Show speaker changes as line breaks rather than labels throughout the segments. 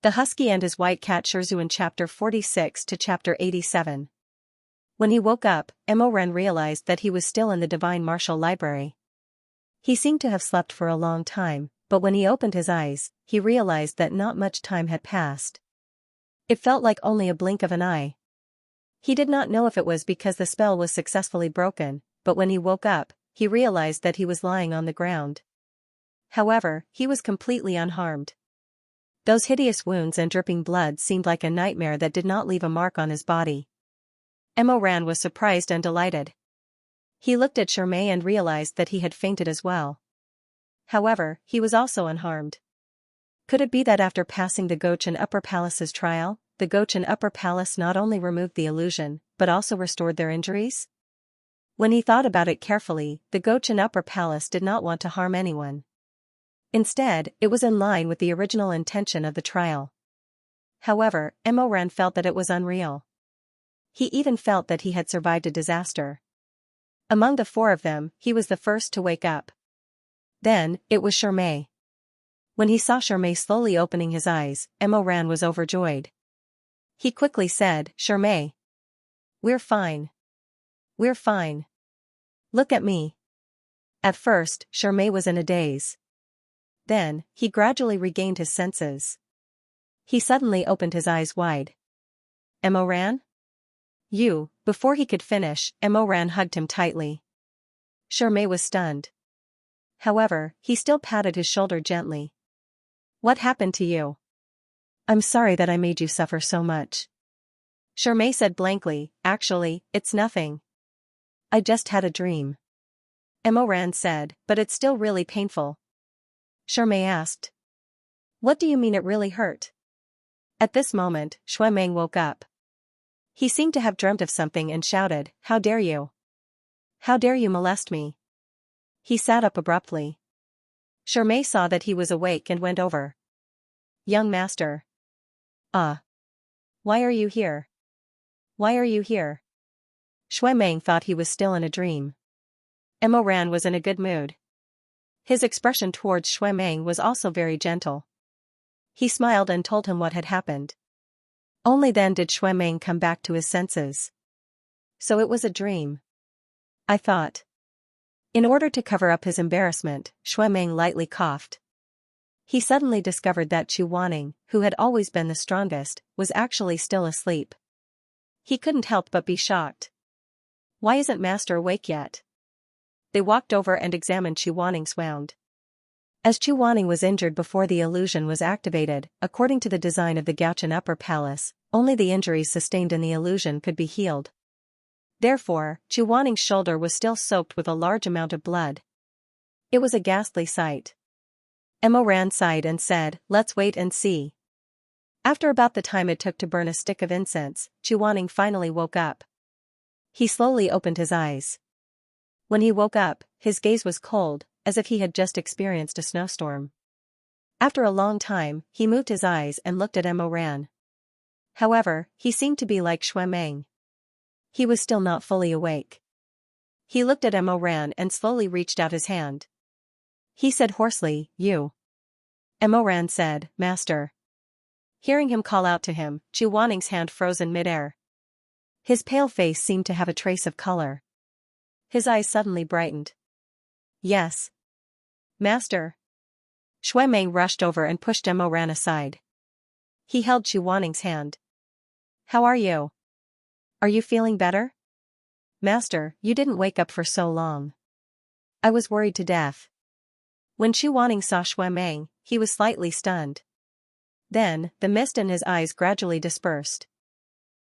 The Husky and His White Cat Shizun Chapter 46 to Chapter 87. When he woke up, Emoran realized that he was still in the Divine Martial Library. He seemed to have slept for a long time, but when he opened his eyes, he realized that not much time had passed. It felt like only a blink of an eye. He did not know if it was because the spell was successfully broken, but when he woke up, he realized that he was lying on the ground. However, he was completely unharmed. Those hideous wounds and dripping blood seemed like a nightmare that did not leave a mark on his body. Emoran was surprised and delighted. He looked at Xianxia and realized that he had fainted as well. However, he was also unharmed. Could it be that after passing the Gochin Upper Palace's trial, the Gochin Upper Palace not only removed the illusion, but also restored their injuries? When he thought about it carefully, the Gochin Upper Palace did not want to harm anyone. Instead, it was in line with the original intention of the trial. However, Emoran felt that it was unreal. He even felt that he had survived a disaster. Among the four of them, he was the first to wake up. Then, it was Xianxia. When he saw Xianxia slowly opening his eyes, Emoran was overjoyed. He quickly said, "Xianxia. We're fine. We're fine. Look at me." At first, Xianxia was in a daze. Then, he gradually regained his senses. He suddenly opened his eyes wide. "Emoran? You," before he could finish, Emoran hugged him tightly. Xianxia was stunned. However, he still patted his shoulder gently. "What happened to you? I'm sorry that I made you suffer so much." Xianxia said blankly, "Actually, it's nothing. I just had a dream." Emoran said, "But it's still really painful." Xianxia asked, "What do you mean it really hurt?" At this moment, Xianxia woke up. He seemed to have dreamt of something and shouted, "How dare you? How dare you molest me?" He sat up abruptly. Xianxia saw that he was awake and went over. "Young master. Why are you here? Why are you here?" Xianxia thought he was still in a dream. Emoran was in a good mood. His expression towards Xianxia was also very gentle. He smiled and told him what had happened. Only then did Xianxia come back to his senses. So it was a dream. I thought. In order to cover up his embarrassment, Xianxia lightly coughed. He suddenly discovered that Chu Wanning, who had always been the strongest, was actually still asleep. He couldn't help but be shocked. "Why isn't Master awake yet?" They walked over and examined Chu Wanning's wound. As Chu Wanning was injured before the illusion was activated, according to the design of the Gochin Upper Palace, only the injuries sustained in the illusion could be healed. Therefore, Chu Wanning's shoulder was still soaked with a large amount of blood. It was a ghastly sight. Emoran sighed and said, "Let's wait and see." After about the time it took to burn a stick of incense, Chu Wanning finally woke up. He slowly opened his eyes. When he woke up, his gaze was cold, as if he had just experienced a snowstorm. After a long time, he moved his eyes and looked at Emoran. However, he seemed to be like Xianxia. He was still not fully awake. He looked at Emoran and slowly reached out his hand. He said hoarsely, "You." Emoran said, "Master." Hearing him call out to him, Chu Wanning's hand froze in midair. His pale face seemed to have a trace of color. His eyes suddenly brightened. "Yes. Master." Xianxia rushed over and pushed Emoran aside. He held Chu Wanning's hand. "How are you? Are you feeling better?" "Master, you didn't wake up for so long. I was worried to death." When Chu Wanning saw Xianxia, he was slightly stunned. Then, the mist in his eyes gradually dispersed.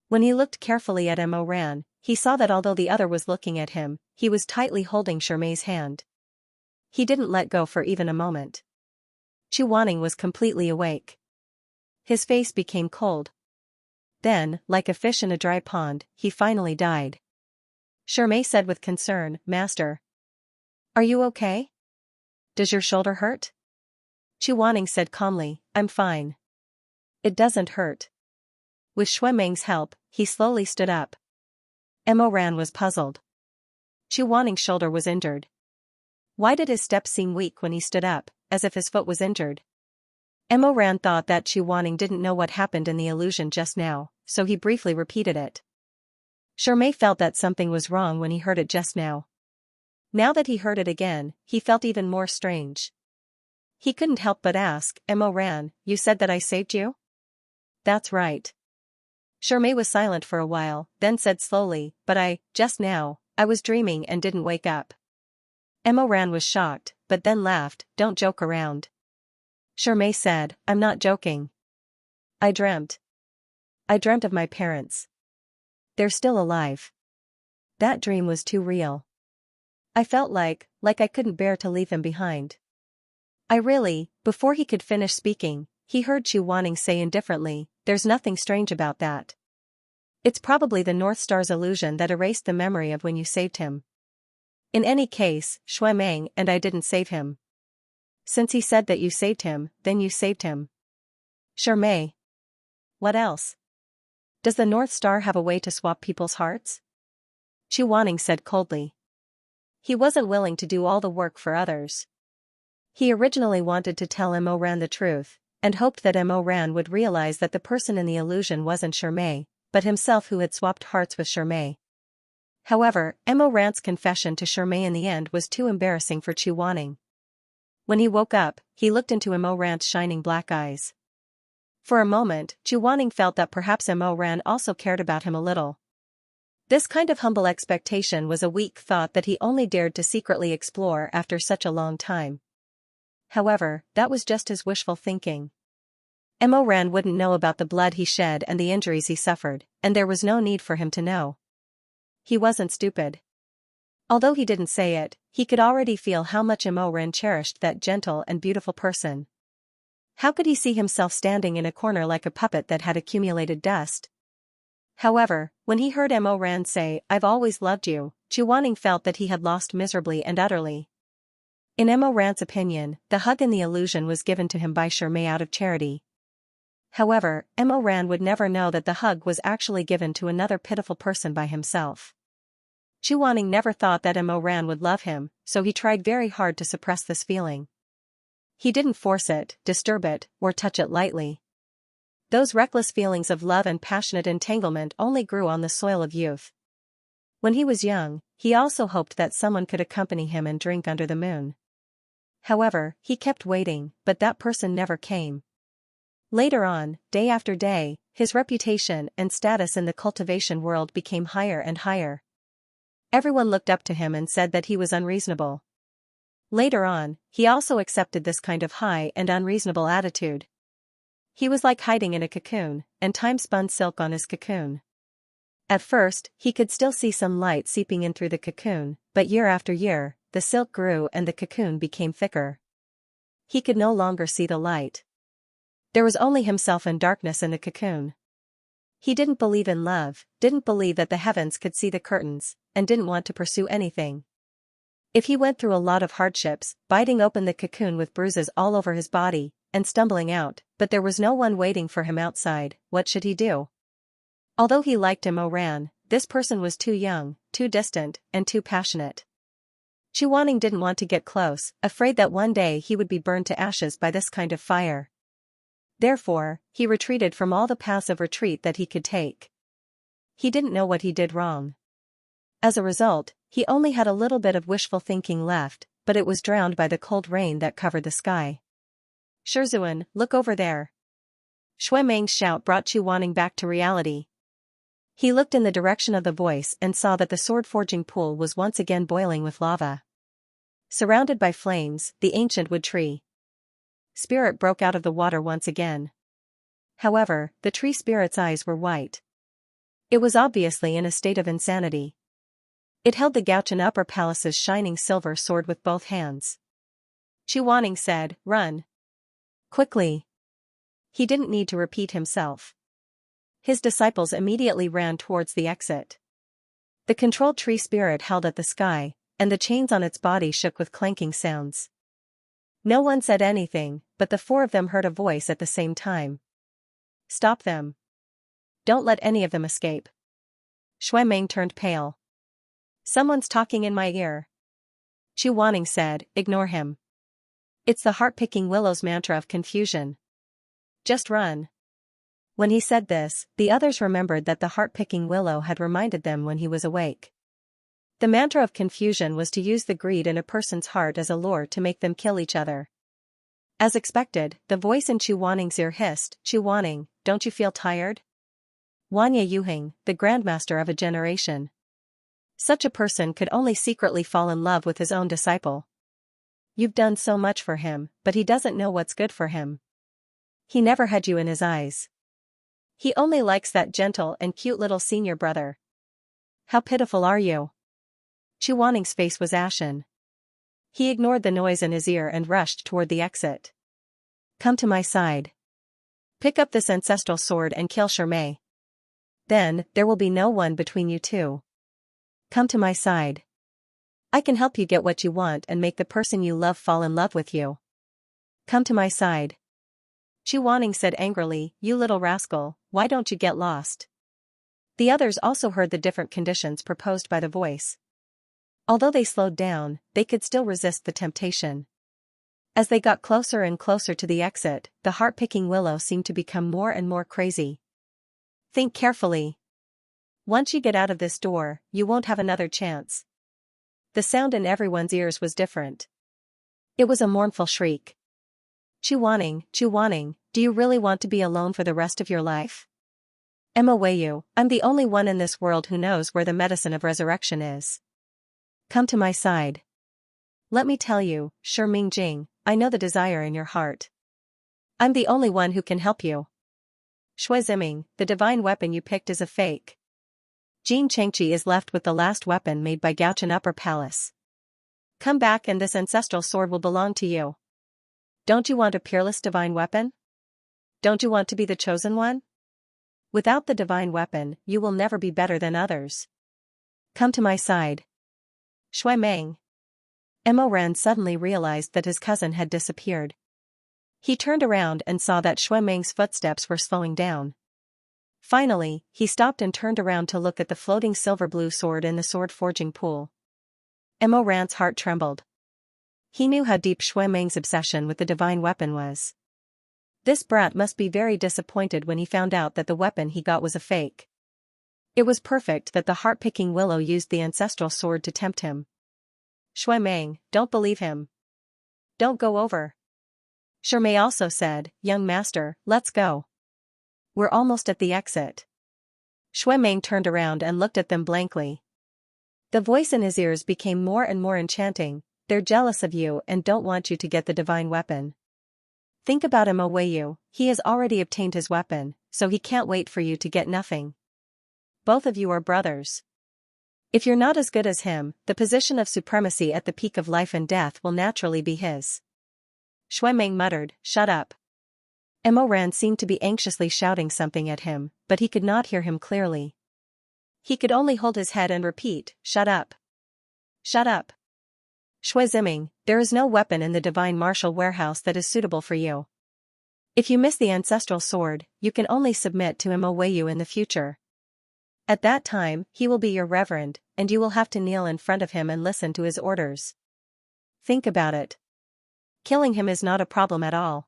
When he looked carefully at Emoran, he saw that although the other was looking at him, he was tightly holding Xianxia's hand. He didn't let go for even a moment. Chu Wanning was completely awake. His face became cold. Then, like a fish in a dry pond, he finally died. Xianxia said with concern, "Master. Are you okay? Does your shoulder hurt?" Chu Wanning said calmly, "I'm fine. It doesn't hurt." With Xianxia's help, he slowly stood up. Emoran was puzzled. Chu Wanning's shoulder was injured. Why did his steps seem weak when he stood up, as if his foot was injured? Emo Ran thought that Chu Wanning didn't know what happened in the illusion just now, so he briefly repeated it. Shermay felt that something was wrong when he heard it just now. Now that he heard it again, he felt even more strange. He couldn't help but ask, Emo Ran, you said that I saved you? That's right. Shermay was silent for a while, then said slowly, but just now, I was dreaming and didn't wake up. Emo Ran was shocked, but then laughed, don't joke around. Shermay said, I'm not joking. I dreamt of my parents. They're still alive. That dream was too real. I felt like I couldn't bear to leave him behind. Before he could finish speaking, he heard Chu Wanning say indifferently, there's nothing strange about that. It's probably the North Star's illusion that erased the memory of when you saved him. In any case, Shui Meng and I didn't save him. Since he said that you saved him, then you saved him. Shermay. What else? Does the North Star have a way to swap people's hearts? Chu Wanning said coldly. He wasn't willing to do all the work for others. He originally wanted to tell Emo Ran the truth, and hoped that Emo Ran would realize that the person in the illusion wasn't Shermay, but himself who had swapped hearts with Shermay. However, Emo Ran's confession to Shermay in the end was too embarrassing for Chu Wanning. When he woke up, he looked into Emo Ran's shining black eyes. For a moment, Chu Wanning felt that perhaps Emo Ran also cared about him a little. This kind of humble expectation was a weak thought that he only dared to secretly explore after such a long time. However, that was just his wishful thinking. Emo Ran wouldn't know about the blood he shed and the injuries he suffered, and there was no need for him to know. He wasn't stupid. Although he didn't say it, he could already feel how much Emo Ran cherished that gentle and beautiful person. How could he see himself standing in a corner like a puppet that had accumulated dust? However, when he heard Emo Ran say, I've always loved you, Chu Wanning felt that he had lost miserably and utterly. In Emo Ran's opinion, the hug in the illusion was given to him by Shermay out of charity. However, Emo Ran would never know that the hug was actually given to another pitiful person by himself. Chu Wanning never thought that Emo Ran would love him, so he tried very hard to suppress this feeling. He didn't force it, disturb it, or touch it lightly. Those reckless feelings of love and passionate entanglement only grew on the soil of youth. When he was young, he also hoped that someone could accompany him and drink under the moon. However, he kept waiting, but that person never came. Later on, day after day, his reputation and status in the cultivation world became higher and higher. Everyone looked up to him and said that he was unreasonable. Later on, he also accepted this kind of high and unreasonable attitude. He was like hiding in a cocoon, and time spun silk on his cocoon. At first, he could still see some light seeping in through the cocoon, but year after year, the silk grew and the cocoon became thicker. He could no longer see the light. There was only himself and darkness in the cocoon. He didn't believe in love, didn't believe that the heavens could see the curtains, and didn't want to pursue anything. If he went through a lot of hardships, biting open the cocoon with bruises all over his body, and stumbling out, but there was no one waiting for him outside, what should he do? Although he liked Emo Ran, this person was too young, too distant, and too passionate. Chu Wanning didn't want to get close, afraid that one day he would be burned to ashes by this kind of fire. Therefore, he retreated from all the paths of retreat that he could take. He didn't know what he did wrong. As a result, he only had a little bit of wishful thinking left, but it was drowned by the cold rain that covered the sky. Shizun, look over there. Shui Meng's shout brought Chu Wanning back to reality. He looked in the direction of the voice and saw that the sword-forging pool was once again boiling with lava. Surrounded by flames, the ancient wood tree spirit broke out of the water once again. However, the tree spirit's eyes were white. It was obviously in a state of insanity. It held the Gauchan Upper Palace's shining silver sword with both hands. Chu Wanning said, run. Quickly. He didn't need to repeat himself. His disciples immediately ran towards the exit. The controlled tree spirit held at the sky, and the chains on its body shook with clanking sounds. No one said anything, but the four of them heard a voice at the same time. Stop them. Don't let any of them escape. Shui Meng turned pale. Someone's talking in my ear. Chu Wanning said, ignore him. It's the heart-picking willow's mantra of confusion. Just run. When he said this, the others remembered that the heart-picking willow had reminded them when he was awake. The mantra of confusion was to use the greed in a person's heart as a lure to make them kill each other. As expected, the voice in Chu Waning's ear hissed, "Chu Waning, don't you feel tired?" Wanya Yuhing, the grandmaster of a generation. Such a person could only secretly fall in love with his own disciple. You've done so much for him, but he doesn't know what's good for him. He never had you in his eyes. He only likes that gentle and cute little senior brother. How pitiful are you? Chu Waning's face was ashen. He ignored the noise in his ear and rushed toward the exit. Come to my side. Pick up this ancestral sword and kill Shirmei. Then, there will be no one between you two. Come to my side. I can help you get what you want and make the person you love fall in love with you. Come to my side. Chu Waning said angrily, "You little rascal, why don't you get lost?" The others also heard the different conditions proposed by the voice. Although they slowed down, they could still resist the temptation. As they got closer and closer to the exit, the heart-picking willow seemed to become more and more crazy. Think carefully. Once you get out of this door, you won't have another chance. The sound in everyone's ears was different. It was a mournful shriek. Chu Wanning, do you really want to be alone for the rest of your life? Emma Weiyu, I'm the only one in this world who knows where the medicine of resurrection is. Come to my side. Let me tell you, Shi Mingjing, I know the desire in your heart. I'm the only one who can help you. Shui Ziming, the divine weapon you picked is a fake. Jin Chengqi is left with the last weapon made by Gaochen Upper Palace. Come back and this ancestral sword will belong to you. Don't you want a peerless divine weapon? Don't you want to be the chosen one? Without the divine weapon, you will never be better than others. Come to my side. Shui Meng. Emo Ran suddenly realized that his cousin had disappeared. He turned around and saw that Shui Meng's footsteps were slowing down. Finally, he stopped and turned around to look at the floating silver-blue sword in the sword-forging pool. Emo Ran's heart trembled. He knew how deep Shui Meng's obsession with the divine weapon was. This brat must be very disappointed when he found out that the weapon he got was a fake. It was perfect that the heart-picking willow used the ancestral sword to tempt him. Shui Meng, don't believe him. Don't go over. Shirmei also said, Young master, let's go. We're almost at the exit. Shui Meng turned around and looked at them blankly. The voice in his ears became more and more enchanting. They're jealous of you and don't want you to get the divine weapon. Think about him, Weiyu, he has already obtained his weapon, so he can't wait for you to get nothing. Both of you are brothers. If you're not as good as him, the position of supremacy at the peak of life and death will naturally be his. Shui Meng muttered, Shut up. Emo Ran seemed to be anxiously shouting something at him, but he could not hear him clearly. He could only hold his head and repeat, Shut up. Shut up. Shui Ziming, there is no weapon in the divine martial warehouse that is suitable for you. If you miss the ancestral sword, you can only submit to Emo Weiyu in the future. At that time, he will be your reverend, and you will have to kneel in front of him and listen to his orders. Think about it. Killing him is not a problem at all.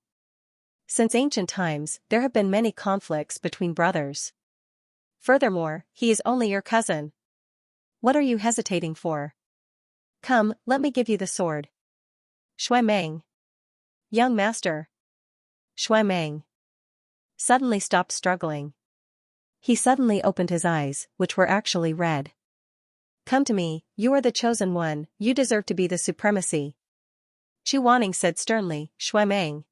Since ancient times, there have been many conflicts between brothers. Furthermore, he is only your cousin. What are you hesitating for? Come, let me give you the sword. Shui Meng. Young master. Shui Meng suddenly stopped struggling. He suddenly opened his eyes, which were actually red. Come to me, you are the chosen one, you deserve to be the supremacy. Chu Wanning said sternly, Shui Meng.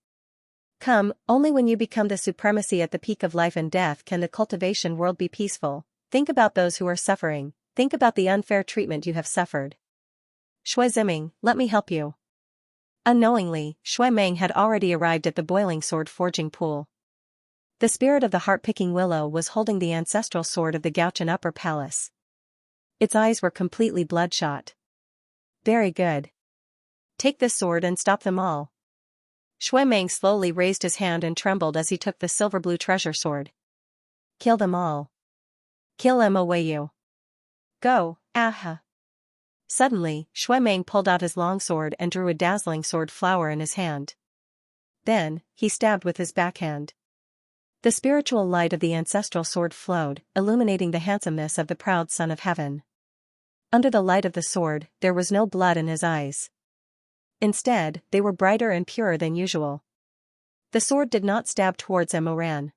Come, only when you become the supremacy at the peak of life and death can the cultivation world be peaceful. Think about those who are suffering, think about the unfair treatment you have suffered. Shui Ziming, let me help you. Unknowingly, Shui Meng had already arrived at the boiling sword forging pool. The spirit of the heart-picking willow was holding the ancestral sword of the Gaochen Upper Palace. Its eyes were completely bloodshot. Very good. Take this sword and stop them all. Shui Meng slowly raised his hand and trembled as he took the silver-blue treasure sword. Kill them all. Kill Emo Weiyu. Go, aha. Suddenly, Shui Meng pulled out his long sword and drew a dazzling sword flower in his hand. Then, he stabbed with his backhand. The spiritual light of the ancestral sword flowed, illuminating the handsomeness of the proud son of heaven. Under the light of the sword, there was no blood in his eyes. Instead, they were brighter and purer than usual. The sword did not stab towards Emoran.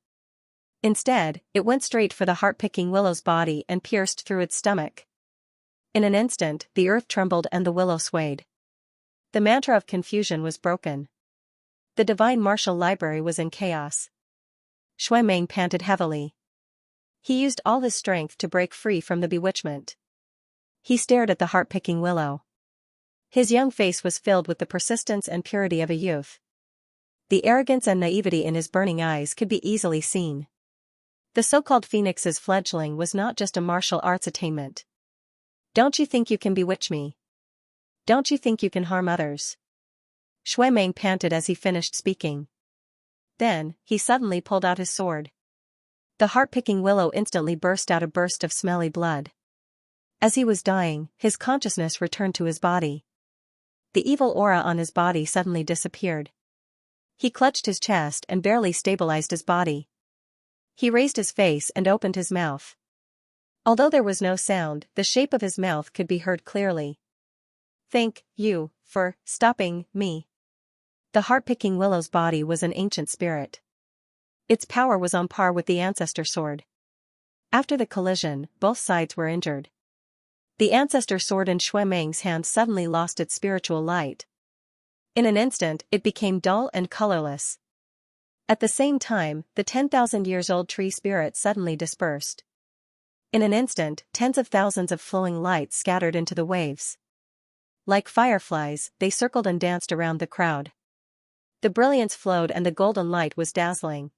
Instead, it went straight for the heart-picking willow's body and pierced through its stomach. In an instant, the earth trembled and the willow swayed. The mantra of confusion was broken. The divine martial library was in chaos. Shuemeng panted heavily. He used all his strength to break free from the bewitchment. He stared at the heart-picking willow. His young face was filled with the persistence and purity of a youth. The arrogance and naivety in his burning eyes could be easily seen. The so-called phoenix's fledgling was not just a martial arts attainment. Don't you think you can bewitch me? Don't you think you can harm others? Shuemeng panted as he finished speaking. Then, he suddenly pulled out his sword. The heart-picking willow instantly burst out a burst of smelly blood. As he was dying, his consciousness returned to his body. The evil aura on his body suddenly disappeared. He clutched his chest and barely stabilized his body. He raised his face and opened his mouth. Although there was no sound, the shape of his mouth could be heard clearly. Thank you for stopping me. The heart-picking willow's body was an ancient spirit. Its power was on par with the ancestor sword. After the collision, both sides were injured. The ancestor sword in Shuemeng's hand suddenly lost its spiritual light. In an instant, it became dull and colorless. At the same time, the 10,000 years old tree spirit suddenly dispersed. In an instant, tens of thousands of flowing lights scattered into the waves. Like fireflies, they circled and danced around the crowd. The brilliance flowed and the golden light was dazzling.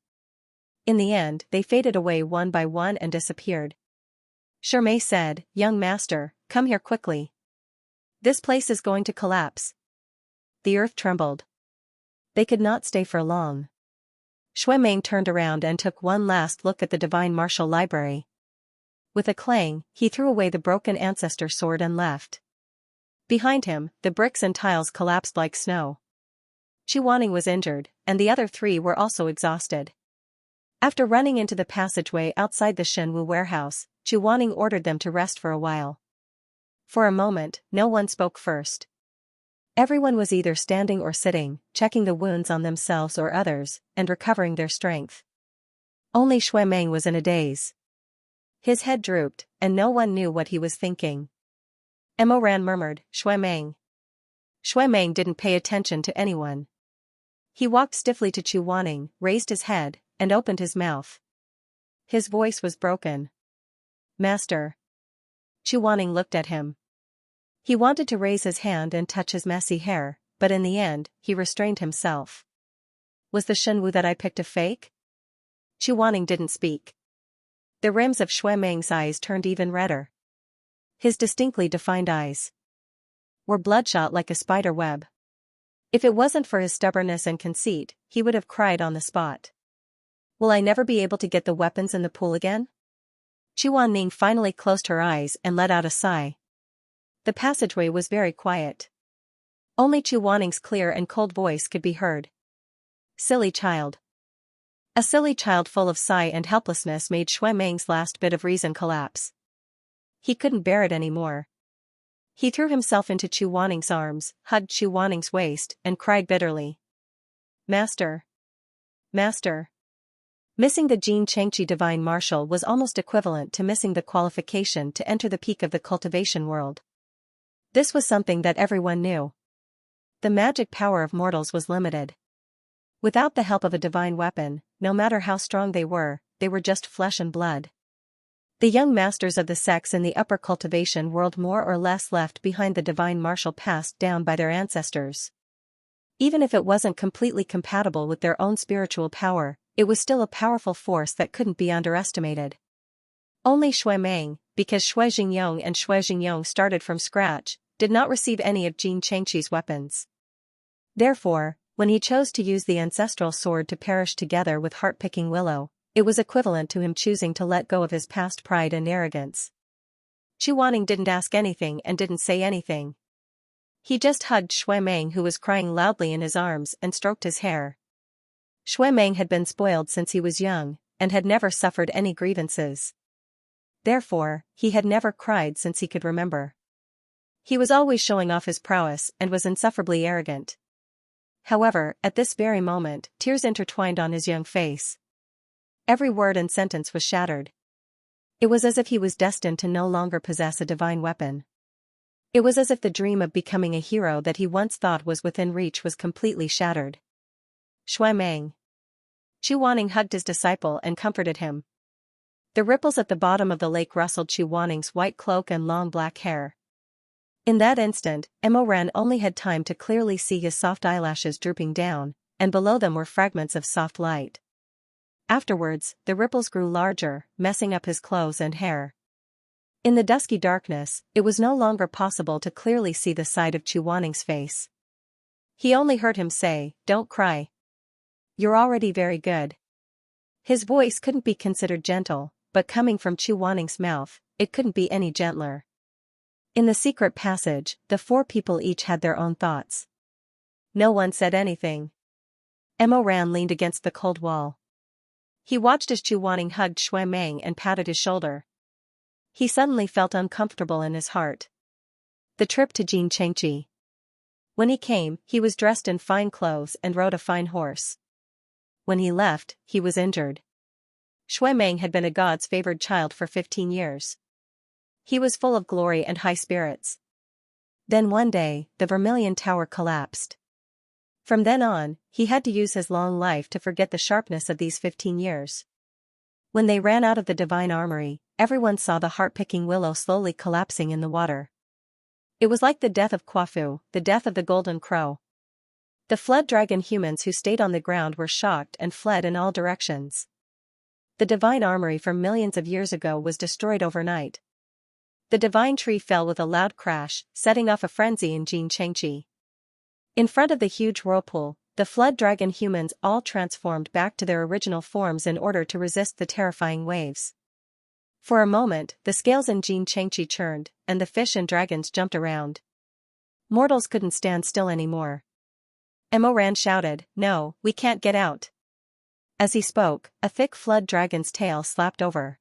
In the end, they faded away one by one and disappeared. Shermay said, "Young master, come here quickly. This place is going to collapse." The earth trembled. They could not stay for long. Shuemeng turned around and took one last look at the divine martial library. With a clang, he threw away the broken ancestor sword and left. Behind him, the bricks and tiles collapsed like snow. Chuaning was injured, and the other three were also exhausted. After running into the passageway outside the Shenwu warehouse, Chuaning ordered them to rest for a while. For a moment, no one spoke first. Everyone was either standing or sitting, checking the wounds on themselves or others, and recovering their strength. Only Shuemeng was in a daze. His head drooped, and no one knew what he was thinking. Emoran murmured, "Shuemeng." Shuemeng didn't pay attention to anyone. He walked stiffly to Chuaning, raised his head, and opened his mouth. His voice was broken. "Master." Chuaning looked at him. He wanted to raise his hand and touch his messy hair, but in the end, he restrained himself. "Was the Shenwu that I picked a fake?" Chuaning didn't speak. The rims of Shuemeng's eyes turned even redder. His distinctly defined eyes were bloodshot like a spider web. If it wasn't for his stubbornness and conceit, he would have cried on the spot. "Will I never be able to get the weapons in the pool again?" Chuaning finally closed her eyes and let out a sigh. The passageway was very quiet. Only Chuaning's clear and cold voice could be heard. "Silly child." A silly child full of sigh and helplessness made Shuemeng's last bit of reason collapse. He couldn't bear it anymore. He threw himself into Chuaning's arms, hugged Chuaning's waist, and cried bitterly. "Master! Master!" Missing the Xianxia divine martial was almost equivalent to missing the qualification to enter the peak of the cultivation world. This was something that everyone knew. The magic power of mortals was limited. Without the help of a divine weapon, no matter how strong they were just flesh and blood. The young masters of the sects in the upper cultivation world more or less left behind the divine martial passed down by their ancestors. Even if it wasn't completely compatible with their own spiritual power, it was still a powerful force that couldn't be underestimated. Only Shuemeng, because Shui Jingyong and Shui Jingyong started from scratch, did not receive any of Jin Chengqi's weapons. Therefore, when he chose to use the ancestral sword to perish together with heart-picking willow, it was equivalent to him choosing to let go of his past pride and arrogance. Chuaning didn't ask anything and didn't say anything. He just hugged Shuemeng, who was crying loudly in his arms, and stroked his hair. Shui Meng had been spoiled since he was young, and had never suffered any grievances. Therefore, he had never cried since he could remember. He was always showing off his prowess and was insufferably arrogant. However, at this very moment, tears intertwined on his young face. Every word and sentence was shattered. It was as if he was destined to no longer possess a divine weapon. It was as if the dream of becoming a hero that he once thought was within reach was completely shattered. Shui Meng. Chu Wanning hugged his disciple and comforted him. The ripples at the bottom of the lake rustled Chu Wanning's white cloak and long black hair. In that instant, Emo Ran only had time to clearly see his soft eyelashes drooping down, and below them were fragments of soft light. Afterwards, the ripples grew larger, messing up his clothes and hair. In the dusky darkness, it was no longer possible to clearly see the side of Chu Wanning's face. He only heard him say, "Don't cry. You're already very good." His voice couldn't be considered gentle, but coming from Chu Wanning's mouth, it couldn't be any gentler. In the secret passage, the four people each had their own thoughts. No one said anything. Emo Ran leaned against the cold wall. He watched as Chu Wanning hugged Shui Meng and patted his shoulder. He suddenly felt uncomfortable in his heart. The trip to Xianxia. When he came, he was dressed in fine clothes and rode a fine horse. When he left, he was injured. Shui Meng had been a god's favored child for 15 years. He was full of glory and high spirits. Then one day, the Vermilion Tower collapsed. From then on, he had to use his long life to forget the sharpness of these 15 years. When they ran out of the divine armory, everyone saw the heart-picking willow slowly collapsing in the water. It was like the death of Quafu, the death of the golden crow. The flood dragon humans who stayed on the ground were shocked and fled in all directions. The divine armory from millions of years ago was destroyed overnight. The divine tree fell with a loud crash, setting off a frenzy in Xianxia. In front of the huge whirlpool, the flood dragon humans all transformed back to their original forms in order to resist the terrifying waves. For a moment, the scales in Xianxia churned, and the fish and dragons jumped around. Mortals couldn't stand still anymore. Emo Ran shouted, "No, we can't get out." As he spoke, a thick flood dragon's tail slapped over.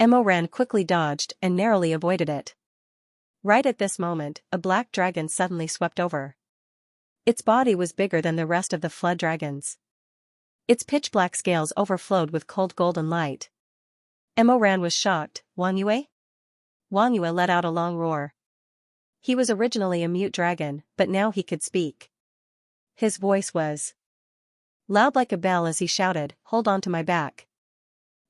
Emo Ran quickly dodged and narrowly avoided it. Right at this moment, a black dragon suddenly swept over. Its body was bigger than the rest of the flood dragons. Its pitch-black scales overflowed with cold golden light. Emo Ran was shocked. "Wang Yue?" Wang Yue let out a long roar. He was originally a mute dragon, but now he could speak. His voice was loud like a bell as he shouted, "Hold on to my back.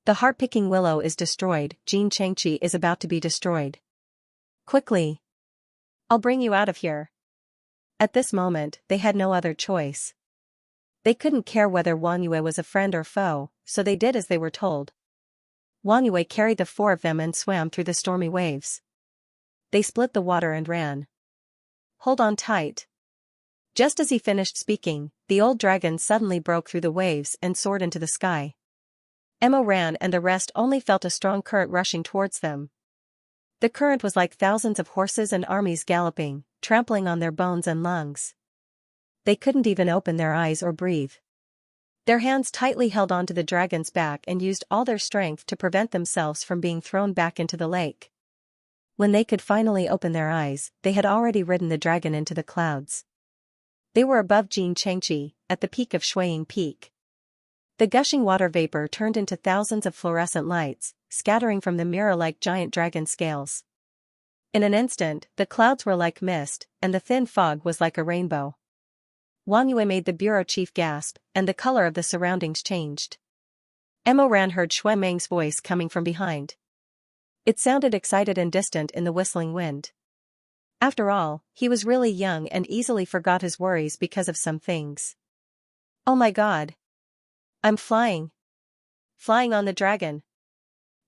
The heart-picking willow is destroyed, Xianxia is about to be destroyed. Quickly! I'll bring you out of here." At this moment, they had no other choice. They couldn't care whether Wang Yue was a friend or foe, so they did as they were told. Wang Yue carried the four of them and swam through the stormy waves. They split the water and ran. "Hold on tight." Just as he finished speaking, the old dragon suddenly broke through the waves and soared into the sky. Emo Ran and the rest only felt a strong current rushing towards them. The current was like thousands of horses and armies galloping, trampling on their bones and lungs. They couldn't even open their eyes or breathe. Their hands tightly held onto the dragon's back and used all their strength to prevent themselves from being thrown back into the lake. When they could finally open their eyes, they had already ridden the dragon into the clouds. They were above Xianxia, at the peak of Shuiying Peak. The gushing water vapor turned into thousands of fluorescent lights, scattering from the mirror-like giant dragon scales. In an instant, the clouds were like mist, and the thin fog was like a rainbow. Wang Yue made the bureau chief gasp, and the color of the surroundings changed. Emo Ran heard Shui Meng's voice coming from behind. It sounded excited and distant in the whistling wind. After all, he was really young and easily forgot his worries because of some things. "Oh my God! I'm flying! Flying on the dragon!"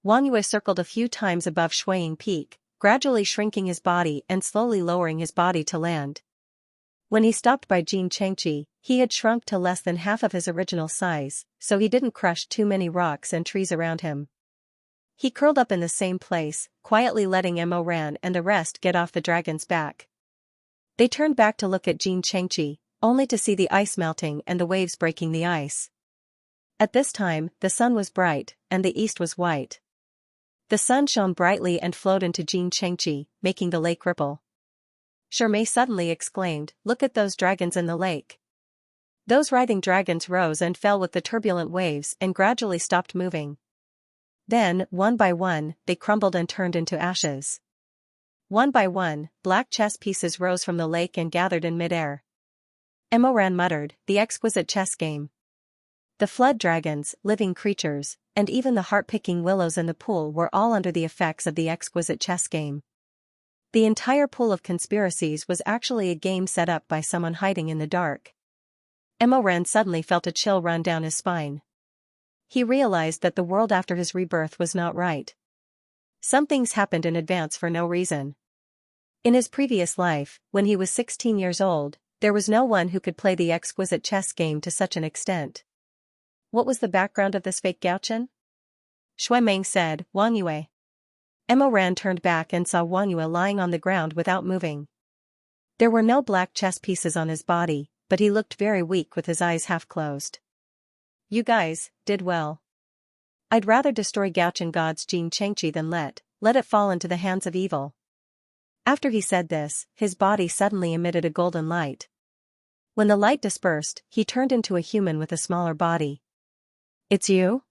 Wang Yue circled a few times above Shuiying Peak, gradually shrinking his body and slowly lowering his body to land. When he stopped by Xianxia, he had shrunk to less than half of his original size, so he didn't crush too many rocks and trees around him. He curled up in the same place, quietly letting Emo Ran and the rest get off the dragon's back. They turned back to look at Xianxia, only to see the ice melting and the waves breaking the ice. At this time, the sun was bright, and the east was white. The sun shone brightly and flowed into Xianxia, making the lake ripple. Shimei suddenly exclaimed, "Look at those dragons in the lake." Those writhing dragons rose and fell with the turbulent waves and gradually stopped moving. Then, one by one, they crumbled and turned into ashes. One by one, black chess pieces rose from the lake and gathered in midair. Emoran muttered, "The exquisite chess game." The flood dragons, living creatures, and even the heart-picking willows in the pool were all under the effects of the exquisite chess game. The entire pool of conspiracies was actually a game set up by someone hiding in the dark. Emoran suddenly felt a chill run down his spine. He realized that the world after his rebirth was not right. Some things happened in advance for no reason. In his previous life, when he was 16 years old, there was no one who could play the exquisite chess game to such an extent. What was the background of this fake Gaochen? Shui Meng said, "Wang Yue." Emoran turned back and saw Wang Yue lying on the ground without moving. There were no black chess pieces on his body, but he looked very weak with his eyes half closed. "You guys did well. I'd rather destroy Gaochen God's Xianxia than let it fall into the hands of evil." After he said this, his body suddenly emitted a golden light. When the light dispersed, he turned into a human with a smaller body. "It's you?"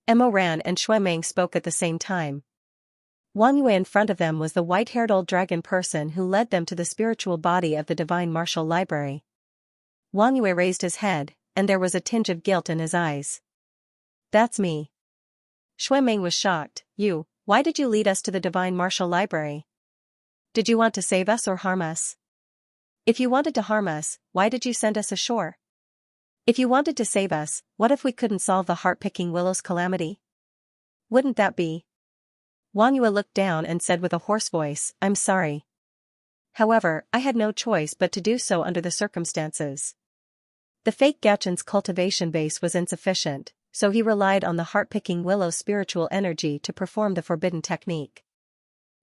Emoran and Shui Meng spoke at the same time. Wang Yue in front of them was the white-haired old dragon person who led them to the spiritual body of the divine martial library. Wang Yue raised his head, and there was a tinge of guilt in his eyes. "That's me." Shui Meng was shocked. Why did you lead us to the divine martial library? Did you want to save us or harm us? If you wanted to harm us, why did you send us ashore? If you wanted to save us, what if we couldn't solve the heart-picking willows calamity? Wouldn't that be? Wang Yue looked down and said with a hoarse voice, "I'm sorry. However, I had no choice but to do so under the circumstances." The fake Gaochen's cultivation base was insufficient, so he relied on the heart-picking willow's spiritual energy to perform the forbidden technique.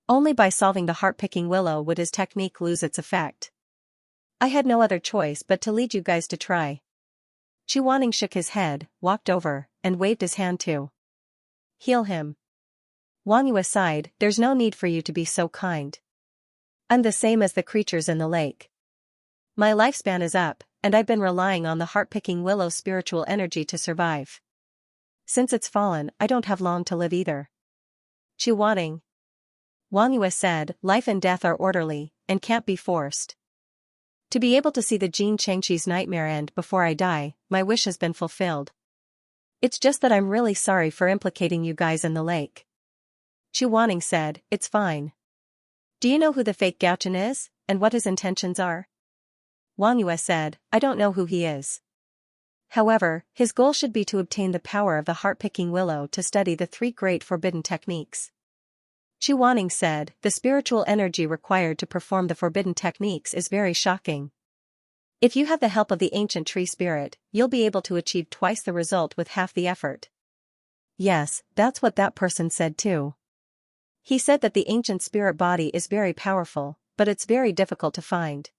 Only by solving the heart-picking willow would his technique lose its effect. "I had no other choice but to lead you guys to try." Chuaning shook his head, walked over, and waved his hand to heal him. Wang Yue sighed, "There's no need for you to be so kind. I'm the same as the creatures in the lake. My lifespan is up, and I've been relying on the heart-picking willow's spiritual energy to survive. Since it's fallen, I don't have long to live either." Chuaning. Wang Yue said, "Life and death are orderly, and can't be forced. To be able to see the Xianxia's nightmare end before I die, my wish has been fulfilled. It's just that I'm really sorry for implicating you guys in the lake." Chuaning said, "It's fine. Do you know who the fake Gaochen is, and what his intentions are?" Wang Yue said, "I don't know who he is. However, his goal should be to obtain the power of the heart-picking willow to study the 3 great forbidden techniques." Chuaning said, "The spiritual energy required to perform the forbidden techniques is very shocking. If you have the help of the ancient tree spirit, you'll be able to achieve twice the result with half the effort." Yes, that's what that person said too. He said that the ancient spirit body is very powerful, but it's very difficult to find.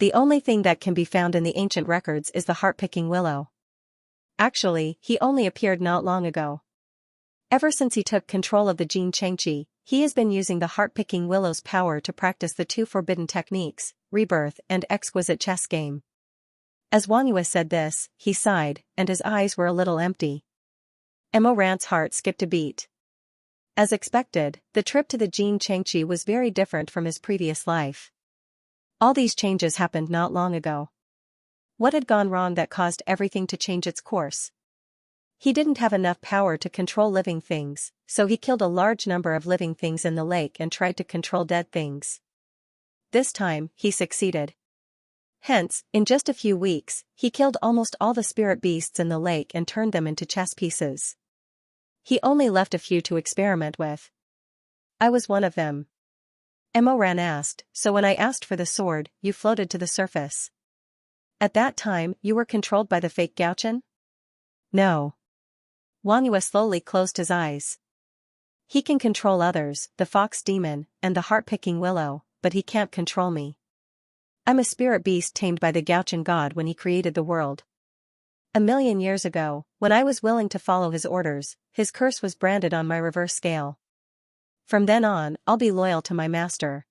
The only thing that can be found in the ancient records is the heart-picking willow. Actually, he only appeared not long ago. Ever since he took control of the Xianxia, he has been using the heart-picking willow's power to practice the 2 forbidden techniques, rebirth and exquisite chess game. As Wang Yue said this, he sighed, and his eyes were a little empty. Emoran's heart skipped a beat. As expected, the trip to the Xianxia was very different from his previous life. All these changes happened not long ago. What had gone wrong that caused everything to change its course? He didn't have enough power to control living things, so he killed a large number of living things in the lake and tried to control dead things. This time, he succeeded. Hence, in just a few weeks, he killed almost all the spirit beasts in the lake and turned them into chess pieces. He only left a few to experiment with. "I was one of them." Emoran asked, "So when I asked for the sword, you floated to the surface? At that time, you were controlled by the fake Gaochen?" "No." Wang Yue slowly closed his eyes. "He can control others, the fox demon, and the heart-picking willow, but he can't control me. I'm a spirit beast tamed by the Gaochen god when he created the world. 1,000,000 years ago, When I was willing to follow his orders, his curse was branded on my reverse scale. From then on, I'll be loyal to my master.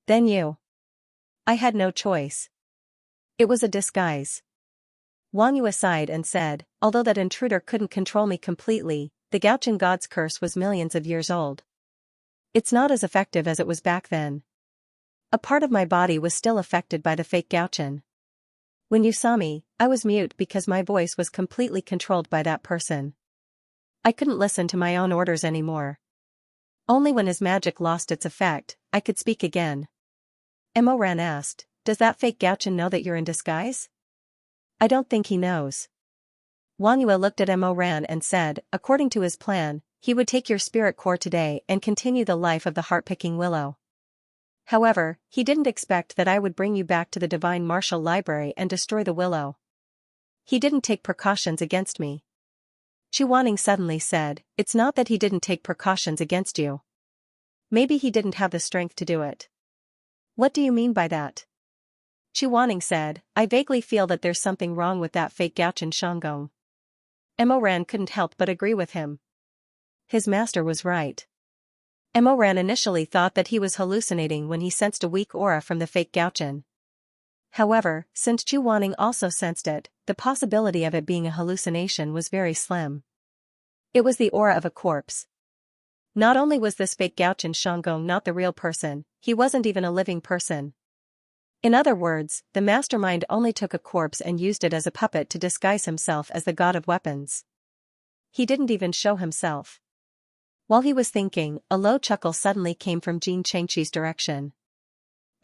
Then you. I had no choice. It was a disguise. Wang Yu sighed and said, although that intruder couldn't control me completely, the Gaochen god's curse was millions of years old. It's not as effective as it was back then. A part of my body was still affected by the fake Gaochen. When you saw me, I was mute because my voice was completely controlled by that person. I couldn't listen to my own orders anymore. Only when his magic lost its effect, I could speak again. Mo Ran asked, does that fake Gaochen know that you're in disguise? I don't think he knows. Wang Yue looked at Mo Ran and said, according to his plan, he would take your spirit core today and continue the life of the heart-picking willow. However, he didn't expect that I would bring you back to the Divine Martial Library and destroy the willow. He didn't take precautions against me. Chu Wanning suddenly said, it's not that he didn't take precautions against you. Maybe he didn't have the strength to do it. What do you mean by that? Chu Wanning said, I vaguely feel that there's something wrong with that fake Gaochen Shanggong. Mo Ran couldn't help but agree with him. His master was right. Mo Ran initially thought that he was hallucinating when he sensed a weak aura from the fake Gaochen. However, since Chu Wanning also sensed it, the possibility of it being a hallucination was very slim. It was the aura of a corpse. Not only was this fake Gaochen Shanggong not the real person, he wasn't even a living person. In other words, the mastermind only took a corpse and used it as a puppet to disguise himself as the god of weapons. He didn't even show himself. While he was thinking, a low chuckle suddenly came from Jin Chengqi's direction.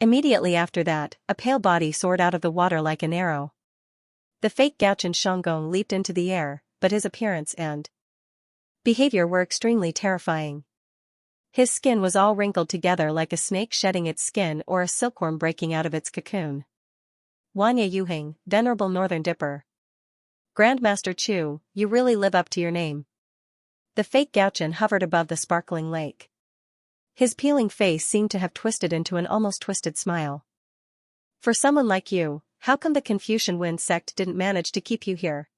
Immediately after that, a pale body soared out of the water like an arrow. The fake Gaochen Shanggong leaped into the air, but his appearance and behavior were extremely terrifying. His skin was all wrinkled together like a snake shedding its skin or a silkworm breaking out of its cocoon. Wanya Yuhing, Venerable Northern Dipper. Grandmaster Chu, you really live up to your name. The fake Gaochen hovered above the sparkling lake. His peeling face seemed to have twisted into an almost twisted smile. For someone like you, how come the Confucian Wind sect didn't manage to keep you here?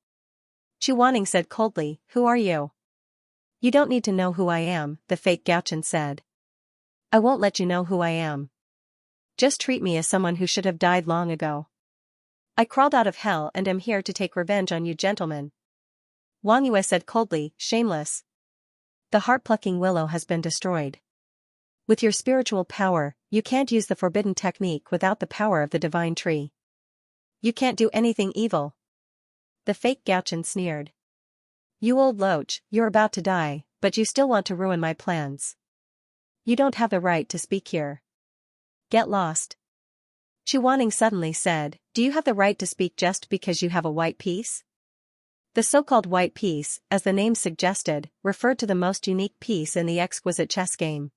Chu Wanning said coldly, who are you? You don't need to know who I am, the fake Gaochen said. I won't let you know who I am. Just treat me as someone who should have died long ago. I crawled out of hell and am here to take revenge on you gentlemen. Wang Yue said coldly, shameless. The heart-plucking willow has been destroyed. With your spiritual power, you can't use the forbidden technique without the power of the divine tree. You can't do anything evil. The fake Gaochen sneered. You old loach, you're about to die, but you still want to ruin my plans. You don't have the right to speak here. Get lost. Chu Wanning suddenly said, do you have the right to speak just because you have a white piece? The so-called white piece, as the name suggested, referred to the most unique piece in the exquisite chess game.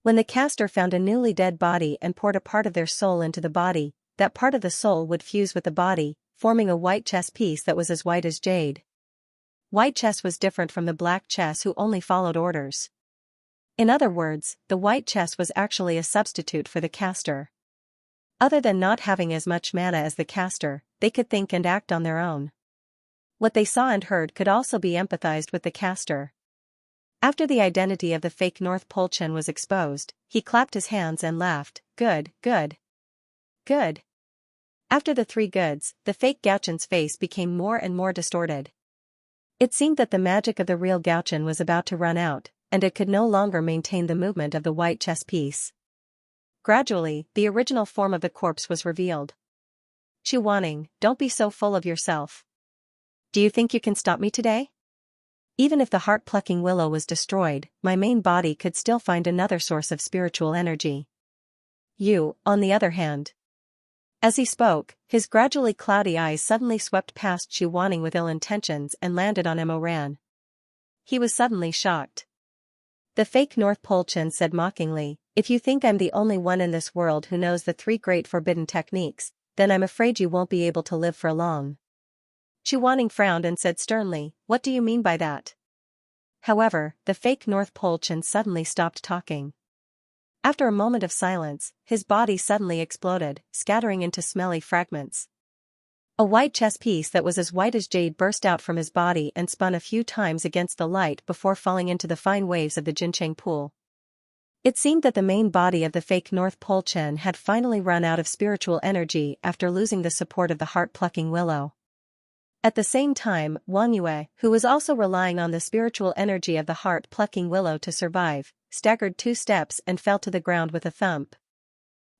When the caster found a newly dead body and poured a part of their soul into the body, that part of the soul would fuse with the body, forming a white chess piece that was as white as jade. White chess was different from the black chess who only followed orders. In other words, the white chess was actually a substitute for the caster. Other than not having as much mana as the caster, they could think and act on their own. What they saw and heard could also be empathized with the caster. After the identity of the fake North Pole Chen was exposed, he clapped his hands and laughed, good, good. Good. After the three goods, the fake Gaochen's face became more and more distorted. It seemed that the magic of the real Gaochen was about to run out, and it could no longer maintain the movement of the white chess piece. Gradually, the original form of the corpse was revealed. Chu Wanning, don't be so full of yourself. Do you think you can stop me today? Even if the heart-plucking willow was destroyed, my main body could still find another source of spiritual energy. You, on the other hand. As he spoke, his gradually cloudy eyes suddenly swept past Chu Wanning with ill intentions and landed on Mo Ran. He was suddenly shocked. The fake North Pole Chen said mockingly, if you think I'm the only one in this world who knows the three great forbidden techniques, then I'm afraid you won't be able to live for long. Chu Wanning frowned and said sternly, what do you mean by that? However, the fake North Pole Chen suddenly stopped talking. After a moment of silence, his body suddenly exploded, scattering into smelly fragments. A white chess piece that was as white as jade burst out from his body and spun a few times against the light before falling into the fine waves of the Jincheng pool. It seemed that the main body of the fake North Pole Chen had finally run out of spiritual energy after losing the support of the heart-plucking willow. At the same time, Wang Yue, who was also relying on the spiritual energy of the heart-plucking willow to survive, staggered 2 steps and fell to the ground with a thump.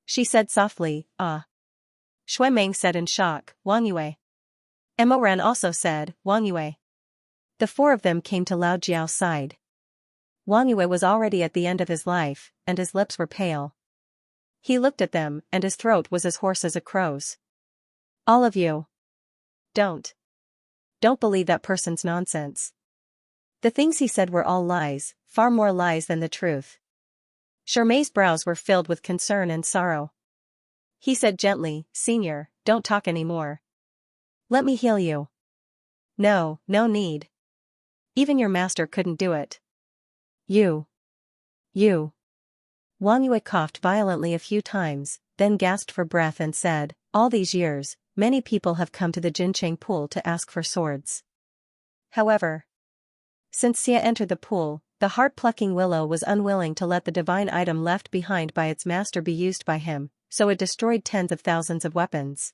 She said softly, "Ah." Shui Meng said in shock, "Wang Yue." Emo Ran also said, "Wang Yue." The 4 of them came to Lao Jiao's side. Wang Yue was already at the end of his life, and his lips were pale. He looked at them, and his throat was as hoarse as a crow's. "All of you. Don't believe that person's nonsense. The things he said were all lies, far more lies than the truth." Shermai's brows were filled with concern and sorrow. He said gently, "Senior, don't talk anymore. Let me heal you." "No, no need. Even your master couldn't do it." You. Wang Yue coughed violently a few times, then gasped for breath and said, "All these years, many people have come to the Jincheng pool to ask for swords. However, since Xia entered the pool, the heart-plucking willow was unwilling to let the divine item left behind by its master be used by him, so it destroyed tens of thousands of weapons.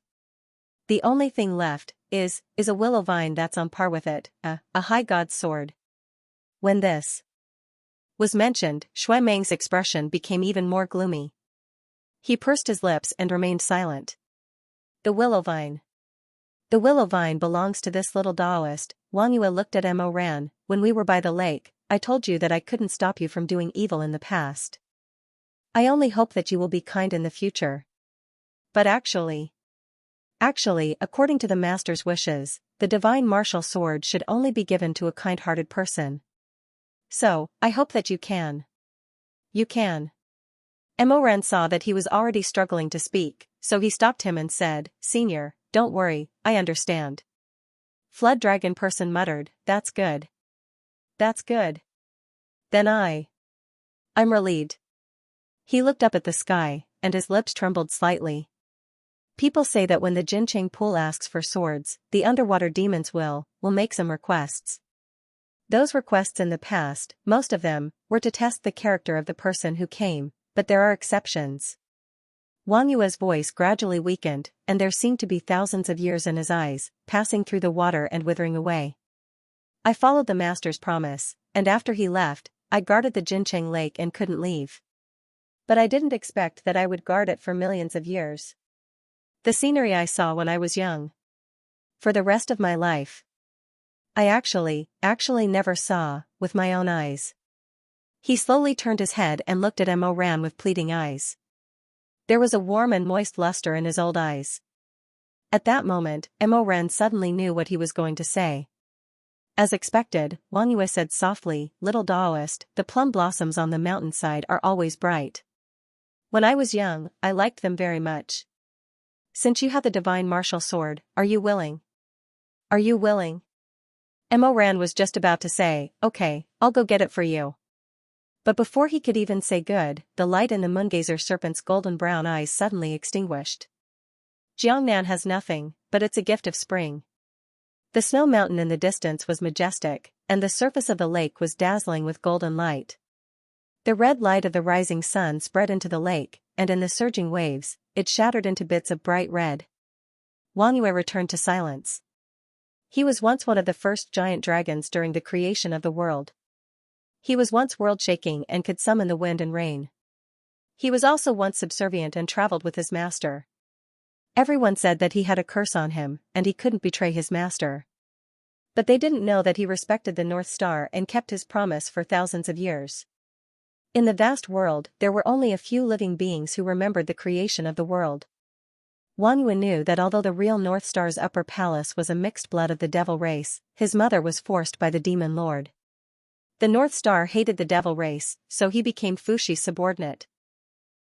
The only thing left is a willow vine that's on par with it, a high god's sword." When this was mentioned, Shui Meng's expression became even more gloomy. He pursed his lips and remained silent. The willow vine. "The willow vine belongs to this little Taoist." Wang Yue looked at Mo Ran. "When we were by the lake, I told you that I couldn't stop you from doing evil in the past. I only hope that you will be kind in the future. But actually, according to the master's wishes, the divine martial sword should only be given to a kind-hearted person. So, I hope that you can." "You can." Mo Ran saw that he was already struggling to speak, so he stopped him and said, "Senior, don't worry, I understand." Flood Dragon person muttered, "That's good. That's good. Then I'm relieved." He looked up at the sky, and his lips trembled slightly. People say that when the Jincheng pool asks for swords, the underwater demons will make some requests. Those requests in the past, most of them, were to test the character of the person who came, but there are exceptions. Wang Yue's voice gradually weakened, and there seemed to be thousands of years in his eyes, passing through the water and withering away. "I followed the master's promise, and after he left, I guarded the Jincheng lake and couldn't leave. But I didn't expect that I would guard it for millions of years. The scenery I saw when I was young. For the rest of my life. I actually never saw, with my own eyes." He slowly turned his head and looked at Mo Ran with pleading eyes. There was a warm and moist luster in his old eyes. At that moment, Mo Ran suddenly knew what he was going to say. As expected, Wang Yue said softly, "Little Taoist, the plum blossoms on the mountainside are always bright. When I was young, I liked them very much. Since you have the divine martial sword, are you willing?" "Are you willing?" Mo Ran was just about to say, "Okay, I'll go get it for you." But before he could even say good, the light in the moongazer serpent's golden brown eyes suddenly extinguished. "Jiangnan has nothing, but it's a gift of spring." The snow mountain in the distance was majestic, and the surface of the lake was dazzling with golden light. The red light of the rising sun spread into the lake, and in the surging waves, it shattered into bits of bright red. Wang Yue returned to silence. He was once one of the first giant dragons during the creation of the world. He was once world-shaking and could summon the wind and rain. He was also once subservient and traveled with his master. Everyone said that he had a curse on him, and he couldn't betray his master. But they didn't know that he respected the North Star and kept his promise for thousands of years. In the vast world, there were only a few living beings who remembered the creation of the world. Wang Yue knew that although the real North Star's upper palace was a mixed blood of the devil race, his mother was forced by the demon lord. The North Star hated the devil race, so he became Fushi's subordinate.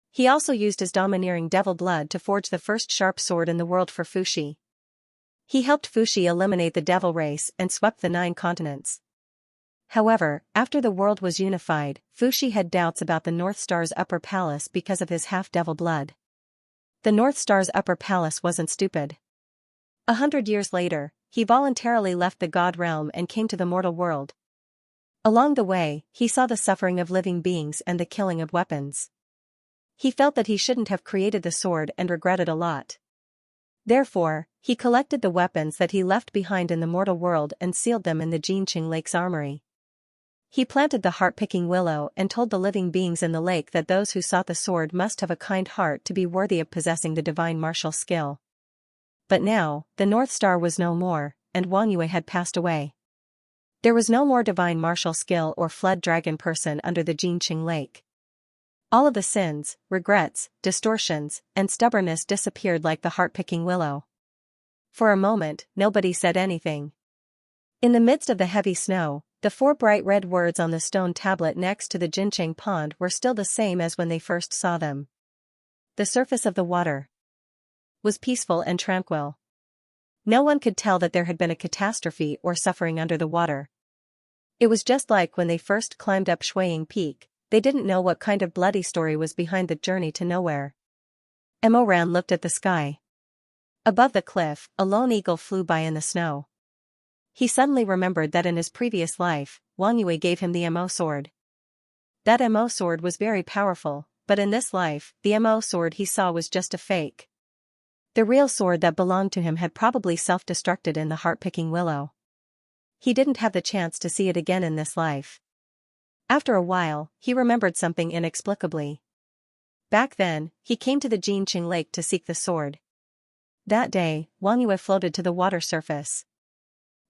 He also used his domineering devil blood to forge the first sharp sword in the world for Fushi. He helped Fushi eliminate the devil race and swept the 9 continents. However, after the world was unified, Fushi had doubts about the North Star's upper palace because of his half-devil blood. The North Star's upper palace wasn't stupid. 100 years later, he voluntarily left the god realm and came to the mortal world. Along the way, he saw the suffering of living beings and the killing of weapons. He felt that he shouldn't have created the sword and regretted a lot. Therefore, he collected the weapons that he left behind in the mortal world and sealed them in the Jinqing Lake's armory. He planted the heart-picking willow and told the living beings in the lake that those who sought the sword must have a kind heart to be worthy of possessing the divine martial skill. But now, the North Star was no more, and Wang Yue had passed away. There was no more divine martial skill or fled dragon person under the Jinqing Lake. All of the sins, regrets, distortions, and stubbornness disappeared like the heart-picking willow. For a moment, nobody said anything. In the midst of the heavy snow, the 4 bright red words on the stone tablet next to the Jinqing pond were still the same as when they first saw them. The surface of the water was peaceful and tranquil. No one could tell that there had been a catastrophe or suffering under the water. It was just like when they first climbed up Shuiying Peak. They didn't know what kind of bloody story was behind the journey to nowhere. Emoran looked at the sky. Above the cliff, a lone eagle flew by in the snow. He suddenly remembered that in his previous life, Wang Yue gave him the Mo sword. That Mo sword was very powerful, but in this life, the Mo sword he saw was just a fake. The real sword that belonged to him had probably self-destructed in the heart-picking willow. He didn't have the chance to see it again in this life. After a while, he remembered something inexplicably. Back then, he came to the Jinqing Lake to seek the sword. That day, Wang Yue floated to the water surface.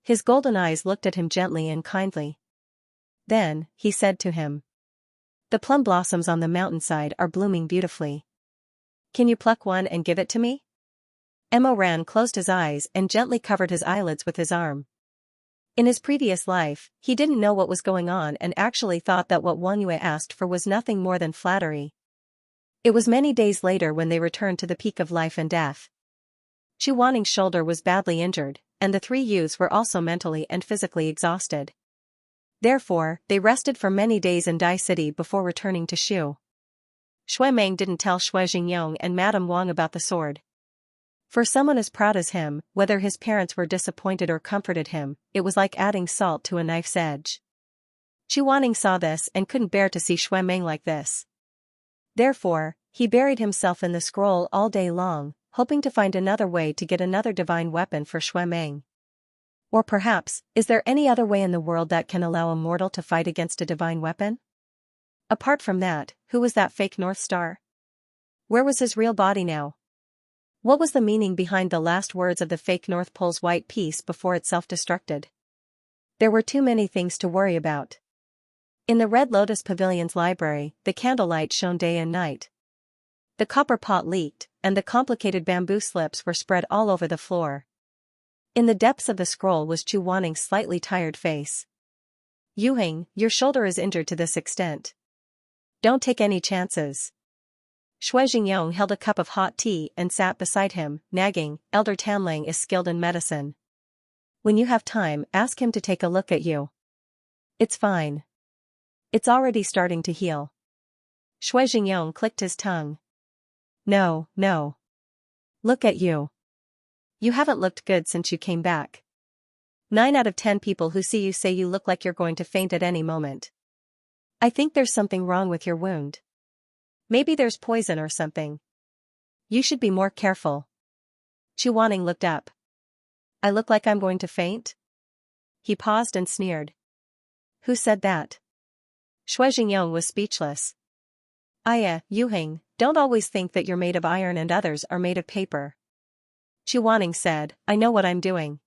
His golden eyes looked at him gently and kindly. Then, he said to him, "The plum blossoms on the mountainside are blooming beautifully. Can you pluck one and give it to me?" Emoran closed his eyes and gently covered his eyelids with his arm. In his previous life, he didn't know what was going on and actually thought that what Wang Yue asked for was nothing more than flattery. It was many days later when they returned to the peak of life and death. Chu Waning's shoulder was badly injured, and the 3 youths were also mentally and physically exhausted. Therefore, they rested for many days in Dai City before returning to Shu. Shui Meng didn't tell Shui Jingyong and Madame Wang about the sword. For someone as proud as him, whether his parents were disappointed or comforted him, it was like adding salt to a knife's edge. Chu Waning saw this and couldn't bear to see Shui Meng like this. Therefore, he buried himself in the scroll all day long, hoping to find another way to get another divine weapon for Shui Meng. Or perhaps, is there any other way in the world that can allow a mortal to fight against a divine weapon? Apart from that, who was that fake North Star? Where was his real body now? What was the meaning behind the last words of the fake North Pole's white piece before it self-destructed? There were too many things to worry about. In the Red Lotus Pavilion's library, the candlelight shone day and night. The copper pot leaked, and the complicated bamboo slips were spread all over the floor. In the depths of the scroll was Chu Waning's slightly tired face. "Yuhing, your shoulder is injured to this extent. Don't take any chances." Shui Jingyong held a cup of hot tea and sat beside him, nagging, "Elder Tanlang is skilled in medicine. When you have time, ask him to take a look at you. It's fine. It's already starting to heal." Shui Jingyong clicked his tongue. No. Look at you. You haven't looked good since you came back. 9 out of 10 people who see you say you look like you're going to faint at any moment. I think there's something wrong with your wound. Maybe there's poison or something. You should be more careful." Chu Waning looked up. "I look like I'm going to faint?" He paused and sneered. "Who said that?" Shui Jingyong was speechless. Yuhing, don't always think that you're made of iron and others are made of paper." Chu Waning said, "I know what I'm doing."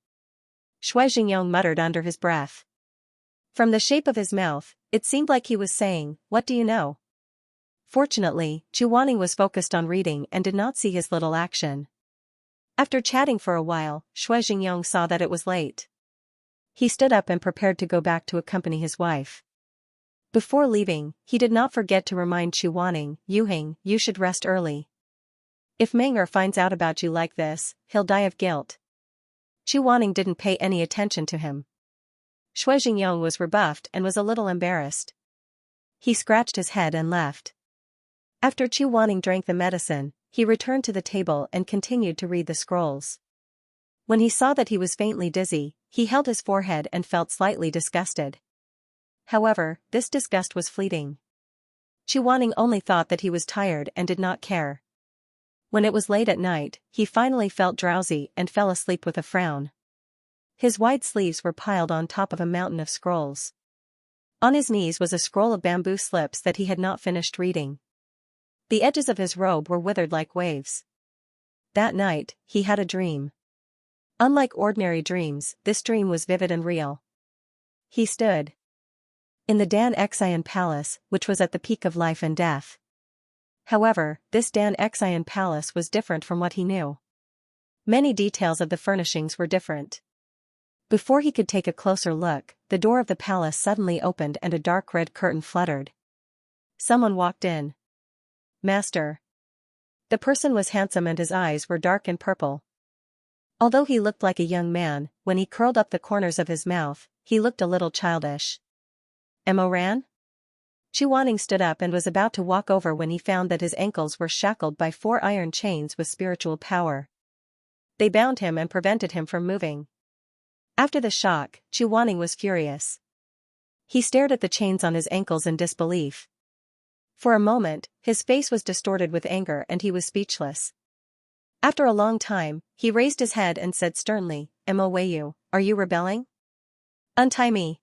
Shui Jingyong muttered under his breath. From the shape of his mouth, it seemed like he was saying, "What do you know?" Fortunately, Chu Waning was focused on reading and did not see his little action. After chatting for a while, Shui Jingyong saw that it was late. He stood up and prepared to go back to accompany his wife. Before leaving, he did not forget to remind Chu Waning, "Yuhing, you should rest early. If Menger finds out about you like this, he'll die of guilt." Chu Waning didn't pay any attention to him. Shui Jingyong was rebuffed and was a little embarrassed. He scratched his head and left. After Chu Waning drank the medicine, he returned to the table and continued to read the scrolls. When he saw that he was faintly dizzy, he held his forehead and felt slightly disgusted. However, this disgust was fleeting. Chuaning only thought that he was tired and did not care. When it was late at night, he finally felt drowsy and fell asleep with a frown. His wide sleeves were piled on top of a mountain of scrolls. On his knees was a scroll of bamboo slips that he had not finished reading. The edges of his robe were withered like waves. That night, he had a dream. Unlike ordinary dreams, this dream was vivid and real. He stood in the Xianxia palace, which was at the peak of life and death. However, this Xianxia palace was different from what he knew. Many details of the furnishings were different. Before he could take a closer look, the door of the palace suddenly opened and a dark red curtain fluttered. Someone walked in. Master. The person was handsome and his eyes were dark and purple. Although he looked like a young man, when he curled up the corners of his mouth, he looked a little childish. Emoran? Chuaning stood up and was about to walk over when he found that his ankles were shackled by 4 iron chains with spiritual power. They bound him and prevented him from moving. After the shock, Chuaning was furious. He stared at the chains on his ankles in disbelief. For a moment, his face was distorted with anger and he was speechless. After a long time, he raised his head and said sternly, "Mo, are you rebelling? Untie me."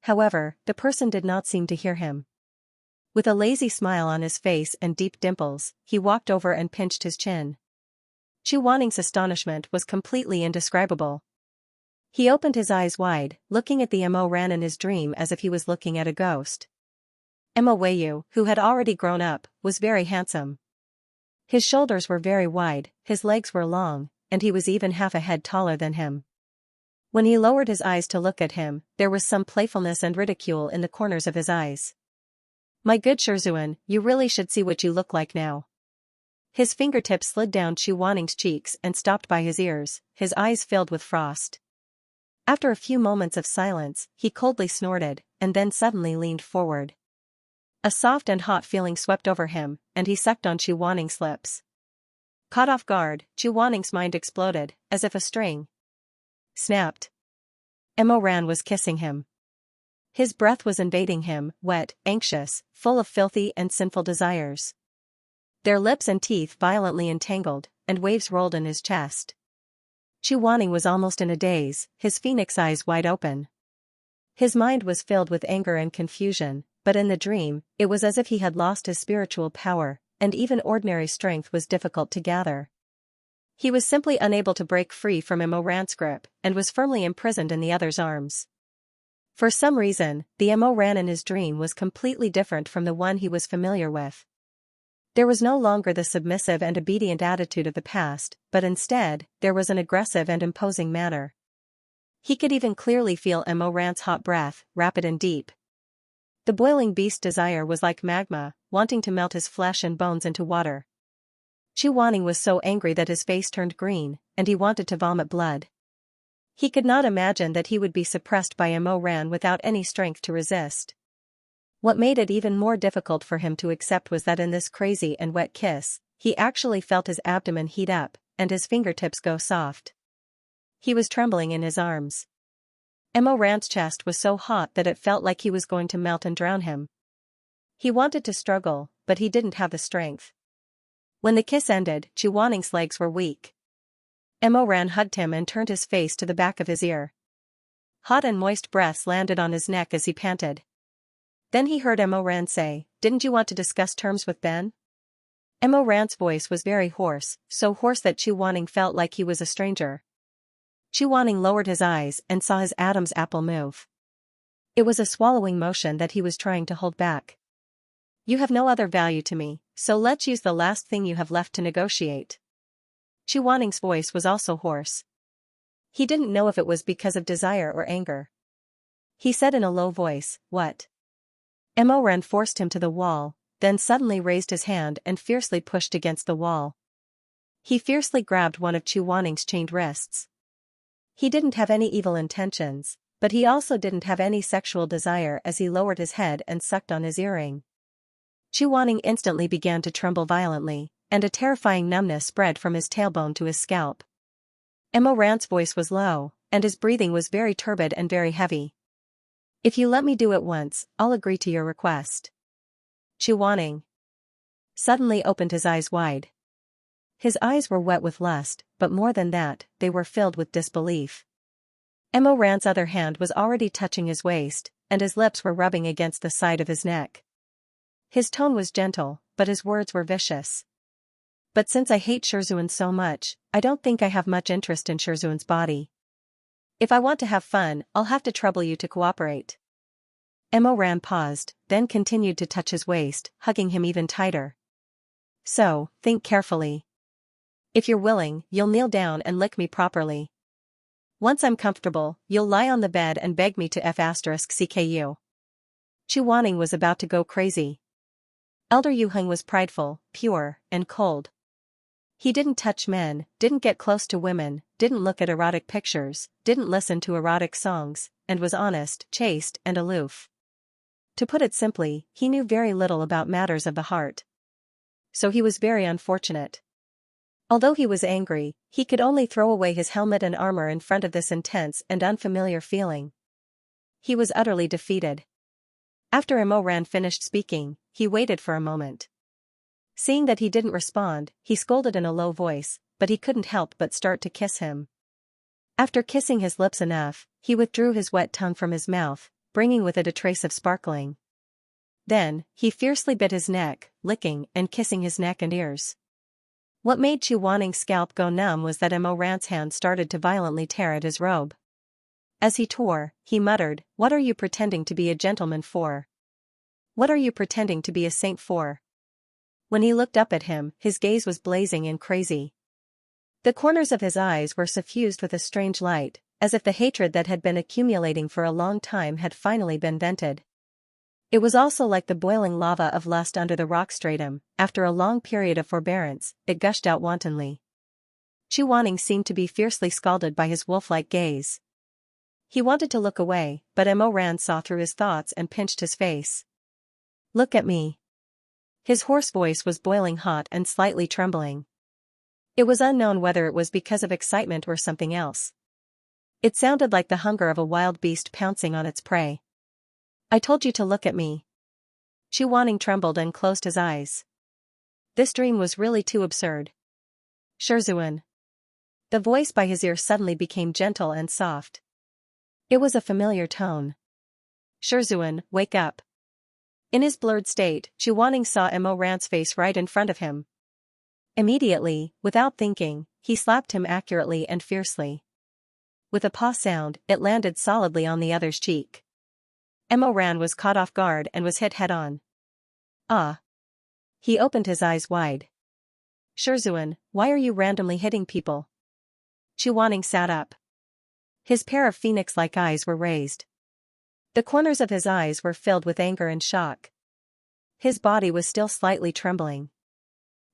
However, the person did not seem to hear him. With a lazy smile on his face and deep dimples, he walked over and pinched his chin. Chuaning's astonishment was completely indescribable. He opened his eyes wide, looking at the Mo ran in his dream as if he was looking at a ghost. Mo, who had already grown up, was very handsome. His shoulders were very wide, his legs were long, and he was even half a head taller than him. When he lowered his eyes to look at him, there was some playfulness and ridicule in the corners of his eyes. "My good Shizun, you really should see what you look like now." His fingertips slid down Chuaning's cheeks and stopped by his ears, his eyes filled with frost. After a few moments of silence, he coldly snorted, and then suddenly leaned forward. A soft and hot feeling swept over him, and he sucked on Chuaning's lips. Caught off guard, Chuaning's mind exploded, as if a string snapped. Emoran was kissing him. His breath was invading him, wet, anxious, full of filthy and sinful desires. Their lips and teeth violently entangled, and waves rolled in his chest. Chuaning was almost in a daze, his phoenix eyes wide open. His mind was filled with anger and confusion, but in the dream, it was as if he had lost his spiritual power, and even ordinary strength was difficult to gather. He was simply unable to break free from Emoran's grip, and was firmly imprisoned in the other's arms. For some reason, the Emoran in his dream was completely different from the one he was familiar with. There was no longer the submissive and obedient attitude of the past, but instead, there was an aggressive and imposing manner. He could even clearly feel Emoran's hot breath, rapid and deep. The boiling beast's desire was like magma, wanting to melt his flesh and bones into water. Chuaning was so angry that his face turned green, and he wanted to vomit blood. He could not imagine that he would be suppressed by Emoran without any strength to resist. What made it even more difficult for him to accept was that in this crazy and wet kiss, he actually felt his abdomen heat up, and his fingertips go soft. He was trembling in his arms. Emoran's chest was so hot that it felt like he was going to melt and drown him. He wanted to struggle, but he didn't have the strength. When the kiss ended, Chuaning's legs were weak. Emoran hugged him and turned his face to the back of his ear. Hot and moist breaths landed on his neck as he panted. Then he heard Emoran say, "Didn't you want to discuss terms with Ben?" Emoran's voice was very hoarse, so hoarse that Chuaning felt like he was a stranger. Chuaning lowered his eyes and saw his Adam's apple move. It was a swallowing motion that he was trying to hold back. "You have no other value to me, so let's use the last thing you have left to negotiate." Chuaning's voice was also hoarse. He didn't know if it was because of desire or anger. He said in a low voice, "What?" Emoran forced him to the wall, then suddenly raised his hand and fiercely pushed against the wall. He fiercely grabbed one of Chuaning's chained wrists. He didn't have any evil intentions, but he also didn't have any sexual desire as he lowered his head and sucked on his earring. Chuaning instantly began to tremble violently, and a terrifying numbness spread from his tailbone to his scalp. Emo Ran's voice was low, and his breathing was very turbid and very heavy. If you let me do it once, I'll agree to your request. Chuaning suddenly opened his eyes wide. His eyes were wet with lust, but more than that, they were filled with disbelief. Emo Ran's other hand was already touching his waist, and his lips were rubbing against the side of his neck. His tone was gentle, but his words were vicious. But since I hate Shizun so much, I don't think I have much interest in Shizun's body. If I want to have fun, I'll have to trouble you to cooperate. Emo Ran paused, then continued to touch his waist, hugging him even tighter. So, think carefully. If you're willing, you'll kneel down and lick me properly. Once I'm comfortable, you'll lie on the bed and beg me to f***cku. Chuaning was about to go crazy. Elder Yuheng was prideful, pure, and cold. He didn't touch men, didn't get close to women, didn't look at erotic pictures, didn't listen to erotic songs, and was honest, chaste, and aloof. To put it simply, he knew very little about matters of the heart. So he was very unfortunate. Although he was angry, he could only throw away his helmet and armor in front of this intense and unfamiliar feeling. He was utterly defeated. After Emo Ran finished speaking, he waited for a moment. Seeing that he didn't respond, he scolded in a low voice, but he couldn't help but start to kiss him. After kissing his lips enough, he withdrew his wet tongue from his mouth, bringing with it a trace of sparkling. Then, he fiercely bit his neck, licking and kissing his neck and ears. What made Chuaning's scalp go numb was that Emo Ran's hand started to violently tear at his robe. As he tore, he muttered, "What are you pretending to be a gentleman for? What are you pretending to be a saint for?" When he looked up at him, his gaze was blazing and crazy. The corners of his eyes were suffused with a strange light, as if the hatred that had been accumulating for a long time had finally been vented. It was also like the boiling lava of lust under the rock stratum. After a long period of forbearance, it gushed out wantonly. Chuaning seemed to be fiercely scalded by his wolf-like gaze. He wanted to look away, but Emo Ran saw through his thoughts and pinched his face. "Look at me." His hoarse voice was boiling hot and slightly trembling. It was unknown whether it was because of excitement or something else. It sounded like the hunger of a wild beast pouncing on its prey. "I told you to look at me." Chuaning trembled and closed his eyes. This dream was really too absurd. "Shizun." The voice by his ear suddenly became gentle and soft. It was a familiar tone. "Shizun, wake up." In his blurred state, Chuaning saw Emo Ran's face right in front of him. Immediately, without thinking, he slapped him accurately and fiercely. With a paw sound, it landed solidly on the other's cheek. Emo Ran was caught off guard and was hit head-on. "Ah." He opened his eyes wide. "Shizun, why are you randomly hitting people?" Chuaning sat up. His pair of phoenix-like eyes were raised. The corners of his eyes were filled with anger and shock. His body was still slightly trembling.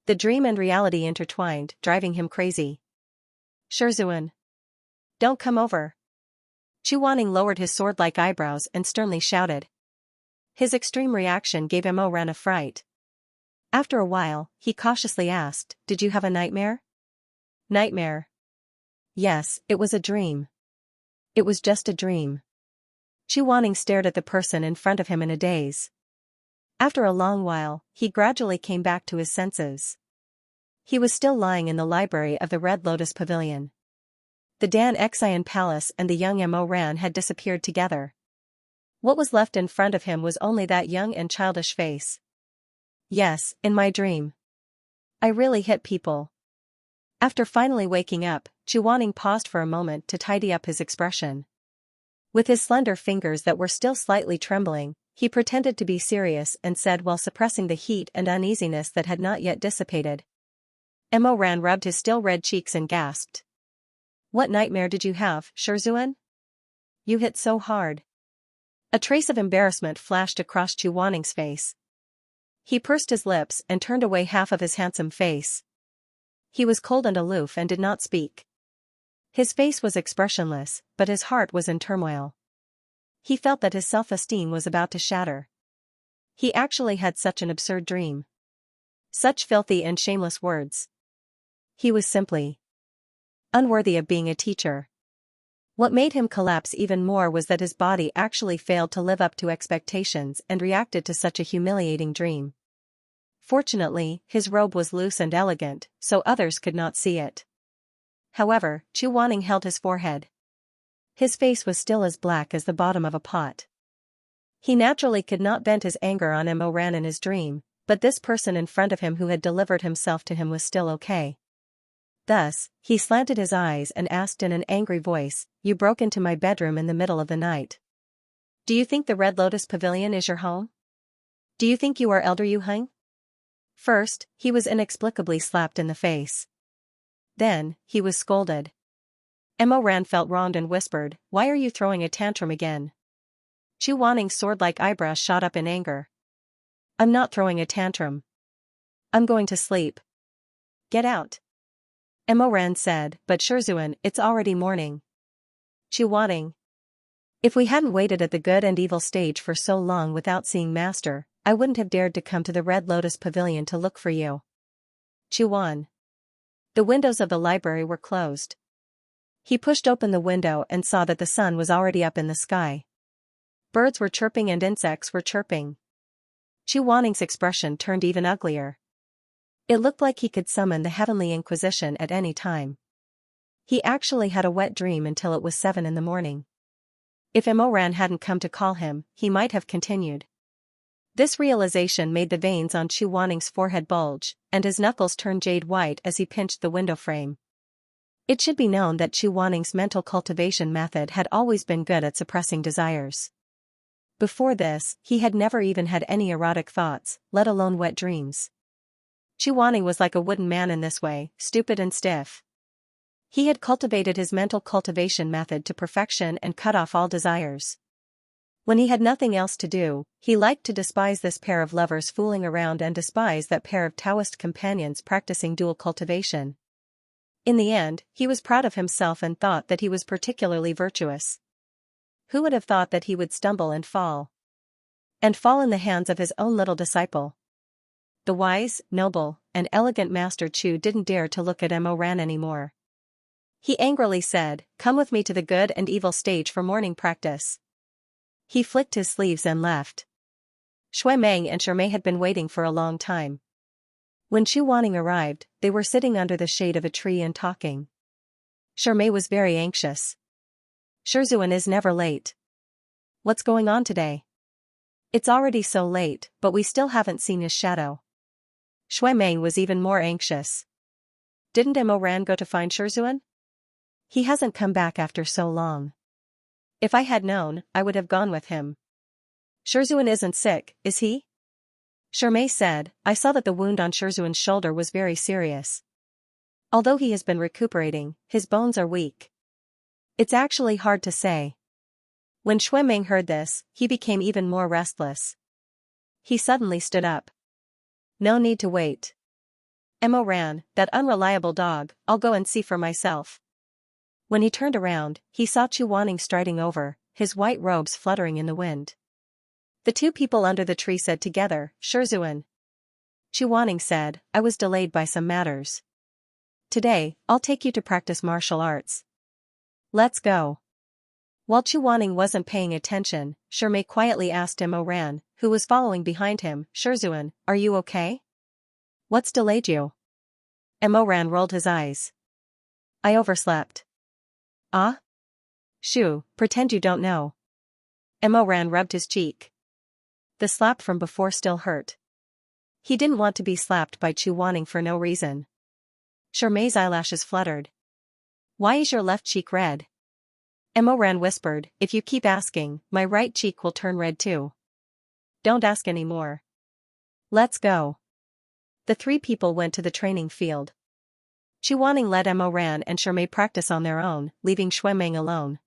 The dream and reality intertwined, driving him crazy. "Shizun. Don't come over." Chuaning lowered his sword-like eyebrows and sternly shouted. His extreme reaction gave Emo Ran a fright. After a while, he cautiously asked, "Did you have a nightmare?" "Nightmare?" "Yes, it was a dream." "It was just a dream." Chuaning stared at the person in front of him in a daze. After a long while, he gradually came back to his senses. He was still lying in the library of the Red Lotus Pavilion. The Dan Xian Palace and the young Emo Ran had disappeared together. What was left in front of him was only that young and childish face. "Yes, in my dream. I really hit people." After finally waking up, Chuaning paused for a moment to tidy up his expression. With his slender fingers that were still slightly trembling, he pretended to be serious and said while suppressing the heat and uneasiness that had not yet dissipated. Emo Ran rubbed his still red cheeks and gasped. "What nightmare did you have, Shizun? You hit so hard." A trace of embarrassment flashed across Chuaning's face. He pursed his lips and turned away half of his handsome face. He was cold and aloof and did not speak. His face was expressionless, but his heart was in turmoil. He felt that his self-esteem was about to shatter. He actually had such an absurd dream. Such filthy and shameless words. He was simply Unworthy of being a teacher. What made him collapse even more was that his body actually failed to live up to expectations and reacted to such a humiliating dream. Fortunately, his robe was loose and elegant, so others could not see it. However, Chu Wanning held his forehead. His face was still as black as the bottom of a pot. He naturally could not vent his anger on Mo Ran in his dream, but this person in front of him who had delivered himself to him was still okay. Thus, he slanted his eyes and asked in an angry voice, "You broke into my bedroom in the middle of the night. Do you think the Red Lotus Pavilion is your home? Do you think you are Elder Yu Heng?" First, he was inexplicably slapped in the face. Then, he was scolded. Mo Ran felt wronged and whispered, "Why are you throwing a tantrum again?" Chu Wanning's sword-like eyebrows shot up in anger. "I'm not throwing a tantrum. I'm going to sleep. Get out." Mo Ran said, "But Shizun, it's already morning." Chu Wanning. "If we hadn't waited at the good and evil stage for so long without seeing Master, I wouldn't have dared to come to the Red Lotus Pavilion to look for you." Chu Wan. The windows of the library were closed. He pushed open the window and saw that the sun was already up in the sky. Birds were chirping and insects were chirping. Chu Wanning's expression turned even uglier. It looked like he could summon the Heavenly Inquisition at any time. He actually had a wet dream until it was 7 in the morning. If Mo Ran hadn't come to call him, he might have continued. This realization made the veins on Chu Wanning's forehead bulge, and his knuckles turn jade white as he pinched the window frame. It should be known that Chu Wanning's mental cultivation method had always been good at suppressing desires. Before this, he had never even had any erotic thoughts, let alone wet dreams. Chu Wanning was like a wooden man in this way, stupid and stiff. He had cultivated his mental cultivation method to perfection and cut off all desires. When he had nothing else to do, he liked to despise this pair of lovers fooling around and despise that pair of Taoist companions practicing dual cultivation. In the end, he was proud of himself and thought that he was particularly virtuous. Who would have thought that he would stumble and fall? And fall in the hands of his own little disciple. The wise, noble, and elegant Master Chu didn't dare to look at Mo Ran anymore. He angrily said, "Come with me to the good and evil stage for morning practice." He flicked his sleeves and left. Shui Meng and Shermei had been waiting for a long time. When Chu Wanning arrived, they were sitting under the shade of a tree and talking. Shermei was very anxious. "Shizun is never late. What's going on today? It's already so late, but we still haven't seen his shadow." Shui Meng was even more anxious. "Didn't Mo Ran go to find Shizun? He hasn't come back after so long. If I had known, I would have gone with him." "Shizun isn't sick, is he?" Shermei said, "I saw that the wound on Shizun's shoulder was very serious. Although he has been recuperating, his bones are weak. It's actually hard to say." When Shui Meng heard this, he became even more restless. He suddenly stood up. "No need to wait. Mo Ran, that unreliable dog, I'll go and see for myself." When he turned around, he saw Chu Wanning striding over, his white robes fluttering in the wind. The two people under the tree said together, "Shizun." Chu Wanning said, "I was delayed by some matters. Today, I'll take you to practice martial arts. Let's go." While Chu Wanning wasn't paying attention, Shermei quietly asked Mo Ran, who was following behind him, "Shizun, are you okay? What's delayed you?" Mo Ran rolled his eyes. "I overslept." "Ah? Shoo, pretend you don't know." Mo Ran rubbed his cheek. The slap from before still hurt. He didn't want to be slapped by Chu Wanning for no reason. Shermei's eyelashes fluttered. "Why is your left cheek red?" Mo Ran whispered, "If you keep asking, my right cheek will turn red too. Don't ask any more. Let's go." The three people went to the training field. Chu Wanning let Mo Ran and Shermei practice on their own, leaving Shui Meng alone.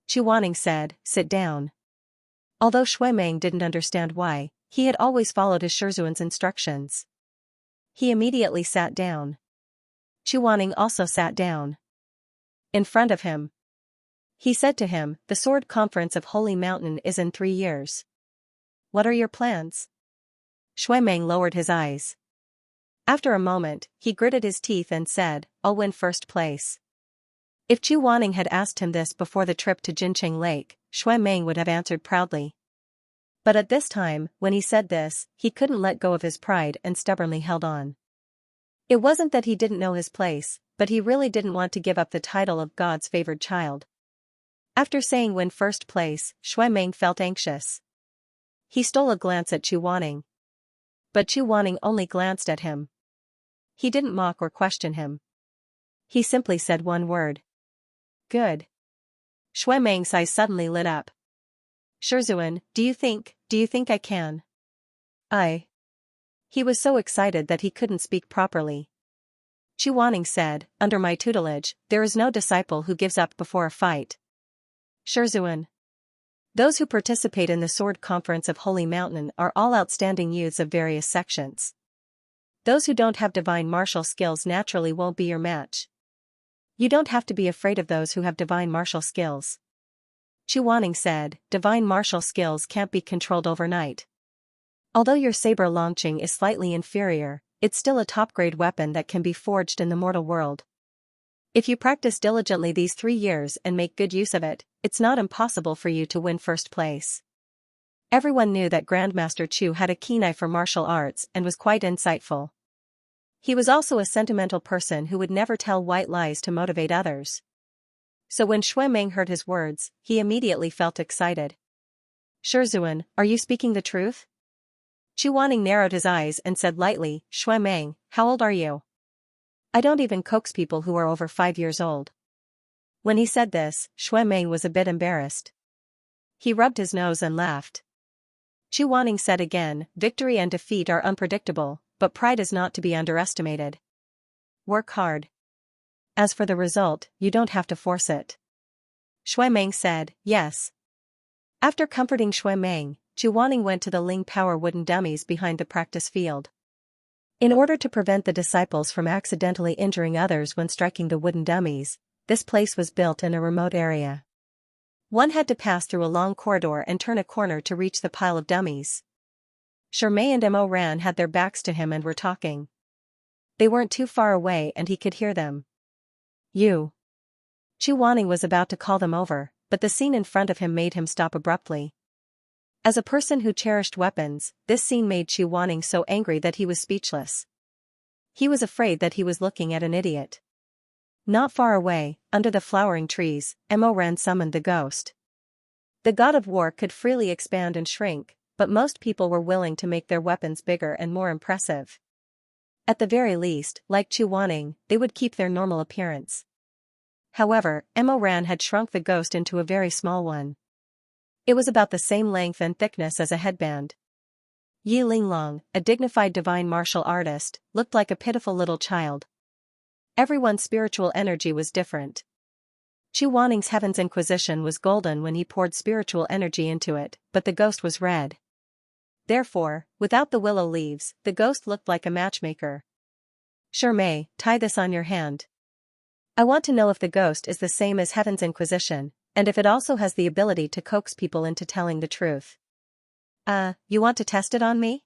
Chu Wanning said, "Sit down." Although Shui Meng didn't understand why, he had always followed his Shizun's instructions. He immediately sat down. Chu Wanning also sat down. In front of him. He said to him, "The Sword Conference of Holy Mountain is in 3 years. What are your plans?" Shui Meng lowered his eyes. After a moment, he gritted his teeth and said, "I'll win first place." If Chu Wanning had asked him this before the trip to Jincheng Lake, Shui Meng would have answered proudly. But at this time, when he said this, he couldn't let go of his pride and stubbornly held on. It wasn't that he didn't know his place, but he really didn't want to give up the title of God's favored child. After saying win first place, Shui Meng felt anxious. He stole a glance at Chu Wanning. But Chu Wanning only glanced at him. He didn't mock or question him. He simply said one word. Good. Shui Meng's eyes suddenly lit up. Shizun, do you think I can? He was so excited that he couldn't speak properly. Chu Wanning said, under my tutelage, there is no disciple who gives up before a fight. Shizun. Those who participate in the Sword Conference of Holy Mountain are all outstanding youths of various sections. Those who don't have divine martial skills naturally won't be your match. You don't have to be afraid of those who have divine martial skills. Chu Wanning said, divine martial skills can't be controlled overnight. Although your saber launching is slightly inferior, it's still a top-grade weapon that can be forged in the mortal world. If you practice diligently these 3 years and make good use of it, it's not impossible for you to win first place. Everyone knew that Grandmaster Chu had a keen eye for martial arts and was quite insightful. He was also a sentimental person who would never tell white lies to motivate others. So when Shui Meng heard his words, he immediately felt excited. Shizun, are you speaking the truth? Chu Wanning narrowed his eyes and said lightly, Shui Meng, how old are you? I don't even coax people who are over 5 years old. When he said this, Shui Meng was a bit embarrassed. He rubbed his nose and laughed. Chu Wanning said again, victory and defeat are unpredictable, but pride is not to be underestimated. Work hard. As for the result, you don't have to force it. Shui Meng said, yes. After comforting Shui Meng, Chu Wanning went to the Ling Power wooden dummies behind the practice field. In order to prevent the disciples from accidentally injuring others when striking the wooden dummies, this place was built in a remote area. One had to pass through a long corridor and turn a corner to reach the pile of dummies. Shermay and Mo Ran had their backs to him and were talking. They weren't too far away and he could hear them. You. Chu Wanning was about to call them over, but the scene in front of him made him stop abruptly. As a person who cherished weapons, this scene made Chu Wanning so angry that he was speechless. He was afraid that he was looking at an idiot. Not far away, under the flowering trees, Mo Ran summoned the ghost. The god of war could freely expand and shrink, but most people were willing to make their weapons bigger and more impressive. At the very least, like Chu Wanning, they would keep their normal appearance. However, Mo Ran had shrunk the ghost into a very small one. It was about the same length and thickness as a headband. Yi Linglong, a dignified divine martial artist, looked like a pitiful little child. Everyone's spiritual energy was different. Chu Wanning's Heaven's Inquisition was golden when he poured spiritual energy into it, but the ghost was red. Therefore, without the willow leaves, the ghost looked like a matchmaker. Shermay, tie this on your hand. I want to know if the ghost is the same as Heaven's Inquisition, and if it also has the ability to coax people into telling the truth. You want to test it on me?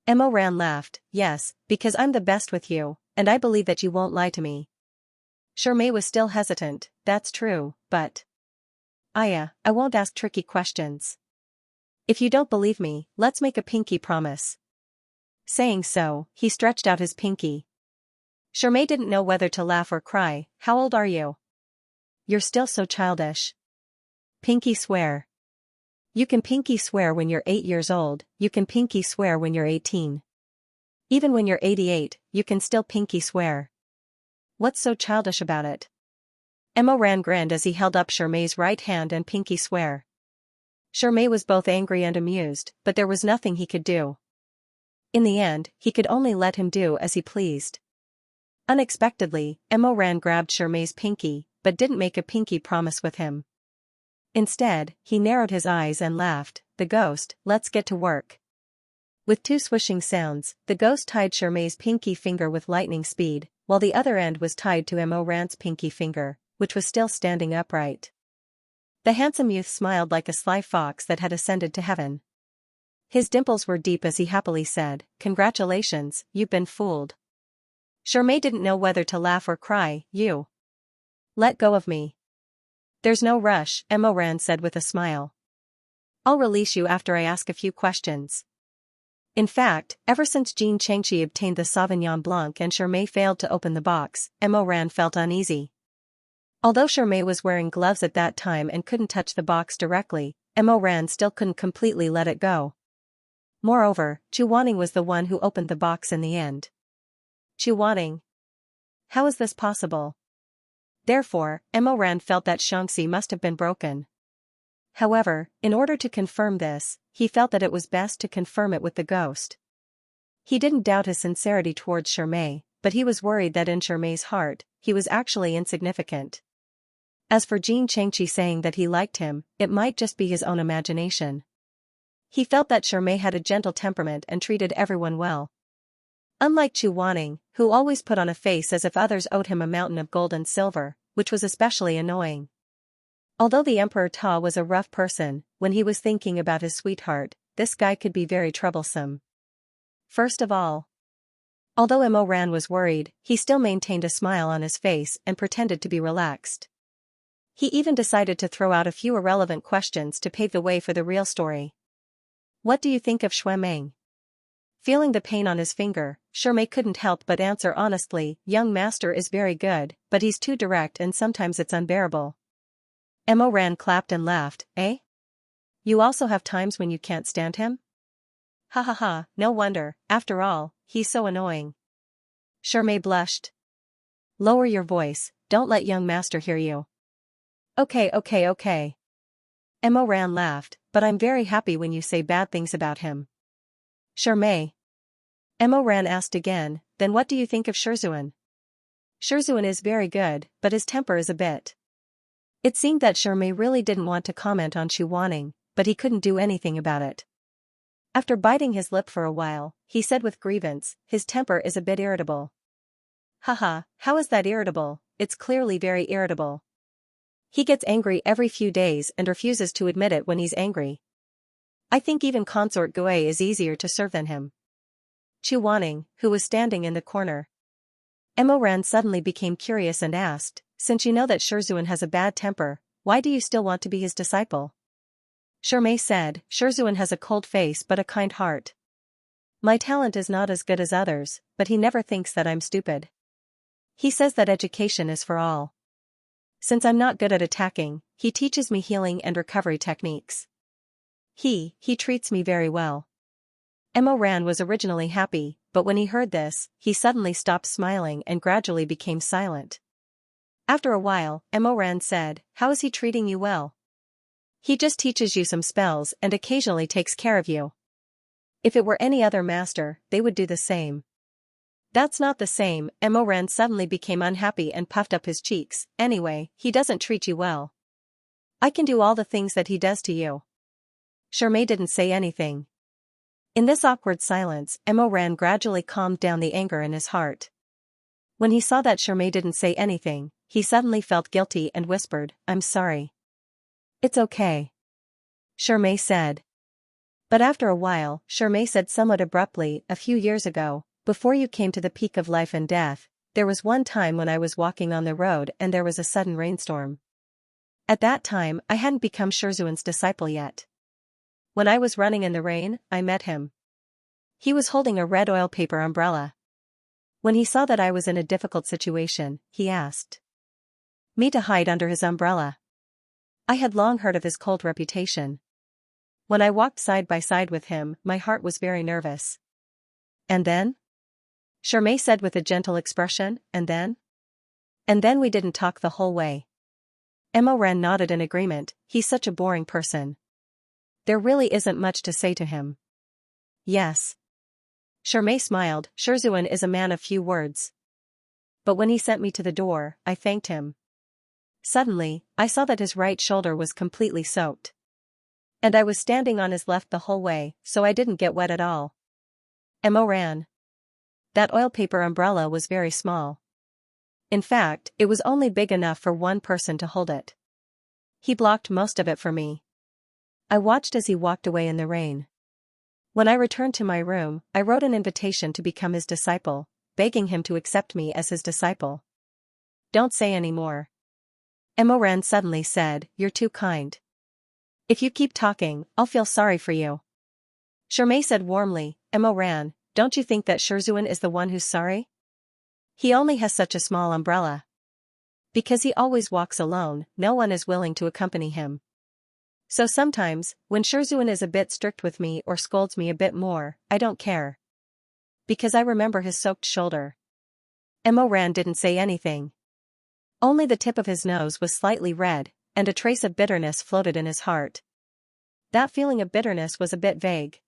Mo Ran laughed, yes, because I'm the best with you, and I believe that you won't lie to me. Shermay was still hesitant, that's true, but... I won't ask tricky questions. If you don't believe me, let's make a pinky promise. Saying so, he stretched out his pinky. Shermay didn't know whether to laugh or cry. How old are you? You're still so childish. Pinky swear. You can pinky swear when you're 8 years old, you can pinky swear when you're 18. Even when you're 88, you can still pinky swear. What's so childish about it? Mo Ran grinned as he held up Shermay's right hand and pinky swear. Shermay was both angry and amused, but there was nothing he could do. In the end, he could only let him do as he pleased. Unexpectedly, Mo Ran grabbed Shermay's pinky, but didn't make a pinky promise with him. Instead, he narrowed his eyes and laughed, the ghost, let's get to work. With 2 swishing sounds, the ghost tied Shermay's pinky finger with lightning speed, while the other end was tied to Mo Ran's pinky finger, which was still standing upright. The handsome youth smiled like a sly fox that had ascended to heaven. His dimples were deep as he happily said, congratulations, you've been fooled. Shermay didn't know whether to laugh or cry, you. Let go of me. There's no rush, Emoran said with a smile. I'll release you after I ask a few questions. In fact, ever since Xianxia obtained the Sauvignon Blanc and Shermay failed to open the box, Emoran felt uneasy. Although Shermay was wearing gloves at that time and couldn't touch the box directly, Emoran still couldn't completely let it go. Moreover, Chuaning was the one who opened the box in the end. Chuaning. How is this possible? Therefore, Emoran felt that Xianxia must have been broken. However, in order to confirm this, he felt that it was best to confirm it with the ghost. He didn't doubt his sincerity towards Shermay, but he was worried that in Shermay's heart, he was actually insignificant. As for Xianxia saying that he liked him, it might just be his own imagination. He felt that Shermay had a gentle temperament and treated everyone well. Unlike Chuaning, who always put on a face as if others owed him a mountain of gold and silver, which was especially annoying. Although the Emperor Ta was a rough person, when he was thinking about his sweetheart, this guy could be very troublesome. First of all, although Emoran was worried, he still maintained a smile on his face and pretended to be relaxed. He even decided to throw out a few irrelevant questions to pave the way for the real story. What do you think of Shuemeng? Feeling the pain on his finger, Shermay couldn't help but answer honestly, young master is very good, but he's too direct and sometimes it's unbearable. Emoran clapped and laughed, eh? You also have times when you can't stand him? Ha ha ha, no wonder, after all, he's so annoying. Shermay blushed. Lower your voice, don't let young master hear you. Okay. Emoran laughed, but I'm very happy when you say bad things about him. Shermay. Emoran asked again, then what do you think of Shizun? Shizun is very good, but his temper is a bit. It seemed that Shermay really didn't want to comment on Chuaning, but he couldn't do anything about it. After biting his lip for a while, he said with grievance, his temper is a bit irritable. Haha, how is that irritable? It's clearly very irritable. He gets angry every few days and refuses to admit it when he's angry. I think even Consort Gue is easier to serve than him. Chuaning, who was standing in the corner. Emoran suddenly became curious and asked, since you know that Shizun has a bad temper, why do you still want to be his disciple? Shermay said, Shizun has a cold face but a kind heart. My talent is not as good as others, but he never thinks that I'm stupid. He says that education is for all. Since I'm not good at attacking, he teaches me healing and recovery techniques. He treats me very well. Emoran was originally happy, but when he heard this, he suddenly stopped smiling and gradually became silent. After a while, Emoran said, how is he treating you well? He just teaches you some spells and occasionally takes care of you. If it were any other master, they would do the same. That's not the same, Emoran suddenly became unhappy and puffed up his cheeks, anyway, he doesn't treat you well. I can do all the things that he does to you. Shermay didn't say anything. In this awkward silence, Emoran gradually calmed down the anger in his heart. When he saw that Shermay didn't say anything, he suddenly felt guilty and whispered, I'm sorry. It's okay. Shermay said. But after a while, Shermay said somewhat abruptly, a few years ago, before you came to the peak of life and death, there was one time when I was walking on the road and there was a sudden rainstorm. At that time, I hadn't become Shizun's disciple yet. When I was running in the rain, I met him. He was holding a red oil paper umbrella. When he saw that I was in a difficult situation, he asked me to hide under his umbrella. I had long heard of his cold reputation. When I walked side by side with him, my heart was very nervous. And then? Shermay said with a gentle expression, and then? And then we didn't talk the whole way. Emoran nodded in agreement, he's such a boring person. There really isn't much to say to him. Yes. Shermay smiled, Shizun is a man of few words. But when he sent me to the door, I thanked him. Suddenly, I saw that his right shoulder was completely soaked. And I was standing on his left the whole way, so I didn't get wet at all. Emoran. That oil paper umbrella was very small. In fact, it was only big enough for one person to hold it. He blocked most of it for me. I watched as he walked away in the rain. When I returned to my room, I wrote an invitation to become his disciple, begging him to accept me as his disciple. Don't say any more. Emoran suddenly said, "You're too kind. If you keep talking, I'll feel sorry for you." Shermay said warmly, "Emoran, don't you think that Shizun is the one who's sorry? He only has such a small umbrella. Because he always walks alone, no one is willing to accompany him. So sometimes, when Shizun is a bit strict with me or scolds me a bit more, I don't care. Because I remember his soaked shoulder." Emoran didn't say anything. Only the tip of his nose was slightly red, and a trace of bitterness floated in his heart. That feeling of bitterness was a bit vague.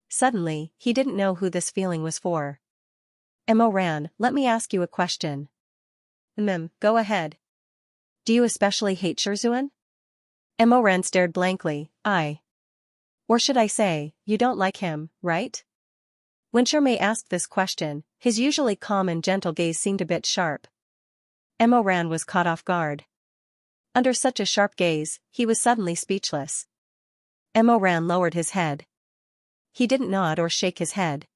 Suddenly, he didn't know who this feeling was for. "Emoran, let me ask you a question." Go ahead. "Do you especially hate Shizun?" Emoran stared blankly. Or should I say, you don't like him, right?" When Shermay asked this question, his usually calm and gentle gaze seemed a bit sharp. Emoran was caught off guard. Under such a sharp gaze, he was suddenly speechless. Emoran lowered his head. He didn't nod or shake his head.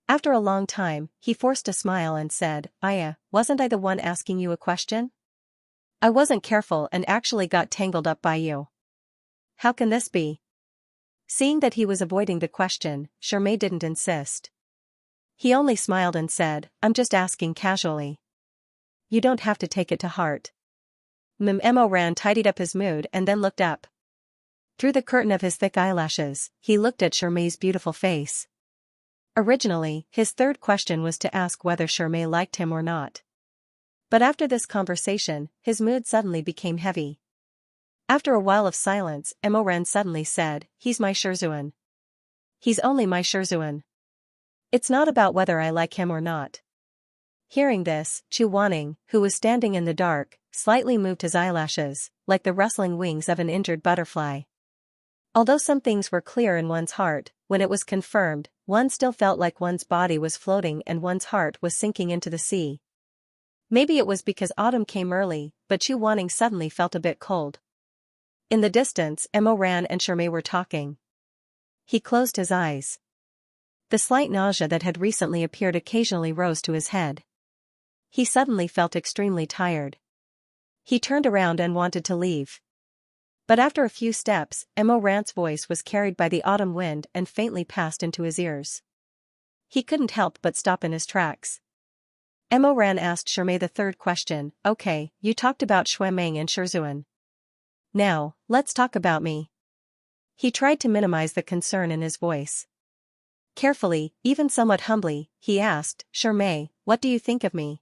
After a long time, he forced a smile and said, Wasn't I the one asking you a question? I wasn't careful and actually got tangled up by you. How can this be?" Seeing that he was avoiding the question, Shermay didn't insist. He only smiled and said, "I'm just asking casually. You don't have to take it to heart." Emoran tidied up his mood and then looked up. Through the curtain of his thick eyelashes, he looked at Shermay's beautiful face. Originally, his third question was to ask whether Shermay liked him or not. But after this conversation, his mood suddenly became heavy. After a while of silence, Emoran suddenly said, "He's my Shizun. He's only my Shizun. It's not about whether I like him or not." Hearing this, Chu Wanning, who was standing in the dark, slightly moved his eyelashes, like the rustling wings of an injured butterfly. Although some things were clear in one's heart, when it was confirmed, one still felt like one's body was floating and one's heart was sinking into the sea. Maybe it was because autumn came early, but Chu Wanning suddenly felt a bit cold. In the distance, Emoran and Shermay were talking. He closed his eyes. The slight nausea that had recently appeared occasionally rose to his head. He suddenly felt extremely tired. He turned around and wanted to leave. But after a few steps, Emoran's voice was carried by the autumn wind and faintly passed into his ears. He couldn't help but stop in his tracks. Emoran asked Shermay the third question, "Okay, you talked about Xuemeng and Shizun. Now, let's talk about me." He tried to minimize the concern in his voice. Carefully, even somewhat humbly, he asked, "Shermay, what do you think of me?"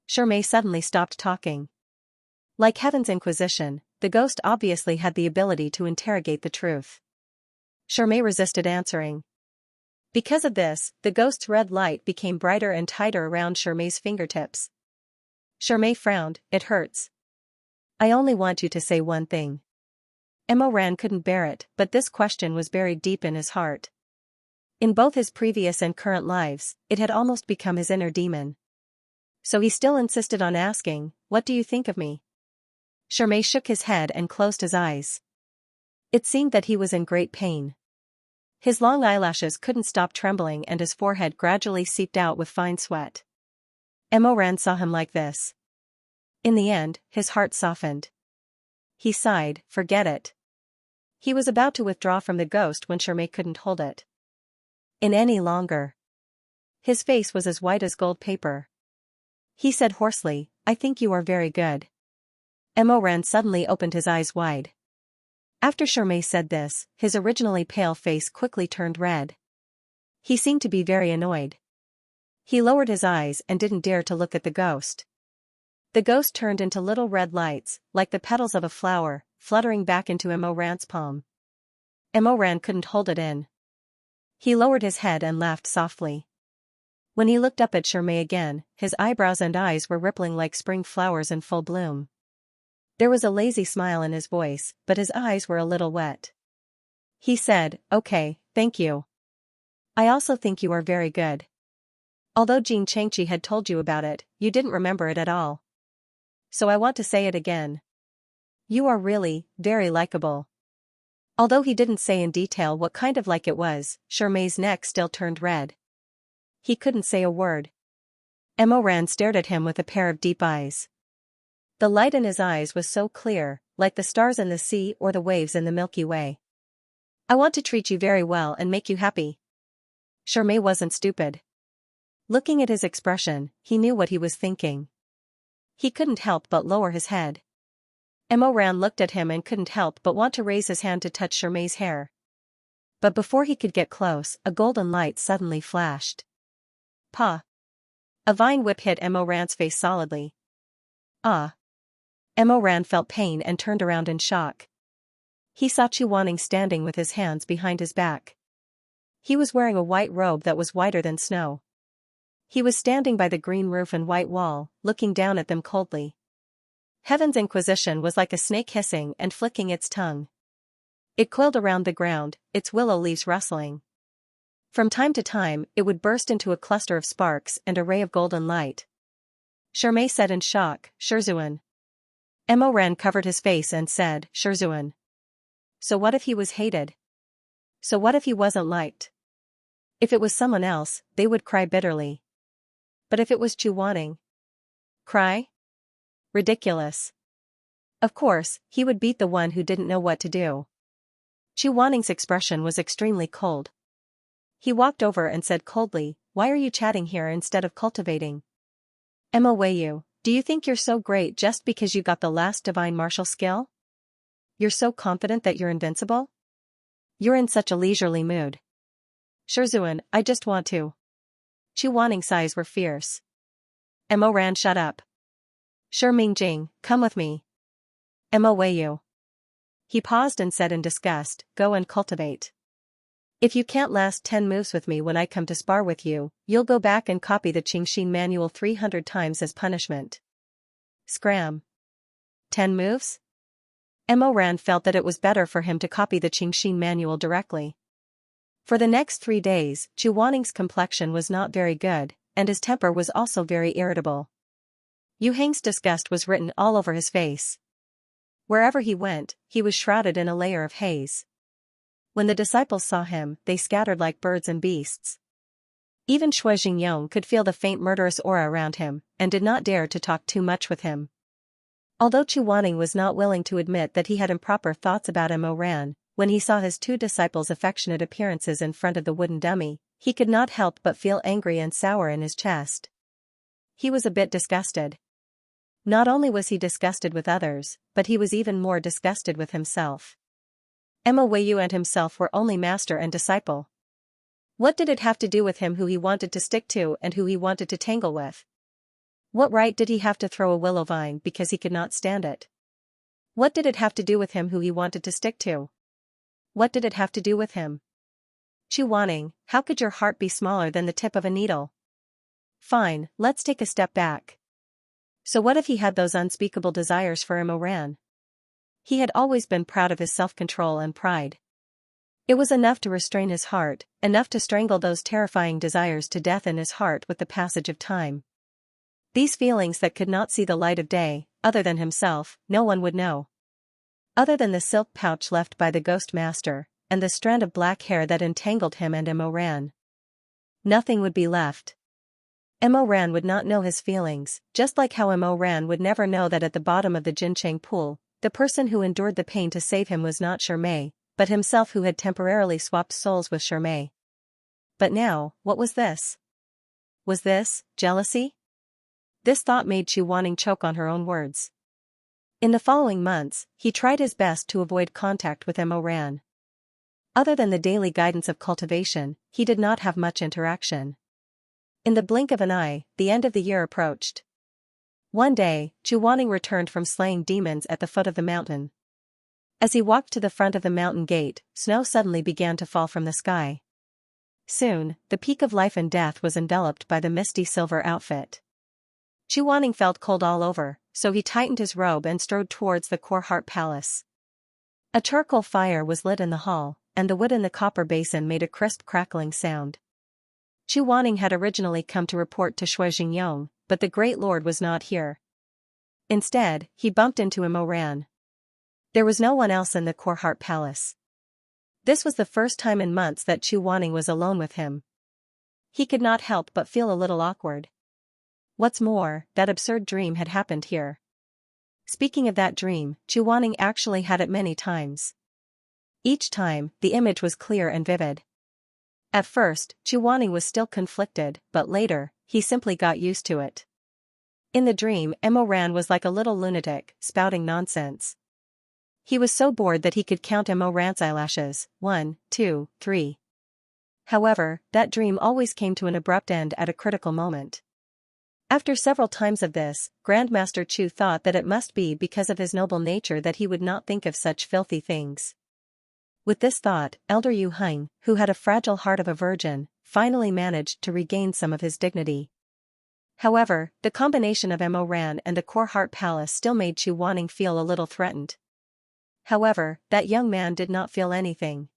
Shermay suddenly stopped talking. Like Heaven's Inquisition, the ghost obviously had the ability to interrogate the truth. Shermay resisted answering. Because of this, the ghost's red light became brighter and tighter around Shermay's fingertips. Shermay frowned. "It hurts. I only want you to say one thing." Emoran couldn't bear it, but this question was buried deep in his heart. In both his previous and current lives, it had almost become his inner demon. So he still insisted on asking, "What do you think of me?" Shermay shook his head and closed his eyes. It seemed that he was in great pain. His long eyelashes couldn't stop trembling and his forehead gradually seeped out with fine sweat. Emoran saw him like this. In the end, his heart softened. He sighed, "Forget it." He was about to withdraw from the ghost when Shermay couldn't hold it in any longer. His face was as white as gold paper. He said hoarsely, "I think you are very good." Emoran suddenly opened his eyes wide. After Shermay said this, his originally pale face quickly turned red. He seemed to be very annoyed. He lowered his eyes and didn't dare to look at the ghost. The ghost turned into little red lights, like the petals of a flower, fluttering back into Emoran's palm. Emoran couldn't hold it in. He lowered his head and laughed softly. When he looked up at Shermay again, his eyebrows and eyes were rippling like spring flowers in full bloom. There was a lazy smile in his voice, but his eyes were a little wet. He said, "Okay, thank you. I also think you are very good. Although Xianxia had told you about it, you didn't remember it at all. So I want to say it again. You are really, very likable." Although he didn't say in detail what kind of like it was, Shermay's neck still turned red. He couldn't say a word. Emoran stared at him with a pair of deep eyes. The light in his eyes was so clear, like the stars in the sea or the waves in the Milky Way. I want to treat you very well and make you happy. Xianxia wasn't stupid. Looking at his expression, he knew what he was thinking. He couldn't help but lower his head. Emoran looked at him and couldn't help but want to raise his hand to touch Xianxia's hair. But before he could get close, a golden light suddenly flashed. Pa! A vine whip hit Emoran's face solidly. Ah! Emoran felt pain and turned around in shock. He saw Chuaning standing with his hands behind his back. He was wearing a white robe that was whiter than snow. He was standing by the green roof and white wall, looking down at them coldly. Heaven's inquisition was like a snake hissing and flicking its tongue. It coiled around the ground, its willow leaves rustling. From time to time, it would burst into a cluster of sparks and a ray of golden light. Xianxia said in shock, Shizun. Emoran covered his face and said, Shizun. So what if he was hated? So what if he wasn't liked? If it was someone else, they would cry bitterly. But if it was Chuaning? Cry? Ridiculous. Of course, he would beat the one who didn't know what to do. Chuaning's expression was extremely cold. He walked over and said coldly, why are you chatting here instead of cultivating? Mo, do you think you're so great just because you got the last divine martial skill? You're so confident that you're invincible? You're in such a leisurely mood. Shizun, I just want to. Chuaning's eyes were fierce. Emoran, shut up. Ming, come with me. Mo. He paused and said in disgust, go and cultivate. If you can't last 10 moves with me when I come to spar with you, you'll go back and copy the Qingxin manual 300 times as punishment. Scram. 10 moves? Emoran felt that it was better for him to copy the Qingxin manual directly. For the next 3 days, Chuaning's complexion was not very good, and his temper was also very irritable. Yu Hang's disgust was written all over his face. Wherever he went, he was shrouded in a layer of haze. When the disciples saw him, they scattered like birds and beasts. Even Shui Jingyong could feel the faint murderous aura around him, and did not dare to talk too much with him. Although Chuaning was not willing to admit that he had improper thoughts about Emoran, when he saw his 2 disciples' affectionate appearances in front of the wooden dummy, he could not help but feel angry and sour in his chest. He was a bit disgusted. Not only was he disgusted with others, but he was even more disgusted with himself. Mo and himself were only master and disciple. What did it have to do with him who he wanted to stick to and who he wanted to tangle with? What right did he have to throw a willow vine because he could not stand it? What did it have to do with him who he wanted to stick to? What did it have to do with him? Chuaning, how could your heart be smaller than the tip of a needle? Fine, let's take a step back. So what if he had those unspeakable desires for Emoran? He had always been proud of his self-control and pride. It was enough to restrain his heart, enough to strangle those terrifying desires to death in his heart with the passage of time. These feelings that could not see the light of day, other than himself, no one would know. Other than the silk pouch left by the ghost master, and the strand of black hair that entangled him and Emoran. Nothing would be left. Emoran would not know his feelings, just like how Emoran would never know that at the bottom of the Jincheng pool, the person who endured the pain to save him was not Xianxia, but himself who had temporarily swapped souls with Xianxia. But now, what was this? Was this jealousy? This thought made Chuaning choke on her own words. In the following months, he tried his best to avoid contact with Emoran. Other than the daily guidance of cultivation, he did not have much interaction. In the blink of an eye, the end of the year approached. One day, Chuaning returned from slaying demons at the foot of the mountain. As he walked to the front of the mountain gate, snow suddenly began to fall from the sky. Soon, the peak of life and death was enveloped by the misty silver outfit. Chuaning felt cold all over, so he tightened his robe and strode towards the Core Heart Palace. A charcoal fire was lit in the hall, and the wood in the copper basin made a crisp crackling sound. Chuaning had originally come to report to Shui Jingyong, but the Great Lord was not here. Instead, he bumped into Emoran. There was no one else in the Core Heart Palace. This was the first time in months that Chuaning was alone with him. He could not help but feel a little awkward. What's more, that absurd dream had happened here. Speaking of that dream, Chuaning actually had it many times. Each time, the image was clear and vivid. At first, Chuaning was still conflicted, but later, he simply got used to it. In the dream, Emoran was like a little lunatic, spouting nonsense. He was so bored that he could count Emoran's eyelashes, 1, 2, 3. However, that dream always came to an abrupt end at a critical moment. After several times of this, Grandmaster Chu thought that it must be because of his noble nature that he would not think of such filthy things. With this thought, Elder Yu Heng, who had a fragile heart of a virgin, finally managed to regain some of his dignity. However, the combination of Emoran and the Core Heart Palace still made Chuaning feel a little threatened. However, that young man did not feel anything.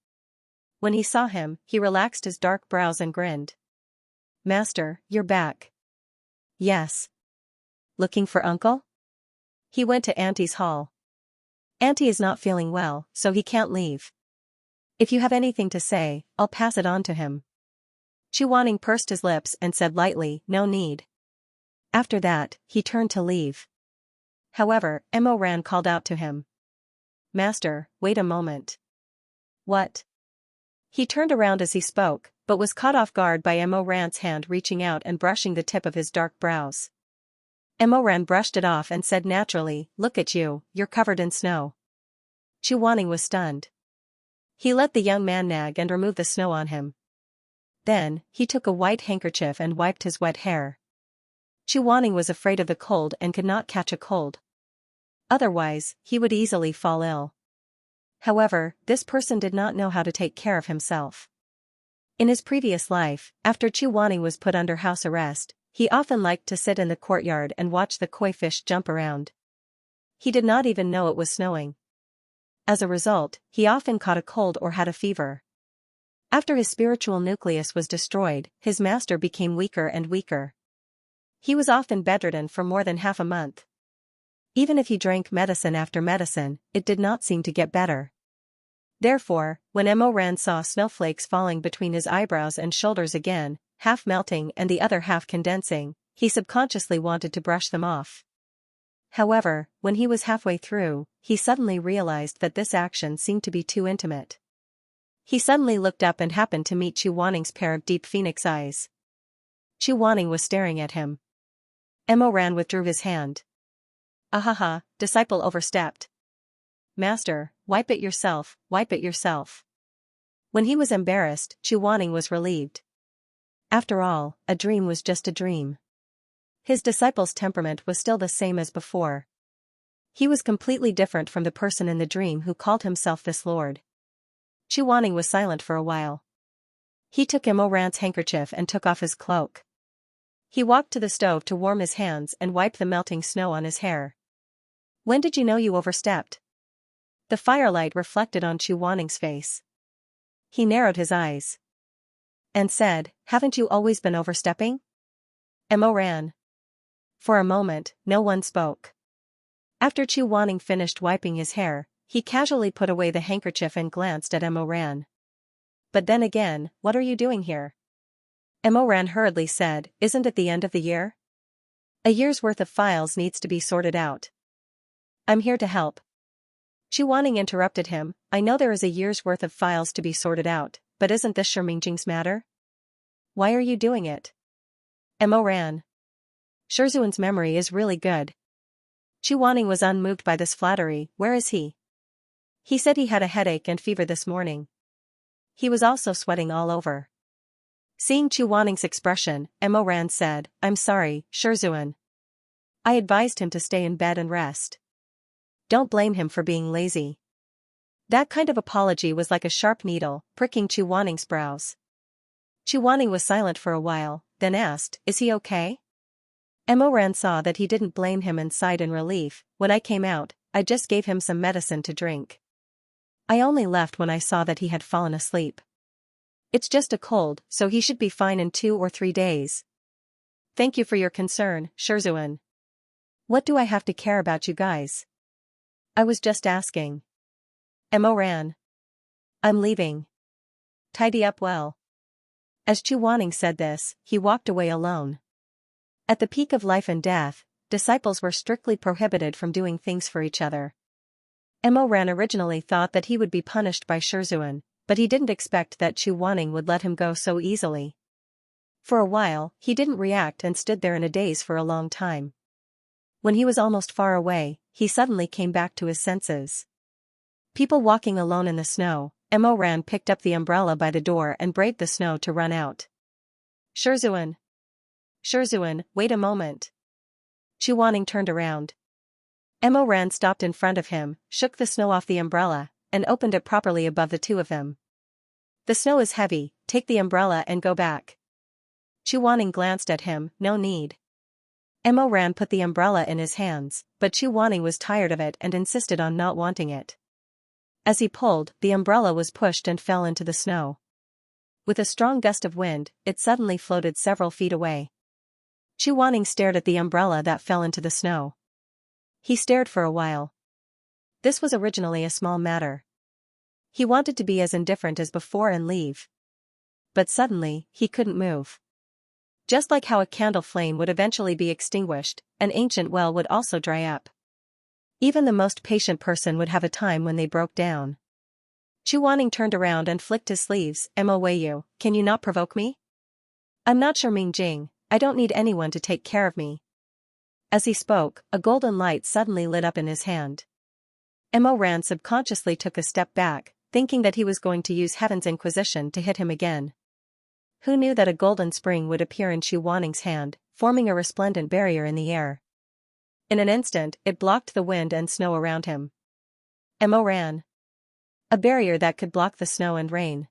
When he saw him, he relaxed his dark brows and grinned. "Master, you're back." "Yes." "Looking for Uncle?" "He went to Auntie's hall. Auntie is not feeling well, so he can't leave. If you have anything to say, I'll pass it on to him." Chuaning pursed his lips and said lightly, "No need." After that, he turned to leave. However, Emoran called out to him. "Master, wait a moment." "What?" He turned around as he spoke, but was caught off guard by Emoran's hand reaching out and brushing the tip of his dark brows. Emoran brushed it off and said naturally, "Look at you, you're covered in snow." Chuaning was stunned. He let the young man nag and remove the snow on him. Then, he took a white handkerchief and wiped his wet hair. Chuaning was afraid of the cold and could not catch a cold. Otherwise, he would easily fall ill. However, this person did not know how to take care of himself. In his previous life, after Chuaning was put under house arrest, he often liked to sit in the courtyard and watch the koi fish jump around. He did not even know it was snowing. As a result, he often caught a cold or had a fever. After his spiritual nucleus was destroyed, his master became weaker and weaker. He was often bedridden for more than half a month. Even if he drank medicine after medicine, it did not seem to get better. Therefore, when Emoran saw snowflakes falling between his eyebrows and shoulders again, half melting and the other half condensing, he subconsciously wanted to brush them off. However, when he was halfway through, he suddenly realized that this action seemed to be too intimate. He suddenly looked up and happened to meet Chuaning's pair of deep phoenix eyes. Chuaning was staring at him. Emoran withdrew his hand. "Ahaha, disciple overstepped. Master, wipe it yourself, wipe it yourself." When he was embarrassed, Chuaning was relieved. After all, a dream was just a dream. His disciple's temperament was still the same as before. He was completely different from the person in the dream who called himself this lord. Chuaning was silent for a while. He took Emoran's handkerchief and took off his cloak. He walked to the stove to warm his hands and wipe the melting snow on his hair. "When did you know you overstepped?" The firelight reflected on Chuaning's face. He narrowed his eyes and said, "Haven't you always been overstepping?" Emoran. For a moment, no one spoke. After Chuaning finished wiping his hair, he casually put away the handkerchief and glanced at Emoran. "But then again, what are you doing here?" Emoran hurriedly said, "Isn't it the end of the year? A year's worth of files needs to be sorted out." "I'm here to help." Chuaning interrupted him, "I know there is a year's worth of files to be sorted out, but isn't this Shiming's matter? Why are you doing it?" Emoran. "Shizun's memory is really good." Chuaning was unmoved by this flattery. "Where is he?" "He said he had a headache and fever this morning. He was also sweating all over." Seeing Chuaning's expression, Emoran said, "I'm sorry, Shizun. I advised him to stay in bed and rest. Don't blame him for being lazy." That kind of apology was like a sharp needle, pricking Chuaning's brows. Chuaning was silent for a while, then asked, "Is he okay?" Emoran saw that he didn't blame him and sighed in relief. "When I came out, I just gave him some medicine to drink. I only left when I saw that he had fallen asleep. It's just a cold, so he should be fine in 2 or 3 days." "Thank you for your concern, Shizun. What do I have to care about you guys? I was just asking." Emoran. "I'm leaving. Tidy up well." As Chuaning said this, he walked away alone. At the peak of life and death, disciples were strictly prohibited from doing things for each other. Emoran originally thought that he would be punished by Shizun, but he didn't expect that Chu Wanning would let him go so easily. For a while, he didn't react and stood there in a daze for a long time. When he was almost far away, he suddenly came back to his senses. People walking alone in the snow, Emoran picked up the umbrella by the door and braved the snow to run out. Shizun! Shizun, wait a moment. Chu Wanning turned around. Emoran stopped in front of him, shook the snow off the umbrella, and opened it properly above the two of them. The snow is heavy, take the umbrella and go back. Chu Wanning glanced at him, no need. Emoran put the umbrella in his hands, but Chu Wanning was tired of it and insisted on not wanting it. As he pulled, the umbrella was pushed and fell into the snow. With a strong gust of wind, it suddenly floated several feet away. Chu Wanning stared at the umbrella that fell into the snow. He stared for a while. This was originally a small matter. He wanted to be as indifferent as before and leave. But suddenly, he couldn't move. Just like how a candle flame would eventually be extinguished, an ancient well would also dry up. Even the most patient person would have a time when they broke down. Chu Wanning turned around and flicked his sleeves. Mo, can you not provoke me? I'm not sure Ming Jing, I don't need anyone to take care of me. As he spoke, a golden light suddenly lit up in his hand. Emoran subconsciously took a step back, thinking that he was going to use Heaven's Inquisition to hit him again. Who knew that a golden spring would appear in Chu Wanning's hand, forming a resplendent barrier in the air. In an instant, it blocked the wind and snow around him. Emoran. A barrier that could block the snow and rain.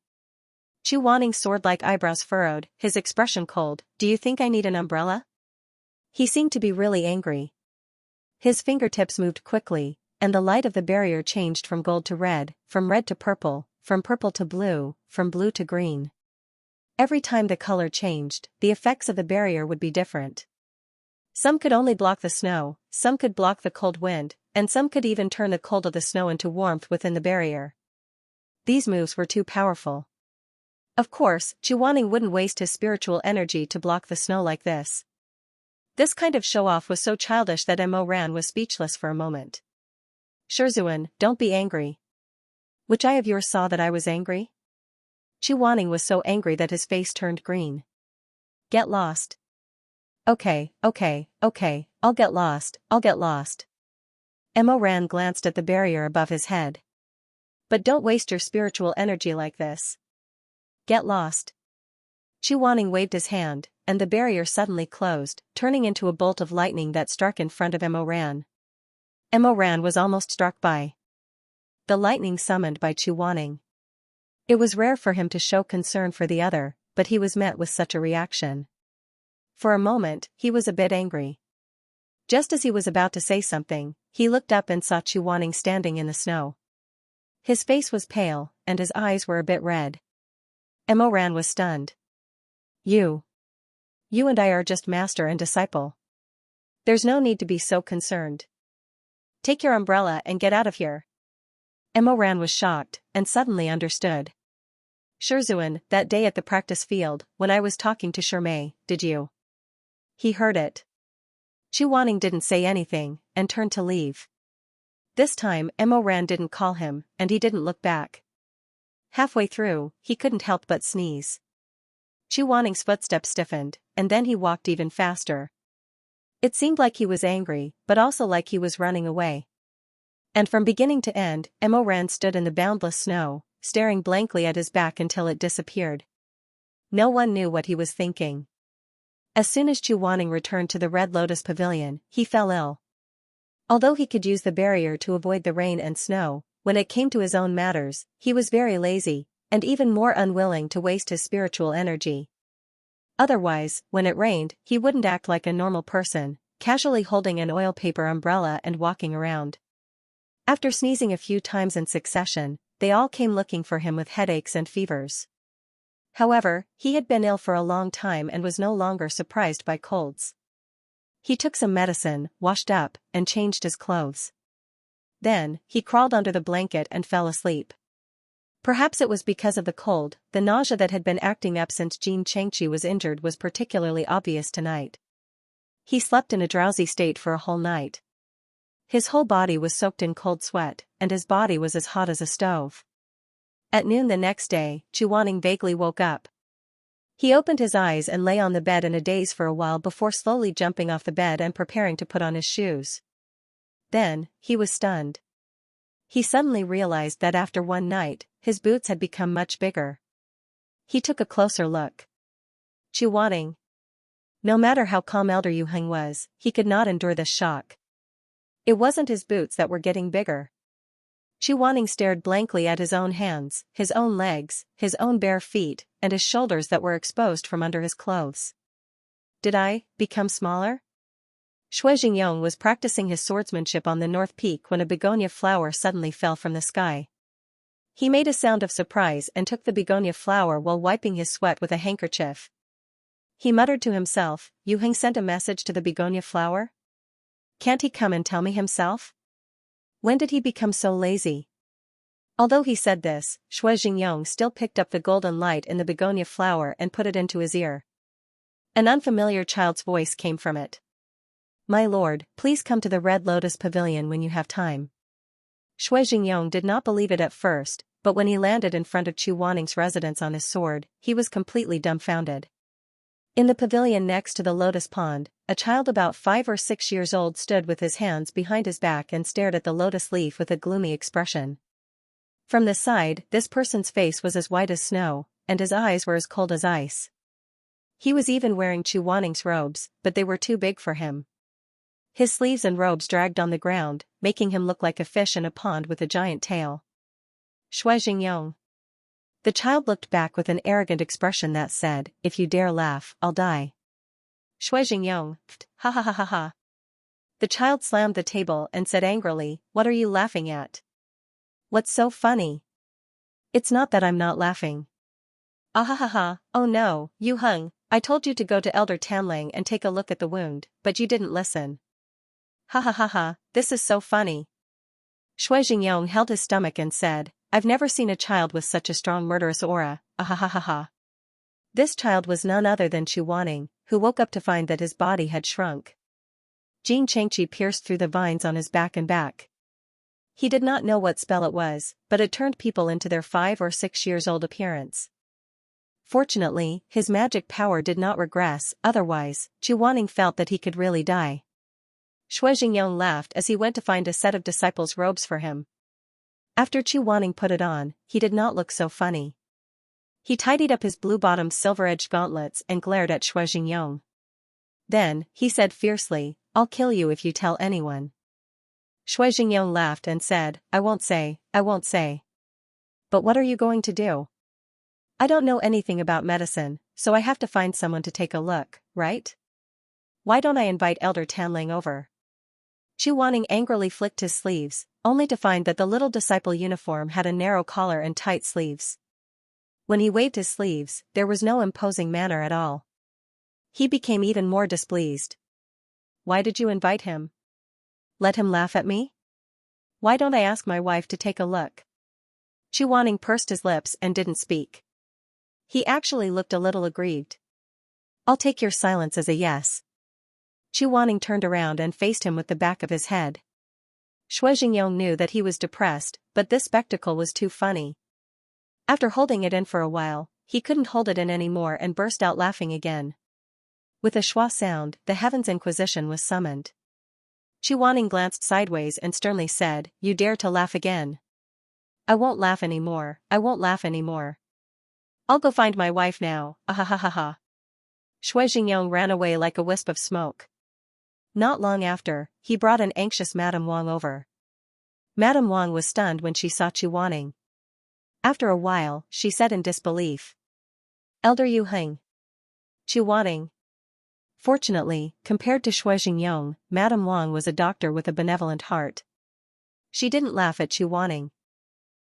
Chu Wanning's sword-like eyebrows furrowed, his expression cold. Do you think I need an umbrella? He seemed to be really angry. His fingertips moved quickly, and the light of the barrier changed from gold to red to purple, from purple to blue, from blue to green. Every time the color changed, the effects of the barrier would be different. Some could only block the snow, some could block the cold wind, and some could even turn the cold of the snow into warmth within the barrier. These moves were too powerful. Of course, Chu Wanning wouldn't waste his spiritual energy to block the snow like this. This kind of show-off was so childish that Emoran was speechless for a moment. Shizun, don't be angry. Which eye of yours saw that I was angry? Chu Wanning was so angry that his face turned green. Get lost. Okay, I'll get lost. Emoran glanced at the barrier above his head. But don't waste your spiritual energy like this. Get lost. Chu Wanning waved his hand, and the barrier suddenly closed, turning into a bolt of lightning that struck in front of Emoran. Emoran was almost struck by the lightning summoned by Chu Wanning. It was rare for him to show concern for the other, but he was met with such a reaction. For a moment, he was a bit angry. Just as he was about to say something, he looked up and saw Chu Wanning standing in the snow. His face was pale, and his eyes were a bit red. Emoran was stunned. You and I are just master and disciple. There's no need to be so concerned. Take your umbrella and get out of here. Emoran was shocked, and suddenly understood. Shizun, that day at the practice field, when I was talking to Shirmei, did you? He heard it. Chu Wanning didn't say anything, and turned to leave. This time, Emoran didn't call him, and he didn't look back. Halfway through, he couldn't help but sneeze. Chu Wanning's footsteps stiffened, and then he walked even faster. It seemed like he was angry, but also like he was running away. And from beginning to end, Emoran stood in the boundless snow, staring blankly at his back until it disappeared. No one knew what he was thinking. As soon as Chu Wanning returned to the Red Lotus Pavilion, he fell ill. Although he could use the barrier to avoid the rain and snow, when it came to his own matters, he was very lazy, and even more unwilling to waste his spiritual energy. Otherwise, when it rained, he wouldn't act like a normal person, casually holding an oil paper umbrella and walking around. After sneezing a few times in succession, they all came looking for him with headaches and fevers. However, he had been ill for a long time and was no longer surprised by colds. He took some medicine, washed up, and changed his clothes. Then, he crawled under the blanket and fell asleep. Perhaps it was because of the cold, the nausea that had been acting up since Xianxia was injured was particularly obvious tonight. He slept in a drowsy state for a whole night. His whole body was soaked in cold sweat, and his body was as hot as a stove. At noon the next day, Chuaning vaguely woke up. He opened his eyes and lay on the bed in a daze for a while before slowly jumping off the bed and preparing to put on his shoes. Then, he was stunned. He suddenly realized that after one night, his boots had become much bigger. He took a closer look. Chuaning. No matter how calm Elder Yu Heng was, he could not endure this shock. It wasn't his boots that were getting bigger. Chuaning stared blankly at his own hands, his own legs, his own bare feet, and his shoulders that were exposed from under his clothes. Did I become smaller? Shui Jingyong was practicing his swordsmanship on the north peak when a begonia flower suddenly fell from the sky. He made a sound of surprise and took the begonia flower while wiping his sweat with a handkerchief. He muttered to himself, Yu Heng sent a message to the begonia flower? Can't he come and tell me himself? When did he become so lazy? Although he said this, Shui Jingyong still picked up the golden light in the begonia flower and put it into his ear. An unfamiliar child's voice came from it. My lord, please come to the Red Lotus Pavilion when you have time. Shui Jingyong did not believe it at first, but when he landed in front of Chuaning's residence on his sword, he was completely dumbfounded. In the pavilion next to the lotus pond, a child about 5 or 6 years old stood with his hands behind his back and stared at the lotus leaf with a gloomy expression. From the side, this person's face was as white as snow, and his eyes were as cold as ice. He was even wearing Chuaning's robes, but they were too big for him. His sleeves and robes dragged on the ground, making him look like a fish in a pond with a giant tail. Shui Jingyong. The child looked back with an arrogant expression that said, if you dare laugh, I'll die. Shui Jingyong, ha ha ha ha ha. The child slammed the table and said angrily, what are you laughing at? What's so funny? It's not that I'm not laughing. Ah ha ha ha, oh no, Yu Heng, I told you to go to Elder Tanlang and take a look at the wound, but you didn't listen. Ha ha ha ha, this is so funny. Shui Jingyong held his stomach and said, I've never seen a child with such a strong murderous aura, ah ha ha ha ha. This child was none other than Chuaning, who woke up to find that his body had shrunk. Jing Changqi pierced through the vines on his back and back. He did not know what spell it was, but it turned people into their 5 or 6 years old appearance. Fortunately, his magic power did not regress, otherwise, Chuaning felt that he could really die. Shui Jingyong laughed as he went to find a set of disciples' robes for him. After Chuaning put it on, he did not look so funny. He tidied up his blue-bottomed silver-edged gauntlets and glared at Shui Jingyong. Then, he said fiercely, I'll kill you if you tell anyone. Shui Jingyong laughed and said, I won't say. But what are you going to do? I don't know anything about medicine, so I have to find someone to take a look, right? Why don't I invite Elder Tanlang over? Chuaning angrily flicked his sleeves, only to find that the little disciple uniform had a narrow collar and tight sleeves. When he waved his sleeves, there was no imposing manner at all. He became even more displeased. Why did you invite him? Let him laugh at me? Why don't I ask my wife to take a look? Chuaning pursed his lips and didn't speak. He actually looked a little aggrieved. I'll take your silence as a yes. Chuaning turned around and faced him with the back of his head. Shui Jingyong knew that he was depressed, but this spectacle was too funny. After holding it in for a while, he couldn't hold it in anymore and burst out laughing again. With a schwa sound, the Heaven's Inquisition was summoned. Chuaning glanced sideways and sternly said, You dare to laugh again? I won't laugh anymore, I'll go find my wife now, ah ha ha ha ha. Shui Jingyong ran away like a wisp of smoke. Not long after, he brought an anxious Madame Wang over. Madame Wang was stunned when she saw Chuaning. After a while, she said in disbelief. Elder Yu Heng. Chuaning. Fortunately, compared to Shui Jingyong, Madame Wang was a doctor with a benevolent heart. She didn't laugh at Chuaning.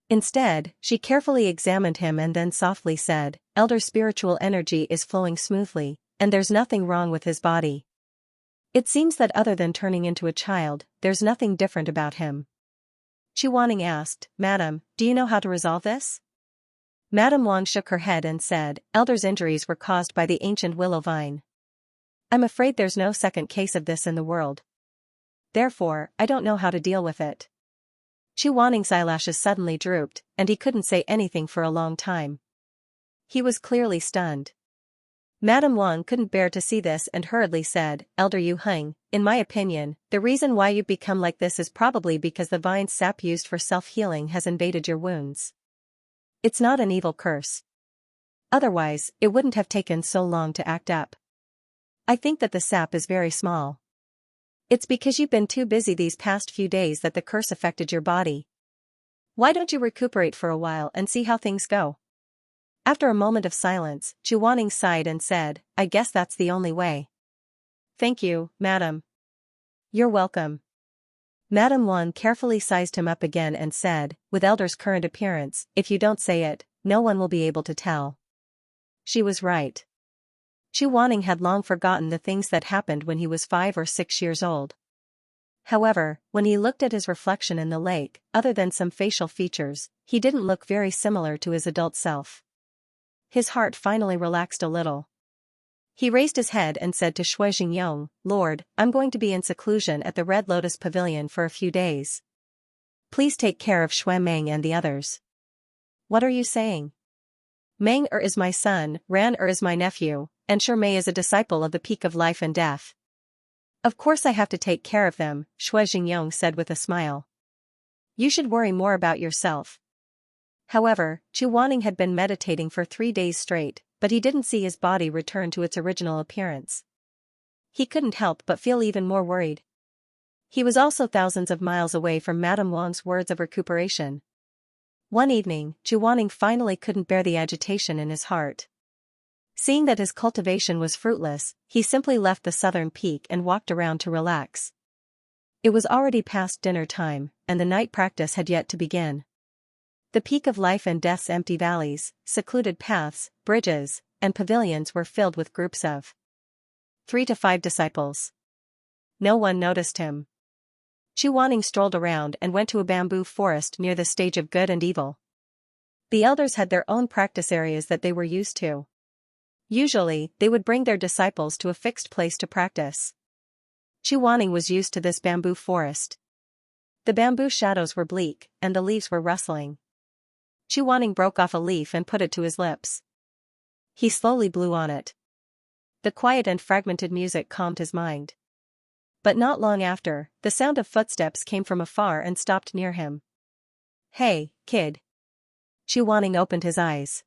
Instead, she carefully examined him and then softly said, Elder's spiritual energy is flowing smoothly, and there's nothing wrong with his body. It seems that other than turning into a child, there's nothing different about him. Chuaning asked, Madam, do you know how to resolve this? Madame Wang shook her head and said, Elder's injuries were caused by the ancient willow vine. I'm afraid there's no second case of this in the world. Therefore, I don't know how to deal with it. Chu Waning's eyelashes suddenly drooped, and he couldn't say anything for a long time. He was clearly stunned. Madame Wang couldn't bear to see this and hurriedly said, Elder Yu Heng, in my opinion, the reason why you've become like this is probably because the vine sap used for self-healing has invaded your wounds. It's not an evil curse. Otherwise, it wouldn't have taken so long to act up. I think that the sap is very small. It's because you've been too busy these past few days that the curse affected your body. Why don't you recuperate for a while and see how things go? After a moment of silence, Chu Waning sighed and said, I guess that's the only way. Thank you, madam. You're welcome. Madame Wang carefully sized him up again and said, with Elder's current appearance, if you don't say it, no one will be able to tell. She was right. Chu Waning had long forgotten the things that happened when he was 5 or 6 years old. However, when he looked at his reflection in the lake, other than some facial features, he didn't look very similar to his adult self. His heart finally relaxed a little. He raised his head and said to Shui Jingyong, Lord, I'm going to be in seclusion at the Red Lotus Pavilion for a few days. Please take care of Shui Meng and the others. What are you saying? Meng is my son, Ran is my nephew, and Shui Mei is a disciple of the Peak of Life and Death. Of course I have to take care of them, Shui Jingyong said with a smile. You should worry more about yourself. However, Chu Waning had been meditating for 3 days straight, but he didn't see his body return to its original appearance. He couldn't help but feel even more worried. He was also thousands of miles away from Madame Wang's words of recuperation. One evening, Chu Waning finally couldn't bear the agitation in his heart. Seeing that his cultivation was fruitless, he simply left the southern peak and walked around to relax. It was already past dinner time, and the night practice had yet to begin. The Peak of Life and Death's empty valleys, secluded paths, bridges, and pavilions were filled with groups of 3 to 5 disciples. No one noticed him. Chu Waning strolled around and went to a bamboo forest near the stage of good and evil. The elders had their own practice areas that they were used to. Usually, they would bring their disciples to a fixed place to practice. Chu Waning was used to this bamboo forest. The bamboo shadows were bleak, and the leaves were rustling. Chu Waning broke off a leaf and put it to his lips. He slowly blew on it. The quiet and fragmented music calmed his mind. But not long after, the sound of footsteps came from afar and stopped near him. Hey, kid. Chu Waning opened his eyes.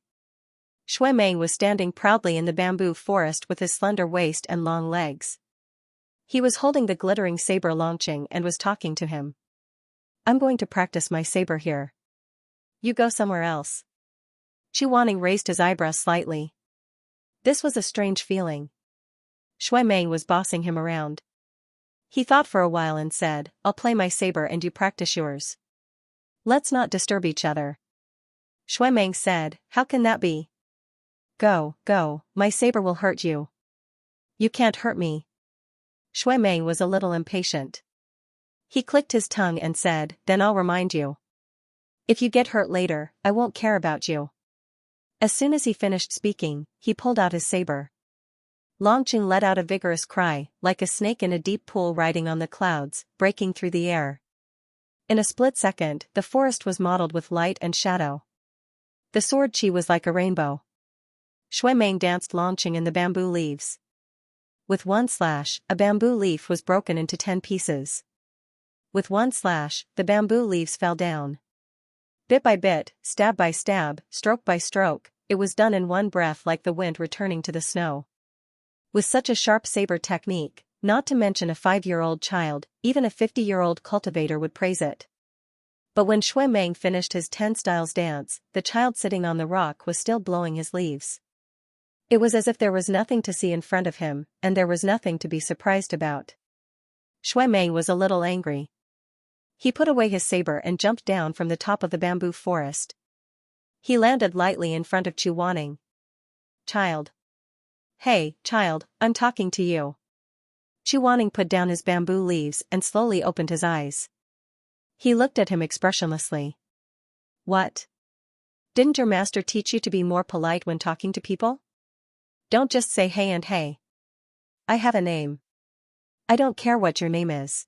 Shui Meng was standing proudly in the bamboo forest with his slender waist and long legs. He was holding the glittering saber Longqing and was talking to him. I'm going to practice my saber here. You go somewhere else. Chu Waning raised his eyebrows slightly. This was a strange feeling. Shui Meng was bossing him around. He thought for a while and said, I'll play my saber and you practice yours. Let's not disturb each other. Shui Meng said, How can that be? Go, my saber will hurt you. You can't hurt me. Shui Meng was a little impatient. He clicked his tongue and said, Then I'll remind you. If you get hurt later, I won't care about you. As soon as he finished speaking, he pulled out his saber. Longqing let out a vigorous cry, like a snake in a deep pool riding on the clouds, breaking through the air. In a split second, the forest was mottled with light and shadow. The sword chi was like a rainbow. Shui Meng danced Longqing in the bamboo leaves. With one slash, a bamboo leaf was broken into 10 pieces. With one slash, the bamboo leaves fell down. Bit by bit, stab by stab, stroke by stroke, it was done in one breath like the wind returning to the snow. With such a sharp saber technique, not to mention a 5-year-old child, even a 50-year-old cultivator would praise it. But when Shui Meng finished his 10 styles dance, the child sitting on the rock was still blowing his leaves. It was as if there was nothing to see in front of him, and there was nothing to be surprised about. Shui Meng was a little angry. He put away his saber and jumped down from the top of the bamboo forest. He landed lightly in front of Chu Waning. Child. Hey, child, I'm talking to you. Chu Waning put down his bamboo leaves and slowly opened his eyes. He looked at him expressionlessly. What? Didn't your master teach you to be more polite when talking to people? Don't just say hey and hey. I have a name. I don't care what your name is.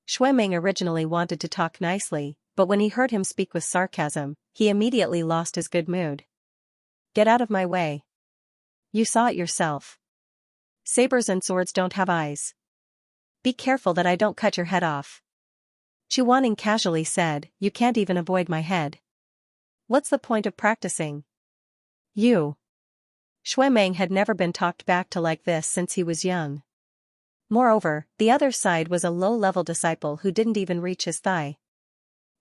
Shuemeng originally wanted to talk nicely, but when he heard him speak with sarcasm, he immediately lost his good mood. Get out of my way. You saw it yourself. Sabers and swords don't have eyes. Be careful that I don't cut your head off. Chuaning casually said, you can't even avoid my head. What's the point of practicing? You. Shuemeng had never been talked back to like this since he was young. Moreover, the other side was a low-level disciple who didn't even reach his thigh.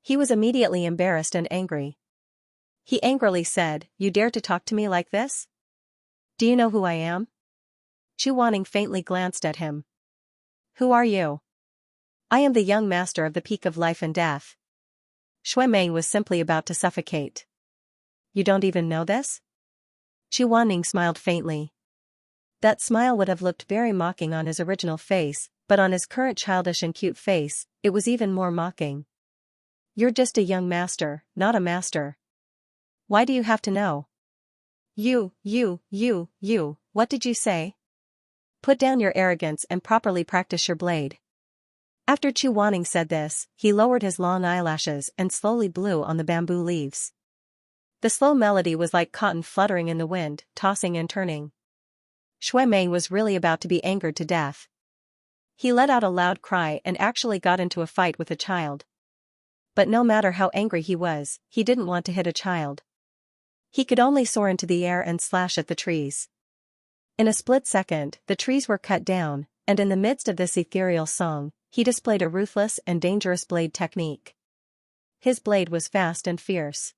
He was immediately embarrassed and angry. He angrily said, you dare to talk to me like this? Do you know who I am? Chuaning faintly glanced at him. Who are you? I am the young master of the peak of life and death. Shuemeng was simply about to suffocate. You don't even know this? Chuaning smiled faintly. That smile would have looked very mocking on his original face, but on his current childish and cute face, it was even more mocking. You're just a young master, not a master. Why do you have to know? You, what did you say? Put down your arrogance and properly practice your blade. After Chuaning said this, he lowered his long eyelashes and slowly blew on the bamboo leaves. The slow melody was like cotton fluttering in the wind, tossing and turning. Shuemeng was really about to be angered to death. He let out a loud cry and actually got into a fight with a child. But no matter how angry he was, he didn't want to hit a child. He could only soar into the air and slash at the trees. In a split second, the trees were cut down, and in the midst of this ethereal song, he displayed a ruthless and dangerous blade technique. His blade was fast and fierce.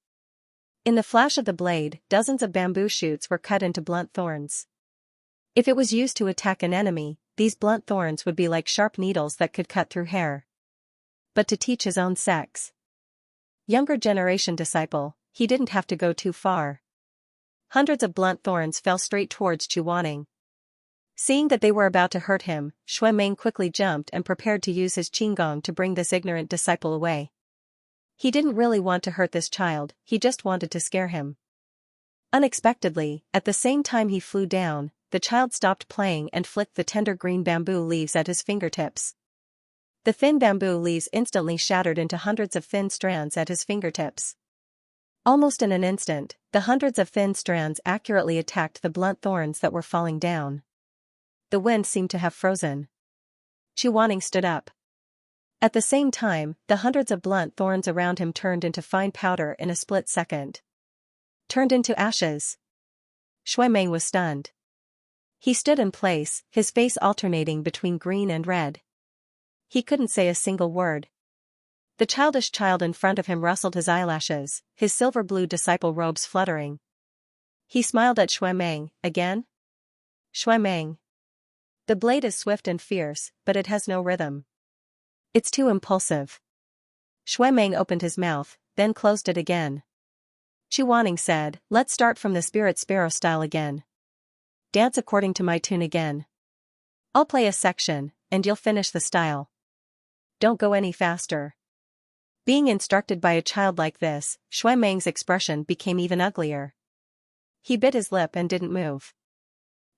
In the flash of the blade, dozens of bamboo shoots were cut into blunt thorns. If it was used to attack an enemy, these blunt thorns would be like sharp needles that could cut through hair. But to teach his own younger generation disciple, he didn't have to go too far. Hundreds of blunt thorns fell straight towards Chuaning. Seeing that they were about to hurt him, Shuemeng quickly jumped and prepared to use his qinggong to bring this ignorant disciple away. He didn't really want to hurt this child, he just wanted to scare him. Unexpectedly, at the same time he flew down, the child stopped playing and flicked the tender green bamboo leaves at his fingertips. The thin bamboo leaves instantly shattered into hundreds of thin strands at his fingertips. Almost in an instant, the hundreds of thin strands accurately attacked the blunt thorns that were falling down. The wind seemed to have frozen. Chuaning stood up. At the same time, the hundreds of blunt thorns around him turned into fine powder in a split second. Turned into ashes. Shuemeng was stunned. He stood in place, his face alternating between green and red. He couldn't say a single word. The childish child in front of him rustled his eyelashes, his silver-blue disciple robes fluttering. He smiled at Shuemeng, again? Shuemeng. The blade is swift and fierce, but it has no rhythm. It's too impulsive. Shuemeng opened his mouth, then closed it again. Chuaning said, let's start from the spirit sparrow style again. Dance according to my tune again. I'll play a section, and you'll finish the style. Don't go any faster. Being instructed by a child like this, Shuemeng's expression became even uglier. He bit his lip and didn't move.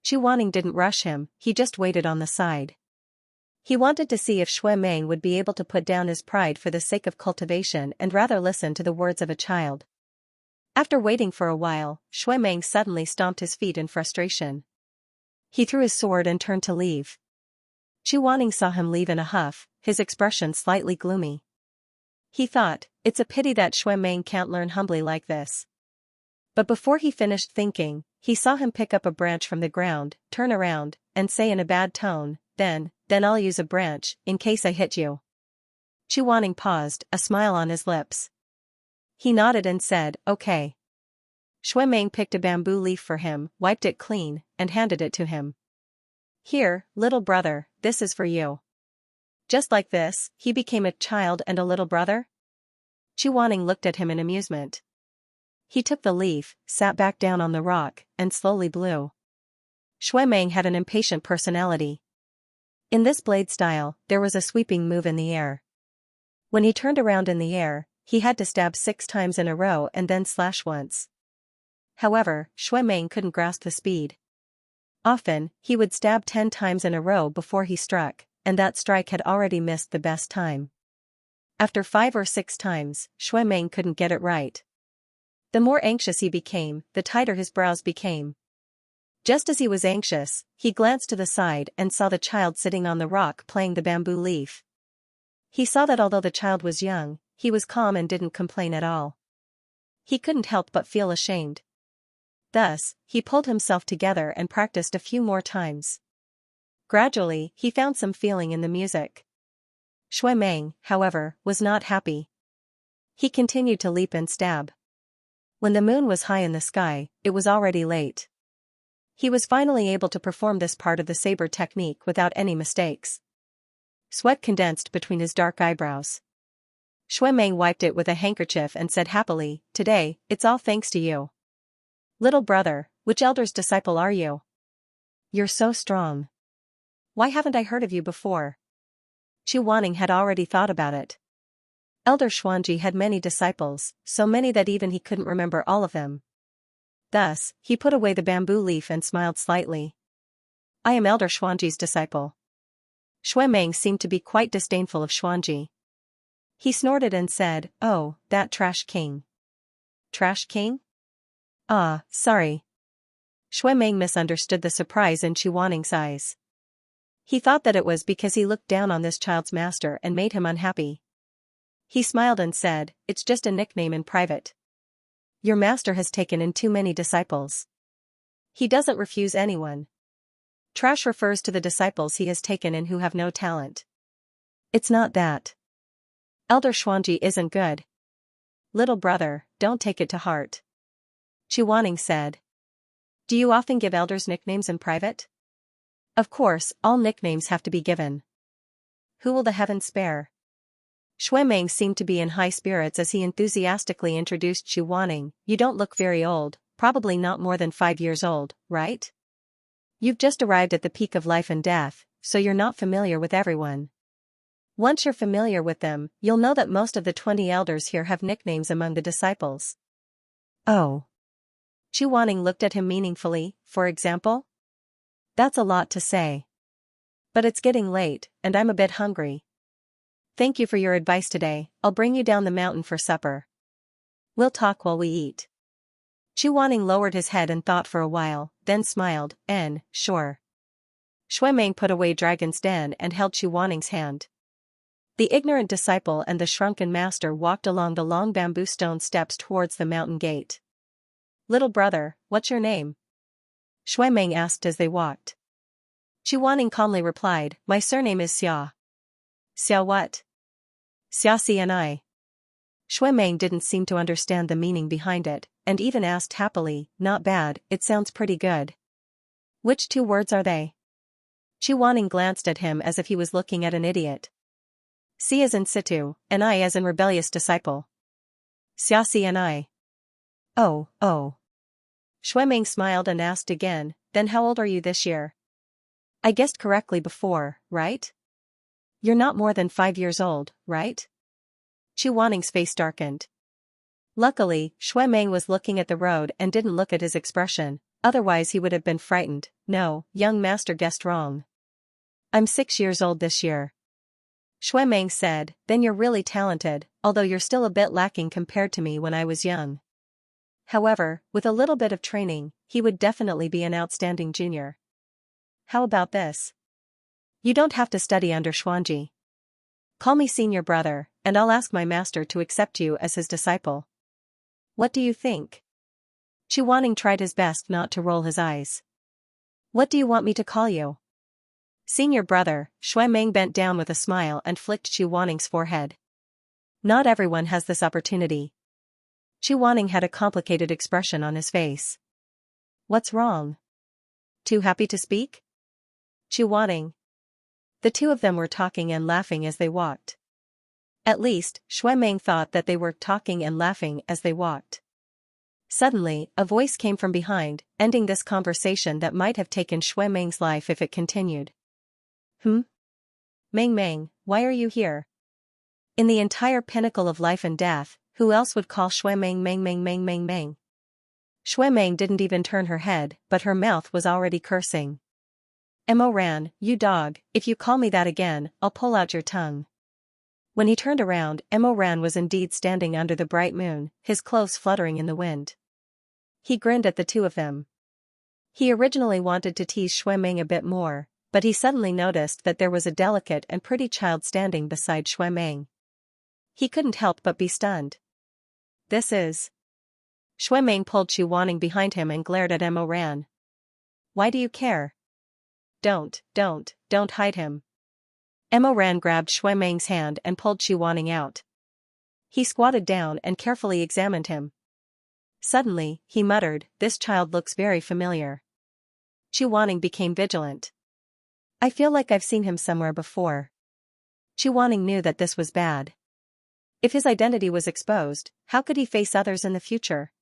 Chuaning didn't rush him, he just waited on the side. He wanted to see if Shuemeng would be able to put down his pride for the sake of cultivation and rather listen to the words of a child. After waiting for a while, Shuemeng suddenly stomped his feet in frustration. He threw his sword and turned to leave. Chuaning saw him leave in a huff, his expression slightly gloomy. He thought, it's a pity that Shuemeng can't learn humbly like this. But before he finished thinking, he saw him pick up a branch from the ground, turn around, and say in a bad tone, then I'll use a branch, in case I hit you. Chuaning paused, a smile on his lips. He nodded and said, okay. Shuemeng picked a bamboo leaf for him, wiped it clean, and handed it to him. Here, little brother, this is for you. Just like this, he became a child and a little brother? Chuaning looked at him in amusement. He took the leaf, sat back down on the rock, and slowly blew. Shuemeng had an impatient personality. In this blade style, there was a sweeping move in the air. When he turned around in the air, he had to stab 6 times in a row and then slash once. However, Shuemeng couldn't grasp the speed. Often, he would stab 10 times in a row before he struck, and that strike had already missed the best time. After 5 or 6 times, Shui Meng couldn't get it right. The more anxious he became, the tighter his brows became. Just as he was anxious, he glanced to the side and saw the child sitting on the rock playing the bamboo leaf. He saw that although the child was young, he was calm and didn't complain at all. He couldn't help but feel ashamed. Thus, he pulled himself together and practiced a few more times. Gradually, he found some feeling in the music. Shui Meng, however, was not happy. He continued to leap and stab. When the moon was high in the sky, it was already late. He was finally able to perform this part of the saber technique without any mistakes. Sweat condensed between his dark eyebrows. Shui Meng wiped it with a handkerchief and said happily, "Today, it's all thanks to you. Little brother, which elder's disciple are you? You're so strong. Why haven't I heard of you before?" Chu Wanning had already thought about it. Elder Xuanji had many disciples, so many that even he couldn't remember all of them. Thus, he put away the bamboo leaf and smiled slightly. "I am Elder Xuanji's disciple." Shui Meng seemed to be quite disdainful of Xuanji. He snorted and said, "Oh, that trash king." "Trash king?" "Ah, sorry." Shui Meng misunderstood the surprise in Chu Wanning's eyes. He thought that it was because he looked down on this child's master and made him unhappy. He smiled and said, "It's just a nickname in private. Your master has taken in too many disciples. He doesn't refuse anyone. Trash refers to the disciples he has taken in who have no talent. It's not that. Elder Xuanji isn't good. Little brother, don't take it to heart." Chu Wanning said. "Do you often give elders nicknames in private?" "Of course, all nicknames have to be given. Who will the heavens spare?" Shui Meng seemed to be in high spirits as he enthusiastically introduced Chu Wanning. "You don't look very old, probably not more than 5 years old, right? You've just arrived at the peak of life and death, so you're not familiar with everyone. Once you're familiar with them, you'll know that most of the 20 elders here have nicknames among the disciples." "Oh." Chu Wanning looked at him meaningfully. "For example?" "That's a lot to say. But it's getting late, and I'm a bit hungry. Thank you for your advice today. I'll bring you down the mountain for supper. We'll talk while we eat." Chu Wanning lowered his head and thought for a while, then smiled, Sure." Shui Meng put away Dragon's Den and held Chu Wanning's hand. The ignorant disciple and the shrunken master walked along the long bamboo stone steps towards the mountain gate. "Little brother, what's your name?" Shui Meng asked as they walked. Chu Wanning calmly replied, "My surname is Xia." "Xia what?" "Xianxia." Shui Meng didn't seem to understand the meaning behind it, and even asked happily, "Not bad, it sounds pretty good. Which 2 words are they?" Chu Wanning glanced at him as if he was looking at an idiot. "Si as in situ, and I as in rebellious disciple. Xianxia. Oh, oh." Shui Meng smiled and asked again, "Then how old are you this year? I guessed correctly before, right? You're not more than 5 years old, right?" Chu Wanning's face darkened. Luckily, Shui Meng was looking at the road and didn't look at his expression, otherwise he would have been frightened. "No, young master guessed wrong. I'm 6 years old this year." Shui Meng said, "Then you're really talented, although you're still a bit lacking compared to me when I was young. However, with a little bit of training, he would definitely be an outstanding junior. How about this? You don't have to study under Xuanji. Call me senior brother, and I'll ask my master to accept you as his disciple. What do you think?" Chu Wanning tried his best not to roll his eyes. "What do you want me to call you?" "Senior brother." Shui Meng bent down with a smile and flicked Chu Wanning's forehead. Not everyone has this opportunity. Chu Wanning had a complicated expression on his face. "What's wrong? Too happy to speak?" Chu Wanning. The 2 of them were talking and laughing as they walked. At least, Shui Meng thought that they were talking and laughing as they walked. Suddenly, a voice came from behind, ending this conversation that might have taken Shui Meng's life if it continued. Meng Meng, why are you here? In the entire pinnacle of life and death, who else would call Shui Meng Meng Meng Meng Meng Meng? Shui Meng didn't even turn her head, but her mouth was already cursing. Mo Ran, you dog, if you call me that again, I'll pull out your tongue. When he turned around, Mo Ran was indeed standing under the bright moon, his clothes fluttering in the wind. He grinned at the two of them. He originally wanted to tease Shui Meng a bit more, but he suddenly noticed that there was a delicate and pretty child standing beside Shui Meng. He couldn't help but be stunned. This is... Shui Meng pulled Chu Wanning behind him and glared at Mo Ran. Why do you care? Don't hide him. Mo Ran grabbed Shui Meng's hand and pulled Chu Wanning out. He squatted down and carefully examined him. Suddenly, he muttered, this child looks very familiar. Chu Wanning became vigilant. I feel like I've seen him somewhere before. Chu Wanning knew that this was bad. If his identity was exposed, how could he face others in the future?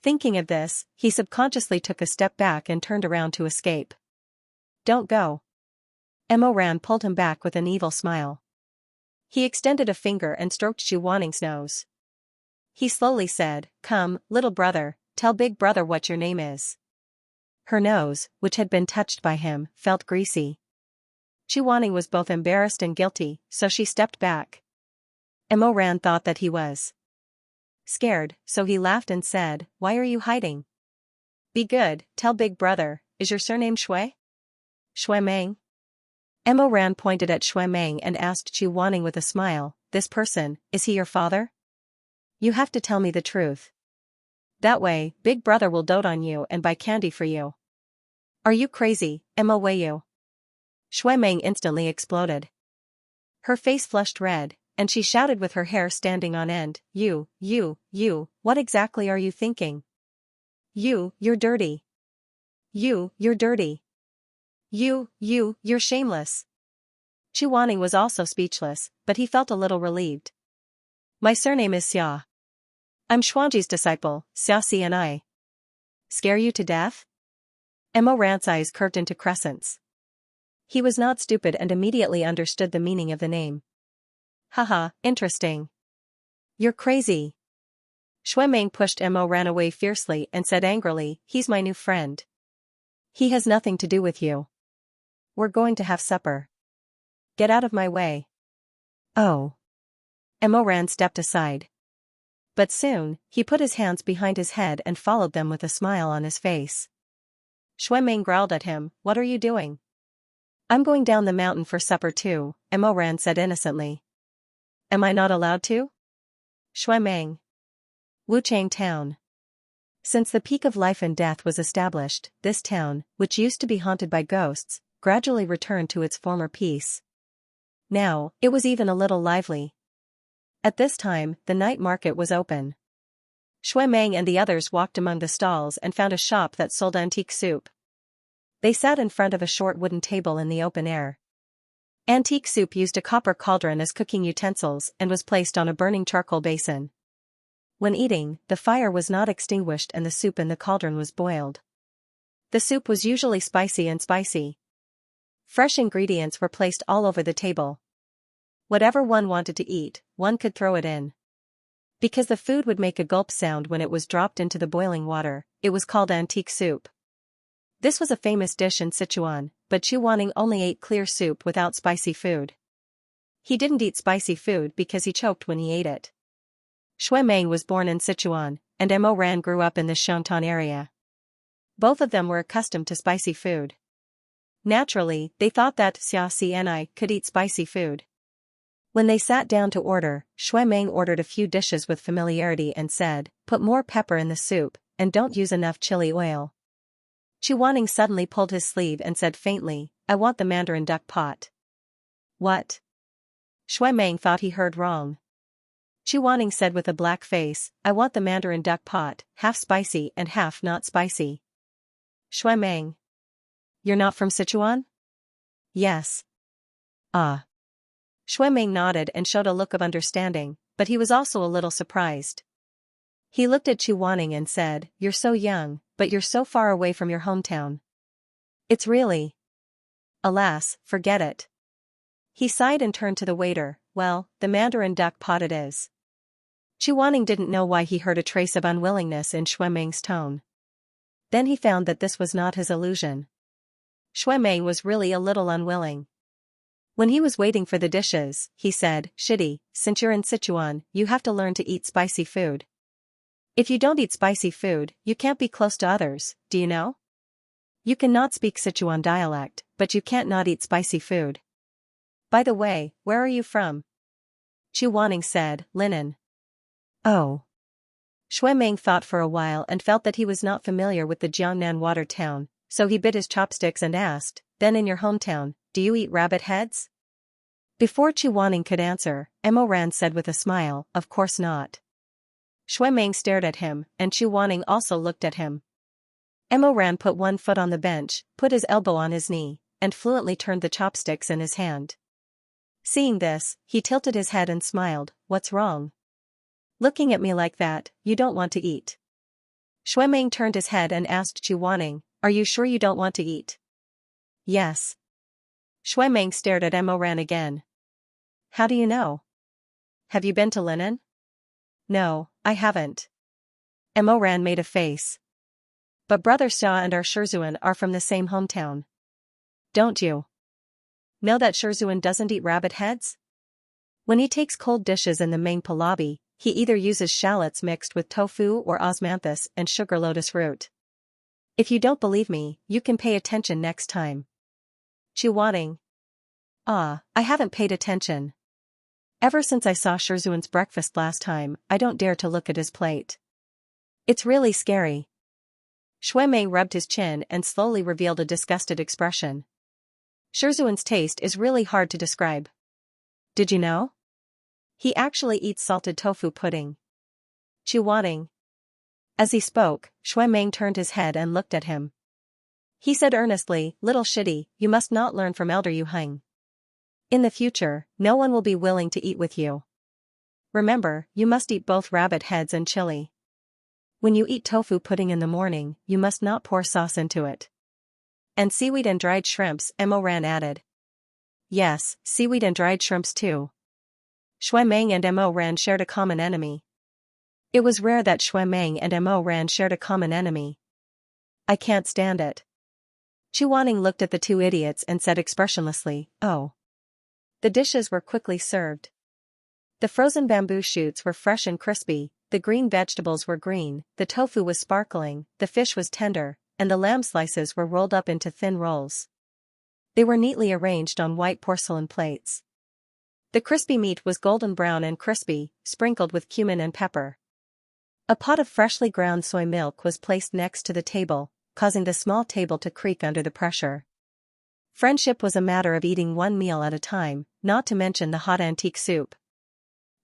Thinking of this, he subconsciously took a step back and turned around to escape. Don't go. Mo Ran pulled him back with an evil smile. He extended a finger and stroked Chu Wanning's nose. He slowly said, come, little brother, tell big brother what your name is. Her nose, which had been touched by him, felt greasy. Chu Wanning was both embarrassed and guilty, so she stepped back. Mo Ran thought that he was scared, so he laughed and said, why are you hiding? Be good, tell big brother, is your surname Shui? Shui Meng? Mo Ran pointed at Shui Meng and asked Chu Wanning with a smile, this person, is he your father? You have to tell me the truth. That way, big brother will dote on you and buy candy for you. Are you crazy, Mo Weiyu? Shui Meng instantly exploded. Her face flushed red, and she shouted with her hair standing on end, you, what exactly are you thinking? You're dirty. You're dirty. You're shameless. Chu Wanning was also speechless, but he felt a little relieved. My surname is Xia. I'm Xuanji's disciple, Xianxia. Scare you to death? Mo Ran's eyes curved into crescents. He was not stupid and immediately understood the meaning of the name. Haha, interesting. You're crazy. Shui Meng pushed Mo Ran away fiercely and said angrily, he's my new friend. He has nothing to do with you. We're going to have supper. Get out of my way. Oh. Mo Ran stepped aside. But soon, he put his hands behind his head and followed them with a smile on his face. Shui Meng growled at him, what are you doing? I'm going down the mountain for supper too, Mo Ran said innocently. Am I not allowed to? Shui Meng. Wuchang Town. Since the peak of life and death was established, this town, which used to be haunted by ghosts, gradually returned to its former peace. Now, it was even a little lively. At this time, the night market was open. Shui Meng and the others walked among the stalls and found a shop that sold antique soup. They sat in front of a short wooden table in the open air. Antique soup used a copper cauldron as cooking utensils and was placed on a burning charcoal basin. When eating, the fire was not extinguished and the soup in the cauldron was boiled. The soup was usually spicy. Fresh ingredients were placed all over the table. Whatever one wanted to eat, one could throw it in. Because the food would make a gulp sound when it was dropped into the boiling water, it was called antique soup. This was a famous dish in Sichuan, but Chu Wanning only ate clear soup without spicy food. He didn't eat spicy food because he choked when he ate it. Shui Meng was born in Sichuan, and Mo Ran grew up in the Shantan area. Both of them were accustomed to spicy food. Naturally, they thought that Xianxia could eat spicy food. When they sat down to order, Shui Meng ordered a few dishes with familiarity and said, put more pepper in the soup, and don't use enough chili oil. Chu Wanning suddenly pulled his sleeve and said faintly, I want the mandarin duck pot. What? Shui Meng thought he heard wrong. Chu Wanning said with a black face, I want the mandarin duck pot, half spicy and half not spicy. Shui Meng. You're not from Sichuan? Yes. Ah. Shui Meng nodded and showed a look of understanding, but he was also a little surprised. He looked at Chu Wanning and said, you're so young, but you're so far away from your hometown. It's really... Alas, forget it. He sighed and turned to the waiter, well, the mandarin duck pot it is. Chu Wanning didn't know why he heard a trace of unwillingness in Shui Meng's tone. Then he found that this was not his illusion. Shui Meng was really a little unwilling. When he was waiting for the dishes, he said, "Shitty, since you're in Sichuan, you have to learn to eat spicy food. If you don't eat spicy food, you can't be close to others, do you know? You can not speak Sichuan dialect, but you can't not eat spicy food. By the way, where are you from?" Chu Wanning said, "Linen." Oh. Shui Meng thought for a while and felt that he was not familiar with the Jiangnan water town, so he bit his chopsticks and asked, "Then in your hometown, do you eat rabbit heads?" Before Chu Wanning could answer, Emo Ran said with a smile, "Of course not." Shui Meng stared at him, and Chu Wanning also looked at him. Emo Ran put one foot on the bench, put his elbow on his knee, and fluently turned the chopsticks in his hand. Seeing this, he tilted his head and smiled, "What's wrong? Looking at me like that, you don't want to eat?" Shui Meng turned his head and asked Chu Wanning, "Are you sure you don't want to eat?" "Yes." Shui Meng stared at Emo Ran again. "How do you know? Have you been to Linen?" "No, I haven't." Emo Ran made a face. "But Brother Xia and our Shizun are from the same hometown. Don't you know that Shizun doesn't eat rabbit heads? When he takes cold dishes in the main palabi, he either uses shallots mixed with tofu or osmanthus and sugar lotus root. If you don't believe me, you can pay attention next time." Chu Wanning. "Ah, I haven't paid attention. Ever since I saw Shizun's breakfast last time, I don't dare to look at his plate. It's really scary." Shui Meng rubbed his chin and slowly revealed a disgusted expression. "Shizun's taste is really hard to describe. Did you know? He actually eats salted tofu pudding." Chu Wanning. As he spoke, Shui Meng turned his head and looked at him. He said earnestly, "Little shitty, you must not learn from Elder Yu Heng. In the future, no one will be willing to eat with you. Remember, you must eat both rabbit heads and chili. When you eat tofu pudding in the morning, you must not pour sauce into it." "And seaweed and dried shrimps," Emo Ran added. "Yes, seaweed and dried shrimps too." Shui Meng and Emo Ran shared a common enemy. It was rare that Shui Meng and Emo Ran shared a common enemy. "I can't stand it." Chu Wanning looked at the two idiots and said expressionlessly, "Oh." The dishes were quickly served. The frozen bamboo shoots were fresh and crispy, the green vegetables were green, the tofu was sparkling, the fish was tender, and the lamb slices were rolled up into thin rolls. They were neatly arranged on white porcelain plates. The crispy meat was golden brown and crispy, sprinkled with cumin and pepper. A pot of freshly ground soy milk was placed next to the table, causing the small table to creak under the pressure. Friendship was a matter of eating one meal at a time, not to mention the hot antique soup.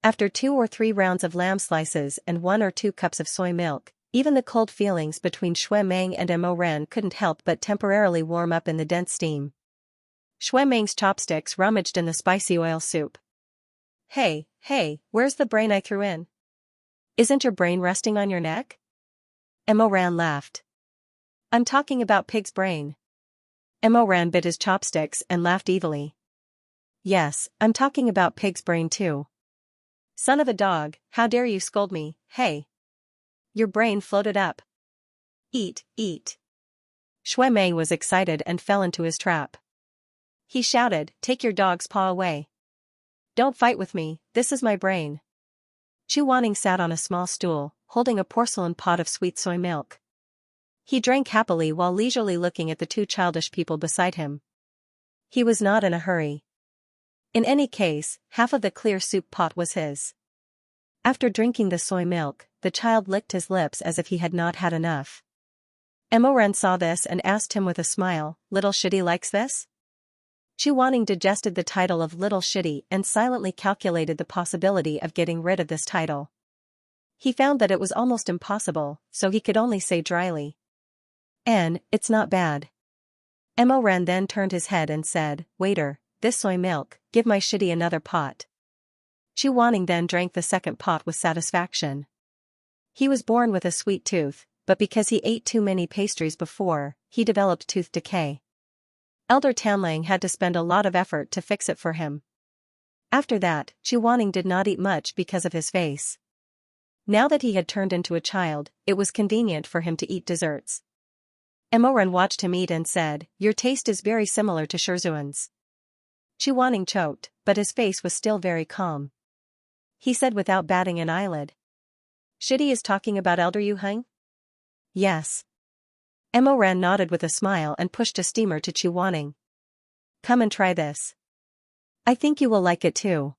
After 2 or 3 rounds of lamb slices and 1 or 2 cups of soy milk, even the cold feelings between Shui Meng and Emo Ran couldn't help but temporarily warm up in the dense steam. Shui Meng's chopsticks rummaged in the spicy oil soup. Hey, where's the brain I threw in? Isn't your brain resting on your neck?" Emo Ran laughed. "I'm talking about pig's brain." Emo Ran bit his chopsticks and laughed evilly. "Yes, I'm talking about pig's brain too. Son of a dog, how dare you scold me, hey? Your brain floated up. Eat. Shui Meng was excited and fell into his trap. He shouted, "Take your dog's paw away. Don't fight with me, this is my brain." Chu Wanning sat on a small stool, holding a porcelain pot of sweet soy milk. He drank happily while leisurely looking at the 2 childish people beside him. He was not in a hurry. In any case, half of the clear soup pot was his. After drinking the soy milk, the child licked his lips as if he had not had enough. Emo Ran saw this and asked him with a smile, "Little Shitty likes this?" Chu Wanning digested the title of Little Shitty and silently calculated the possibility of getting rid of this title. He found that it was almost impossible, so he could only say dryly, "It's not bad." Emo Ran then turned his head and said, "Waiter, this soy milk, give my Shitty another pot." Chu Wanning then drank the second pot with satisfaction. He was born with a sweet tooth, but because he ate too many pastries before, he developed tooth decay. Elder Tanlang had to spend a lot of effort to fix it for him. After that, Chu Wanning did not eat much because of his face. Now that he had turned into a child, it was convenient for him to eat desserts. Emoran watched him eat and said, "Your taste is very similar to Shizun's." Chuaning choked, but his face was still very calm. He said without batting an eyelid. "Shidi is talking about Elder Yu Heng?" "Yes." Emoran nodded with a smile and pushed a steamer to Chuaning. "Come and try this. I think you will like it too."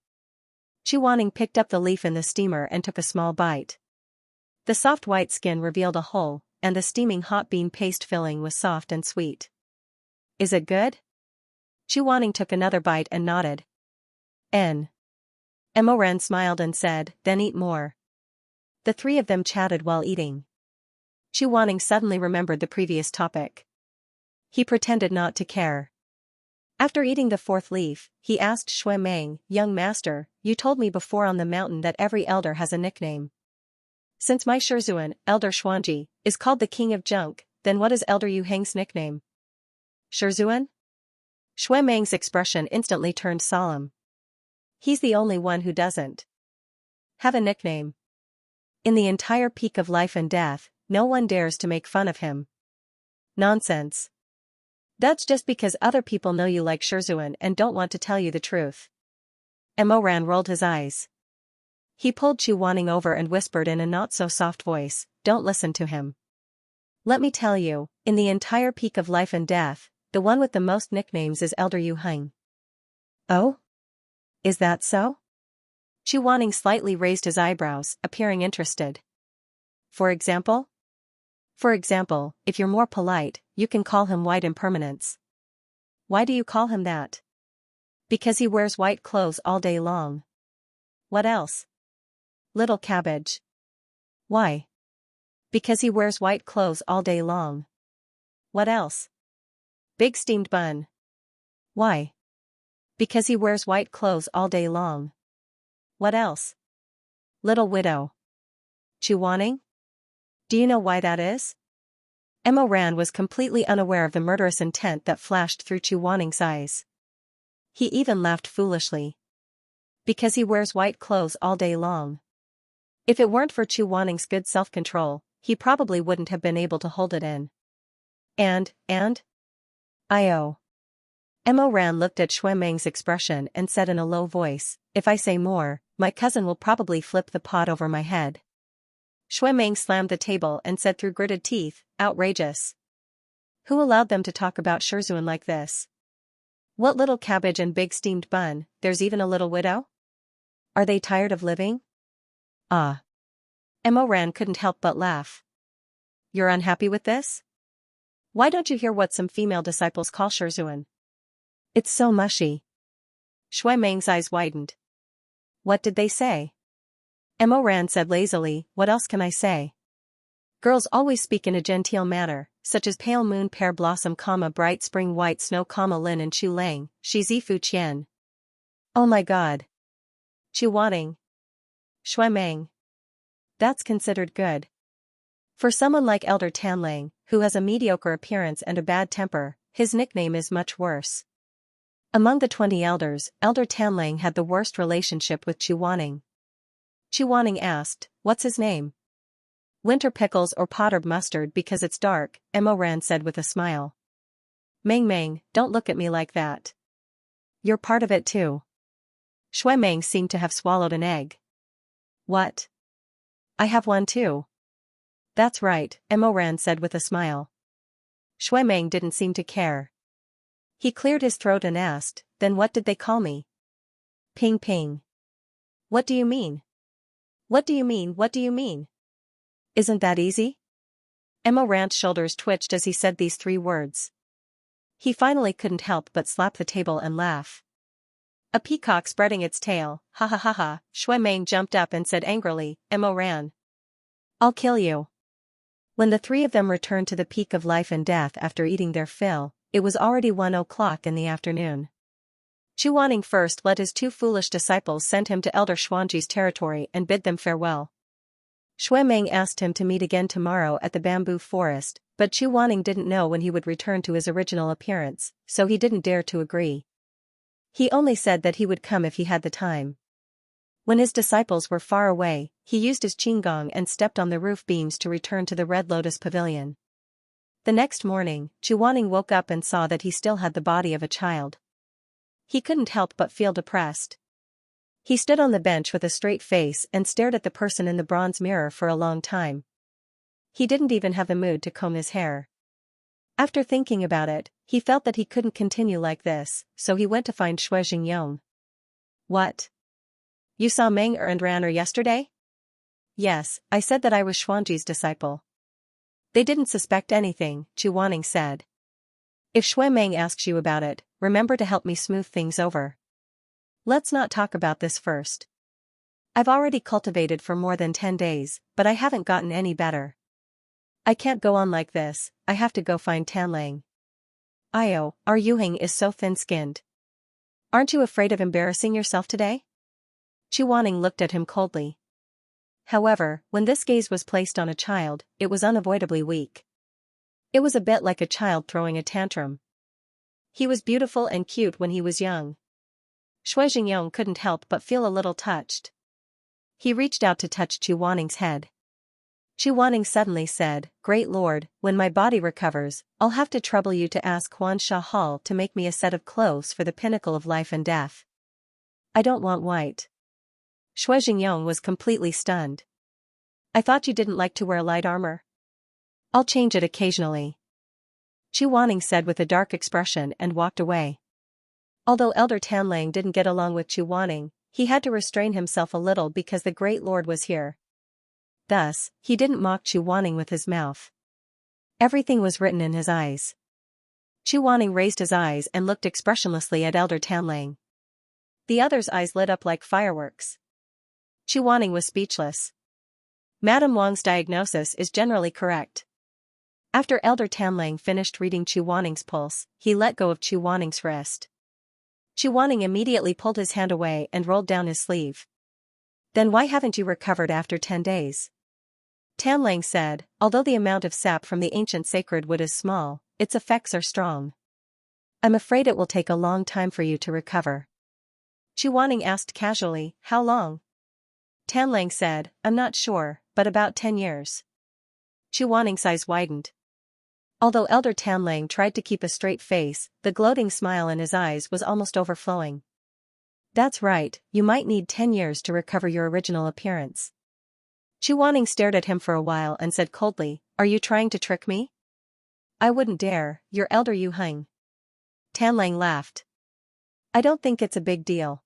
Chuaning picked up the leaf in the steamer and took a small bite. The soft white skin revealed a hole, and the steaming hot bean paste filling was soft and sweet. "Is it good?" Chuaning took another bite and nodded. "N." Emoran smiled and said, "Then eat more." The three of them chatted while eating. Chuaning suddenly remembered the previous topic. He pretended not to care. After eating the fourth leaf, he asked Shui Meng, "Young master, you told me before on the mountain that every elder has a nickname. Since my Shizun, Elder Xuanji, is called the King of Junk, then what is Elder Yu Heng's nickname?" "Shizun?" Shui Meng's expression instantly turned solemn. "He's the only one who doesn't have a nickname. In the entire peak of life and death, no one dares to make fun of him." "Nonsense. That's just because other people know you like Shizun and don't want to tell you the truth." Emoran rolled his eyes. He pulled Chuaning over and whispered in a not-so-soft voice, "Don't listen to him. Let me tell you, in the entire peak of life and death, the one with the most nicknames is Elder Yu Heng." "Oh? Is that so?" Chuaning slightly raised his eyebrows, appearing interested. "For example?" "For example, if you're more polite, you can call him White Impermanence." "Why do you call him that?" "Because he wears white clothes all day long." "What else?" "Little Cabbage." "Why?" "Because he wears white clothes all day long." "What else?" "Big Steamed Bun." "Why?" "Because he wears white clothes all day long." "What else?" "Little Widow." "Chuaning? Do you know why that is?" Emoran was completely unaware of the murderous intent that flashed through Chuaning's eyes. He even laughed foolishly. "Because he wears white clothes all day long." If it weren't for Chuaning's good self-control, he probably wouldn't have been able to hold it in. And? I.O. Emoran looked at Shui Meng's expression and said in a low voice, "If I say more, my cousin will probably flip the pot over my head." Shui Meng slammed the table and said through gritted teeth, "Outrageous. Who allowed them to talk about Shizun like this? What Little Cabbage and Big Steamed Bun, there's even a Little Widow? Are they tired of living?" "Ah." Emoran couldn't help but laugh. "You're unhappy with this? Why don't you hear what some female disciples call Shizun? It's so mushy." Shui Meng's eyes widened. "What did they say?" Emoran said lazily, "What else can I say? Girls always speak in a genteel manner, such as pale moon pear blossom, bright spring white snow, lin and chu lang, shi zi fu qian." "Oh my god." Chuaning. Shui Meng. "That's considered good. For someone like Elder Tanlang, who has a mediocre appearance and a bad temper, his nickname is much worse." Among the 20 elders, Elder Tanlang had the worst relationship with Chuaning. Chuaning asked, "What's his name?" "Winter pickles or potted mustard because it's dark," Emoran said with a smile. Meng, don't look at me like that. You're part of it too." Shui Meng seemed to have swallowed an egg. "What? I have one too." "That's right," Emoran said with a smile. Shui Meng didn't seem to care. He cleared his throat and asked, "Then what did they call me?" "Ping Ping." "What do you mean? What do you mean? What do you mean? Isn't that easy?" Emoran's shoulders twitched as he said these 3 words. He finally couldn't help but slap the table and laugh. "A peacock spreading its tail, ha ha ha ha." Shui Meng jumped up and said angrily, "Emoran, I'll kill you." When the 3 of them returned to the peak of life and death after eating their fill, it was already 1 o'clock in the afternoon. Chuaning first let his 2 foolish disciples send him to Elder Xuanji's territory and bid them farewell. Shui Meng asked him to meet again tomorrow at the bamboo forest, but Chuaning didn't know when he would return to his original appearance, so he didn't dare to agree. He only said that he would come if he had the time. When his disciples were far away, he used his qinggong and stepped on the roof beams to return to the Red Lotus Pavilion. The next morning, Chuaning woke up and saw that he still had the body of a child. He couldn't help but feel depressed. He stood on the bench with a straight face and stared at the person in the bronze mirror for a long time. He didn't even have the mood to comb his hair. After thinking about it, he felt that he couldn't continue like this, so he went to find Shui Jingyong. What? You saw Meng and Ran'er yesterday? Yes, I said that I was Xuanji's disciple. They didn't suspect anything, Chuaning said. If Shui Meng asks you about it, remember to help me smooth things over. Let's not talk about this first. I've already cultivated for more than 10 days, but I haven't gotten any better. I can't go on like this, I have to go find Tanlang. Io, our Yuhing is so thin-skinned. Aren't you afraid of embarrassing yourself today? Chuaning looked at him coldly. However, when this gaze was placed on a child, it was unavoidably weak. It was a bit like a child throwing a tantrum. He was beautiful and cute when he was young. Shui Jingyong couldn't help but feel a little touched. He reached out to touch Chuaning's head. Chuaning suddenly said, Great Lord, when my body recovers, I'll have to trouble you to ask Huan Sha Hall to make me a set of clothes for the pinnacle of life and death. I don't want white. Shui Jingyong was completely stunned. I thought you didn't like to wear light armor. I'll change it occasionally. Chuaning said with a dark expression and walked away. Although Elder Tanlang didn't get along with Chuaning, he had to restrain himself a little because the Great Lord was here. Thus, he didn't mock Chuaning with his mouth. Everything was written in his eyes. Chuaning raised his eyes and looked expressionlessly at Elder Tanlang. The other's eyes lit up like fireworks. Chuaning was speechless. Madame Wang's diagnosis is generally correct. After Elder Tanlang finished reading Chuaning's pulse, he let go of Chuaning's wrist. Chuaning immediately pulled his hand away and rolled down his sleeve. Then why haven't you recovered after 10 days? Tanlang said, although the amount of sap from the ancient sacred wood is small, its effects are strong. I'm afraid it will take a long time for you to recover. Chuaning asked casually, how long? Tanlang said, I'm not sure, but about 10 years. Chuaning's eyes widened. Although Elder Tanlang tried to keep a straight face, the gloating smile in his eyes was almost overflowing. That's right, you might need 10 years to recover your original appearance. Chuaning stared at him for a while and said coldly, are you trying to trick me? I wouldn't dare, you're Elder Yuheng. Tanlang laughed. I don't think it's a big deal.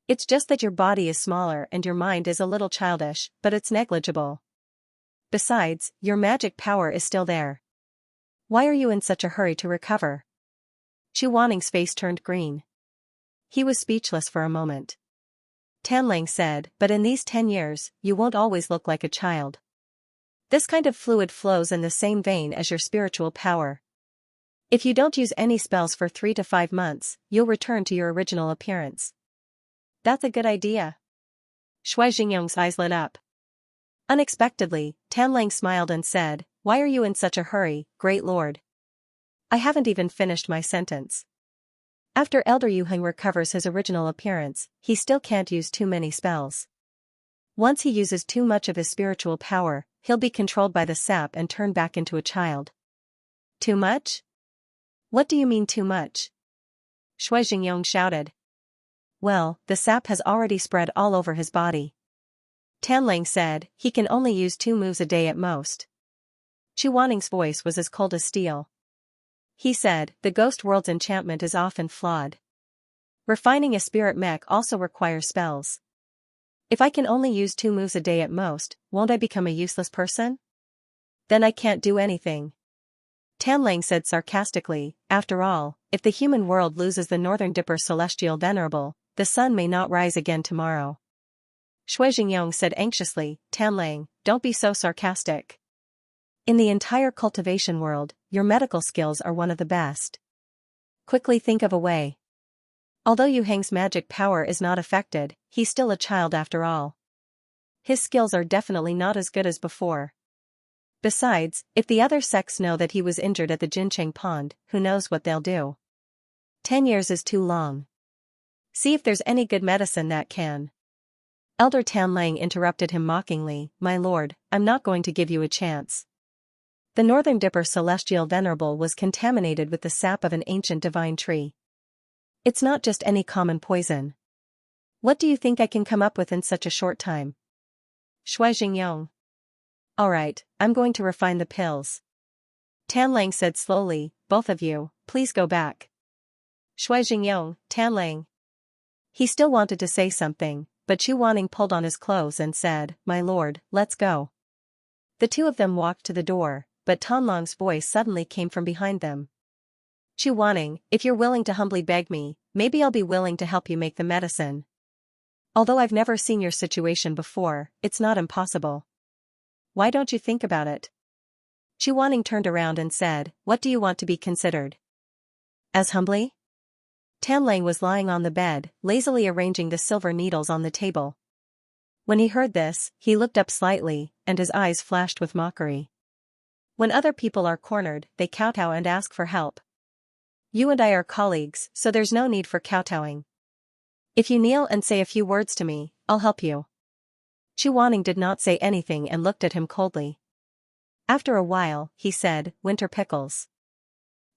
It's just that your body is smaller and your mind is a little childish, but it's negligible. Besides, your magic power is still there. Why are you in such a hurry to recover? Chuaning's face turned green. He was speechless for a moment. Tanlang said, but in these 10 years, you won't always look like a child. This kind of fluid flows in the same vein as your spiritual power. If you don't use any spells for 3 to 5 months, you'll return to your original appearance. That's a good idea. Shui Jingyong's eyes lit up. Unexpectedly, Tanlang smiled and said, why are you in such a hurry, Great Lord? I haven't even finished my sentence. After Elder Yuheng recovers his original appearance, he still can't use too many spells. Once he uses too much of his spiritual power, he'll be controlled by the sap and turn back into a child. Too much? What do you mean too much? Shui Jingyong shouted. Well, the sap has already spread all over his body. Tanlang said, he can only use 2 moves a day at most. Chuaning's voice was as cold as steel. He said, the ghost world's enchantment is often flawed. Refining a spirit mech also requires spells. If I can only use 2 moves a day at most, won't I become a useless person? Then I can't do anything. Tanlang said sarcastically, after all, if the human world loses the Northern Dipper Celestial Venerable, the sun may not rise again tomorrow. Shui Jingyong said anxiously, Tanlang, don't be so sarcastic. In the entire cultivation world, your medical skills are one of the best. Quickly think of a way. Although Yuheng's magic power is not affected, he's still a child after all. His skills are definitely not as good as before. Besides, if the other sects know that he was injured at the Jincheng Pond, who knows what they'll do. 10 years is too long. See if there's any good medicine that can. Elder Tanlang interrupted him mockingly, "My lord, I'm not going to give you a chance. The northern dipper celestial venerable was contaminated with the sap of an ancient divine tree. It's not just any common poison. What do you think I can come up with in such a short time?" Shui Jingyong. "Alright, I'm going to refine the pills." Tanlang said slowly, "Both of you, please go back." Shui Jingyong, Tanlang. He still wanted to say something, but Chu Wanning pulled on his clothes and said, "My lord, let's go." The two of them walked to the door, but Tanlang's voice suddenly came from behind them. "Chu Wanning, if you're willing to humbly beg me, maybe I'll be willing to help you make the medicine. Although I've never seen your situation before, it's not impossible. Why don't you think about it?" Chu Wanning turned around and said, "What do you want to be considered?" "As humbly?" Tanlang was lying on the bed, lazily arranging the silver needles on the table. When he heard this, he looked up slightly, and his eyes flashed with mockery. "When other people are cornered, they kowtow and ask for help. You and I are colleagues, so there's no need for kowtowing. If you kneel and say a few words to me, I'll help you." Chu Wanning did not say anything and looked at him coldly. After a while, he said, "Winter pickles.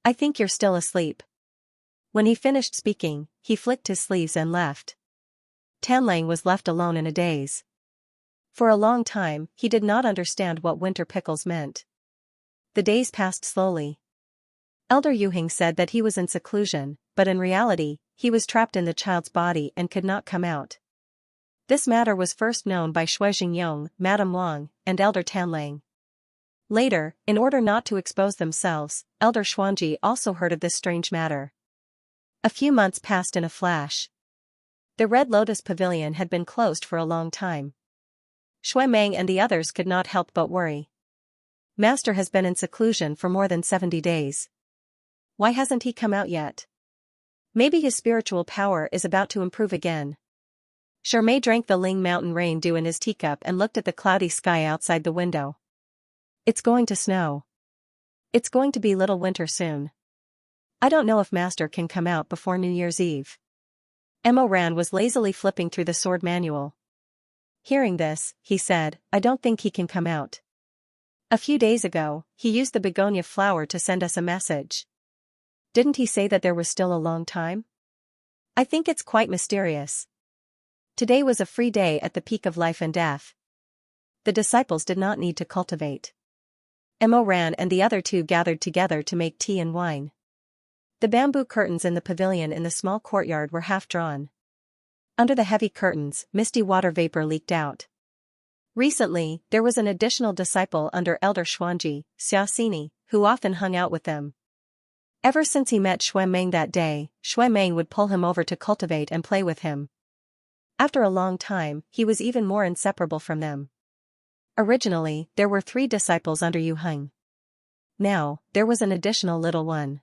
I think you're still asleep." When he finished speaking, he flicked his sleeves and left. Tanlang was left alone in a daze. For a long time, he did not understand what winter pickles meant. The days passed slowly. Elder Yuhing said that he was in seclusion, but in reality, he was trapped in the child's body and could not come out. This matter was first known by Shui Jingyong, Madame Wang, and Elder Tanlang. Later, in order not to expose themselves, Elder Xuanji also heard of this strange matter. A few months passed in a flash. The Red Lotus Pavilion had been closed for a long time. Shui Meng and the others could not help but worry. Master has been in seclusion for more than 70 days. Why hasn't he come out yet? Maybe his spiritual power is about to improve again. Charmé drank the Ling Mountain rain dew in his teacup and looked at the cloudy sky outside the window. It's going to snow. It's going to be little winter soon. I don't know if Master can come out before New Year's Eve. Mo Ran was lazily flipping through the sword manual. Hearing this, he said, "I don't think he can come out. A few days ago, he used the begonia flower to send us a message. Didn't he say that there was still a long time? I think it's quite mysterious." Today was a free day at the peak of life and death. The disciples did not need to cultivate. Mo Ran and the other two gathered together to make tea and wine. The bamboo curtains in the pavilion in the small courtyard were half drawn. Under the heavy curtains, misty water vapor leaked out. Recently, there was an additional disciple under Elder Xuanji, Xiaxini, who often hung out with them. Ever since he met Shui Meng that day, Shui Meng would pull him over to cultivate and play with him. After a long time, he was even more inseparable from them. Originally, there were 3 disciples under Yu Heng. Now, there was an additional little one.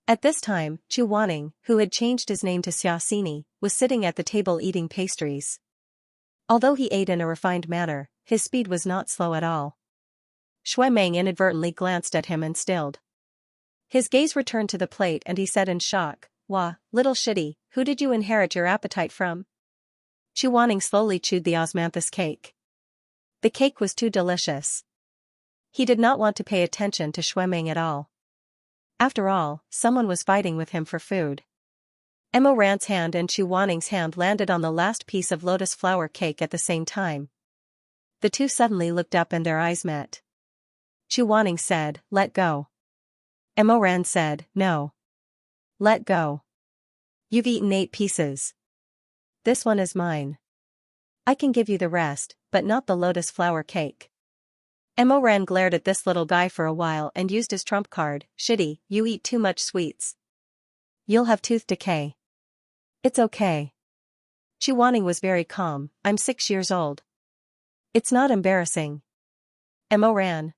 At this time, Chu Wanning, who had changed his name to Xiaxini, was sitting at the table eating pastries. Although he ate in a refined manner, his speed was not slow at all. Shui Meng inadvertently glanced at him and stilled. His gaze returned to the plate and he said in shock, "Wah, little shitty, who did you inherit your appetite from?" Chu Wanning slowly chewed the osmanthus cake. The cake was too delicious. He did not want to pay attention to Shui Meng at all. After all, someone was fighting with him for food. Mo Ran's hand and Chu Wanning's hand landed on the last piece of lotus flower cake at the same time. The two suddenly looked up and their eyes met. Chu Wanning said, "Let go." Mo Ran said, "No. Let go. You've eaten 8 pieces. This one is mine. I can give you the rest, but not the lotus flower cake." Mo Ran glared at this little guy for a while and used his trump card, "Shitty, you eat too much sweets. You'll have tooth decay." "It's okay." Chu Wanning was very calm, "I'm 6 years old. It's not embarrassing." Mo Ran.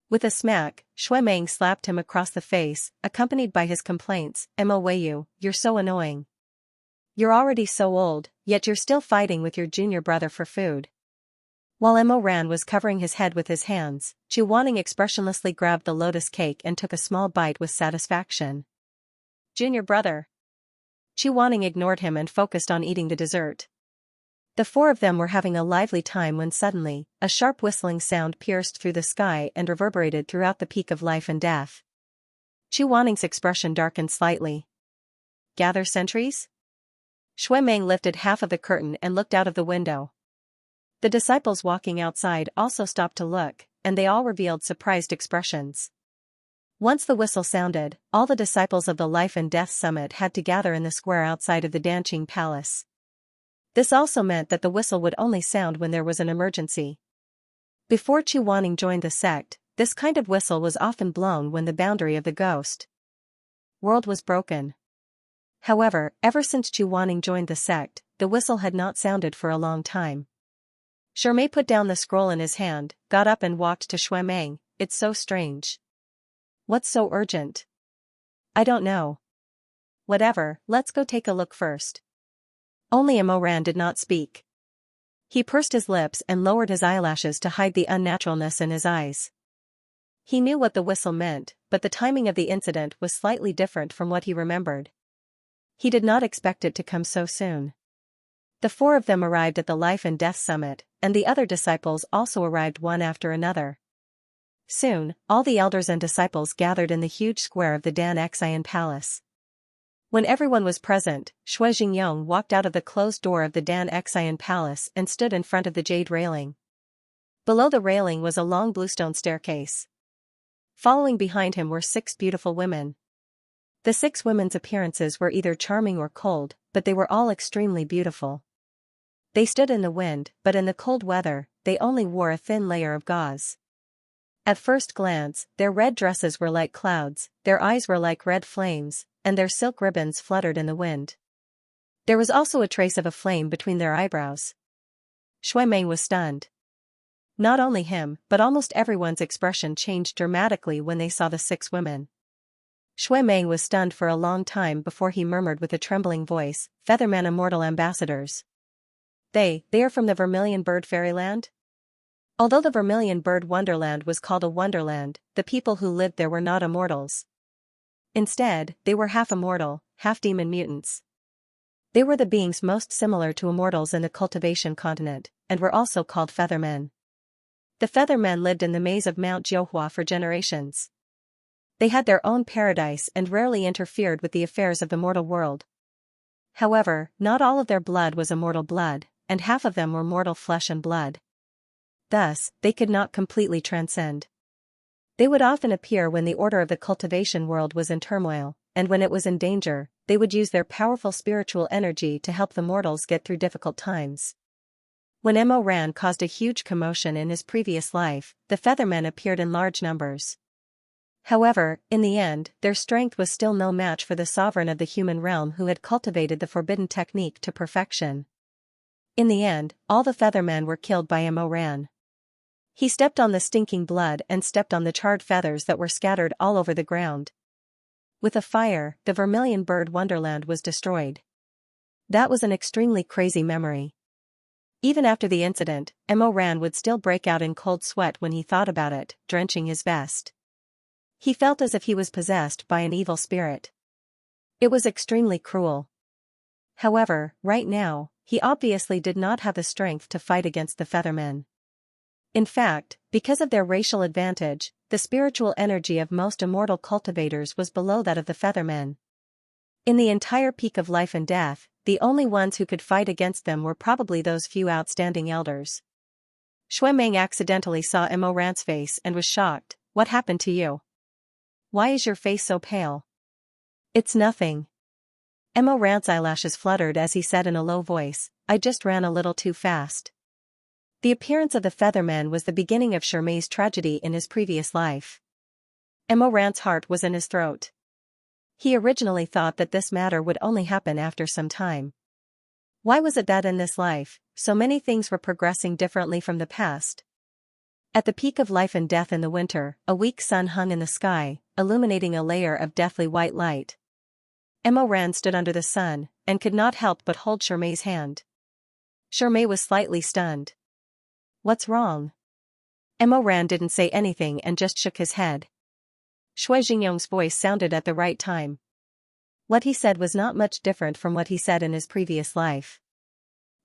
With a smack, Shui Meng slapped him across the face, accompanied by his complaints, "Mo Weiyu, you're so annoying. You're already so old, yet you're still fighting with your junior brother for food." While Mo Ran was covering his head with his hands, Chu Wanning expressionlessly grabbed the lotus cake and took a small bite with satisfaction. "Junior brother." Chu Wanning ignored him and focused on eating the dessert. The four of them were having a lively time when suddenly, a sharp whistling sound pierced through the sky and reverberated throughout the peak of life and death. Chu Wanning's expression darkened slightly. Gather sentries? Shui Meng lifted half of the curtain and looked out of the window. The disciples walking outside also stopped to look, and they all revealed surprised expressions. Once the whistle sounded, all the disciples of the Life and Death Summit had to gather in the square outside of the Danqing Palace. This also meant that the whistle would only sound when there was an emergency. Before Chu Wanning joined the sect, this kind of whistle was often blown when the boundary of the ghost world was broken. However, ever since Chu Wanning joined the sect, the whistle had not sounded for a long time. Shermei put down the scroll in his hand, got up and walked to Shui Meng. It's so strange. What's so urgent? I don't know. Whatever, let's go take a look first. Only Imo Ran did not speak. He pursed his lips and lowered his eyelashes to hide the unnaturalness in his eyes. He knew what the whistle meant, but the timing of the incident was slightly different from what he remembered. He did not expect it to come so soon. The four of them arrived at the Life and Death Summit, and the other disciples also arrived one after another. Soon, all the elders and disciples gathered in the huge square of the Danxian Palace. When everyone was present, Shui Jingyong walked out of the closed door of the Danxian Palace and stood in front of the jade railing. Below the railing was a long bluestone staircase. Following behind him were 6 beautiful women. The 6 women's appearances were either charming or cold, but they were all extremely beautiful. They stood in the wind, but in the cold weather, they only wore a thin layer of gauze. At first glance, their red dresses were like clouds, their eyes were like red flames, and their silk ribbons fluttered in the wind. There was also a trace of a flame between their eyebrows. Shui Meng was stunned. Not only him, but almost everyone's expression changed dramatically when they saw the 6 women. Shui Meng was stunned for a long time before he murmured with a trembling voice, "Featherman Immortal Ambassadors. They are from the Vermilion Bird Fairyland?" Although the Vermilion Bird Wonderland was called a wonderland, the people who lived there were not immortals. Instead, they were half-immortal, half-demon mutants. They were the beings most similar to immortals in the Cultivation continent, and were also called Feathermen. The Feathermen lived in the maze of Mount Jiuhua for generations. They had their own paradise and rarely interfered with the affairs of the mortal world. However, not all of their blood was immortal blood, and half of them were mortal flesh and blood. Thus, they could not completely transcend. They would often appear when the order of the cultivation world was in turmoil, and when it was in danger, they would use their powerful spiritual energy to help the mortals get through difficult times. When Imo Ran caused a huge commotion in his previous life, the Feathermen appeared in large numbers. However, in the end, their strength was still no match for the sovereign of the human realm who had cultivated the forbidden technique to perfection. In the end, all the Feathermen were killed by Imo Ran. He stepped on the stinking blood and stepped on the charred feathers that were scattered all over the ground. With a fire, the Vermilion Bird Wonderland was destroyed. That was an extremely crazy memory. Even after the incident, Imo Ran would still break out in cold sweat when he thought about it, drenching his vest. He felt as if he was possessed by an evil spirit. It was extremely cruel. However, right now, he obviously did not have the strength to fight against the Feathermen. In fact, because of their racial advantage, the spiritual energy of most immortal cultivators was below that of the Feathermen. In the entire peak of life and death, the only ones who could fight against them were probably those few outstanding elders. Shui Meng accidentally saw Imo Ran's face and was shocked. "What happened to you? Why is your face so pale?" "It's nothing." Imo Ran's eyelashes fluttered as he said in a low voice, "I just ran a little too fast." The appearance of the Feathermen was the beginning of Shermei's tragedy in his previous life. Imo Ran's heart was in his throat. He originally thought that this matter would only happen after some time. Why was it that in this life, so many things were progressing differently from the past? At the peak of life and death in the winter, a weak sun hung in the sky, illuminating a layer of deathly white light. Imo Ran stood under the sun, and could not help but hold Shermei's hand. Shermei was slightly stunned. "What's wrong?" Imo Ran didn't say anything and just shook his head. Shui Jingyong's voice sounded at the right time. What he said was not much different from what he said in his previous life.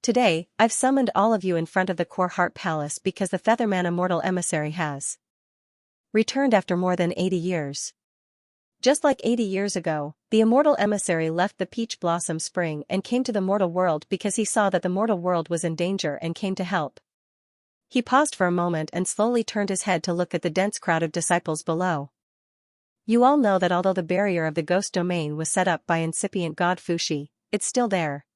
Today, I've summoned all of you in front of the Core Heart Palace because the Featherman Immortal Emissary has returned after more than 80 years. Just like 80 years ago, the Immortal Emissary left the Peach Blossom Spring and came to the mortal world because he saw that the mortal world was in danger and came to help. He paused for a moment and slowly turned his head to look at the dense crowd of disciples below. You all know that although the barrier of the ghost domain was set up by incipient god Fushi, it's still there.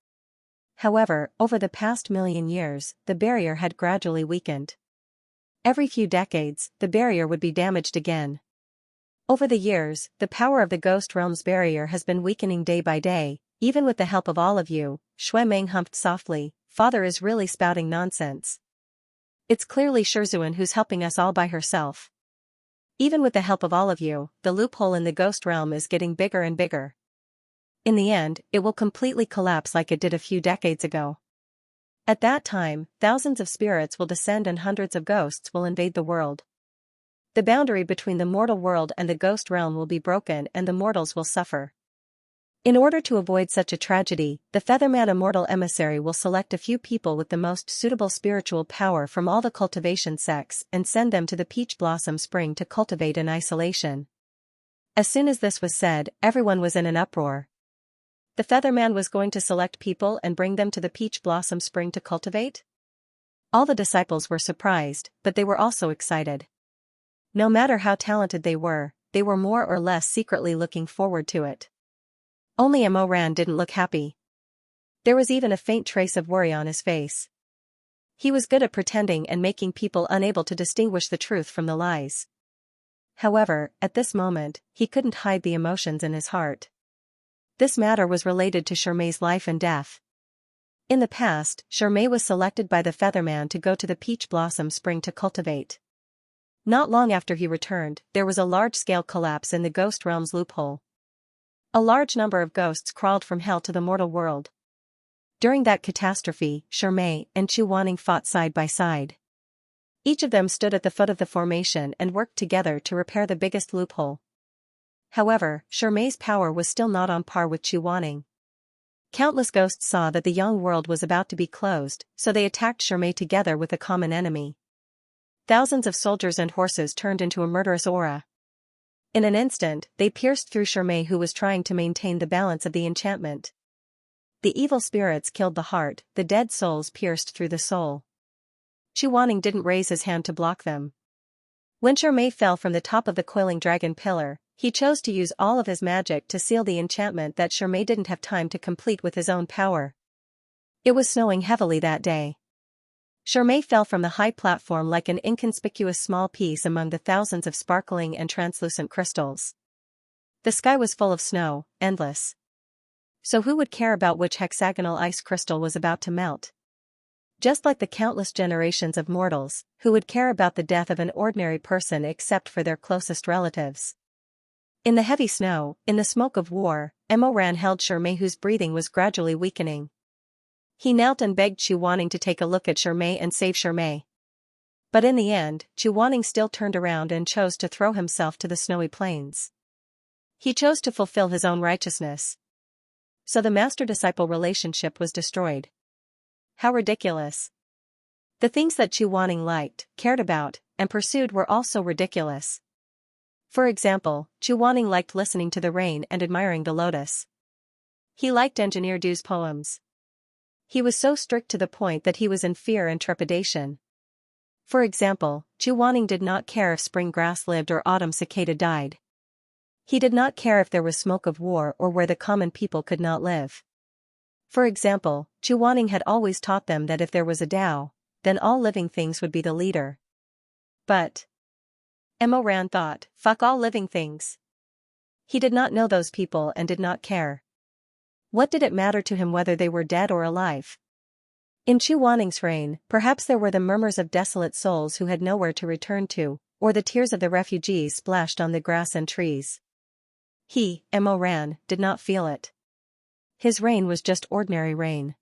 However, over the past million years, the barrier had gradually weakened. Every few decades, the barrier would be damaged again. Over the years, the power of the Ghost Realm's barrier has been weakening day by day, even with the help of all of you. Shui Meng humped softly. Father is really spouting nonsense. It's clearly Shizun who's helping us all by herself. Even with the help of all of you, the loophole in the Ghost Realm is getting bigger and bigger. In the end, it will completely collapse like it did a few decades ago. At that time, thousands of spirits will descend and hundreds of ghosts will invade the world. The boundary between the mortal world and the ghost realm will be broken and the mortals will suffer. In order to avoid such a tragedy, the Featherman Immortal Emissary will select a few people with the most suitable spiritual power from all the cultivation sects and send them to the Peach Blossom Spring to cultivate in isolation. As soon as this was said, everyone was in an uproar. The Featherman was going to select people and bring them to the Peach Blossom Spring to cultivate? All the disciples were surprised, but they were also excited. No matter how talented they were more or less secretly looking forward to it. Only Mo Ran didn't look happy. There was even a faint trace of worry on his face. He was good at pretending and making people unable to distinguish the truth from the lies. However, at this moment, he couldn't hide the emotions in his heart. This matter was related to Shirmei's life and death. In the past, Shirmei was selected by the Featherman to go to the Peach Blossom Spring to cultivate. Not long after he returned, there was a large-scale collapse in the Ghost Realm's loophole. A large number of ghosts crawled from hell to the mortal world. During that catastrophe, Shirmei and Chu Wanning fought side by side. Each of them stood at the foot of the formation and worked together to repair the biggest loophole. However, Shirmei's power was still not on par with Chu Wanning. Countless ghosts saw that the young world was about to be closed, so they attacked Shirmei together with a common enemy. Thousands of soldiers and horses turned into a murderous aura. In an instant, they pierced through Shirmei, who was trying to maintain the balance of the enchantment. The evil spirits killed the heart, the dead souls pierced through the soul. Chu Wanning didn't raise his hand to block them. When Shirmei fell from the top of the coiling dragon pillar, he chose to use all of his magic to seal the enchantment that Shirmei didn't have time to complete with his own power. It was snowing heavily that day. Shirmei fell from the high platform like an inconspicuous small piece among the thousands of sparkling and translucent crystals. The sky was full of snow, endless. So who would care about which hexagonal ice crystal was about to melt? Just like the countless generations of mortals, who would care about the death of an ordinary person except for their closest relatives. In the heavy snow, in the smoke of war, Mo Ran held Shirmei, whose breathing was gradually weakening. He knelt and begged Chu Wanning to take a look at Shirmei and save Shirmei. But in the end, Chu Wanning still turned around and chose to throw himself to the snowy plains. He chose to fulfill his own righteousness. So the master-disciple relationship was destroyed. How ridiculous. The things that Chu Wanning liked, cared about, and pursued were also ridiculous. For example, Chu Wanning liked listening to the rain and admiring the lotus. He liked Engineer Du's poems. He was so strict to the point that he was in fear and trepidation. For example, Chu Wanning did not care if spring grass lived or autumn cicada died. He did not care if there was smoke of war or where the common people could not live. For example, Chu Wanning had always taught them that if there was a Tao, then all living things would be the leader. But Mo Ran thought, fuck all living things. He did not know those people and did not care. What did it matter to him whether they were dead or alive? In Chu Wanning's reign, perhaps there were the murmurs of desolate souls who had nowhere to return to, or the tears of the refugees splashed on the grass and trees. He, Mo Ran, did not feel it. His reign was just ordinary rain.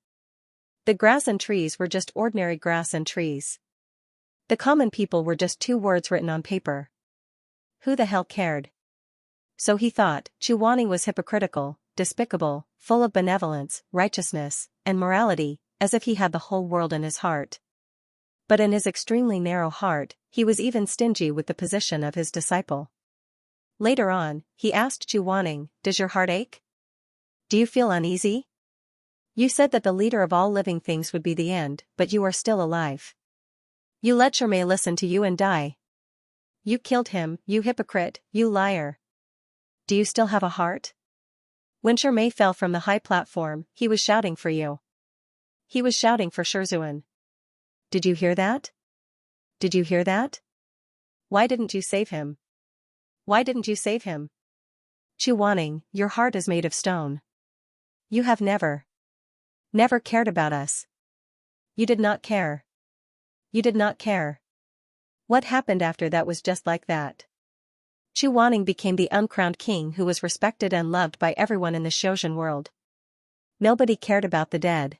The grass and trees were just ordinary grass and trees. The common people were just two words written on paper. Who the hell cared? So he thought, Chu Wanning was hypocritical, despicable, full of benevolence, righteousness, and morality, as if he had the whole world in his heart. But in his extremely narrow heart, he was even stingy with the position of his disciple. Later on, he asked Chu Wanning, "Does your heart ache? Do you feel uneasy? You said that the leader of all living things would be the end, but you are still alive. You let Shermei listen to you and die. You killed him, you hypocrite, you liar. Do you still have a heart? When Shermei fell from the high platform, he was shouting for you. He was shouting for Shizun. Did you hear that? Did you hear that? Why didn't you save him? Why didn't you save him? Chu Wanning, your heart is made of stone. You have never cared about us. You did not care. You did not care. What happened after that was just like that. Chu Wanning became the uncrowned king who was respected and loved by everyone in the Shizun world. Nobody cared about the dead.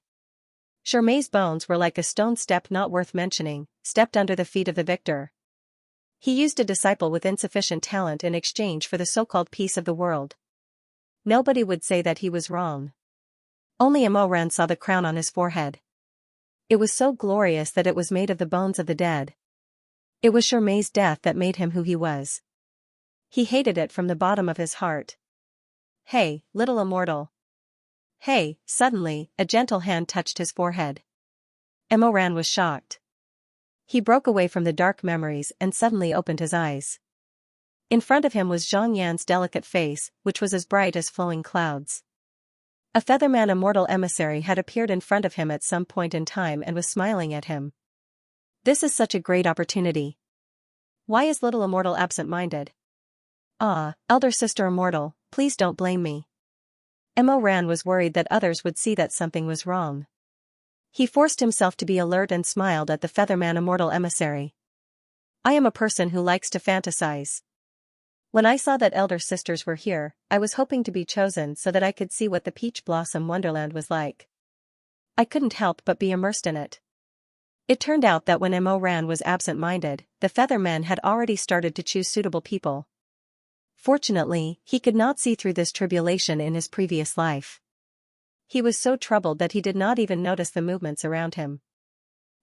Shermei's bones were like a stone step not worth mentioning, stepped under the feet of the victor. He used a disciple with insufficient talent in exchange for the so-called peace of the world. Nobody would say that he was wrong. Only Imoran saw the crown on his forehead. It was so glorious that it was made of the bones of the dead. It was Shermei's death that made him who he was. He hated it from the bottom of his heart. Hey, little immortal. Hey, suddenly, a gentle hand touched his forehead. Imoran was shocked. He broke away from the dark memories and suddenly opened his eyes. In front of him was Zhang Yan's delicate face, which was as bright as flowing clouds. A Featherman immortal emissary had appeared in front of him at some point in time and was smiling at him. This is such a great opportunity. Why is little immortal absent-minded? Ah, elder sister immortal, please don't blame me. Imoran was worried that others would see that something was wrong. He forced himself to be alert and smiled at the Featherman immortal emissary. I am a person who likes to fantasize. When I saw that elder sisters were here, I was hoping to be chosen so that I could see what the peach blossom wonderland was like. I couldn't help but be immersed in it. It turned out that when Imoran was absent-minded, the Featherman had already started to choose suitable people. Fortunately, he could not see through this tribulation in his previous life. He was so troubled that he did not even notice the movements around him.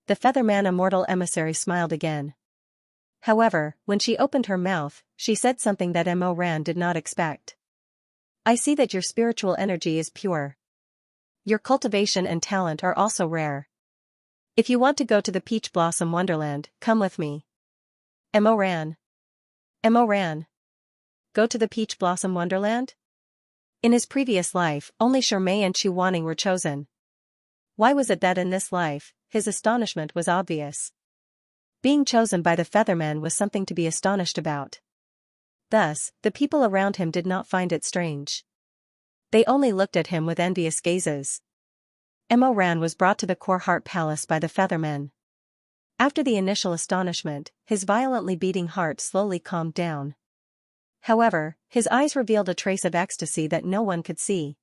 The Featherman immortal emissary smiled again. However, when she opened her mouth, she said something that Imoran did not expect. I see that your spiritual energy is pure. Your cultivation and talent are also rare. If you want to go to the Peach Blossom Wonderland, come with me. Imoran. Imoran. Go to the Peach Blossom Wonderland? In his previous life, only Shermei and Chu Wanning were chosen. Why was it that in this life, his astonishment was obvious? Being chosen by the Featherman was something to be astonished about. Thus, the people around him did not find it strange. They only looked at him with envious gazes. Imoran was brought to the Core Heart Palace by the Featherman. After the initial astonishment, his violently beating heart slowly calmed down. However, his eyes revealed a trace of ecstasy that no one could see.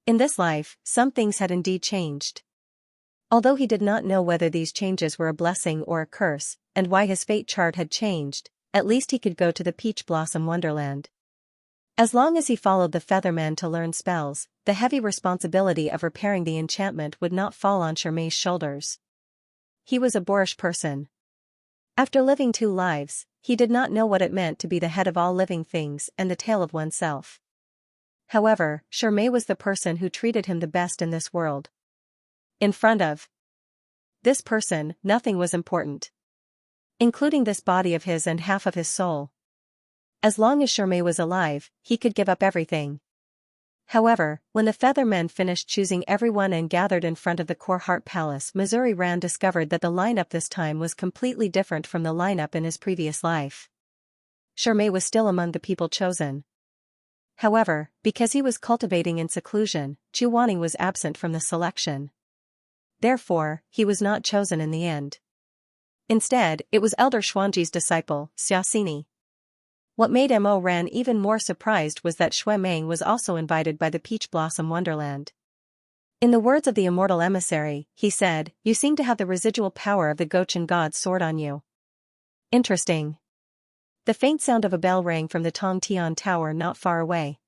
In this life, some things had indeed changed. Although he did not know whether these changes were a blessing or a curse, and why his fate chart had changed, at least he could go to the Peach Blossom Wonderland. As long as he followed the Featherman to learn spells, the heavy responsibility of repairing the enchantment would not fall on Shermei's shoulders. He was a boorish person. After living 2 lives, he did not know what it meant to be the head of all living things and the tail of oneself. However, Shermei was the person who treated him the best in this world. In front of this person, nothing was important. Including this body of his and half of his soul. As long as Shermei was alive, he could give up everything. However, when the Feathermen finished choosing everyone and gathered in front of the Core Heart Palace, Missouri Ran discovered that the lineup this time was completely different from the lineup in his previous life. Shermei was still among the people chosen. However, because he was cultivating in seclusion, Chu Wanning was absent from the selection. Therefore, he was not chosen in the end. Instead, it was Elder Xuanji's disciple, Xianxia. What made Mo Ran even more surprised was that Shui Meng was also invited by the Peach Blossom Wonderland. In the words of the immortal emissary, he said, "You seem to have the residual power of the Gochin God's sword on you." Interesting. The faint sound of a bell rang from the Tong Tian Tower not far away.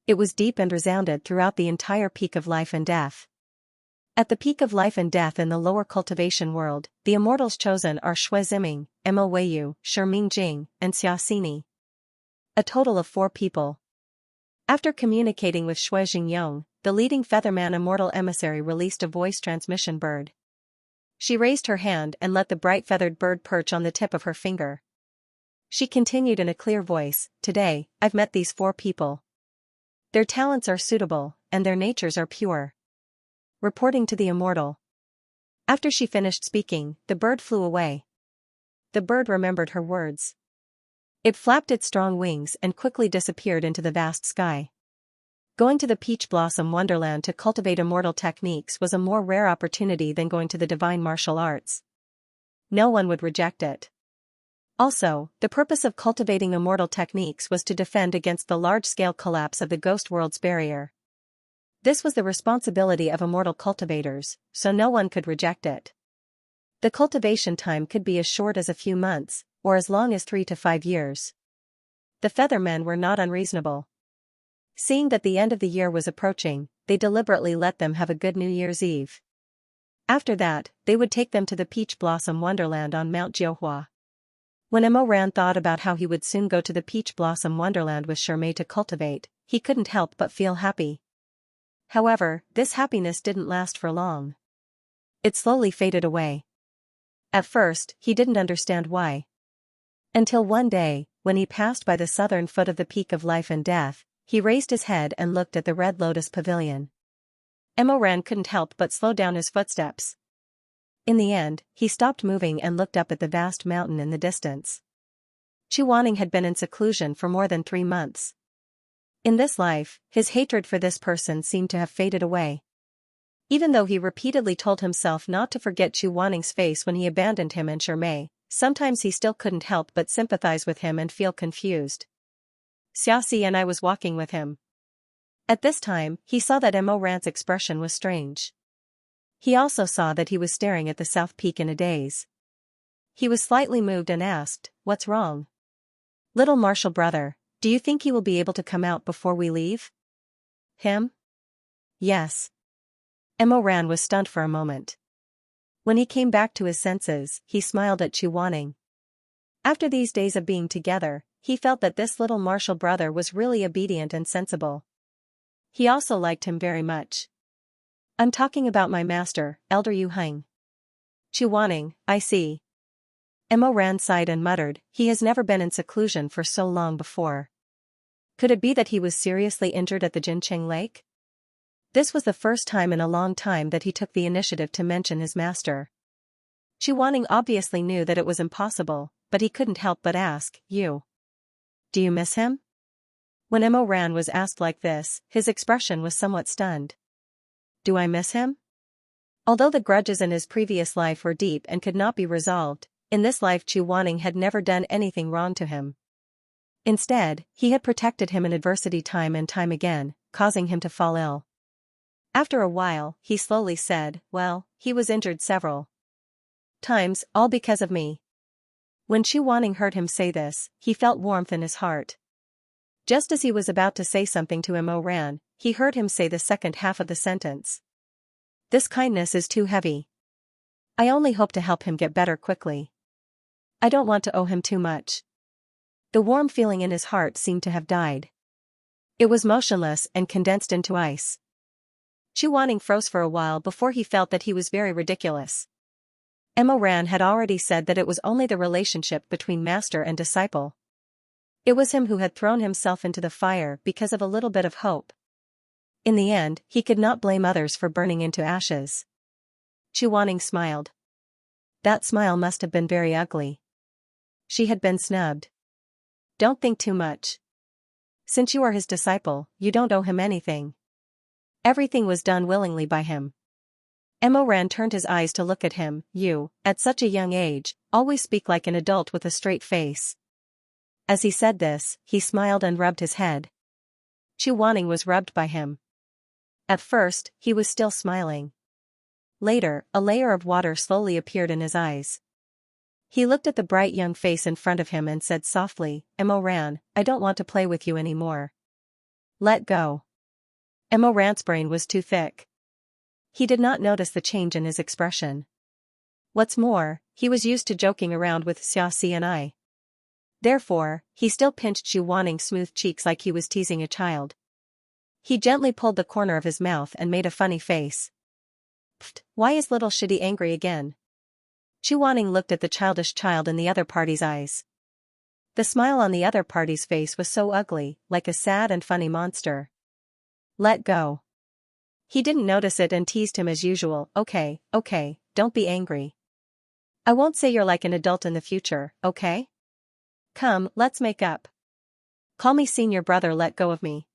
It was deep and resounded throughout the entire peak of life and death. At the peak of life and death in the lower cultivation world, the immortals chosen are Shui Ziming, Mo Weiyu, Shi Mingjing, and Xiaxini. A total of 4 people. After communicating with Shui Jingyong, the leading Featherman immortal emissary released a voice transmission bird. She raised her hand and let the bright feathered bird perch on the tip of her finger. She continued in a clear voice, "Today, I've met these 4 people. Their talents are suitable, and their natures are pure." Reporting to the immortal. After she finished speaking, the bird flew away. The bird remembered her words. It flapped its strong wings and quickly disappeared into the vast sky. Going to the Peach Blossom Wonderland to cultivate immortal techniques was a more rare opportunity than going to the divine martial arts. No one would reject it. Also, the purpose of cultivating immortal techniques was to defend against the large-scale collapse of the Ghost World's barrier. This was the responsibility of immortal cultivators, so no one could reject it. The cultivation time could be as short as a few months, or as long as 3 to 5 years. The Feathermen were not unreasonable. Seeing that the end of the year was approaching, they deliberately let them have a good New Year's Eve. After that, they would take them to the Peach Blossom Wonderland on Mount Jiuhua. When Mo Ran thought about how he would soon go to the Peach Blossom Wonderland with Shirmei to cultivate, he couldn't help but feel happy. However, this happiness didn't last for long. It slowly faded away. At first, he didn't understand why. Until one day, when he passed by the southern foot of the Peak of Life and Death, he raised his head and looked at the Red Lotus Pavilion. Mo Ran couldn't help but slow down his footsteps. In the end, he stopped moving and looked up at the vast mountain in the distance. Chu Wanning had been in seclusion for more than 3 months. In this life, his hatred for this person seemed to have faded away. Even though he repeatedly told himself not to forget Chu Wanning's face when he abandoned him and Shirmei, sometimes he still couldn't help but sympathize with him and feel confused. Xiaxia and I was walking with him. At this time, he saw that Mo Ran's expression was strange. He also saw that he was staring at the South Peak in a daze. He was slightly moved and asked, "What's wrong? Little Marshal brother, do you think he will be able to come out before we leave?" "Him? Yes." Mo Ran was stunned for a moment. When he came back to his senses, he smiled at Chu Wanning. After these days of being together, he felt that this little martial brother was really obedient and sensible. He also liked him very much. "I'm talking about my master, Elder Yu Heng." Chu Wanning, "I see." Mo Ran sighed and muttered, "He has never been in seclusion for so long before. Could it be that he was seriously injured at the Jincheng Lake?" This was the first time in a long time that he took the initiative to mention his master. Chu Wanning obviously knew that it was impossible, but he couldn't help but ask, "You? Do you miss him?" When Mo Ran was asked like this, his expression was somewhat stunned. "Do I miss him?" Although the grudges in his previous life were deep and could not be resolved, in this life Chu Wanning had never done anything wrong to him. Instead, he had protected him in adversity time and time again, causing him to fall ill. After a while, he slowly said, "Well, he was injured several times, all because of me." When Chu Wanning heard him say this, he felt warmth in his heart. Just as he was about to say something to Mo Ran, he heard him say the second half of the sentence. "This kindness is too heavy. I only hope to help him get better quickly. I don't want to owe him too much." The warm feeling in his heart seemed to have died. It was motionless and condensed into ice. Chu Wanning froze for a while before he felt that he was very ridiculous. Mo Ran had already said that it was only the relationship between master and disciple. It was him who had thrown himself into the fire because of a little bit of hope. In the end, he could not blame others for burning into ashes. Chu Wanning smiled. That smile must have been very ugly. She had been snubbed. "Don't think too much. Since you are his disciple, you don't owe him anything. Everything was done willingly by him." Mo Ran turned his eyes to look at him. "You, at such a young age, always speak like an adult with a straight face." As he said this, he smiled and rubbed his head. Chu Wanning was rubbed by him. At first, he was still smiling. Later, a layer of water slowly appeared in his eyes. He looked at the bright young face in front of him and said softly, "Mo Ran, I don't want to play with you anymore. Let go." Mo Ran's brain was too thick. He did not notice the change in his expression. What's more, he was used to joking around with Xiaxia and I. Therefore, he still pinched Xu Waning's smooth cheeks like he was teasing a child. He gently pulled the corner of his mouth and made a funny face. Pfft, why is little Shidi angry again? Xu Waning looked at the childish child in the other party's eyes. The smile on the other party's face was so ugly, like a sad and funny monster. Let go. He didn't notice it and teased him as usual. Okay, don't be angry. I won't say you're like an adult in the future, okay? Come, let's make up. Call me senior brother, let go of me.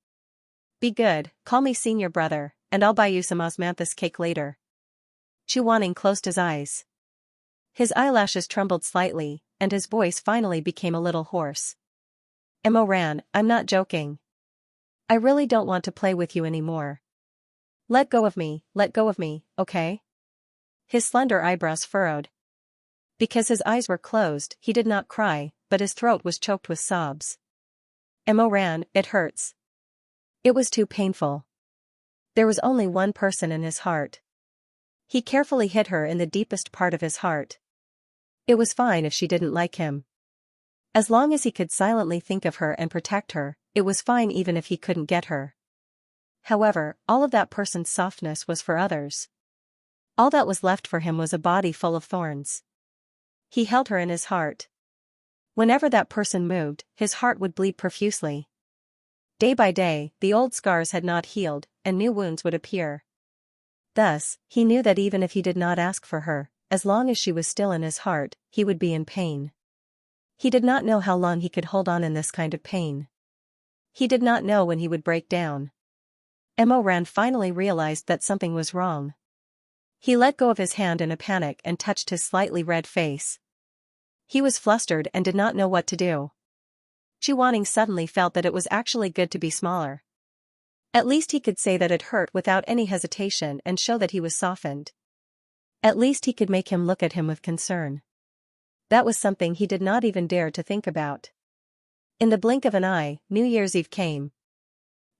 Be good, call me senior brother, and I'll buy you some osmanthus cake later. Xu Waning closed his eyes. His eyelashes trembled slightly, and his voice finally became a little hoarse. Emoran, I'm not joking. I really don't want to play with you anymore. Let go of me, okay? His slender eyebrows furrowed. Because his eyes were closed, he did not cry, but his throat was choked with sobs. Emoran, it hurts. It was too painful. There was only one person in his heart. He carefully hit her in the deepest part of his heart. It was fine if she didn't like him. As long as he could silently think of her and protect her, it was fine even if he couldn't get her. However, all of that person's softness was for others. All that was left for him was a body full of thorns. He held her in his heart. Whenever that person moved, his heart would bleed profusely. Day by day, the old scars had not healed, and new wounds would appear. Thus, he knew that even if he did not ask for her, as long as she was still in his heart, he would be in pain. He did not know how long he could hold on in this kind of pain. He did not know when he would break down. Emoran finally realized that something was wrong. He let go of his hand in a panic and touched his slightly red face. He was flustered and did not know what to do. Xu Waning suddenly felt that it was actually good to be smaller. At least he could say that it hurt without any hesitation and show that he was softened. At least he could make him look at him with concern. That was something he did not even dare to think about. In the blink of an eye, New Year's Eve came.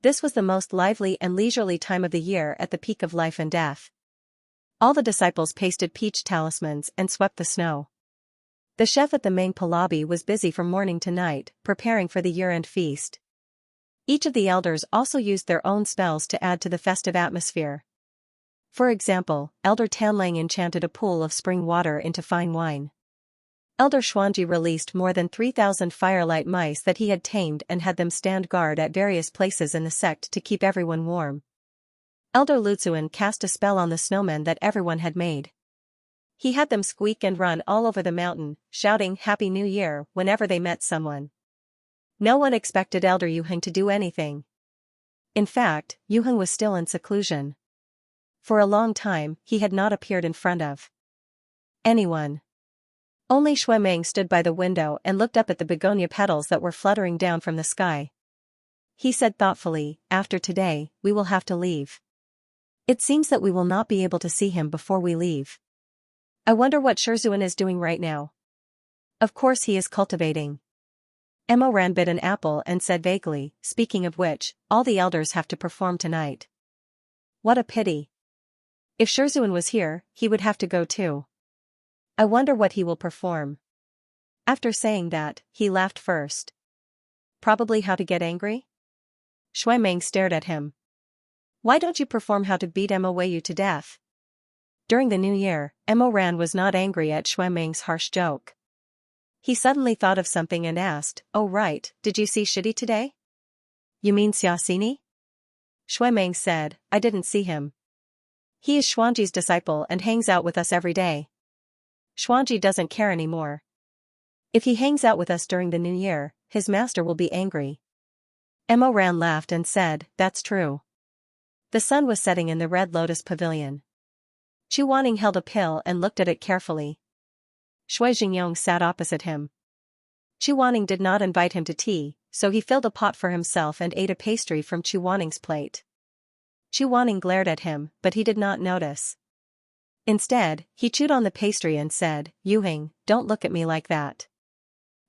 This was the most lively and leisurely time of the year at the peak of life and death. All the disciples pasted peach talismans and swept the snow. The chef at the main lobby was busy from morning to night, preparing for the year-end feast. Each of the elders also used their own spells to add to the festive atmosphere. For example, Elder Tanlang enchanted a pool of spring water into fine wine. Elder Xuanji released more than 3,000 firelight mice that he had tamed and had them stand guard at various places in the sect to keep everyone warm. Elder Luzuan cast a spell on the snowmen that everyone had made. He had them squeak and run all over the mountain, shouting Happy New Year whenever they met someone. No one expected Elder Yuheng to do anything. In fact, Yuheng was still in seclusion. For a long time, he had not appeared in front of anyone. Only Shui Meng stood by the window and looked up at the begonia petals that were fluttering down from the sky. He said thoughtfully, after today, we will have to leave. It seems that we will not be able to see him before we leave. I wonder what Shizun is doing right now. Of course he is cultivating. Emoran bit an apple and said vaguely, speaking of which, all the elders have to perform tonight. What a pity. If Shizun was here, he would have to go too. I wonder what he will perform. After saying that, he laughed first. Probably how to get angry? Shui Meng stared at him. Why don't you perform how to beat Mo to death? During the new year, Emoran was not angry at Shui Meng's harsh joke. He suddenly thought of something and asked, oh right, did you see Shidi today? You mean Xiaxini? Shui Meng said, I didn't see him. He is Xuanji's disciple and hangs out with us every day. Xuanji doesn't care anymore. If he hangs out with us during the new year, his master will be angry. Emoran laughed and said, that's true. The sun was setting in the Red Lotus Pavilion. Xu Waning held a pill and looked at it carefully. Shui Jingyong sat opposite him. Xu Waning did not invite him to tea, so he filled a pot for himself and ate a pastry from Xu Waning's plate. Xu Waning glared at him, but he did not notice. Instead, he chewed on the pastry and said, Yuheng, don't look at me like that.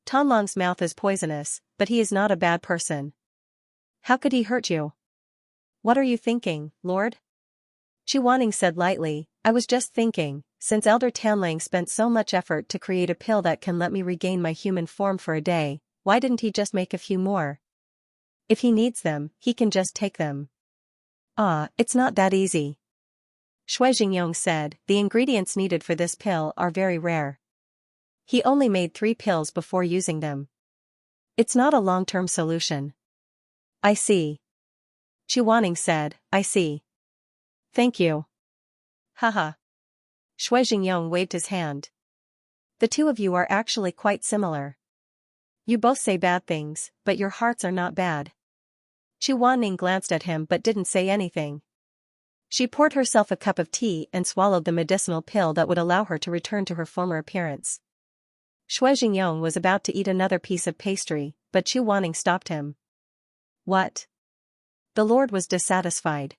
Tanlong's mouth is poisonous, but he is not a bad person. How could he hurt you? What are you thinking, Lord? Wanning said lightly, I was just thinking, since Elder Tanlang spent so much effort to create a pill that can let me regain my human form for a day, why didn't he just make a few more? If he needs them, he can just take them. It's not that easy. Shui Jingyong said, the ingredients needed for this pill are very rare. He only made 3 pills before using them. It's not a long-term solution. I see. Wanning said, I see. Thank you. Haha. Shui Jingyong waved his hand. The two of you are actually quite similar. You both say bad things, but your hearts are not bad. Wanning glanced at him but didn't say anything. She poured herself a cup of tea and swallowed the medicinal pill that would allow her to return to her former appearance. Shui Jingyong was about to eat another piece of pastry, but Wanning stopped him. What? The Lord was dissatisfied.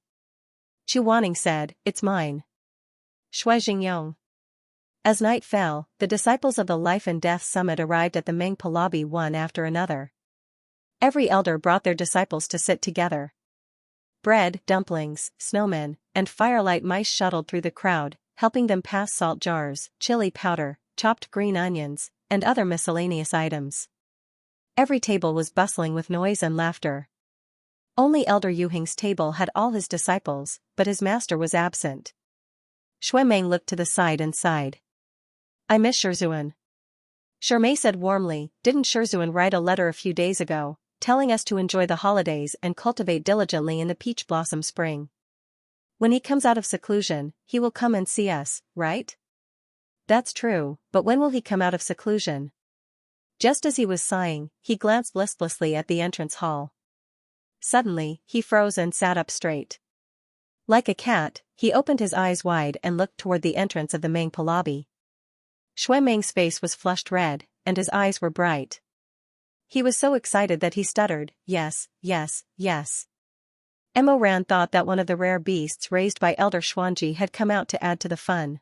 Wanning said, it's mine. Shui Jingyong. As night fell, the disciples of the Life and Death Summit arrived at the Mengpa lobby one after another. Every elder brought their disciples to sit together. Bread, dumplings, snowmen, and firelight mice shuttled through the crowd, helping them pass salt jars, chili powder, chopped green onions, and other miscellaneous items. Every table was bustling with noise and laughter. Only Elder Yuhing's table had all his disciples, but his master was absent. Shui Meng looked to the side and sighed. I miss Shizun. Shermei said warmly, didn't Shizun write a letter a few days ago, telling us to enjoy the holidays and cultivate diligently in the peach blossom spring? When he comes out of seclusion, he will come and see us, right? That's true, but when will he come out of seclusion? Just as he was sighing, he glanced listlessly at the entrance hall. Suddenly, he froze and sat up straight. Like a cat, he opened his eyes wide and looked toward the entrance of the Mengpa lobby. Shui Meng's face was flushed red, and his eyes were bright. He was so excited that he stuttered, yes, yes, yes. Mo Ran thought that one of the rare beasts raised by Elder Xuanji had come out to add to the fun.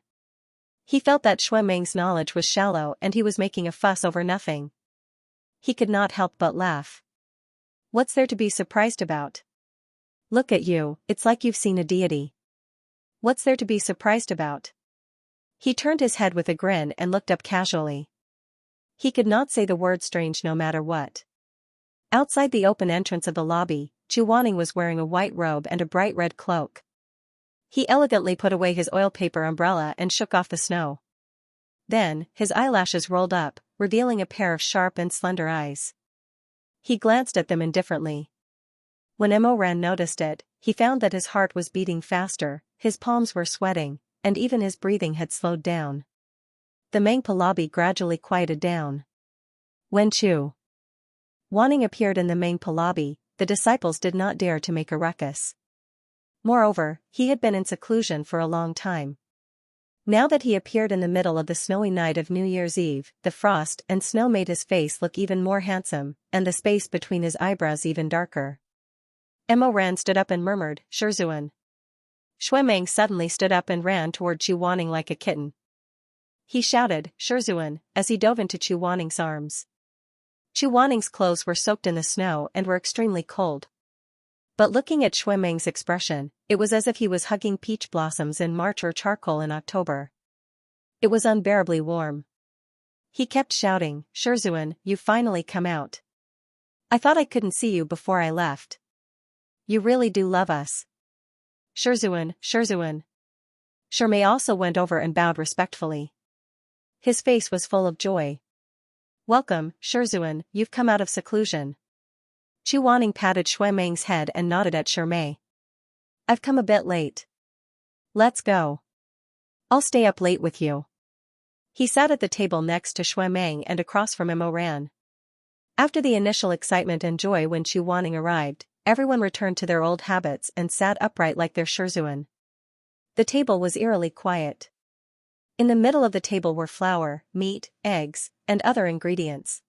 He felt that Shui Meng's knowledge was shallow and he was making a fuss over nothing. He could not help but laugh. What's there to be surprised about? Look at you, it's like you've seen a deity. What's there to be surprised about? He turned his head with a grin and looked up casually. He could not say the word strange no matter what. Outside the open entrance of the lobby, Wanning was wearing a white robe and a bright red cloak. He elegantly put away his oil paper umbrella and shook off the snow. Then, his eyelashes rolled up, revealing a pair of sharp and slender eyes. He glanced at them indifferently. When Mo Ran noticed it, he found that his heart was beating faster, his palms were sweating, and even his breathing had slowed down. The Mengpa lobby gradually quieted down. When Wanning appeared in the Mengpa lobby, the disciples did not dare to make a ruckus. Moreover, he had been in seclusion for a long time. Now that he appeared in the middle of the snowy night of New Year's Eve, the frost and snow made his face look even more handsome, and the space between his eyebrows even darker. Mo Ran stood up and murmured, Shizun. Shui Meng suddenly stood up and ran toward Wanning like a kitten. He shouted, Shizun, as he dove into Wanning's arms. Wanning's clothes were soaked in the snow and were extremely cold. But looking at Shui Meng's expression, it was as if he was hugging peach blossoms in March or charcoal in October. It was unbearably warm. He kept shouting, Shizun, you've finally come out. I thought I couldn't see you before I left. You really do love us. Shizun. Shermei also went over and bowed respectfully. His face was full of joy. Welcome, Shizun, you've come out of seclusion. Wanning patted Shui Meng's head and nodded at Shermei. I've come a bit late. Let's go. I'll stay up late with you. He sat at the table next to Shui Meng and across from Mo Ran. After the initial excitement and joy when Wanning arrived, everyone returned to their old habits and sat upright like their Shizun. The table was eerily quiet. In the middle of the table were flour, meat, eggs, and other ingredients.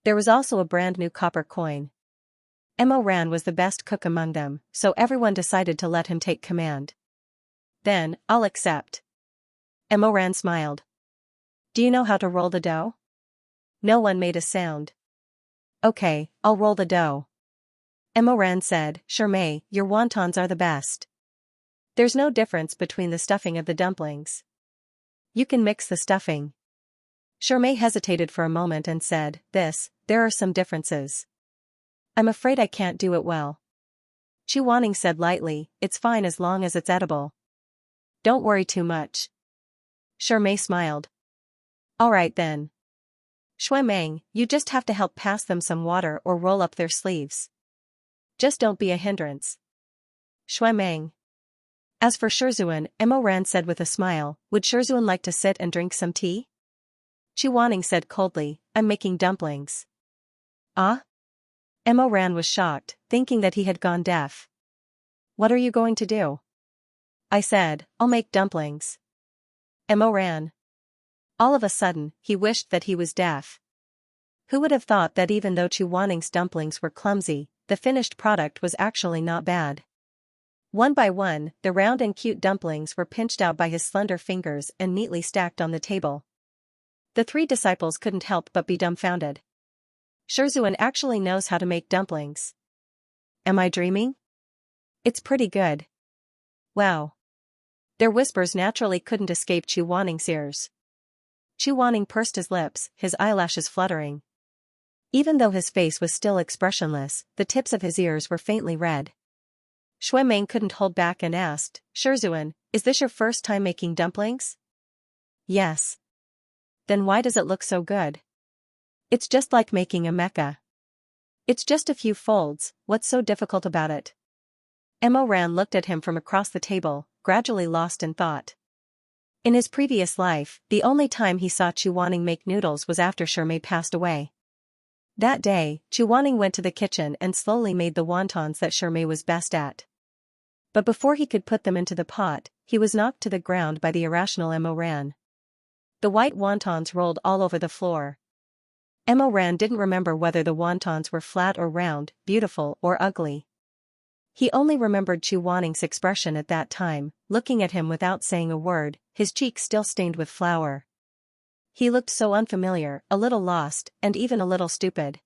There was also a brand new copper coin. Mo Ran was the best cook among them, so everyone decided to let him take command. Then, I'll accept. Mo Ran smiled. Do you know how to roll the dough? No one made a sound. Okay, I'll roll the dough. Mo Ran said, Shermei, your wontons are the best. There's no difference between the stuffing of the dumplings. You can mix the stuffing. Xianxia hesitated for a moment and said, there are some differences. I'm afraid I can't do it well. Chu Wanning said lightly, it's fine as long as it's edible. Don't worry too much. Xianxia smiled. All right then. Shui, you just have to help pass them some water or roll up their sleeves. Just don't be a hindrance. Shui. As for Shizun, Ran said with a smile, would Shizun like to sit and drink some tea? Chu Wanning said coldly, I'm making dumplings. Ah? Ran was shocked, thinking that he had gone deaf. What are you going to do? I said, I'll make dumplings. Ran. All of a sudden, he wished that he was deaf. Who would have thought that even though Chu Wanning's dumplings were clumsy, the finished product was actually not bad. One by one, the round and cute dumplings were pinched out by his slender fingers and neatly stacked on the table. The three disciples couldn't help but be dumbfounded. Shizun actually knows how to make dumplings. Am I dreaming? It's pretty good. Wow. Their whispers naturally couldn't escape Chu Wanning's ears. Chu Wanning pursed his lips, his eyelashes fluttering. Even though his face was still expressionless, the tips of his ears were faintly red. Shui couldn't hold back and asked, Shizun, is this your first time making dumplings? Yes. Then why does it look so good? It's just like making a mecha. It's just a few folds, what's so difficult about it? Ran looked at him from across the table, gradually lost in thought. In his previous life, the only time he saw Chu Wanning make noodles was after Xianxia passed away. That day, Chu Wanning went to the kitchen and slowly made the wontons that Xianxia was best at. But before he could put them into the pot, he was knocked to the ground by the irrational Ran. The white wontons rolled all over the floor. Ran didn't remember whether the wontons were flat or round, beautiful or ugly. He only remembered Chu Wanning's expression at that time, looking at him without saying a word, his cheeks still stained with flour. He looked so unfamiliar, a little lost, and even a little stupid.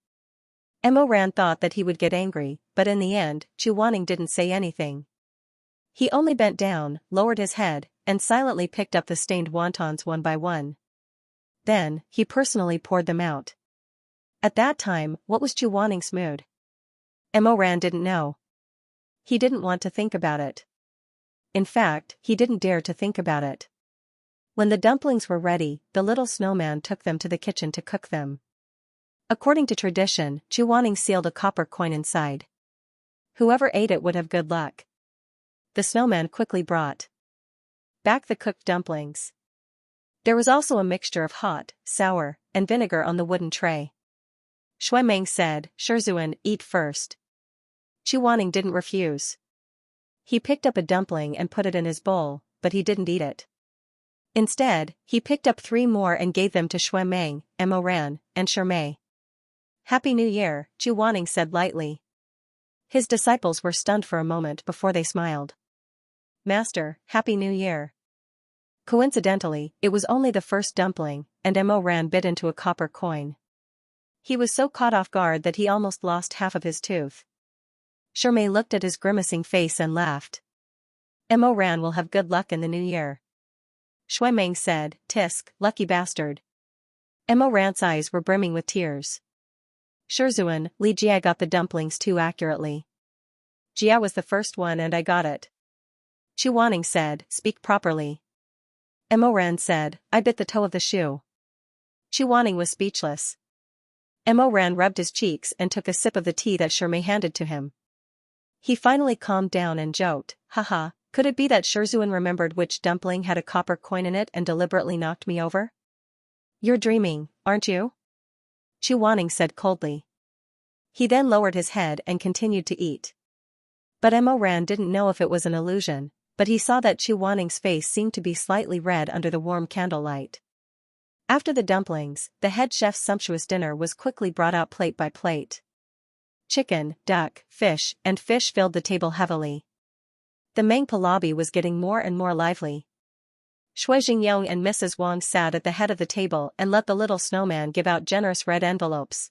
Ran thought that he would get angry, but in the end, Chu Wanning didn't say anything. He only bent down, lowered his head, and silently picked up the stained wontons one by one. Then, he personally poured them out. At that time, what was Chu Wanning's mood? Ran didn't know. He didn't want to think about it. In fact, he didn't dare to think about it. When the dumplings were ready, the little snowman took them to the kitchen to cook them. According to tradition, Chu Wanning sealed a copper coin inside. Whoever ate it would have good luck. The snowman quickly brought back the cooked dumplings. There was also a mixture of hot, sour, and vinegar on the wooden tray. Shui said, Shizun, eat first. Chu Wanning didn't refuse. He picked up a dumpling and put it in his bowl, but he didn't eat it. Instead, he picked up 3 more and gave them to Shui, Ran, and Xianxia. Happy New Year, Chu Wanning said lightly. His disciples were stunned for a moment before they smiled. Master, Happy New Year. Coincidentally, it was only the first dumpling, and Ran bit into a copper coin. He was so caught off guard that he almost lost half of his tooth. Xianxia looked at his grimacing face and laughed. Ran will have good luck in the new year. Shui said, Tisk, lucky bastard. Ran's eyes were brimming with tears. Shizun, Li Jia got the dumplings too accurately. Jia was the first one and I got it. Chu Wanning said, speak properly. Ran said, I bit the toe of the shoe. Chu Wanning was speechless. Ran rubbed his cheeks and took a sip of the tea that Xianxia handed to him. He finally calmed down and joked, haha, could it be that Shizun remembered which dumpling had a copper coin in it and deliberately knocked me over? You're dreaming, aren't you? Chu Wanning said coldly. He then lowered his head and continued to eat. But Ran didn't know if it was an illusion, but he saw that Chu Wanning's face seemed to be slightly red under the warm candlelight. After the dumplings, the head chef's sumptuous dinner was quickly brought out plate by plate. Chicken, duck, and fish filled the table heavily. The Mangpa lobby was getting more and more lively. Shui Jingyong and Mrs. Wang sat at the head of the table and let the little snowman give out generous red envelopes.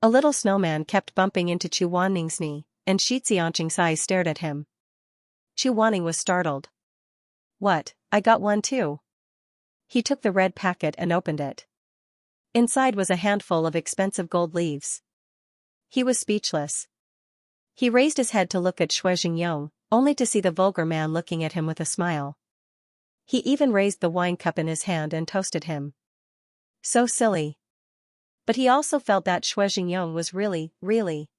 A little snowman kept bumping into Chu Wanning's knee, and Xianxia's eyes stared at him. Chu Wanning was startled. What, I got one too? He took the red packet and opened it. Inside was a handful of expensive gold leaves. He was speechless. He raised his head to look at Shui Jingyong, only to see the vulgar man looking at him with a smile. He even raised the wine cup in his hand and toasted him. So silly. But he also felt that Shui Jingyong was really.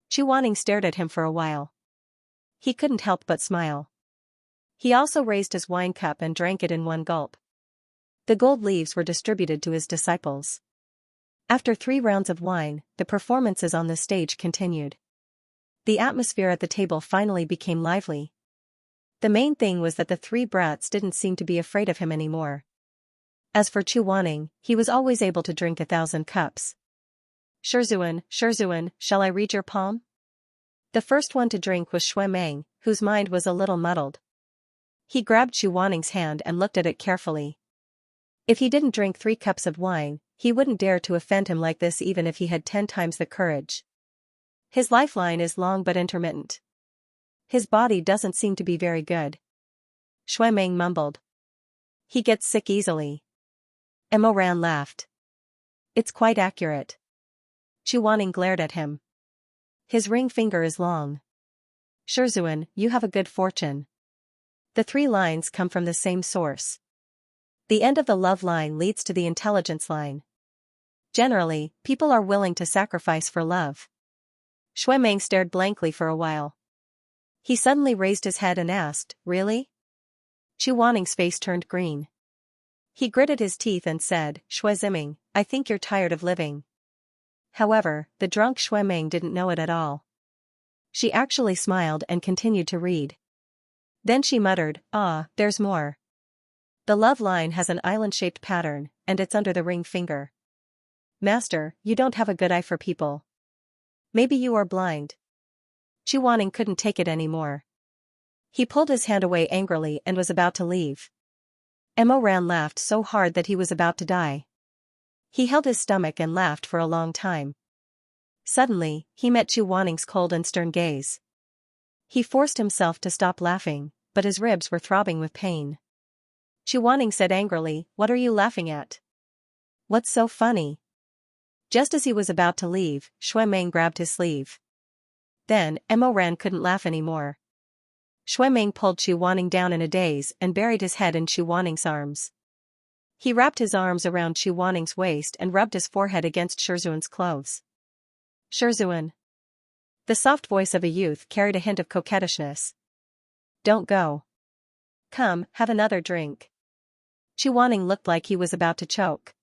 Chu Wanning stared at him for a while. He couldn't help but smile. He also raised his wine cup and drank it in one gulp. The gold leaves were distributed to his disciples. After 3 rounds of wine, the performances on the stage continued. The atmosphere at the table finally became lively. The main thing was that the 3 brats didn't seem to be afraid of him anymore. As for Chu Wanning, he was always able to drink 1,000 cups. Shizun, shall I read your palm? The first one to drink was Shui Meng, whose mind was a little muddled. He grabbed Chu Wanning's hand and looked at it carefully. If he didn't drink 3 cups of wine, he wouldn't dare to offend him like this even if he had 10 times the courage. His lifeline is long but intermittent. His body doesn't seem to be very good. Shui Meng mumbled. He gets sick easily. Emoran laughed. It's quite accurate. Chu Wanning glared at him. His ring finger is long. Shizun, you have a good fortune. The 3 lines come from the same source. The end of the love line leads to the intelligence line. Generally, people are willing to sacrifice for love. Shui Meng stared blankly for a while. He suddenly raised his head and asked, really? Chu Wanning's face turned green. He gritted his teeth and said, Shui Ziming, I think you're tired of living. However, the drunk Shui Meng didn't know it at all. She actually smiled and continued to read. Then she muttered, there's more. The love line has an island-shaped pattern, and it's under the ring finger. Master, you don't have a good eye for people. Maybe you are blind. Chu Wanning couldn't take it anymore. He pulled his hand away angrily and was about to leave. Emoran laughed so hard that he was about to die. He held his stomach and laughed for a long time. Suddenly, he met Chu Wanning's cold and stern gaze. He forced himself to stop laughing, but his ribs were throbbing with pain. Chu Wanning said angrily, What are you laughing at? What's so funny? Just as he was about to leave, Shui Meng grabbed his sleeve. Then, Emoran couldn't laugh anymore. Shui Meng pulled Chu Wanning down in a daze and buried his head in Chu Wanning's arms. He wrapped his arms around Chu Wanning's waist and rubbed his forehead against Shizun's clothes. Shizun. The soft voice of a youth carried a hint of coquettishness. Don't go. Come, have another drink. Chu Wanning looked like he was about to choke.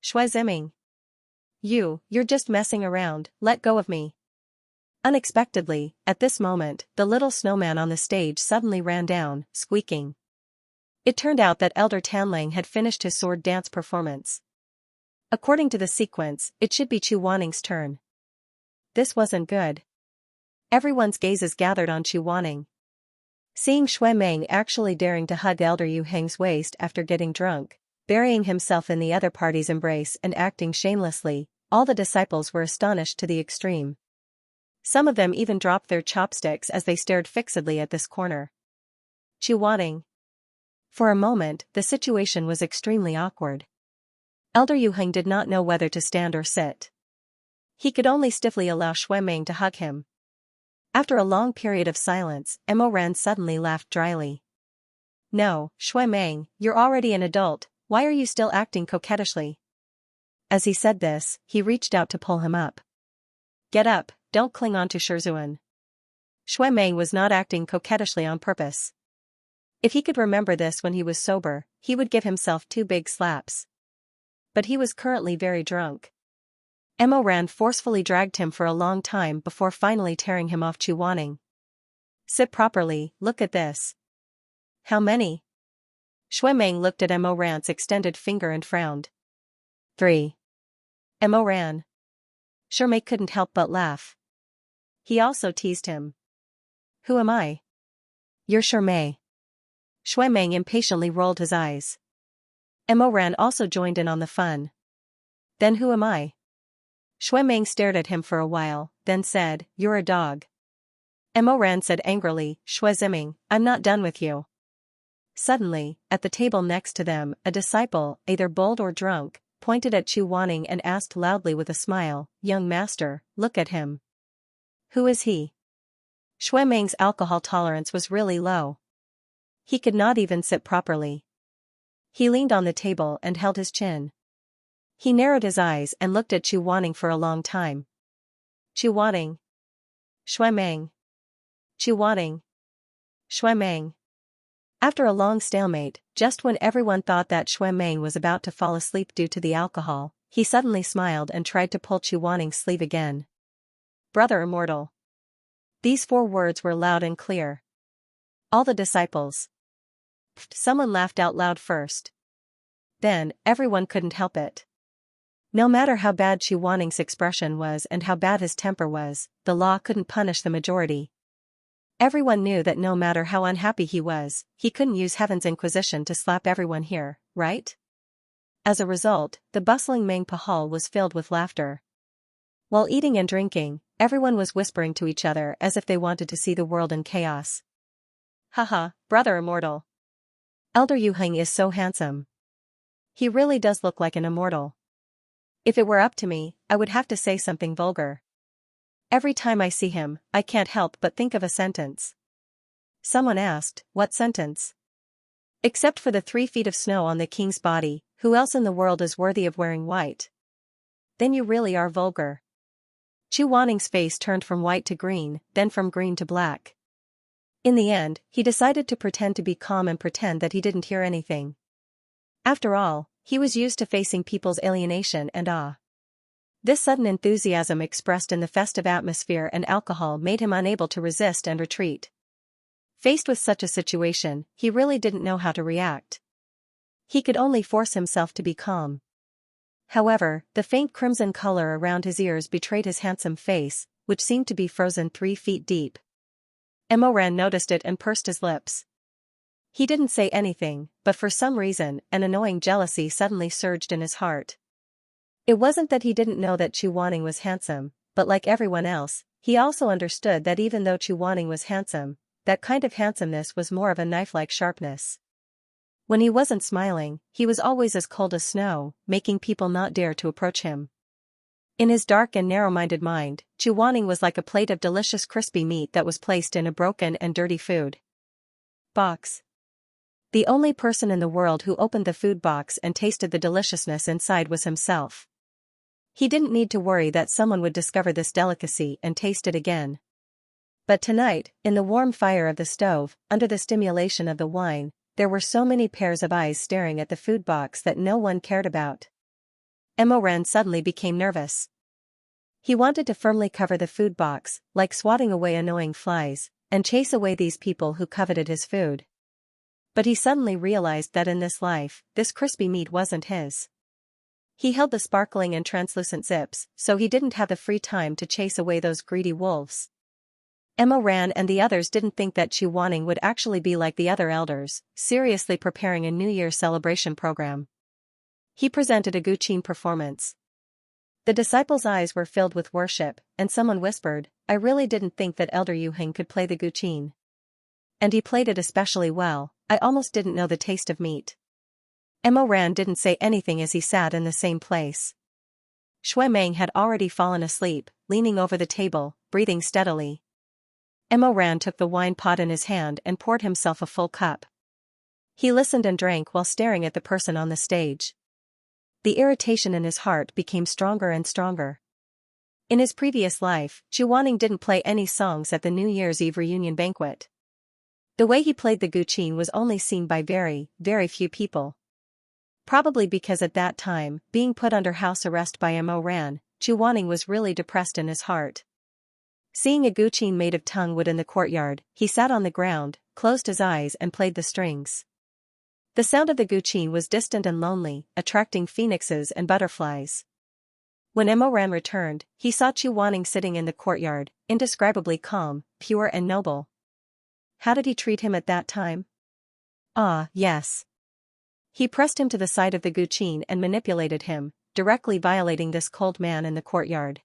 Shui Ziming. You're just messing around, let go of me. Unexpectedly, at this moment, the little snowman on the stage suddenly ran down, squeaking. It turned out that Elder Tanlang had finished his sword dance performance. According to the sequence, it should be Chu Wanning's turn. This wasn't good. Everyone's gazes gathered on Chu Wanning. Seeing Shui Meng actually daring to hug Elder Yu Heng's waist after getting drunk, burying himself in the other party's embrace and acting shamelessly, all the disciples were astonished to the extreme. Some of them even dropped their chopsticks as they stared fixedly at this corner. Chu Wanning. For a moment, the situation was extremely awkward. Elder Yu Heng did not know whether to stand or sit. He could only stiffly allow Shui Meng to hug him. After a long period of silence, Emoran suddenly laughed dryly. No, Shui Meng, you're already an adult, why are you still acting coquettishly? As he said this, he reached out to pull him up. Get up, don't cling on to Shizun. Shui Meng was not acting coquettishly on purpose. If he could remember this when he was sober, he would give himself 2 big slaps. But he was currently very drunk. Emoran forcefully dragged him for a long time before finally tearing him off Chu Wanning. Sit properly, look at this. How many? Shui Meng looked at Emoran's extended finger and frowned. 3. Emoran. Shermay couldn't help but laugh. He also teased him. Who am I? You're Shermay. Shui Meng impatiently rolled his eyes. Emoran also joined in on the fun. Then who am I? Shui Meng stared at him for a while, then said, You're a dog. Emo Ran said angrily, Shui Ziming, I'm not done with you. Suddenly, at the table next to them, a disciple, either bold or drunk, pointed at Chu Wanning and asked loudly with a smile, Young master, look at him. Who is he? Shui Meng's alcohol tolerance was really low. He could not even sit properly. He leaned on the table and held his chin. He narrowed his eyes and looked at Chu Wanning for a long time. Chu Wanning. Shui Meng. Chu Wanning. Shui Meng. After a long stalemate, just when everyone thought that Shui Meng was about to fall asleep due to the alcohol, he suddenly smiled and tried to pull Chu Wanning's sleeve again. Brother immortal. These 4 words were loud and clear. All the disciples. Someone laughed out loud first. Then, everyone couldn't help it. No matter how bad Chu Wanning's expression was and how bad his temper was, the law couldn't punish the majority. Everyone knew that no matter how unhappy he was, he couldn't use Heaven's Inquisition to slap everyone here, right? As a result, the bustling Mangpa Hall was filled with laughter. While eating and drinking, everyone was whispering to each other as if they wanted to see the world in chaos. Haha, brother immortal. Elder Yu Heng is so handsome. He really does look like an immortal. If it were up to me, I would have to say something vulgar. Every time I see him, I can't help but think of a sentence. Someone asked, what sentence? Except for the 3 feet of snow on the king's body, who else in the world is worthy of wearing white? Then you really are vulgar. Chu Wanning's face turned from white to green, then from green to black. In the end, he decided to pretend to be calm and pretend that he didn't hear anything. After all, he was used to facing people's alienation and awe. This sudden enthusiasm expressed in the festive atmosphere and alcohol made him unable to resist and retreat. Faced with such a situation, he really didn't know how to react. He could only force himself to be calm. However, the faint crimson color around his ears betrayed his handsome face, which seemed to be frozen 3 feet deep. Emo Ran noticed it and pursed his lips. He didn't say anything, but for some reason, an annoying jealousy suddenly surged in his heart. It wasn't that he didn't know that Chu Wanning was handsome, but like everyone else, he also understood that even though Chu Wanning was handsome, that kind of handsomeness was more of a knife-like sharpness. When he wasn't smiling, he was always as cold as snow, making people not dare to approach him. In his dark and narrow-minded mind, Chu Wanning was like a plate of delicious crispy meat that was placed in a broken and dirty food box. The only person in the world who opened the food box and tasted the deliciousness inside was himself. He didn't need to worry that someone would discover this delicacy and taste it again. But tonight, in the warm fire of the stove, under the stimulation of the wine, there were so many pairs of eyes staring at the food box that no one cared about. Emo Ran suddenly became nervous. He wanted to firmly cover the food box, like swatting away annoying flies, and chase away these people who coveted his food. But he suddenly realized that in this life, this crispy meat wasn't his. He held the sparkling and translucent zips, so he didn't have the free time to chase away those greedy wolves. Emo Ran and the others didn't think that Chu Wanning would actually be like the other elders, seriously preparing a New Year's celebration program. He presented a Guqin performance. The disciples' eyes were filled with worship, and someone whispered, I really didn't think that Elder Yu Heng could play the Guqin. And he played it especially well, I almost didn't know the taste of meat. Emo Ran didn't say anything as he sat in the same place. Shui Meng had already fallen asleep, leaning over the table, breathing steadily. Emo Ran took the wine pot in his hand and poured himself a full cup. He listened and drank while staring at the person on the stage. The irritation in his heart became stronger and stronger. In his previous life, Chu Wanning didn't play any songs at the New Year's Eve reunion banquet. The way he played the Guqin was only seen by very, very few people. Probably because at that time, being put under house arrest by Emo Ran, Chu Wanning was really depressed in his heart. Seeing a Guqin made of tung wood in the courtyard, he sat on the ground, closed his eyes and played the strings. The sound of the Guqin was distant and lonely, attracting phoenixes and butterflies. When Emo Ran returned, he saw Chu Wanning sitting in the courtyard, indescribably calm, pure and noble. How did he treat him at that time? Ah, yes. He pressed him to the side of the Guqin and manipulated him, directly violating this cold man in the courtyard.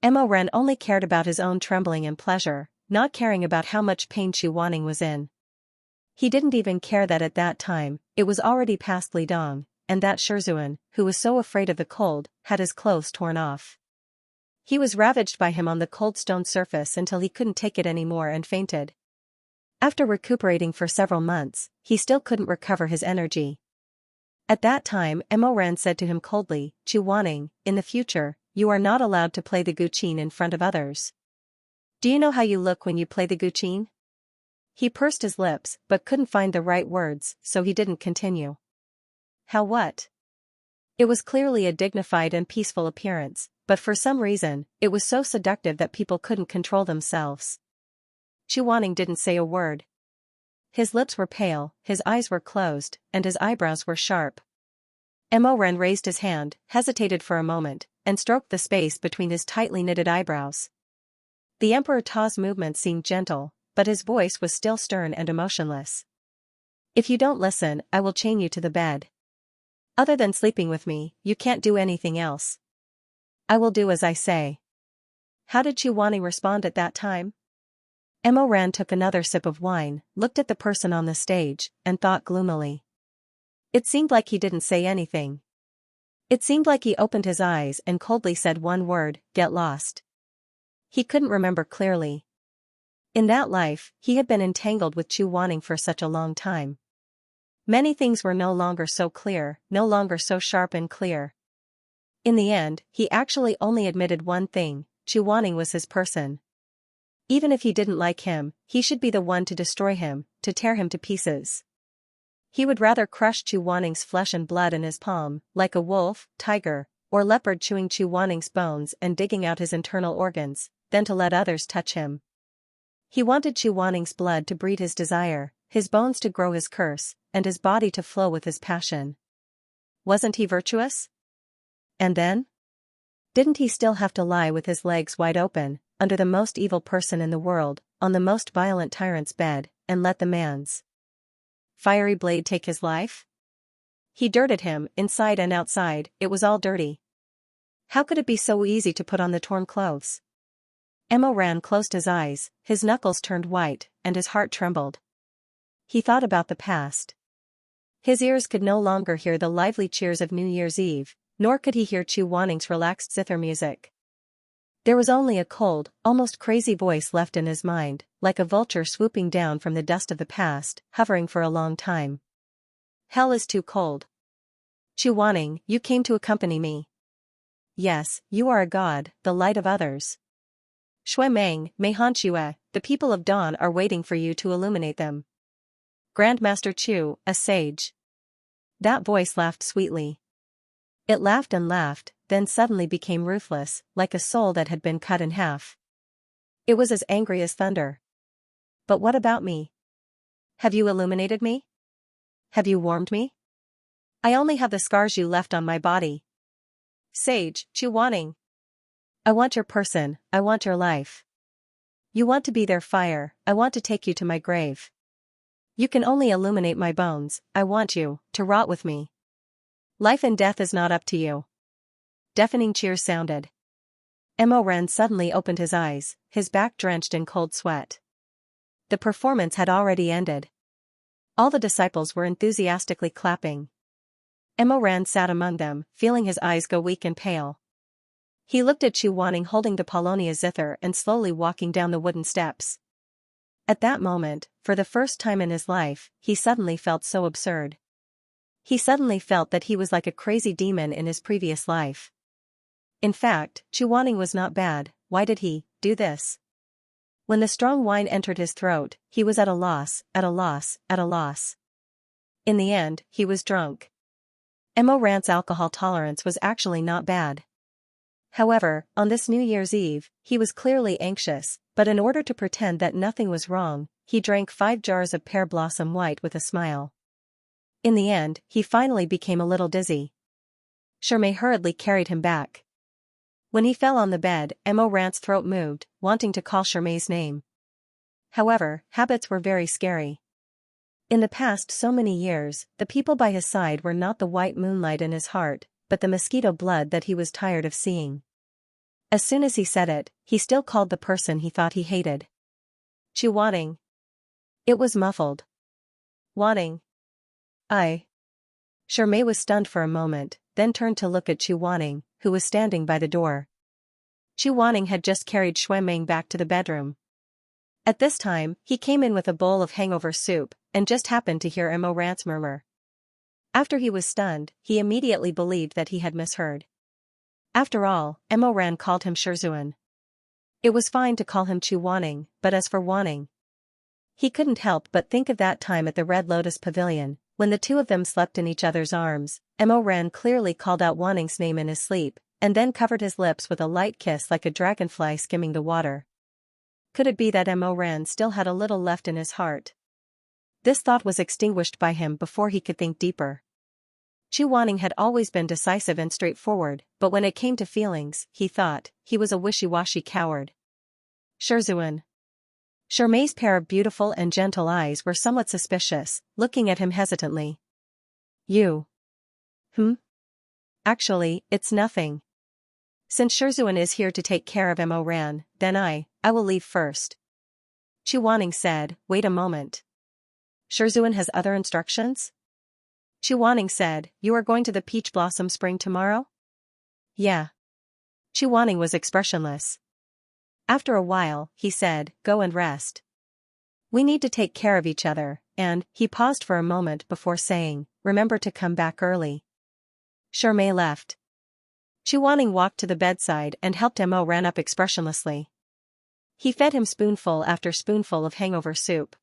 Emo Ran only cared about his own trembling and pleasure, not caring about how much pain Chu Wanning was in. He didn't even care that at that time, it was already past Lidong, and that Shizun, who was so afraid of the cold, had his clothes torn off. He was ravaged by him on the cold stone surface until he couldn't take it anymore and fainted. After recuperating for several months, he still couldn't recover his energy. At that time Emoran said to him coldly, Chu Wanning, in the future, you are not allowed to play the guqin in front of others. Do you know how you look when you play the guqin? He pursed his lips but couldn't find the right words, so he didn't continue. How what? It was clearly a dignified and peaceful appearance, but for some reason, it was so seductive that people couldn't control themselves. Chu Wanning didn't say a word. His lips were pale, his eyes were closed, and his eyebrows were sharp. Emoran raised his hand, hesitated for a moment, and stroked the space between his tightly knitted eyebrows. The Emperor Ta's movement seemed gentle, but his voice was still stern and emotionless. If you don't listen, I will chain you to the bed. Other than sleeping with me, you can't do anything else. I will do as I say. How did Chu Wanning respond at that time? Emoran took another sip of wine, looked at the person on the stage, and thought gloomily. It seemed like he didn't say anything. It seemed like he opened his eyes and coldly said one word, get lost. He couldn't remember clearly. In that life, he had been entangled with Chu Wanning for such a long time. Many things were no longer so clear, no longer so sharp and clear. In the end, he actually only admitted one thing, Chu Wanning was his person. Even if he didn't like him, he should be the one to destroy him, to tear him to pieces. He would rather crush Chu Wanning's flesh and blood in his palm, like a wolf, tiger, or leopard chewing Chu Wanning's bones and digging out his internal organs, than to let others touch him. He wanted Chu Wanning's blood to breed his desire, his bones to grow his curse, and his body to flow with his passion. Wasn't he virtuous? And then? Didn't he still have to lie with his legs wide open, under the most evil person in the world, on the most violent tyrant's bed, and let the man's fiery blade take his life? He dirted him, inside and outside, it was all dirty. How could it be so easy to put on the torn clothes? Emoran closed his eyes, his knuckles turned white, and his heart trembled. He thought about the past. His ears could no longer hear the lively cheers of New Year's Eve, nor could he hear Chu Wanning's relaxed zither music. There was only a cold, almost crazy voice left in his mind, like a vulture swooping down from the dust of the past, hovering for a long time. Hell is too cold. Chu Wanning, you came to accompany me. Yes, you are a god, the light of others. Shui Meng, Mei Hanxue, the people of Dawn are waiting for you to illuminate them. Grandmaster Chu, a sage. That voice laughed sweetly. It laughed and laughed, then suddenly became ruthless, like a soul that had been cut in half. It was as angry as thunder. But what about me? Have you illuminated me? Have you warmed me? I only have the scars you left on my body. Sage, Chu Wanning. I want your person, I want your life. You want to be their fire, I want to take you to my grave. You can only illuminate my bones, I want you to rot with me. Life and death is not up to you. Deafening cheers sounded. Emoran suddenly opened his eyes, his back drenched in cold sweat. The performance had already ended. All the disciples were enthusiastically clapping. Emoran sat among them, feeling his eyes go weak and pale. He looked at Chu Wanning holding the Polonia zither and slowly walking down the wooden steps. At that moment, for the first time in his life, he suddenly felt so absurd. He suddenly felt that he was like a crazy demon in his previous life. In fact, Chu Wanning was not bad, why did he do this? When the strong wine entered his throat, he was at a loss, at a loss, at a loss. In the end, he was drunk. Emoran's alcohol tolerance was actually not bad. However, on this New Year's Eve, he was clearly anxious, but in order to pretend that nothing was wrong, he drank 5 jars of pear blossom white with a smile. In the end, he finally became a little dizzy. Shermay hurriedly carried him back. When he fell on the bed, Emoran's throat moved, wanting to call Shermay's name. However, habits were very scary. In the past so many years, the people by his side were not the white moonlight in his heart, but the mosquito blood that he was tired of seeing. As soon as he said it, he still called the person he thought he hated. Chu Wanning. It was muffled. Wanning. I. Shermay was stunned for a moment, then turned to look at Chu Wanning, who was standing by the door. Chu Wanning had just carried Xuemeng back to the bedroom. At this time, he came in with a bowl of hangover soup, and just happened to hear Mo Rant's murmur. After he was stunned, he immediately believed that he had misheard. After all, Mo Ran called him Shizun. It was fine to call him Chu Wanning, but as for Wanning, he couldn't help but think of that time at the Red Lotus Pavilion, when the two of them slept in each other's arms. Mo Ran clearly called out Wanning's name in his sleep, and then covered his lips with a light kiss like a dragonfly skimming the water. Could it be that Mo Ran still had a little left in his heart? This thought was extinguished by him before he could think deeper. Chu Wanning had always been decisive and straightforward, but when it came to feelings, he thought, he was a wishy-washy coward. Shizun. Shermay's pair of beautiful and gentle eyes were somewhat suspicious, looking at him hesitantly. You. Actually, it's nothing. Since Shizun is here to take care of Mo Ran, then I will leave first. Chu Wanning said, wait a moment. Shizun has other instructions? Chu Wanning said, you are going to the Peach Blossom Spring tomorrow? Yeah. Chu Wanning was expressionless. After a while, he said, go and rest. We need to take care of each other, and, he paused for a moment before saying, remember to come back early. Shermay left. Chu Wanning walked to the bedside and helped Mo Ran up expressionlessly. He fed him spoonful after spoonful of hangover soup.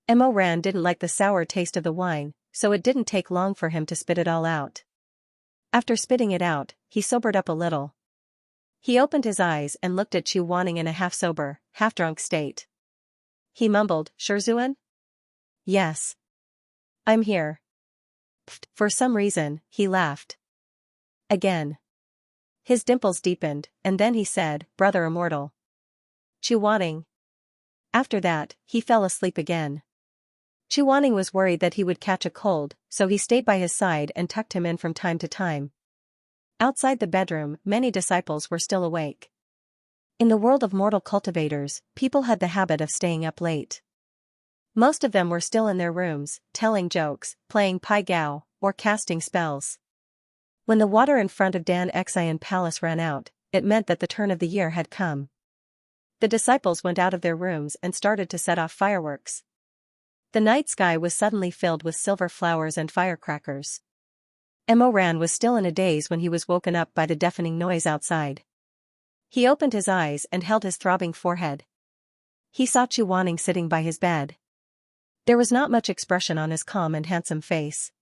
Mo Ran didn't like the sour taste of the wine, so it didn't take long for him to spit it all out. After spitting it out, he sobered up a little. He opened his eyes and looked at Chu Wanning in a half-sober, half-drunk state. He mumbled, Shizun? Yes. I'm here. Pfft, for some reason, he laughed. Again. His dimples deepened, and then he said, brother immortal. Chu Wanning. After that, he fell asleep again. Chu Wanning was worried that he would catch a cold, so he stayed by his side and tucked him in from time to time. Outside the bedroom, many disciples were still awake. In the world of mortal cultivators, people had the habit of staying up late. Most of them were still in their rooms, telling jokes, playing pai gao, or casting spells. When the water in front of Dan Xian Palace ran out, it meant that the turn of the year had come. The disciples went out of their rooms and started to set off fireworks. The night sky was suddenly filled with silver flowers and firecrackers. Mo Ran was still in a daze when he was woken up by the deafening noise outside. He opened his eyes and held his throbbing forehead. He saw Chu Wanning sitting by his bed. There was not much expression on his calm and handsome face.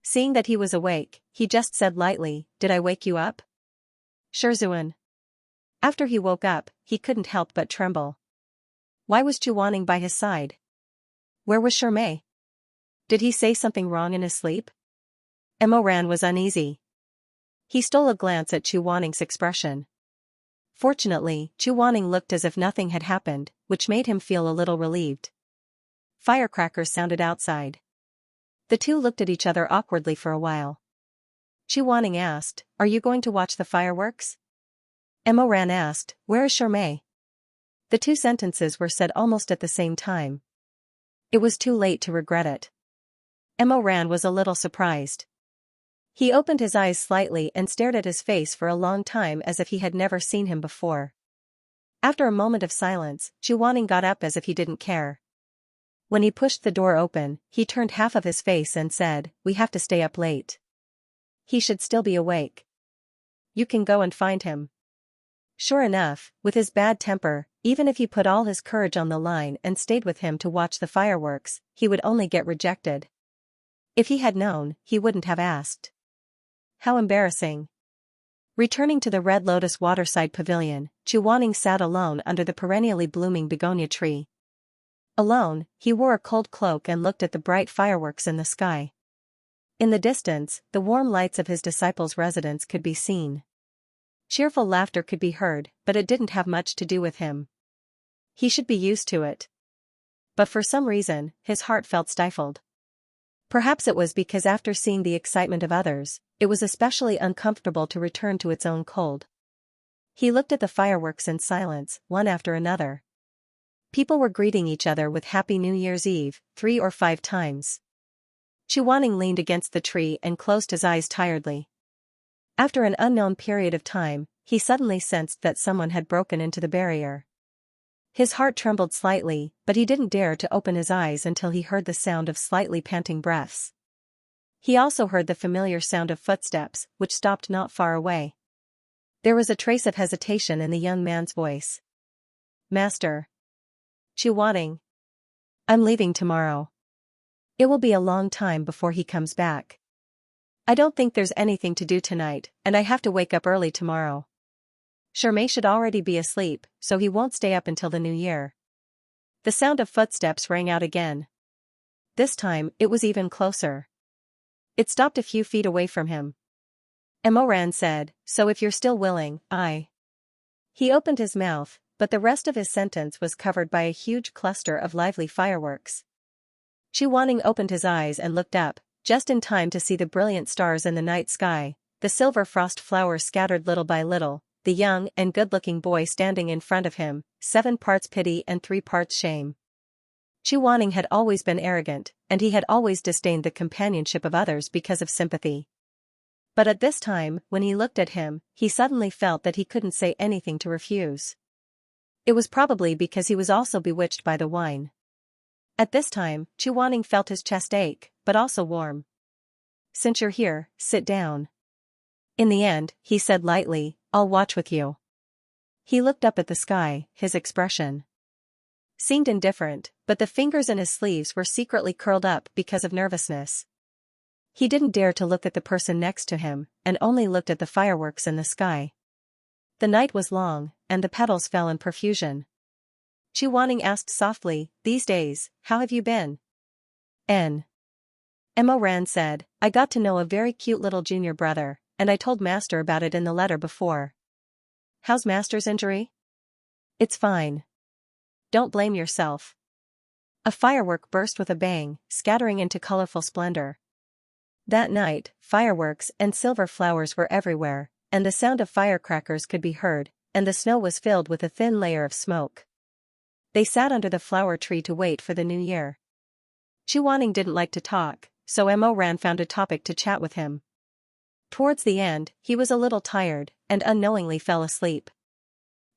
Seeing that he was awake, he just said lightly, did I wake you up? Shizun. After he woke up, he couldn't help but tremble. Why was Chu Wanning by his side? Where was Shermay? Did he say something wrong in his sleep? Mo Ran was uneasy. He stole a glance at Chu Wanning's expression. Fortunately, Chu Wanning looked as if nothing had happened, which made him feel a little relieved. Firecrackers sounded outside. The two looked at each other awkwardly for a while. Chu Wanning asked, are you going to watch the fireworks? Mo Ran asked, where is Shermay? The two sentences were said almost at the same time. It was too late to regret it. Mo Ran was a little surprised. He opened his eyes slightly and stared at his face for a long time as if he had never seen him before. After a moment of silence, Chu Wanning got up as if he didn't care. When he pushed the door open, he turned half of his face and said, we have to stay up late. He should still be awake. You can go and find him. Sure enough, with his bad temper, even if he put all his courage on the line and stayed with him to watch the fireworks, he would only get rejected. If he had known, he wouldn't have asked. How embarrassing. Returning to the Red Lotus Waterside Pavilion, Chu Wanning sat alone under the perennially blooming begonia tree. Alone, he wore a cold cloak and looked at the bright fireworks in the sky. In the distance, the warm lights of his disciples' residence could be seen. Cheerful laughter could be heard, but it didn't have much to do with him. He should be used to it. But for some reason, his heart felt stifled. Perhaps it was because after seeing the excitement of others, it was especially uncomfortable to return to its own cold. He looked at the fireworks in silence, one after another. People were greeting each other with Happy New Year's Eve 3 or 5 times. Chuaning leaned against the tree and closed his eyes tiredly. After an unknown period of time, he suddenly sensed that someone had broken into the barrier. His heart trembled slightly, but he didn't dare to open his eyes until he heard the sound of slightly panting breaths. He also heard the familiar sound of footsteps, which stopped not far away. There was a trace of hesitation in the young man's voice. "Master. Chuaning. I'm leaving tomorrow. It will be a long time before he comes back. I don't think there's anything to do tonight, and I have to wake up early tomorrow. Shermay should already be asleep, so he won't stay up until the new year." The sound of footsteps rang out again. This time, it was even closer. It stopped a few feet away from him. Emoran said, "So if you're still willing, I..." He opened his mouth, but the rest of his sentence was covered by a huge cluster of lively fireworks. Chuaning opened his eyes and looked up, just in time to see the brilliant stars in the night sky, the silver frost flowers scattered little by little, the young and good-looking boy standing in front of him, 7 parts pity and 3 parts shame. Chuaning had always been arrogant, and he had always disdained the companionship of others because of sympathy. But at this time, when he looked at him, he suddenly felt that he couldn't say anything to refuse. It was probably because he was also bewitched by the wine. At this time, Chuaning felt his chest ache, but also warm. "Since you're here, sit down." In the end, he said lightly, "I'll watch with you." He looked up at the sky, his expression seemed indifferent, but the fingers in his sleeves were secretly curled up because of nervousness. He didn't dare to look at the person next to him, and only looked at the fireworks in the sky. The night was long, and the petals fell in profusion. Chuaning asked softly, "These days, how have you been?" Emoran said, "I got to know a very cute little junior brother, and I told Master about it in the letter before." "How's Master's injury?" "It's fine. Don't blame yourself." A firework burst with a bang, scattering into colorful splendor. That night, fireworks and silver flowers were everywhere, and the sound of firecrackers could be heard, and the snow was filled with a thin layer of smoke. They sat under the flower tree to wait for the new year. Chuaning didn't like to talk, so Emoran found a topic to chat with him. Towards the end, he was a little tired, and unknowingly fell asleep.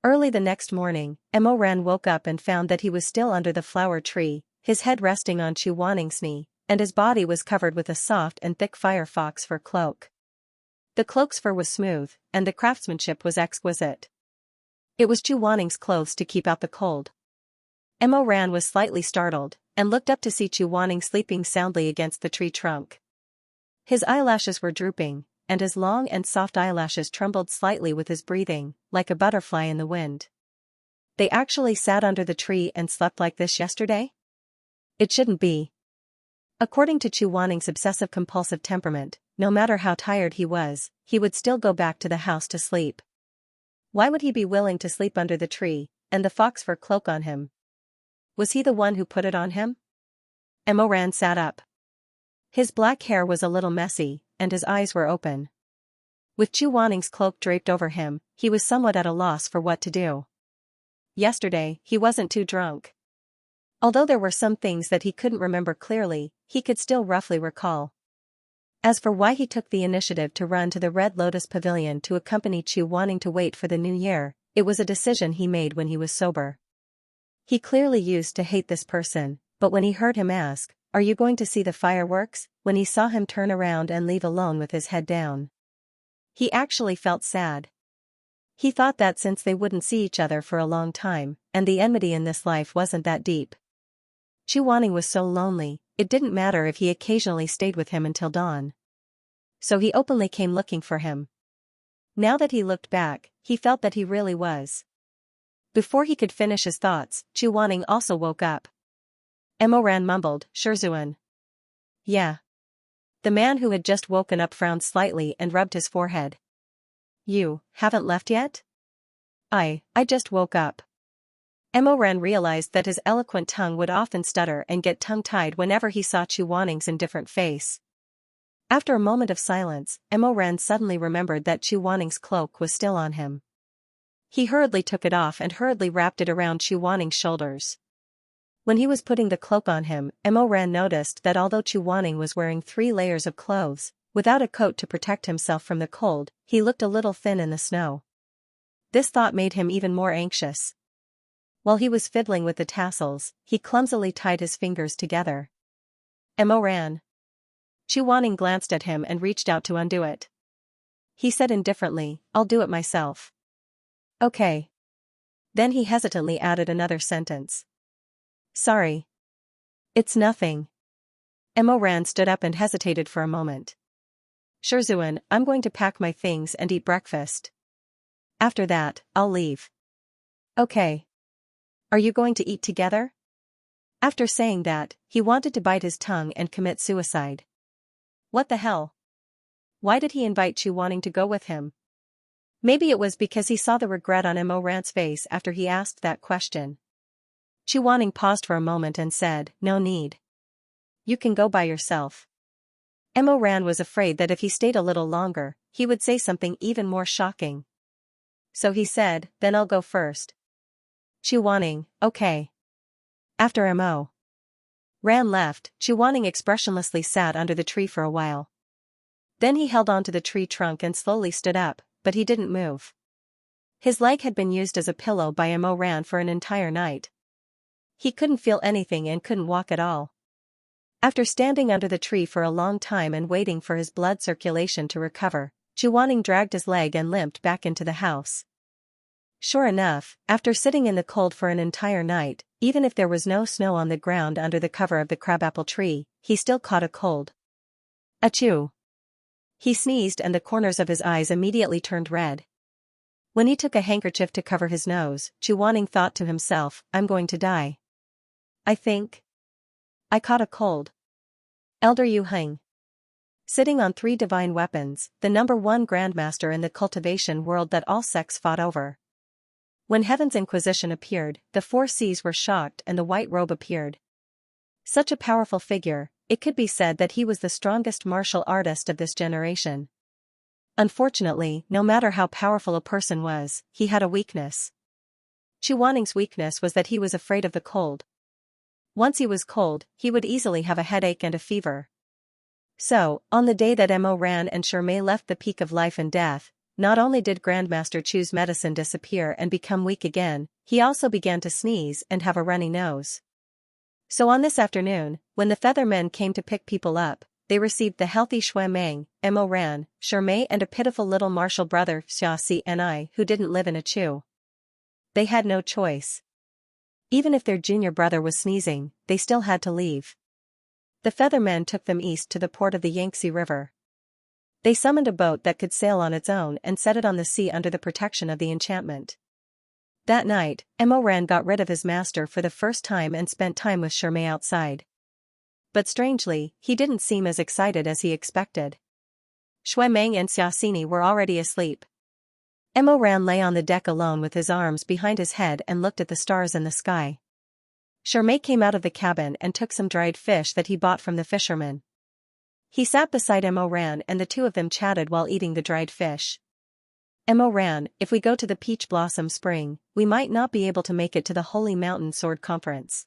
Early the next morning, Emoran woke up and found that he was still under the flower tree, his head resting on Chuaning's knee, and his body was covered with a soft and thick firefox fur cloak. The cloak's fur was smooth, and the craftsmanship was exquisite. It was Chuaning's clothes to keep out the cold. Emoran was slightly startled, and looked up to see Chuaning sleeping soundly against the tree trunk. His eyelashes were drooping, and his long and soft eyelashes trembled slightly with his breathing, like a butterfly in the wind. They actually sat under the tree and slept like this yesterday? It shouldn't be. According to Chuaning's obsessive-compulsive temperament, no matter how tired he was, he would still go back to the house to sleep. Why would he be willing to sleep under the tree, and the fox fur cloak on him? Was he the one who put it on him? Emoran sat up. His black hair was a little messy, and his eyes were open. With Chuaning's cloak draped over him, he was somewhat at a loss for what to do. Yesterday, he wasn't too drunk. Although there were some things that he couldn't remember clearly, he could still roughly recall. As for why he took the initiative to run to the Red Lotus Pavilion to accompany Chuaning to wait for the new year, it was a decision he made when he was sober. He clearly used to hate this person, but when he heard him ask, "Are you going to see the fireworks?" when he saw him turn around and leave alone with his head down, he actually felt sad. He thought that since they wouldn't see each other for a long time, and the enmity in this life wasn't that deep. Chuaning was so lonely, it didn't matter if he occasionally stayed with him until dawn. So he openly came looking for him. Now that he looked back, he felt that he really was. Before he could finish his thoughts, Chuaning also woke up. Emoran mumbled, "Shizun." "Yeah." The man who had just woken up frowned slightly and rubbed his forehead. "You haven't left yet?" I just woke up." Emoran realized that his eloquent tongue would often stutter and get tongue-tied whenever he saw Chuaning's indifferent face. After a moment of silence, Emoran suddenly remembered that Chuaning's cloak was still on him. He hurriedly took it off and hurriedly wrapped it around Chuaning's shoulders. When he was putting the cloak on him, Emoran noticed that although Chuaning was wearing 3 layers of clothes, without a coat to protect himself from the cold, he looked a little thin in the snow. This thought made him even more anxious. While he was fiddling with the tassels, he clumsily tied his fingers together. Emoran. Chuaning glanced at him and reached out to undo it. He said indifferently, "I'll do it myself." "Okay." Then he hesitantly added another sentence. "Sorry." "It's nothing." Emoran stood up and hesitated for a moment. "Shizun, I'm going to pack my things and eat breakfast. After that, I'll leave." "Okay. Are you going to eat together?" After saying that, he wanted to bite his tongue and commit suicide. What the hell? Why did he invite Chuaning to go with him? Maybe it was because he saw the regret on Emoran's face after he asked that question. Chuaning paused for a moment and said, "No need. You can go by yourself." Emoran was afraid that if he stayed a little longer, he would say something even more shocking. So he said, "Then I'll go first." Chuaning, "Okay." After Ran left, Chuaning expressionlessly sat under the tree for a while. Then he held on to the tree trunk and slowly stood up, but he didn't move. His leg had been used as a pillow by Emoran for an entire night. He couldn't feel anything and couldn't walk at all. After standing under the tree for a long time and waiting for his blood circulation to recover, Chuaning dragged his leg and limped back into the house. Sure enough, after sitting in the cold for an entire night, even if there was no snow on the ground under the cover of the crabapple tree, he still caught a cold. Achoo! He sneezed and the corners of his eyes immediately turned red. When he took a handkerchief to cover his nose, Chuaning thought to himself, "I'm going to die. I think I caught a cold." Elder Yu Heng. Sitting on 3 divine weapons, the #1 grandmaster in the cultivation world that all sects fought over. When Heaven's Inquisition appeared, the 4 seas were shocked and the white robe appeared. Such a powerful figure, it could be said that he was the strongest martial artist of this generation. Unfortunately, no matter how powerful a person was, he had a weakness. Chuaning's weakness was that he was afraid of the cold. Once he was cold, he would easily have a headache and a fever. So, on the day that Emoran and Shirmei left the peak of life and death, not only did Grandmaster Chu's medicine disappear and become weak again, he also began to sneeze and have a runny nose. So on this afternoon, when the feather men came to pick people up, they received the healthy Shuemeng, Emoran, Shirmei and a pitiful little martial brother Xianxia who didn't live in a Chu. They had no choice. Even if their junior brother was sneezing, they still had to leave. The feathermen took them east to the port of the Yangtze River. They summoned a boat that could sail on its own and set it on the sea under the protection of the enchantment. That night, Emoran got rid of his master for the first time and spent time with Shirmei outside. But strangely, he didn't seem as excited as he expected. Shuemeng and Xiaxini were already asleep. Emoran lay on the deck alone with his arms behind his head and looked at the stars in the sky. Shirmei came out of the cabin and took some dried fish that he bought from the fisherman. He sat beside Emoran and the two of them chatted while eating the dried fish. Emoran, if we go to the Peach Blossom Spring, we might not be able to make it to the Holy Mountain Sword Conference.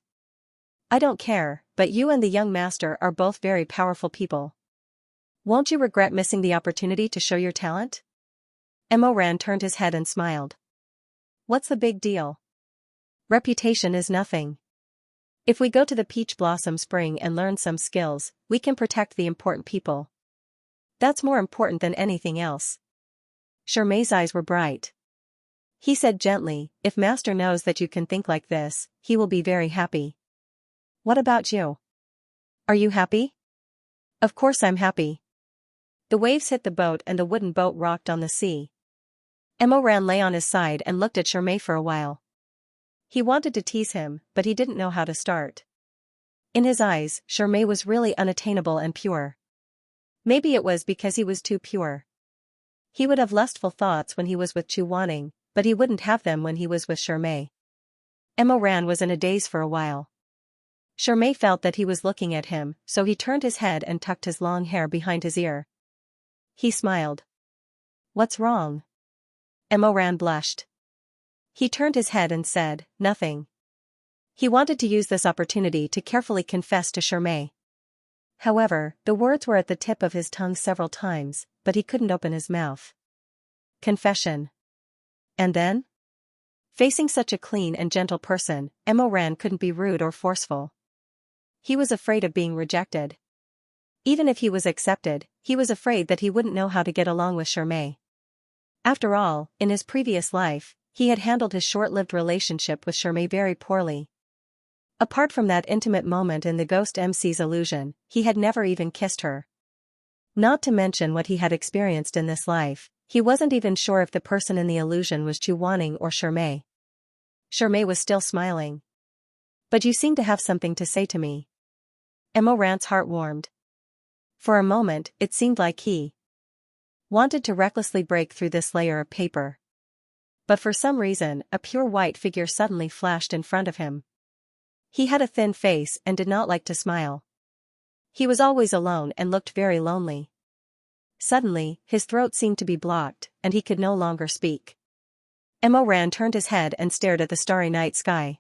I don't care, but you and the young master are both very powerful people. Won't you regret missing the opportunity to show your talent? Emoran turned his head and smiled. What's the big deal? Reputation is nothing. If we go to the Peach Blossom Spring and learn some skills, we can protect the important people. That's more important than anything else. Shirmei's eyes were bright. He said gently, if Master knows that you can think like this, he will be very happy. What about you? Are you happy? Of course I'm happy. The waves hit the boat and the wooden boat rocked on the sea. Emoran lay on his side and looked at Shirmei for a while. He wanted to tease him, but he didn't know how to start. In his eyes, Shirmei was really unattainable and pure. Maybe it was because he was too pure. He would have lustful thoughts when he was with Chuaning, but he wouldn't have them when he was with Shirmei. Emoran was in a daze for a while. Shirmei felt that he was looking at him, so he turned his head and tucked his long hair behind his ear. He smiled. What's wrong? Emoran blushed. He turned his head and said, nothing. He wanted to use this opportunity to carefully confess to Shermay. However, the words were at the tip of his tongue several times, but he couldn't open his mouth. Confession. And then? Facing such a clean and gentle person, Emoran couldn't be rude or forceful. He was afraid of being rejected. Even if he was accepted, he was afraid that he wouldn't know how to get along with Shermay. After all, in his previous life, he had handled his short-lived relationship with Shermay very poorly. Apart from that intimate moment in the Ghost MC's illusion, he had never even kissed her. Not to mention what he had experienced in this life, he wasn't even sure if the person in the illusion was Chu Wanning or Shermay. Shermay was still smiling. But you seem to have something to say to me. Emoran's heart warmed. For a moment, it seemed like he wanted to recklessly break through this layer of paper. But for some reason, a pure white figure suddenly flashed in front of him. He had a thin face and did not like to smile. He was always alone and looked very lonely. Suddenly, his throat seemed to be blocked, and he could no longer speak. Emoran turned his head and stared at the starry night sky.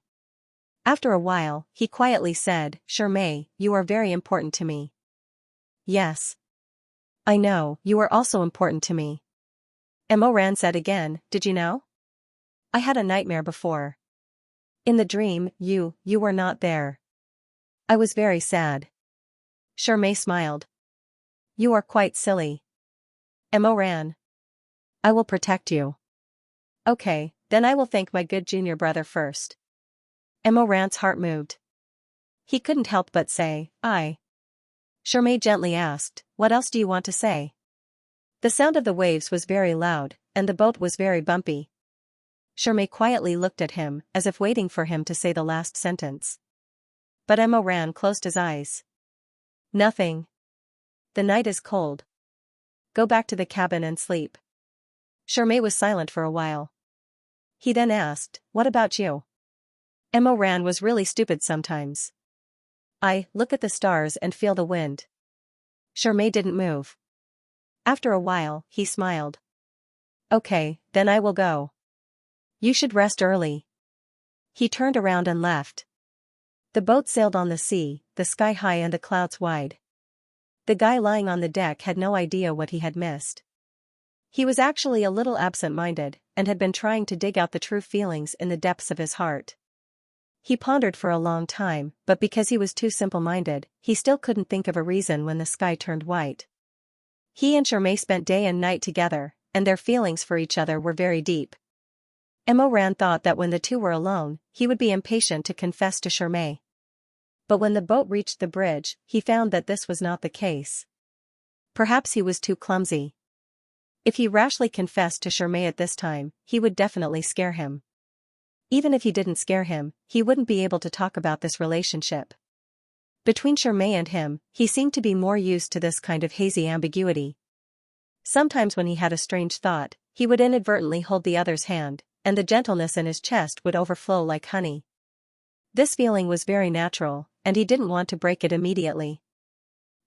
After a while, he quietly said, "Shermay, you are very important to me." "Yes. I know, you are also important to me." Emoran said again, "Did you know? I had a nightmare before. In the dream, you were not there. I was very sad." Shermay smiled. "You are quite silly." Emoran. "I will protect you." "Okay, then I will thank my good junior brother first." Emoran's heart moved. He couldn't help but say, "I." Shermay gently asked, "What else do you want to say?" The sound of the waves was very loud, and the boat was very bumpy. Shermay quietly looked at him, as if waiting for him to say the last sentence. But Emoran closed his eyes. "Nothing. The night is cold. Go back to the cabin and sleep." Shermay was silent for a while. He then asked, "What about you?" Emoran was really stupid sometimes. "I look at the stars and feel the wind." Shermay didn't move. After a while, he smiled. "Okay, then I will go. You should rest early." He turned around and left. The boat sailed on the sea, the sky high and the clouds wide. The guy lying on the deck had no idea what he had missed. He was actually a little absent-minded, and had been trying to dig out the true feelings in the depths of his heart. He pondered for a long time, but because he was too simple-minded, he still couldn't think of a reason when the sky turned white. He and Shermay spent day and night together, and their feelings for each other were very deep. Emoran thought that when the two were alone, he would be impatient to confess to Shermay. But when the boat reached the bridge, he found that this was not the case. Perhaps he was too clumsy. If he rashly confessed to Shermay at this time, he would definitely scare him. Even if he didn't scare him, he wouldn't be able to talk about this relationship. Between Shermay and him, he seemed to be more used to this kind of hazy ambiguity. Sometimes when he had a strange thought, he would inadvertently hold the other's hand, and the gentleness in his chest would overflow like honey. This feeling was very natural, and he didn't want to break it immediately.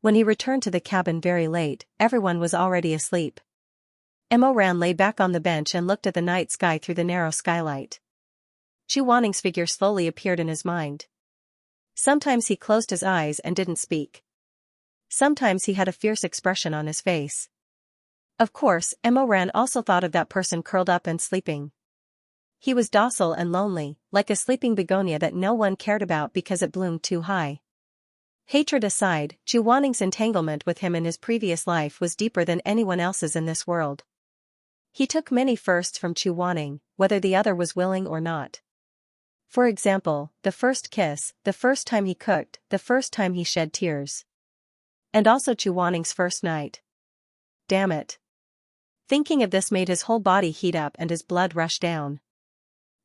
When he returned to the cabin very late, everyone was already asleep. Emoran lay back on the bench and looked at the night sky through the narrow skylight. Chu Wanning's figure slowly appeared in his mind. Sometimes he closed his eyes and didn't speak. Sometimes he had a fierce expression on his face. Of course, Emoran also thought of that person curled up and sleeping. He was docile and lonely, like a sleeping begonia that no one cared about because it bloomed too high. Hatred aside, Chu Wanning's entanglement with him in his previous life was deeper than anyone else's in this world. He took many firsts from Chu Wanning, whether the other was willing or not. For example, the first kiss, the first time he cooked, the first time he shed tears. And also Chu Wanning's first night. Damn it. Thinking of this made his whole body heat up and his blood rush down.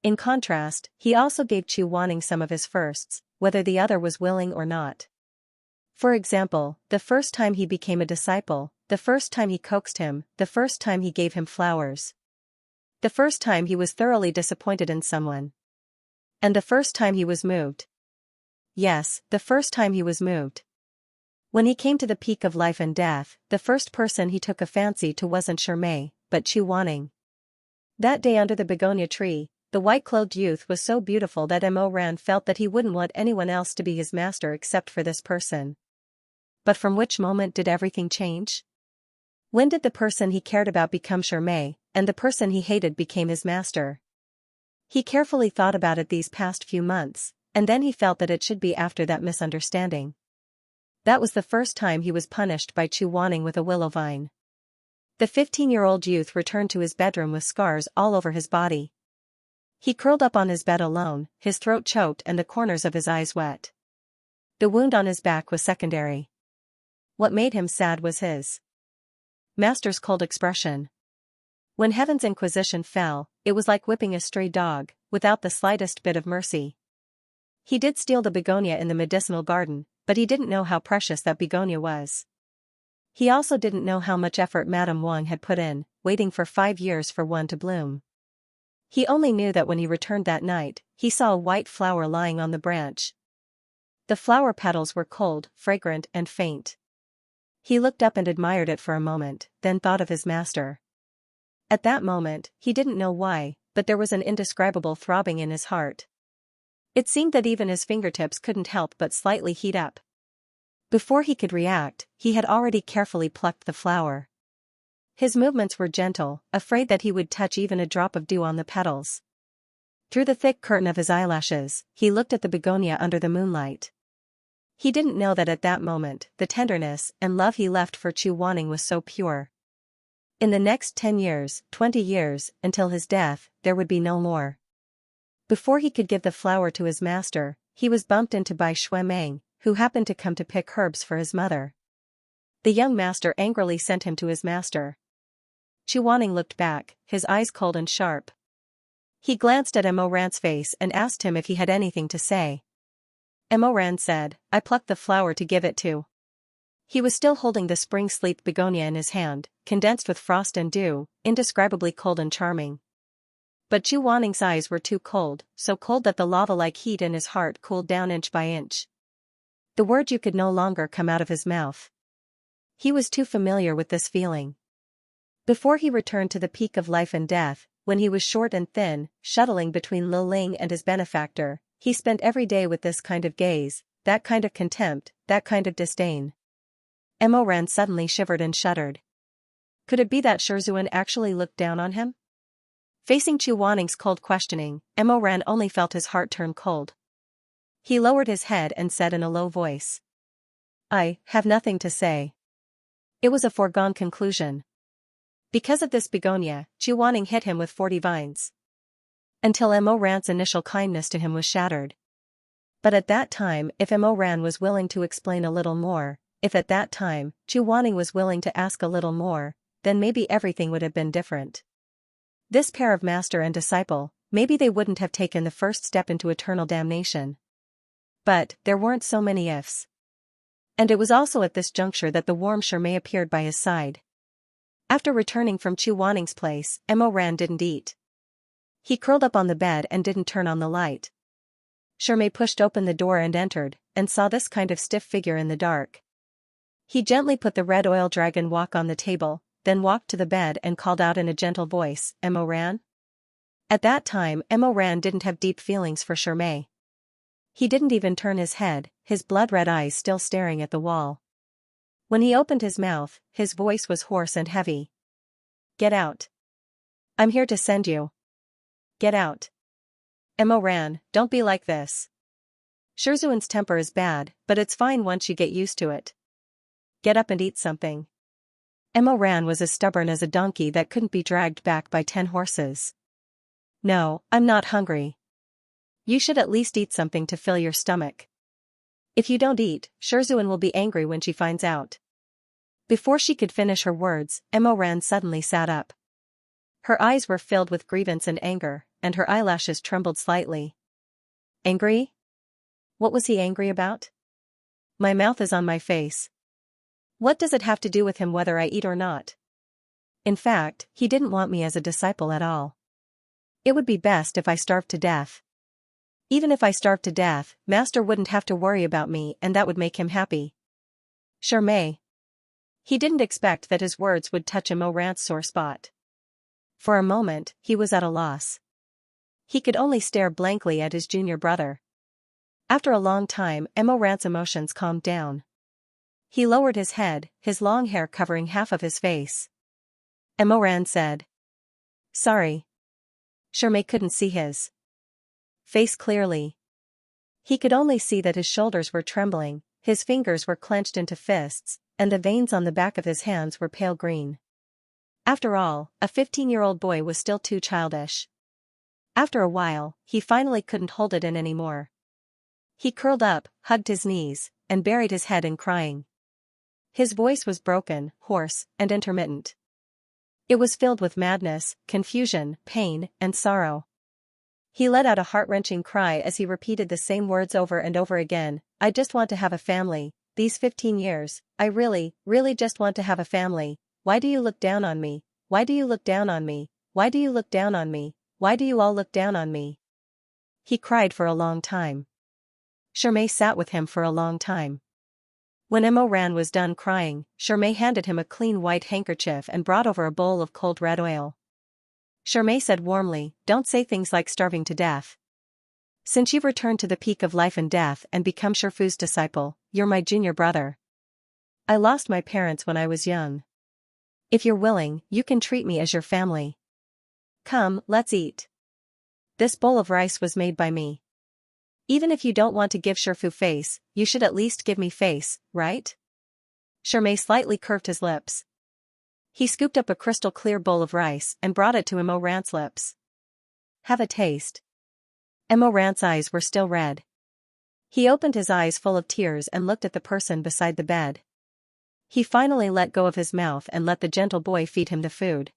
In contrast, he also gave Chu Wanning some of his firsts, whether the other was willing or not. For example, the first time he became a disciple, the first time he coaxed him, the first time he gave him flowers. The first time he was thoroughly disappointed in someone. And the first time he was moved. Yes, the first time he was moved. When he came to the peak of life and death, the first person he took a fancy to wasn't Shermay, but Chu Wanning. That day under the begonia tree, The white-clothed youth was so beautiful that Mo Ran felt that he wouldn't want anyone else to be his master except for this person. But from which moment did everything change? When did the person he cared about become Shirmei, and the person he hated became his master? He carefully thought about it these past few months, and then he felt that it should be after that misunderstanding. That was the first time he was punished by Chu Wanning with a willow vine. The 15-year-old youth returned to his bedroom with scars all over his body. He curled up on his bed alone, his throat choked and the corners of his eyes wet. The wound on his back was secondary. What made him sad was his master's cold expression. When Heaven's Inquisition fell, it was like whipping a stray dog, without the slightest bit of mercy. He did steal the begonia in the medicinal garden, but he didn't know how precious that begonia was. He also didn't know how much effort Madame Wang had put in, waiting for 5 years for one to bloom. He only knew that when he returned that night, he saw a white flower lying on the branch. The flower petals were cold, fragrant and faint. He looked up and admired it for a moment, then thought of his master. At that moment, he didn't know why, but there was an indescribable throbbing in his heart. It seemed that even his fingertips couldn't help but slightly heat up. Before he could react, he had already carefully plucked the flower. His movements were gentle, afraid that he would touch even a drop of dew on the petals. Through the thick curtain of his eyelashes, he looked at the begonia under the moonlight. He didn't know that at that moment, the tenderness and love he left for Chu Wanning was so pure. In the next 10 years, 20 years, until his death, there would be no more. Before he could give the flower to his master, he was bumped into by Xuemeng, who happened to come to pick herbs for his mother. The young master angrily sent him to his master. Chu Wanning looked back, his eyes cold and sharp. He glanced at Mo Ran's face and asked him if he had anything to say. Mo Ran said, "I plucked the flower to give it to." He was still holding the spring sleep begonia in his hand, condensed with frost and dew, indescribably cold and charming. But Chu Wanning's eyes were too cold, so cold that the lava-like heat in his heart cooled down inch by inch. The word "you" could no longer come out of his mouth. He was too familiar with this feeling. Before he returned to the peak of life and death, when he was short and thin, shuttling between Li Ling and his benefactor, he spent every day with this kind of gaze, that kind of contempt, that kind of disdain. Mo Ran suddenly shivered and shuddered. Could it be that Shizun actually looked down on him? Facing Chu Wanning's cold questioning, Mo Ran only felt his heart turn cold. He lowered his head and said in a low voice, "I have nothing to say." It was a foregone conclusion. Because of this begonia, Chu Wanning hit him with 40 vines. Until Mo Ran's initial kindness to him was shattered. But at that time, if Mo Ran was willing to explain a little more, if at that time, Chu Wanning was willing to ask a little more, then maybe everything would have been different. This pair of master and disciple, maybe they wouldn't have taken the first step into eternal damnation. But there weren't so many ifs. And it was also at this juncture that the warm Shirmei appeared by his side. After returning from Chu Wanning's place, Mo Ran didn't eat. He curled up on the bed and didn't turn on the light. Shirmei pushed open the door and entered, and saw this kind of stiff figure in the dark. He gently put the red oil dragon wok on the table, then walked to the bed and called out in a gentle voice, "Mo Ran?" At that time, Mo Ran didn't have deep feelings for Shirmei. He didn't even turn his head, his blood-red eyes still staring at the wall. When he opened his mouth, his voice was hoarse and heavy. "Get out. I'm here to send you. Get out. Mo Ran, don't be like this. Shizun's temper is bad, but it's fine once you get used to it. Get up and eat something." Mo Ran was as stubborn as a donkey that couldn't be dragged back by 10 horses. "No, I'm not hungry. You should at least eat something to fill your stomach. If you don't eat, Shizun will be angry when she finds out." Before she could finish her words, Mo Ran suddenly sat up. Her eyes were filled with grievance and anger, and her eyelashes trembled slightly. Angry? What was he angry about? My mouth is on my face. What does it have to do with him whether I eat or not? In fact, he didn't want me as a disciple at all. It would be best if I starved to death. Even if I starved to death, Master wouldn't have to worry about me and that would make him happy. Shirmei. He didn't expect that his words would touch Mo Ran's sore spot. For a moment, he was at a loss. He could only stare blankly at his junior brother. After a long time, Emoran's emotions calmed down. He lowered his head, his long hair covering half of his face. Emoran said, "Sorry." Shermay couldn't see his face clearly. He could only see that his shoulders were trembling, his fingers were clenched into fists, and the veins on the back of his hands were pale green. After all, a 15-year-old boy was still too childish. After a while, he finally couldn't hold it in anymore. He curled up, hugged his knees, and buried his head in crying. His voice was broken, hoarse, and intermittent. It was filled with madness, confusion, pain, and sorrow. He let out a heart-wrenching cry as he repeated the same words over and over again. "I just want to have a family. These 15 years, I really, really just want to have a family. Why do you look down on me? Why do you look down on me? Why do you look down on me? Why do you all look down on me?" He cried for a long time. Shermay sat with him for a long time. When Emoran was done crying, Shermay handed him a clean white handkerchief and brought over a bowl of cold red oil. Shermay said warmly, "Don't say things like starving to death. Since you've returned to the peak of life and death and become Shifu's disciple, you're my junior brother. I lost my parents when I was young. If you're willing, you can treat me as your family. Come, let's eat. This bowl of rice was made by me. Even if you don't want to give Shifu face, you should at least give me face, right?" Shermay slightly curved his lips. He scooped up a crystal-clear bowl of rice and brought it to Emoran's lips. "Have a taste." Emoran's eyes were still red. He opened his eyes full of tears and looked at the person beside the bed. He finally let go of his mouth and let the gentle boy feed him the food.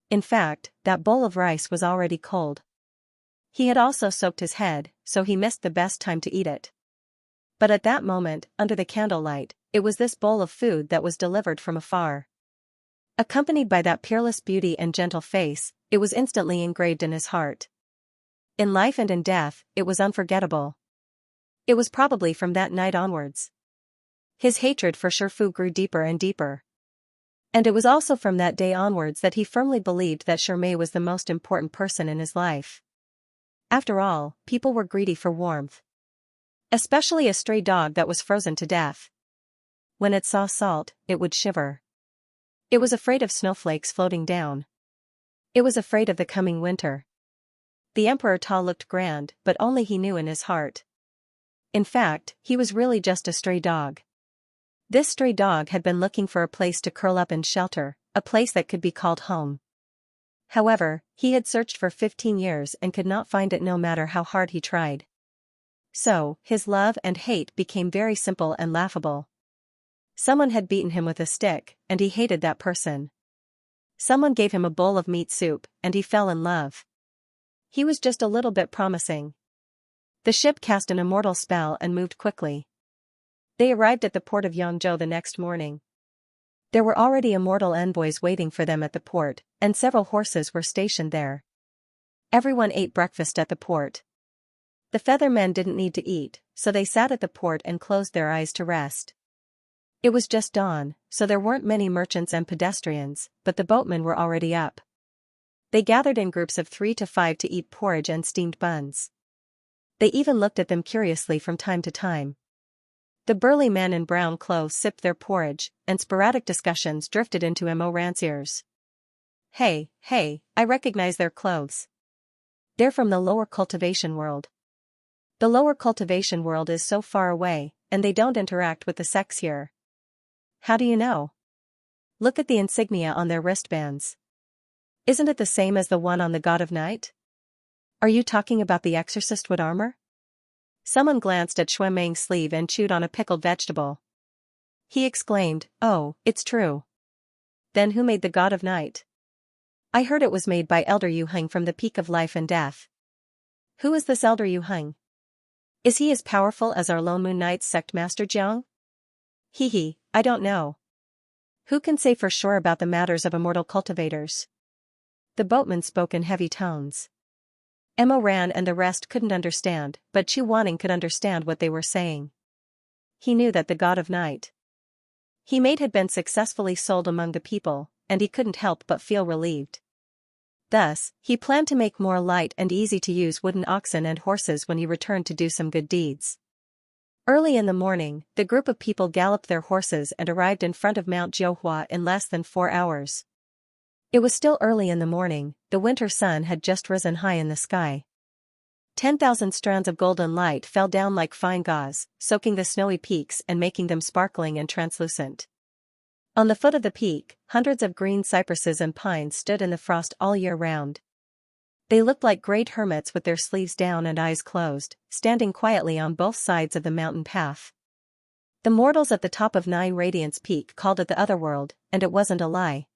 In fact, that bowl of rice was already cold. He had also soaked his head, so he missed the best time to eat it. But at that moment, under the candlelight, it was this bowl of food that was delivered from afar. Accompanied by that peerless beauty and gentle face, it was instantly engraved in his heart. In life and in death, it was unforgettable. It was probably from that night onwards. His hatred for Shifu grew deeper and deeper. And it was also from that day onwards that he firmly believed that Shermay was the most important person in his life. After all, people were greedy for warmth. Especially a stray dog that was frozen to death. When it saw salt, it would shiver. It was afraid of snowflakes floating down. It was afraid of the coming winter. The Emperor Ta looked grand, but only he knew in his heart. In fact, he was really just a stray dog. This stray dog had been looking for a place to curl up and shelter, a place that could be called home. However, he had searched for 15 years and could not find it no matter how hard he tried. So, his love and hate became very simple and laughable. Someone had beaten him with a stick, and he hated that person. Someone gave him a bowl of meat soup, and he fell in love. He was just a little bit promising. The ship cast an immortal spell and moved quickly. They arrived at the port of Yangzhou the next morning. There were already immortal envoys waiting for them at the port, and several horses were stationed there. Everyone ate breakfast at the port. The feather men didn't need to eat, so they sat at the port and closed their eyes to rest. It was just dawn, so there weren't many merchants and pedestrians, but the boatmen were already up. They gathered in groups of 3 to 5 to eat porridge and steamed buns. They even looked at them curiously from time to time. The burly men in brown clothes sipped their porridge, and sporadic discussions drifted into Emoran's ears. Hey, I recognize their clothes. They're from the lower cultivation world. The lower cultivation world is so far away, and they don't interact with the sects here. How do you know? Look at the insignia on their wristbands. Isn't it the same as the one on the God of Night? Are you talking about the exorcist wood armor? Someone glanced at Xuemeng's sleeve and chewed on a pickled vegetable. He exclaimed, "Oh, it's true. Then who made the God of Night?" "I heard it was made by Elder Yu Heng from the Peak of Life and Death." "Who is this Elder Yu Heng? Is he as powerful as our Lone Moon Knight's sect master Jiang?" I don't know. Who can say for sure about the matters of immortal cultivators?" The boatman spoke in heavy tones. Emoran and the rest couldn't understand, but Chu Wanning could understand what they were saying. He knew that the God of Night he made had been successfully sold among the people, and he couldn't help but feel relieved. Thus, he planned to make more light and easy-to-use wooden oxen and horses when he returned to do some good deeds. Early in the morning, the group of people galloped their horses and arrived in front of Mount Jiuhua in less than 4 hours. It was still early in the morning, the winter sun had just risen high in the sky. 10,000 strands of golden light fell down like fine gauze, soaking the snowy peaks and making them sparkling and translucent. On the foot of the peak, hundreds of green cypresses and pines stood in the frost all year round. They looked like great hermits with their sleeves down and eyes closed, standing quietly on both sides of the mountain path. The mortals at the top of Nine Radiance Peak called it the Otherworld, and it wasn't a lie.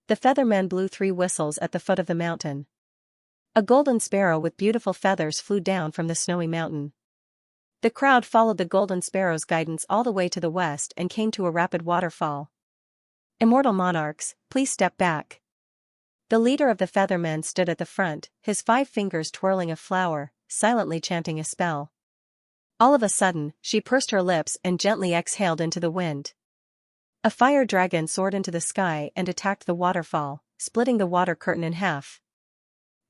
The feathermen blew 3 whistles at the foot of the mountain. A golden sparrow with beautiful feathers flew down from the snowy mountain. The crowd followed the golden sparrow's guidance all the way to the west and came to a rapid waterfall. Immortal monarchs, please step back. The leader of the feathermen stood at the front, his 5 fingers twirling a flower, silently chanting a spell. All of a sudden, she pursed her lips and gently exhaled into the wind. A fire dragon soared into the sky and attacked the waterfall, splitting the water curtain in half.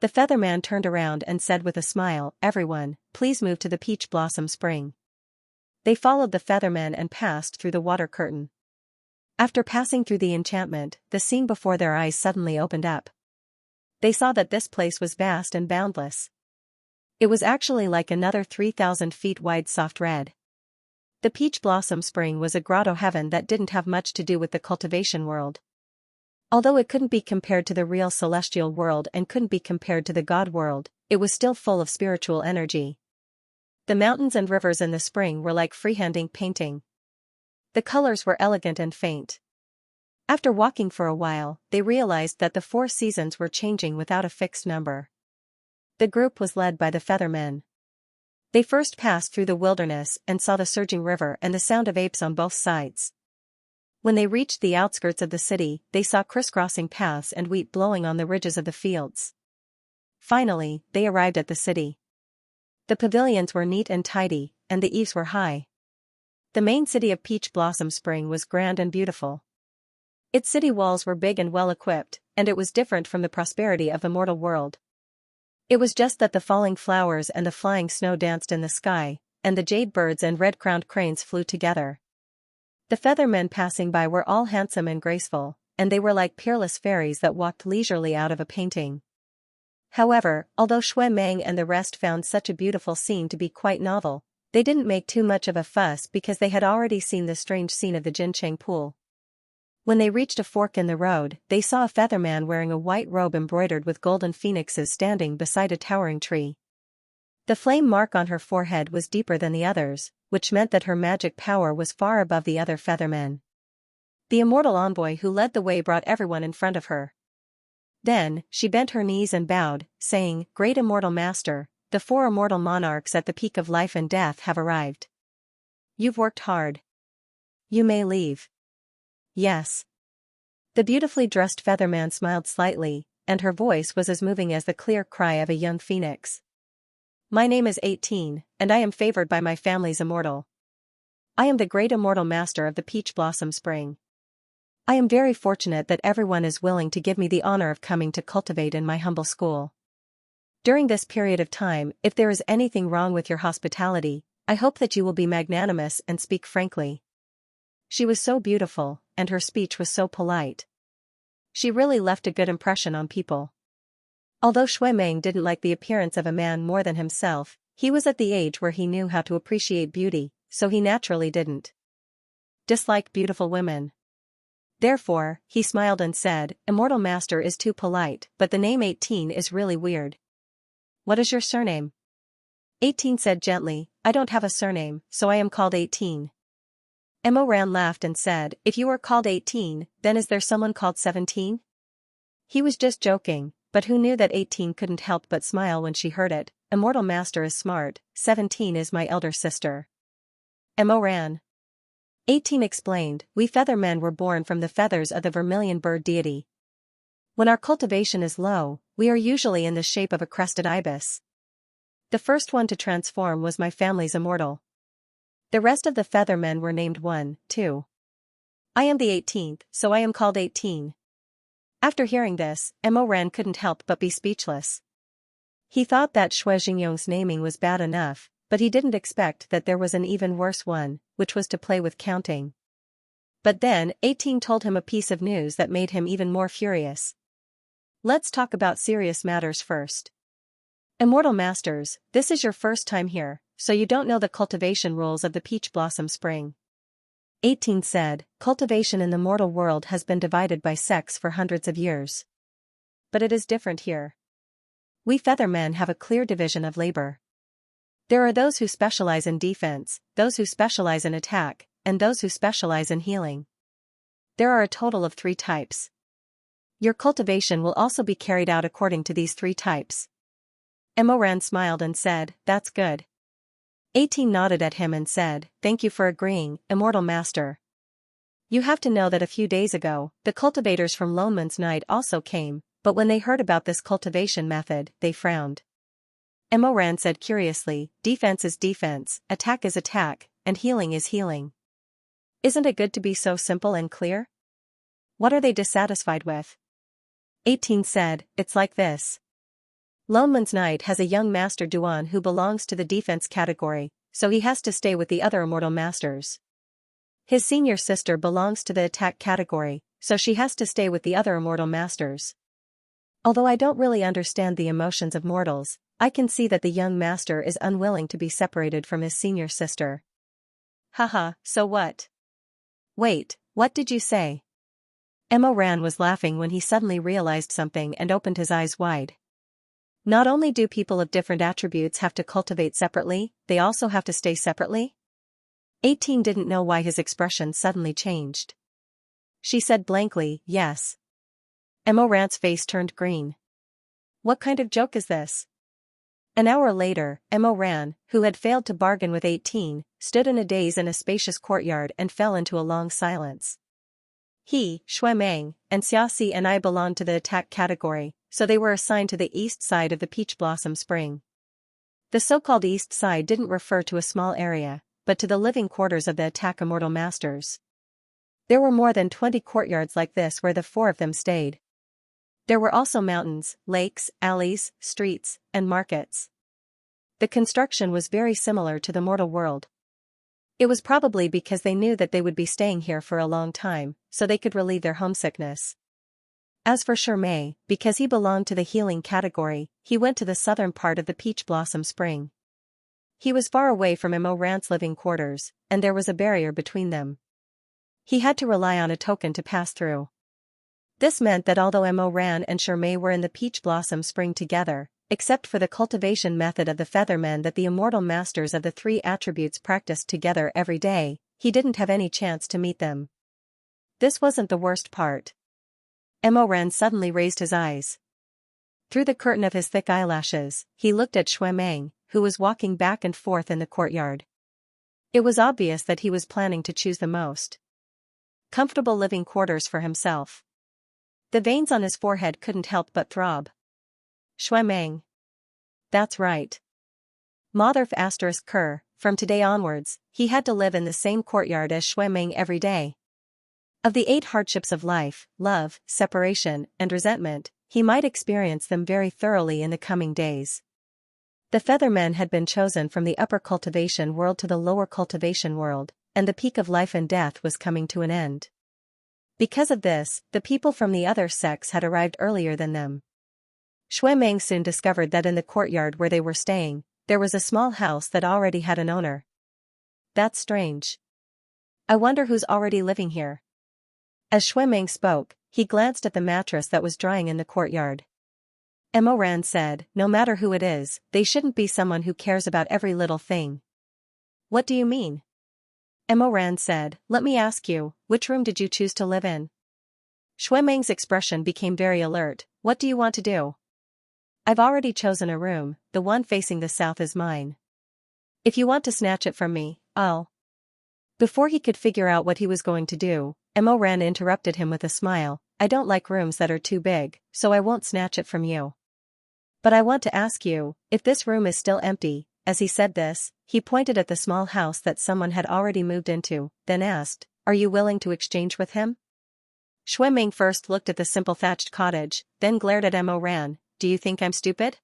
The featherman turned around and said with a smile, "Everyone, please move to the peach blossom spring." They followed the featherman and passed through the water curtain. After passing through the enchantment, the scene before their eyes suddenly opened up. They saw that this place was vast and boundless. It was actually like another 3,000 feet wide soft red. The peach blossom spring was a grotto heaven that didn't have much to do with the cultivation world. Although it couldn't be compared to the real celestial world and couldn't be compared to the God world, it was still full of spiritual energy. The mountains and rivers in the spring were like freehand painting. The colors were elegant and faint. After walking for a while, they realized that the 4 seasons were changing without a fixed number. The group was led by the feathermen. They first passed through the wilderness and saw the surging river and the sound of apes on both sides. When they reached the outskirts of the city, they saw crisscrossing paths and wheat blowing on the ridges of the fields. Finally, they arrived at the city. The pavilions were neat and tidy, and the eaves were high. The main city of Peach Blossom Spring was grand and beautiful. Its city walls were big and well-equipped, and it was different from the prosperity of the mortal world. It was just that the falling flowers and the flying snow danced in the sky, and the jade birds and red-crowned cranes flew together. The feathermen passing by were all handsome and graceful, and they were like peerless fairies that walked leisurely out of a painting. However, although Shui Meng and the rest found such a beautiful scene to be quite novel, they didn't make too much of a fuss because they had already seen the strange scene of the Jincheng pool. When they reached a fork in the road, they saw a featherman wearing a white robe embroidered with golden phoenixes standing beside a towering tree. The flame mark on her forehead was deeper than the others, which meant that her magic power was far above the other feathermen. The immortal envoy who led the way brought everyone in front of her. Then, she bent her knees and bowed, saying, "Great immortal master, the 4 immortal monarchs at the peak of life and death have arrived. You've worked hard. You may leave." "Yes." The beautifully dressed featherman smiled slightly, and her voice was as moving as the clear cry of a young phoenix. "My name is 18, and I am favored by my family's immortal. I am the great immortal master of the Peach Blossom Spring. I am very fortunate that everyone is willing to give me the honor of coming to cultivate in my humble school. During this period of time, if there is anything wrong with your hospitality, I hope that you will be magnanimous and speak frankly." She was so beautiful, and her speech was so polite. She really left a good impression on people. Although Shui Meng didn't like the appearance of a man more than himself, he was at the age where he knew how to appreciate beauty, so he naturally didn't dislike beautiful women. Therefore, he smiled and said, "Immortal Master is too polite, but the name 18 is really weird. What is your surname?" 18 said gently, "I don't have a surname, so I am called 18. Emoran laughed and said, "If you are called 18, then is there someone called 17? He was just joking, but who knew that 18 couldn't help but smile when she heard it. "Immortal Master is smart, 17 is my elder sister." Emoran. 18 explained, "We feathermen were born from the feathers of the vermilion bird deity. When our cultivation is low, we are usually in the shape of a crested ibis. The first one to transform was my family's immortal. The rest of the feathermen were named 1, 2. I am the 18th, so I am called 18. After hearing this, Emoran couldn't help but be speechless. He thought that Xue Jingyong's naming was bad enough, but he didn't expect that there was an even worse one, which was to play with counting. But then, 18 told him a piece of news that made him even more furious. Let's talk about serious matters first. Immortal Masters, this is your first time here, so you don't know the cultivation rules of the Peach Blossom Spring. 18 said, cultivation in the mortal world has been divided by sex for hundreds of years. But it is different here. We feathermen have a clear division of labor. There are those who specialize in defense, those who specialize in attack, and those who specialize in healing. There are a total of 3 types. Your cultivation will also be carried out according to these 3 types. Emoran smiled and said, that's good. 18 nodded at him and said, thank you for agreeing, Immortal Master. You have to know that a few days ago, the cultivators from Loneman's Night also came, but when they heard about this cultivation method, they frowned. Emoran said curiously, defense is defense, attack is attack, and healing is healing. Isn't it good to be so simple and clear? What are they dissatisfied with? 18 said, it's like this. Loneman's Knight has a young Master Duan who belongs to the defense category, so he has to stay with the other immortal masters. His senior sister belongs to the attack category, so she has to stay with the other immortal masters. Although I don't really understand the emotions of mortals, I can see that the young master is unwilling to be separated from his senior sister. Haha, so what? Wait, what did you say? Emoran was laughing when he suddenly realized something and opened his eyes wide. Not only do people of different attributes have to cultivate separately, they also have to stay separately? 18 didn't know why his expression suddenly changed. She said blankly, yes. Emoran's face turned green. What kind of joke is this? An hour later, Emoran, who had failed to bargain with 18, stood in a daze in a spacious courtyard and fell into a long silence. He, Shuemeng, and Xiaxia and I belonged to the attack category, so they were assigned to the east side of the Peach Blossom Spring. The so-called east side didn't refer to a small area, but to the living quarters of the attack immortal masters. There were more than 20 courtyards like this where the 4 of them stayed. There were also mountains, lakes, alleys, streets, and markets. The construction was very similar to the mortal world. It was probably because they knew that they would be staying here for a long time, so they could relieve their homesickness. As for Shermay, because he belonged to the healing category, he went to the southern part of the Peach Blossom Spring. He was far away from Emoran's living quarters, and there was a barrier between them. He had to rely on a token to pass through. This meant that although Emoran and Shermay were in the Peach Blossom Spring together, except for the cultivation method of the Feathermen that the immortal masters of the 3 attributes practiced together every day, he didn't have any chance to meet them. This wasn't the worst part. Emoran suddenly raised his eyes. Through the curtain of his thick eyelashes, he looked at Shuemeng, who was walking back and forth in the courtyard. It was obvious that he was planning to choose the most comfortable living quarters for himself. The veins on his forehead couldn't help but throb. Shuemeng. That's right. Motherf ****, from today onwards, he had to live in the same courtyard as Shuemeng every day. Of the 8 hardships of life, love, separation, and resentment, he might experience them very thoroughly in the coming days. The Feathermen had been chosen from the upper cultivation world to the lower cultivation world, and the peak of life and death was coming to an end. Because of this, the people from the other sects had arrived earlier than them. Shuemeng soon discovered that in the courtyard where they were staying, there was a small house that already had an owner. That's strange. I wonder who's already living here. As Shuemeng spoke, he glanced at the mattress that was drying in the courtyard. Emoran said, no matter who it is, they shouldn't be someone who cares about every little thing. What do you mean? Emoran said, let me ask you, which room did you choose to live in? Shuemeng's expression became very alert. What do you want to do? I've already chosen a room, the one facing the south is mine. If you want to snatch it from me, I'll. Before he could figure out what he was going to do, Emoran interrupted him with a smile. I don't like rooms that are too big, so I won't snatch it from you. But I want to ask you, if this room is still empty. As he said this, he pointed at the small house that someone had already moved into, then asked, are you willing to exchange with him? Shui Ming first looked at the simple thatched cottage, then glared at Mo Ran. Do you think I'm stupid?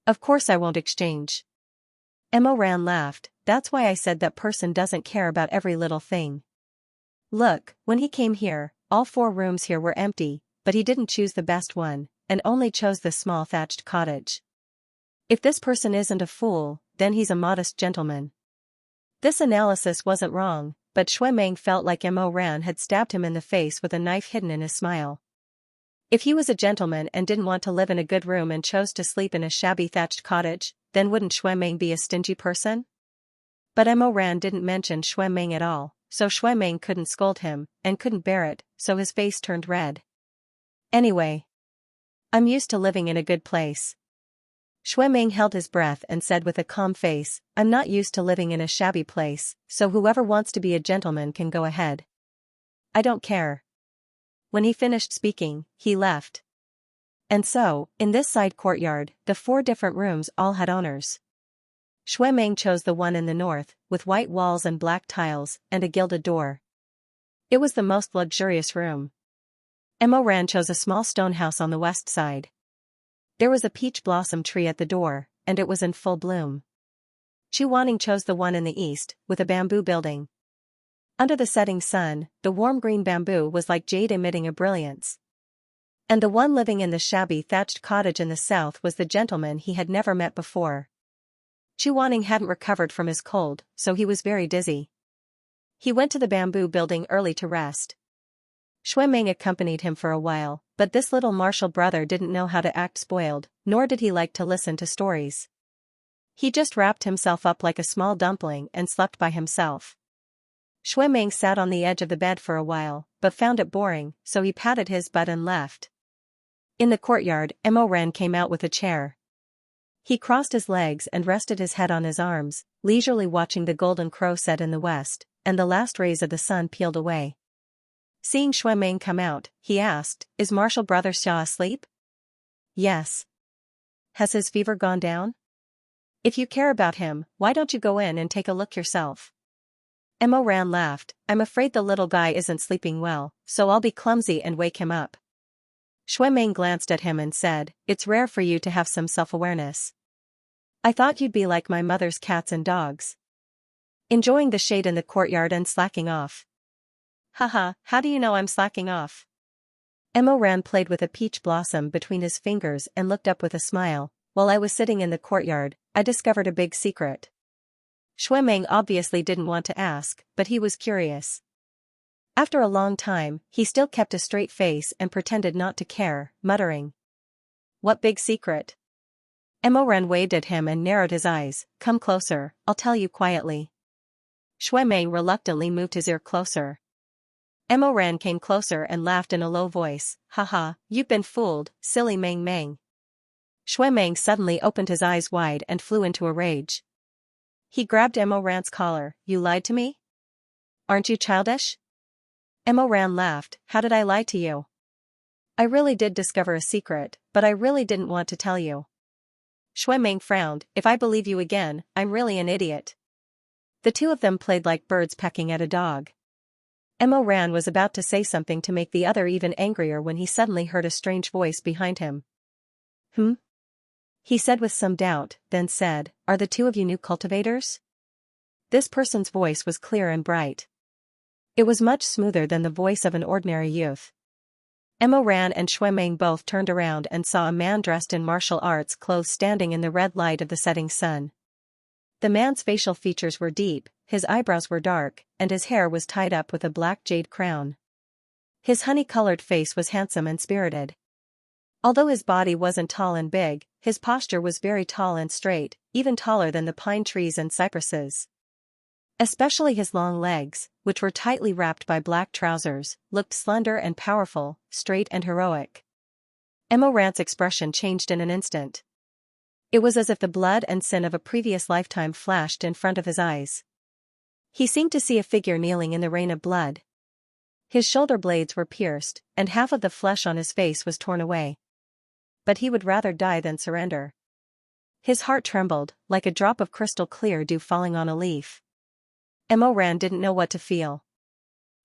Of course I won't exchange. Mo Ran laughed. That's why I said that person doesn't care about every little thing. Look, when he came here, all 4 rooms here were empty, but he didn't choose the best one, and only chose this small thatched cottage. If this person isn't a fool, then he's a modest gentleman. This analysis wasn't wrong, but Shui Ming felt like Mo Ran had stabbed him in the face with a knife hidden in his smile. If he was a gentleman and didn't want to live in a good room and chose to sleep in a shabby thatched cottage, then wouldn't Shui Ming be a stingy person? But Mo Ran didn't mention Shui Ming at all, so Shui Ming couldn't scold him, and couldn't bear it, so his face turned red. Anyway, I'm used to living in a good place. Shui Ming held his breath and said with a calm face, I'm not used to living in a shabby place, so whoever wants to be a gentleman can go ahead. I don't care. When he finished speaking, he left. And so, in this side courtyard, the 4 different rooms all had owners. Shui Ming chose the one in the north, with white walls and black tiles, and a gilded door. It was the most luxurious room. Mo Ran chose a small stone house on the west side. There was a peach blossom tree at the door, and it was in full bloom. Chu Wanning chose the one in the east, with a bamboo building. Under the setting sun, the warm green bamboo was like jade emitting a brilliance. And the one living in the shabby thatched cottage in the south was the gentleman he had never met before. Chu Wanning hadn't recovered from his cold, so he was very dizzy. He went to the bamboo building early to rest. Shui Ming accompanied him for a while, but this little martial brother didn't know how to act spoiled, nor did he like to listen to stories. He just wrapped himself up like a small dumpling and slept by himself. Shui Ming sat on the edge of the bed for a while, but found it boring, so he patted his butt and left. In the courtyard, Mo Ran came out with a chair. He crossed his legs and rested his head on his arms, leisurely watching the golden crow set in the west, and the last rays of the sun peeled away. Seeing Shui Ming come out, he asked, Is Martial Brother Xia asleep? Yes. Has his fever gone down? If you care about him, why don't you go in and take a look yourself? Mo Ran laughed. I'm afraid the little guy isn't sleeping well, so I'll be clumsy and wake him up. Shui Ming glanced at him and said, It's rare for you to have some self-awareness. I thought you'd be like my mother's cats and dogs. Enjoying the shade in the courtyard and slacking off. Haha, how do you know I'm slacking off? Mo Ran played with a peach blossom between his fingers and looked up with a smile. While I was sitting in the courtyard, I discovered a big secret. Shui Ming obviously didn't want to ask, but he was curious. After a long time, he still kept a straight face and pretended not to care, muttering. What big secret? Mo Ran waved at him and narrowed his eyes. Come closer, I'll tell you quietly. Shui Ming reluctantly moved his ear closer. Mo Ran came closer and laughed in a low voice. Haha, you've been fooled, silly Ming Ming. Shui Ming suddenly opened his eyes wide and flew into a rage. He grabbed Mo Ran's collar. You lied to me? Aren't you childish? Mo Ran laughed. How did I lie to you? I really did discover a secret, but I really didn't want to tell you. Shui Ming frowned. If I believe you again, I'm really an idiot. The 2 of them played like birds pecking at a dog. Mo Ran was about to say something to make the other even angrier when he suddenly heard a strange voice behind him. He said with some doubt, then said, Are the 2 of you new cultivators? This person's voice was clear and bright. It was much smoother than the voice of an ordinary youth. Mo Ran and Shui Ming both turned around and saw a man dressed in martial arts clothes standing in the red light of the setting sun. The man's facial features were deep, his eyebrows were dark, and his hair was tied up with a black jade crown. His honey-colored face was handsome and spirited. Although his body wasn't tall and big, his posture was very tall and straight, even taller than the pine trees and cypresses. Especially his long legs, which were tightly wrapped by black trousers, looked slender and powerful, straight and heroic. Mo Ran's expression changed in an instant. It was as if the blood and sin of a previous lifetime flashed in front of his eyes. He seemed to see a figure kneeling in the rain of blood. His shoulder blades were pierced, and half of the flesh on his face was torn away. But he would rather die than surrender. His heart trembled, like a drop of crystal clear dew falling on a leaf. Mo Ran didn't know what to feel.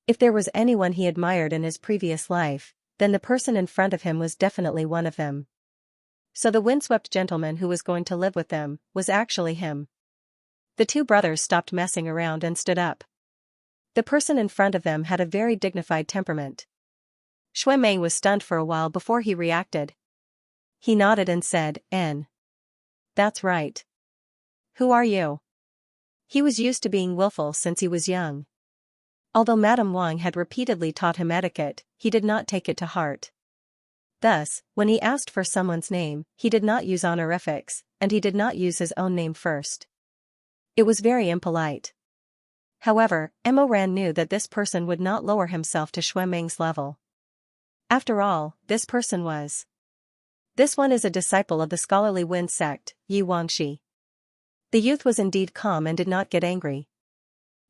If there was anyone he admired in his previous life, then the person in front of him was definitely one of them. So the windswept gentleman who was going to live with them was actually him. The two brothers stopped messing around and stood up. The person in front of them had a very dignified temperament. Shuemeng was stunned for a while before he reacted. He nodded and said, "N. That's right. Who are you?" He was used to being willful since he was young. Although Madame Wang had repeatedly taught him etiquette, he did not take it to heart. Thus, when he asked for someone's name, he did not use honorifics, and he did not use his own name first. It was very impolite. However, Emoran knew that this person would not lower himself to Shuemeng's level. After all, this person was. This one is a disciple of the scholarly wind sect, Yi Wangxi. The youth was indeed calm and did not get angry.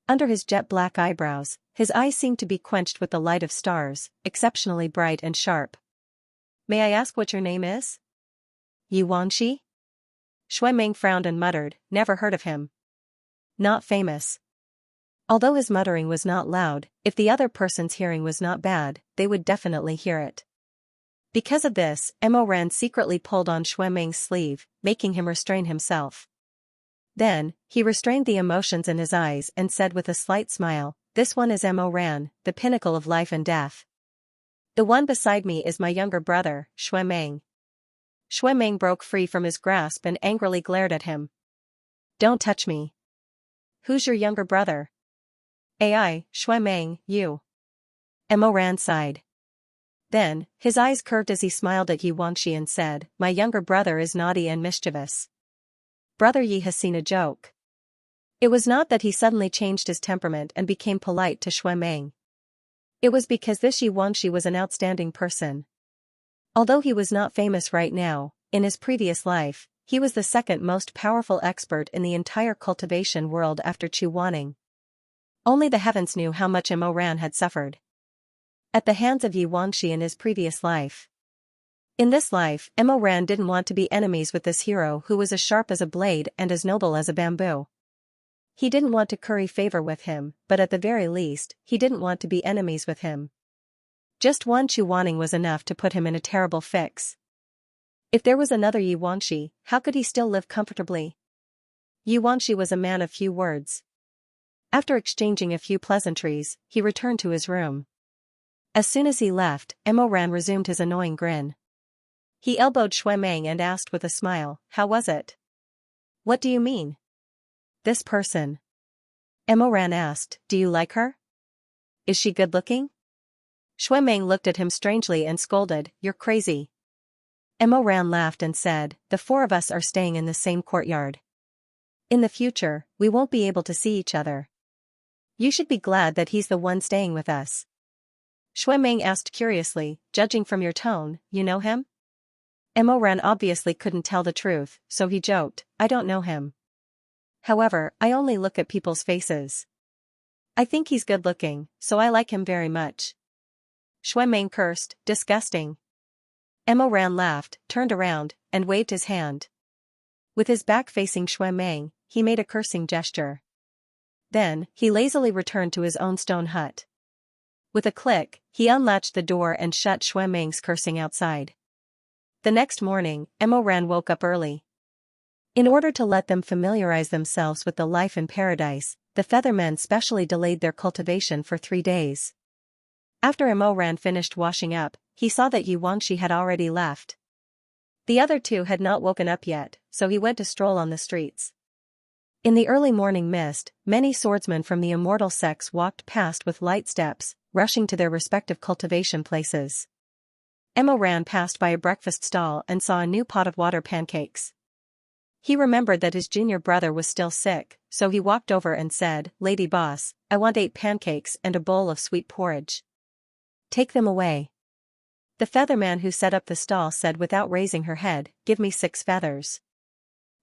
Under his jet-black eyebrows, his eyes seemed to be quenched with the light of stars, exceptionally bright and sharp. "May I ask what your name is?" "Yi Wangxi?" Shuemeng frowned and muttered, "Never heard of him. Not famous." Although his muttering was not loud, if the other person's hearing was not bad, they would definitely hear it. Because of this, Emoran secretly pulled on Shuemeng's sleeve, making him restrain himself. Then, he restrained the emotions in his eyes and said with a slight smile, "This one is Emoran, the pinnacle of life and death. The one beside me is my younger brother, Shuemeng." Shuemeng broke free from his grasp and angrily glared at him. "Don't touch me. Who's your younger brother?" "Ai, Shuemeng, you." Emoran sighed. Then, his eyes curved as he smiled at Yi Wangxi and said, "My younger brother is naughty and mischievous. Brother Yi has seen a joke." It was not that he suddenly changed his temperament and became polite to Shuemeng. It was because this Yi Wangxi was an outstanding person. Although he was not famous right now, in his previous life, he was the second most powerful expert in the entire cultivation world after Chu Wanning. Only the heavens knew how much Emoran had suffered at the hands of Yi Wangxi in his previous life. In this life, Emoran didn't want to be enemies with this hero who was as sharp as a blade and as noble as a bamboo. He didn't want to curry favor with him, but at the very least, he didn't want to be enemies with him. Just one Chu Wanning was enough to put him in a terrible fix. If there was another Yi Wangxi, how could he still live comfortably? Yi Wangxi was a man of few words. After exchanging a few pleasantries, he returned to his room. As soon as he left, Emoran resumed his annoying grin. He elbowed Shuemeng and asked with a smile, "How was it?" "What do you mean?" "This person." Emoran asked, "Do you like her? Is she good-looking?" Shuemeng looked at him strangely and scolded, "You're crazy." Emoran laughed and said, "The four of us are staying in the same courtyard. In the future, we won't be able to see each other. You should be glad that he's the one staying with us." Shuemeng asked curiously, "Judging from your tone, you know him?" Emoran obviously couldn't tell the truth, so he joked, "I don't know him. However, I only look at people's faces. I think he's good-looking, so I like him very much." Shuemeng cursed, "Disgusting." Emoran laughed, turned around, and waved his hand. With his back facing Shuemeng, he made a cursing gesture. Then, he lazily returned to his own stone hut. With a click, he unlatched the door and shut Shuemeng's cursing outside. The next morning, Emoran woke up early. In order to let them familiarize themselves with the life in paradise, the Feathermen specially delayed their cultivation for 3 days. After Emoran finished washing up, he saw that Yi Wangxi had already left. The other two had not woken up yet, so he went to stroll on the streets. In the early morning mist, many swordsmen from the immortal sects walked past with light steps, rushing to their respective cultivation places. Emoran passed by a breakfast stall and saw a new pot of water pancakes. He remembered that his junior brother was still sick, so he walked over and said, "Lady boss, I want 8 pancakes and a bowl of sweet porridge." "Take them away." The featherman who set up the stall said without raising her head, "Give me 6 feathers."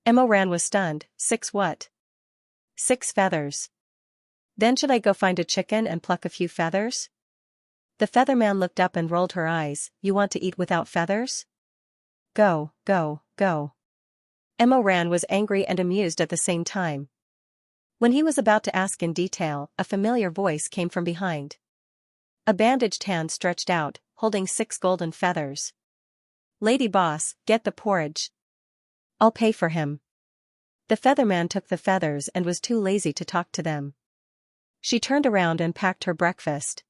Emoran was stunned, "6 what?" "6 feathers. Then should I go find a chicken and pluck a few feathers?" The featherman looked up and rolled her eyes, "You want to eat without feathers? Go, go, go." Emoran was angry and amused at the same time. When he was about to ask in detail, a familiar voice came from behind. A bandaged hand stretched out, holding 6 golden feathers. "Lady boss, get the porridge. I'll pay for him." The featherman took the feathers and was too lazy to talk to them. She turned around and packed her breakfast.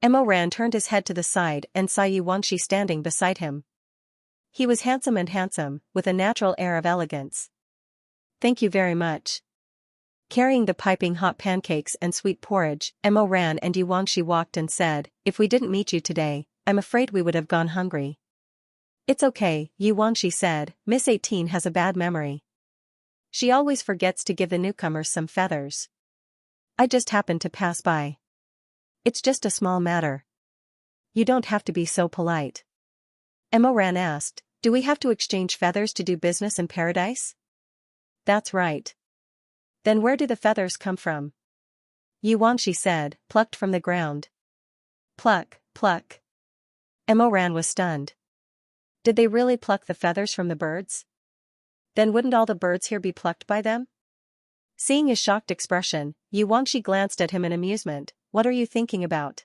Emoran turned his head to the side and saw Xianxia standing beside him. He was handsome, with a natural air of elegance. "Thank you very much." Carrying the piping hot pancakes and sweet porridge, Emoran and Xianxia walked and said, "If we didn't meet you today, I'm afraid we would have gone hungry." "It's okay," Xianxia said, "Miss 18 has a bad memory. She always forgets to give the newcomers some feathers. I just happened to pass by. It's just a small matter. You don't have to be so polite." Emoran asked, "Do we have to exchange feathers to do business in paradise?" "That's right." "Then where do the feathers come from?" Xianxia said, "Plucked from the ground." "Pluck, pluck." Emoran was stunned. Did they really pluck the feathers from the birds? Then wouldn't all the birds here be plucked by them? Seeing his shocked expression, Xianxia glanced at him in amusement. "What are you thinking about?"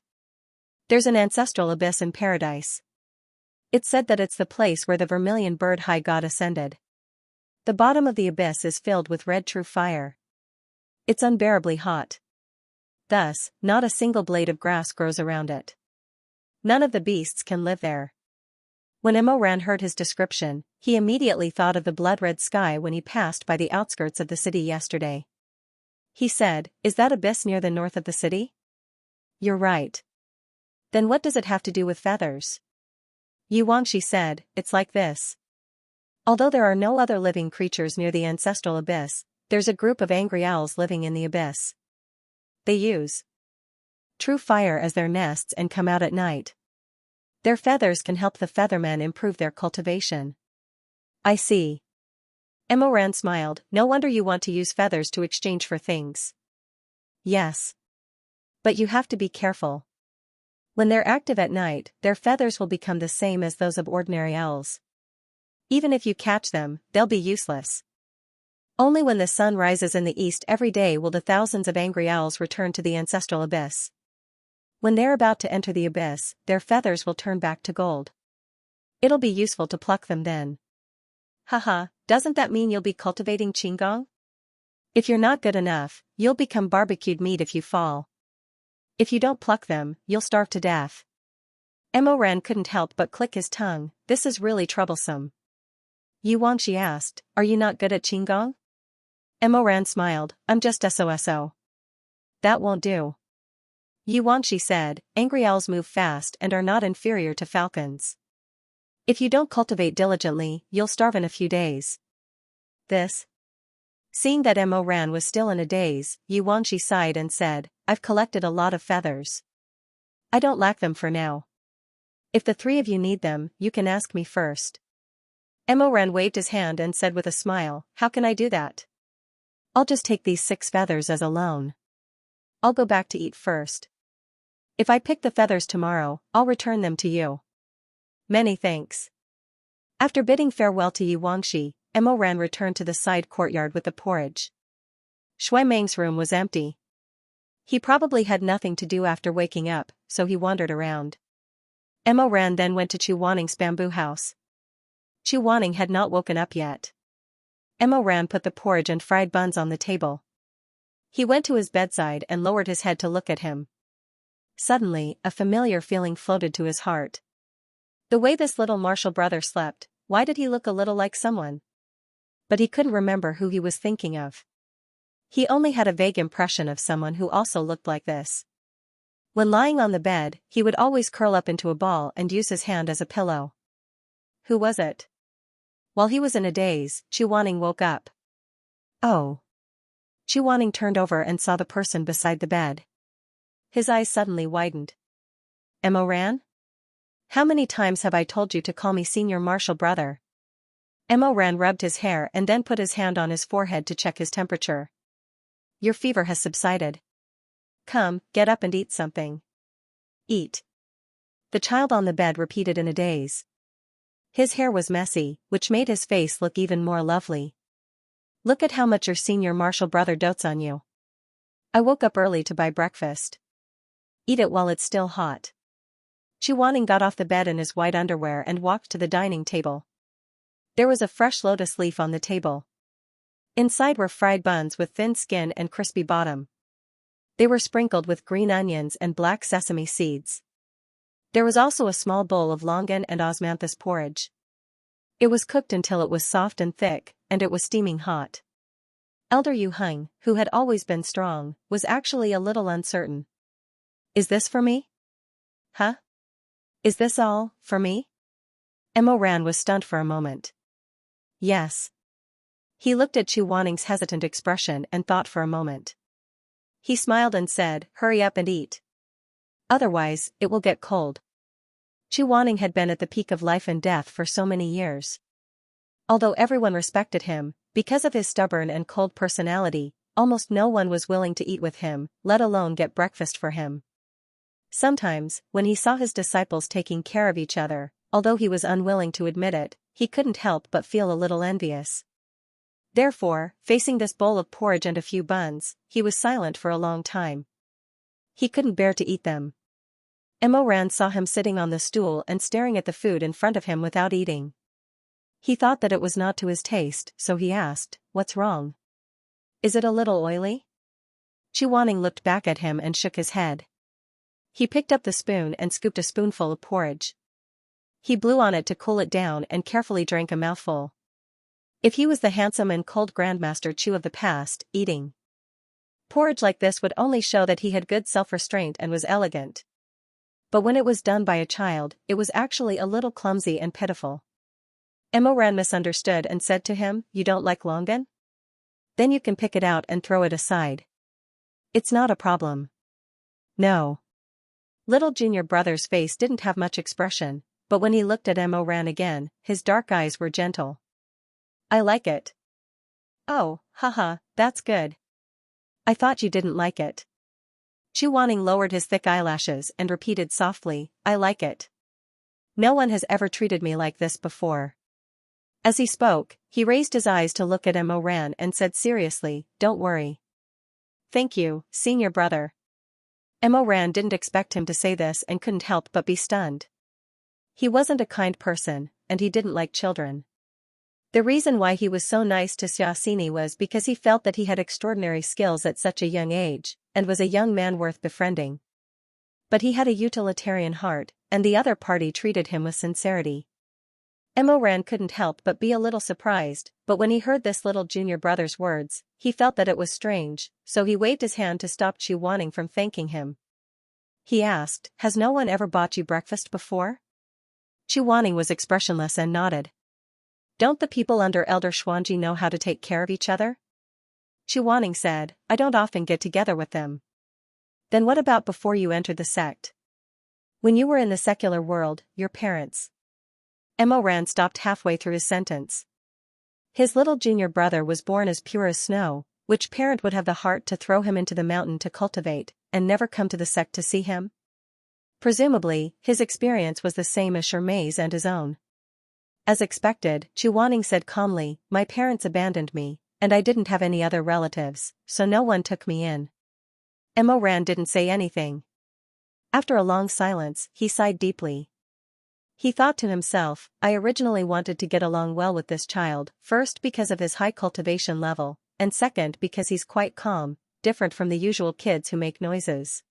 "There's an ancestral abyss in paradise. It's said that it's the place where the vermilion bird high god ascended. The bottom of the abyss is filled with red true fire. It's unbearably hot. Thus, not a single blade of grass grows around it. None of the beasts can live there." When Emoran heard his description, he immediately thought of the blood-red sky when he passed by the outskirts of the city yesterday. He said, "Is that abyss near the north of the city?" "You're right." "Then what does it have to do with feathers?" Xianxia said, "It's like this. Although there are no other living creatures near the ancestral abyss, there's a group of angry owls living in the abyss. They use true fire as their nests and come out at night. Their feathers can help the feathermen improve their cultivation." "I see." Emoran smiled. "No wonder you want to use feathers to exchange for things." "Yes. But you have to be careful. When they're active at night, their feathers will become the same as those of ordinary owls. Even if you catch them, they'll be useless. Only when the sun rises in the east every day will the thousands of angry owls return to the ancestral abyss. When they're about to enter the abyss, their feathers will turn back to gold. It'll be useful to pluck them then." "Haha, doesn't that mean you'll be cultivating qigong? If you're not good enough, you'll become barbecued meat if you fall. If you don't pluck them, you'll starve to death." Emoran couldn't help but click his tongue. This is really troublesome. Xianxia asked, "Are you not good at qigong?" Emoran smiled, "I'm just SOSO. That won't do." Xianxia said, "Angry owls move fast and are not inferior to falcons. If you don't cultivate diligently, you'll starve in a few days." This. Seeing that Emoran was still in a daze, Xianxia sighed and said, "I've collected a lot of feathers. I don't lack them for now. If the 3 of you need them, you can ask me first." Emoran waved his hand and said with a smile, "How can I do that? I'll just take these 6 feathers as a loan. I'll go back to eat first. If I pick the feathers tomorrow, I'll return them to you." "Many thanks." After bidding farewell to Xianxia, Emoran returned to the side courtyard with the porridge. Shuimeng's room was empty. He probably had nothing to do after waking up, so he wandered around. Emoran then went to Chuaning's bamboo house. Chuaning had not woken up yet. Emoran put the porridge and fried buns on the table. He went to his bedside and lowered his head to look at him. Suddenly, a familiar feeling floated to his heart. The way this little martial brother slept, why did he look a little like someone? But he couldn't remember who he was thinking of. He only had a vague impression of someone who also looked like this. When lying on the bed, he would always curl up into a ball and use his hand as a pillow. Who was it? While he was in a daze, Chuaning woke up. Oh. Chuaning turned over and saw the person beside the bed. His eyes suddenly widened. "Emoran? How many times have I told you to call me senior martial brother?" Emoran rubbed his hair and then put his hand on his forehead to check his temperature. "Your fever has subsided. Come, get up and eat something." "Eat?" The child on the bed repeated in a daze. His hair was messy, which made his face look even more lovely. "Look at how much your senior martial brother dotes on you. I woke up early to buy breakfast. Eat it while it's still hot. Chuaning got off the bed in his white underwear and walked to the dining table. There was a fresh lotus leaf on the table. Inside were fried buns with thin skin and crispy bottom. They were sprinkled with green onions and black sesame seeds. There was also a small bowl of longan and osmanthus porridge. It was cooked until it was soft and thick, and it was steaming hot. Elder Yu Heng, who had always been strong, was actually a little uncertain. Is this for me? Huh? Is this all, for me? Emo Ran was stunned for a moment. Yes. He looked at Chu Wanning's hesitant expression and thought for a moment. He smiled and said, hurry up and eat. Otherwise, it will get cold. Chu Wanning had been at the peak of life and death for so many years. Although everyone respected him, because of his stubborn and cold personality, almost no one was willing to eat with him, let alone get breakfast for him. Sometimes, when he saw his disciples taking care of each other, although he was unwilling to admit it, he couldn't help but feel a little envious. Therefore, facing this bowl of porridge and a few buns, he was silent for a long time. He couldn't bear to eat them. Emo Ran saw him sitting on the stool and staring at the food in front of him without eating. He thought that it was not to his taste, so he asked, what's wrong? Is it a little oily? Chu Wanning looked back at him and shook his head. He picked up the spoon and scooped a spoonful of porridge. He blew on it to cool it down and carefully drank a mouthful. If he was the handsome and cold Grandmaster Chu of the past, eating porridge like this would only show that he had good self-restraint and was elegant. But when it was done by a child, it was actually a little clumsy and pitiful. Emo Ran misunderstood and said to him, you don't like longan? Then you can pick it out and throw it aside. It's not a problem. No. Little junior brother's face didn't have much expression, but when he looked at Emo Ran again, his dark eyes were gentle. I like it. Oh, haha, that's good. I thought you didn't like it. Chu Wanning lowered his thick eyelashes and repeated softly, I like it. No one has ever treated me like this before. As he spoke, he raised his eyes to look at Emo Ran and said seriously, don't worry. Thank you, senior brother. Emo Ran didn't expect him to say this and couldn't help but be stunned. He wasn't a kind person, and he didn't like children. The reason why he was so nice to Xiaxini was because he felt that he had extraordinary skills at such a young age, and was a young man worth befriending. But he had a utilitarian heart, and the other party treated him with sincerity. Emo Ran couldn't help but be a little surprised, but when he heard this little junior brother's words, he felt that it was strange, so he waved his hand to stop Chu Wanning from thanking him. He asked, has no one ever bought you breakfast before? Chu Wanning was expressionless and nodded. Don't the people under Elder Xuanji know how to take care of each other? Chu Wanning said, I don't often get together with them. Then what about before you entered the sect? When you were in the secular world, your parents? Emo Ran stopped halfway through his sentence. His little junior brother was born as pure as snow, which parent would have the heart to throw him into the mountain to cultivate, and never come to the sect to see him? Presumably, his experience was the same as Shermai's and his own. As expected, Chu Wanning said calmly, my parents abandoned me, and I didn't have any other relatives, so no one took me in. Emo Ran didn't say anything. After a long silence, he sighed deeply. He thought to himself, I originally wanted to get along well with this child, first because of his high cultivation level, and second because he's quite calm, different from the usual kids who make noises.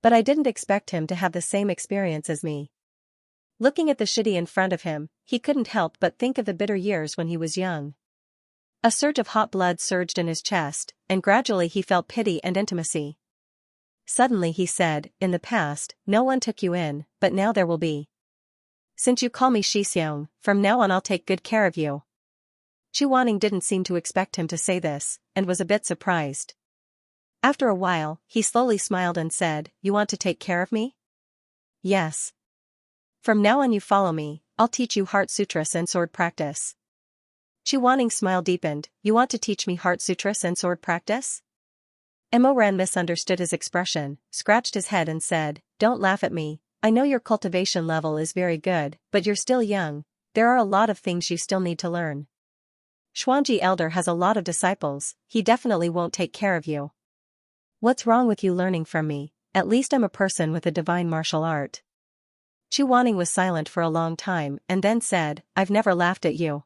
But I didn't expect him to have the same experience as me. Looking at the shitty in front of him, he couldn't help but think of the bitter years when he was young. A surge of hot blood surged in his chest, and gradually he felt pity and intimacy. Suddenly he said, in the past, no one took you in, but now there will be. Since you call me Shizun, from now on I'll take good care of you. Chu Wanning didn't seem to expect him to say this, and was a bit surprised. After a while, he slowly smiled and said, you want to take care of me? Yes. From now on you follow me, I'll teach you heart sutras and sword practice. Chu Wanning's smile deepened, you want to teach me heart sutras and sword practice? Emo Ran misunderstood his expression, scratched his head and said, don't laugh at me, I know your cultivation level is very good, but you're still young, there are a lot of things you still need to learn. Xuanji Elder has a lot of disciples, he definitely won't take care of you. What's wrong with you learning from me? at least I'm a person with a divine martial art. Chu Wanning was silent for a long time and then said, I've never laughed at you.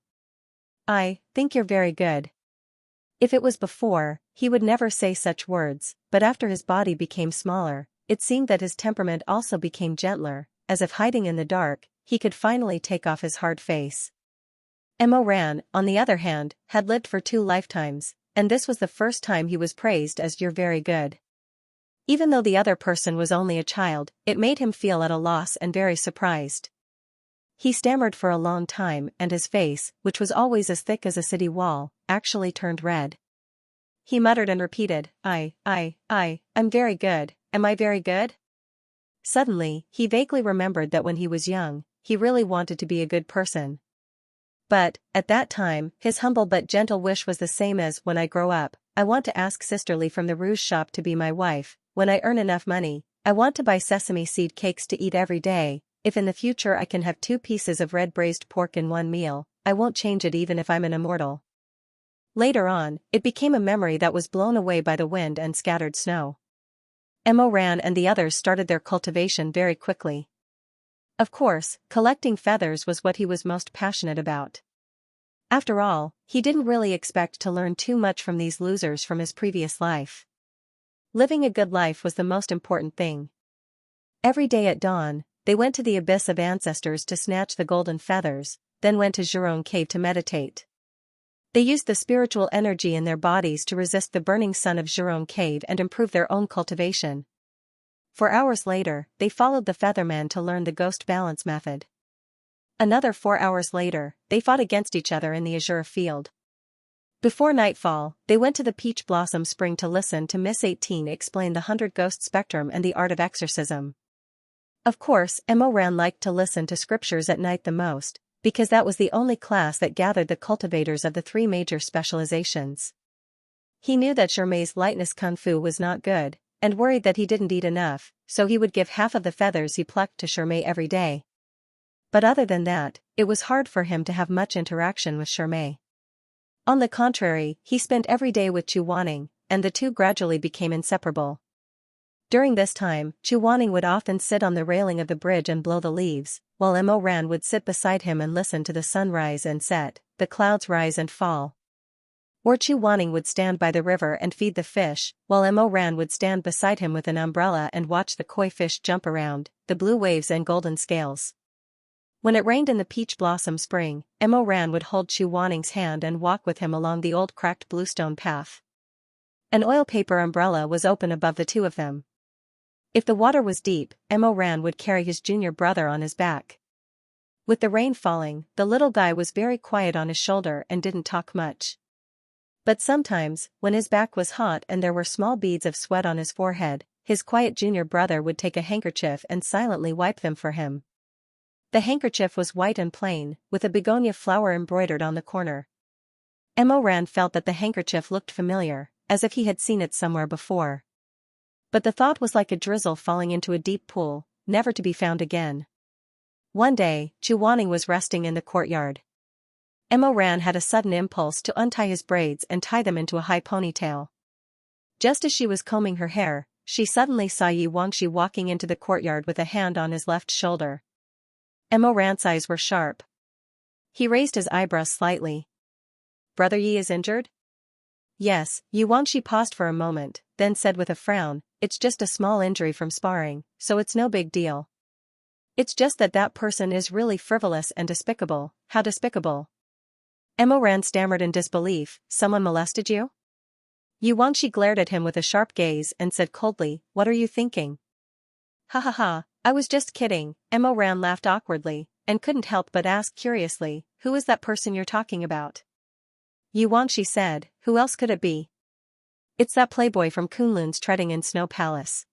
I think you're very good. If it was before, he would never say such words, but after his body became smaller, it seemed that his temperament also became gentler, as if hiding in the dark, he could finally take off his hard face. Mo Ran, on the other hand, had lived for 2 lifetimes, and this was the first time he was praised as you're very good. Even though the other person was only a child, it made him feel at a loss and very surprised. He stammered for a long time and his face, which was always as thick as a city wall, actually turned red. He muttered and repeated, I'm very good, am I very good? Suddenly, he vaguely remembered that when he was young, he really wanted to be a good person. But, at that time, his humble but gentle wish was the same as, when I grow up, I want to ask Sisterly from the Rouge shop to be my wife. When I earn enough money, I want to buy sesame seed cakes to eat every day. If in the future I can have 2 pieces of red braised pork in one meal, I won't change it even if I'm an immortal. Later on, it became a memory that was blown away by the wind and scattered snow. Mo Ran and the others started their cultivation very quickly. Of course, collecting feathers was what he was most passionate about. After all, he didn't really expect to learn too much from these losers from his previous life. Living a good life was the most important thing. Every day at dawn, they went to the abyss of ancestors to snatch the golden feathers, then went to Zhurong Cave to meditate. They used the spiritual energy in their bodies to resist the burning sun of Zhurong Cave and improve their own cultivation. For hours later, they followed the Featherman to learn the ghost balance method. Another 4 hours later, they fought against each other in the azure field. Before nightfall, they went to the Peach Blossom Spring to listen to Miss 18 explain the 100 Ghost Spectrum and the art of exorcism. Of course, Mo Ran liked to listen to scriptures at night the most, because that was the only class that gathered the cultivators of the 3 major specializations. He knew that Shermai's lightness kung fu was not good, and worried that he didn't eat enough, so he would give half of the feathers he plucked to Shermai every day. But other than that, it was hard for him to have much interaction with Shermai. On the contrary, he spent every day with Chu Wanning, and the two gradually became inseparable. During this time, Chu Wanning would often sit on the railing of the bridge and blow the leaves, while Mo Ran would sit beside him and listen to the sun rise and set, the clouds rise and fall. Or Chu Wanning would stand by the river and feed the fish, while Mo Ran would stand beside him with an umbrella and watch the koi fish jump around, the blue waves and golden scales. When it rained in the Peach Blossom Spring, Mo Ran would hold Chu Wanning's hand and walk with him along the old cracked bluestone path. An oil paper umbrella was open above the two of them. If the water was deep, Mo Ran would carry his junior brother on his back. With the rain falling, the little guy was very quiet on his shoulder and didn't talk much. But sometimes, when his back was hot and there were small beads of sweat on his forehead, his quiet junior brother would take a handkerchief and silently wipe them for him. The handkerchief was white and plain, with a begonia flower embroidered on the corner. Mo Ran felt that the handkerchief looked familiar, as if he had seen it somewhere before. But the thought was like a drizzle falling into a deep pool, never to be found again. One day, Chu Wanning was resting in the courtyard. Mo Ran had a sudden impulse to untie his braids and tie them into a high ponytail. Just as she was combing her hair, she suddenly saw Yi Wangxi walking into the courtyard with a hand on his left shoulder. Mo Ran's eyes were sharp. He raised his eyebrows slightly. "Brother Yi is injured?" "Yes," Yi Wangxi paused for a moment, then said with a frown, "It's just a small injury from sparring, so it's no big deal. It's just that person is really frivolous and despicable." "How despicable?" Mo Ran stammered in disbelief. "Someone molested you?" Yi Wangxi glared at him with a sharp gaze and said coldly, "What are you thinking?" "Ha ha ha, I was just kidding." Mo Ran laughed awkwardly, and couldn't help but ask curiously, "Who is that person you're talking about?" Yi Wangxi said, "Who else could it be? It's that playboy from Kunlun's Treading in Snow Palace."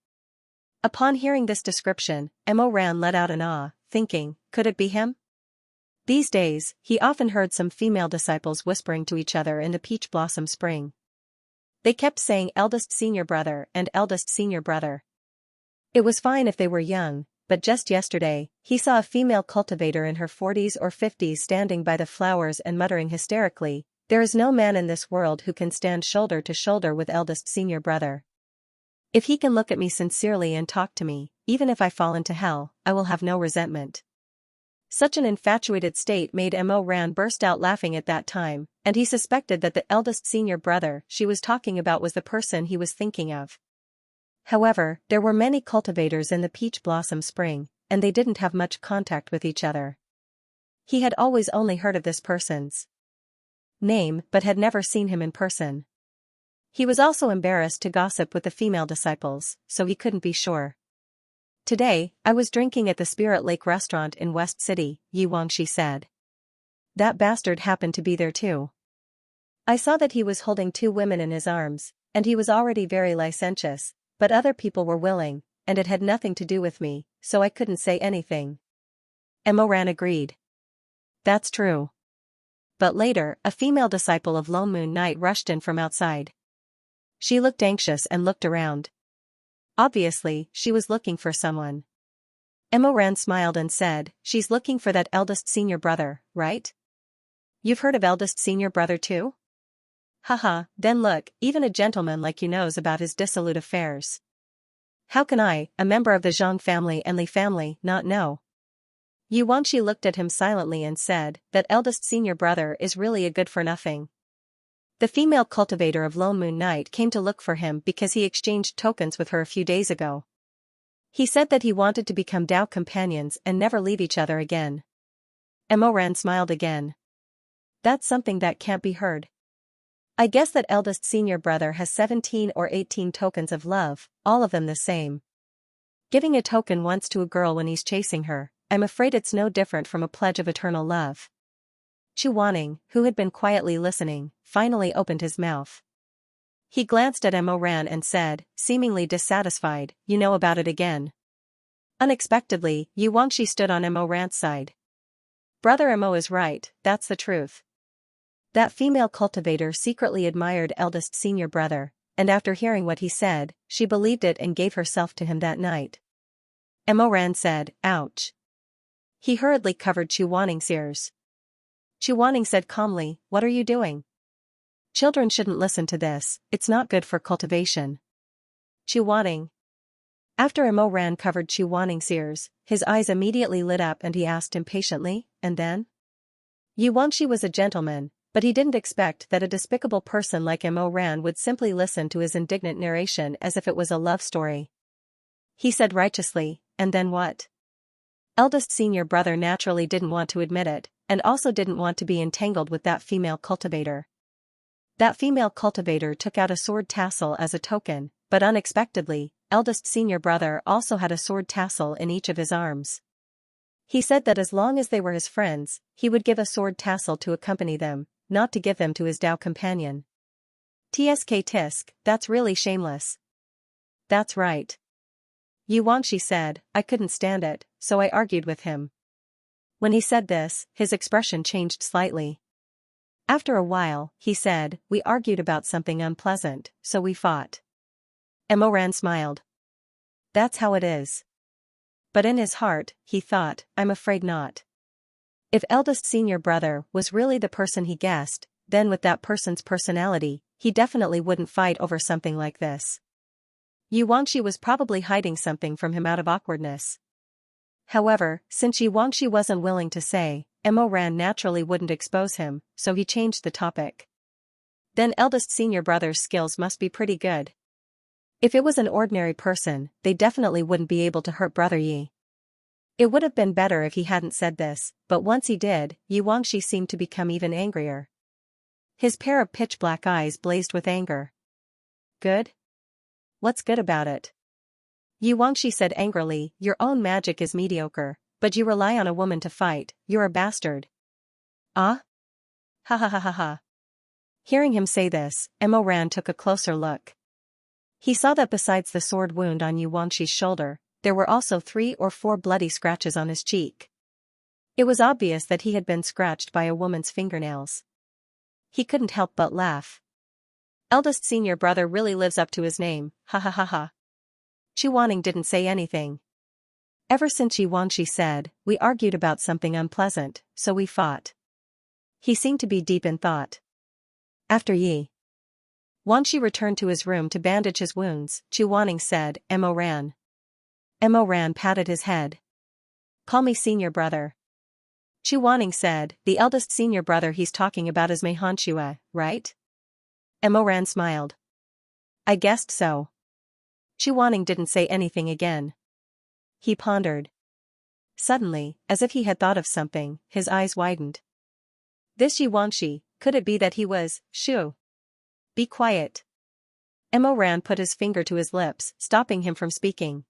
Upon hearing this description, Mo Ran let out an ah, thinking, could it be him? These days, he often heard some female disciples whispering to each other in the Peach Blossom Spring. They kept saying eldest senior brother and eldest senior brother. It was fine if they were young, but just yesterday, he saw a female cultivator in her 40s or 50s standing by the flowers and muttering hysterically, "There is no man in this world who can stand shoulder to shoulder with eldest senior brother." If he can look at me sincerely and talk to me, even if I fall into hell, I will have no resentment. Such an infatuated state made Mo Ran burst out laughing at that time, and he suspected that the eldest senior brother she was talking about was the person he was thinking of. However, there were many cultivators in the Peach Blossom Spring, and they didn't have much contact with each other. He had always only heard of this person's name but had never seen him in person. He was also embarrassed to gossip with the female disciples, so he couldn't be sure. Today, I was drinking at the Spirit Lake restaurant in West City, Yi Wangxi said. That bastard happened to be there too. I saw that he was holding 2 women in his arms, and he was already very licentious, but other people were willing, and it had nothing to do with me, so I couldn't say anything. Mo Ran agreed. That's true. But later, a female disciple of Lone Moon Knight rushed in from outside. She looked anxious and looked around. Obviously, she was looking for someone. Mo Ran smiled and said, she's looking for that eldest senior brother, right? You've heard of eldest senior brother too? Haha, then look, even a gentleman like you knows about his dissolute affairs. How can I, a member of the Zhang family and Li family, not know? Yu Wangxi looked at him silently and said, that eldest senior brother is really a good-for-nothing. The female cultivator of Lone Moon Knight came to look for him because he exchanged tokens with her a few days ago. He said that he wanted to become Dao companions and never leave each other again. Mo Ran smiled again. That's something that can't be heard. I guess that eldest senior brother has 17 or 18 tokens of love, all of them the same. Giving a token once to a girl when he's chasing her, I'm afraid it's no different from a pledge of eternal love. Chu Wanning, who had been quietly listening, finally opened his mouth. He glanced at Mo Ran and said, seemingly dissatisfied, you know about it again. Unexpectedly, Yu Wangxi stood on Mo Ran's side. Brother Mo is right, that's the truth. That female cultivator secretly admired eldest senior brother, and after hearing what he said, she believed it and gave herself to him that night. Mo Ran said, ouch. He hurriedly covered Chu Wanning's ears. Chu Wanning said calmly, what are you doing? Children shouldn't listen to this, it's not good for cultivation. Chu Wanning. After Mo Ran covered Chu Wanning's ears, his eyes immediately lit up and he asked impatiently, and then? Yu Wangxi was a gentleman, but he didn't expect that a despicable person like Mo Ran would simply listen to his indignant narration as if it was a love story. He said righteously, and then what? Eldest senior brother naturally didn't want to admit it, and also didn't want to be entangled with that female cultivator. That female cultivator took out a sword tassel as a token, but unexpectedly, eldest senior brother also had a sword tassel in each of his arms. He said that as long as they were his friends, he would give a sword tassel to accompany them, not to give them to his Dao companion. Tsk tisk, that's really shameless. That's right. Yu Wangxi said, I couldn't stand it, so I argued with him. When he said this, his expression changed slightly. After a while, he said, we argued about something unpleasant, so we fought. Mo Ran smiled. That's how it is. But in his heart, he thought, I'm afraid not. If eldest senior brother was really the person he guessed, then with that person's personality, he definitely wouldn't fight over something like this. Yu Wangxi was probably hiding something from him out of awkwardness. However, since Yu Wangxi wasn't willing to say, Mo Ran naturally wouldn't expose him, so he changed the topic. Then eldest senior brother's skills must be pretty good. If it was an ordinary person, they definitely wouldn't be able to hurt brother Yi. It would have been better if he hadn't said this, but once he did, Yu Wangxi seemed to become even angrier. His pair of pitch-black eyes blazed with anger. Good? What's good about it? Yu Wangxi said angrily, your own magic is mediocre, but you rely on a woman to fight, you're a bastard. Ah? Ha ha ha ha ha. Hearing him say this, Mo Ran took a closer look. He saw that besides the sword wound on Yu Wangxi's shoulder, there were also 3 or 4 bloody scratches on his cheek. It was obvious that he had been scratched by a woman's fingernails. He couldn't help but laugh. Eldest senior brother really lives up to his name, ha ha ha ha. Chu Wanning didn't say anything. Ever since Yu Wangxi said, we argued about something unpleasant, so we fought. He seemed to be deep in thought. After Yi Wanshi returned to his room to bandage his wounds. Chu Wanning said, Mo Ran. Mo Ran patted his head. Call me senior brother. Chu Wanning said, the eldest senior brother he's talking about is Mei Hanshue, right? Mo Ran smiled. I guessed so. Chu Wanning didn't say anything again. He pondered. Suddenly, as if he had thought of something, his eyes widened. This Yi Wanshi, could it be that he was, Shu? Be quiet. Mo Ran put his finger to his lips, stopping him from speaking.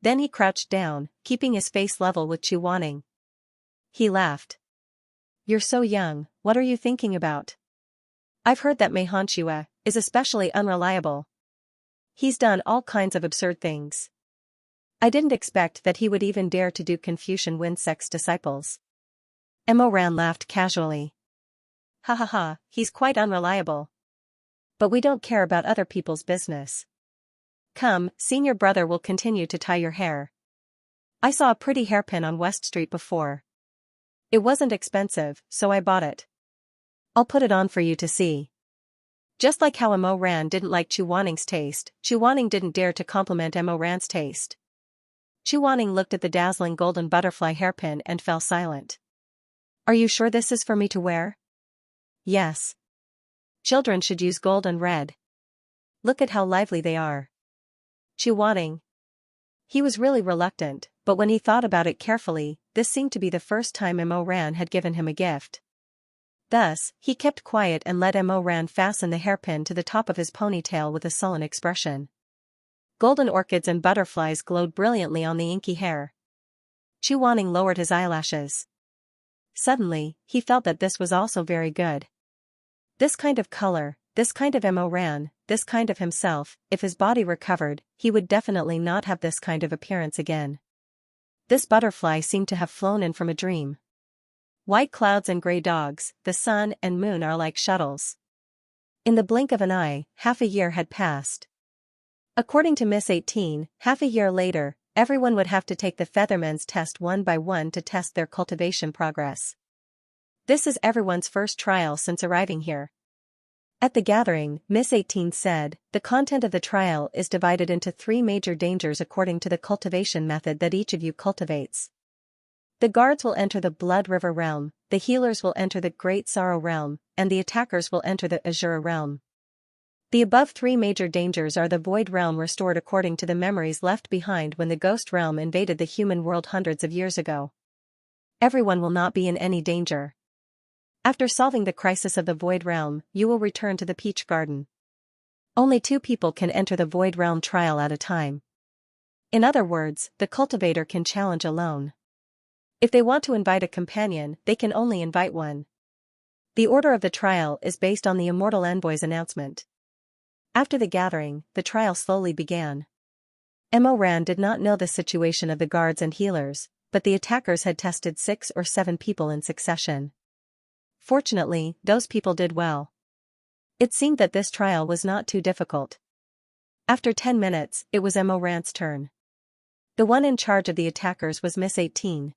Then he crouched down, keeping his face level with Chu Wanning. He laughed. You're so young, what are you thinking about? I've heard that Mei Hanshue is especially unreliable. He's done all kinds of absurd things. I didn't expect that he would even dare to do Confucian Winsect's disciples. Mo Ran laughed casually. Ha ha ha, he's quite unreliable. But we don't care about other people's business. Come, senior brother will continue to tie your hair. I saw a pretty hairpin on West Street before. It wasn't expensive, so I bought it. I'll put it on for you to see. Just like how Mo Ran didn't like Chu Wanning's taste, Chu Wanning didn't dare to compliment Mo Ran's taste. Chu Wanning looked at the dazzling golden butterfly hairpin and fell silent. Are you sure this is for me to wear? Yes. Children should use gold and red. Look at how lively they are. Chu Wanning. He was really reluctant, but when he thought about it carefully, this seemed to be the first time Mo Ran had given him a gift. Thus, he kept quiet and let Mo Ran fasten the hairpin to the top of his ponytail with a sullen expression. Golden orchids and butterflies glowed brilliantly on the inky hair. Chu Wanning lowered his eyelashes. Suddenly, he felt that this was also very good. This kind of color, this kind of Mo Ran, this kind of himself, if his body recovered, he would definitely not have this kind of appearance again. This butterfly seemed to have flown in from a dream. White clouds and gray dogs, the sun and moon are like shuttles. In the blink of an eye, half a year had passed. According to Miss 18, half a year later, everyone would have to take the Featherman's test one by one to test their cultivation progress. This is everyone's first trial since arriving here. At the gathering, Miss 18 said, the content of the trial is divided into 3 major dangers according to the cultivation method that each of you cultivates. The guards will enter the Blood River realm, the healers will enter the Great Sorrow realm, and the attackers will enter the Azure realm. The above 3 major dangers are the Void realm restored according to the memories left behind when the Ghost realm invaded the human world hundreds of years ago. Everyone will not be in any danger. After solving the crisis of the Void realm, you will return to the Peach Garden. Only 2 people can enter the Void realm trial at a time. In other words, the cultivator can challenge alone. If they want to invite a companion, they can only invite one. The order of the trial is based on the Immortal Envoy's announcement. After the gathering, the trial slowly began. Mo Ran did not know the situation of the guards and healers, but the attackers had tested 6 or 7 people in succession. Fortunately, those people did well. It seemed that this trial was not too difficult. After 10 minutes, it was Mo Ran's turn. The one in charge of the attackers was Miss 18.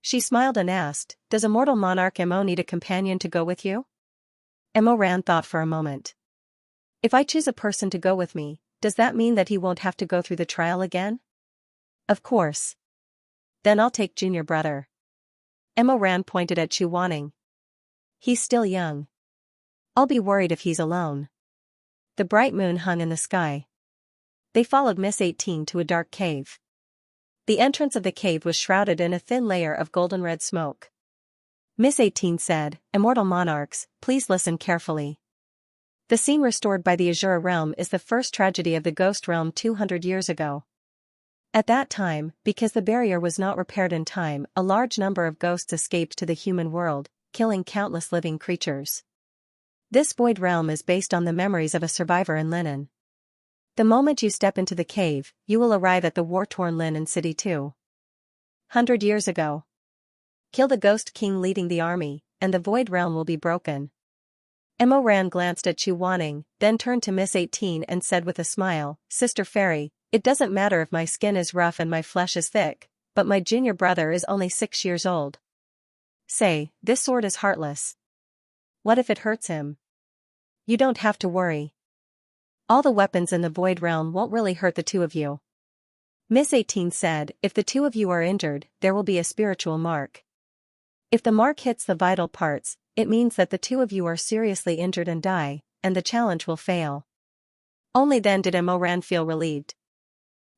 She smiled and asked, does Immortal Monarch Mo need a companion to go with you? Mo Ran thought for a moment. If I choose a person to go with me, does that mean that he won't have to go through the trial again? Of course. Then I'll take junior brother. Mo Ran pointed at Chu Wanning. He's still young. I'll be worried if he's alone. The bright moon hung in the sky. They followed Miss 18 to a dark cave. The entrance of the cave was shrouded in a thin layer of golden red smoke. Miss 18 said, Immortal monarchs, please listen carefully. The scene restored by the Azure realm is the first tragedy of the Ghost realm 200 years ago. At that time, because the barrier was not repaired in time, a large number of ghosts escaped to the human world, killing countless living creatures. This Void realm is based on the memories of a survivor in Linen. The moment you step into the cave, you will arrive at the war-torn Linen city 200 years ago. Kill the Ghost King leading the army, and the Void realm will be broken. Mo Ran glanced at Chu Wanning, then turned to Miss 18 and said with a smile, Sister Fairy, it doesn't matter if my skin is rough and my flesh is thick, but my junior brother is only 6 years old. Say, this sword is heartless. What if it hurts him? You don't have to worry. All the weapons in the Void Realm won't really hurt the two of you. Miss 18 said, if the two of you are injured, there will be a spiritual mark. If the mark hits the vital parts, it means that the two of you are seriously injured and die, and the challenge will fail. Only then did Emoran feel relieved.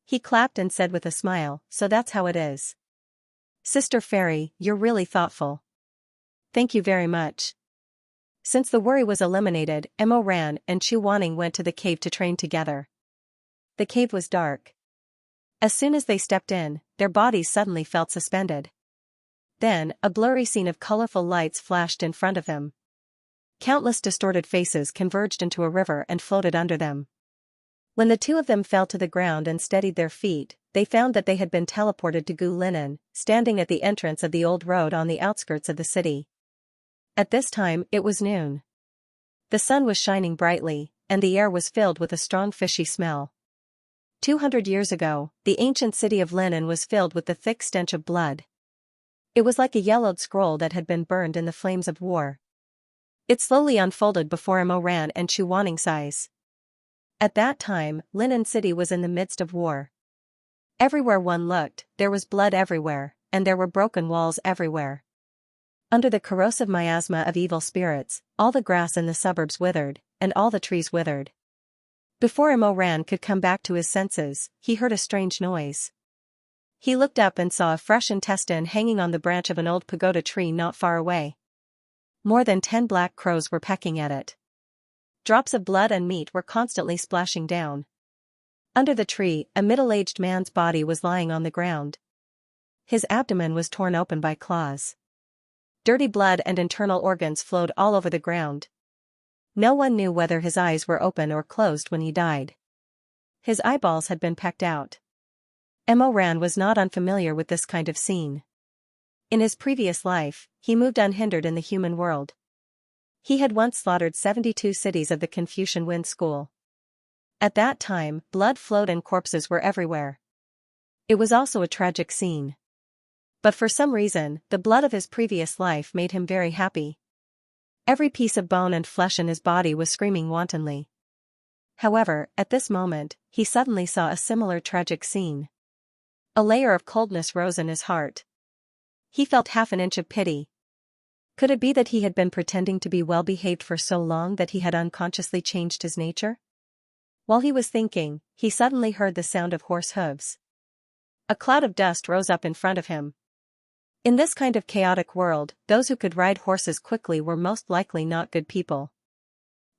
He clapped and said with a smile, so that's how it is. Sister Fairy, you're really thoughtful. Thank you very much. Since the worry was eliminated, Emoran and Chu Wanning went to the cave to train together. The cave was dark. As soon as they stepped in, their bodies suddenly felt suspended. Then, a blurry scene of colorful lights flashed in front of them. Countless distorted faces converged into a river and floated under them. When the two of them fell to the ground and steadied their feet, they found that they had been teleported to Gu Linen, standing at the entrance of the old road on the outskirts of the city. At this time, it was noon. The sun was shining brightly, and the air was filled with a strong fishy smell. 200 years ago, the ancient city of Linen was filled with the thick stench of blood. It was like a yellowed scroll that had been burned in the flames of war. It slowly unfolded before Emoran and Chu Wanning's eyes. At that time, Linen City was in the midst of war. Everywhere one looked, there was blood everywhere, and there were broken walls everywhere. Under the corrosive miasma of evil spirits, all the grass in the suburbs withered, and all the trees withered. Before Emoran could come back to his senses, he heard a strange noise. He looked up and saw a fresh intestine hanging on the branch of an old pagoda tree not far away. More than 10 black crows were pecking at it. Drops of blood and meat were constantly splashing down. Under the tree, a middle-aged man's body was lying on the ground. His abdomen was torn open by claws. Dirty blood and internal organs flowed all over the ground. No one knew whether his eyes were open or closed when he died. His eyeballs had been pecked out. Emoran was not unfamiliar with this kind of scene. In his previous life, he moved unhindered in the human world. He had once slaughtered 72 cities of the Confucian Wind School. At that time, blood flowed and corpses were everywhere. It was also a tragic scene. But for some reason, the blood of his previous life made him very happy. Every piece of bone and flesh in his body was screaming wantonly. However, at this moment, he suddenly saw a similar tragic scene. A layer of coldness rose in his heart. He felt half an inch of pity. Could it be that he had been pretending to be well-behaved for so long that he had unconsciously changed his nature? While he was thinking, he suddenly heard the sound of horse hooves. A cloud of dust rose up in front of him. In this kind of chaotic world, those who could ride horses quickly were most likely not good people.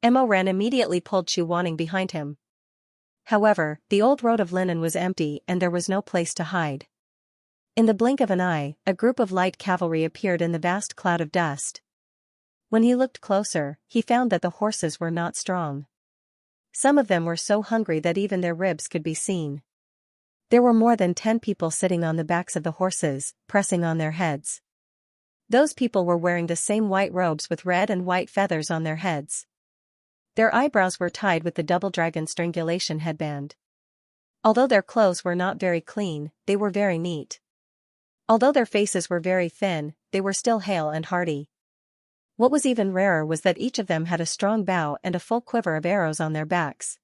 Emoran immediately pulled Chu Wanning behind him. However, the old road of Linen was empty and there was no place to hide. In the blink of an eye, a group of light cavalry appeared in the vast cloud of dust. When he looked closer, he found that the horses were not strong. Some of them were so hungry that even their ribs could be seen. There were more than 10 people sitting on the backs of the horses, pressing on their heads. Those people were wearing the same white robes with red and white feathers on their heads. Their eyebrows were tied with the double dragon strangulation headband. Although their clothes were not very clean, they were very neat. Although their faces were very thin, they were still hale and hearty. What was even rarer was that each of them had a strong bow and a full quiver of arrows on their backs.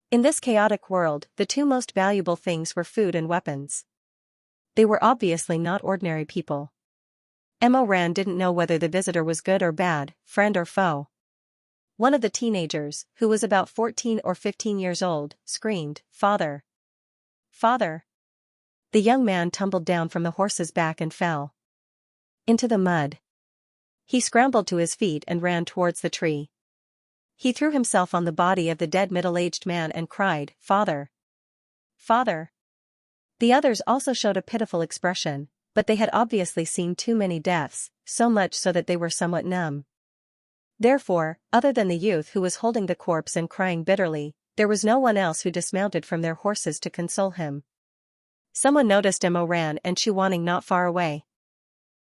In this chaotic world, the two most valuable things were food and weapons. They were obviously not ordinary people. Emoran didn't know whether the visitor was good or bad, friend or foe. One of the teenagers, who was about 14 or 15 years old, screamed, "Father! Father!" The young man tumbled down from the horse's back and fell into the mud. He scrambled to his feet and ran towards the tree. He threw himself on the body of the dead middle-aged man and cried, "Father! Father!" The others also showed a pitiful expression, but they had obviously seen too many deaths, so much so that they were somewhat numb. Therefore, other than the youth who was holding the corpse and crying bitterly, there was no one else who dismounted from their horses to console him. Someone noticed Emoran and Chu Wanning not far away.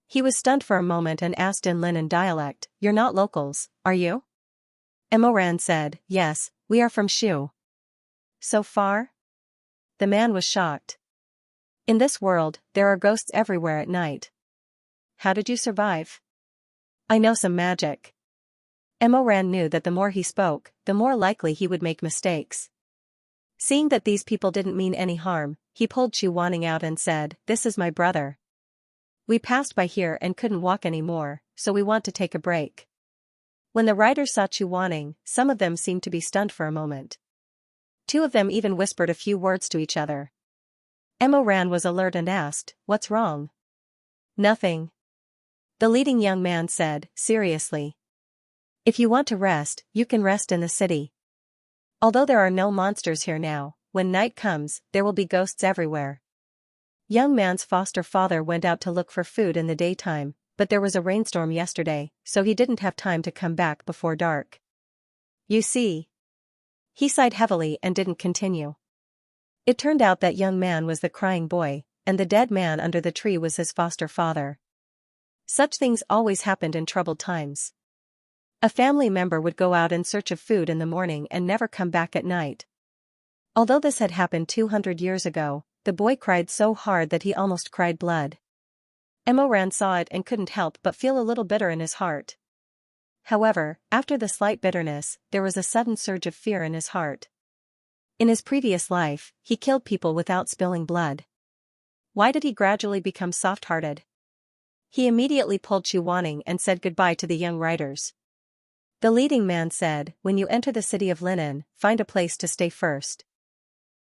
He was stunned for a moment and asked in Linen dialect, "You're not locals, are you?" Emoran said, "Yes, we are from Shu." "So far?" The man was shocked. "In this world, there are ghosts everywhere at night. How did you survive?" "I know some magic." Emoran knew that the more he spoke, the more likely he would make mistakes. Seeing that these people didn't mean any harm, he pulled Chu Wanning out and said, "This is my brother. We passed by here and couldn't walk anymore, so we want to take a break." When the riders saw Chu Wanning, some of them seemed to be stunned for a moment. Two of them even whispered a few words to each other. Emoran was alert and asked, "What's wrong?" "Nothing," the leading young man said, seriously. "If you want to rest, you can rest in the city. Although there are no monsters here now, when night comes, there will be ghosts everywhere." Young man's foster father went out to look for food in the daytime, but there was a rainstorm yesterday, so he didn't have time to come back before dark. "You see." He sighed heavily and didn't continue. It turned out that young man was the crying boy, and the dead man under the tree was his foster father. Such things always happened in troubled times. A family member would go out in search of food in the morning and never come back at night. Although this had happened 200 years ago, the boy cried so hard that he almost cried blood. Emoran saw it and couldn't help but feel a little bitter in his heart. However, after the slight bitterness, there was a sudden surge of fear in his heart. In his previous life, he killed people without spilling blood. Why did he gradually become soft-hearted? He immediately pulled Chu Wanning and said goodbye to the young riders. The leading man said, "When you enter the city of Linen, find a place to stay first.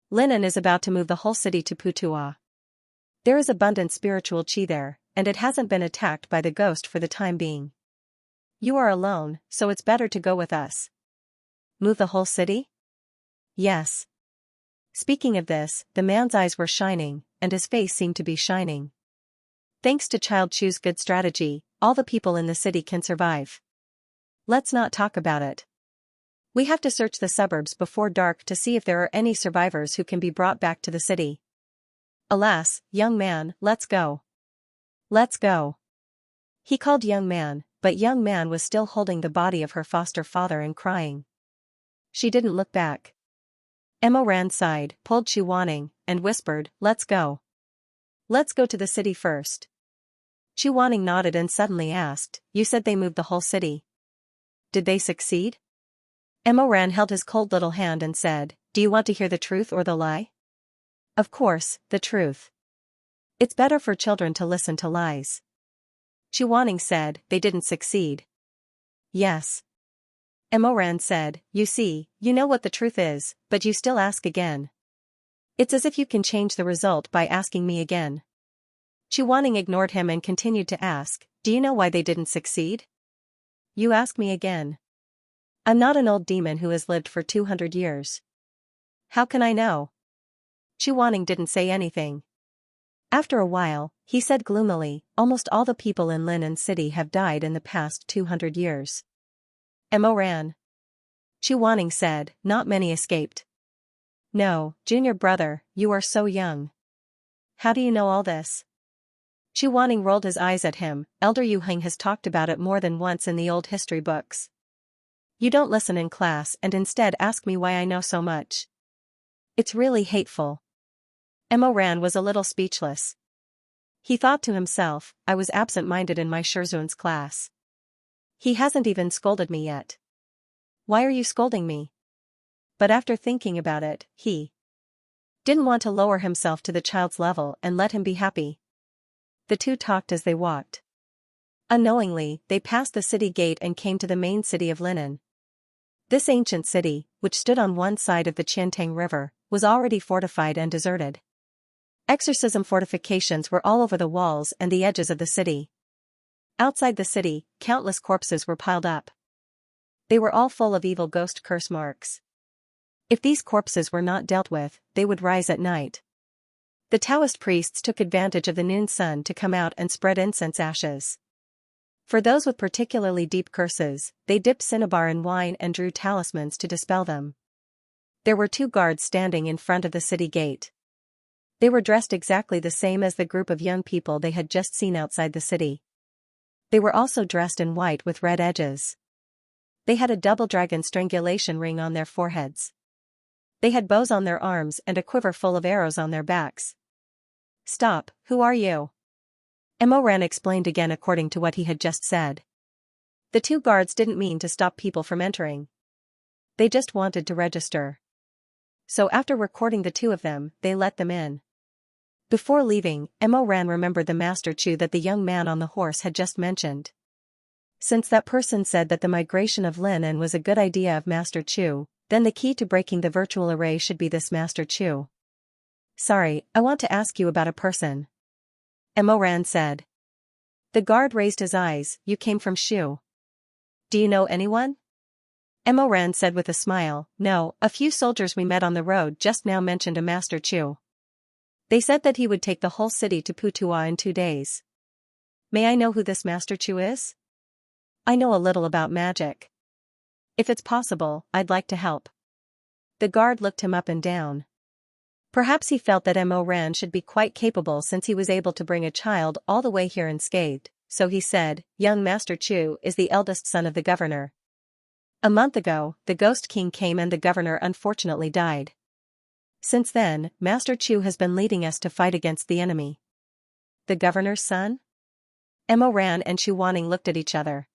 Linen is about to move the whole city to Putua. There is abundant spiritual chi there, and it hasn't been attacked by the ghost for the time being. You are alone, so it's better to go with us." "Move the whole city?" "Yes." Speaking of this, the man's eyes were shining, and his face seemed to be shining. "Thanks to Child Chu's good strategy, all the people in the city can survive. Let's not talk about it. We have to search the suburbs before dark to see if there are any survivors who can be brought back to the city." "Alas, young man, let's go. Let's go." He called young man, but young man was still holding the body of her foster father and crying. She didn't look back. Emoran sighed, pulled Chu Wanning, and whispered, "Let's go. Let's go to the city first." Chu Wanning nodded and suddenly asked, "You said they moved the whole city. Did they succeed?" Emoran held his cold little hand and said, "Do you want to hear the truth or the lie?" "Of course, the truth. It's better for children to listen to lies." Chu Wanning said, "They didn't succeed." "Yes." Emoran said, "You see, you know what the truth is, but you still ask again. It's as if you can change the result by asking me again." Chu Wanning ignored him and continued to ask, "Do you know why they didn't succeed?" "You ask me again. I'm not an old demon who has lived for 200 years. How can I know?" Chu Wanning didn't say anything. After a while, he said gloomily, "Almost all the people in Linen City have died in the past 200 years. Emoran." Chu Wanning said, "Not many escaped." "No, junior brother, you are so young. How do you know all this?" Chu Wanning rolled his eyes at him. "Elder Yu Heng has talked about it more than once in the old history books. You don't listen in class and instead ask me why I know so much. It's really hateful." Emoran was a little speechless. He thought to himself, "I was absent-minded in my Shizun's class. He hasn't even scolded me yet. Why are you scolding me?" But after thinking about it, he didn't want to lower himself to the child's level and let him be happy. The two talked as they walked. Unknowingly, they passed the city gate and came to the main city of Linen. This ancient city, which stood on one side of the Qiantang River, was already fortified and deserted. Exorcism fortifications were all over the walls and the edges of the city. Outside the city, countless corpses were piled up. They were all full of evil ghost curse marks. If these corpses were not dealt with, they would rise at night. The Taoist priests took advantage of the noon sun to come out and spread incense ashes. For those with particularly deep curses, they dipped cinnabar in wine and drew talismans to dispel them. There were 2 guards standing in front of the city gate. They were dressed exactly the same as the group of young people they had just seen outside the city. They were also dressed in white with red edges. They had a double dragon strangulation ring on their foreheads. They had bows on their arms and a quiver full of arrows on their backs. "Stop, who are you?" Emoran explained again according to what he had just said. The two guards didn't mean to stop people from entering. They just wanted to register. So after recording the two of them, they let them in. Before leaving, Emo Ran remembered the Master Chu that the young man on the horse had just mentioned. Since that person said that the migration of Lin was a good idea of Master Chu, then the key to breaking the virtual array should be this Master Chu. Sorry, I want to ask you about a person. Emo Ran said. The guard raised his eyes. You came from Shu. Do you know anyone? Emo Ran said with a smile. No, a few soldiers we met on the road just now mentioned a Master Chu. They said that he would take the whole city to Putua in 2 days. May I know who this Master Chu is? I know a little about magic. If it's possible, I'd like to help. The guard looked him up and down. Perhaps he felt that Emo Ran should be quite capable since he was able to bring a child all the way here unscathed, so he said, young Master Chu is the eldest son of the governor. A month ago, the Ghost King came and the governor unfortunately died. Since then, Master Chu has been leading us to fight against the enemy. The governor's son? Emo Ran and Chu Wanning looked at each other.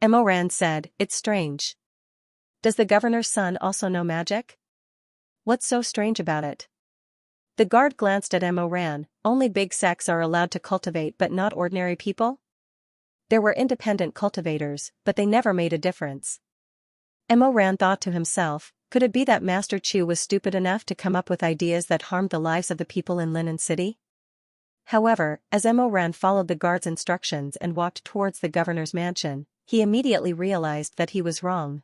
Emo Ran said, it's strange. Does the governor's son also know magic? What's so strange about it? The guard glanced at Emo Ran. Only big sects are allowed to cultivate but not ordinary people? There were independent cultivators, but they never made a difference. Emo Ran thought to himself, could it be that Master Chu was stupid enough to come up with ideas that harmed the lives of the people in Linen City? However, as Emo Ran followed the guard's instructions and walked towards the governor's mansion, he immediately realized that he was wrong.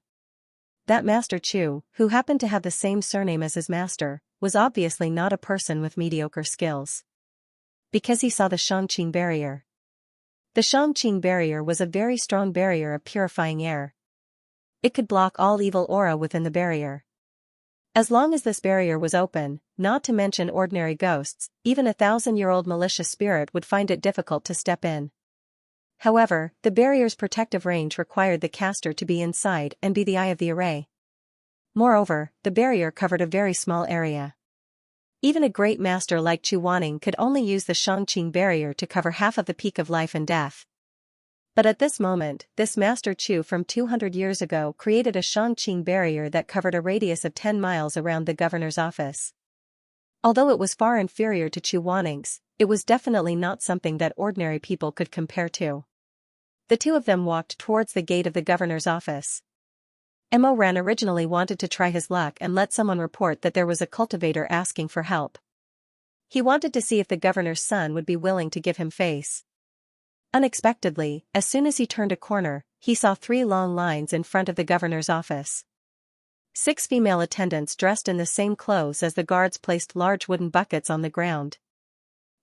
That Master Chu, who happened to have the same surname as his master, was obviously not a person with mediocre skills. Because he saw the Shangqing barrier. The Shangqing barrier was a very strong barrier of purifying air. It could block all evil aura within the barrier. As long as this barrier was open, not to mention ordinary ghosts, even a 1,000-year-old malicious spirit would find it difficult to step in. However, the barrier's protective range required the caster to be inside and be the eye of the array. Moreover, the barrier covered a very small area. Even a great master like Chu Wanning could only use the Shangqing barrier to cover half of the peak of life and death. But at this moment, this Master Chu from 200 years ago created a Shangqing barrier that covered a radius of 10 miles around the governor's office. Although it was far inferior to Chu Wanning's, it was definitely not something that ordinary people could compare to. The two of them walked towards the gate of the governor's office. Emo Ran originally wanted to try his luck and let someone report that there was a cultivator asking for help. He wanted to see if the governor's son would be willing to give him face. Unexpectedly, as soon as he turned a corner, he saw 3 long lines in front of the governor's office. 6 female attendants dressed in the same clothes as the guards placed large wooden buckets on the ground.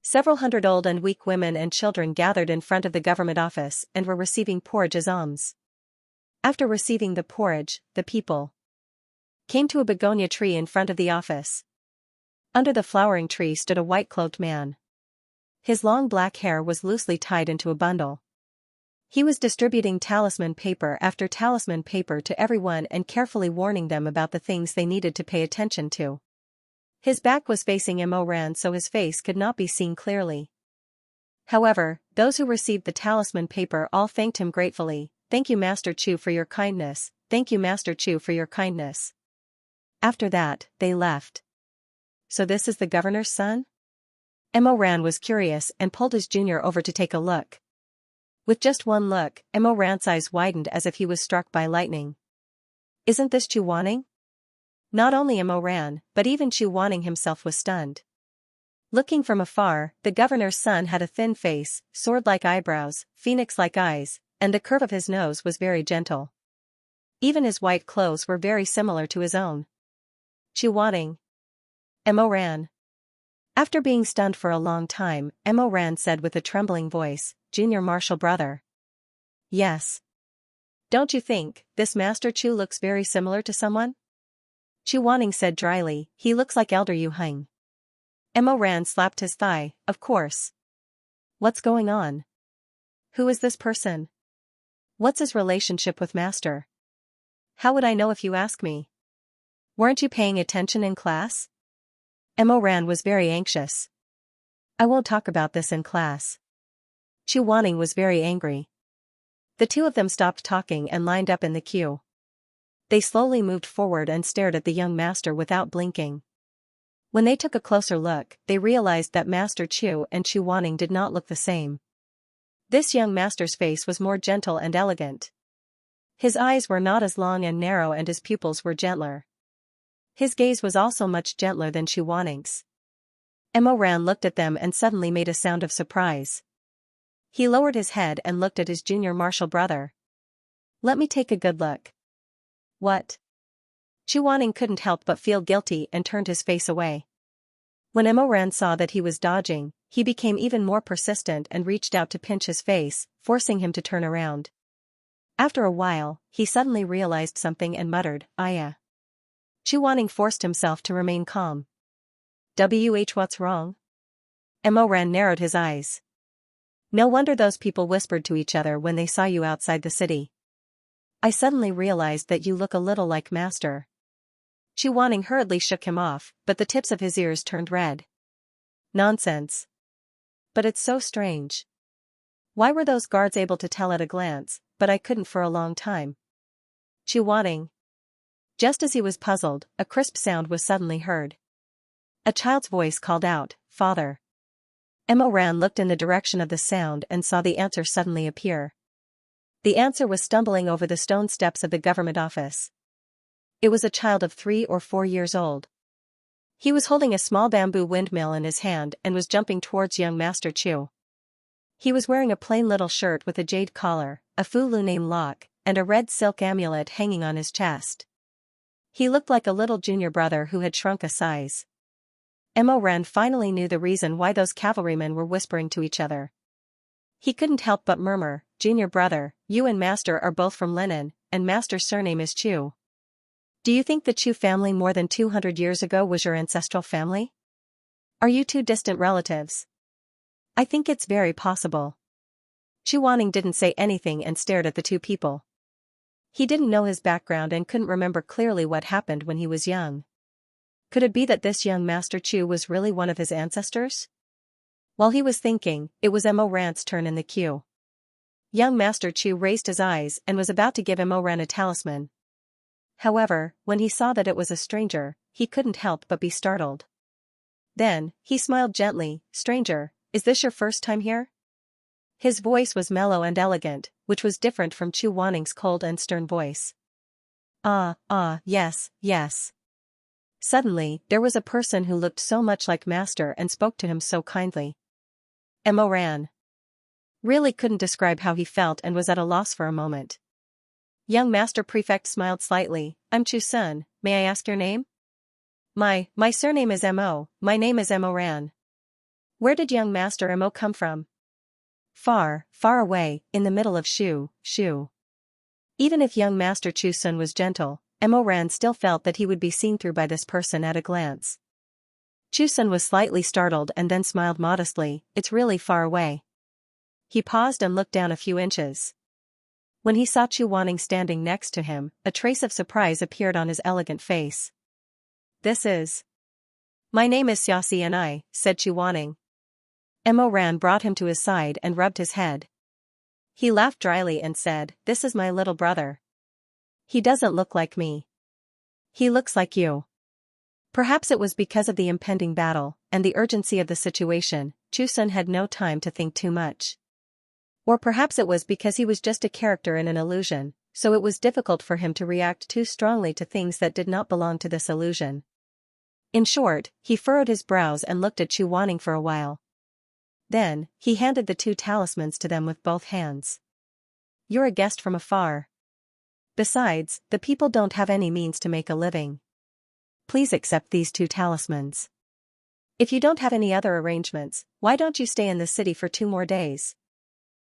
Several hundred old and weak women and children gathered in front of the government office and were receiving porridge as alms. After receiving the porridge, the people came to a begonia tree in front of the office. Under the flowering tree stood a white-clothed man. His long black hair was loosely tied into a bundle. He was distributing talisman paper after talisman paper to everyone and carefully warning them about the things they needed to pay attention to. His back was facing Emo Ran so his face could not be seen clearly. However, those who received the talisman paper all thanked him gratefully. Thank you Master Chu for your kindness, thank you Master Chu for your kindness. After that, they left. So this is the governor's son? Emo Ran was curious and pulled his junior over to take a look. With just one look, Emo Ran's eyes widened as if he was struck by lightning. Isn't this Chu Wanning? Not only Emo Ran, but even Chu Wanning himself was stunned. Looking from afar, the governor's son had a thin face, sword-like eyebrows, phoenix-like eyes, and the curve of his nose was very gentle. Even his white clothes were very similar to his own. Chu Wanning. Emo Ran. After being stunned for a long time, Emo Ran said with a trembling voice, Junior Marshal brother. Yes. Don't you think, this Master Chu looks very similar to someone? Chu Wanning said dryly, he looks like Elder Yu Heng. Emo Ran slapped his thigh, of course. What's going on? Who is this person? What's his relationship with Master? How would I know if you ask me? Weren't you paying attention in class? Emo Ran was very anxious. I won't talk about this in class. Chu Wanning was very angry. The two of them stopped talking and lined up in the queue. They slowly moved forward and stared at the young master without blinking. When they took a closer look, they realized that Master Chu and Chu Wanning did not look the same. This young master's face was more gentle and elegant. His eyes were not as long and narrow and his pupils were gentler. His gaze was also much gentler than Chu Wanning's. Emo Ran looked at them and suddenly made a sound of surprise. He lowered his head and looked at his junior martial brother. "Let me take a good look." "What?" Chu Wanning couldn't help but feel guilty and turned his face away. When Emo Ran saw that he was dodging, he became even more persistent and reached out to pinch his face, forcing him to turn around. After a while, he suddenly realized something and muttered, "Aya." Chu Wanning forced himself to remain calm. What's wrong?" Emo Ran narrowed his eyes. "No wonder those people whispered to each other when they saw you outside the city. I suddenly realized that you look a little like Master." Chu Wanning hurriedly shook him off, but the tips of his ears turned red. "Nonsense. But it's so strange. Why were those guards able to tell at a glance, but I couldn't for a long time?" Chu Wanning. Just as he was puzzled, a crisp sound was suddenly heard. A child's voice called out, "Father." Emo Ran looked in the direction of the sound and saw the answer suddenly appear. The answer was stumbling over the stone steps of the government office. It was a child of 3 or 4 years old. He was holding a small bamboo windmill in his hand and was jumping towards young Master Chu. He was wearing a plain little shirt with a jade collar, a fulu name lock, and a red silk amulet hanging on his chest. He looked like a little junior brother who had shrunk a size. Emo Ran finally knew the reason why those cavalrymen were whispering to each other. He couldn't help but murmur, "Junior brother, you and Master are both from Linen, and Master's surname is Chu. Do you think the Chu family more than 200 years ago was your ancestral family? Are you two distant relatives?" "I think it's very possible." Chu Wanning didn't say anything and stared at the two people. He didn't know his background and couldn't remember clearly what happened when he was young. Could it be that this young Master Chu was really one of his ancestors? While he was thinking, it was Emo Ran's turn in the queue. Young Master Chu raised his eyes and was about to give Emo Ran a talisman. However, when he saw that it was a stranger, he couldn't help but be startled. Then, he smiled gently, "Stranger, is this your first time here?" His voice was mellow and elegant, which was different from Chu Wanning's cold and stern voice. Yes, yes." Suddenly, there was a person who looked so much like Master and spoke to him so kindly. Emo Ran really couldn't describe how he felt and was at a loss for a moment. Young Master Prefect smiled slightly, "I'm Chu Sun, may I ask your name?" My surname is Emo, my name is Emo Ran." "Where did young Master Emo come from?" "Far, far away, in the middle of Shu." Even if young Master Chu Sun was gentle, Emo Ran still felt that he would be seen through by this person at a glance. Chu Sun was slightly startled and then smiled modestly, "It's really far away." He paused and looked down a few inches. When he saw Chu Wanning standing next to him, a trace of surprise appeared on his elegant face. "This is..." "My name is Xianxia and I," said Chu Wanning. Emo Ran brought him to his side and rubbed his head. He laughed dryly and said, "This is my little brother. He doesn't look like me. He looks like you." Perhaps it was because of the impending battle and the urgency of the situation, Chu Sun had no time to think too much. Or perhaps it was because he was just a character in an illusion, so it was difficult for him to react too strongly to things that did not belong to this illusion. In short, he furrowed his brows and looked at Chu Wanning for a while. Then, he handed the 2 talismans to them with both hands. "You're a guest from afar. Besides, the people don't have any means to make a living. Please accept these 2 talismans. If you don't have any other arrangements, why don't you stay in the city for 2 more days?"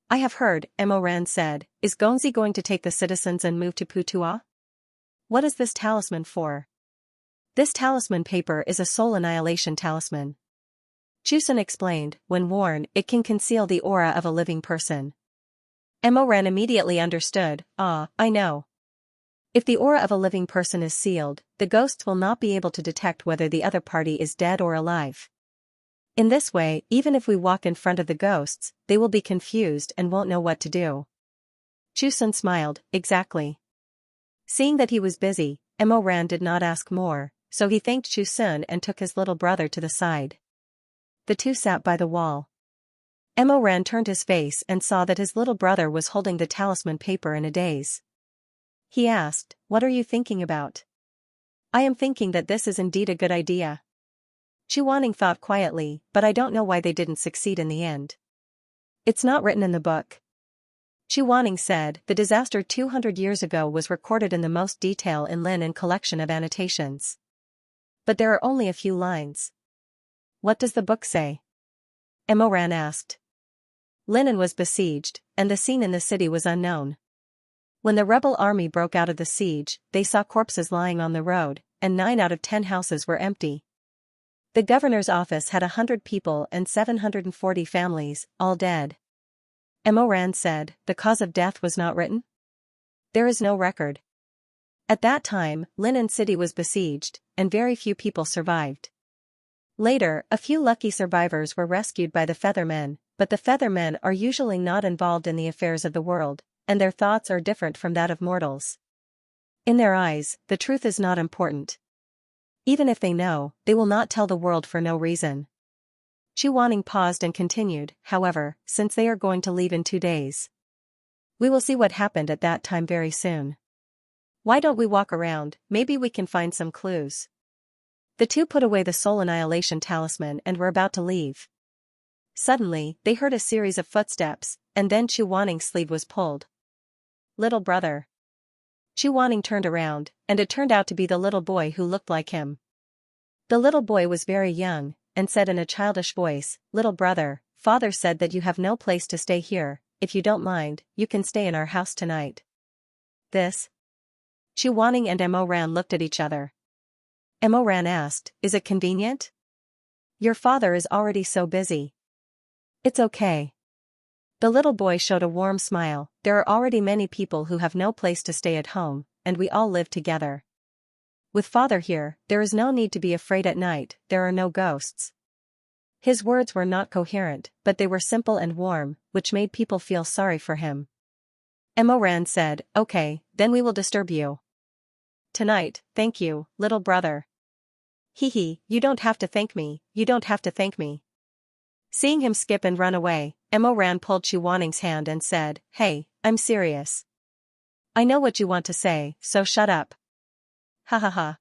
"I have heard," Emo Ran said, "is Gongzi going to take the citizens and move to Putua? What is this talisman for?" "This talisman paper is a soul annihilation talisman." Chu Sun explained, "When worn, it can conceal the aura of a living person." Emo Ran immediately understood, I know. If the aura of a living person is sealed, the ghosts will not be able to detect whether the other party is dead or alive. In this way, even if we walk in front of the ghosts, they will be confused and won't know what to do." Shizun smiled, exactly. Seeing that he was busy, Emoran did not ask more, so he thanked Shizun and took his little brother to the side. The two sat by the wall. Emoran turned his face and saw that his little brother was holding the talisman paper in a daze. He asked, "What are you thinking about?" "I am thinking that this is indeed a good idea." Chuaning thought quietly, "But I don't know why they didn't succeed in the end." "It's not written in the book." Chuaning said, "The disaster 200 years ago was recorded in the most detail in Lin and collection of annotations. But there are only a few lines." "What does the book say?" Emoran asked. Linen was besieged, and the scene in the city was unknown. When the rebel army broke out of the siege, they saw corpses lying on the road, and 9 out of 10 houses were empty. The governor's office had 100 people and 740 families, all dead. Emoran said, "The cause of death was not written?" "There is no record." At that time, Linen City was besieged, and very few people survived. Later, a few lucky survivors were rescued by the Feathermen, but the Feathermen are usually not involved in the affairs of the world, and their thoughts are different from that of mortals. In their eyes, the truth is not important. Even if they know, they will not tell the world for no reason. Chuaning paused and continued, "However, since they are going to leave in 2 days, we will see what happened at that time very soon. Why don't we walk around, maybe we can find some clues." The two put away the soul annihilation talisman and were about to leave. Suddenly, they heard a series of footsteps, and then Chuaning's sleeve was pulled. "Little brother." Chuaning turned around, and it turned out to be the little boy who looked like him. The little boy was very young, and said in a childish voice, "Little brother, father said that you have no place to stay here. If you don't mind, you can stay in our house tonight." "This?" Chuaning and Emoran looked at each other. Emoran asked, "Is it convenient?" "Your father is already so busy." "It's okay." The little boy showed a warm smile. "There are already many people who have no place to stay at home, and we all live together. With father here, there is no need to be afraid at night, there are no ghosts." His words were not coherent, but they were simple and warm, which made people feel sorry for him. Emoran said, "Okay, then we will disturb you tonight, thank you, little brother." "Hee, you don't have to thank me, you don't have to thank me." Seeing him skip and run away, Emoran pulled Chuaning's hand and said, "Hey, I'm serious. I know what you want to say, so shut up." "Ha ha ha.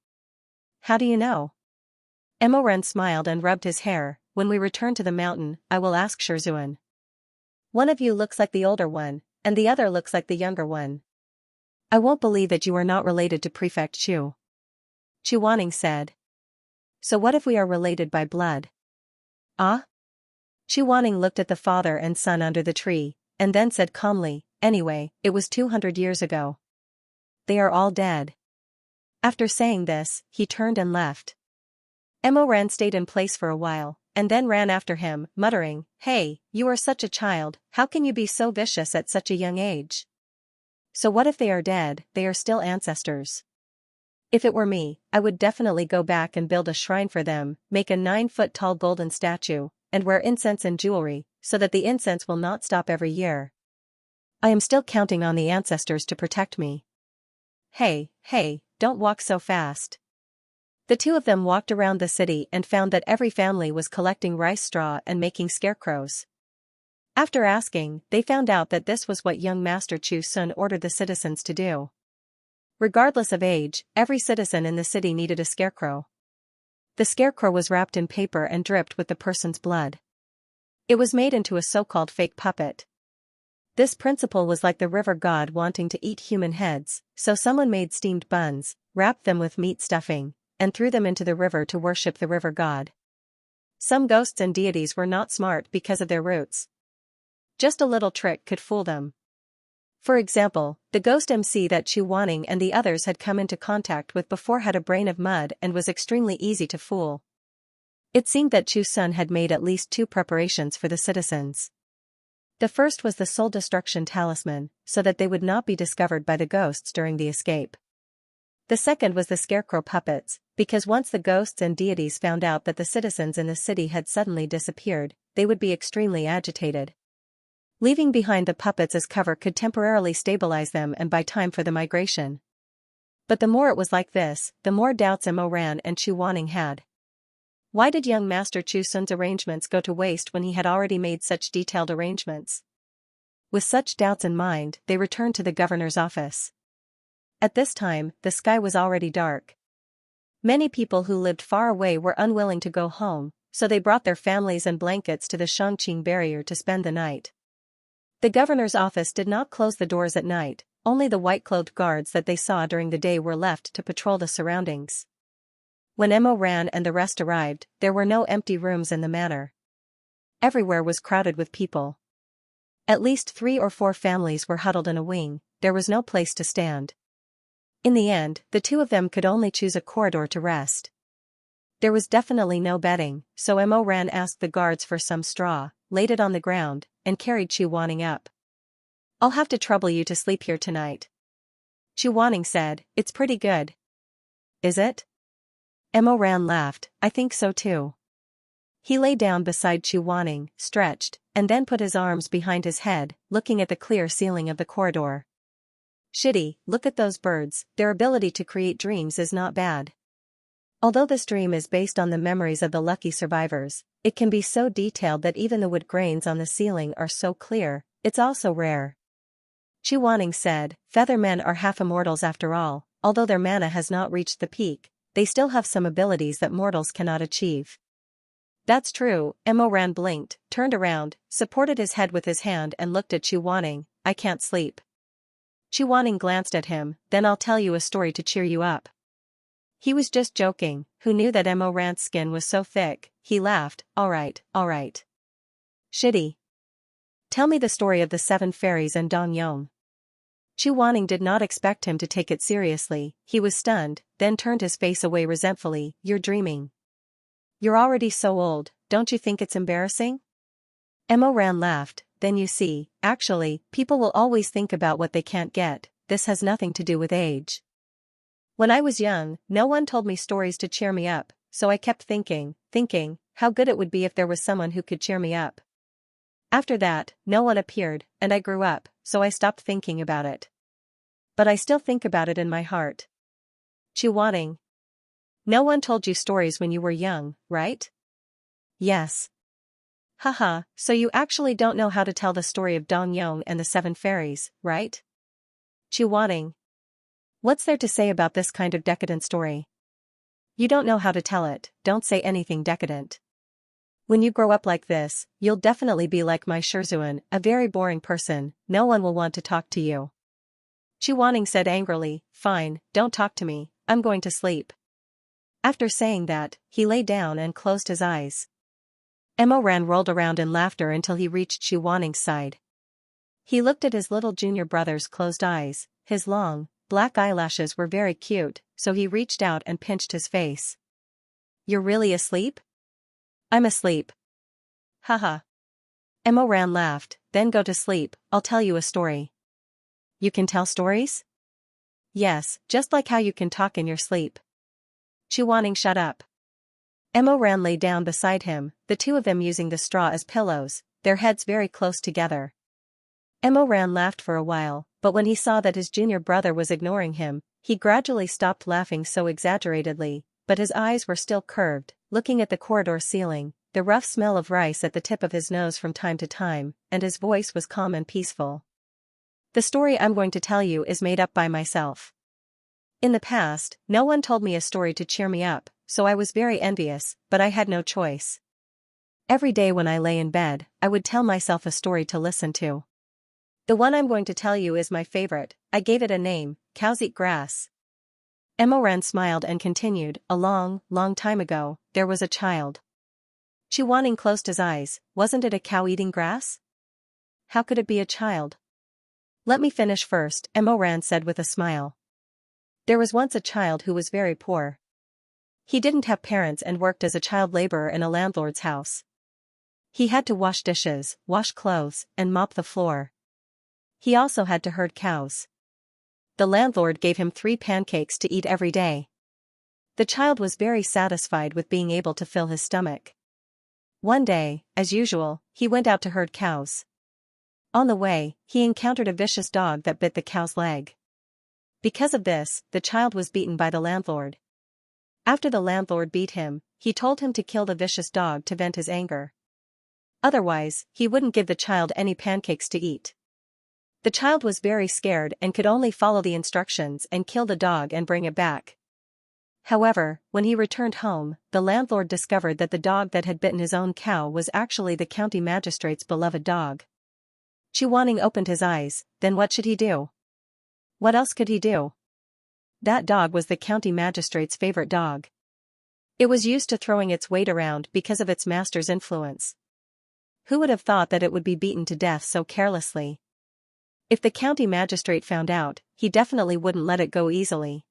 How do you know?" Emoran smiled and rubbed his hair. "When we return to the mountain, I will ask Shizun. One of you looks like the older one, and the other looks like the younger one. I won't believe that you are not related to Prefect Chu." Chuaning said. "So what if we are related by blood?" "Ah?" Chuaning looked at the father and son under the tree, and then said calmly, "Anyway, it was 200 years ago. They are all dead." After saying this, he turned and left. Emoran stayed in place for a while, and then ran after him, muttering, "Hey, you are such a child, how can you be so vicious at such a young age? So what if they are dead, they are still ancestors? If it were me, I would definitely go back and build a shrine for them, make a 9-foot-tall golden statue, and wear incense and jewelry, so that the incense will not stop every year. I am still counting on the ancestors to protect me." Hey, don't walk so fast." The two of them walked around the city and found that every family was collecting rice straw and making scarecrows. After asking, they found out that this was what young Master Chu Sun ordered the citizens to do. Regardless of age, every citizen in the city needed a scarecrow. The scarecrow was wrapped in paper and dripped with the person's blood. It was made into a so-called fake puppet. This principle was like the river god wanting to eat human heads, so someone made steamed buns, wrapped them with meat stuffing, and threw them into the river to worship the river god. Some ghosts and deities were not smart because of their roots. Just a little trick could fool them. For example, the ghost MC that Chuaning and the others had come into contact with before had a brain of mud and was extremely easy to fool. It seemed that Chu Sun had made at least 2 preparations for the citizens. The first was the soul destruction talisman, so that they would not be discovered by the ghosts during the escape. The second was the scarecrow puppets, because once the ghosts and deities found out that the citizens in the city had suddenly disappeared, they would be extremely agitated. Leaving behind the puppets as cover could temporarily stabilize them and buy time for the migration. But the more it was like this, the more doubts Mo Ran and Chu Wanning had. Why did young Master Chu Sun's arrangements go to waste when he had already made such detailed arrangements? With such doubts in mind, they returned to the governor's office. At this time, the sky was already dark. Many people who lived far away were unwilling to go home, so they brought their families and blankets to the Shangqing barrier to spend the night. The governor's office did not close the doors at night, only the white-clothed guards that they saw during the day were left to patrol the surroundings. When Mo Ran and the rest arrived, there were no empty rooms in the manor. Everywhere was crowded with people. At least 3 or 4 families were huddled in a wing, there was no place to stand. In the end, the two of them could only choose a corridor to rest. There was definitely no bedding, so Mo Ran asked the guards for some straw, laid it on the ground, and carried Chu Wanning up. "I'll have to trouble you to sleep here tonight." Chu Wanning said, "It's pretty good." "Is it?" Mo Ran laughed, "I think so too." He lay down beside Chu Wanning, stretched, and then put his arms behind his head, looking at the clear ceiling of the corridor. "Shitty, look at those birds, their ability to create dreams is not bad. Although this dream is based on the memories of the lucky survivors, it can be so detailed that even the wood grains on the ceiling are so clear, it's also rare." Chu Wanning said, "Feather men are half immortals after all, although their mana has not reached the peak, they still have some abilities that mortals cannot achieve." "That's true." Mo Ran blinked, turned around, supported his head with his hand and looked at Chu Wanning. "I can't sleep." Chu Wanning glanced at him, "Then I'll tell you a story to cheer you up." He was just joking, who knew that Mo Ran's skin was so thick. He laughed, all right. "Shitty. Tell me the story of the 7 fairies and Dong Yong." Chu Wanning did not expect him to take it seriously, he was stunned, then turned his face away resentfully. "You're dreaming. You're already so old, don't you think it's embarrassing?" Mo Ran laughed, "Then you see, actually, people will always think about what they can't get, this has nothing to do with age. When I was young, no one told me stories to cheer me up, so I kept thinking, how good it would be if there was someone who could cheer me up. After that, no one appeared, and I grew up, so I stopped thinking about it. But I still think about it in my heart." Chu Wanning. "No one told you stories when you were young, right?" "Yes." "Haha, so you actually don't know how to tell the story of Dong Yong and the 7 fairies, right?" Chu Wanning. "What's there to say about this kind of decadent story? You don't know how to tell it, don't say anything decadent. When you grow up like this, you'll definitely be like my Shizun, a very boring person, no one will want to talk to you." Chu Wanning said angrily, "Fine, don't talk to me, I'm going to sleep." After saying that, he lay down and closed his eyes. Mo Ran rolled around in laughter until he reached Chu Wanning's side. He looked at his little junior brother's closed eyes, his long, black eyelashes were very cute, so he reached out and pinched his face. "You're really asleep?" "I'm asleep." "Haha." Mo Ran laughed, "Then go to sleep, I'll tell you a story." "You can tell stories?" "Yes, just like how you can talk in your sleep." Chu Wanning shut up. Mo Ran lay down beside him, the two of them using the straw as pillows, their heads very close together. Mo Ran laughed for a while, but when he saw that his junior brother was ignoring him, he gradually stopped laughing so exaggeratedly, but his eyes were still curved, looking at the corridor ceiling, the rough smell of rice at the tip of his nose from time to time, and his voice was calm and peaceful. "The story I'm going to tell you is made up by myself. In the past, no one told me a story to cheer me up, so I was very envious, but I had no choice. Every day when I lay in bed, I would tell myself a story to listen to. The one I'm going to tell you is my favorite, I gave it a name, Cows Eat Grass." Mo Ran smiled and continued, "A long, long time ago, there was a child." Chu Wanning closed his eyes, "Wasn't it a cow eating grass? How could it be a child?" "Let me finish first," Mo Ran said with a smile. "There was once a child who was very poor. He didn't have parents and worked as a child laborer in a landlord's house. He had to wash dishes, wash clothes, and mop the floor. He also had to herd cows. The landlord gave him 3 pancakes to eat every day. The child was very satisfied with being able to fill his stomach. One day, as usual, he went out to herd cows. On the way, he encountered a vicious dog that bit the cow's leg. Because of this, the child was beaten by the landlord. After the landlord beat him, he told him to kill the vicious dog to vent his anger. Otherwise, he wouldn't give the child any pancakes to eat. The child was very scared and could only follow the instructions and kill the dog and bring it back. However, when he returned home, the landlord discovered that the dog that had bitten his own cow was actually the county magistrate's beloved dog. Xianxia opened his eyes. Then what should he do? What else could he do? That dog was the county magistrate's favorite dog. It was used to throwing its weight around because of its master's influence. Who would have thought that it would be beaten to death so carelessly? If the county magistrate found out, he definitely wouldn't let it go easily.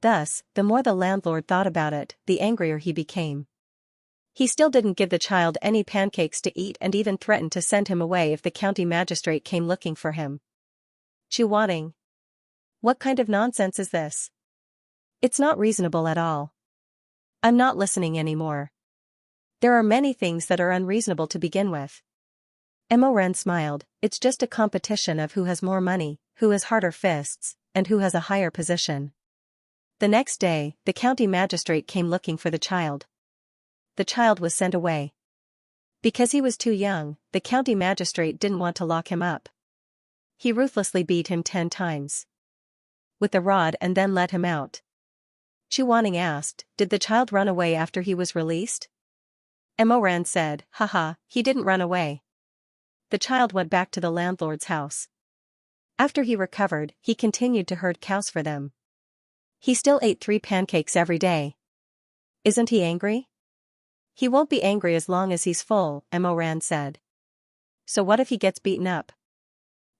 Thus, the more the landlord thought about it, the angrier he became. He still didn't give the child any pancakes to eat and even threatened to send him away if the county magistrate came looking for him. Xianxia. What kind of nonsense is this? It's not reasonable at all. I'm not listening anymore. There are many things that are unreasonable to begin with. Xianxia smiled. It's just a competition of who has more money, who has harder fists, and who has a higher position. The next day, the county magistrate came looking for the child. The child was sent away. Because he was too young, the county magistrate didn't want to lock him up. He ruthlessly beat him 10 times with the rod and then let him out. Xianxia asked, did the child run away after he was released? Xianxia said, haha, he didn't run away. The child went back to the landlord's house. After he recovered, he continued to herd cows for them. He still ate 3 pancakes every day. Isn't he angry? He won't be angry as long as he's full, Xianxia said. So what if he gets beaten up?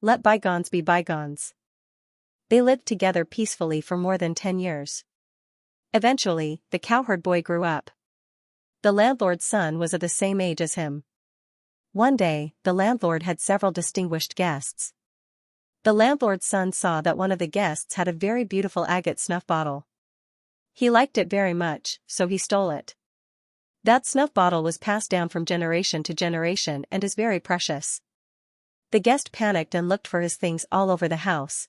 Let bygones be bygones. They lived together peacefully for more than 10 years. Eventually, the cowherd boy grew up. The landlord's son was of the same age as him. One day, the landlord had several distinguished guests. The landlord's son saw that one of the guests had a very beautiful agate snuff bottle. He liked it very much, so he stole it. That snuff bottle was passed down from generation to generation and is very precious. The guest panicked and looked for his things all over the house.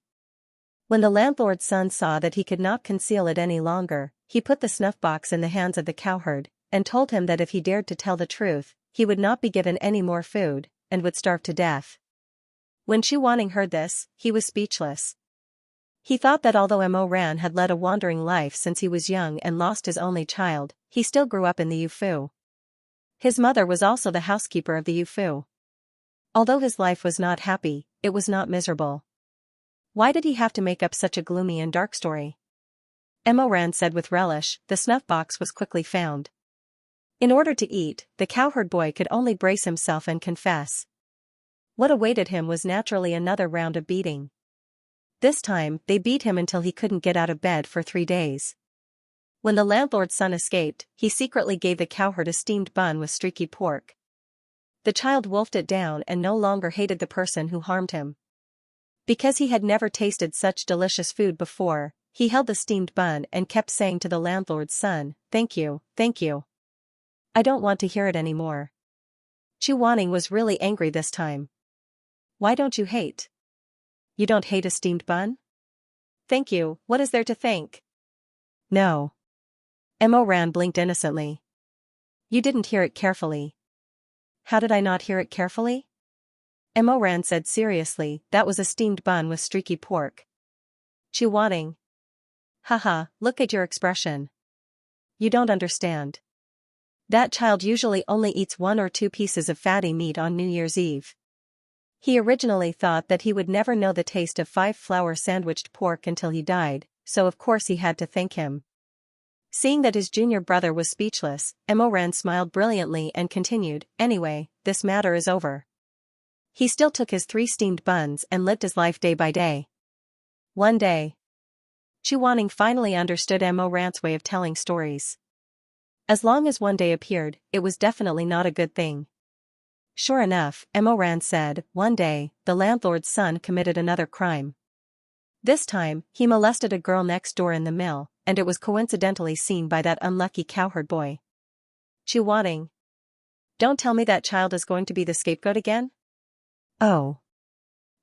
When the landlord's son saw that he could not conceal it any longer, he put the snuff box in the hands of the cowherd, and told him that if he dared to tell the truth, he would not be given any more food, and would starve to death. When Xianxia heard this, he was speechless. He thought that although Xianxia had led a wandering life since he was young and lost his only child, he still grew up in the Yufu. His mother was also the housekeeper of the Yufu. Although his life was not happy, it was not miserable. Why did he have to make up such a gloomy and dark story? Xianxia said with relish. The snuff box was quickly found. In order to eat, the cowherd boy could only brace himself and confess. What awaited him was naturally another round of beating. This time, they beat him until he couldn't get out of bed for 3 days. When the landlord's son escaped, he secretly gave the cowherd a steamed bun with streaky pork. The child wolfed it down and no longer hated the person who harmed him. Because he had never tasted such delicious food before, he held the steamed bun and kept saying to the landlord's son, thank you, thank you. I don't want to hear it anymore. Xianxia was really angry this time. Why don't you hate? You don't hate a steamed bun? Thank you, what is there to thank? No. Xianxia blinked innocently. You didn't hear it carefully. How did I not hear it carefully? Xianxia said seriously, that was a steamed bun with streaky pork. Xianxia. Haha, look at your expression. You don't understand. That child usually only eats 1 or 2 pieces of fatty meat on New Year's Eve. He originally thought that he would never know the taste of 5-flour sandwiched pork until he died, so of course he had to thank him. Seeing that his junior brother was speechless, Xianxia smiled brilliantly and continued, anyway, this matter is over. He still took his 3 steamed buns and lived his life day by day. One day. Xianxia finally understood Xianxia's way of telling stories. As long as one day appeared, it was definitely not a good thing. Sure enough, Xianxia said, one day, the landlord's son committed another crime. This time, he molested a girl next door in the mill, and it was coincidentally seen by that unlucky cowherd boy. Xianxia. Don't tell me that child is going to be the scapegoat again? Oh.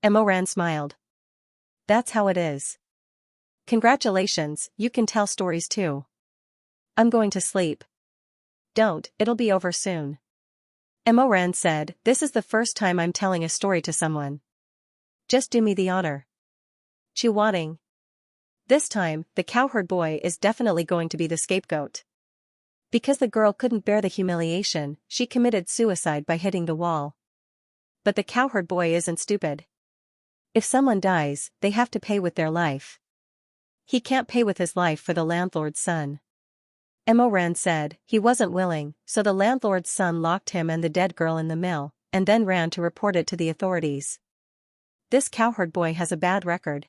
Emoran smiled. That's how it is. Congratulations, you can tell stories too. I'm going to sleep. Don't, it'll be over soon. Emoran said, this is the first time I'm telling a story to someone. Just do me the honor. Chuaning. This time, the cowherd boy is definitely going to be the scapegoat. Because the girl couldn't bear the humiliation, she committed suicide by hitting the wall. But the cowherd boy isn't stupid. If someone dies, they have to pay with their life. He can't pay with his life for the landlord's son. Emoran said he wasn't willing, so the landlord's son locked him and the dead girl in the mill, and then ran to report it to the authorities. This cowherd boy has a bad record.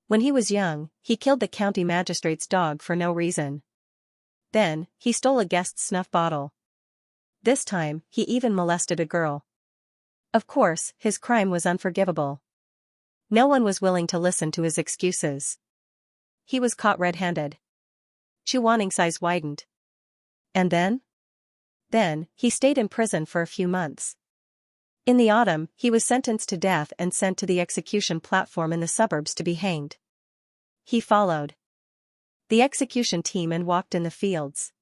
When he was young, he killed the county magistrate's dog for no reason. Then, he stole a guest's snuff bottle. This time, he even molested a girl. Of course, his crime was unforgivable. No one was willing to listen to his excuses. He was caught red-handed. Chuaning's eyes widened. And then? Then, he stayed in prison for a few months. In the autumn, he was sentenced to death and sent to the execution platform in the suburbs to be hanged. He followed the execution team and walked in the fields.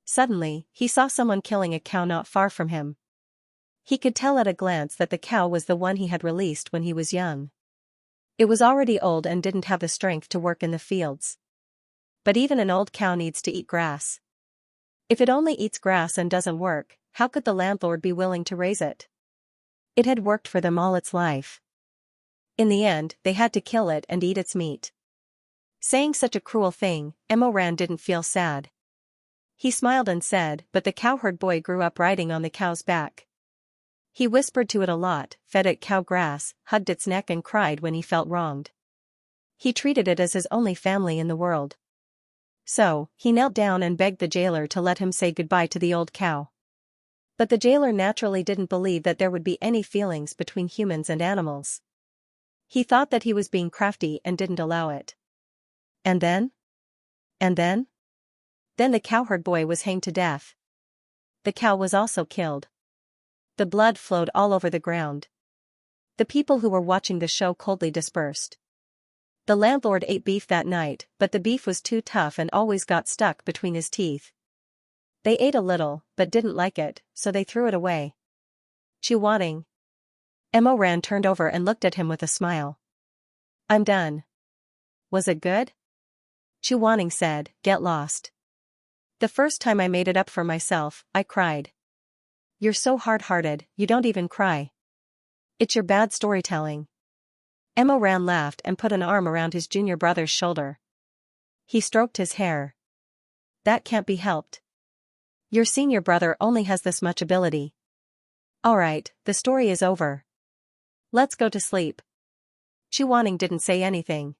Suddenly, he saw someone killing a cow not far from him. He could tell at a glance that the cow was the one he had released when he was young. It was already old and didn't have the strength to work in the fields. But even an old cow needs to eat grass. If it only eats grass and doesn't work, how could the landlord be willing to raise it? It had worked for them all its life. In the end, they had to kill it and eat its meat. Saying such a cruel thing, Emoran didn't feel sad. He smiled and said, but the cowherd boy grew up riding on the cow's back. He whispered to it a lot, fed it cow grass, hugged its neck and cried when he felt wronged. He treated it as his only family in the world. So, he knelt down and begged the jailer to let him say goodbye to the old cow. But the jailer naturally didn't believe that there would be any feelings between humans and animals. He thought that he was being crafty and didn't allow it. And then? And then? Then the cowherd boy was hanged to death. The cow was also killed. The blood flowed all over the ground. The people who were watching the show coldly dispersed. The landlord ate beef that night, but the beef was too tough and always got stuck between his teeth. They ate a little, but didn't like it, so they threw it away. Chuaning. Emoran turned over and looked at him with a smile. I'm done. Was it good? Chuaning said, get lost. The first time I made it up for myself, I cried. You're so hard-hearted, you don't even cry. It's your bad storytelling. Emoran laughed and put an arm around his junior brother's shoulder. He stroked his hair. That can't be helped. Your senior brother only has this much ability. Alright, the story is over. Let's go to sleep. Chuaning didn't say anything.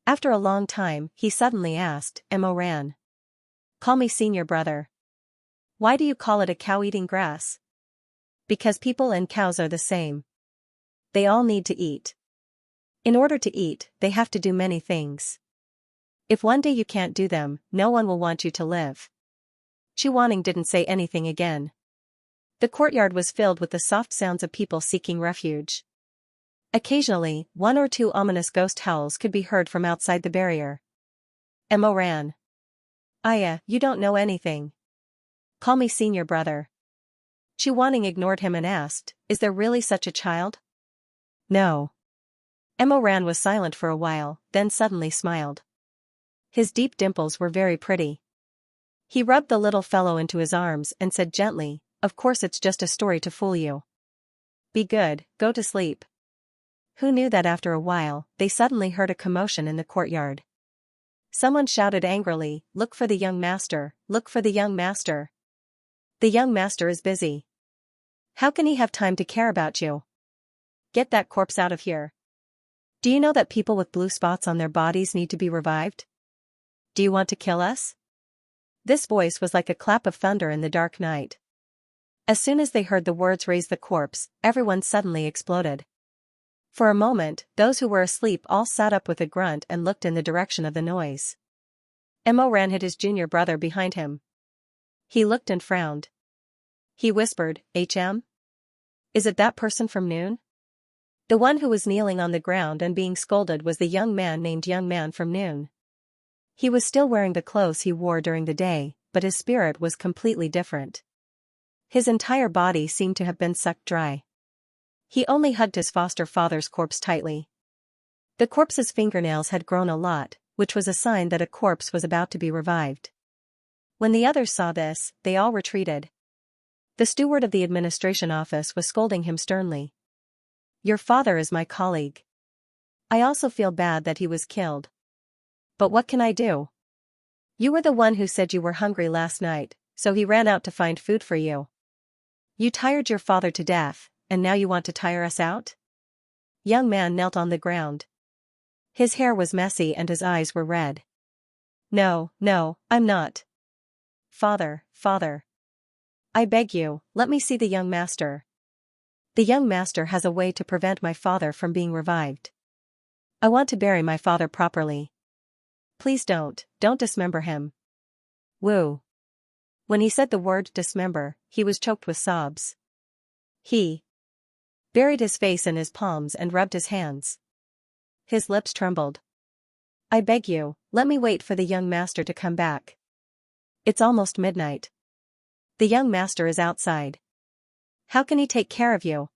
After a long time, he suddenly asked, Emoran. Call me senior brother. Why do you call it a cow eating grass? Because people and cows are the same. They all need to eat. In order to eat, they have to do many things. If one day you can't do them, no one will want you to live. Chuaning didn't say anything again. The courtyard was filled with the soft sounds of people seeking refuge. Occasionally, one or two ominous ghost howls could be heard from outside the barrier. Emoran. Aya, you don't know anything. Call me senior brother. Chuaning ignored him and asked, is there really such a child? No. Emoran was silent for a while, then suddenly smiled. His deep dimples were very pretty. He rubbed the little fellow into his arms and said gently, of course it's just a story to fool you. Be good, go to sleep. Who knew that after a while, they suddenly heard a commotion in the courtyard. Someone shouted angrily, look for the young master, look for the young master. The young master is busy. How can he have time to care about you? Get that corpse out of here. Do you know that people with blue spots on their bodies need to be revived? Do you want to kill us? This voice was like a clap of thunder in the dark night. As soon as they heard the words raise the corpse, everyone suddenly exploded. For a moment, those who were asleep all sat up with a grunt and looked in the direction of the noise. Emoran hid his junior brother behind him. He looked and frowned. He whispered, HM? Is it that person from noon? The one who was kneeling on the ground and being scolded was the young man named Young Man from Noon. He was still wearing the clothes he wore during the day, but his spirit was completely different. His entire body seemed to have been sucked dry. He only hugged his foster father's corpse tightly. The corpse's fingernails had grown a lot, which was a sign that a corpse was about to be revived. When the others saw this, they all retreated. The steward of the administration office was scolding him sternly. "Your father is my colleague. I also feel bad that he was killed. But what can I do? You were the one who said you were hungry last night, so he ran out to find food for you. You tired your father to death, and now you want to tire us out?" Young Man knelt on the ground. His hair was messy and his eyes were red. "No, no, I'm not. Father, father. I beg you, let me see the young master. The young master has a way to prevent my father from being revived. I want to bury my father properly. Please don't dismember him." Woo. When he said the word dismember, he was choked with sobs. He buried his face in his palms and rubbed his hands. His lips trembled. "I beg you, let me wait for the young master to come back. It's almost midnight. The young master is outside. How can he take care of you?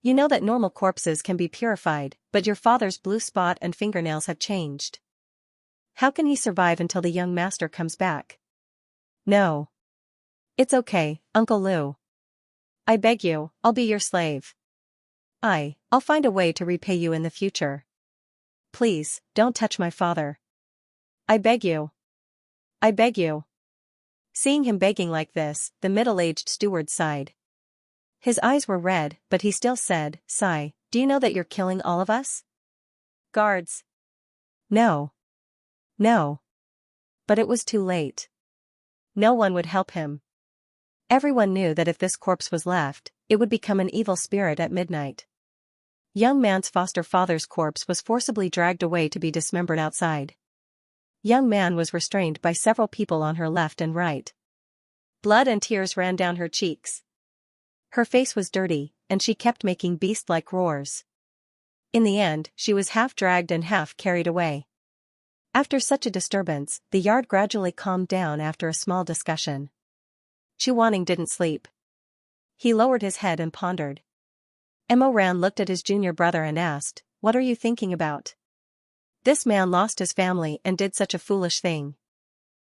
You know that normal corpses can be purified, but your father's blue spot and fingernails have changed. How can he survive until the young master comes back?" "No. It's okay, Uncle Lou. I beg you, I'll be your slave. I'll find a way to repay you in the future. Please, don't touch my father. I beg you. I beg you." Seeing him begging like this, the middle-aged steward sighed. His eyes were red, but he still said, "Sigh, do you know that you're killing all of us?" Guards. No. No. But it was too late. No one would help him. Everyone knew that if this corpse was left, it would become an evil spirit at midnight. Young Man's foster father's corpse was forcibly dragged away to be dismembered outside. Young Man was restrained by several people on her left and right. Blood and tears ran down her cheeks. Her face was dirty, and she kept making beast-like roars. In the end, she was half dragged and half carried away. After such a disturbance, the yard gradually calmed down after a small discussion. Chuaning didn't sleep. He lowered his head and pondered. Emoran looked at his junior brother and asked, "What are you thinking about? This man lost his family and did such a foolish thing.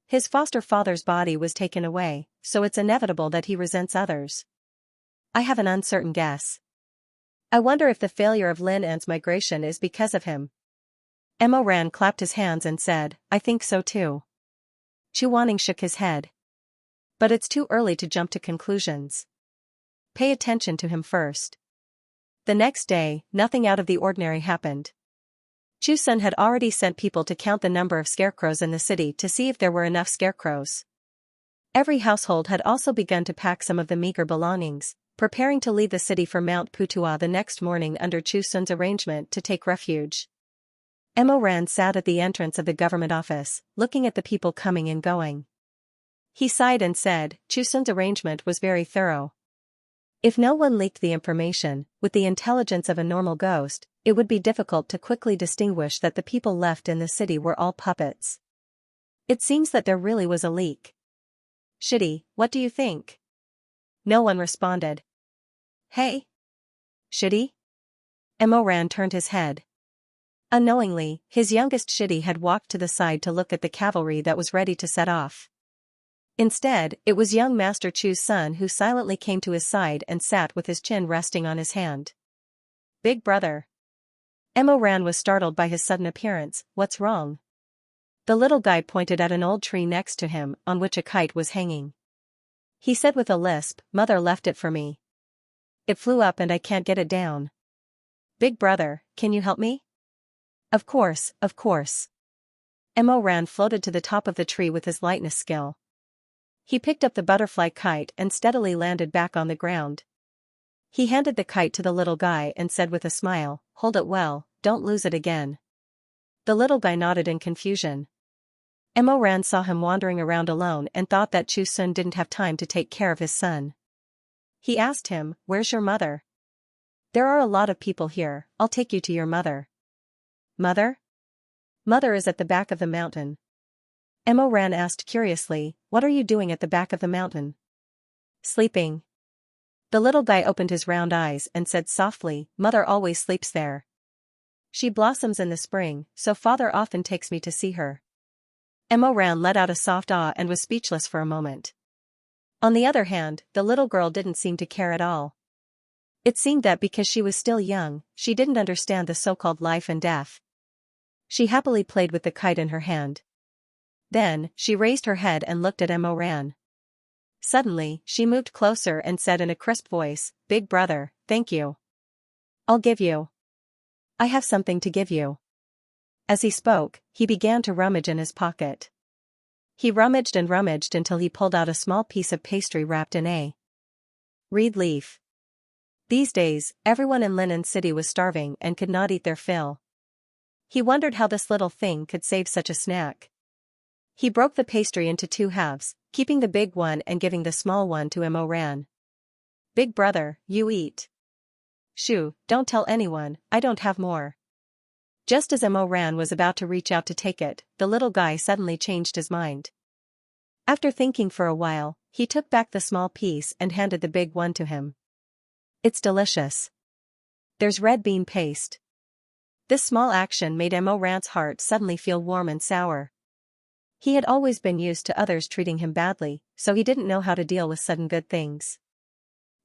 His foster father's body was taken away, so it's inevitable that he resents others. I have an uncertain guess. I wonder if the failure of Lin An's migration is because of him." Emoran clapped his hands and said, "I think so too." Chuaning shook his head. "But it's too early to jump to conclusions. Pay attention to him first." The next day, nothing out of the ordinary happened. Chusun had already sent people to count the number of scarecrows in the city to see if there were enough scarecrows. Every household had also begun to pack some of the meager belongings, preparing to leave the city for Mount Putua the next morning under Chusun's arrangement to take refuge. Emoran sat at the entrance of the government office, looking at the people coming and going. He sighed and said, Chusun's arrangement was very thorough. If no one leaked the information, with the intelligence of a normal ghost, it would be difficult to quickly distinguish that the people left in the city were all puppets. It seems that there really was a leak. Shitty, what do you think? No one responded. Hey? Shitty? Emoran turned his head. Unknowingly, his youngest Shitty had walked to the side to look at the cavalry that was ready to set off. Instead, it was young Master Chu's son who silently came to his side and sat with his chin resting on his hand. Big brother. Emoran was startled by his sudden appearance. What's wrong? The little guy pointed at an old tree next to him, on which a kite was hanging. He said with a lisp, Mother left it for me. It flew up and I can't get it down. Big brother, can you help me? Of course, of course. Emoran floated to the top of the tree with his lightness skill. He picked up the butterfly kite and steadily landed back on the ground. He handed the kite to the little guy and said with a smile, Hold it well, don't lose it again. The little guy nodded in confusion. Emoran saw him wandering around alone and thought that Chusun didn't have time to take care of his son. He asked him, Where's your mother? There are a lot of people here, I'll take you to your mother. Mother? Mother is at the back of the mountain. Emo Ran asked curiously, what are you doing at the back of the mountain? Sleeping. The little guy opened his round eyes and said softly, Mother always sleeps there. She blossoms in the spring, so father often takes me to see her. Emo Ran let out a soft ah and was speechless for a moment. On the other hand, the little girl didn't seem to care at all. It seemed that because she was still young, she didn't understand the so-called life and death. She happily played with the kite in her hand. Then, she raised her head and looked at Emo Ran. Suddenly, she moved closer and said in a crisp voice, Big brother, thank you. I'll give you. I have something to give you. As he spoke, he began to rummage in his pocket. He rummaged and rummaged until he pulled out a small piece of pastry wrapped in a reed leaf. These days, everyone in Linen City was starving and could not eat their fill. He wondered how this little thing could save such a snack. He broke the pastry into 2 halves, keeping the big one and giving the small one to Emo Ran. Big brother, you eat. Shoo, don't tell anyone, I don't have more. Just as Emo Ran was about to reach out to take it, the little guy suddenly changed his mind. After thinking for a while, he took back the small piece and handed the big one to him. It's delicious. There's red bean paste. This small action made Emo Ran's heart suddenly feel warm and sour. He had always been used to others treating him badly, so he didn't know how to deal with sudden good things.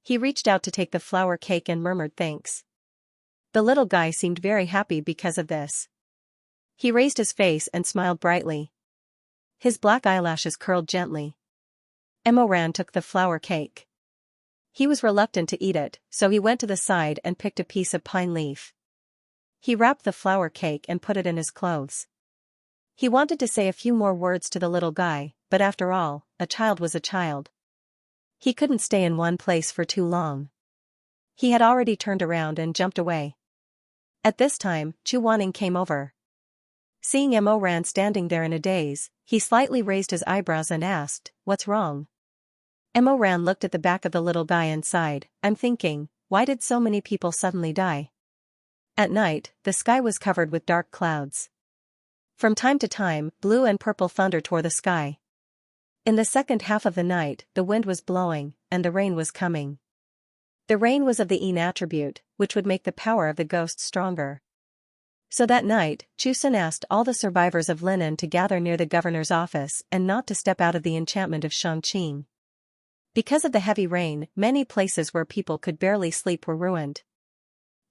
He reached out to take the flour cake and murmured thanks. The little guy seemed very happy because of this. He raised his face and smiled brightly. His black eyelashes curled gently. Emo Ran took the flour cake. He was reluctant to eat it, so he went to the side and picked a piece of pine leaf. He wrapped the flour cake and put it in his clothes. He wanted to say a few more words to the little guy, but after all, a child was a child. He couldn't stay in one place for too long. He had already turned around and jumped away. At this time, Chu Wanning came over. Seeing Emo Ran standing there in a daze, he slightly raised his eyebrows and asked, What's wrong? Emo Ran looked at the back of the little guy and sighed, I'm thinking, why did so many people suddenly die? At night, the sky was covered with dark clouds. From time to time, blue and purple thunder tore the sky. In the second half of the night, the wind was blowing, and the rain was coming. The rain was of the Yin attribute, which would make the power of the ghost stronger. So that night, Chusun asked all the survivors of Linen to gather near the governor's office and not to step out of the enchantment of Xianxia. Because of the heavy rain, many places where people could barely sleep were ruined.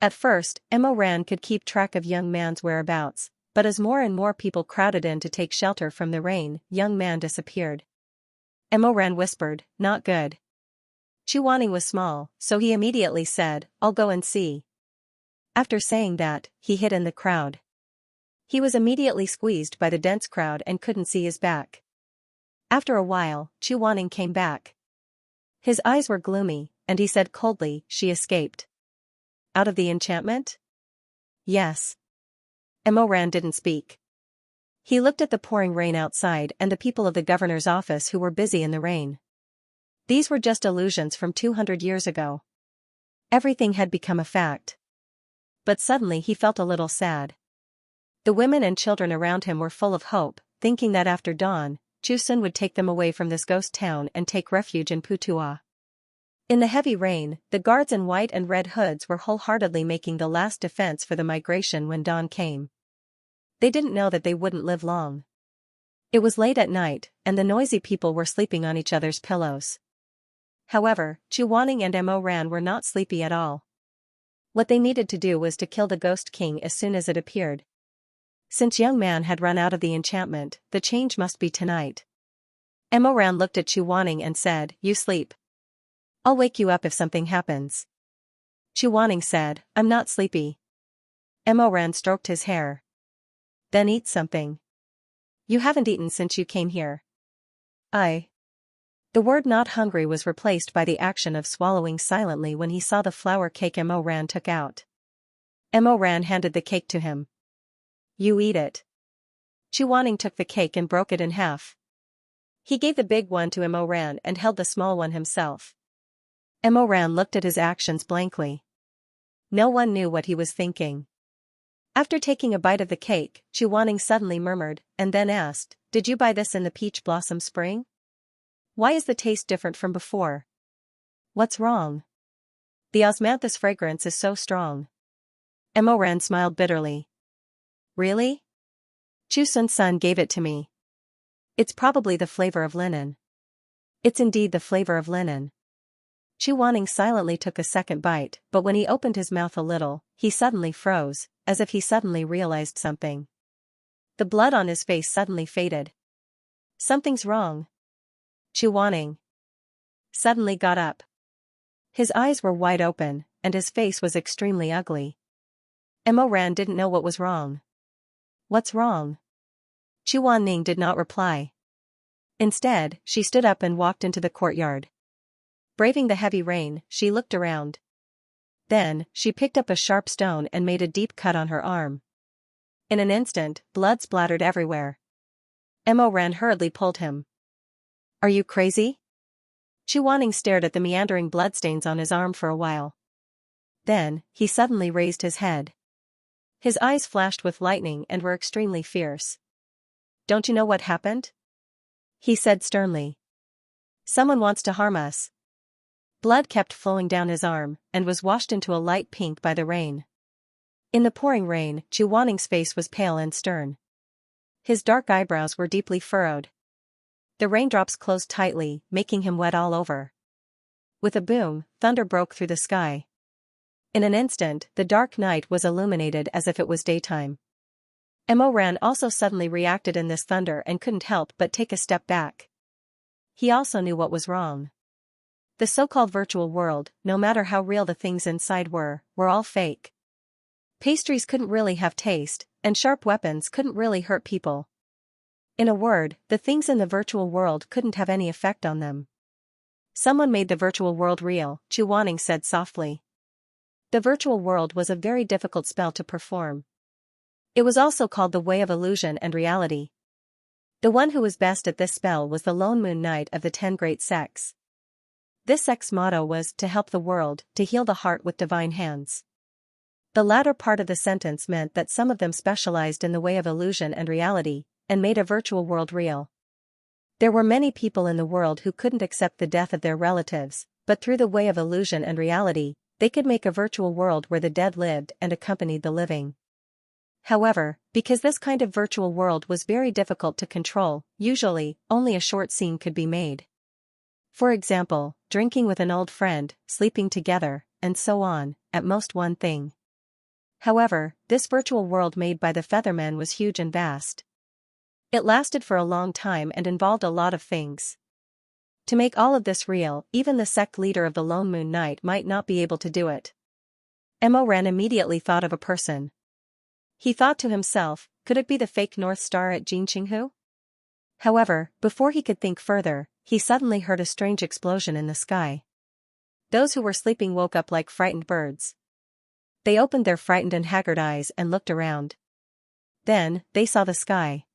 At first, Emo Ran could keep track of Young Man's whereabouts, but as more and more people crowded in to take shelter from the rain, Young Man disappeared. Emo Ran whispered, Not good. Chu Wanning was small, so he immediately said, I'll go and see. After saying that, he hid in the crowd. He was immediately squeezed by the dense crowd and couldn't see his back. After a while, Chu Wanning came back. His eyes were gloomy, and he said coldly, She escaped. Out of the enchantment? Yes. Emo Ran didn't speak. He looked at the pouring rain outside and the people of the governor's office who were busy in the rain. These were just illusions from 200 years ago. Everything had become a fact. But suddenly he felt a little sad. The women and children around him were full of hope, thinking that after dawn, Chusun would take them away from this ghost town and take refuge in Putua. In the heavy rain, the guards in white and red hoods were wholeheartedly making the last defense for the migration when dawn came. They didn't know that they wouldn't live long. It was late at night, and the noisy people were sleeping on each other's pillows. However, Chu Wanning and Emo Ran were not sleepy at all. What they needed to do was to kill the Ghost King as soon as it appeared. Since Young Man had run out of the enchantment, the change must be tonight. Emo Ran looked at Chu Wanning and said, You sleep. I'll wake you up if something happens. Chu Wanning said, I'm not sleepy. Emo Ran stroked his hair. Then eat something. You haven't eaten since you came here. The word not hungry was replaced by the action of swallowing silently when he saw the flour cake Emo Ran took out. Emo Ran handed the cake to him. You eat it. Chu Wanning took the cake and broke it in half. He gave the big one to Emo Ran and held the small one himself. Emo Ran looked at his actions blankly. No one knew what he was thinking. After taking a bite of the cake, Chuaning suddenly murmured, and then asked, "Did you buy this in the Peach Blossom Spring? Why is the taste different from before? What's wrong? The osmanthus fragrance is so strong." Emoran smiled bitterly. "Really? Chusun's son gave it to me. It's probably the flavor of linen." "It's indeed the flavor of linen." Chuaning silently took a second bite, but when he opened his mouth a little, he suddenly froze, as if he suddenly realized something. The blood on his face suddenly faded. "Something's wrong." Chuaning suddenly got up. His eyes were wide open, and his face was extremely ugly. Emoran didn't know what was wrong. "What's wrong?" Chuaning did not reply. Instead, she stood up and walked into the courtyard. Braving the heavy rain, she looked around. Then, she picked up a sharp stone and made a deep cut on her arm. In an instant, blood splattered everywhere. Emoran hurriedly pulled him. "Are you crazy?" Chuaning stared at the meandering bloodstains on his arm for a while. Then, he suddenly raised his head. His eyes flashed with lightning and were extremely fierce. "Don't you know what happened?" he said sternly. "Someone wants to harm us." Blood kept flowing down his arm, and was washed into a light pink by the rain. In the pouring rain, Chuaning's face was pale and stern. His dark eyebrows were deeply furrowed. The raindrops closed tightly, making him wet all over. With a boom, thunder broke through the sky. In an instant, the dark night was illuminated as if it was daytime. Emoran also suddenly reacted in this thunder and couldn't help but take a step back. He also knew what was wrong. The so-called virtual world, no matter how real the things inside were all fake. Pastries couldn't really have taste, and sharp weapons couldn't really hurt people. In a word, the things in the virtual world couldn't have any effect on them. "Someone made the virtual world real," Chuaning said softly. The virtual world was a very difficult spell to perform. It was also called the Way of Illusion and Reality. The one who was best at this spell was the Lone Moon Knight of the 10 Great Sects. This sect's motto was, "To help the world, to heal the heart with divine hands." The latter part of the sentence meant that some of them specialized in the way of illusion and reality, and made a virtual world real. There were many people in the world who couldn't accept the death of their relatives, but through the way of illusion and reality, they could make a virtual world where the dead lived and accompanied the living. However, because this kind of virtual world was very difficult to control, usually, only a short scene could be made. For example, drinking with an old friend, sleeping together, and so on, at most one thing. However, this virtual world made by the Feathermen was huge and vast. It lasted for a long time and involved a lot of things. To make all of this real, even the sect leader of the Lone Moon Knight might not be able to do it. Emoran immediately thought of a person. He thought to himself, could it be the fake North Star at Jinqinghu? However, before he could think further, he suddenly heard a strange explosion in the sky. Those who were sleeping woke up like frightened birds. They opened their frightened and haggard eyes and looked around. Then, they saw the sky.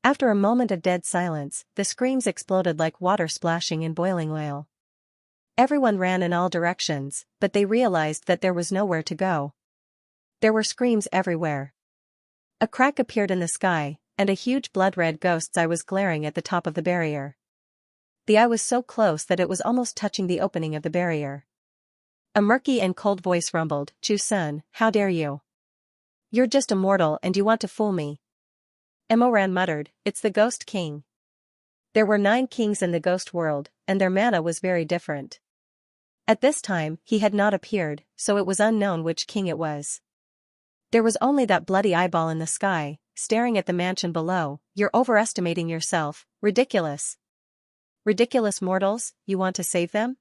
After a moment of dead silence, the screams exploded like water splashing in boiling oil. Everyone ran in all directions, but they realized that there was nowhere to go. There were screams everywhere. A crack appeared in the sky, and a huge blood-red ghost's eye was glaring at the top of the barrier. The eye was so close that it was almost touching the opening of the barrier. A murky and cold voice rumbled, "Shizun, how dare you? You're just a mortal and you want to fool me." Emoran muttered, "It's the Ghost King." There were 9 kings in the ghost world, and their mana was very different. At this time, he had not appeared, so it was unknown which king it was. There was only that bloody eyeball in the sky, staring at the mansion below. "You're overestimating yourself, ridiculous. Ridiculous mortals, you want to save them?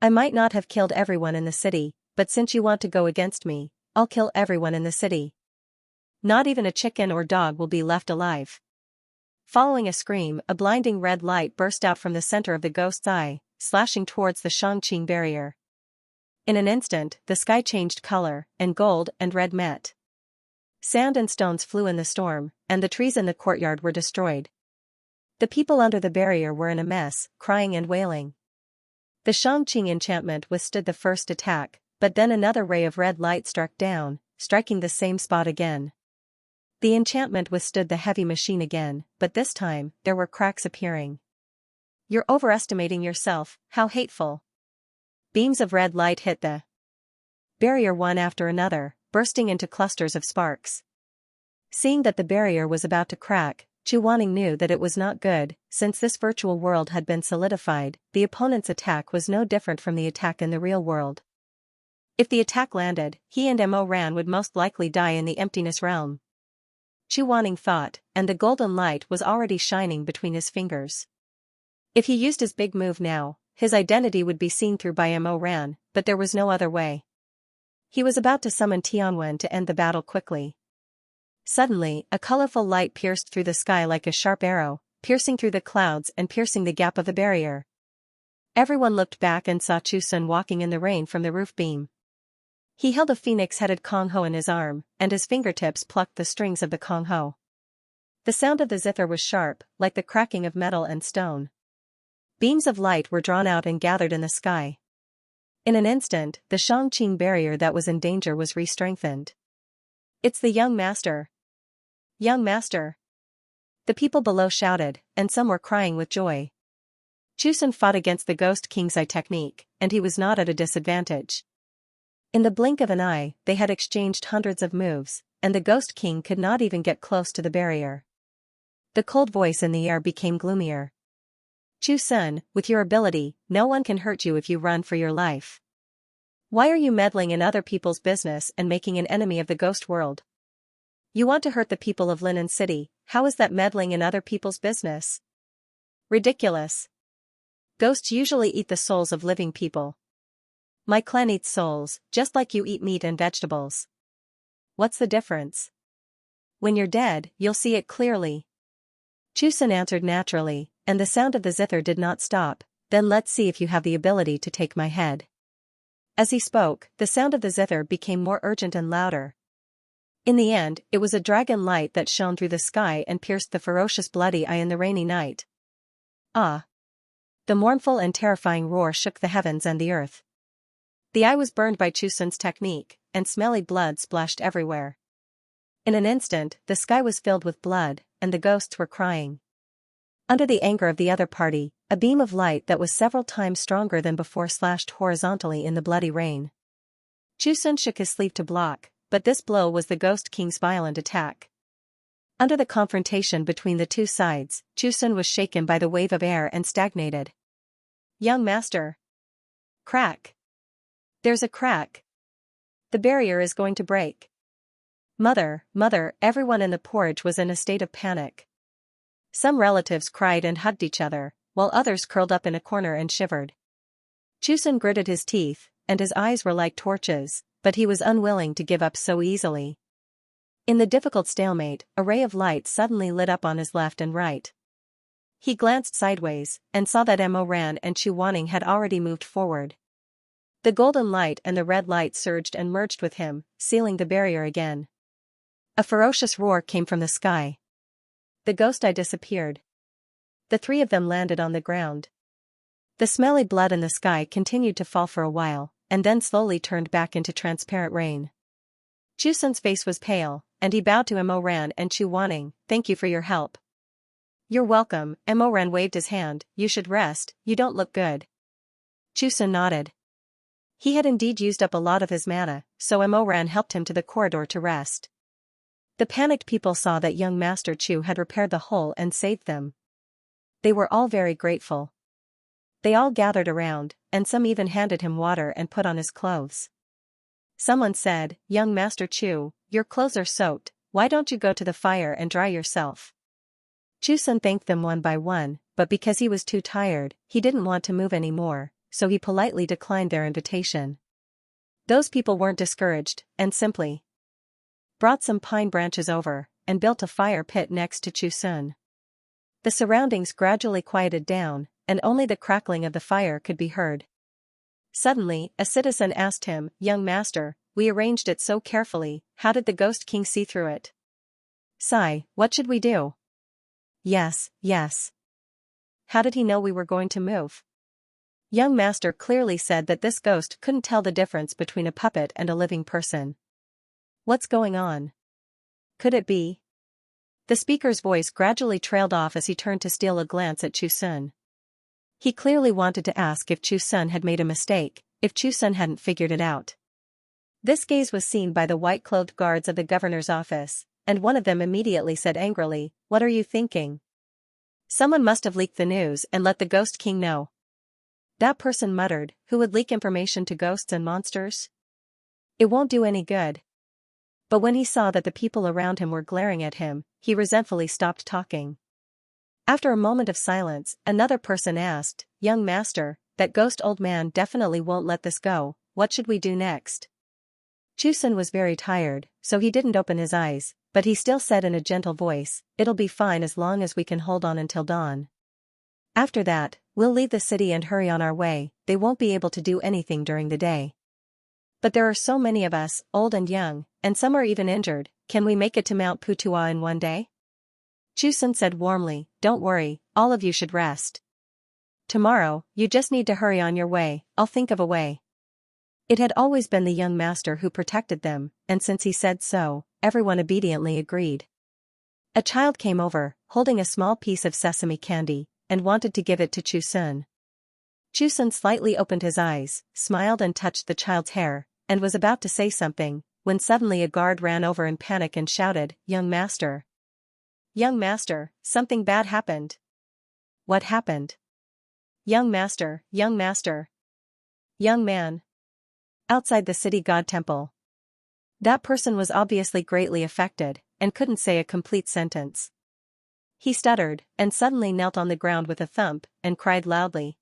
I might not have killed everyone in the city, but since you want to go against me, I'll kill everyone in the city. Not even a chicken or dog will be left alive." Following a scream, a blinding red light burst out from the center of the ghost's eye, slashing towards the Shangqing barrier. In an instant, the sky changed color, and gold and red met. Sand and stones flew in the storm, and the trees in the courtyard were destroyed. The people under the barrier were in a mess, crying and wailing. The Shangqing enchantment withstood the first attack, but then another ray of red light struck down, striking the same spot again. The enchantment withstood the heavy machine again, but this time, there were cracks appearing. You're overestimating yourself, how hateful. Beams of red light hit the barrier one after another, bursting into clusters of sparks. Seeing that the barrier was about to crack, Chu Wanning knew that it was not good. Since this virtual world had been solidified, the opponent's attack was no different from the attack in the real world. If the attack landed, he and Mo Ran would most likely die in the emptiness realm. Chu Wanning thought, and the golden light was already shining between his fingers. If he used his big move now, his identity would be seen through by Mo Ran, but there was no other way. He was about to summon Tianwen to end the battle quickly. Suddenly, a colorful light pierced through the sky like a sharp arrow, piercing through the clouds and piercing the gap of the barrier. Everyone looked back and saw Shizun walking in the rain from the roof beam. He held a phoenix-headed Kong Ho in his arm, and his fingertips plucked the strings of the Kong Ho. The sound of the zither was sharp, like the cracking of metal and stone. Beams of light were drawn out and gathered in the sky. In an instant, the Shangqing barrier that was in danger was re-strengthened. It's the young master. Young master. The people below shouted, and some were crying with joy. Shizun fought against the Ghost King's eye technique, and he was not at a disadvantage. In the blink of an eye, they had exchanged hundreds of moves, and the Ghost King could not even get close to the barrier. The cold voice in the air became gloomier. Shizun, with your ability, no one can hurt you if you run for your life. Why are you meddling in other people's business and making an enemy of the ghost world? You want to hurt the people of Linen City, how is that meddling in other people's business? Ridiculous. Ghosts usually eat the souls of living people. My clan eats souls, just like you eat meat and vegetables. What's the difference? When you're dead, you'll see it clearly. Shizun answered naturally, and the sound of the zither did not stop. Then let's see if you have the ability to take my head. As he spoke, the sound of the zither became more urgent and louder. In the end, it was a dragon light that shone through the sky and pierced the ferocious bloody eye in the rainy night. Ah! The mournful and terrifying roar shook the heavens and the earth. The eye was burned by Shizun's technique, and smelly blood splashed everywhere. In an instant, the sky was filled with blood, and the ghosts were crying. Under the anger of the other party, a beam of light that was several times stronger than before slashed horizontally in the bloody rain. Shizun shook his sleeve to block, but this blow was the Ghost King's violent attack. Under the confrontation between the two sides, Shizun was shaken by the wave of air and stagnated. Young master. Crack. There's a crack. The barrier is going to break. Mother, everyone in the porridge was in a state of panic. Some relatives cried and hugged each other, while others curled up in a corner and shivered. Shizun gritted his teeth, and his eyes were like torches, but he was unwilling to give up so easily. In the difficult stalemate, a ray of light suddenly lit up on his left and right. He glanced sideways, and saw that Mo Ran and Chu Wanning had already moved forward. The golden light and the red light surged and merged with him, sealing the barrier again. A ferocious roar came from the sky. The ghost eye disappeared. The three of them landed on the ground. The smelly blood in the sky continued to fall for a while, and then slowly turned back into transparent rain. Shizun's face was pale, and he bowed to Mo Ran and Chu Wanning. Thank you for your help. You're welcome. Mo Ran waved his hand. You should rest, you don't look good. Shizun nodded. He had indeed used up a lot of his mana, so Mo Ran helped him to the corridor to rest. The panicked people saw that young Master Chu had repaired the hole and saved them. They were all very grateful. They all gathered around, and some even handed him water and put on his clothes. Someone said, Young Master Chu, your clothes are soaked, why don't you go to the fire and dry yourself? Shizun thanked them one by one, but because he was too tired, he didn't want to move anymore, so he politely declined their invitation. Those people weren't discouraged, and simply brought some pine branches over, and built a fire pit next to Shizun. The surroundings gradually quieted down, and only the crackling of the fire could be heard. Suddenly, a citizen asked him, Young master, we arranged it so carefully, how did the Ghost King see through it? Sigh, what should we do? Yes. How did he know we were going to move? Young master clearly said that this ghost couldn't tell the difference between a puppet and a living person. What's going on? Could it be? The speaker's voice gradually trailed off as he turned to steal a glance at Shizun. He clearly wanted to ask if Shizun had made a mistake, if Shizun hadn't figured it out. This gaze was seen by the white-clothed guards of the governor's office, and one of them immediately said angrily, "What are you thinking? Someone must have leaked the news and let the Ghost King know." That person muttered, "Who would leak information to ghosts and monsters? It won't do any good." But when he saw that the people around him were glaring at him, he resentfully stopped talking. After a moment of silence, another person asked, "Young master, that ghost old man definitely won't let this go. What should we do next?" Shizun was very tired, so he didn't open his eyes, but he still said in a gentle voice, "It'll be fine as long as we can hold on until dawn. After that, we'll leave the city and hurry on our way. They won't be able to do anything during the day. But there are so many of us, old and young, and some are even injured. Can we make it to Mount Putua in one day?" Shizun said warmly, "Don't worry, all of you should rest. Tomorrow, you just need to hurry on your way. I'll think of a way." It had always been the young master who protected them, and since he said so, everyone obediently agreed. A child came over, holding a small piece of sesame candy, and wanted to give it to Shizun. Shizun slightly opened his eyes, smiled and touched the child's hair, and was about to say something, when suddenly a guard ran over in panic and shouted, "Young master! Young master, something bad happened." "What happened?" "Young master, young master. Young man. Outside the city god temple." That person was obviously greatly affected, and couldn't say a complete sentence. He stuttered, and suddenly knelt on the ground with a thump, and cried loudly.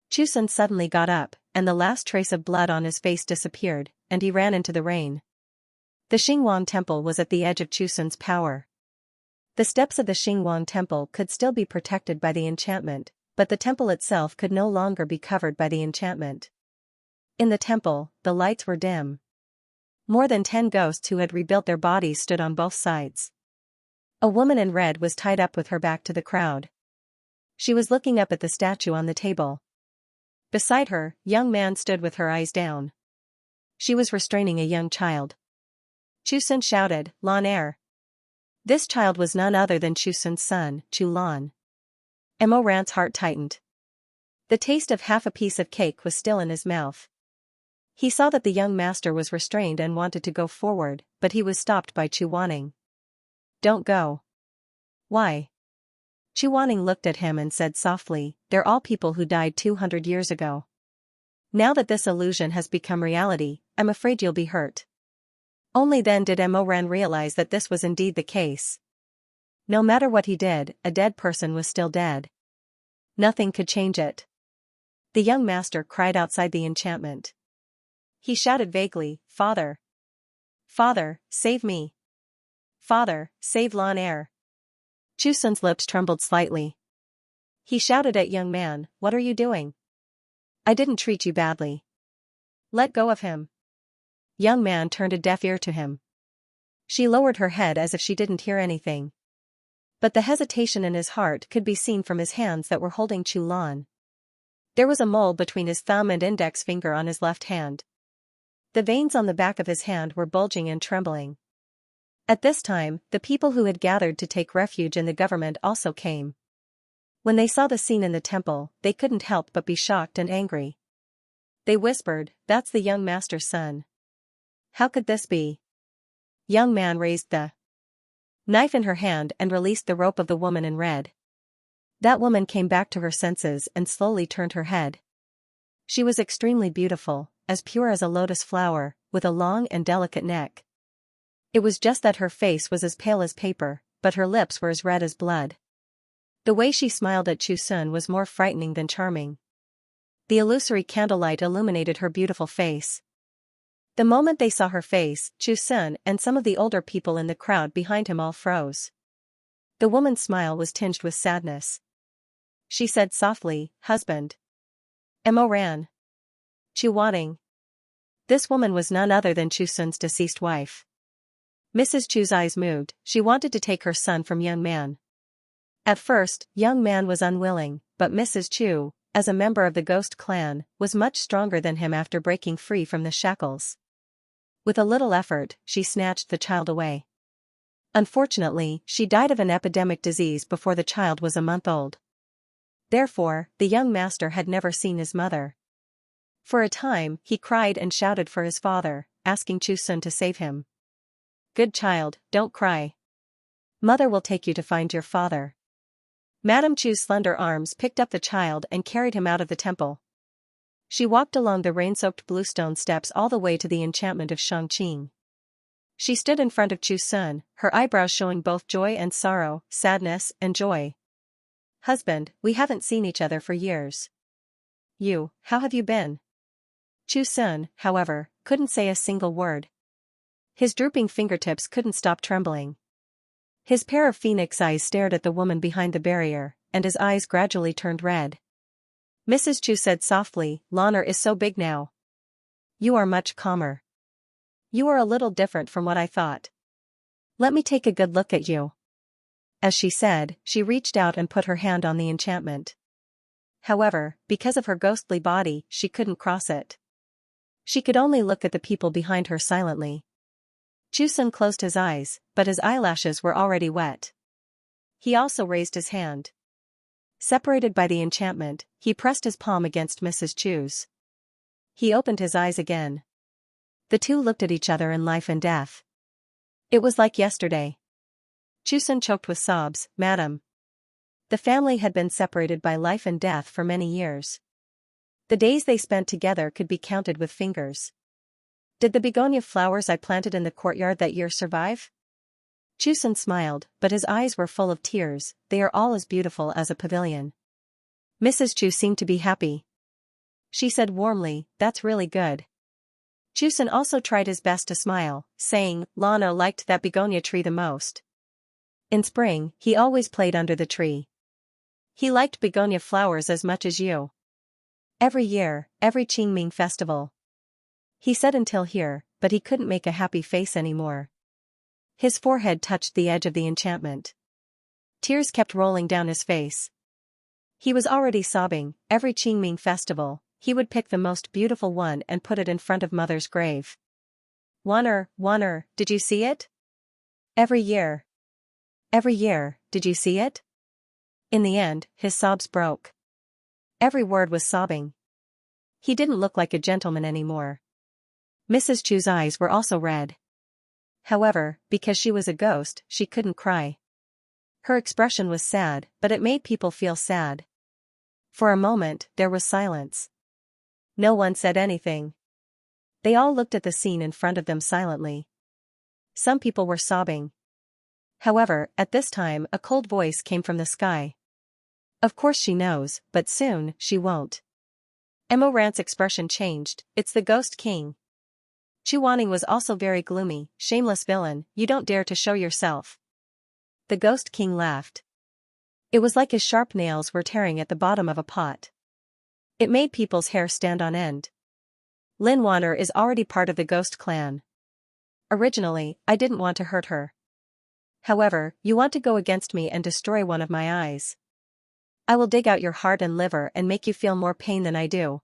Shizun suddenly got up, and the last trace of blood on his face disappeared, and he ran into the rain. The Xingguang temple was at the edge of Shizun's power. The steps of the Xingguang temple could still be protected by the enchantment, but the temple itself could no longer be covered by the enchantment. In the temple, the lights were dim. More than 10 ghosts who had rebuilt their bodies stood on both sides. A woman in red was tied up with her back to the crowd. She was looking up at the statue on the table. Beside her, young man stood with her eyes down. She was restraining a young child. Shizun shouted, "Lan Er!" This child was none other than Shizun's son, Chu Lan. Mo Ran's heart tightened. The taste of half a piece of cake was still in his mouth. He saw that the young master was restrained and wanted to go forward, but he was stopped by Chu Wanning. "Don't go." "Why?" Chu Wanning looked at him and said softly, "They're all people who died 200 years ago. Now that this illusion has become reality, I'm afraid you'll be hurt." Only then did Mo Ran realize that this was indeed the case. No matter what he did, a dead person was still dead. Nothing could change it. The young master cried outside the enchantment. He shouted vaguely, "Father! Father, save me! Father, save Lan Er!" Shizun's lips trembled slightly. He shouted at young man, "What are you doing? I didn't treat you badly. Let go of him." Young man turned a deaf ear to him. She lowered her head as if she didn't hear anything. But the hesitation in his heart could be seen from his hands that were holding Chu Lan. There was a mole between his thumb and index finger on his left hand. The veins on the back of his hand were bulging and trembling. At this time, the people who had gathered to take refuge in the government also came. When they saw the scene in the temple, they couldn't help but be shocked and angry. They whispered, "That's the young master's son. How could this be?" Young man raised the knife in her hand and released the rope of the woman in red. That woman came back to her senses and slowly turned her head. She was extremely beautiful, as pure as a lotus flower, with a long and delicate neck. It was just that her face was as pale as paper, but her lips were as red as blood. The way she smiled at Shizun was more frightening than charming. The illusory candlelight illuminated her beautiful face. The moment they saw her face, Shizun and some of the older people in the crowd behind him all froze. The woman's smile was tinged with sadness. She said softly, "Husband." Mo Ran. Chu Wanning. This woman was none other than Shizun's deceased wife. Mrs. Chu's eyes moved. She wanted to take her son from young man. At first, young man was unwilling, but Mrs. Chu, as a member of the ghost clan, was much stronger than him after breaking free from the shackles. With a little effort, she snatched the child away. Unfortunately, she died of an epidemic disease before the child was a month old. Therefore, the young master had never seen his mother. For a time, he cried and shouted for his father, asking Shizun to save him. "Good child, don't cry. Mother will take you to find your father." Madame Chu's slender arms picked up the child and carried him out of the temple. She walked along the rain-soaked bluestone steps all the way to the enchantment of Xianxia. She stood in front of Shizun, her eyebrows showing both joy and sorrow, sadness and joy. "Husband, we haven't seen each other for years. How have you been?" Shizun, however, couldn't say a single word. His drooping fingertips couldn't stop trembling. His pair of phoenix eyes stared at the woman behind the barrier, and his eyes gradually turned red. Mrs. Chu said softly, "Lanner is so big now. You are much calmer. You are a little different from what I thought. Let me take a good look at you." As she said, she reached out and put her hand on the enchantment. However, because of her ghostly body, she couldn't cross it. She could only look at the people behind her silently. Shizun closed his eyes, but his eyelashes were already wet. He also raised his hand. Separated by the enchantment, he pressed his palm against Mrs. Chu's. He opened his eyes again. The two looked at each other in life and death. It was like yesterday. Shizun choked with sobs, "Madam." The family had been separated by life and death for many years. The days they spent together could be counted with fingers. "Did the begonia flowers I planted in the courtyard that year survive?" Shizun smiled, but his eyes were full of tears. "They are all as beautiful as a pavilion." Mrs. Chu seemed to be happy. She said warmly, "That's really good." Shizun also tried his best to smile, saying, "Lana liked that begonia tree the most. In spring, he always played under the tree. He liked begonia flowers as much as you. Every year, every Qingming festival." He said until here, but he couldn't make a happy face anymore. His forehead touched the edge of the enchantment. Tears kept rolling down his face. He was already sobbing. Every Qingming festival, he would pick the most beautiful one and put it in front of mother's grave. Wanner, did you see it? Every year, did you see it?" In the end, his sobs broke. Every word was sobbing. He didn't look like a gentleman anymore. Mrs. Chu's eyes were also red. However, because she was a ghost, she couldn't cry. Her expression was sad, but it made people feel sad. For a moment, there was silence. No one said anything. They all looked at the scene in front of them silently. Some people were sobbing. However, at this time, a cold voice came from the sky. "Of course she knows, but soon, she won't." Emorant's expression changed. "It's the Ghost King." Chu Wanning was also very gloomy. "Shameless villain, you don't dare to show yourself." The Ghost King laughed. It was like his sharp nails were tearing at the bottom of a pot. It made people's hair stand on end. "Lin Wanner is already part of the Ghost clan. Originally, I didn't want to hurt her. However, you want to go against me and destroy one of my eyes. I will dig out your heart and liver and make you feel more pain than I do."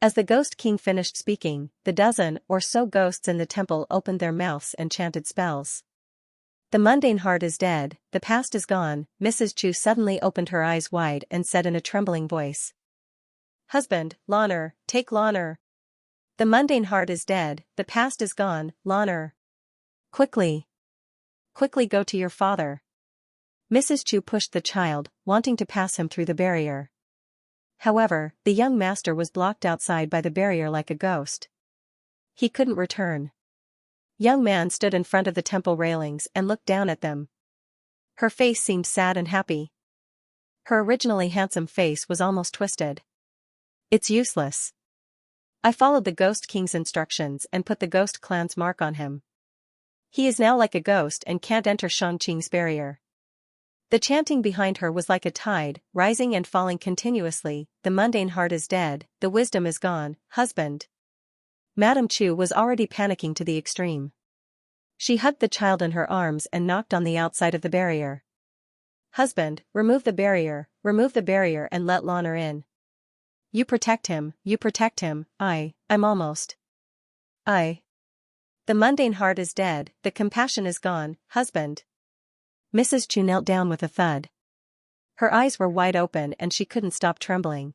As the Ghost King finished speaking, the dozen or so ghosts in the temple opened their mouths and chanted spells. "The mundane heart is dead, the past is gone." Mrs. Chu suddenly opened her eyes wide and said in a trembling voice. "Husband, Lanner, take Lanner. The mundane heart is dead, the past is gone, Lanner. Quickly go to your father." Mrs. Chu pushed the child, wanting to pass him through the barrier. However, the young master was blocked outside by the barrier like a ghost. He couldn't return. Young man stood in front of the temple railings and looked down at them. Her face seemed sad and happy. Her originally handsome face was almost twisted. "It's useless. I followed the Ghost King's instructions and put the Ghost Clan's mark on him. He is now like a ghost and can't enter Shangqing's barrier." The chanting behind her was like a tide, rising and falling continuously. "The mundane heart is dead, the wisdom is gone, husband." Madame Chu was already panicking to the extreme. She hugged the child in her arms and knocked on the outside of the barrier. "Husband, remove the barrier and let Lanner in." You protect him, you protect him. I'm almost. I. The mundane heart is dead, the compassion is gone, husband. Mrs. Chu knelt down with a thud. Her eyes were wide open and she couldn't stop trembling.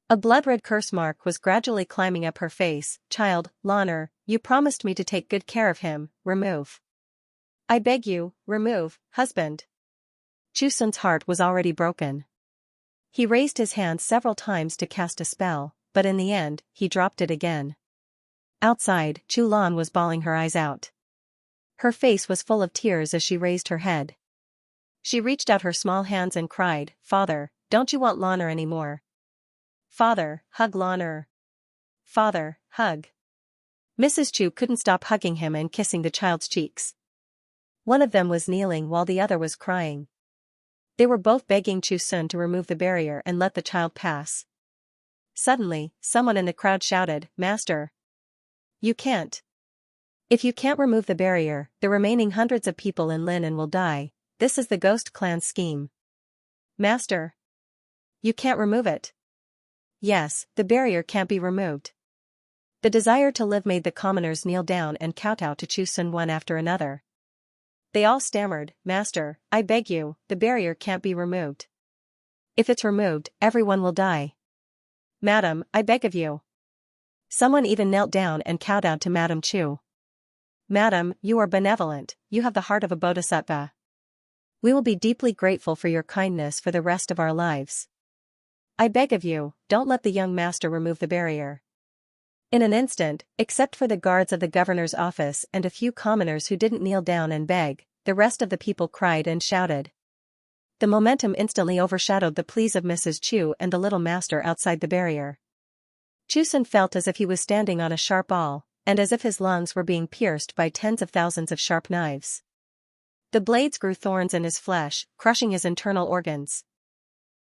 A blood-red curse mark was gradually climbing up her face. Child, Lanner, you promised me to take good care of him, remove. I beg you, remove, husband. Chusun's heart was already broken. He raised his hand several times to cast a spell, but in the end, he dropped it again. Outside, Chu Lan was bawling her eyes out. Her face was full of tears as she raised her head. She reached out her small hands and cried, Father, don't you want Lanner anymore? Father, hug Lanner. Father, hug. Mrs. Chu couldn't stop hugging him and kissing the child's cheeks. One of them was kneeling while the other was crying. They were both begging Chusun to remove the barrier and let the child pass. Suddenly, someone in the crowd shouted, Master. You can't. If you can't remove the barrier, the remaining hundreds of people in Linen will die. This is the Ghost Clan's scheme. Master. You can't remove it. Yes, the barrier can't be removed. The desire to live made the commoners kneel down and kowtow to Chusun one after another. They all stammered, Master, I beg you, the barrier can't be removed. If it's removed, everyone will die. Madam, I beg of you. Someone even knelt down and kowtowed to Madam Chu. Madam, you are benevolent, you have the heart of a bodhisattva. We will be deeply grateful for your kindness for the rest of our lives. I beg of you, don't let the young master remove the barrier. In an instant, except for the guards of the governor's office and a few commoners who didn't kneel down and beg, the rest of the people cried and shouted. The momentum instantly overshadowed the pleas of Mrs. Chu and the little master outside the barrier. Chusun felt as if he was standing on a sharp awl, and as if his lungs were being pierced by tens of thousands of sharp knives. The blades grew thorns in his flesh, crushing his internal organs.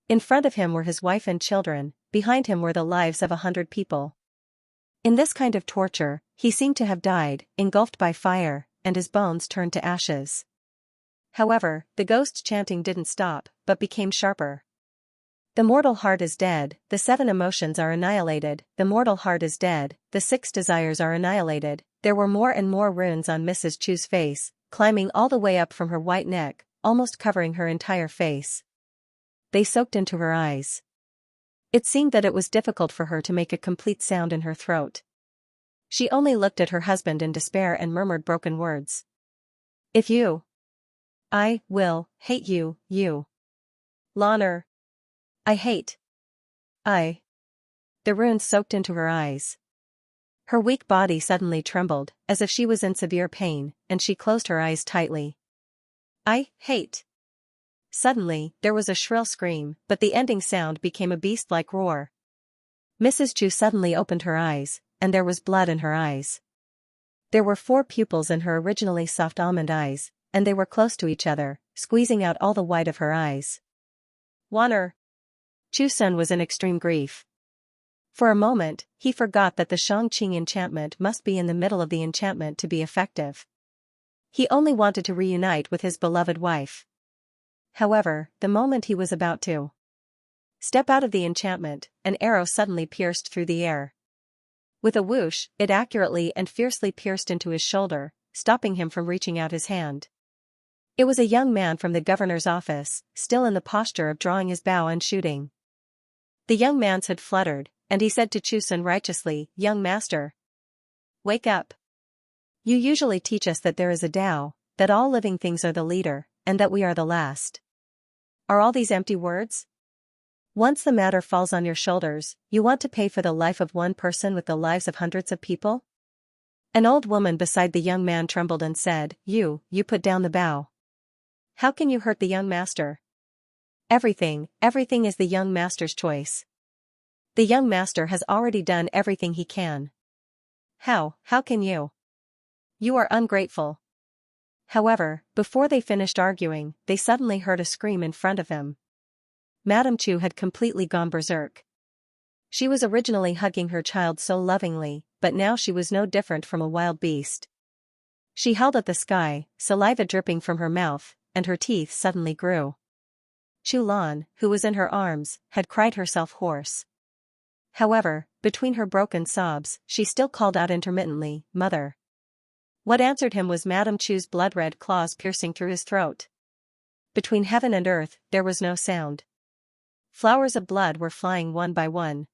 In front of him were his wife and children, behind him were the lives of 100 people. In this kind of torture, he seemed to have died, engulfed by fire, and his bones turned to ashes. However, the ghost chanting didn't stop, but became sharper. The mortal heart is dead, the 7 emotions are annihilated, the mortal heart is dead, the 6 desires are annihilated. There were more and more runes on Mrs. Chu's face, climbing all the way up from her white neck, almost covering her entire face. They soaked into her eyes. It seemed that it was difficult for her to make a complete sound in her throat. She only looked at her husband in despair and murmured broken words. If you. I will hate you, you. Lanner. I hate. I. The runes soaked into her eyes. Her weak body suddenly trembled, as if she was in severe pain, and she closed her eyes tightly. I hate. Suddenly, there was a shrill scream, but the ending sound became a beast-like roar. Mrs. Chu suddenly opened her eyes, and there was blood in her eyes. There were 4 pupils in her originally soft almond eyes, and they were close to each other, squeezing out all the white of her eyes. Wanner. Chusun was in extreme grief. For a moment, he forgot that the Shangqing enchantment must be in the middle of the enchantment to be effective. He only wanted to reunite with his beloved wife. However, the moment he was about to step out of the enchantment, an arrow suddenly pierced through the air. With a whoosh, it accurately and fiercely pierced into his shoulder, stopping him from reaching out his hand. It was a young man from the governor's office, still in the posture of drawing his bow and shooting. The young man's head fluttered, and he said to Chusun righteously, Young master. Wake up. You usually teach us that there is a Tao, that all living things are the leader, and that we are the last. Are all these empty words? Once the matter falls on your shoulders, you want to pay for the life of one person with the lives of hundreds of people? An old woman beside the young man trembled and said, You put down the bow. How can you hurt the young master? Everything is the young master's choice. The young master has already done everything he can. How can you? You are ungrateful. However, before they finished arguing, they suddenly heard a scream in front of him. Madame Chu had completely gone berserk. She was originally hugging her child so lovingly, but now she was no different from a wild beast. She held at the sky, saliva dripping from her mouth, and her teeth suddenly grew. Chu Lan, who was in her arms, had cried herself hoarse. However, between her broken sobs, she still called out intermittently, "Mother." What answered him was Madame Chu's blood-red claws piercing through his throat. Between heaven and earth, there was no sound. Flowers of blood were flying one by one.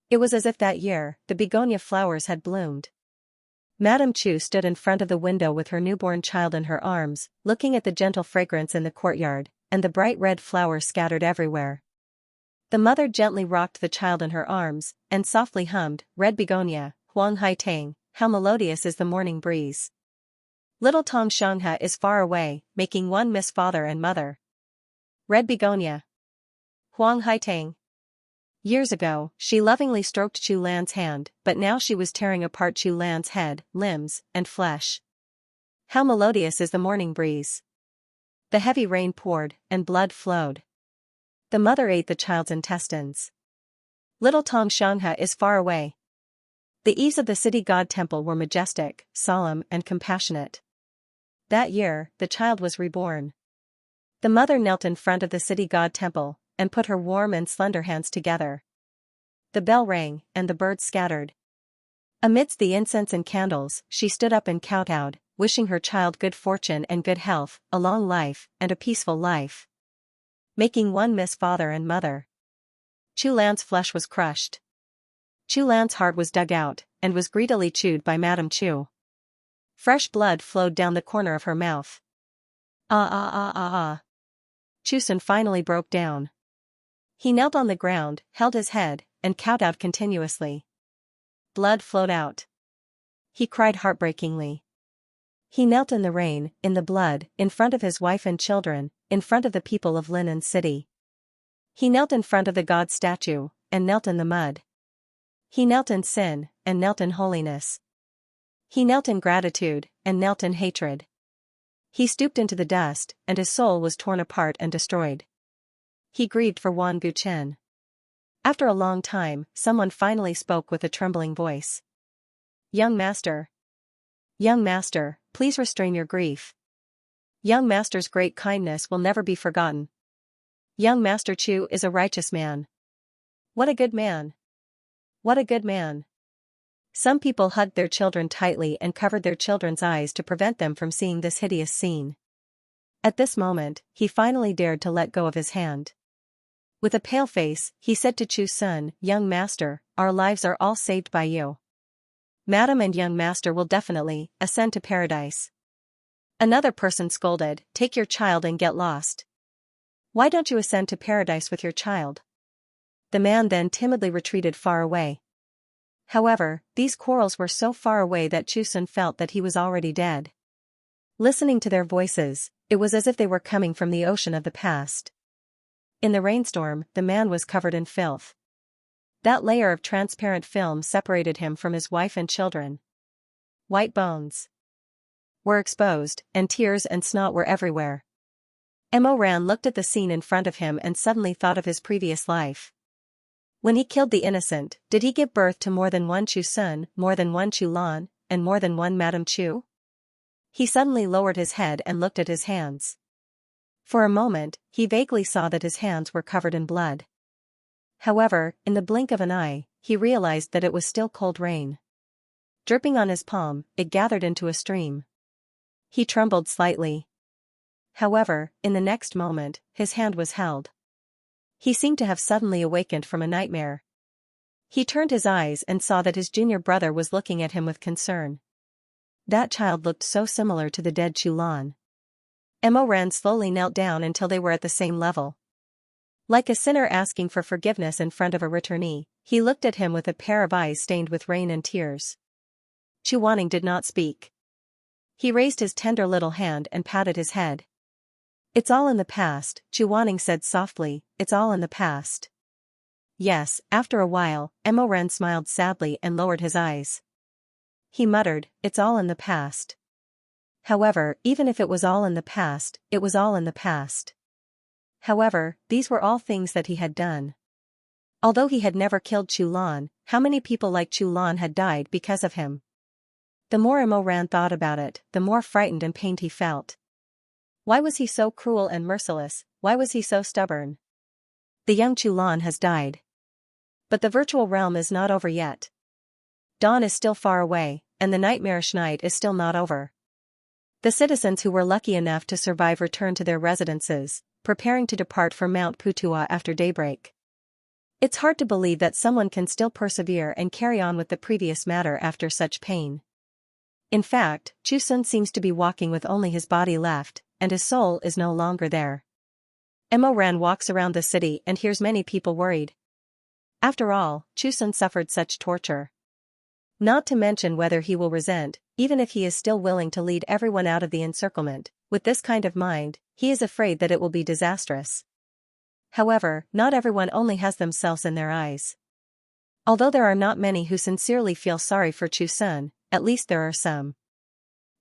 It was as if that year, the begonia flowers had bloomed. Madame Chu stood in front of the window with her newborn child in her arms, looking at the gentle fragrance in the courtyard, and the bright red flowers scattered everywhere. The mother gently rocked the child in her arms, and softly hummed, "Red begonia, huang hai tang, how melodious is the morning breeze. Little Tom Xianxia is far away, making one miss father and mother. Red begonia. Huang hai tang." Years ago, she lovingly stroked Chu Lan's hand, but now she was tearing apart Chu Lan's head, limbs, and flesh. How melodious is the morning breeze. The heavy rain poured, and blood flowed. The mother ate the child's intestines. Little Tom Xianxia is far away. The eaves of the city god temple were majestic, solemn, and compassionate. That year, the child was reborn. The mother knelt in front of the city god temple, and put her warm and slender hands together. The bell rang, and the birds scattered. Amidst the incense and candles, she stood up and kowtowed, wishing her child good fortune and good health, a long life, and a peaceful life. Making one miss father and mother. Chu Lan's flesh was crushed. Chu Lan's heart was dug out, and was greedily chewed by Madame Chu. Fresh blood flowed down the corner of her mouth. Ah ah ah ah ah. Chusun finally broke down. He knelt on the ground, held his head, and kowtowed continuously. Blood flowed out. He cried heartbreakingly. He knelt in the rain, in the blood, in front of his wife and children, in front of the people of Linen City. He knelt in front of the god statue, and knelt in the mud. He knelt in sin, and knelt in holiness. He knelt in gratitude, and knelt in hatred. He stooped into the dust, and his soul was torn apart and destroyed. He grieved for Wan Guchen. After a long time, someone finally spoke with a trembling voice. "Young master. Young master, please restrain your grief. Young master's great kindness will never be forgotten. Young Master Chu is a righteous man. What a good man. What a good man." Some people hugged their children tightly and covered their children's eyes to prevent them from seeing this hideous scene. At this moment, he finally dared to let go of his hand. With a pale face, he said to Chu's son, "Young master, our lives are all saved by you. Madam and young master will definitely ascend to paradise." Another person scolded, "Take your child and get lost. Why don't you ascend to paradise with your child?" The man then timidly retreated far away. However, these quarrels were so far away that Chusun felt that he was already dead. Listening to their voices, it was as if they were coming from the ocean of the past. In the rainstorm, the man was covered in filth. That layer of transparent film separated him from his wife and children. White bones were exposed, and tears and snot were everywhere. Mo Ran looked at the scene in front of him and suddenly thought of his previous life. When he killed the innocent, did he give birth to more than one Chu Sun, more than one Chu Lan, and more than one Madame Chu? He suddenly lowered his head and looked at his hands. For a moment, he vaguely saw that his hands were covered in blood. However, in the blink of an eye, he realized that it was still cold rain. Dripping on his palm, it gathered into a stream. He trembled slightly. However, in the next moment, his hand was held. He seemed to have suddenly awakened from a nightmare. He turned his eyes and saw that his junior brother was looking at him with concern. That child looked so similar to the dead Chu Lan. Mo Ran slowly knelt down until they were at the same level. Like a sinner asking for forgiveness in front of a returnee, he looked at him with a pair of eyes stained with rain and tears. Chu Wanning did not speak. He raised his tender little hand and patted his head. "It's all in the past," Chu Wanning said softly, "it's all in the past." Yes, after a while, Mo Ran smiled sadly and lowered his eyes. He muttered, "It's all in the past." However, even if it was all in the past, it was all in the past. However, these were all things that he had done. Although he had never killed Chu Lan, how many people like Chu Lan had died because of him? The more Mo Ran thought about it, the more frightened and pained he felt. Why was he so cruel and merciless? Why was he so stubborn? The young Chu Lan has died. But the virtual realm is not over yet. Dawn is still far away, and the nightmarish night is still not over. The citizens who were lucky enough to survive return to their residences, preparing to depart for Mount Putua after daybreak. It's hard to believe that someone can still persevere and carry on with the previous matter after such pain. In fact, Shizun seems to be walking with only his body left, and his soul is no longer there. Emoran walks around the city and hears many people worried. After all, Shizun suffered such torture. Not to mention whether he will resent, even if he is still willing to lead everyone out of the encirclement. With this kind of mind, he is afraid that it will be disastrous. However, not everyone only has themselves in their eyes. Although there are not many who sincerely feel sorry for Shizun, at least there are some.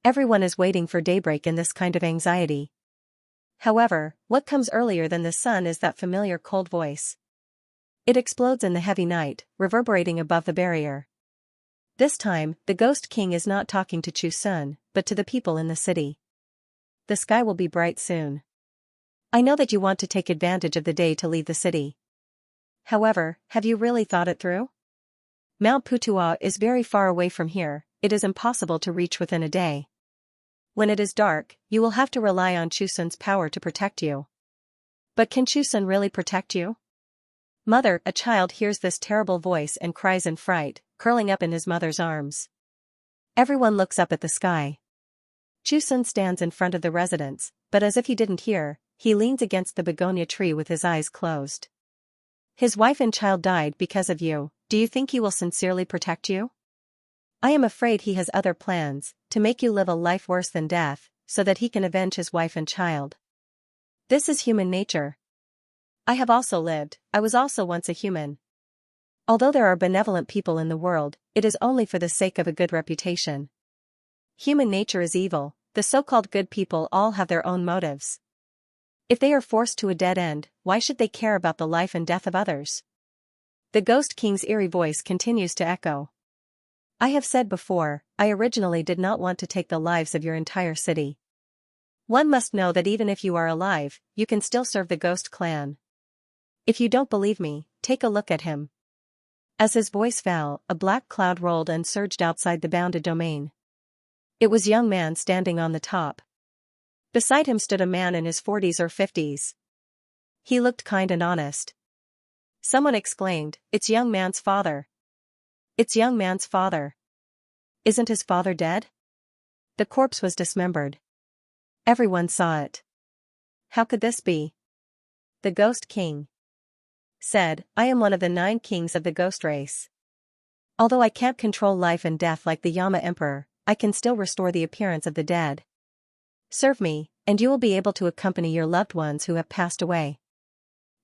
Everyone is waiting for daybreak in this kind of anxiety. However, what comes earlier than the sun is that familiar cold voice. It explodes in the heavy night, reverberating above the barrier. This time, the Ghost King is not talking to Shizun, but to the people in the city. The sky will be bright soon. I know that you want to take advantage of the day to leave the city. However, have you really thought it through? Mount Putua is very far away from here, it is impossible to reach within a day. When it is dark, you will have to rely on Shizun's power to protect you. But can Shizun really protect you? Mother, a child hears this terrible voice and cries in fright, curling up in his mother's arms. Everyone looks up at the sky. Shizun stands in front of the residence, but as if he didn't hear, he leans against the begonia tree with his eyes closed. His wife and child died because of you, do you think he will sincerely protect you? I am afraid he has other plans, to make you live a life worse than death, so that he can avenge his wife and child. This is human nature. I have also lived, I was also once a human. Although there are benevolent people in the world, it is only for the sake of a good reputation. Human nature is evil, the so-called good people all have their own motives. If they are forced to a dead end, why should they care about the life and death of others? The Ghost King's eerie voice continues to echo. I have said before, I originally did not want to take the lives of your entire city. One must know that even if you are alive, you can still serve the Ghost Clan. If you don't believe me, take a look at him. As his voice fell, a black cloud rolled and surged outside the bounded domain. It was a young man standing on the top. Beside him stood a man in his 40s or 50s. He looked kind and honest. Someone exclaimed, "It's young man's father. It's young man's father. Isn't his father dead?" The corpse was dismembered. Everyone saw it. How could this be? The Ghost King said, I am one of the 9 kings of the ghost race. Although I can't control life and death like the Yama Emperor, I can still restore the appearance of the dead. Serve me, and you will be able to accompany your loved ones who have passed away.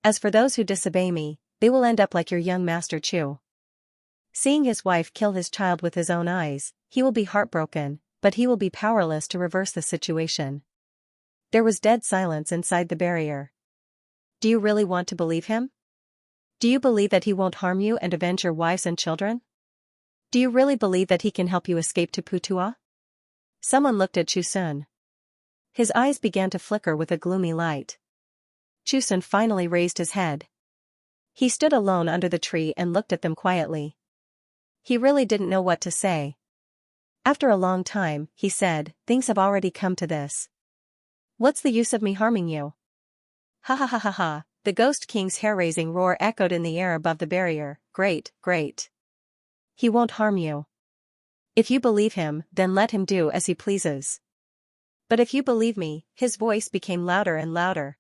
As for those who disobey me, they will end up like your young master Chu. Seeing his wife kill his child with his own eyes, he will be heartbroken, but he will be powerless to reverse the situation. There was dead silence inside the barrier. Do you really want to believe him? Do you believe that he won't harm you and avenge your wives and children? Do you really believe that he can help you escape to Putua? Someone looked at Shizun. His eyes began to flicker with a gloomy light. Shizun finally raised his head. He stood alone under the tree and looked at them quietly. He really didn't know what to say. After a long time, he said, things have already come to this. What's the use of me harming you? Ha ha ha ha ha. The Ghost King's hair-raising roar echoed in the air above the barrier. Great, great. He won't harm you. If you believe him, then let him do as he pleases. But if you believe me, his voice became louder and louder.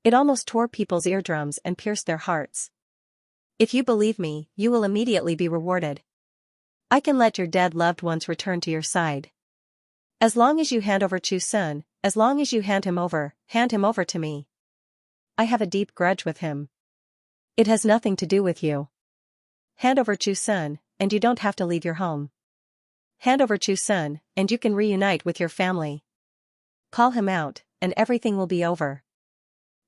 It almost tore people's eardrums and pierced their hearts. If you believe me, you will immediately be rewarded. I can let your dead loved ones return to your side. As long as you hand over Shizun, as long as you hand him over to me. I have a deep grudge with him. It has nothing to do with you. Hand over Shizun, and you don't have to leave your home. Hand over Shizun, and you can reunite with your family. Call him out, and everything will be over.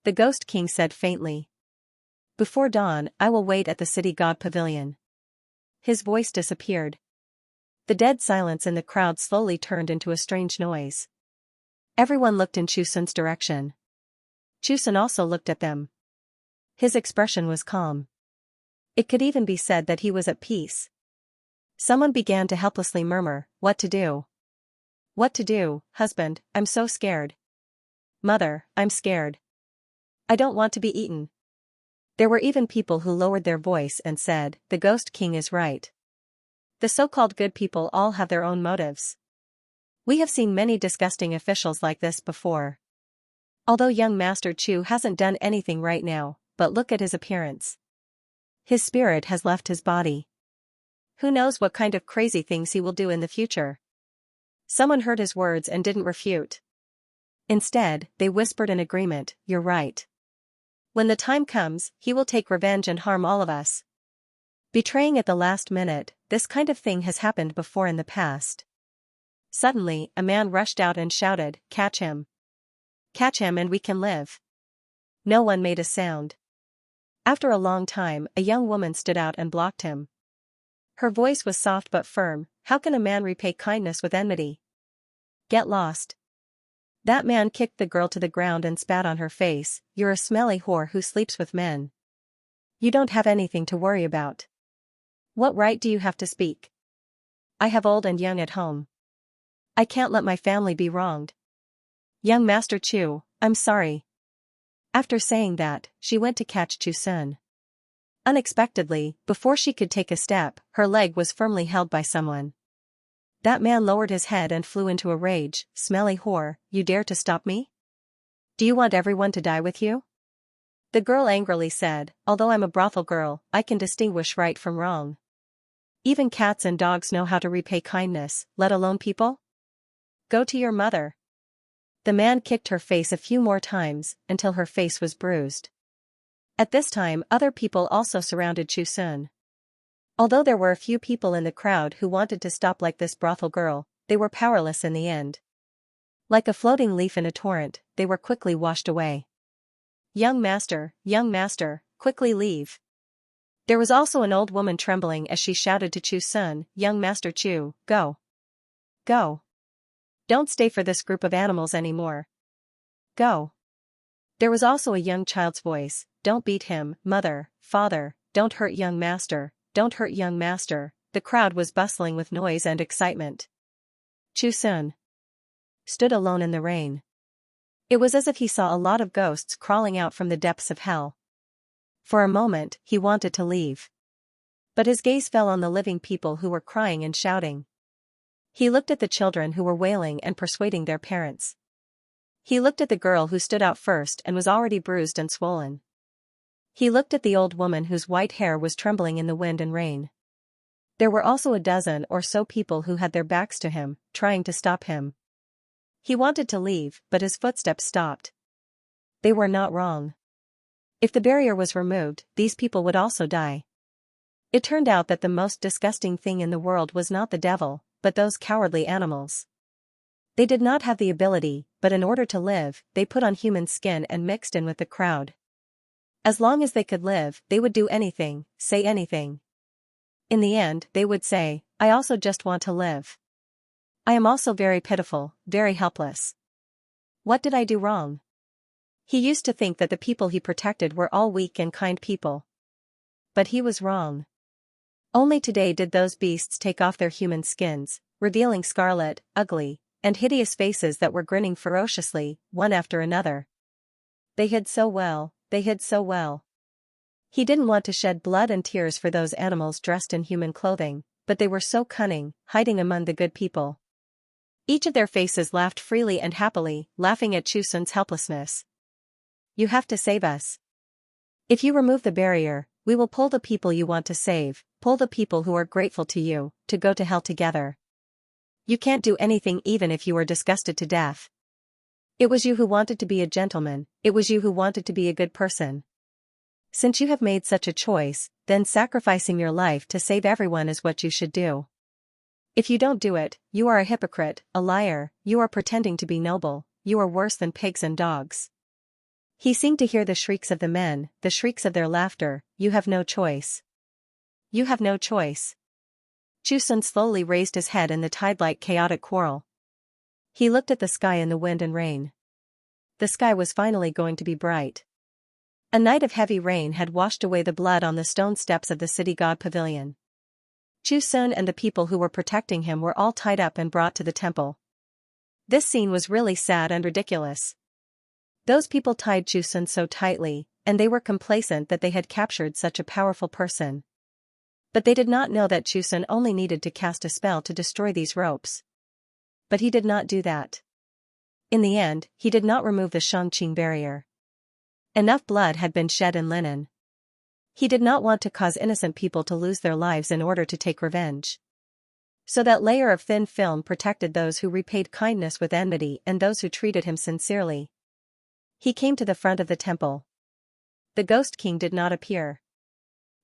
The Ghost King said faintly. Before dawn, I will wait at the city god pavilion. His voice disappeared. The dead silence in the crowd slowly turned into a strange noise. Everyone looked in Shizun's direction. Shizun also looked at them. His expression was calm. It could even be said that he was at peace. Someone began to helplessly murmur, "What to do? What to do, husband? I'm so scared. Mother, I'm scared. I don't want to be eaten." There were even people who lowered their voice and said, "The Ghost King is right. The so-called good people all have their own motives." We have seen many disgusting officials like this before. Although young Master Chu hasn't done anything right now, but look at his appearance. His spirit has left his body. Who knows what kind of crazy things he will do in the future? Someone heard his words and didn't refute. Instead, they whispered in agreement, "You're right. When the time comes, he will take revenge and harm all of us." Betraying at the last minute, this kind of thing has happened before in the past. Suddenly, a man rushed out and shouted, "Catch him! Catch him and we can live." No one made a sound. After a long time, a young woman stood out and blocked him. Her voice was soft but firm. "How can a man repay kindness with enmity? Get lost." That man kicked the girl to the ground and spat on her face. "You're a smelly whore who sleeps with men. You don't have anything to worry about. What right do you have to speak? I have old and young at home. I can't let my family be wronged. Young Master Chu, I'm sorry." After saying that, she went to catch Shizun. Unexpectedly, before she could take a step, her leg was firmly held by someone. That man lowered his head and flew into a rage. "Smelly whore, you dare to stop me? Do you want everyone to die with you?" The girl angrily said, "Although I'm a brothel girl, I can distinguish right from wrong. Even cats and dogs know how to repay kindness, let alone people? Go to your mother." The man kicked her face a few more times, until her face was bruised. At this time, other people also surrounded Shizun. Although there were a few people in the crowd who wanted to stop like this brothel girl, they were powerless in the end. Like a floating leaf in a torrent, they were quickly washed away. Young master, quickly leave." There was also an old woman trembling as she shouted to Shizun, "Young Master Chu, go. Go. Don't stay for this group of animals anymore. Go." There was also a young child's voice, "Don't beat him, mother, father, don't hurt young master, don't hurt young master." The crowd was bustling with noise and excitement. Shizun stood alone in the rain. It was as if he saw a lot of ghosts crawling out from the depths of hell. For a moment, he wanted to leave. But his gaze fell on the living people who were crying and shouting. He looked at the children who were wailing and persuading their parents. He looked at the girl who stood out first and was already bruised and swollen. He looked at the old woman whose white hair was trembling in the wind and rain. There were also a dozen or so people who had their backs to him, trying to stop him. He wanted to leave, but his footsteps stopped. They were not wrong. If the barrier was removed, these people would also die. It turned out that the most disgusting thing in the world was not the devil, but those cowardly animals. They did not have the ability, but in order to live, they put on human skin and mixed in with the crowd. As long as they could live, they would do anything, say anything. In the end, they would say, "I also just want to live. I am also very pitiful, very helpless. What did I do wrong?" He used to think that the people he protected were all weak and kind people. But he was wrong. Only today did those beasts take off their human skins, revealing scarlet, ugly, and hideous faces that were grinning ferociously, one after another. They hid so well, they hid so well. He didn't want to shed blood and tears for those animals dressed in human clothing, but they were so cunning, hiding among the good people. Each of their faces laughed freely and happily, laughing at Shizun's helplessness. "You have to save us. If you remove the barrier, we will pull the people you want to save, pull the people who are grateful to you, to go to hell together. You can't do anything even if you are disgusted to death. It was you who wanted to be a gentleman, it was you who wanted to be a good person. Since you have made such a choice, then sacrificing your life to save everyone is what you should do. If you don't do it, you are a hypocrite, a liar, you are pretending to be noble, you are worse than pigs and dogs." He seemed to hear the shrieks of the men, the shrieks of their laughter. "You have no choice. You have no choice." Shizun slowly raised his head in the tide-like chaotic quarrel. He looked at the sky in the wind and rain. The sky was finally going to be bright. A night of heavy rain had washed away the blood on the stone steps of the city god pavilion. Shizun and the people who were protecting him were all tied up and brought to the temple. This scene was really sad and ridiculous. Those people tied Shizun so tightly, and they were complacent that they had captured such a powerful person. But they did not know that Shizun only needed to cast a spell to destroy these ropes. But he did not do that. In the end, he did not remove the Xianxia barrier. Enough blood had been shed in linen. He did not want to cause innocent people to lose their lives in order to take revenge. So that layer of thin film protected those who repaid kindness with enmity and those who treated him sincerely. He came to the front of the temple. The Ghost King did not appear.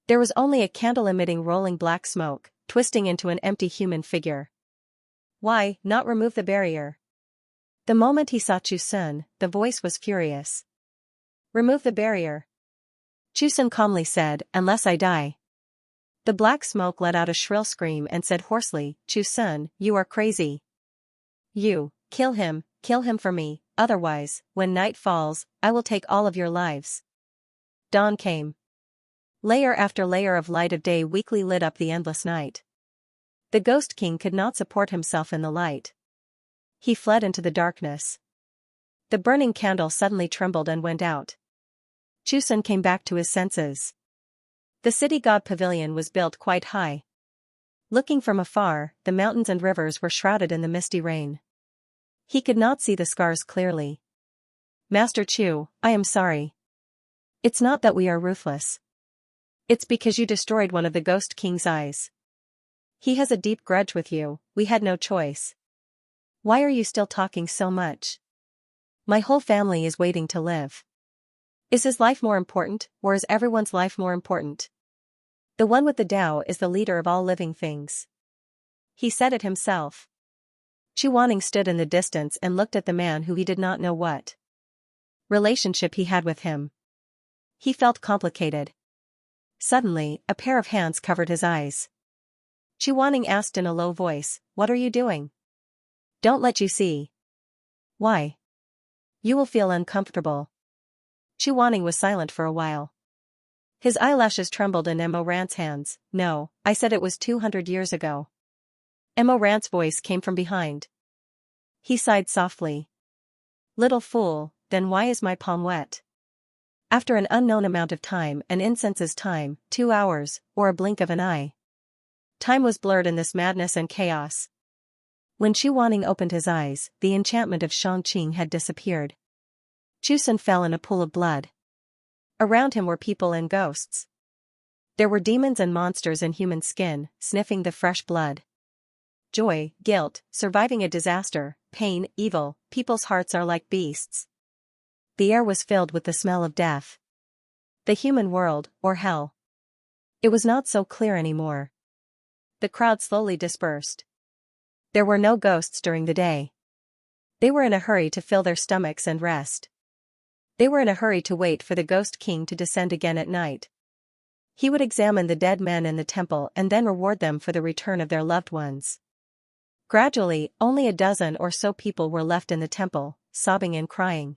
There was only a candle emitting rolling black smoke, twisting into an empty human figure. Why not remove the barrier? The moment he saw Shizun, the voice was furious. Remove the barrier. Shizun calmly said, unless I die. The black smoke let out a shrill scream and said hoarsely, Shizun, you are crazy. You, kill him for me, otherwise, when night falls, I will take all of your lives. Dawn came. Layer after layer of light of day weakly lit up the endless night. The Ghost King could not support himself in the light. He fled into the darkness. The burning candle suddenly trembled and went out. Shizun came back to his senses. The city god pavilion was built quite high. Looking from afar, the mountains and rivers were shrouded in the misty rain. He could not see the scars clearly. Master Chu, I am sorry. It's not that we are ruthless. It's because you destroyed one of the Ghost King's eyes. He has a deep grudge with you, we had no choice. Why are you still talking so much? My whole family is waiting to live. Is his life more important, or is everyone's life more important? The one with the Tao is the leader of all living things. He said it himself. Chu Wanning stood in the distance and looked at the man who he did not know what relationship he had with him. He felt complicated. Suddenly, a pair of hands covered his eyes. Chu Wanning asked in a low voice, what are you doing? Don't let you see. Why? You will feel uncomfortable. Chu Wanning was silent for a while. His eyelashes trembled in Mo Rant's hands. No, I said it was 200 years ago. Mo Rant's voice came from behind. He sighed softly. Little fool, then why is my palm wet? After an unknown amount of time, an incense's time, 2 hours, or a blink of an eye. Time was blurred in this madness and chaos. When Chu Wanning opened his eyes, the enchantment of Xianxia had disappeared. Shizun fell in a pool of blood. Around him were people and ghosts. There were demons and monsters in human skin, sniffing the fresh blood. Joy, guilt, surviving a disaster, pain, evil, people's hearts are like beasts. The air was filled with the smell of death. The human world, or hell. It was not so clear anymore. The crowd slowly dispersed. There were no ghosts during the day. They were in a hurry to fill their stomachs and rest. They were in a hurry to wait for the Ghost King to descend again at night. He would examine the dead men in the temple and then reward them for the return of their loved ones. Gradually, only a dozen or so people were left in the temple, sobbing and crying.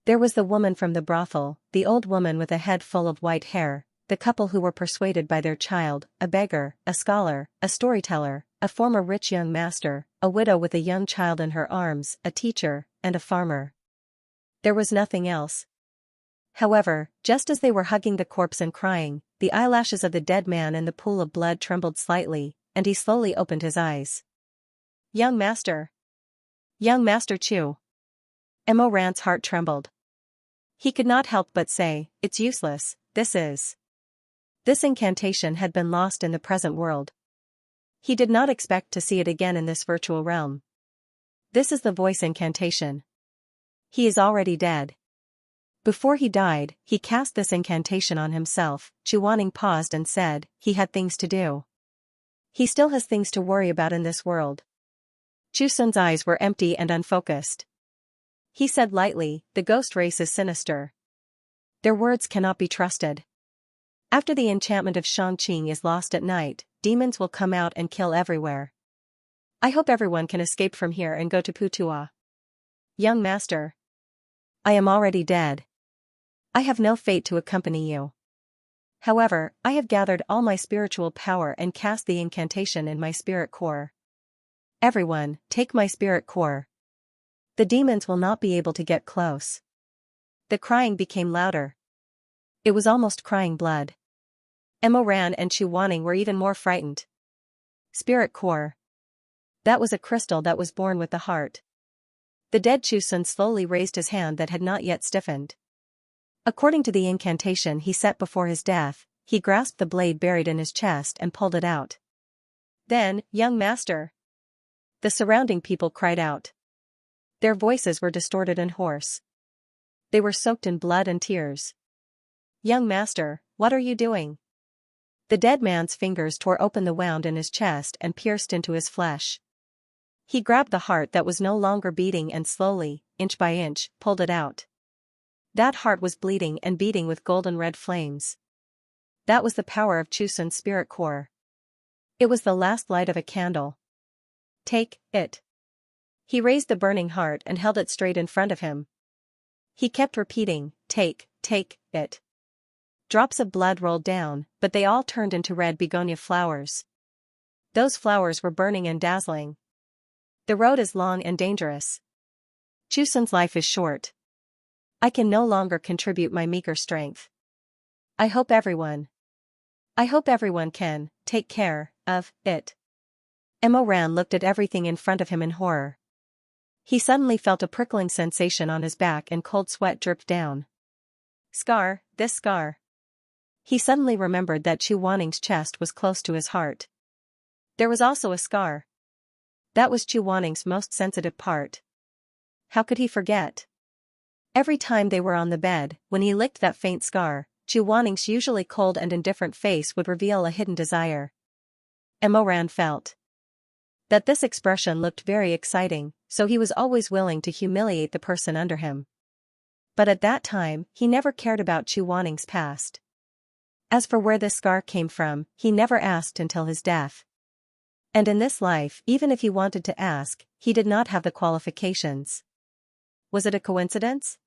There was the woman from the brothel, the old woman with a head full of white hair, the couple who were persuaded by their child, a beggar, a scholar, a storyteller, a former rich young master, a widow with a young child in her arms, a teacher, and a farmer. There was nothing else. However, just as they were hugging the corpse and crying, the eyelashes of the dead man in the pool of blood trembled slightly, and he slowly opened his eyes. Young Master! Young Master Chu! Mo Rant's heart trembled. He could not help but say, it's useless, this incantation had been lost in the present world. He did not expect to see it again in this virtual realm. This is the voice incantation. He is already dead. Before he died, he cast this incantation on himself. Chu Wanning paused and said, he had things to do. He still has things to worry about in this world. Shizun's eyes were empty and unfocused. He said lightly, the ghost race is sinister. Their words cannot be trusted. After the enchantment of Xianxia is lost at night, demons will come out and kill everywhere. I hope everyone can escape from here and go to Putua. Young Master. I am already dead. I have no fate to accompany you. However, I have gathered all my spiritual power and cast the incantation in my spirit core. Everyone, take my spirit core. The demons will not be able to get close. The crying became louder. It was almost crying blood. Emoran and Chu Wanning were even more frightened. Spirit core. That was a crystal that was born with the heart. The dead Chusun slowly raised his hand that had not yet stiffened. According to the incantation he set before his death, he grasped the blade buried in his chest and pulled it out. Then, young master! The surrounding people cried out. Their voices were distorted and hoarse. They were soaked in blood and tears. Young master, what are you doing? The dead man's fingers tore open the wound in his chest and pierced into his flesh. He grabbed the heart that was no longer beating and slowly, inch by inch, pulled it out. That heart was bleeding and beating with golden red flames. That was the power of Chusun's spirit core. It was the last light of a candle. Take it. He raised the burning heart and held it straight in front of him. He kept repeating, take it. Drops of blood rolled down, but they all turned into red begonia flowers. Those flowers were burning and dazzling. The road is long and dangerous. Chusun's life is short. I can no longer contribute my meager strength. I hope everyone can take care of it. Emoran looked at everything in front of him in horror. He suddenly felt a prickling sensation on his back and cold sweat dripped down. Scar, this scar. He suddenly remembered that Chu Wanning's chest was close to his heart. There was also a scar. That was Chu Wanning's most sensitive part. How could he forget? Every time they were on the bed, when he licked that faint scar, Chu Wanning's usually cold and indifferent face would reveal a hidden desire. Emoran felt that this expression looked very exciting, so he was always willing to humiliate the person under him. But at that time, he never cared about Chu Wanning's past. As for where this scar came from, he never asked until his death. And in this life, even if he wanted to ask, he did not have the qualifications. Was it a coincidence?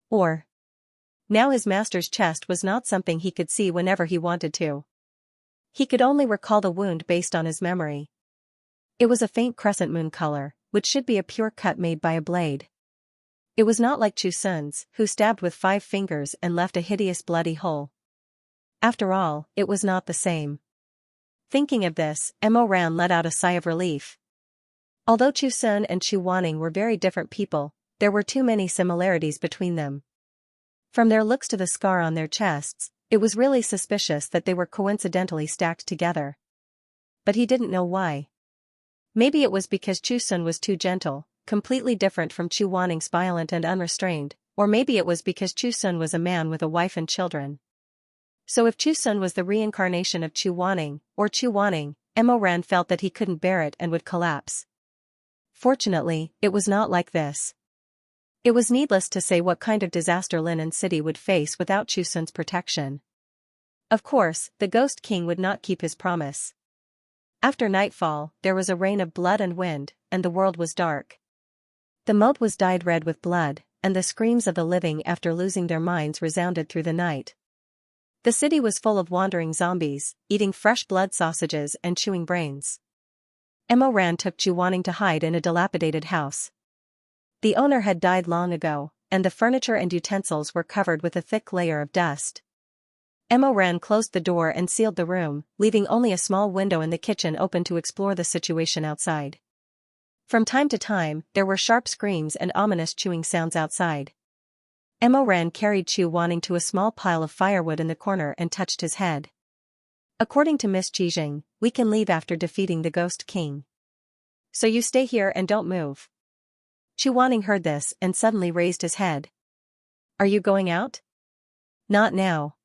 Or now his master's chest was not something he could see whenever he wanted to. He could only recall the wound based on his memory. It was a faint crescent moon color, which should be a pure cut made by a blade. It was not like Chusun's, who stabbed with 5 fingers and left a hideous bloody hole. After all, it was not the same. Thinking of this, Emoran let out a sigh of relief. Although Chusun and Chu Wanning were very different people, there were too many similarities between them. From their looks to the scar on their chests, it was really suspicious that they were coincidentally stacked together. But he didn't know why. Maybe it was because Chusun was too gentle, completely different from Chu Wanning's violent and unrestrained, or maybe it was because Chusun was a man with a wife and children. So if Chusun was the reincarnation of Chu Wanning, or Chu Wanning, Emoran felt that he couldn't bear it and would collapse. Fortunately, it was not like this. It was needless to say what kind of disaster Linen City would face without Chusun's protection. Of course, the Ghost King would not keep his promise. After nightfall, there was a rain of blood and wind, and the world was dark. The moat was dyed red with blood, and the screams of the living after losing their minds resounded through the night. The city was full of wandering zombies, eating fresh blood sausages and chewing brains. Emoran took Chu Wanning to hide in a dilapidated house. The owner had died long ago, and the furniture and utensils were covered with a thick layer of dust. Emoran closed the door and sealed the room, leaving only a small window in the kitchen open to explore the situation outside. From time to time, there were sharp screams and ominous chewing sounds outside. Emoran carried Chu Wanning to a small pile of firewood in the corner and touched his head. According to Miss Jijing, we can leave after defeating the Ghost King. So you stay here and don't move. Chu Wanning heard this and suddenly raised his head. Are you going out? Not now.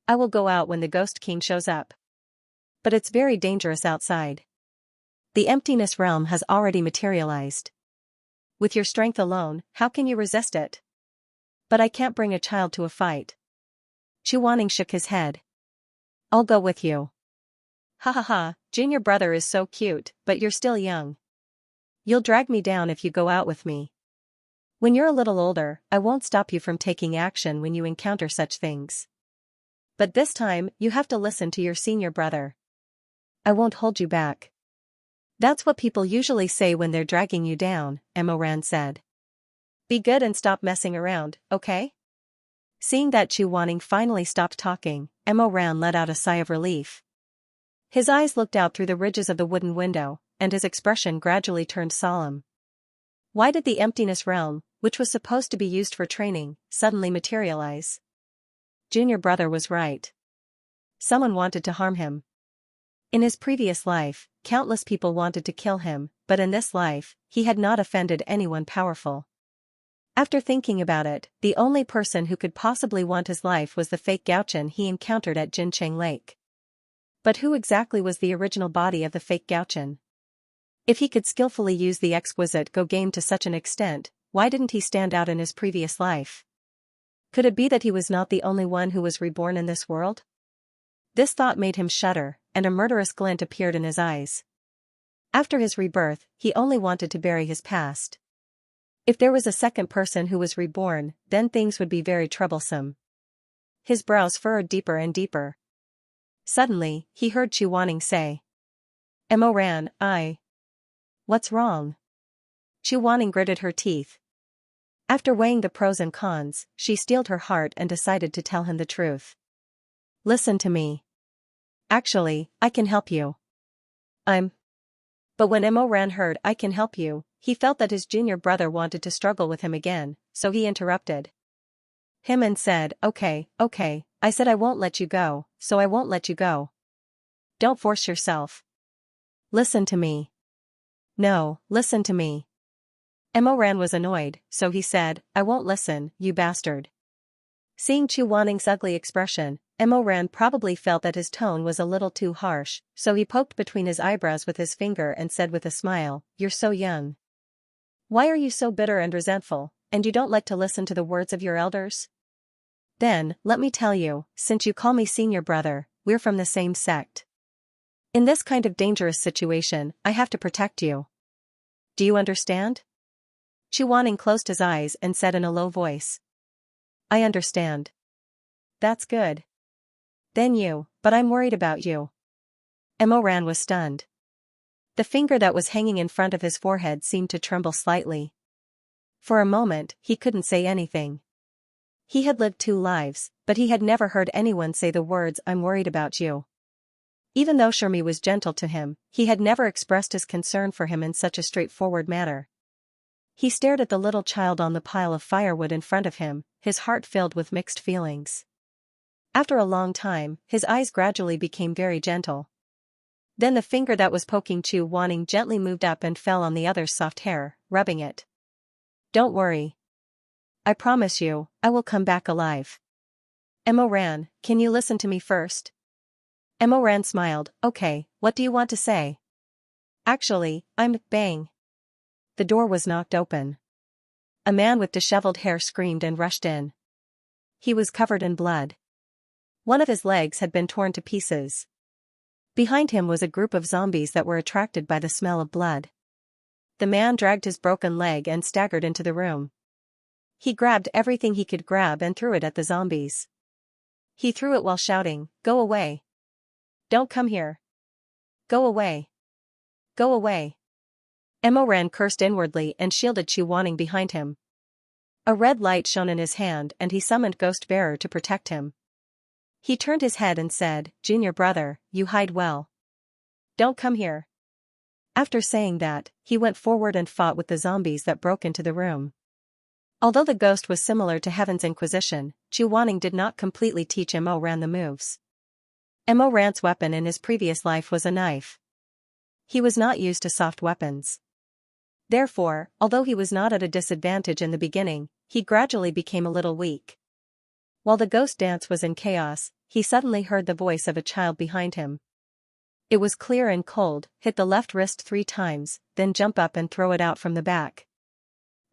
I will go out when the Ghost King shows up. But it's very dangerous outside. The emptiness realm has already materialized. With your strength alone, how can you resist it? But I can't bring a child to a fight. Chu Wanning shook his head. I'll go with you. Ha ha ha, junior brother is so cute, but you're still young. You'll drag me down if you go out with me. When you're a little older, I won't stop you from taking action when you encounter such things. But this time, you have to listen to your senior brother. I won't hold you back. That's what people usually say when they're dragging you down, Emoran said. Be good and stop messing around, okay? Seeing that Chu Wanning finally stopped talking, Emoran let out a sigh of relief. His eyes looked out through the ridges of the wooden window, and his expression gradually turned solemn. Why did the emptiness realm, which was supposed to be used for training, suddenly materialize? Junior brother was right. Someone wanted to harm him. In his previous life, countless people wanted to kill him, but in this life, he had not offended anyone powerful. After thinking about it, the only person who could possibly want his life was the fake Gauchen he encountered at Jincheng Lake. But who exactly was the original body of the fake Gauchen? If he could skillfully use the exquisite Go game to such an extent, why didn't he stand out in his previous life? Could it be that he was not the only one who was reborn in this world? This thought made him shudder, and a murderous glint appeared in his eyes. After his rebirth, he only wanted to bury his past. If there was a second person who was reborn, then things would be very troublesome. His brows furrowed deeper and deeper. Suddenly, he heard Chu Wanning say. Emoran, What's wrong? Chu Wanning gritted her teeth. After weighing the pros and cons, she steeled her heart and decided to tell him the truth. Listen to me. Actually, I can help you. But when Emoran heard I can help you, he felt that his junior brother wanted to struggle with him again, so he interrupted him and said, Okay, I said I won't let you go, so I won't let you go. Don't force yourself. Listen to me. No, listen to me. Emoran was annoyed, so he said, I won't listen, you bastard. Seeing Chu Wanning's ugly expression, Emoran probably felt that his tone was a little too harsh, so he poked between his eyebrows with his finger and said with a smile, You're so young. Why are you so bitter and resentful, and you don't like to listen to the words of your elders? Then, let me tell you, since you call me senior brother, we're from the same sect. In this kind of dangerous situation, I have to protect you. Do you understand? Chu Wanning closed his eyes and said in a low voice. I understand. That's good. Then but I'm worried about you. Emoran was stunned. The finger that was hanging in front of his forehead seemed to tremble slightly. For a moment, he couldn't say anything. He had lived 2 lives, but he had never heard anyone say the words I'm worried about you. Even though Shermie was gentle to him, he had never expressed his concern for him in such a straightforward manner. He stared at the little child on the pile of firewood in front of him, his heart filled with mixed feelings. After a long time, his eyes gradually became very gentle. Then the finger that was poking Chu Wanning gently moved up and fell on the other's soft hair, rubbing it. Don't worry. I promise you, I will come back alive. Emoran, can you listen to me first? Emoran smiled, Okay, what do you want to say? Actually, bang. The door was knocked open. A man with disheveled hair screamed and rushed in. He was covered in blood. One of his legs had been torn to pieces. Behind him was a group of zombies that were attracted by the smell of blood. The man dragged his broken leg and staggered into the room. He grabbed everything he could grab and threw it at the zombies. He threw it while shouting, Go away. Don't come here. Go away. Go away. Emoran cursed inwardly and shielded Chu Wanning behind him. A red light shone in his hand and he summoned Ghost Bearer to protect him. He turned his head and said, Junior brother, you hide well. Don't come here. After saying that, he went forward and fought with the zombies that broke into the room. Although the ghost was similar to Heaven's Inquisition, Chu Wanning did not completely teach Emoran the moves. Emoran's weapon in his previous life was a knife. He was not used to soft weapons. Therefore, although he was not at a disadvantage in the beginning, he gradually became a little weak. While the ghost dance was in chaos, he suddenly heard the voice of a child behind him. It was clear and cold, hit the left wrist 3 times, then jump up and throw it out from the back.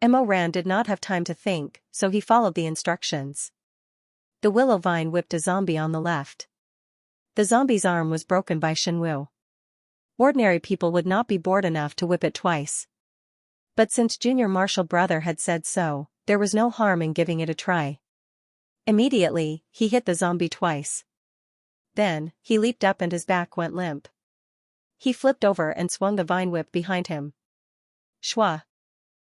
Emoran did not have time to think, so he followed the instructions. The willow vine whipped a zombie on the left. The zombie's arm was broken by Shenwu. Ordinary people would not be bored enough to whip it twice. But since Junior Marshall brother had said so, there was no harm in giving it a try. Immediately, he hit the zombie twice. Then, he leaped up and his back went limp. He flipped over and swung the vine whip behind him. Shwa.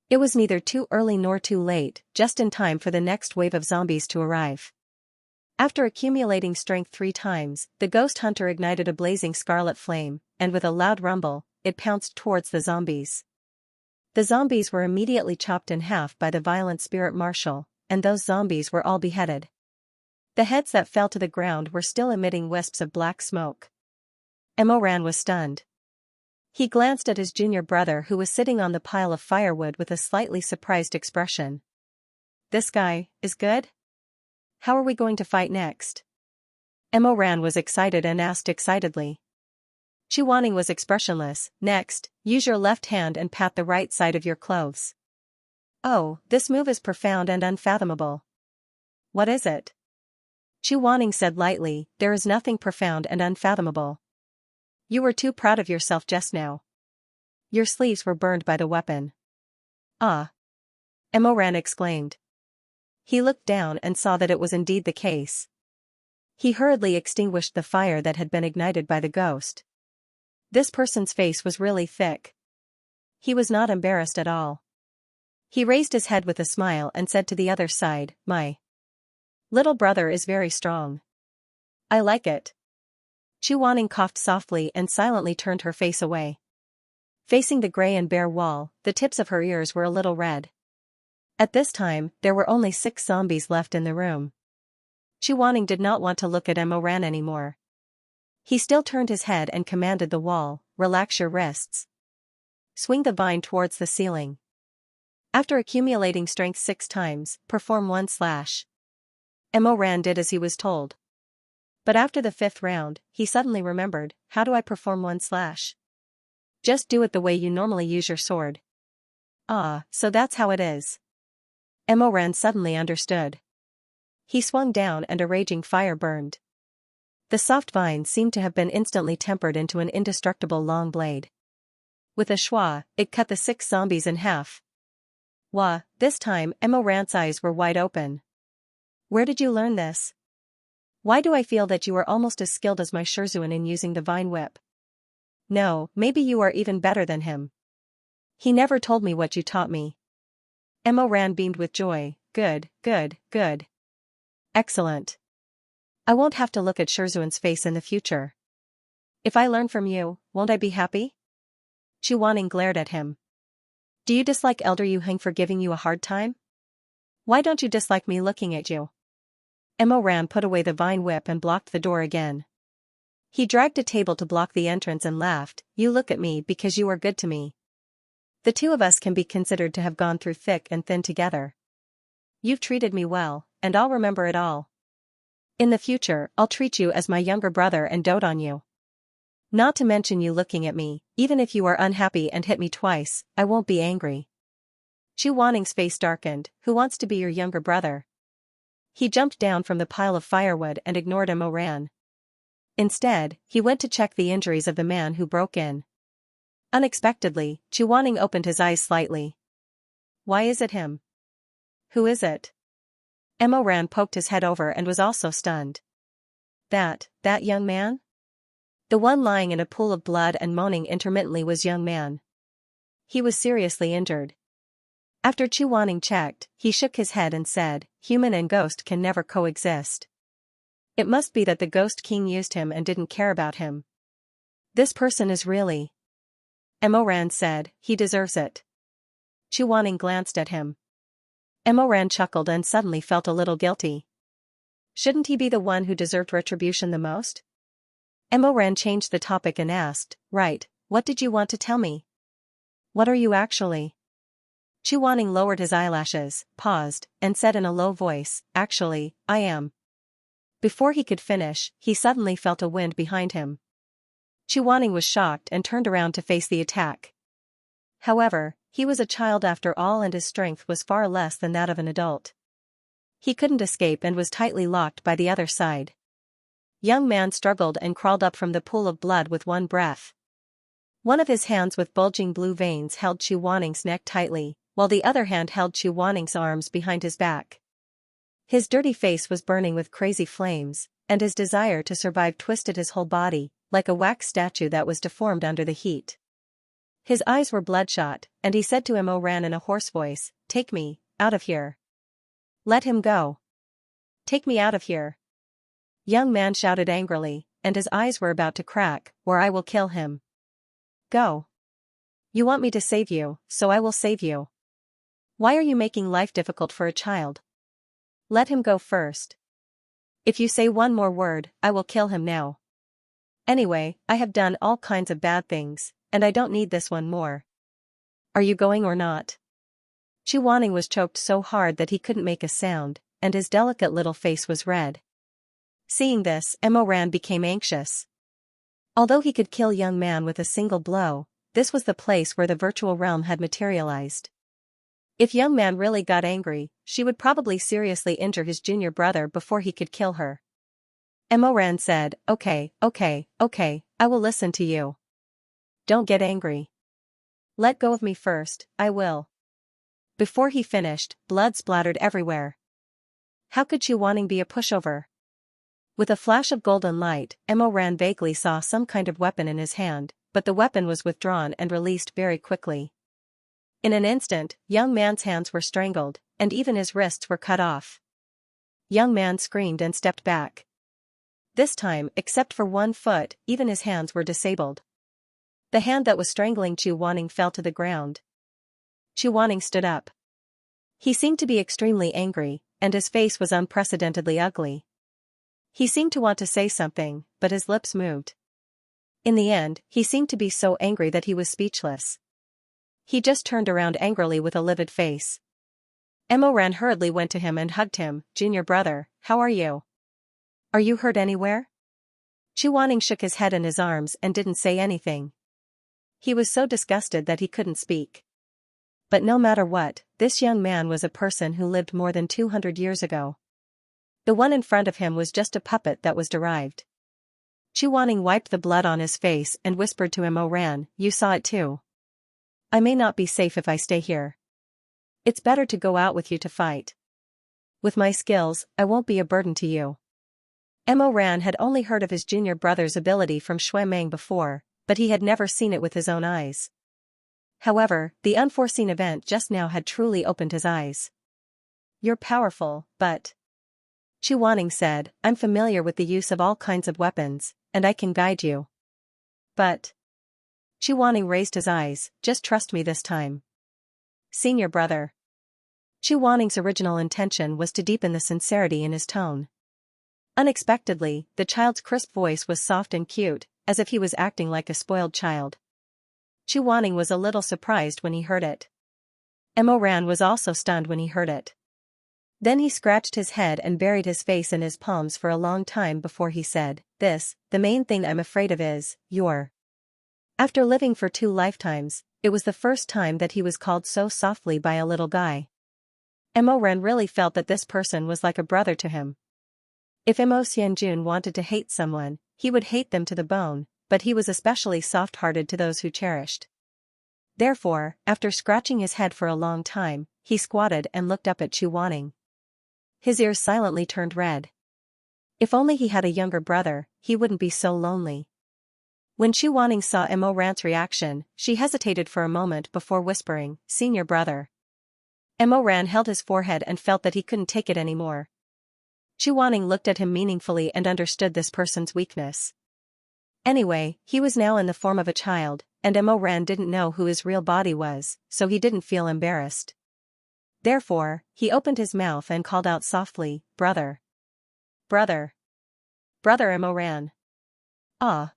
It was neither too early nor too late, just in time for the next wave of zombies to arrive. After accumulating strength 3 times, the ghost hunter ignited a blazing scarlet flame, and with a loud rumble, it pounced towards the zombies. The zombies were immediately chopped in half by the violent spirit marshal, and those zombies were all beheaded. The heads that fell to the ground were still emitting wisps of black smoke. Emoran was stunned. He glanced at his junior brother who was sitting on the pile of firewood with a slightly surprised expression. This guy is good? How are we going to fight next? Emoran was excited and asked excitedly. Chuaning was expressionless. Next, use your left hand and pat the right side of your clothes. Oh, this move is profound and unfathomable. What is it? Chuaning said lightly, there is nothing profound and unfathomable. You were too proud of yourself just now. Your sleeves were burned by the weapon. Ah! Emoran exclaimed. He looked down and saw that it was indeed the case. He hurriedly extinguished the fire that had been ignited by the ghost. This person's face was really thick. He was not embarrassed at all. He raised his head with a smile and said to the other side, my little brother is very strong. I like it. Chuaning coughed softly and silently turned her face away. Facing the gray and bare wall, the tips of her ears were a little red. At this time, there were only 6 zombies left in the room. Chuaning did not want to look at Emoran anymore. He still turned his head and commanded the wall, relax your wrists. Swing the vine towards the ceiling. After accumulating strength 6 times, perform 1 slash. Emoran did as he was told. But after the 5th round, he suddenly remembered, how do I perform 1 slash? Just do it the way you normally use your sword. Ah, so that's how it is. Emoran suddenly understood. He swung down and a raging fire burned. The soft vine seemed to have been instantly tempered into an indestructible long blade. With a schwa, it cut the 6 zombies in half. Wah, this time Emoran's eyes were wide open. Where did you learn this? Why do I feel that you are almost as skilled as my Shizun in using the vine whip? No, maybe you are even better than him. He never told me what you taught me. Emoran beamed with joy. Good, good, good. Excellent. I won't have to look at Shizun's face in the future. If I learn from you, won't I be happy? Chuaning glared at him. Do you dislike Elder Yu-heng for giving you a hard time? Why don't you dislike me looking at you? Emoran put away the vine whip and blocked the door again. He dragged a table to block the entrance and laughed. You look at me because you are good to me. The 2 of us can be considered to have gone through thick and thin together. You've treated me well, and I'll remember it all. In the future, I'll treat you as my younger brother and dote on you. Not to mention you looking at me, even if you are unhappy and hit me twice, I won't be angry. Chuaning's face darkened. Who wants to be your younger brother? He jumped down from the pile of firewood and ignored Emoran. Instead, he went to check the injuries of the man who broke in. Unexpectedly, Chuaning opened his eyes slightly. Why is it him? Who is it? Emoran poked his head over and was also stunned. That young man? The one lying in a pool of blood and moaning intermittently was young man. He was seriously injured. After Chuaning checked, he shook his head and said, human and ghost can never coexist. It must be that the Ghost King used him and didn't care about him. This person is really... Emoran said, he deserves it. Chuaning glanced at him. Emoran chuckled and suddenly felt a little guilty. Shouldn't he be the one who deserved retribution the most? Emoran changed the topic and asked, right, what did you want to tell me? What are you actually? Chuaning lowered his eyelashes, paused, and said in a low voice, actually, I am. Before he could finish, he suddenly felt a wind behind him. Chuaning was shocked and turned around to face the attack. However, he was a child after all and his strength was far less than that of an adult. He couldn't escape and was tightly locked by the other side. Young man struggled and crawled up from the pool of blood with one breath. One of his hands with bulging blue veins held Chu Waning's neck tightly, while the other hand held Chu Waning's arms behind his back. His dirty face was burning with crazy flames, and his desire to survive twisted his whole body, like a wax statue that was deformed under the heat. His eyes were bloodshot, and he said to Mo Ran in a hoarse voice, "Take me out of here. Let him go. Take me out of here." Young man shouted angrily, and his eyes were about to crack, "Or I will kill him. Go. You want me to save you, so I will save you. Why are you making life difficult for a child? Let him go first. If you say one more word, I will kill him now. Anyway, I have done all kinds of bad things, and I don't need this one more. Are you going or not?" Chu Waning was choked so hard that he couldn't make a sound, and his delicate little face was red. Seeing this, Mo Ran became anxious. Although he could kill young man with a single blow, this was the place where the virtual realm had materialized. If young man really got angry, she would probably seriously injure his junior brother before he could kill her. Mo Ran said, okay, I will listen to you. Don't get angry. Let go of me first, I will." Before he finished, blood splattered everywhere. How could Chu Waning be a pushover? With a flash of golden light, Mo Ran vaguely saw some kind of weapon in his hand, but the weapon was withdrawn and released very quickly. In an instant, young man's hands were strangled, and even his wrists were cut off. Young man screamed and stepped back. This time, except for one foot, even his hands were disabled. The hand that was strangling Chu Waning fell to the ground. Chu Waning stood up. He seemed to be extremely angry, and his face was unprecedentedly ugly. He seemed to want to say something, but his lips moved. In the end, he seemed to be so angry that he was speechless. He just turned around angrily with a livid face. Mo Ran hurriedly went to him and hugged him. "Junior brother, how are you? Are you hurt anywhere?" Chu Waning shook his head in his arms and didn't say anything. He was so disgusted that he couldn't speak. But no matter what, this young man was a person who lived more than 200 years ago. The one in front of him was just a puppet that was derived. Chu Waning wiped the blood on his face and whispered to Mo Ran, "You saw it too. I may not be safe if I stay here. It's better to go out with you to fight. With my skills, I won't be a burden to you." Mo Ran had only heard of his junior brother's ability from Xue Meng before, but he had never seen it with his own eyes. However, the unforeseen event just now had truly opened his eyes. "You're powerful, but..." Chu Waning said, "I'm familiar with the use of all kinds of weapons, and I can guide you. But..." Chu Waning raised his eyes, "Just trust me this time. Senior brother." Chu Waning's original intention was to deepen the sincerity in his tone. Unexpectedly, the child's crisp voice was soft and cute, as if he was acting like a spoiled child. Chu Waning was a little surprised when he heard it. Mo Ran was also stunned when he heard it. Then he scratched his head and buried his face in his palms for a long time before he said, the main thing I'm afraid of is, you're." After living for 2 lifetimes, it was the first time that he was called so softly by a little guy. Mo Ran really felt that this person was like a brother to him. If Mo Xianjun wanted to hate someone, he would hate them to the bone, but he was especially soft-hearted to those who cherished. Therefore, after scratching his head for a long time, he squatted and looked up at Chu Waning. His ears silently turned red. If only he had a younger brother, he wouldn't be so lonely. When Chu Waning saw Mo Ran's reaction, she hesitated for a moment before whispering, "Senior brother." Mo Ran held his forehead and felt that he couldn't take it anymore. Chu Waning looked at him meaningfully and understood this person's weakness. Anyway, he was now in the form of a child, and Mo Ran didn't know who his real body was, so he didn't feel embarrassed. Therefore, he opened his mouth and called out softly, "Brother. Brother. Brother Mo Ran." "Ah.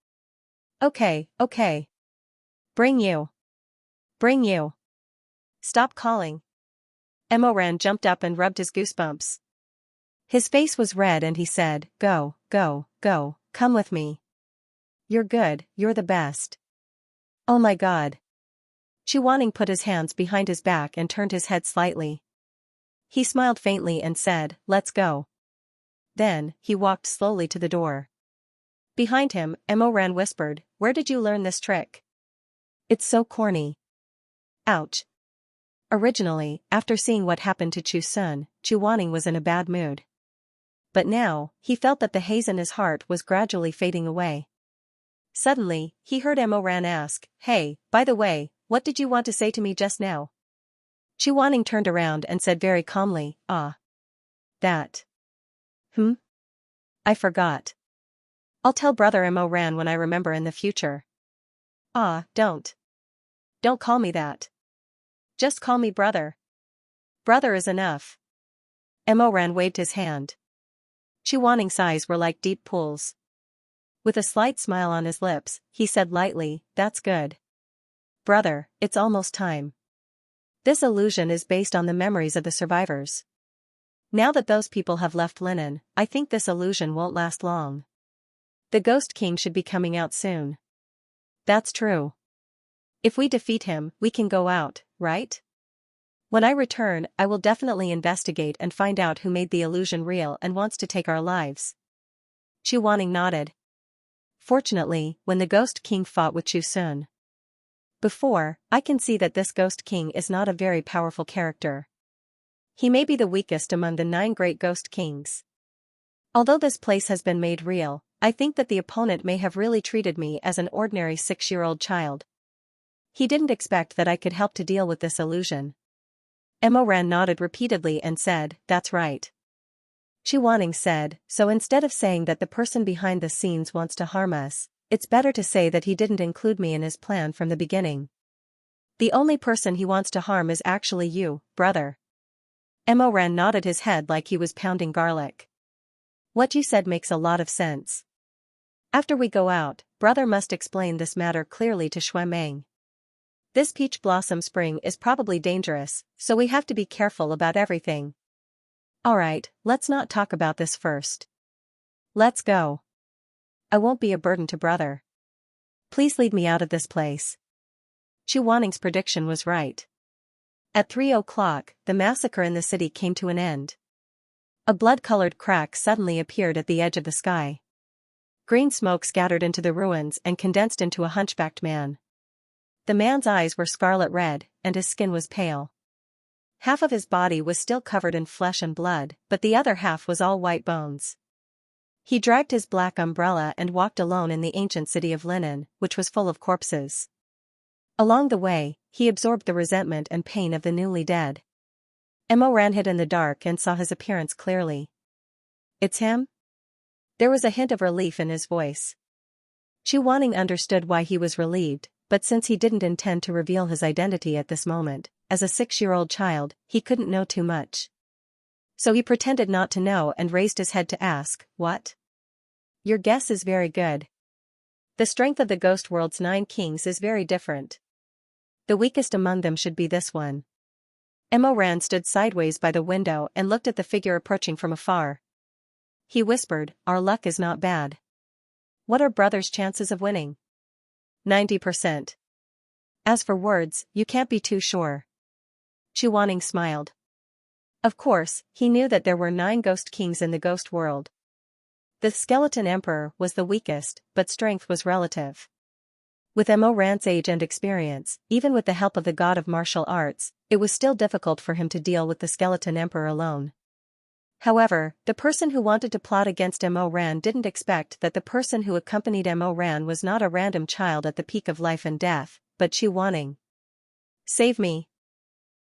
Okay. Bring you. Bring you. Stop calling." Mo Ran jumped up and rubbed his goosebumps. His face was red and he said, Go, come with me. You're good, you're the best. Oh my god." Chu Waning put his hands behind his back and turned his head slightly. He smiled faintly and said, "Let's go." Then, he walked slowly to the door. Behind him, Mo Ran whispered, "Where did you learn this trick?" It's so corny. Ouch. Originally, after seeing what happened to Shizun, Wanning was in a bad mood. But now, he felt that the haze in his heart was gradually fading away. Suddenly, he heard Emoran ask, "Hey, by the way, what did you want to say to me just now?" Wanning turned around and said very calmly, that. I forgot. I'll tell Brother Emoran when I remember in the future. Don't. Don't call me that. Just call me brother. Brother is enough. Emoran waved his hand. Wanning's eyes were like deep pools. With a slight smile on his lips, he said lightly, "That's good. Brother, it's almost time." This illusion is based on the memories of the survivors. Now that those people have left Linen, I think this illusion won't last long. The Ghost King should be coming out soon. That's true. If we defeat him, we can go out, right? When I return, I will definitely investigate and find out who made the illusion real and wants to take our lives. Wanning nodded. Fortunately, when the Ghost King fought with Shizun before, I can see that this Ghost King is not a very powerful character. He may be the weakest among the 9 great Ghost Kings. Although this place has been made real, I think that the opponent may have really treated me as an ordinary 6-year-old child. He didn't expect that I could help to deal with this illusion. Emoran nodded repeatedly and said, "That's right." Wanning said, "So instead of saying that the person behind the scenes wants to harm us, it's better to say that he didn't include me in his plan from the beginning. The only person he wants to harm is actually you, brother." Emoran nodded his head like he was pounding garlic. "What you said makes a lot of sense. After we go out, brother must explain this matter clearly to Xianxia. This peach blossom spring is probably dangerous, so we have to be careful about everything. Alright, let's not talk about this first. Let's go. I won't be a burden to brother. Please lead me out of this place." Wanning's prediction was right. At 3 o'clock, the massacre in the city came to an end. A blood-colored crack suddenly appeared at the edge of the sky. Green smoke scattered into the ruins and condensed into a hunchbacked man. The man's eyes were scarlet red, and his skin was pale. Half of his body was still covered in flesh and blood, but the other half was all white bones. He dragged his black umbrella and walked alone in the ancient city of Linen, which was full of corpses. Along the way, he absorbed the resentment and pain of the newly dead. Emoran hid in the dark and saw his appearance clearly. "It's him?" There was a hint of relief in his voice. Wanning understood why he was relieved, but since he didn't intend to reveal his identity at this moment, as a 6-year-old child, he couldn't know too much. So he pretended not to know and raised his head to ask, "What?" "Your guess is very good. The strength of the ghost world's 9 kings is very different. The weakest among them should be this one." Emoran stood sideways by the window and looked at the figure approaching from afar. He whispered, "Our luck is not bad. What are brother's chances of winning?" 90%. As for words, you can't be too sure. Wanning smiled. Of course, he knew that there were 9 ghost kings in the ghost world. The skeleton emperor was the weakest, but strength was relative. With Emoran's age and experience, even with the help of the god of martial arts, it was still difficult for him to deal with the skeleton emperor alone. However, the person who wanted to plot against Emoran didn't expect that the person who accompanied Emoran was not a random child at the peak of life and death, but Wanning. "Save me."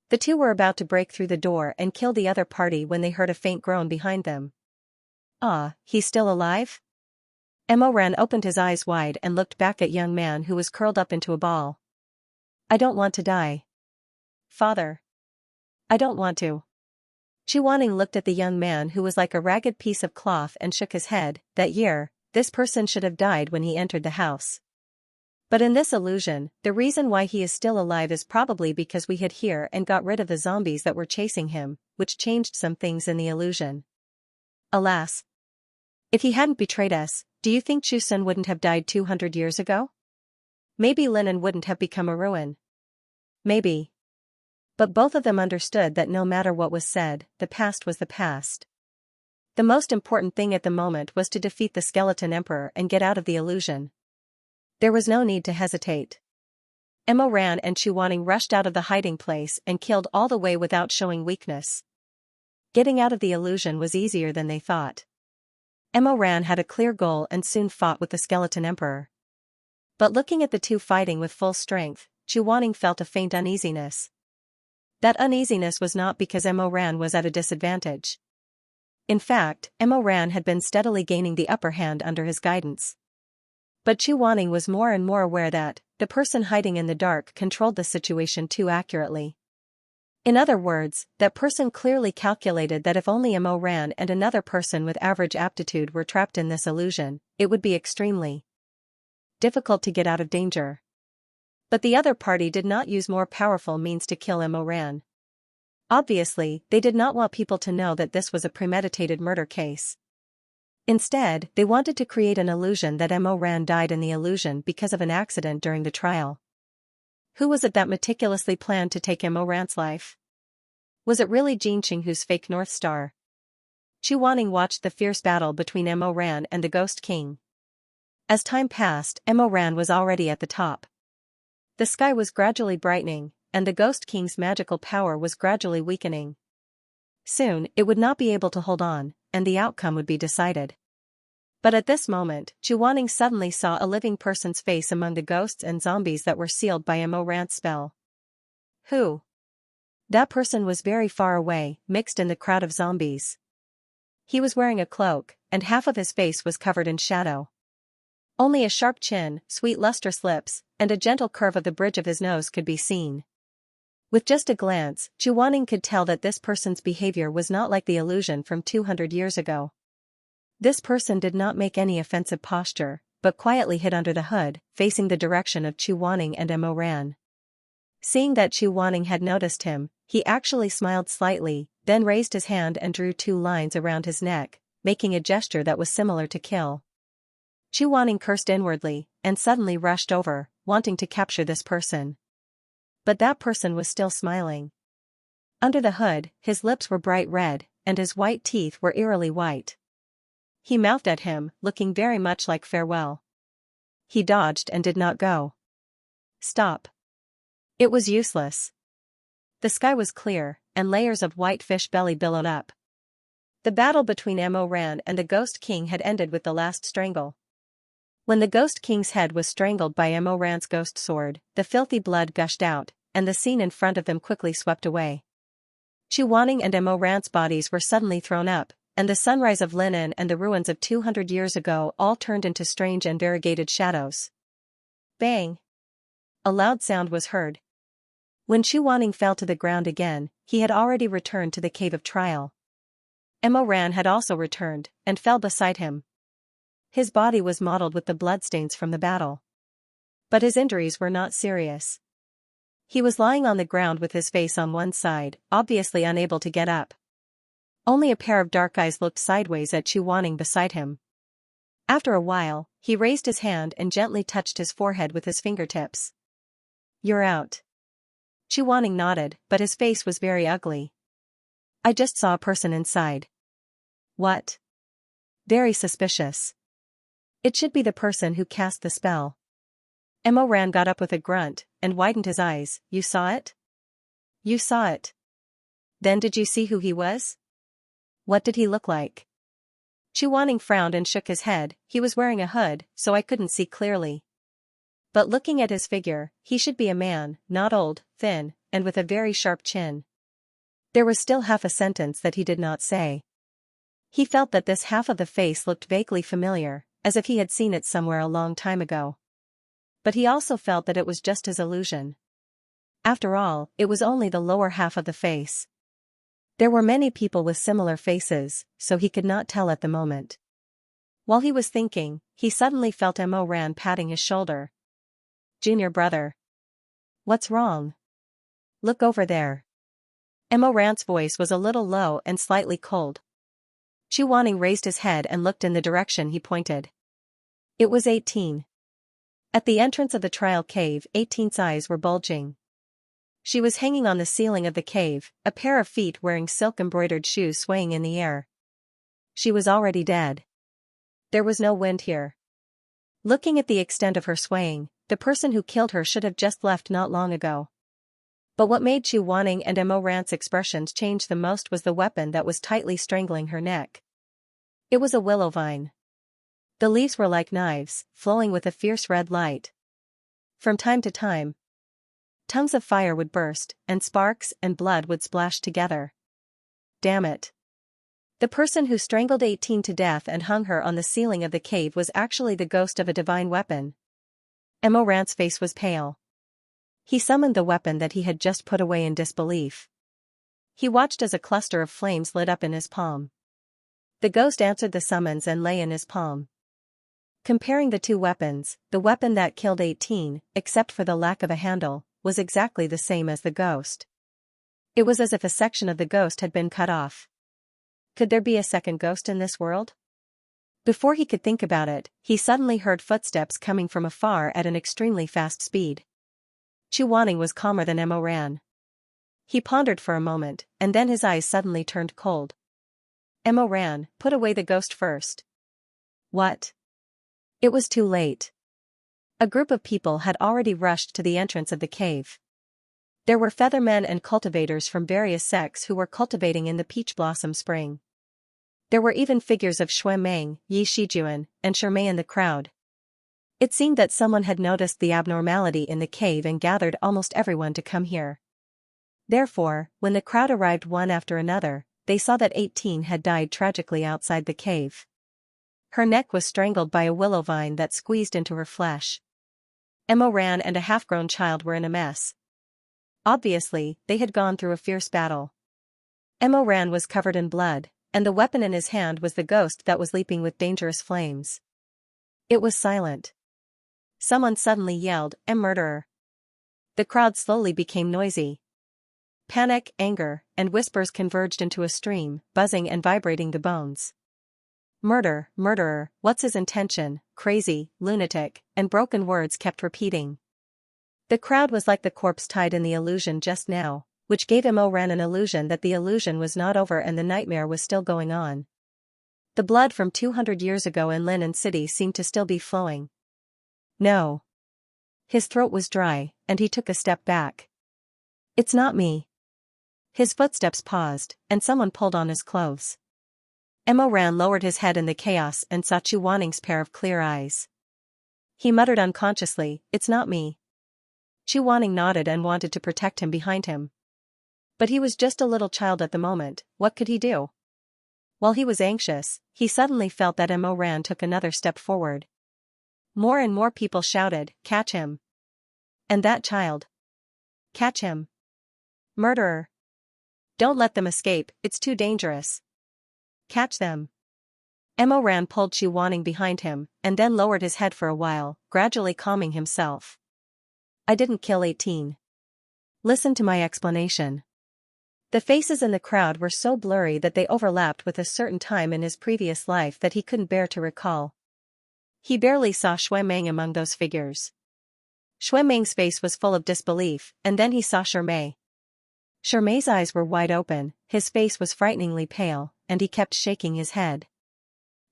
The two were about to break through the door and kill the other party when they heard a faint groan behind them. He's still alive?" Emoran opened his eyes wide and looked back at young man who was curled up into a ball. "I don't want to die. Father. I don't want to." Wanning looked at the young man who was like a ragged piece of cloth and shook his head. That year, this person should have died when he entered the house. But in this illusion, the reason why he is still alive is probably because we hid here and got rid of the zombies that were chasing him, which changed some things in the illusion. Alas. If he hadn't betrayed us, do you think Shizun wouldn't have died 200 years ago? Maybe Linen wouldn't have become a ruin. Maybe. But both of them understood that no matter what was said, the past was the past. The most important thing at the moment was to defeat the skeleton emperor and get out of the illusion. There was no need to hesitate. Emma ran and Chuaning rushed out of the hiding place and killed all the way without showing weakness. Getting out of the illusion was easier than they thought. Emma ran had a clear goal and soon fought with the skeleton emperor. But looking at the two fighting with full strength, Chuaning felt a faint uneasiness. That uneasiness was not because Emma ran was at a disadvantage. In fact, Emma ran had been steadily gaining the upper hand under his guidance. But Chuaning was more and more aware that the person hiding in the dark controlled the situation too accurately. In other words, that person clearly calculated that if only Emma ran and another person with average aptitude were trapped in this illusion, it would be extremely difficult to get out of danger. But the other party did not use more powerful means to kill Emma ran. Obviously, they did not want people to know that this was a premeditated murder case. Instead, they wanted to create an illusion that Emma ran died in the illusion because of an accident during the trial. Who was it that meticulously planned to take Emma ran's life? Was it really Jin Qinghu's fake North Star? Chuaning watched the fierce battle between Emma ran and the Ghost King. As time passed, Emma ran was already at the top. The sky was gradually brightening, and the Ghost King's magical power was gradually weakening. Soon, it would not be able to hold on, and the outcome would be decided. But at this moment, Chuaning suddenly saw a living person's face among the ghosts and zombies that were sealed by Emma ran's spell. Who? That person was very far away, mixed in the crowd of zombies. He was wearing a cloak, and half of his face was covered in shadow. Only a sharp chin, sweet lustrous lips, and a gentle curve of the bridge of his nose could be seen. With just a glance, Chuaning could tell that this person's behavior was not like the illusion from 200 years ago. This person did not make any offensive posture, but quietly hid under the hood, facing the direction of Chuaning and Emma ran. Seeing that Chuaning had noticed him, he actually smiled slightly, then raised his hand and drew two lines around his neck, making a gesture that was similar to kill. Chuaning cursed inwardly, and suddenly rushed over, wanting to capture this person. But that person was still smiling. Under the hood, his lips were bright red, and his white teeth were eerily white. He mouthed at him, looking very much like farewell. He dodged and did not go. Stop. It was useless. The sky was clear, and layers of white fish belly billowed up. The battle between Emma ran and the Ghost King had ended with the last strangle. When the Ghost King's head was strangled by Emma ran's ghost sword, the filthy blood gushed out, and the scene in front of them quickly swept away. Chuaning and Emma ran's bodies were suddenly thrown up, and the sunrise of linen and the ruins of 200 years ago all turned into strange and variegated shadows. Bang! A loud sound was heard. When Chuaning fell to the ground again, he had already returned to the cave of trial. Emma ran had also returned, and fell beside him. His body was mottled with the bloodstains from the battle. But his injuries were not serious. He was lying on the ground with his face on one side, obviously unable to get up. Only a pair of dark eyes looked sideways at Chuaning beside him. After a while, he raised his hand and gently touched his forehead with his fingertips. You're out. Chuaning nodded, but his face was very ugly. I just saw a person inside. What? Very suspicious. It should be the person who cast the spell. Emma ran got up with a grunt, and widened his eyes. You saw it? You saw it. Then did you see who he was? What did he look like? Chuaning frowned and shook his head. He was wearing a hood, so I couldn't see clearly. But looking at his figure, he should be a man, not old, thin, and with a very sharp chin. There was still half a sentence that he did not say. He felt that this half of the face looked vaguely familiar, as if he had seen it somewhere a long time ago. But he also felt that it was just his illusion. After all, it was only the lower half of the face. There were many people with similar faces, so he could not tell at the moment. While he was thinking, he suddenly felt Emma ran patting his shoulder. Junior brother. What's wrong? Look over there. Emma ran's voice was a little low and slightly cold. Chuaning raised his head and looked in the direction he pointed. It was 18. At the entrance of the trial cave, 18's eyes were bulging. She was hanging on the ceiling of the cave, a pair of feet wearing silk-embroidered shoes swaying in the air. She was already dead. There was no wind here. Looking at the extent of her swaying, The person who killed her should have just left not long ago. But what made Chu Wanning and Mo Ran's expressions change the most was the weapon that was tightly strangling her neck. It was a willow vine. The leaves were like knives, flowing with a fierce red light. From time to time, tongues of fire would burst, and sparks and blood would splash together. Damn it. The person who strangled 18 to death and hung her on the ceiling of the cave was actually the ghost of a divine weapon. Mo Ran's face was pale. He summoned the weapon that he had just put away in disbelief. He watched as a cluster of flames lit up in his palm. The ghost answered the summons and lay in his palm. Comparing the two weapons, the weapon that killed 18, except for the lack of a handle, was exactly the same as the ghost. It was as if a section of the ghost had been cut off. Could there be a second ghost in this world? Before he could think about it, he suddenly heard footsteps coming from afar at an extremely fast speed. Chu Wanning was calmer than Mo Ran. He pondered for a moment, and then his eyes suddenly turned cold. Mo Ran, put away the ghost first. What? It was too late. A group of people had already rushed to the entrance of the cave. There were feathermen and cultivators from various sects who were cultivating in the peach blossom spring. There were even figures of Xuemeng, Yi Shizun, and Shermei in the crowd. It seemed that someone had noticed the abnormality in the cave and gathered almost everyone to come here. Therefore, when the crowd arrived one after another, they saw that 18 had died tragically outside the cave. Her neck was strangled by a willow vine that squeezed into her flesh. Mo Ran and a half-grown child were in a mess. Obviously, they had gone through a fierce battle. Mo Ran was covered in blood, and the weapon in his hand was the ghost that was leaping with dangerous flames. It was silent. Someone suddenly yelled, "Murderer!" The crowd slowly became noisy. Panic, anger, and whispers converged into a stream, buzzing and vibrating the bones. Murder, murderer, what's his intention, crazy, lunatic, and broken words kept repeating. The crowd was like the corpse tied in the illusion just now, which gave Mo Ran an illusion that the illusion was not over and the nightmare was still going on. The blood from 200 years ago in Lin City seemed to still be flowing. No. His throat was dry, and he took a step back. It's not me. His footsteps paused, and someone pulled on his clothes. Mo Ran lowered his head in the chaos and saw Chu Wanning's pair of clear eyes. He muttered unconsciously, "It's not me." Chu Wanning nodded and wanted to protect him behind him. But he was just a little child at the moment, what could he do? While he was anxious, he suddenly felt that Mo Ran took another step forward. More and more people shouted, "Catch him!" And that child. "Catch him! Murderer! Don't let them escape, it's too dangerous. Catch them!" Mo Ran pulled Chu Wanning behind him, and then lowered his head for a while, gradually calming himself. "I didn't kill 18. Listen to my explanation." The faces in the crowd were so blurry that they overlapped with a certain time in his previous life that he couldn't bear to recall. He barely saw Xuemeng among those figures. Xuemeng's face was full of disbelief, and then he saw Shermei. Shermei's eyes were wide open, his face was frighteningly pale, and he kept shaking his head.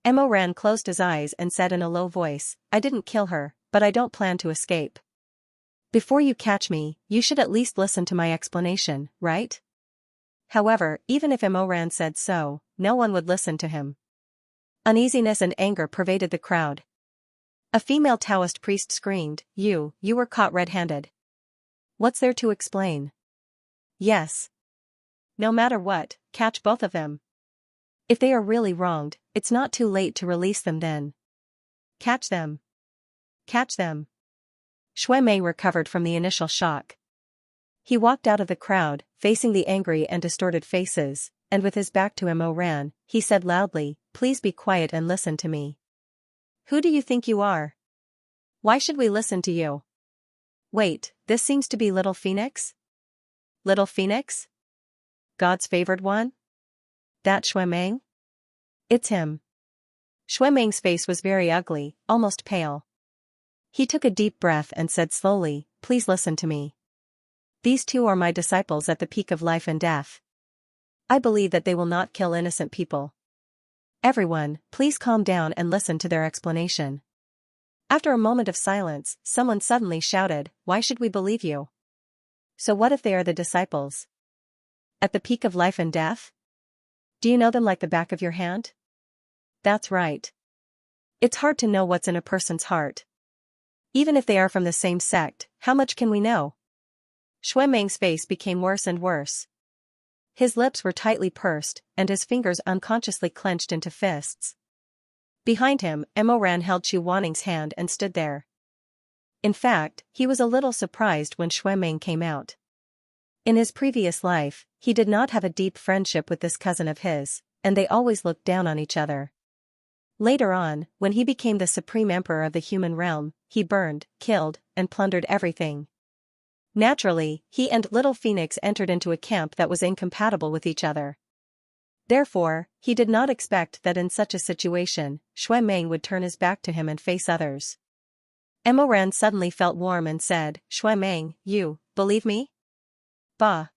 Mo Ran closed his eyes and said in a low voice, "I didn't kill her, but I don't plan to escape. Before you catch me, you should at least listen to my explanation, right?" However, even if Mo Ran said so, no one would listen to him. Uneasiness and anger pervaded the crowd. A female Taoist priest screamed, You were caught red-handed. What's there to explain?" "Yes. No matter what, catch both of them. If they are really wronged, it's not too late to release them then. Catch them. Catch them." Xuemei recovered from the initial shock. He walked out of the crowd, facing the angry and distorted faces, and with his back to Mo Ran, he said loudly, "Please be quiet and listen to me. Who do you think you are? Why should we listen to you? Wait, this seems to be Little Phoenix? Little Phoenix? God's favored one? That Xuemeng? It's him." Xuemeng's face was very ugly, almost pale. He took a deep breath and said slowly, "Please listen to me. These two are my disciples at the peak of life and death. I believe that they will not kill innocent people. Everyone, please calm down and listen to their explanation." After a moment of silence, someone suddenly shouted, "Why should we believe you? So what if they are the disciples? At the peak of life and death? Do you know them like the back of your hand?" That's right. It's hard to know what's in a person's heart. Even if they are from the same sect, how much can we know? Shui Meng's face became worse and worse. His lips were tightly pursed, and his fingers unconsciously clenched into fists. Behind him, Emo Ran held Chu Wanning's hand and stood there. In fact, he was a little surprised when Shui Meng came out. In his previous life, he did not have a deep friendship with this cousin of his, and they always looked down on each other. Later on, when he became the supreme emperor of the human realm, he burned, killed, and plundered everything. Naturally, he and Little Phoenix entered into a camp that was incompatible with each other. Therefore, he did not expect that in such a situation, Shui Meng would turn his back to him and face others. Emo Ran suddenly felt warm and said, "Shui Meng, you believe me?" "Bah!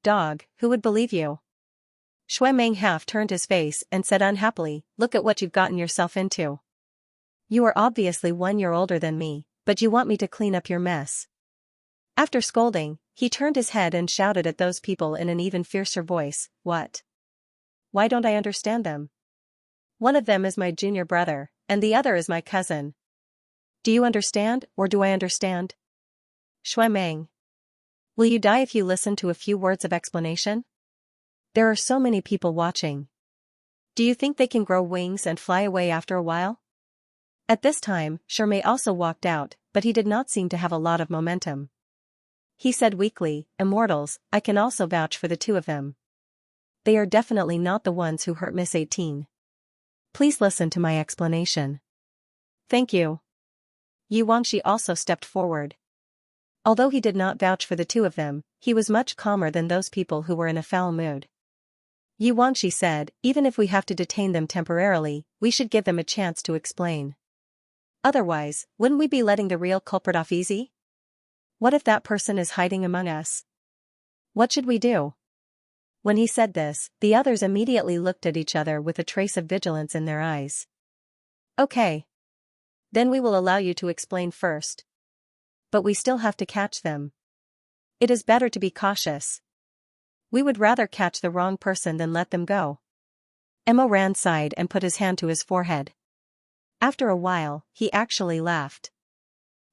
Dog, who would believe you?" Shui Meng half turned his face and said unhappily, "Look at what you've gotten yourself into. You are obviously 1 year older than me, but you want me to clean up your mess." After scolding, he turned his head and shouted at those people in an even fiercer voice, "What? Why don't I understand them? One of them is my junior brother, and the other is my cousin. Do you understand, or do I understand? Shui Meng, will you die if you listen to a few words of explanation? There are so many people watching. Do you think they can grow wings and fly away after a while?" At this time, Shermay also walked out, but he did not seem to have a lot of momentum. He said weakly, "Immortals, I can also vouch for the two of them. They are definitely not the ones who hurt Miss 18. Please listen to my explanation." "Thank you." Yu Wangxi also stepped forward. Although he did not vouch for the two of them, he was much calmer than those people who were in a foul mood. Yu Wangxi said, "Even if we have to detain them temporarily, we should give them a chance to explain. Otherwise, wouldn't we be letting the real culprit off easy? What if that person is hiding among us? What should we do?" When he said this, the others immediately looked at each other with a trace of vigilance in their eyes. "Okay. Then we will allow you to explain first. But we still have to catch them. It is better to be cautious. We would rather catch the wrong person than let them go." Emo Ran sighed and put his hand to his forehead. After a while, he actually laughed.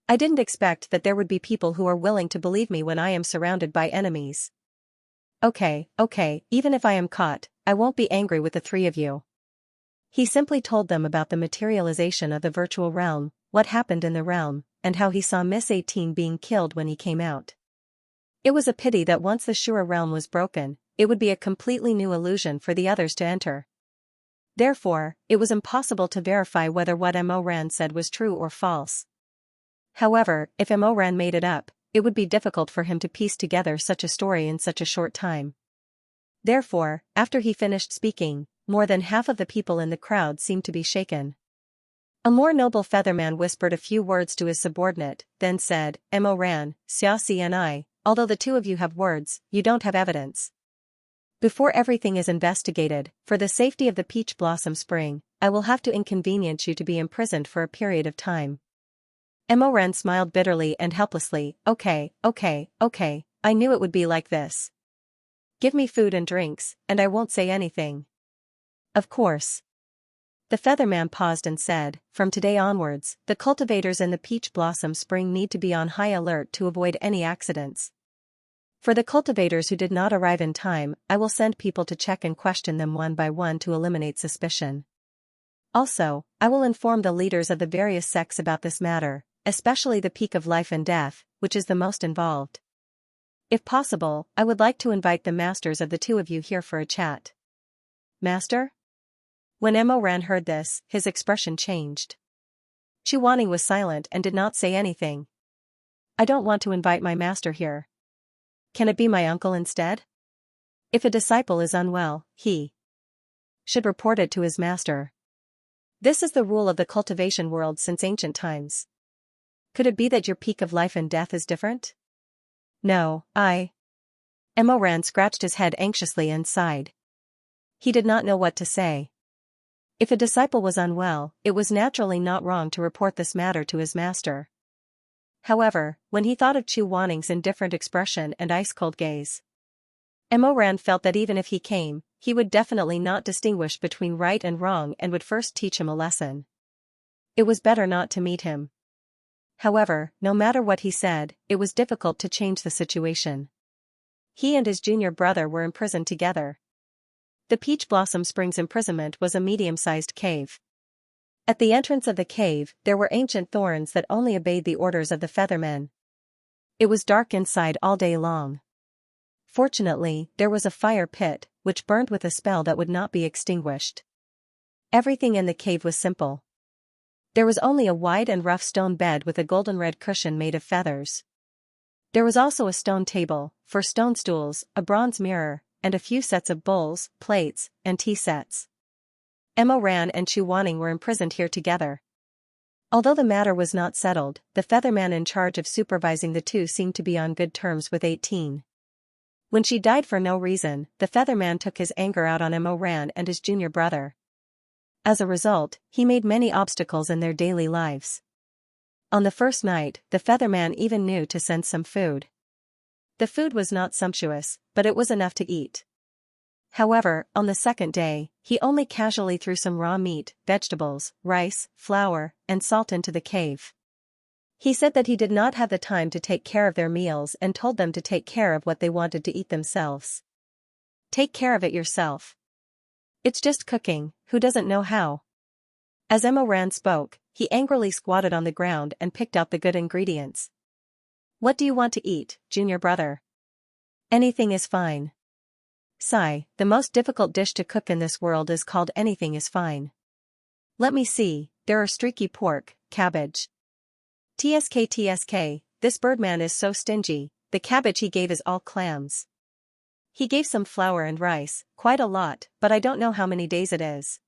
"I didn't expect that there would be people who are willing to believe me when I am surrounded by enemies. Okay, even if I am caught, I won't be angry with the three of you." He simply told them about the materialization of the virtual realm, what happened in the realm, and how he saw Miss 18 being killed when he came out. It was a pity that once the Shura realm was broken, it would be a completely new illusion for the others to enter. Therefore, it was impossible to verify whether what Mo Ran said was true or false. However, if Mo Ran made it up, it would be difficult for him to piece together such a story in such a short time. Therefore, after he finished speaking, more than half of the people in the crowd seemed to be shaken. A more noble featherman whispered a few words to his subordinate, then said, "Mo Ran, Xianxia and I, although the two of you have words, you don't have evidence. Before everything is investigated, for the safety of the Peach Blossom Spring, I will have to inconvenience you to be imprisoned for a period of time." Mo Ran smiled bitterly and helplessly, Okay, I knew it would be like this. Give me food and drinks, and I won't say anything. Of course. The Featherman paused and said, "From today onwards, the cultivators in the Peach Blossom Spring need to be on high alert to avoid any accidents. For the cultivators who did not arrive in time, I will send people to check and question them one by one to eliminate suspicion. Also, I will inform the leaders of the various sects about this matter, especially the peak of life and death, which is the most involved. If possible, I would like to invite the masters of the two of you here for a chat." "Master?" When Mo Ran heard this, his expression changed. Chu Wanning was silent and did not say anything. "I don't want to invite my master here. Can it be my uncle instead? If a disciple is unwell, he should report it to his master. This is the rule of the cultivation world since ancient times. Could it be that your peak of life and death is different?" "No, Mo Ran scratched his head anxiously and sighed. He did not know what to say. If a disciple was unwell, it was naturally not wrong to report this matter to his master. However, when he thought of Chu Wanning's indifferent expression and ice-cold gaze, Emoran felt that even if he came, he would definitely not distinguish between right and wrong and would first teach him a lesson. It was better not to meet him. However, no matter what he said, it was difficult to change the situation. He and his junior brother were imprisoned together. The Peach Blossom Springs imprisonment was a medium-sized cave. At the entrance of the cave, there were ancient thorns that only obeyed the orders of the Feathermen. It was dark inside all day long. Fortunately, there was a fire pit, which burned with a spell that would not be extinguished. Everything in the cave was simple. There was only a wide and rough stone bed with a golden-red cushion made of feathers. There was also a stone table, 4 stone stools, a bronze mirror, and a few sets of bowls, plates, and tea sets. Emoran and Chu Wanning were imprisoned here together. Although the matter was not settled, the Featherman in charge of supervising the two seemed to be on good terms with 18. When she died for no reason, the Featherman took his anger out on Emoran and his junior brother. As a result, he made many obstacles in their daily lives. On the first night, the Featherman even knew to send some food. The food was not sumptuous, but it was enough to eat. However, on the second day, he only casually threw some raw meat, vegetables, rice, flour, and salt into the cave. He said that he did not have the time to take care of their meals and told them to take care of what they wanted to eat themselves. Take care of it yourself. It's just cooking, who doesn't know how? As Emoran spoke, he angrily squatted on the ground and picked out the good ingredients. What do you want to eat, junior brother? Anything is fine. Sigh, the most difficult dish to cook in this world is called anything is fine. Let me see, there are streaky pork, cabbage. TSK, this birdman is so stingy, the cabbage he gave is all clams. He gave some flour and rice, quite a lot, but I don't know how many days it is.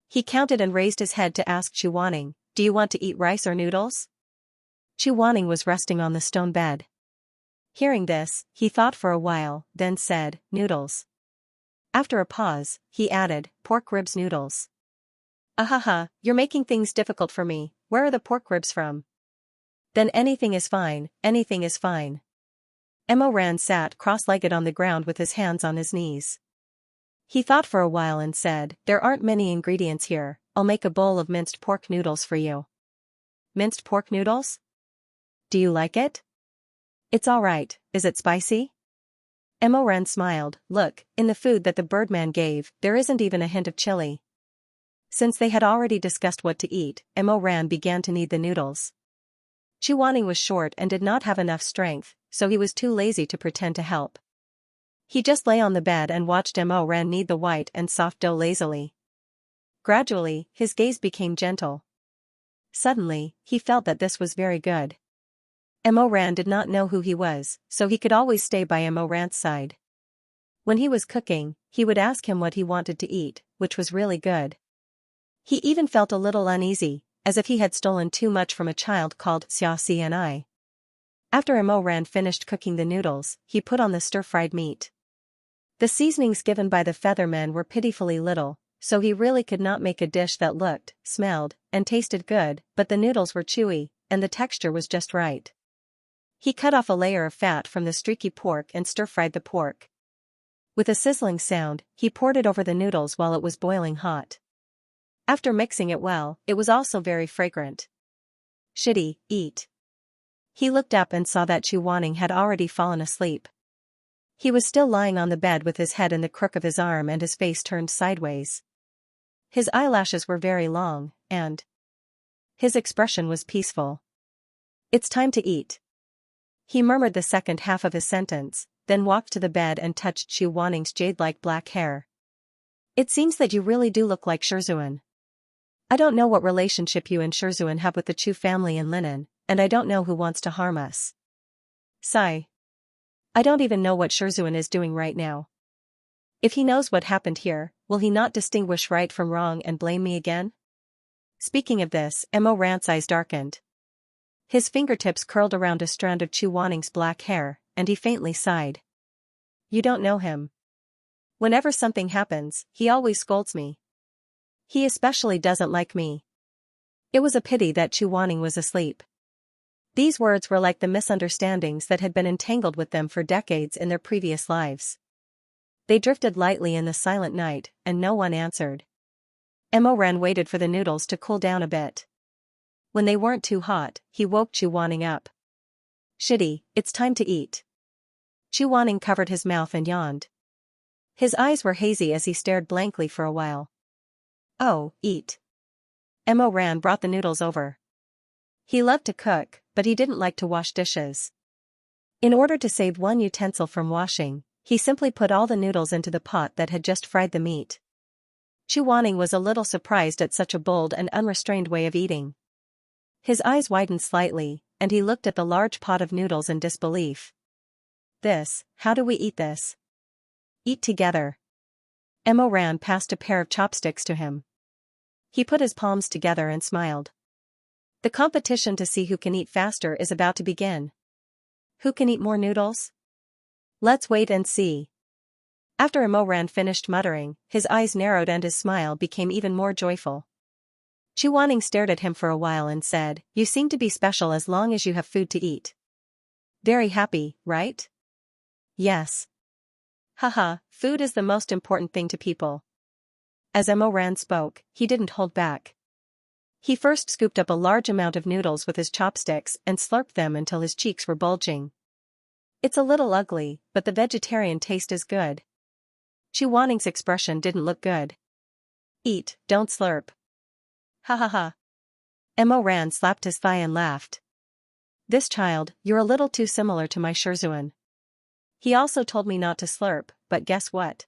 He counted and raised his head to ask Chu Wanning, do you want to eat rice or noodles? Chu Wanning was resting on the stone bed. Hearing this, he thought for a while, then said, noodles. After a pause, he added, pork ribs noodles. Ahaha, you're making things difficult for me, where are the pork ribs from? Then anything is fine, anything is fine. Emoran sat cross-legged on the ground with his hands on his knees. He thought for a while and said, there aren't many ingredients here, I'll make a bowl of minced pork noodles for you. Minced pork noodles? Do you like it? It's alright, is it spicy? Emoran smiled, look, in the food that the birdman gave, there isn't even a hint of chili. Since they had already discussed what to eat, Emoran began to knead the noodles. Chu Wanning was short and did not have enough strength, so he was too lazy to pretend to help. He just lay on the bed and watched Emoran knead the white and soft dough lazily. Gradually, his gaze became gentle. Suddenly, he felt that this was very good. Emoran did not know who he was, so he could always stay by Emoran's side. When he was cooking, he would ask him what he wanted to eat, which was really good. He even felt a little uneasy, as if he had stolen too much from a child called Xianxia. After Emoran finished cooking the noodles, he put on the stir-fried meat. The seasonings given by the Feathermen were pitifully little, so he really could not make a dish that looked, smelled, and tasted good, but the noodles were chewy, and the texture was just right. He cut off a layer of fat from the streaky pork and stir-fried the pork. With a sizzling sound, he poured it over the noodles while it was boiling hot. After mixing it well, it was also very fragrant. Shitty, eat. He looked up and saw that Chu Wanning had already fallen asleep. He was still lying on the bed with his head in the crook of his arm and his face turned sideways. His eyelashes were very long, and his expression was peaceful. It's time to eat. He murmured the second half of his sentence, then walked to the bed and touched Chu Wanning's jade-like black hair. It seems that you really do look like Shizun. I don't know what relationship you and Shizun have with the Chu family in Linen, and I don't know who wants to harm us. Sigh. I don't even know what Shizun is doing right now. If he knows what happened here, will he not distinguish right from wrong and blame me again? Speaking of this, Emoran's eyes darkened. His fingertips curled around a strand of Chu Wanning's black hair, and he faintly sighed. You don't know him. Whenever something happens, he always scolds me. He especially doesn't like me. It was a pity that Chu Wanning was asleep. These words were like the misunderstandings that had been entangled with them for decades in their previous lives. They drifted lightly in the silent night, and no one answered. Emoran waited for the noodles to cool down a bit. When they weren't too hot, he woke Chu Wanning up. "Shitty, it's time to eat." Chu Wanning covered his mouth and yawned. His eyes were hazy as he stared blankly for a while. "Oh, eat." Emoran brought the noodles over. He loved to cook, but he didn't like to wash dishes. In order to save one utensil from washing, he simply put all the noodles into the pot that had just fried the meat. Chu Wanning was a little surprised at such a bold and unrestrained way of eating. His eyes widened slightly, and he looked at the large pot of noodles in disbelief. How do we eat this?" "Eat together." Emoran passed a pair of chopsticks to him. He put his palms together and smiled. The competition to see who can eat faster is about to begin. Who can eat more noodles? Let's wait and see. After Emoran finished muttering, his eyes narrowed and his smile became even more joyful. Chu Wanning stared at him for a while and said, "You seem to be special as long as you have food to eat. Very happy, right?" "Yes." "Haha, food is the most important thing to people." As Emoran spoke, he didn't hold back. He first scooped up a large amount of noodles with his chopsticks and slurped them until his cheeks were bulging. "It's a little ugly, but the vegetarian taste is good." Chu Wanning's expression didn't look good. "Eat, don't slurp." "Ha ha ha." Emoran slapped his thigh and laughed. "This child, you're a little too similar to my Shizun. He also told me not to slurp, but guess what?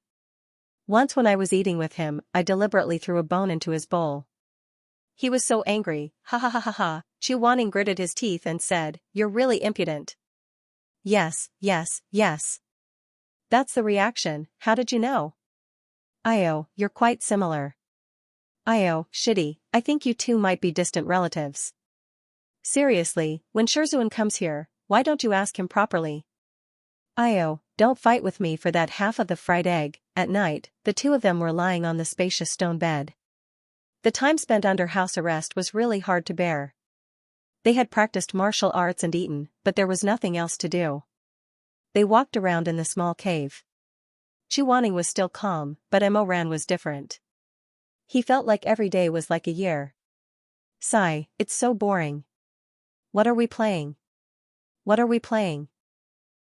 Once when I was eating with him, I deliberately threw a bone into his bowl. He was so angry, ha ha ha ha ha." Chu Wanning gritted his teeth and said, "You're really impudent." Yes, yes, yes. That's the reaction, how did you know?" "Io, you're quite similar." "Io, shitty, I think you two might be distant relatives." "Seriously, when Shizun comes here, why don't you ask him properly?" "Io, don't fight with me for that half of the fried egg." At night, the two of them were lying on the spacious stone bed. The time spent under house arrest was really hard to bear. They had practiced martial arts and eaten, but there was nothing else to do. They walked around in the small cave. Chu Wanning was still calm, but Emoran was different. He felt like every day was like a year. "Sigh, it's so boring. What are we playing? What are we playing?"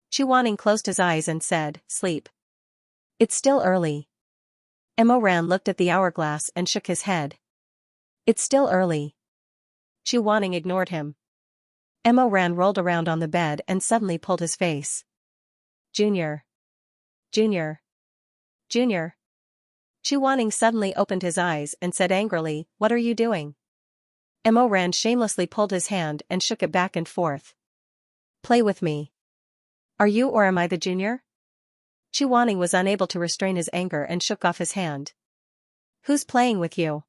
Chu Wanning closed his eyes and said, "Sleep." "It's still early." Emoran looked at the hourglass and shook his head. "It's still early." Chu Wanning ignored him. Emoran rolled around on the bed and suddenly pulled his face. "Junior. Junior. Junior." Chu Wanning suddenly opened his eyes and said angrily, "What are you doing?" Emoran shamelessly pulled his hand and shook it back and forth. "Play with me. Are you or am I the junior?" Chu Wanning was unable to restrain his anger and shook off his hand. "Who's playing with you?"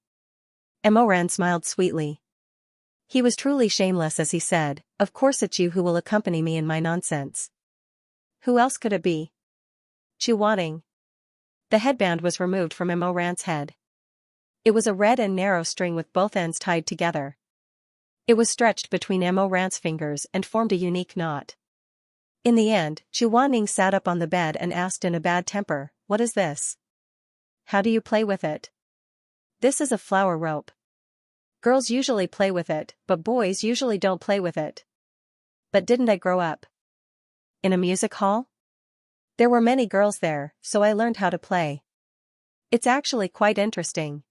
Emoran smiled sweetly. He was truly shameless as he said, "Of course it's you who will accompany me in my nonsense. Who else could it be?" Chu Wanning. The headband was removed from Emoran's head. It was a red and narrow string with both ends tied together. It was stretched between Emoran's fingers and formed a unique knot. In the end, Chu Wanning sat up on the bed and asked in a bad temper, "What is this? How do you play with it?" "This is a flower rope. Girls usually play with it, but boys usually don't play with it." "But didn't I grow up in a music hall? There were many girls there, so I learned how to play. It's actually quite interesting.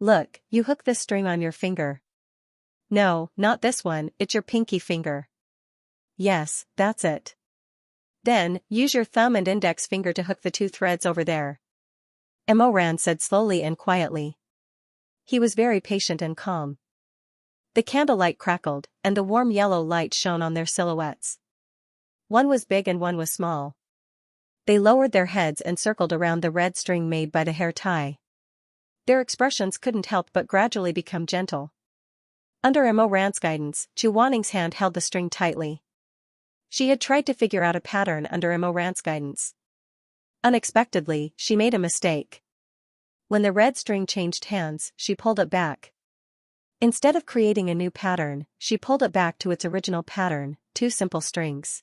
Look, you hook this string on your finger." "No, not this one, it's your pinky finger." "Yes, that's it. Then, use your thumb and index finger to hook the two threads over there." Emoran said slowly and quietly. He was very patient and calm. The candlelight crackled, and the warm yellow light shone on their silhouettes. One was big and one was small. They lowered their heads and circled around the red string made by the hair tie. Their expressions couldn't help but gradually become gentle. Under Emoran's guidance, Chu Wanning's hand held the string tightly. She had tried to figure out a pattern under Emoran's guidance. Unexpectedly, she made a mistake. When the red string changed hands, she pulled it back. Instead of creating a new pattern, she pulled it back to its original pattern, 2 simple strings.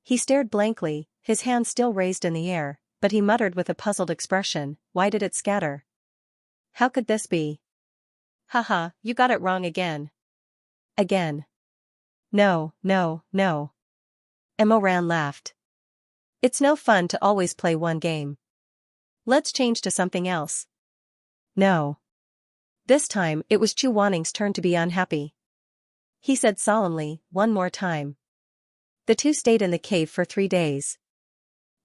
He stared blankly, his hands still raised in the air, but he muttered with a puzzled expression, "Why did it scatter? How could this be? Haha, you got it wrong again." Again. No, no, no. Emoran laughed. It's no fun to always play one game. Let's change to something else. No. This time, it was Chu Wanning's turn to be unhappy. He said solemnly, "One more time." The two stayed in the cave for 3 days.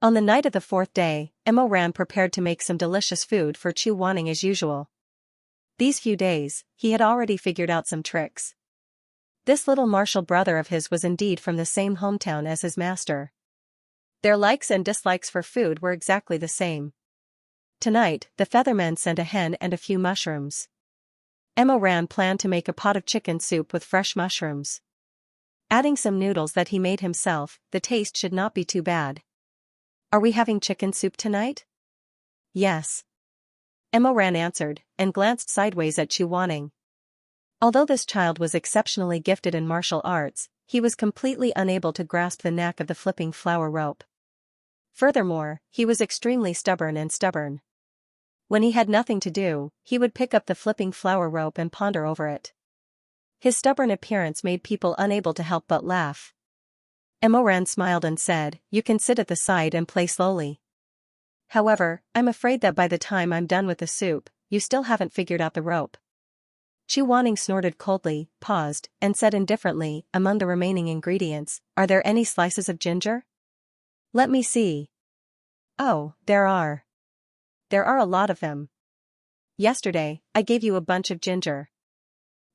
On the night of the 4th day, Emoran prepared to make some delicious food for Chu Wanning as usual. These few days, he had already figured out some tricks. This little martial brother of his was indeed from the same hometown as his master. Their likes and dislikes for food were exactly the same. Tonight, the Featherman sent a hen and a few mushrooms. Emoran planned to make a pot of chicken soup with fresh mushrooms. Adding some noodles that he made himself, the taste should not be too bad. "Are we having chicken soup tonight?" "Yes." Emoran answered, and glanced sideways at Chu Wanning. Although this child was exceptionally gifted in martial arts, he was completely unable to grasp the knack of the flipping flower rope. Furthermore, he was extremely stubborn. When he had nothing to do, he would pick up the flipping flower rope and ponder over it. His stubborn appearance made people unable to help but laugh. Emoran smiled and said, "You can sit at the side and play slowly. However, I'm afraid that by the time I'm done with the soup, you still haven't figured out the rope." Chu Wanning snorted coldly, paused, and said indifferently, "Among the remaining ingredients, are there any slices of ginger?" "Let me see." "Oh, there are. There are a lot of them. Yesterday, I gave you a bunch of ginger."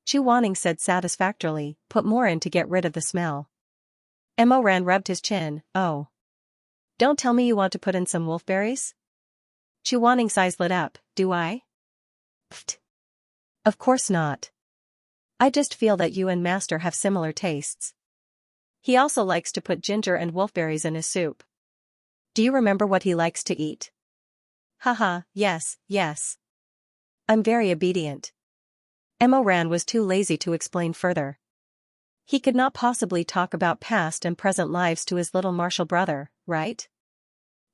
Chu Wanning said satisfactorily, "Put more in to get rid of the smell." Emoran rubbed his chin, "Oh. Don't tell me you want to put in some wolfberries?" Chu Wanning's eyes lit up, "Do I?" "Pfft. Of course not. I just feel that you and Master have similar tastes. He also likes to put ginger and wolfberries in his soup. Do you remember what he likes to eat?" "Haha, yes, yes. I'm very obedient." Emoran was too lazy to explain further. He could not possibly talk about past and present lives to his little martial brother, right?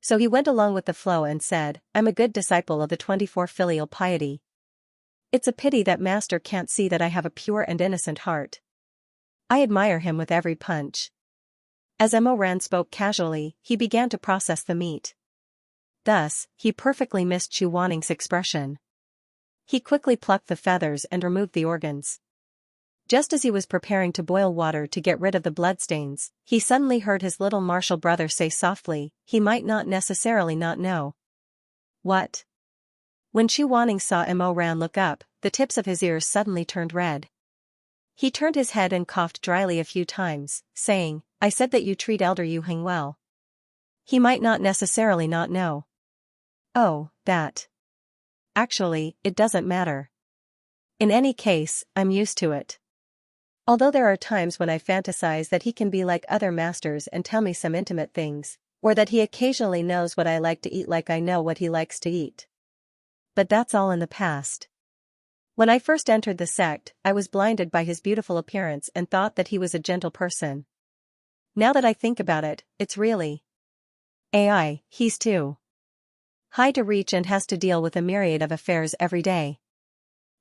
So he went along with the flow and said, "I'm a good disciple of the 24 filial piety. It's a pity that Master can't see that I have a pure and innocent heart. I admire him with every punch." As Emoran spoke casually, he began to process the meat. Thus, he perfectly missed Chu Wanning's expression. He quickly plucked the feathers and removed the organs. Just as he was preparing to boil water to get rid of the bloodstains, he suddenly heard his little martial brother say softly, "He might not necessarily not know." "What?" When Chu Wanning saw Emoran look up, the tips of his ears suddenly turned red. He turned his head and coughed dryly a few times, saying, "I said that you treat Elder Yu Heng well. He might not necessarily not know." "Oh, that. Actually, it doesn't matter. In any case, I'm used to it. Although there are times when I fantasize that he can be like other masters and tell me some intimate things, or that he occasionally knows what I like to eat like I know what he likes to eat. But that's all in the past. When I first entered the sect, I was blinded by his beautiful appearance and thought that he was a gentle person. Now that I think about it, it's really AI, he's too high to reach and has to deal with a myriad of affairs every day.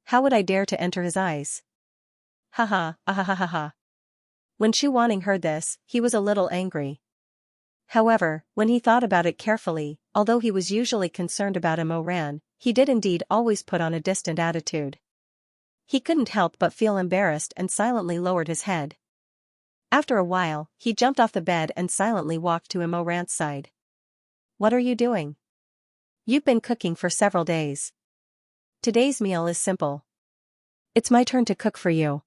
How would I dare to enter his eyes? Haha, ahahaha. When Chu Wanning heard this, he was a little angry. However, when he thought about it carefully, although he was usually concerned about Emoran, he did indeed always put on a distant attitude. He couldn't help but feel embarrassed and silently lowered his head. After a while, he jumped off the bed and silently walked to Emoran's side. "What are you doing? You've been cooking for several days. Today's meal is simple. It's my turn to cook for you."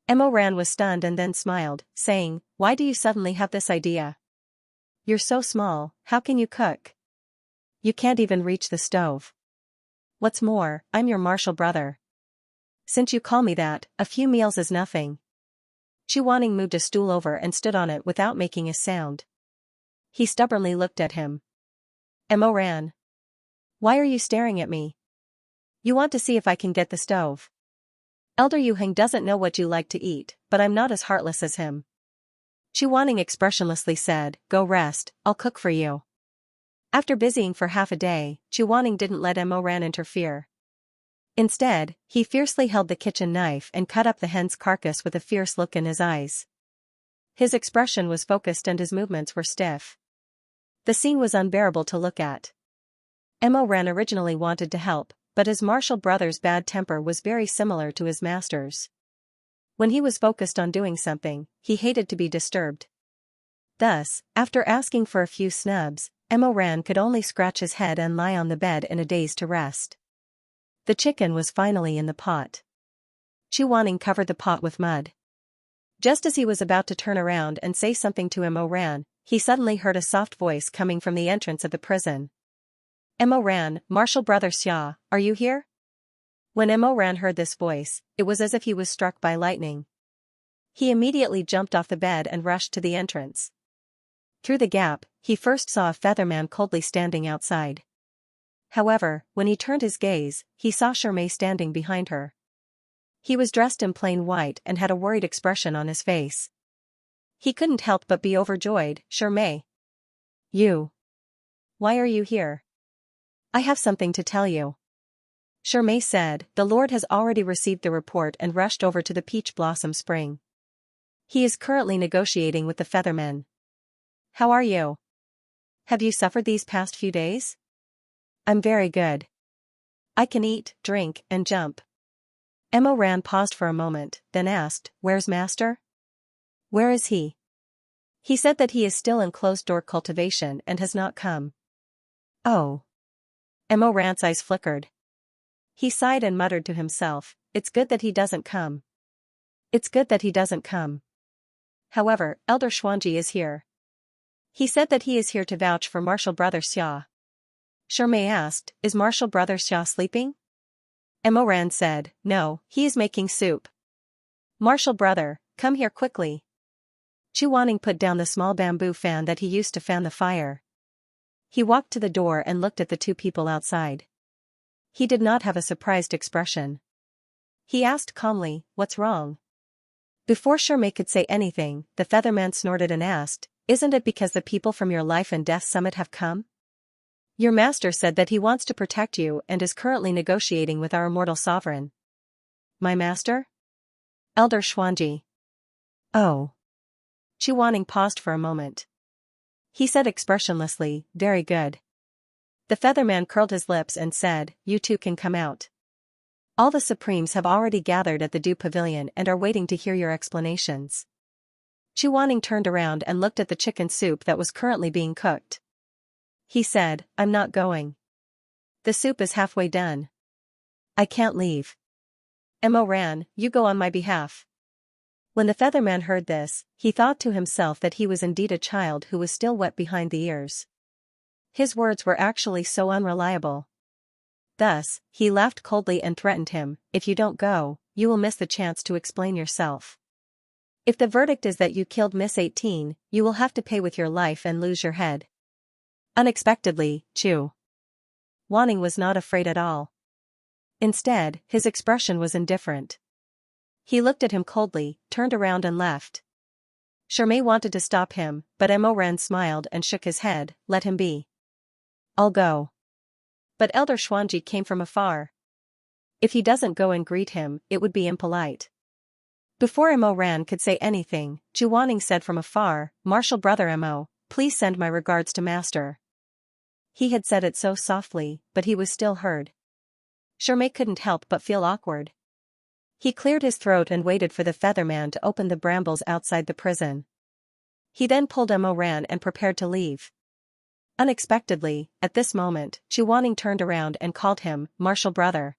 Emoran was stunned and then smiled, saying, "Why do you suddenly have this idea? You're so small, how can you cook? You can't even reach the stove. What's more, I'm your martial brother. Since you call me that, a few meals is nothing." Chu Wanning moved a stool over and stood on it without making a sound. He stubbornly looked at him. "Emoran. Why are you staring at me? You want to see if I can get the stove. Elder Yuheng doesn't know what you like to eat, but I'm not as heartless as him. Chu Wanning expressionlessly said, go rest, I'll cook for you. After busying for half a day, Chu Wanning didn't let Mo Ran interfere. Instead, he fiercely held the kitchen knife and cut up the hen's carcass with a fierce look in his eyes. His expression was focused and his movements were stiff. The scene was unbearable to look at. Mo Ran originally wanted to help, but his martial brother's bad temper was very similar to his master's. When he was focused on doing something, he hated to be disturbed. Thus, after asking for a few snubs, Mo Ran could only scratch his head and lie on the bed in a daze to rest. The chicken was finally in the pot. Chu Wanning covered the pot with mud. Just as he was about to turn around and say something to Mo Ran, he suddenly heard a soft voice coming from the entrance of the prison. Mo Ran, Martial Brother Xia, are you here? When Mo Ran heard this voice, it was as if he was struck by lightning. He immediately jumped off the bed and rushed to the entrance. Through the gap, he first saw a featherman coldly standing outside. However, when he turned his gaze, he saw Shirmei standing behind her. He was dressed in plain white and had a worried expression on his face. He couldn't help but be overjoyed. Shirmei. You. Why are you here? I have something to tell you. Shirmei said, the Lord has already received the report and rushed over to the Peach Blossom Spring. He is currently negotiating with the Feathermen. How are you? Have you suffered these past few days? I'm very good. I can eat, drink, and jump. Mo Ran paused for a moment, then asked, where's Master? Where is he? He said that he is still in closed-door cultivation and has not come. Oh. Mo Ran's eyes flickered. He sighed and muttered to himself, it's good that he doesn't come. It's good that he doesn't come. However, Elder Xuanji is here. He said that he is here to vouch for Martial Brother Xia. Shirmei asked, is Martial Brother Xia sleeping? Mo Ran said, no, he is making soup. Martial Brother, come here quickly. Chu Wanning put down the small bamboo fan that he used to fan the fire. He walked to the door and looked at the two people outside. He did not have a surprised expression. He asked calmly, what's wrong? Before Shirmei could say anything, the Featherman snorted and asked, isn't it because the people from your life and death summit have come? Your master said that he wants to protect you and is currently negotiating with our immortal sovereign. My master? Elder Xuanji. Oh. Chu Wanning paused for a moment. He said expressionlessly, very good. The Featherman curled his lips and said, you two can come out. All the Supremes have already gathered at the Dew Pavilion and are waiting to hear your explanations. Chu Wanning turned around and looked at the chicken soup that was currently being cooked. He said, I'm not going. The soup is halfway done. I can't leave. Mo Ran, you go on my behalf. When the Featherman heard this, he thought to himself that he was indeed a child who was still wet behind the ears. His words were actually so unreliable. Thus, he laughed coldly and threatened him, if you don't go, you will miss the chance to explain yourself. If the verdict is that you killed Miss 18, you will have to pay with your life and lose your head. Unexpectedly, Chu Wanning was not afraid at all. Instead, his expression was indifferent. He looked at him coldly, turned around and left. Shirmei wanted to stop him, but Mo Ran smiled and shook his head, let him be. I'll go. But Elder Xuanji came from afar. If he doesn't go and greet him, it would be impolite. Before Mo Ran could say anything, Chu Wanning said from afar, Martial Brother Mo, please send my regards to Master. He had said it so softly, but he was still heard. Shirmei couldn't help but feel awkward. He cleared his throat and waited for the Featherman to open the brambles outside the prison. He then pulled Mo Ran and prepared to leave. Unexpectedly, at this moment, Chu Wanning turned around and called him, Martial Brother.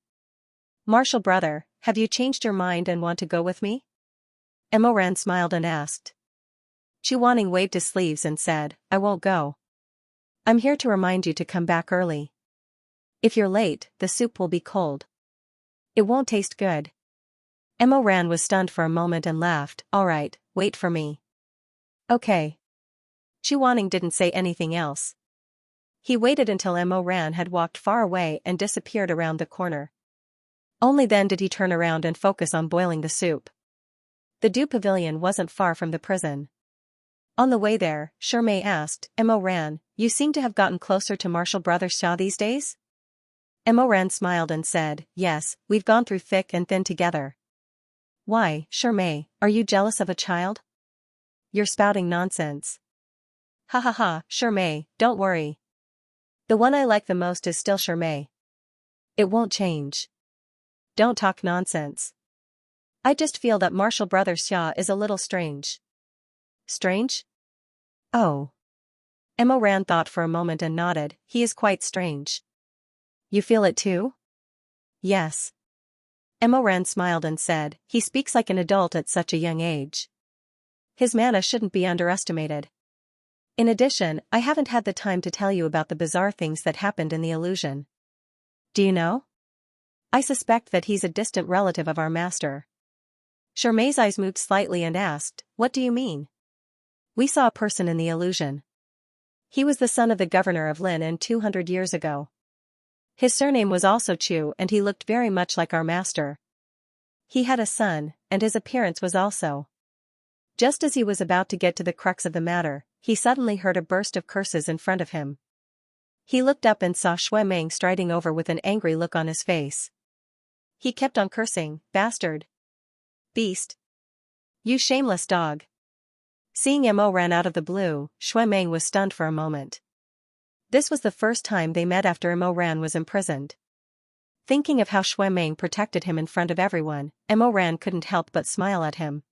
Martial Brother, have you changed your mind and want to go with me? Mo Ran smiled and asked. Chu Wanning waved his sleeves and said, I won't go. I'm here to remind you to come back early. If you're late, the soup will be cold. It won't taste good. Mo Ran was stunned for a moment and laughed, all right, wait for me. Okay. Chu Wanning didn't say anything else. He waited until Mo Ran had walked far away and disappeared around the corner. Only then did he turn around and focus on boiling the soup. The Du Pavilion wasn't far from the prison. On the way there, Shirmei asked, Mo Ran, you seem to have gotten closer to Martial Brother Xia these days? Mo Ran smiled and said, yes, we've gone through thick and thin together. Why, Shirmei, are you jealous of a child? You're spouting nonsense. Ha ha ha, Shirmei, don't worry. The one I like the most is still Shirmei. It won't change. Don't talk nonsense. I just feel that Martial Brother Xia is a little strange. Strange? Oh. Mo Ran thought for a moment and nodded, he is quite strange. You feel it too? Yes. Mo Ran smiled and said, he speaks like an adult at such a young age. His mana shouldn't be underestimated. In addition, I haven't had the time to tell you about the bizarre things that happened in the illusion. Do you know? I suspect that he's a distant relative of our master. Shirmei's eyes moved slightly and asked, what do you mean? We saw a person in the illusion. He was the son of the governor of Lin 200 years ago. His surname was also Chu and he looked very much like our master. He had a son, and his appearance was also. Just as he was about to get to the crux of the matter, he suddenly heard a burst of curses in front of him. He looked up and saw Shui Meng striding over with an angry look on his face. He kept on cursing, bastard. Beast. You shameless dog. Seeing Mo Ran out of the blue, Shui Meng was stunned for a moment. This was the first time they met after Mo Ran was imprisoned. Thinking of how Shui Meng protected him in front of everyone, Mo Ran couldn't help but smile at him.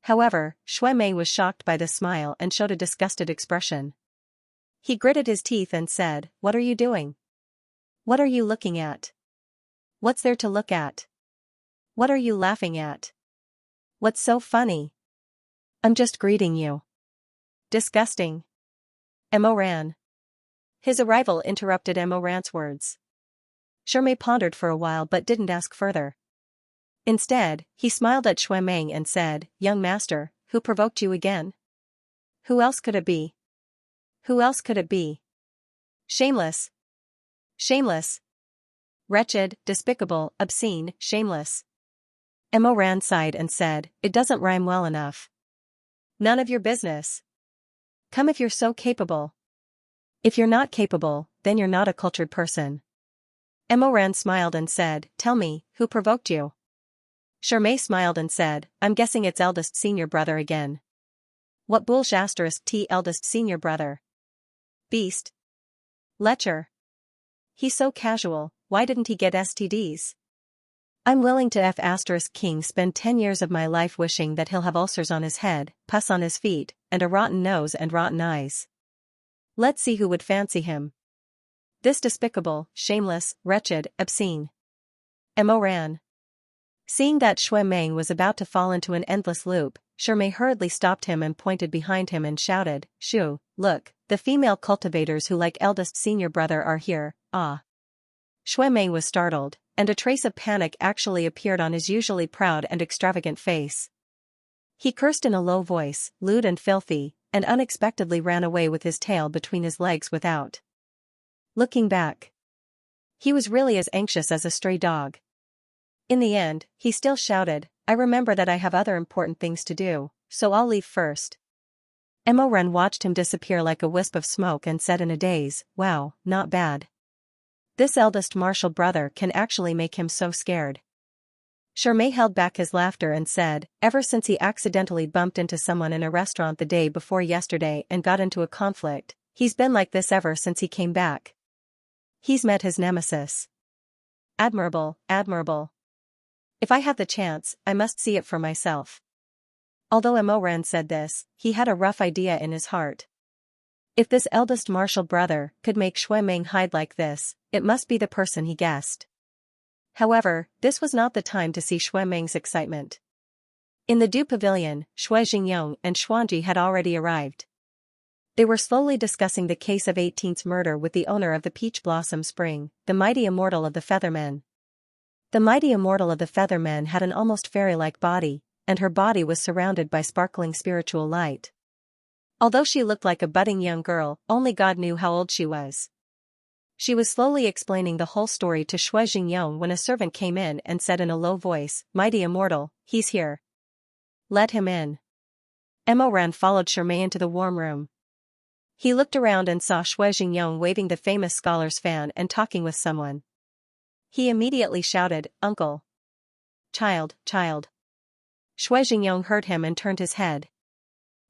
However, Shui Meng was shocked by the smile and showed a disgusted expression. He gritted his teeth and said, what are you doing? What are you looking at? What's there to look at? What are you laughing at? What's so funny? I'm just greeting you. Disgusting. Mo Ran. His arrival interrupted Mo Ran's words. Shirmei pondered for a while but didn't ask further. Instead, he smiled at Shui Meng and said, young master, who provoked you again? Who else could it be? Who else could it be? Shameless. Shameless. Wretched, despicable, obscene, shameless. Mo Ran sighed and said, it doesn't rhyme well enough. None of your business. Come if you're so capable. If you're not capable, then you're not a cultured person. Mo Ran smiled and said, tell me, who provoked you? Shirmei smiled and said, I'm guessing it's eldest senior brother again. What bullsh** t eldest senior brother? Beast. Lecher. He's so casual, why didn't he get STDs? I'm willing to *king spend 10 years of my life wishing that he'll have ulcers on his head, pus on his feet, and a rotten nose and rotten eyes. Let's see who would fancy him. This despicable, shameless, wretched, obscene. Mo Ran. Seeing that Shui Meng was about to fall into an endless loop, Shirmei hurriedly stopped him and pointed behind him and shouted, Shu, look, the female cultivators who like eldest senior brother are here, ah. Shui Meng was startled, and a trace of panic actually appeared on his usually proud and extravagant face. He cursed in a low voice, lewd and filthy, and unexpectedly ran away with his tail between his legs without looking back. He was really as anxious as a stray dog. In the end, he still shouted, I remember that I have other important things to do, so I'll leave first. Mo Ran watched him disappear like a wisp of smoke and said in a daze, wow, not bad. This eldest martial brother can actually make him so scared. Shirmei held back his laughter and said, ever since he accidentally bumped into someone in a restaurant the day before yesterday and got into a conflict, he's been like this ever since he came back. He's met his nemesis. Admirable, admirable. If I have the chance, I must see it for myself. Although Mo Ran said this, he had a rough idea in his heart. If this eldest martial brother could make Shui Meng hide like this, it must be the person he guessed. However, this was not the time to see Shui Meng's excitement. In the Du Pavilion, Shui Jingyong and Xuanji had already arrived. They were slowly discussing the case of 18's murder with the owner of the Peach Blossom Spring, the mighty immortal of the Feathermen. The mighty immortal of the Feathermen had an almost fairy-like body, and her body was surrounded by sparkling spiritual light. Although she looked like a budding young girl, only God knew how old she was. She was slowly explaining the whole story to Shui Jingyong when a servant came in and said in a low voice, "Mighty immortal, he's here. Let him in." Emo Ran followed Shermay into the warm room. He looked around and saw Shui Jingyong waving the famous scholar's fan and talking with someone. He immediately shouted, "Uncle! Child, child!" Shui Jingyong heard him and turned his head.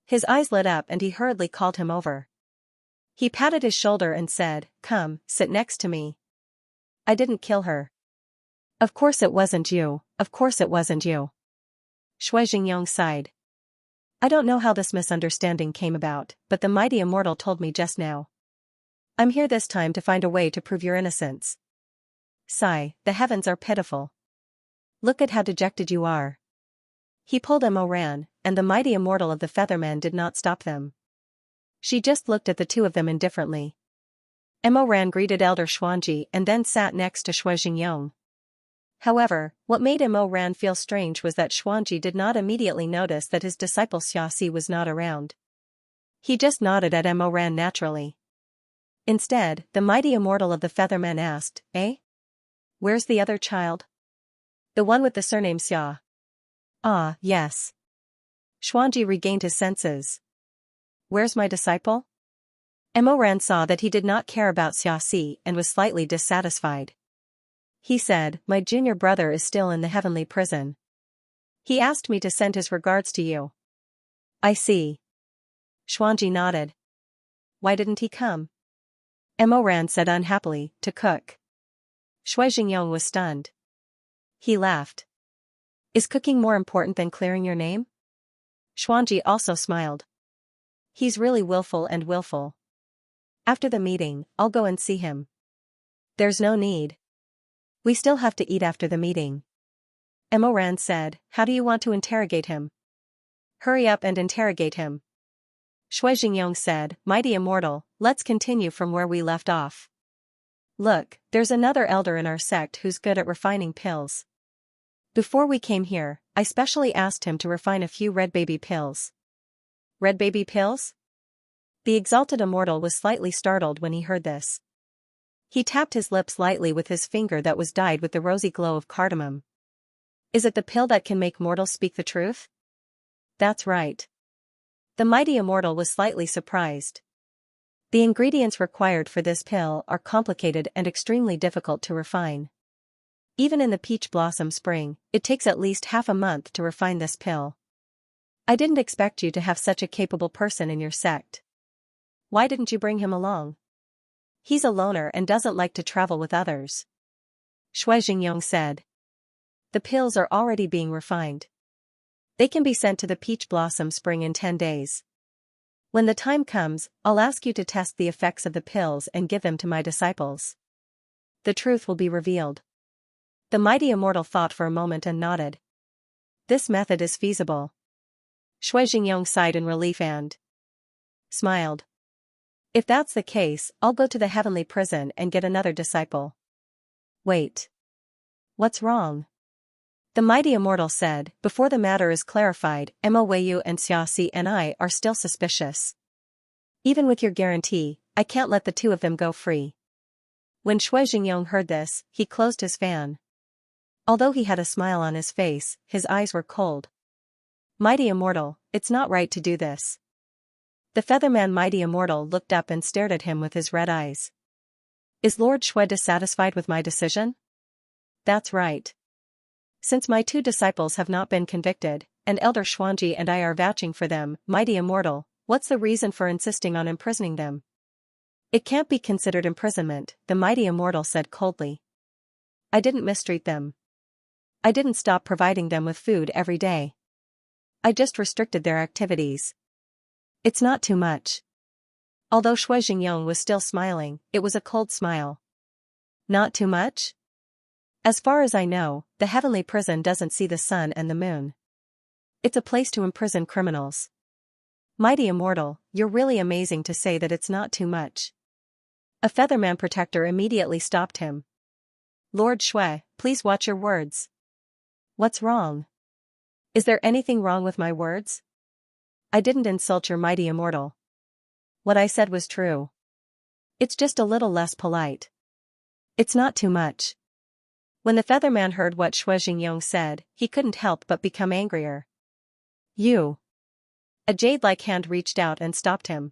His eyes lit up and he hurriedly called him over. He patted his shoulder and said, "Come, sit next to me. I didn't kill her." "Of course it wasn't you, of course it wasn't you." Shui Jingyong sighed. "I don't know how this misunderstanding came about, but the mighty immortal told me just now. I'm here this time to find a way to prove your innocence. Sigh, the heavens are pitiful. Look at how dejected you are." He pulled Emo Ran, and the mighty immortal of the Featherman did not stop them. She just looked at the two of them indifferently. Emo Ran greeted Elder Xuanji and then sat next to Shui Jingyong. However, what made Emo Ran feel strange was that Xuanji did not immediately notice that his disciple Xiaxia was not around. He just nodded at Emo Ran naturally. Instead, the mighty immortal of the Featherman asked, "Eh? Where's the other child? The one with the surname Xia?" "Ah, yes." Xuanji regained his senses. "Where's my disciple?" Emo Ran saw that he did not care about Xiaxia and was slightly dissatisfied. He said, "My junior brother is still in the heavenly prison. He asked me to send his regards to you." "I see." Xuanji nodded. "Why didn't he come?" Emo Ran said unhappily, "To cook." Shui Jingyong was stunned. He laughed. "Is cooking more important than clearing your name?" Xuanji also smiled. "He's really willful. After the meeting, I'll go and see him." "There's no need. We still have to eat after the meeting." Emo Ran said, "How do you want to interrogate him?" "Hurry up and interrogate him." Shui Jingyong said, "Mighty immortal, let's continue from where we left off. Look, there's another elder in our sect who's good at refining pills. Before we came here, I specially asked him to refine a few red baby pills." "Red baby pills?" The exalted immortal was slightly startled when he heard this. He tapped his lips lightly with his finger that was dyed with the rosy glow of cardamom. "Is it the pill that can make mortals speak the truth?" "That's right." The mighty immortal was slightly surprised. The ingredients required for this pill are complicated and extremely difficult to refine. Even in the peach blossom spring, it takes at least half a month to refine this pill. I didn't expect you to have such a capable person in your sect. Why didn't you bring him along? He's a loner and doesn't like to travel with others." Shui Jingyong said. "The pills are already being refined. They can be sent to the peach blossom spring in 10 days. When the time comes, I'll ask you to test the effects of the pills and give them to my disciples. The truth will be revealed." The mighty immortal thought for a moment and nodded. "This method is feasible." Shui Jingyong sighed in relief and smiled. "If that's the case, I'll go to the heavenly prison and get another disciple." "Wait. What's wrong?" The mighty immortal said, "Before the matter is clarified, Mo Weiyu and Xiaxi and I are still suspicious. Even with your guarantee, I can't let the two of them go free." When Shui Jingyong heard this, he closed his fan. Although he had a smile on his face, his eyes were cold. "Mighty immortal, it's not right to do this." The Featherman mighty immortal looked up and stared at him with his red eyes. "Is Lord Shui dissatisfied with my decision?" "That's right. Since my two disciples have not been convicted, and Elder Xuanji and I are vouching for them, mighty immortal, what's the reason for insisting on imprisoning them?" "It can't be considered imprisonment," the mighty immortal said coldly. "I didn't mistreat them. I didn't stop providing them with food every day. I just restricted their activities. It's not too much." Although Shui Jingyong was still smiling, it was a cold smile. "Not too much? As far as I know, the heavenly prison doesn't see the sun and the moon. It's a place to imprison criminals. Mighty immortal, you're really amazing to say that it's not too much." A Featherman protector immediately stopped him. "Lord Shui, please watch your words." "What's wrong? Is there anything wrong with my words?" "I didn't insult your mighty immortal." What I said was true. It's just a little less polite. It's not too much. When the Featherman heard what Xianxia said, he couldn't help but become angrier. You. A jade-like hand reached out and stopped him.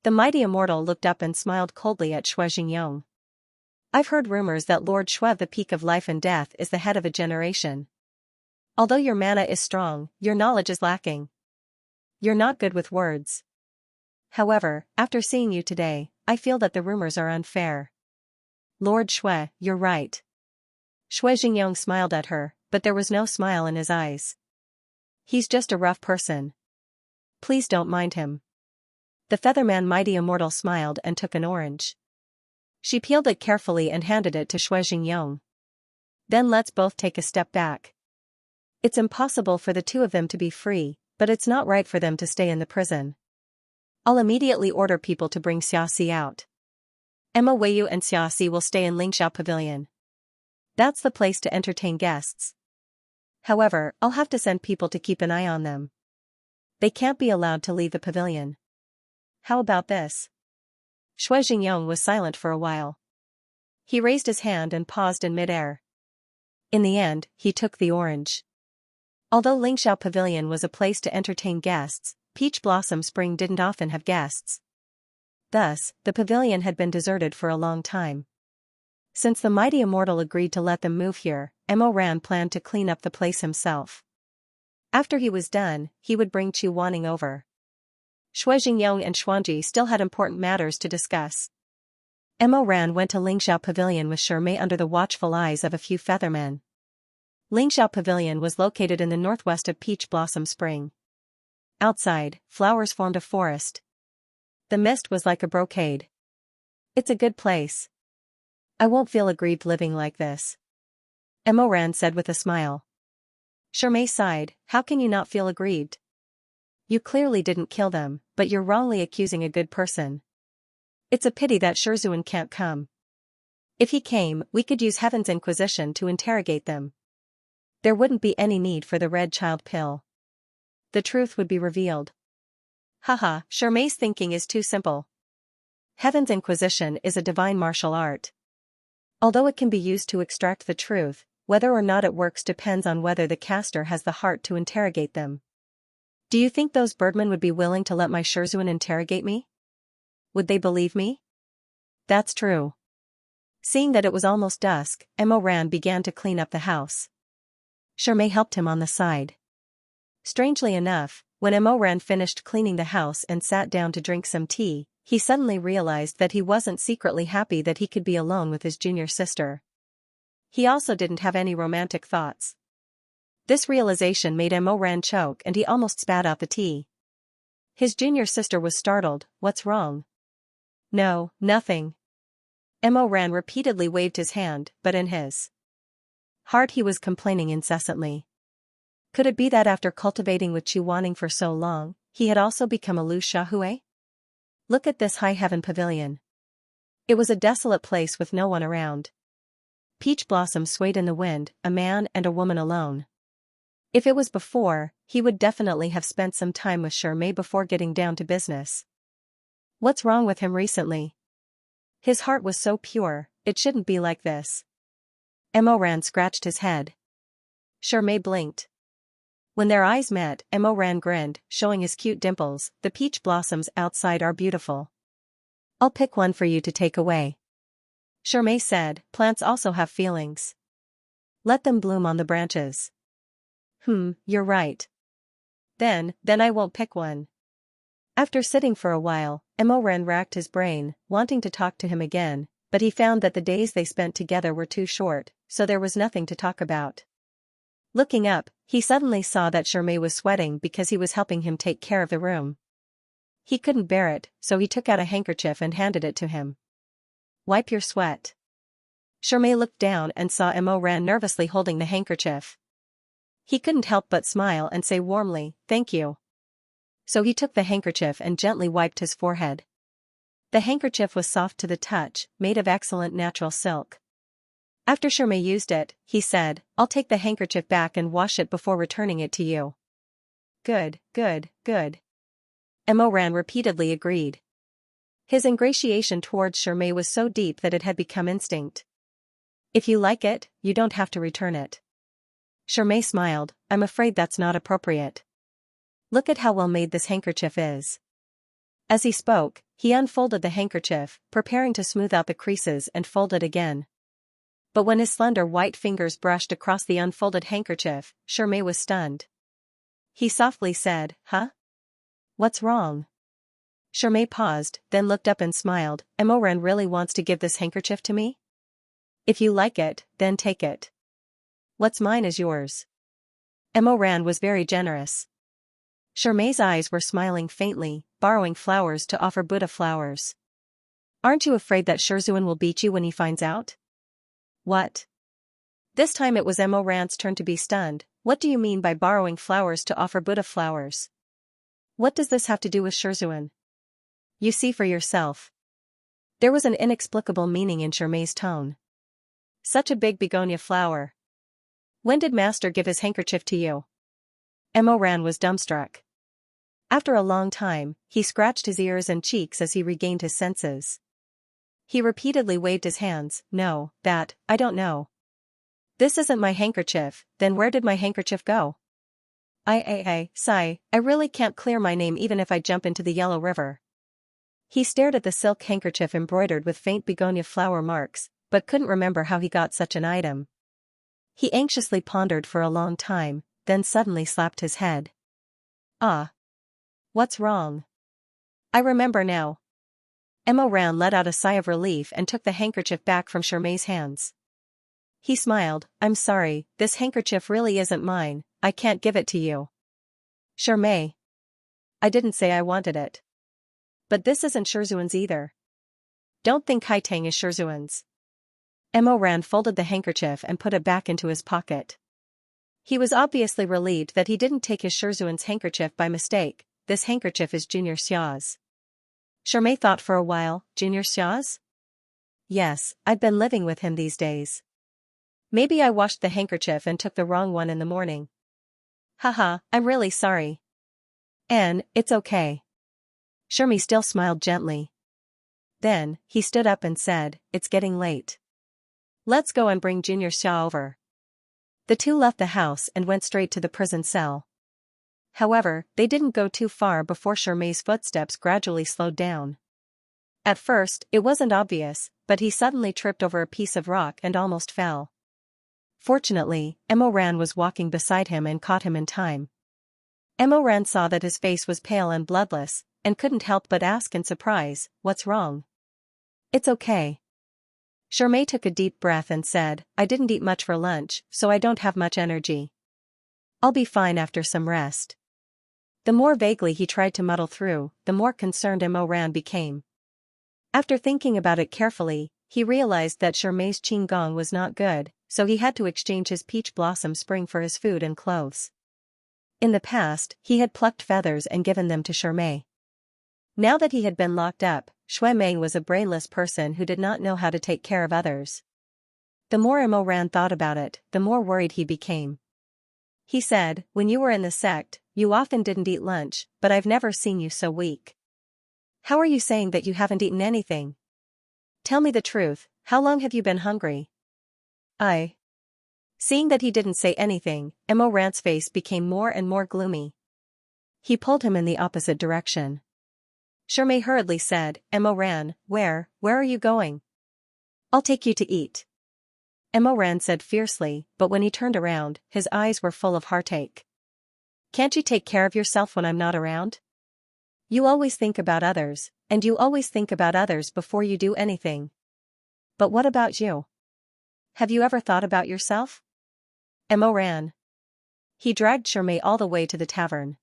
The mighty immortal looked up and smiled coldly at Xianxia. I've heard rumors that Lord Shui, the peak of life and death, is the head of a generation. Although your mana is strong, your knowledge is lacking. You're not good with words. However, after seeing you today, I feel that the rumors are unfair. Lord Shui, you're right. Xianxia smiled at her, but there was no smile in his eyes. He's just a rough person. Please don't mind him. The Featherman mighty immortal smiled and took an orange. She peeled it carefully and handed it to Xianxia. Then let's both take a step back. It's impossible for the two of them to be free, but it's not right for them to stay in the prison. I'll immediately order people to bring Xiaxia out. Emma Weiyu and Xiaxia will stay in Lingxiao Pavilion. That's the place to entertain guests. However, I'll have to send people to keep an eye on them. They can't be allowed to leave the pavilion. How about this? Xianxia was silent for a while. He raised his hand and paused in midair. In the end, he took the orange. Although Lingxiao Pavilion was a place to entertain guests, Peach Blossom Spring didn't often have guests. Thus, the pavilion had been deserted for a long time. Since the mighty immortal agreed to let them move here, Emoran planned to clean up the place himself. After he was done, he would bring Chu Wanning over. Xianxia and Xuanji still had important matters to discuss. Emoran went to Lingxiao Pavilion with Shirmei under the watchful eyes of a few feathermen. Lingxiao Pavilion was located in the northwest of Peach Blossom Spring. Outside, flowers formed a forest. The mist was like a brocade. It's a good place. I won't feel aggrieved living like this. Emoran said with a smile. Shirmei sighed, how can you not feel aggrieved? You clearly didn't kill them, but you're wrongly accusing a good person. It's a pity that Shizun can't come. If he came, we could use Heaven's Inquisition to interrogate them. There wouldn't be any need for the red child pill. The truth would be revealed. Haha, Shirmei's thinking is too simple. Heaven's Inquisition is a divine martial art. Although it can be used to extract the truth, whether or not it works depends on whether the caster has the heart to interrogate them. Do you think those birdmen would be willing to let my Shizun interrogate me? Would they believe me? That's true. Seeing that it was almost dusk, Emoran began to clean up the house. Shirmei helped him on the side. Strangely enough, when Emoran finished cleaning the house and sat down to drink some tea, he suddenly realized that he wasn't secretly happy that he could be alone with his junior sister. He also didn't have any romantic thoughts. This realization made Emoran choke and he almost spat out the tea. His junior sister was startled. What's wrong? No, nothing. Emoran repeatedly waved his hand, but in his heart he was complaining incessantly. Could it be that after cultivating with Chu Wanning for so long, he had also become a Lu Shahui? Look at this high heaven pavilion. It was a desolate place with no one around. Peach blossoms swayed in the wind, a man and a woman alone. If it was before, he would definitely have spent some time with Shirmei before getting down to business. What's wrong with him recently? His heart was so pure, it shouldn't be like this. Emoran scratched his head. Shirmei blinked. When their eyes met, Emoran grinned, showing his cute dimples. The peach blossoms outside are beautiful. I'll pick one for you to take away. Shirmei said, plants also have feelings. Let them bloom on the branches. You're right. Then I won't pick one. After sitting for a while, Emoran racked his brain, wanting to talk to him again, but he found that the days they spent together were too short, so there was nothing to talk about. Looking up, he suddenly saw that Shirmei was sweating because he was helping him take care of the room. He couldn't bear it, so he took out a handkerchief and handed it to him. Wipe your sweat. Shirmei looked down and saw Emoran nervously holding the handkerchief. He couldn't help but smile and say warmly, thank you. So he took the handkerchief and gently wiped his forehead. The handkerchief was soft to the touch, made of excellent natural silk. After Shirmei used it, he said, I'll take the handkerchief back and wash it before returning it to you. Good, good, good. Emoran repeatedly agreed. His ingratiation towards Shermay was so deep that it had become instinct. If you like it, you don't have to return it. Shermay smiled. I'm afraid that's not appropriate. Look at how well made this handkerchief is. As he spoke, he unfolded the handkerchief, preparing to smooth out the creases and fold it again. But when his slender white fingers brushed across the unfolded handkerchief, Shermay was stunned. He softly said, "Huh? What's wrong?" Shermay paused, then looked up and smiled. Emoran really wants to give this handkerchief to me? If you like it, then take it. What's mine is yours. Emoran was very generous. Shermay's eyes were smiling faintly, borrowing flowers to offer Buddha flowers. Aren't you afraid that Shizun will beat you when he finds out? What? This time it was Emoran's turn to be stunned. What do you mean by borrowing flowers to offer Buddha flowers? What does this have to do with Shizun? You see for yourself. There was an inexplicable meaning in Shermay's tone. Such a big begonia flower. When did Master give his handkerchief to you? Emoran was dumbstruck. After a long time, he scratched his ears and cheeks as he regained his senses. He repeatedly waved his hands. No, I don't know. This isn't my handkerchief. Then where did my handkerchief go? Sigh, I really can't clear my name even if I jump into the Yellow River. He stared at the silk handkerchief embroidered with faint begonia flower marks, but couldn't remember how he got such an item. He anxiously pondered for a long time, then suddenly slapped his head. Ah. What's wrong? I remember now. Emoran let out a sigh of relief and took the handkerchief back from Shermay's hands. He smiled. I'm sorry, this handkerchief really isn't mine, I can't give it to you. Shermay. I didn't say I wanted it. But this isn't Shizun's either. Don't think Haitang is Shizun's. Emoran folded the handkerchief and put it back into his pocket. He was obviously relieved that he didn't take his Shizun's handkerchief by mistake. This handkerchief is Junior Xia's. Shermay thought for a while. Junior Xia's? Yes, I've been living with him these days. Maybe I washed the handkerchief and took the wrong one in the morning. Haha, I'm really sorry. Anne, it's okay. Shermay still smiled gently. Then, he stood up and said, it's getting late. Let's go and bring Junior Xia over. The two left the house and went straight to the prison cell. However, they didn't go too far before Shermay's footsteps gradually slowed down. At first, it wasn't obvious, but he suddenly tripped over a piece of rock and almost fell. Fortunately, Emoran was walking beside him and caught him in time. Emoran saw that his face was pale and bloodless, and couldn't help but ask in surprise, "What's wrong?" "It's okay." Shermay took a deep breath and said, "I didn't eat much for lunch, so I don't have much energy. I'll be fine after some rest." The more vaguely he tried to muddle through, the more concerned Emoran became. After thinking about it carefully, he realized that Shermay's qigong was not good, so he had to exchange his peach blossom spring for his food and clothes. In the past, he had plucked feathers and given them to Shermay. Now that he had been locked up, Shuemeng was a brainless person who did not know how to take care of others. The more Emoran thought about it, the more worried he became. He said, "When you were in the sect, you often didn't eat lunch, but I've never seen you so weak. How are you saying that you haven't eaten anything? Tell me the truth, how long have you been hungry?" Seeing that he didn't say anything, Emoran's face became more and more gloomy. He pulled him in the opposite direction. Shermay hurriedly said, "Emoran, where are you going?" "I'll take you to eat." Emoran said fiercely, but when he turned around, his eyes were full of heartache. "Can't you take care of yourself when I'm not around? You always think about others, and you always think about others before you do anything. But what about you? Have you ever thought about yourself?" Emoran. He dragged Shermay all the way to the tavern.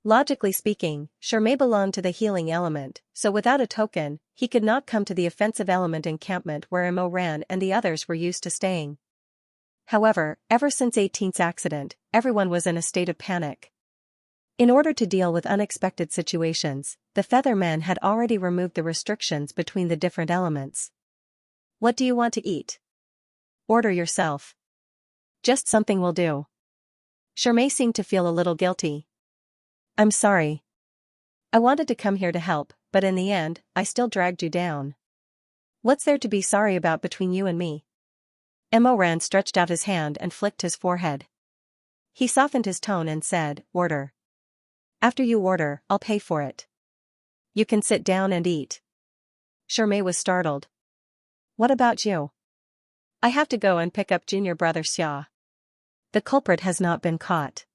Logically speaking, Shermay belonged to the healing element, so without a token, he could not come to the offensive element encampment where Emoran and the others were used to staying. However, ever since 18's accident, everyone was in a state of panic. In order to deal with unexpected situations, the Featherman had already removed the restrictions between the different elements. "What do you want to eat?" "Order yourself. Just something will do." Shermay seemed to feel a little guilty. "I'm sorry. I wanted to come here to help, but in the end, I still dragged you down. What's there to be sorry about between you and me? Emoran stretched out his hand and flicked his forehead. He softened his tone and said, order. After you order, I'll pay for it. You can sit down and eat. Shermay was startled. What about you? I have to go and pick up junior brother Xia. The culprit has not been caught.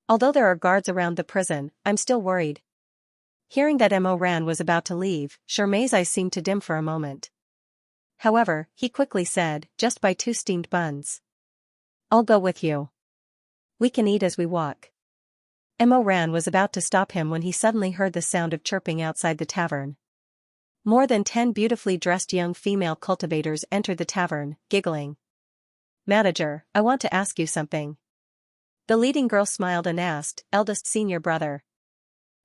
Although there are guards around the prison, I'm still worried. Hearing that Emoran was about to leave, Shermay's eyes seemed to dim for a moment. However, he quickly said, just buy 2 steamed buns. I'll go with you. We can eat as we walk. Emoran was about to stop him when he suddenly heard the sound of chirping outside the tavern. More than 10 beautifully dressed young female cultivators entered the tavern, giggling. Manager, I want to ask you something. The leading girl smiled and asked, eldest senior brother.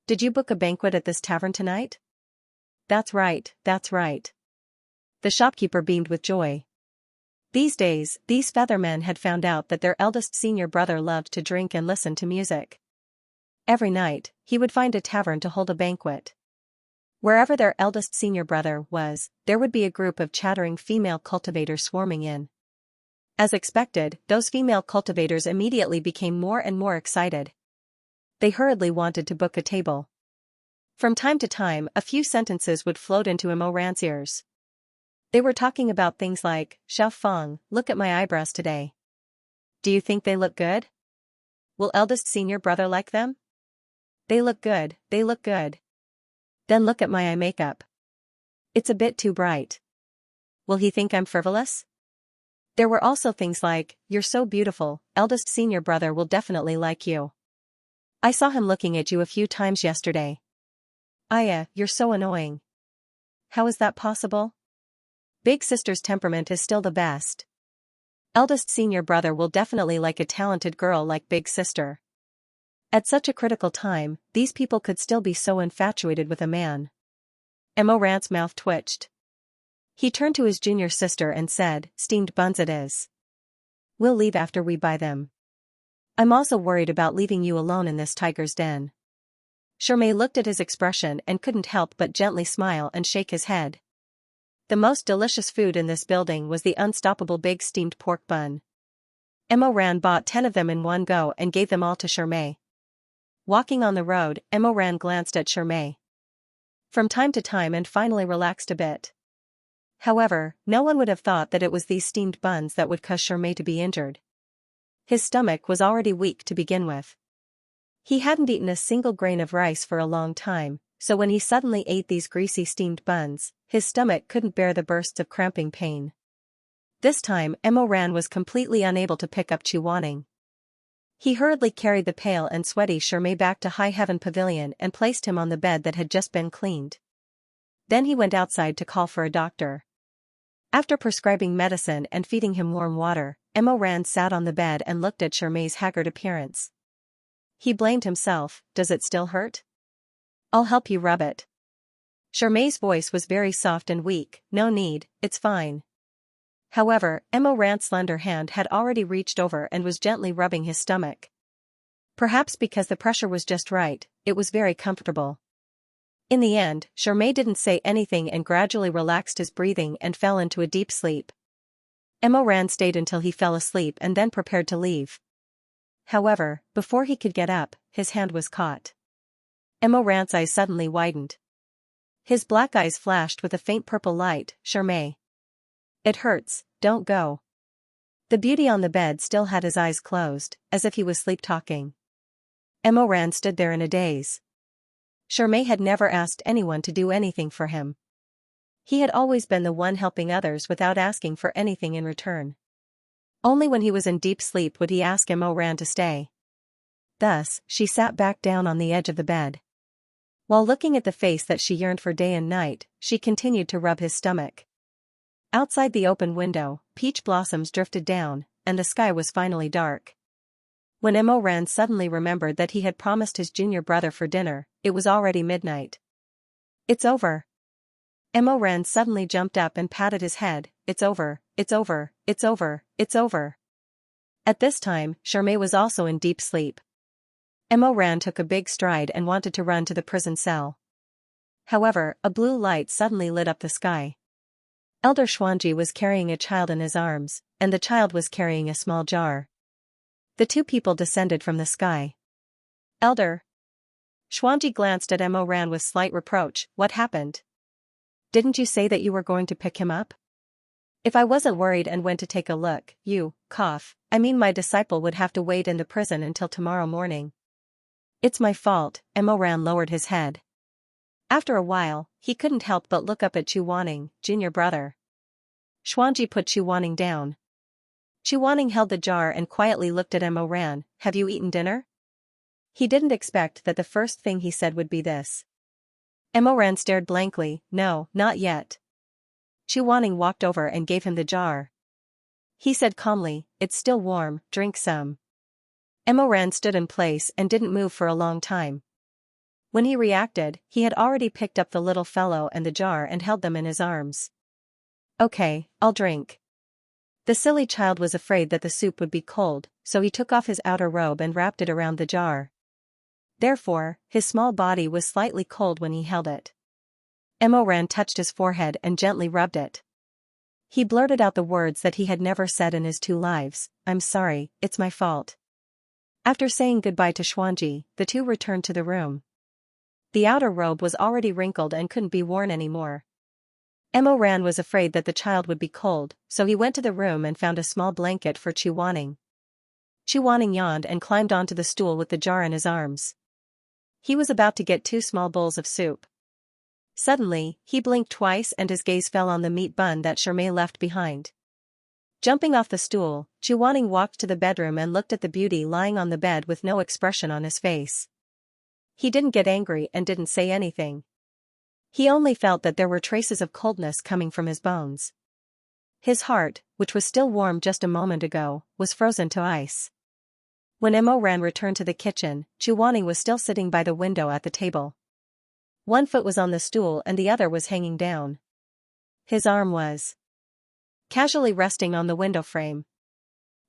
Did you book a banquet at this tavern tonight? That's right, that's right. The shopkeeper beamed with joy. These days, these feathermen had found out that their eldest senior brother loved to drink and listen to music. Every night, he would find a tavern to hold a banquet. Wherever their eldest senior brother was, there would be a group of chattering female cultivators swarming in. As expected, those female cultivators immediately became more and more excited. They hurriedly wanted to book a table. From time to time, a few sentences would float into Emoran's ears. They were talking about things like, Xiao Feng, look at my eyebrows today. Do you think they look good? Will eldest senior brother like them? They look good, they look good. Then look at my eye makeup. It's a bit too bright. Will he think I'm frivolous? There were also things like, you're so beautiful, eldest senior brother will definitely like you. I saw him looking at you a few times yesterday. Aya, you're so annoying. How is that possible? Big sister's temperament is still the best. Eldest senior brother will definitely like a talented girl like big sister. At such a critical time, these people could still be so infatuated with a man. Emoran's mouth twitched. He turned to his junior sister and said, steamed buns it is. We'll leave after we buy them. I'm also worried about leaving you alone in this tiger's den. Shermay looked at his expression and couldn't help but gently smile and shake his head. The most delicious food in this building was the unstoppable big steamed pork bun. Emoran bought 10 of them in one go and gave them all to Shermay. Walking on the road, Emoran glanced at Shermay from time to time and finally relaxed a bit. However, no one would have thought that it was these steamed buns that would cause Shermay to be injured. His stomach was already weak to begin with. He hadn't eaten a single grain of rice for a long time, so when he suddenly ate these greasy steamed buns, his stomach couldn't bear the bursts of cramping pain. This time, Emoran was completely unable to pick up Chuaning. He hurriedly carried the pale and sweaty Shermay back to High Heaven Pavilion and placed him on the bed that had just been cleaned. Then he went outside to call for a doctor. After prescribing medicine and feeding him warm water, Emoran sat on the bed and looked at Shermay's haggard appearance. He blamed himself, does it still hurt? I'll help you rub it. Shermay's voice was very soft and weak, no need, it's fine. However, Emoran's slender hand had already reached over and was gently rubbing his stomach. Perhaps because the pressure was just right, it was very comfortable. In the end, Shermay didn't say anything and gradually relaxed his breathing and fell into a deep sleep. Emoran stayed until he fell asleep and then prepared to leave. However, before he could get up, his hand was caught. Emoran's eyes suddenly widened. His black eyes flashed with a faint purple light, Shermay. It hurts, don't go. The beauty on the bed still had his eyes closed, as if he was sleep-talking. Emoran stood there in a daze. Shermay had never asked anyone to do anything for him. He had always been the one helping others without asking for anything in return. Only when he was in deep sleep would he ask Emoran to stay. Thus, she sat back down on the edge of the bed. While looking at the face that she yearned for day and night, she continued to rub his stomach. Outside the open window, peach blossoms drifted down, and the sky was finally dark. When Emoran suddenly remembered that he had promised his junior brother for dinner, it was already midnight. It's over. Emoran suddenly jumped up and patted his head, it's over, it's over, it's over, it's over. At this time, Shermay was also in deep sleep. Emoran took a big stride and wanted to run to the prison cell. However, a blue light suddenly lit up the sky. Elder Xuanji was carrying a child in his arms, and the child was carrying a small jar. The two people descended from the sky. Elder Xuanji glanced at Emo Ran with slight reproach. What happened? Didn't you say that you were going to pick him up? If I wasn't worried and went to take a look, my disciple would have to wait in the prison until tomorrow morning. It's my fault. Emo Ran lowered his head. After a while, he couldn't help but look up at Chu Wanning, junior brother. Xuanji put Chu Wanning down. Chu Wanning held the jar and quietly looked at Emo Ran. Have you eaten dinner? He didn't expect that the first thing he said would be this. Emo Ran stared blankly. No, not yet. Chu Wanning walked over and gave him the jar. He said calmly, it's still warm, drink some. Emo Ran stood in place and didn't move for a long time. When he reacted, he had already picked up the little fellow and the jar and held them in his arms. Okay, I'll drink. The silly child was afraid that the soup would be cold, so he took off his outer robe and wrapped it around the jar. Therefore, his small body was slightly cold when he held it. Emo Ran touched his forehead and gently rubbed it. He blurted out the words that he had never said in his 2 lives, I'm sorry, it's my fault. After saying goodbye to Xuanji, the two returned to the room. The outer robe was already wrinkled and couldn't be worn anymore. Emo Ran was afraid that the child would be cold, so he went to the room and found a small blanket for Chu Wanning. Chu Wanning yawned and climbed onto the stool with the jar in his arms. He was about to get 2 small bowls of soup. Suddenly, he blinked twice and his gaze fell on the meat bun that Shermay left behind. Jumping off the stool, Chu Wanning walked to the bedroom and looked at the beauty lying on the bed with no expression on his face. He didn't get angry and didn't say anything. He only felt that there were traces of coldness coming from his bones. His heart, which was still warm just a moment ago, was frozen to ice. When Emo Ran returned to the kitchen, Chu Wanning was still sitting by the window at the table. One foot was on the stool and the other was hanging down. His arm was casually resting on the window frame.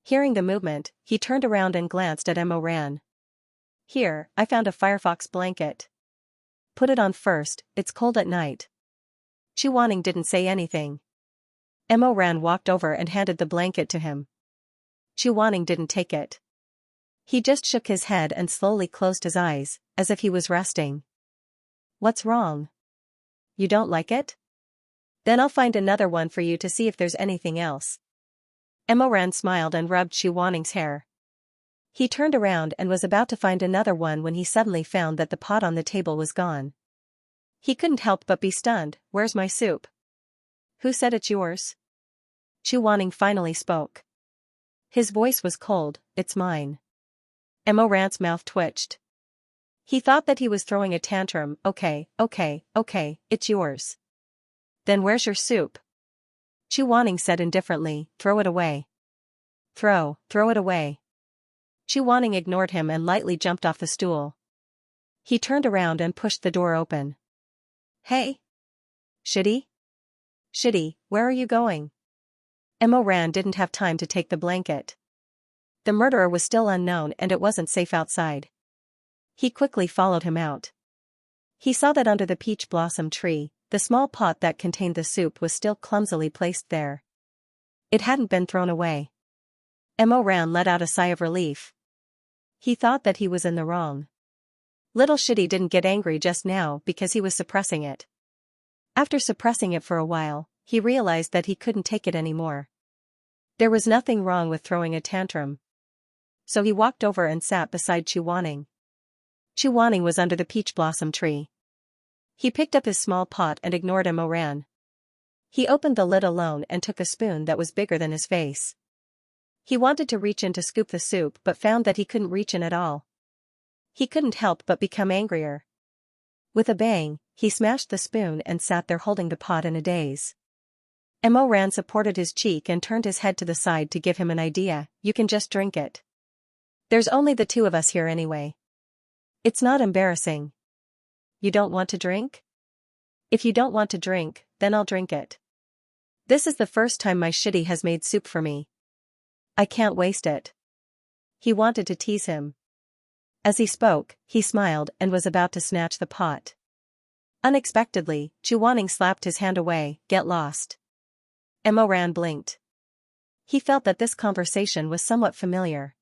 Hearing the movement, he turned around and glanced at Emo Ran. Here, I found a firefox blanket. Put it on first, it's cold at night. Chu Wanning didn't say anything. Emo Ran walked over and handed the blanket to him. Chu Wanning didn't take it. He just shook his head and slowly closed his eyes, as if he was resting. What's wrong? You don't like it? Then I'll find another one for you to see if there's anything else. Emo Ran smiled and rubbed Chu Wanning's hair. He turned around and was about to find another one when he suddenly found that the pot on the table was gone. He couldn't help but be stunned. Where's my soup? Who said it's yours? Chu Wanning finally spoke. His voice was cold. It's mine. Emo Ran's mouth twitched. He thought that he was throwing a tantrum. Okay, it's yours. Then where's your soup? Chu Wanning said indifferently, throw it away. Throw it away. Chu Wanning ignored him and lightly jumped off the stool. He turned around and pushed the door open. Hey! Shitty, where are you going? Emo Ran didn't have time to take the blanket. The murderer was still unknown and it wasn't safe outside. He quickly followed him out. He saw that under the peach blossom tree, the small pot that contained the soup was still clumsily placed there. It hadn't been thrown away. Emo Ran let out a sigh of relief. He thought that he was in the wrong. Little Shitty didn't get angry just now because he was suppressing it. After suppressing it for a while, he realized that he couldn't take it anymore. There was nothing wrong with throwing a tantrum. So he walked over and sat beside Chu Wanning. Chu Wanning was under the peach blossom tree. He picked up his small pot and ignored Emo Ran. He opened the lid alone and took a spoon that was bigger than his face. He wanted to reach in to scoop the soup but found that he couldn't reach in at all. He couldn't help but become angrier. With a bang, he smashed the spoon and sat there holding the pot in a daze. Emo Ran supported his cheek and turned his head to the side to give him an idea. You can just drink it. There's only the two of us here anyway. It's not embarrassing. You don't want to drink? If you don't want to drink, then I'll drink it. This is the first time my Shitty has made soup for me. I can't waste it. He wanted to tease him. As he spoke, he smiled and was about to snatch the pot. Unexpectedly, Chuaning slapped his hand away. Get lost. Emoran blinked. He felt that this conversation was somewhat familiar.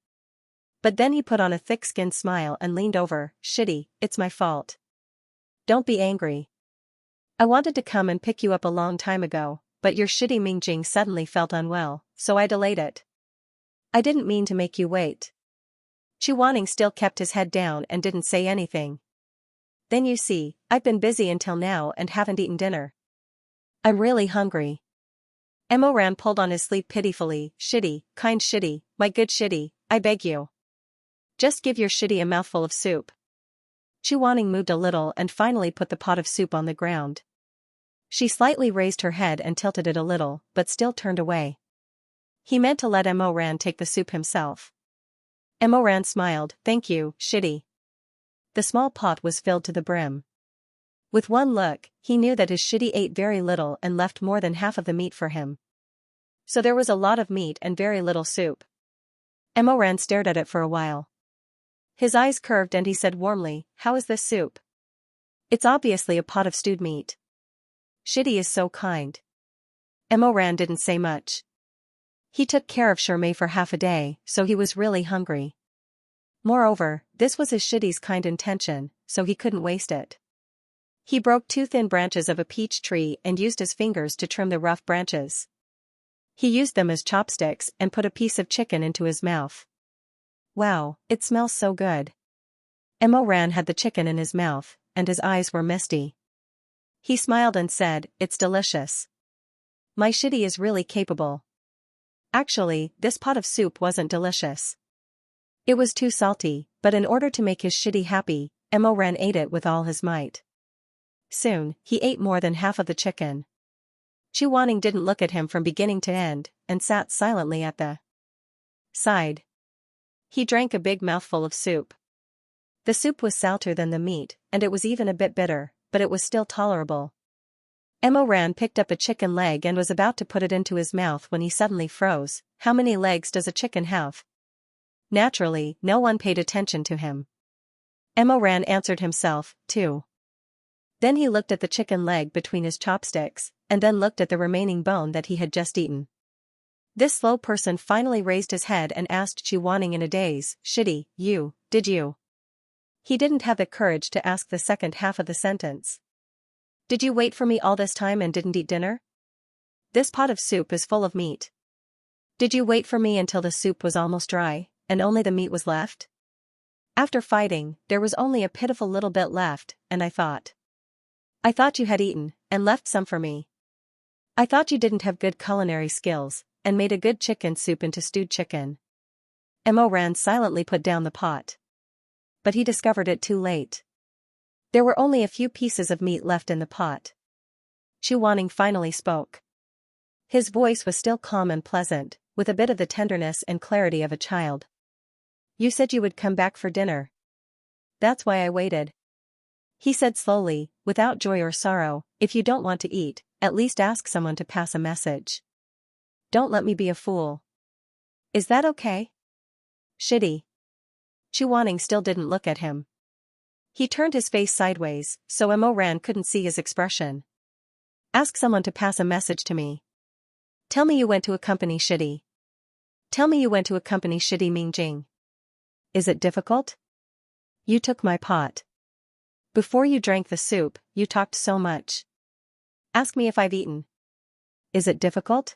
But then he put on a thick-skinned smile and leaned over. Shitty, it's my fault. Don't be angry. I wanted to come and pick you up a long time ago, but your shitty Mingjing suddenly felt unwell, so I delayed it. I didn't mean to make you wait. Chuaning still kept his head down and didn't say anything. Then you see, I've been busy until now and haven't eaten dinner. I'm really hungry. Emoran pulled on his sleeve pitifully. Shitty, kind shitty, my good shitty, I beg you. Just give your shitty a mouthful of soup. Chuaning moved a little and finally put the pot of soup on the ground. She slightly raised her head and tilted it a little, but still turned away. He meant to let Emoran take the soup himself. Emoran smiled. Thank you, shitty. The small pot was filled to the brim. With one look, he knew that his shitty ate very little and left more than half of the meat for him. So there was a lot of meat and very little soup. Emoran stared at it for a while. His eyes curved and he said warmly, How is this soup? It's obviously a pot of stewed meat. Shitty is so kind. Emoran didn't say much. He took care of Shermay for half a day, so he was really hungry. Moreover, this was his shitty's kind intention, so he couldn't waste it. He broke 2 thin branches of a peach tree and used his fingers to trim the rough branches. He used them as chopsticks and put a piece of chicken into his mouth. Wow, it smells so good. Emoran had the chicken in his mouth, and his eyes were misty. He smiled and said, It's delicious. My shitty is really capable. Actually, this pot of soup wasn't delicious. It was too salty, but in order to make his shitty happy, Emoran ate it with all his might. Soon, he ate more than half of the chicken. Chuaning didn't look at him from beginning to end, and sat silently at the side. He drank a big mouthful of soup. The soup was salter than the meat, and it was even a bit bitter, but it was still tolerable. Emoran picked up a chicken leg and was about to put it into his mouth when he suddenly froze. How many legs does a chicken have? Naturally, no one paid attention to him. Emoran answered himself, 2. Then he looked at the chicken leg between his chopsticks, and then looked at the remaining bone that he had just eaten. This slow person finally raised his head and asked Chuaning in a daze, Shitty, did you? He didn't have the courage to ask the second half of the sentence. Did you wait for me all this time and didn't eat dinner? This pot of soup is full of meat. Did you wait for me until the soup was almost dry, and only the meat was left? After fighting, there was only a pitiful little bit left, and I thought you had eaten, and left some for me. I thought you didn't have good culinary skills, and made a good chicken soup into stewed chicken. Emoran silently put down the pot. But he discovered it too late. There were only a few pieces of meat left in the pot. Chuaning finally spoke. His voice was still calm and pleasant, with a bit of the tenderness and clarity of a child. You said you would come back for dinner. That's why I waited. He said slowly, without joy or sorrow, If you don't want to eat, at least ask someone to pass a message. Don't let me be a fool. Is that okay? Shitty. Chuaning still didn't look at him. He turned his face sideways, so Emoran couldn't see his expression. Ask someone to pass a message to me. Tell me you went to accompany Shitty. Tell me you went to accompany Shitty Mingjing. Is it difficult? You took my pot. Before you drank the soup, you talked so much. Ask me if I've eaten. Is it difficult?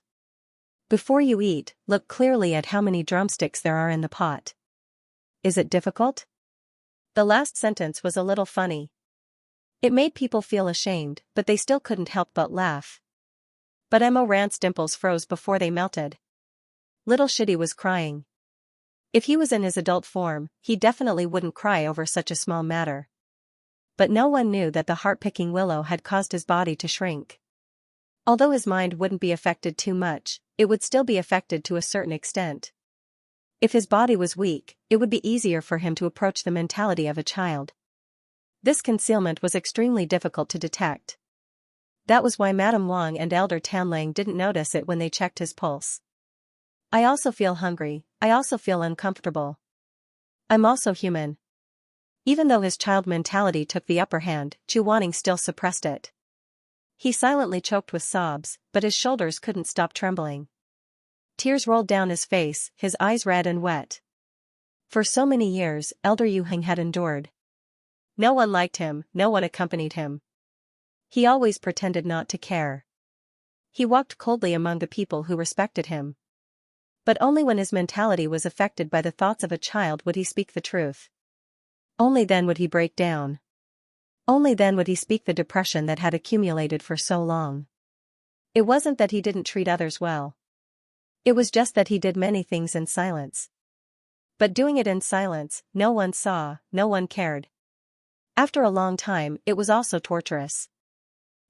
Before you eat, look clearly at how many drumsticks there are in the pot. Is it difficult? The last sentence was a little funny. It made people feel ashamed, but they still couldn't help but laugh. But Emoran's dimples froze before they melted. Little Shitty was crying. If he was in his adult form, he definitely wouldn't cry over such a small matter. But no one knew that the heart-picking willow had caused his body to shrink. Although his mind wouldn't be affected too much, it would still be affected to a certain extent. If his body was weak, it would be easier for him to approach the mentality of a child. This concealment was extremely difficult to detect. That was why Madame Wang and Elder Tanlang didn't notice it when they checked his pulse. I also feel hungry, I also feel uncomfortable. I'm also human. Even though his child mentality took the upper hand, Chu Wanning still suppressed it. He silently choked with sobs, but his shoulders couldn't stop trembling. Tears rolled down his face, his eyes red and wet. For so many years, Elder Yu Heng had endured. No one liked him, no one accompanied him. He always pretended not to care. He walked coldly among the people who respected him. But only when his mentality was affected by the thoughts of a child would he speak the truth. Only then would he break down. Only then would he speak the depression that had accumulated for so long. It wasn't that he didn't treat others well. It was just that he did many things in silence. But doing it in silence, no one saw, no one cared. After a long time, it was also torturous.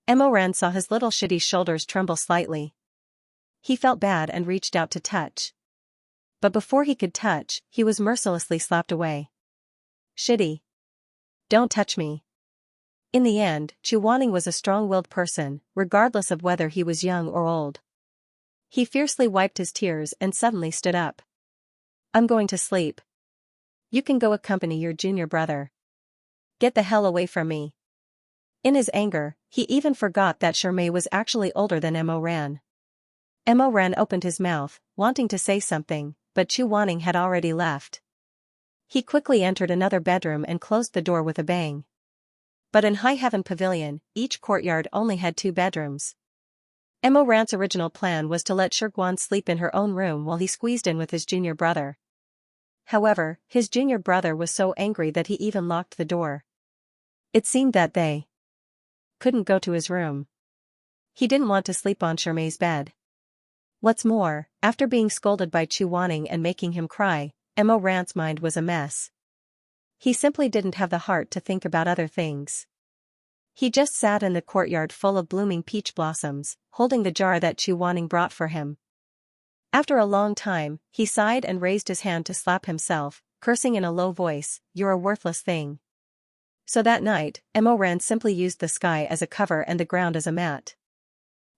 Emoran saw his little Shidi's shoulders tremble slightly. He felt bad and reached out to touch. But before he could touch, he was mercilessly slapped away. Shidi. Don't touch me. In the end, Chu Wanning was a strong-willed person, regardless of whether he was young or old. He fiercely wiped his tears and suddenly stood up. I'm going to sleep. You can go accompany your junior brother. Get the hell away from me. In his anger, he even forgot that Shermei was actually older than Emoran. Emoran opened his mouth, wanting to say something, but Chu Wanning had already left. He quickly entered another bedroom and closed the door with a bang. But in High Heaven Pavilion, each courtyard only had 2 bedrooms. Emoran's original plan was to let Shiguan sleep in her own room while he squeezed in with his junior brother. However, his junior brother was so angry that he even locked the door. It seemed that they couldn't go to his room. He didn't want to sleep on Shermei's bed. What's more, after being scolded by Chu Wanning and making him cry, Emoran's mind was a mess. He simply didn't have the heart to think about other things. He just sat in the courtyard full of blooming peach blossoms, holding the jar that Chu Wanning brought for him. After a long time, he sighed and raised his hand to slap himself, cursing in a low voice, "You're a worthless thing." So that night, Emoran simply used the sky as a cover and the ground as a mat.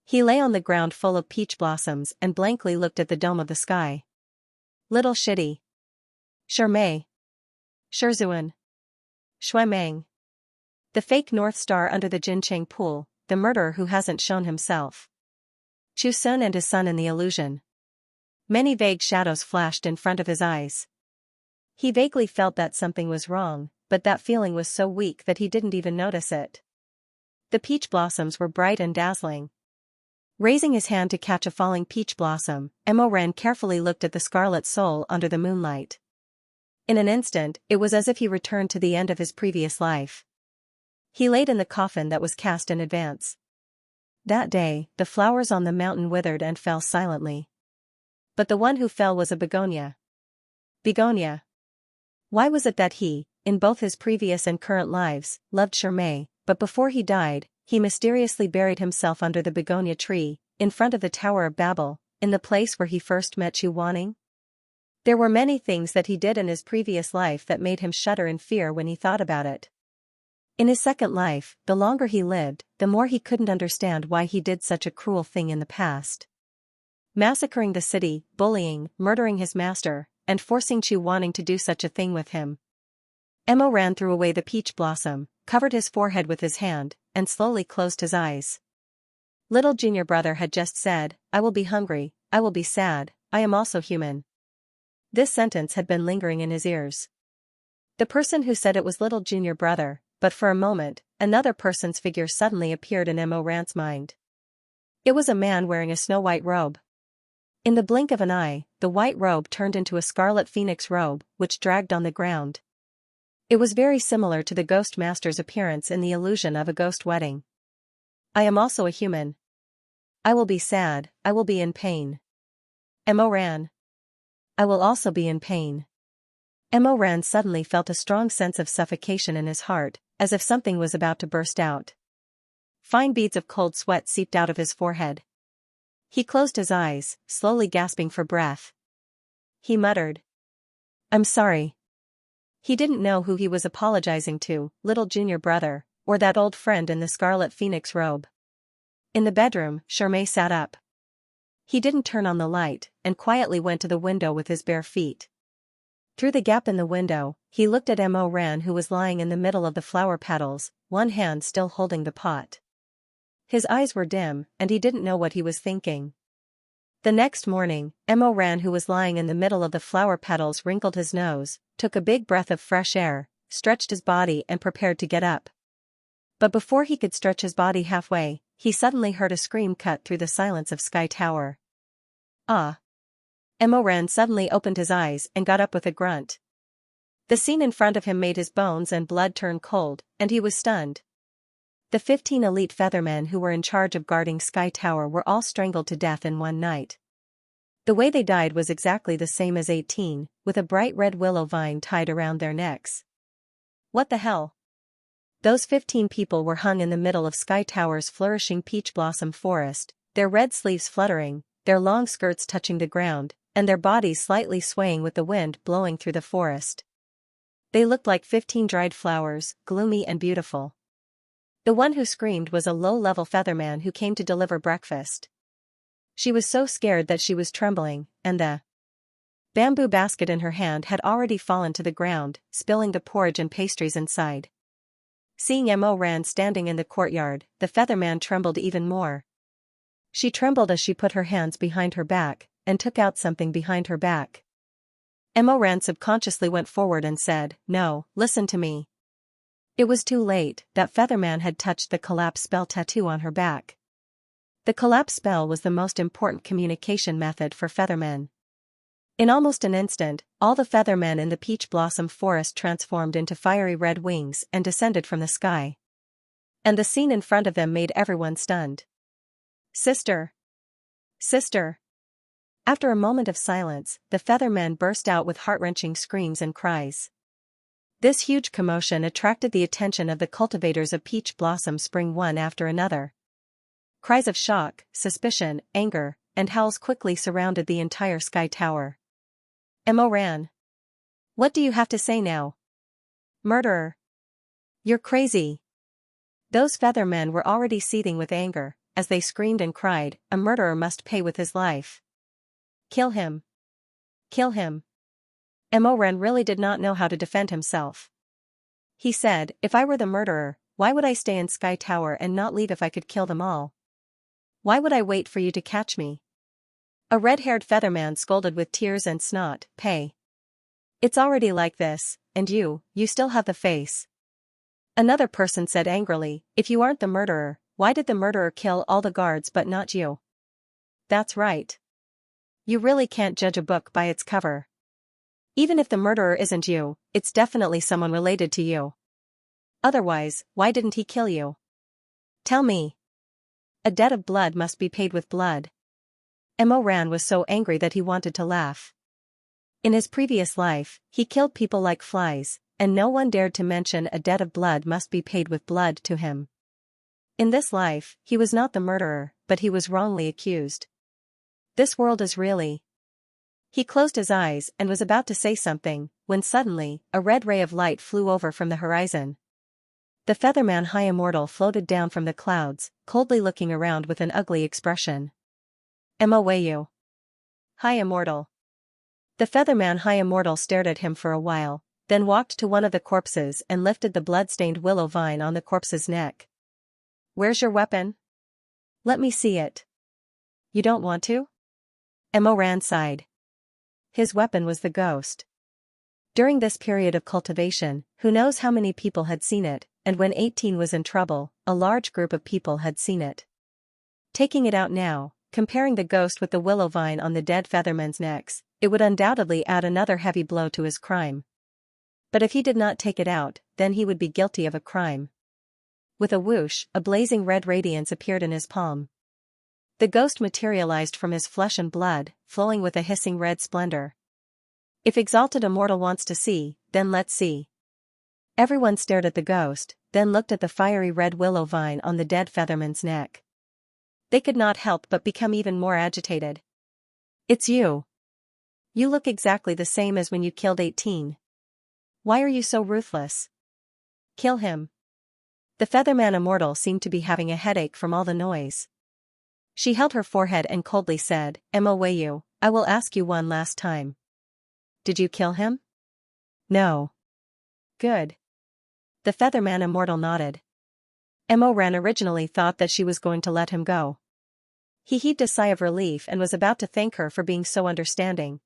He lay on the ground full of peach blossoms and blankly looked at the dome of the sky. Little Shidi. Shermei. Shizun. Shuemeng. The fake North Star under the Jincheng pool, the murderer who hasn't shown himself. Chu Sun and his son in the illusion. Many vague shadows flashed in front of his eyes. He vaguely felt that something was wrong, but that feeling was so weak that he didn't even notice it. The peach blossoms were bright and dazzling. Raising his hand to catch a falling peach blossom, Emoran carefully looked at the scarlet soul under the moonlight. In an instant, it was as if he returned to the end of his previous life. He laid in the coffin that was cast in advance. That day, the flowers on the mountain withered and fell silently. But the one who fell was a begonia. Begonia. Why was it that he, in both his previous and current lives, loved Shermei, but before he died, he mysteriously buried himself under the begonia tree, in front of the Tower of Babel, in the place where he first met Chu Wanning? There were many things that he did in his previous life that made him shudder in fear when he thought about it. In his second life, the longer he lived, the more he couldn't understand why he did such a cruel thing in the past. Massacring the city, bullying, murdering his master, and forcing Chu Wanning to do such a thing with him. Emoran threw away the peach blossom, covered his forehead with his hand, and slowly closed his eyes. Little junior brother had just said, "I will be hungry, I will be sad, I am also human." This sentence had been lingering in his ears. The person who said it was little junior brother, but for a moment, another person's figure suddenly appeared in Emoran's mind. It was a man wearing a snow-white robe. In the blink of an eye, the white robe turned into a scarlet phoenix robe, which dragged on the ground. It was very similar to the ghost master's appearance in the illusion of a ghost wedding. "I am also a human. I will be sad, I will be in pain. Emoran. I will also be in pain." Emoran suddenly felt a strong sense of suffocation in his heart, as if something was about to burst out. Fine beads of cold sweat seeped out of his forehead. He closed his eyes, slowly gasping for breath. He muttered, "I'm sorry." He didn't know who he was apologizing to, little junior brother, or that old friend in the scarlet phoenix robe. In the bedroom, Shermei sat up. He didn't turn on the light, and quietly went to the window with his bare feet. Through the gap in the window, he looked at Mo Ran, who was lying in the middle of the flower petals, one hand still holding the pot. His eyes were dim, and he didn't know what he was thinking. The next morning, Mo Ran, who was lying in the middle of the flower petals, wrinkled his nose, took a big breath of fresh air, stretched his body and prepared to get up. But before he could stretch his body halfway, he suddenly heard a scream cut through the silence of Sky Tower. Ah! Mo Ran suddenly opened his eyes and got up with a grunt. The scene in front of him made his bones and blood turn cold, and he was stunned. The 15 elite feathermen who were in charge of guarding Sky Tower were all strangled to death in one night. The way they died was exactly the same as 18, with a bright red willow vine tied around their necks. What the hell? Those 15 people were hung in the middle of Sky Tower's flourishing peach blossom forest, their red sleeves fluttering, their long skirts touching the ground, and their bodies slightly swaying with the wind blowing through the forest. They looked like 15 dried flowers, gloomy and beautiful. The one who screamed was a low-level featherman who came to deliver breakfast. She was so scared that she was trembling, and the bamboo basket in her hand had already fallen to the ground, spilling the porridge and pastries inside. Seeing Mo Ran standing in the courtyard, the featherman trembled even more. She trembled as she put her hands behind her back, and took out something behind her back. Mo Ran subconsciously went forward and said, "No, listen to me." It was too late, that featherman had touched the collapse spell tattoo on her back. The collapse spell was the most important communication method for feathermen. In almost an instant, all the feathermen in the peach blossom forest transformed into fiery red wings and descended from the sky. And the scene in front of them made everyone stunned. "Sister! Sister!" After a moment of silence, the feathermen burst out with heart-wrenching screams and cries. This huge commotion attracted the attention of the cultivators of peach blossom spring one after another. Cries of shock, suspicion, anger, and howls quickly surrounded the entire Sky Tower. Mo Ran. What do you have to say now? Murderer. You're crazy. Those feathermen were already seething with anger, as they screamed and cried, a murderer must pay with his life. Kill him. Kill him. Mo Ran really did not know how to defend himself. He said, "If I were the murderer, why would I stay in Sky Tower and not leave if I could kill them all? Why would I wait for you to catch me?" A red-haired featherman scolded with tears and snot, "Pay. It's already like this, and you still have the face." Another person said angrily, "If you aren't the murderer, why did the murderer kill all the guards but not you?" That's right. You really can't judge a book by its cover. Even if the murderer isn't you, it's definitely someone related to you. Otherwise, why didn't he kill you? Tell me. A debt of blood must be paid with blood. Mo Ran was so angry that he wanted to laugh. In his previous life, he killed people like flies, and no one dared to mention a debt of blood must be paid with blood to him. In this life, he was not the murderer, but he was wrongly accused. This world is really... He closed his eyes and was about to say something, when suddenly, a red ray of light flew over from the horizon. The featherman High Immortal floated down from the clouds, coldly looking around with an ugly expression. Mo High Immortal. The featherman High Immortal stared at him for a while, then walked to one of the corpses and lifted the blood-stained willow vine on the corpse's neck. "Where's your weapon? Let me see it." "You don't want to?" Mo Ran sighed. His weapon was the ghost. During this period of cultivation, who knows how many people had seen it, and when 18 was in trouble, a large group of people had seen it. Taking it out now, comparing the ghost with the willow vine on the dead feathermen's necks, it would undoubtedly add another heavy blow to his crime. But if he did not take it out, then he would be guilty of a crime. With a whoosh, a blazing red radiance appeared in his palm. The ghost materialized from his flesh and blood, flowing with a hissing red splendor. If Exalted Immortal wants to see, then let's see. Everyone stared at the ghost, then looked at the fiery red willow vine on the dead featherman's neck. They could not help but become even more agitated. "It's you. You look exactly the same as when you killed 18. Why are you so ruthless? Kill him." The featherman Immortal seemed to be having a headache from all the noise. She held her forehead and coldly said, "Mo, I will ask you one last time. Did you kill him?" "No. Good. The Featherman Immortal nodded. Emoran originally thought that she was going to let him go. He heaved a sigh of relief and was about to thank her for being so understanding.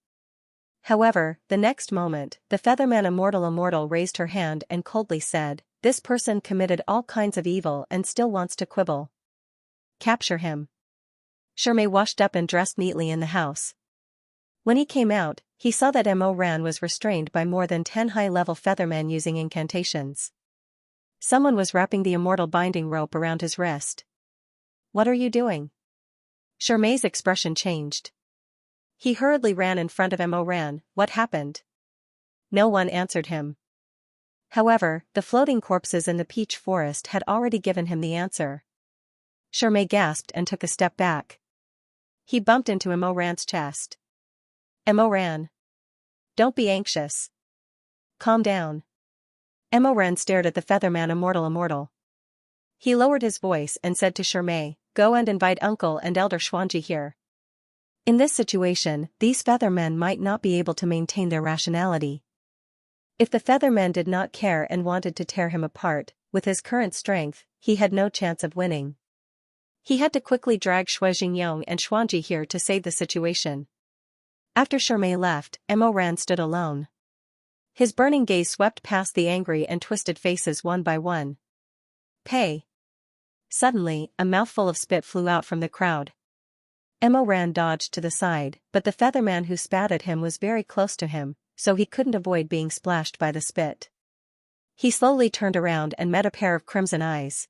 However, the next moment, the Featherman Immortal raised her hand and coldly said, "This person committed all kinds of evil and still wants to quibble. Capture him." Shirmei washed up and dressed neatly in the house. When he came out, he saw that Emoran was restrained by more than 10 high-level Feathermen using incantations. Someone was wrapping the immortal binding rope around his wrist. "What are you doing?" Shirmei's expression changed. He hurriedly ran in front of Emoran. "What happened?" No one answered him. However, the floating corpses in the peach forest had already given him the answer. Shirmei gasped and took a step back. He bumped into Emoran's chest. "Emoran. Don't be anxious. Calm down." Emoran stared at the Featherman Immortal. He lowered his voice and said to Shirmei, "Go and invite Uncle and Elder Xianxia here." In this situation, these Feathermen might not be able to maintain their rationality. If the Feathermen did not care and wanted to tear him apart, with his current strength, he had no chance of winning. He had to quickly drag Xingyong and Xianxia here to save the situation. After Shirmei left, Emoran stood alone. His burning gaze swept past the angry and twisted faces one by one. "Pay." Suddenly, a mouthful of spit flew out from the crowd. Emoran dodged to the side, but the Featherman who spat at him was very close to him, so he couldn't avoid being splashed by the spit. He slowly turned around and met a pair of crimson eyes.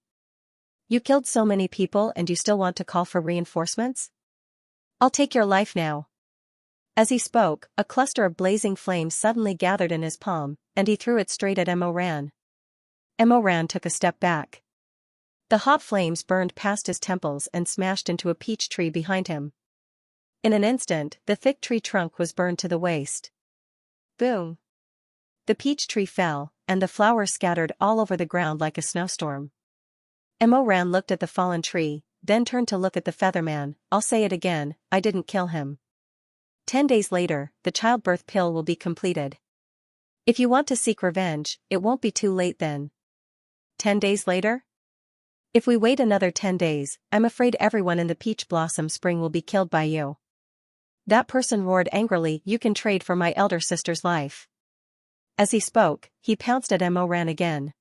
"You killed so many people and you still want to call for reinforcements? I'll take your life now." As he spoke, a cluster of blazing flames suddenly gathered in his palm, and he threw it straight at Emoran. Emoran took a step back. The hot flames burned past his temples and smashed into a peach tree behind him. In an instant, the thick tree trunk was burned to the waist. Boom! The peach tree fell, and the flowers scattered all over the ground like a snowstorm. Emoran looked at the fallen tree, then turned to look at the Featherman. "I'll say it again, I didn't kill him. 10 days later, the childbirth pill will be completed. If you want to seek revenge, it won't be too late then." 10 days later? If we wait another 10 days, I'm afraid everyone in the peach blossom spring will be killed by you. That person roared angrily. "You can trade for my elder sister's life." As he spoke, he pounced at Emoran again.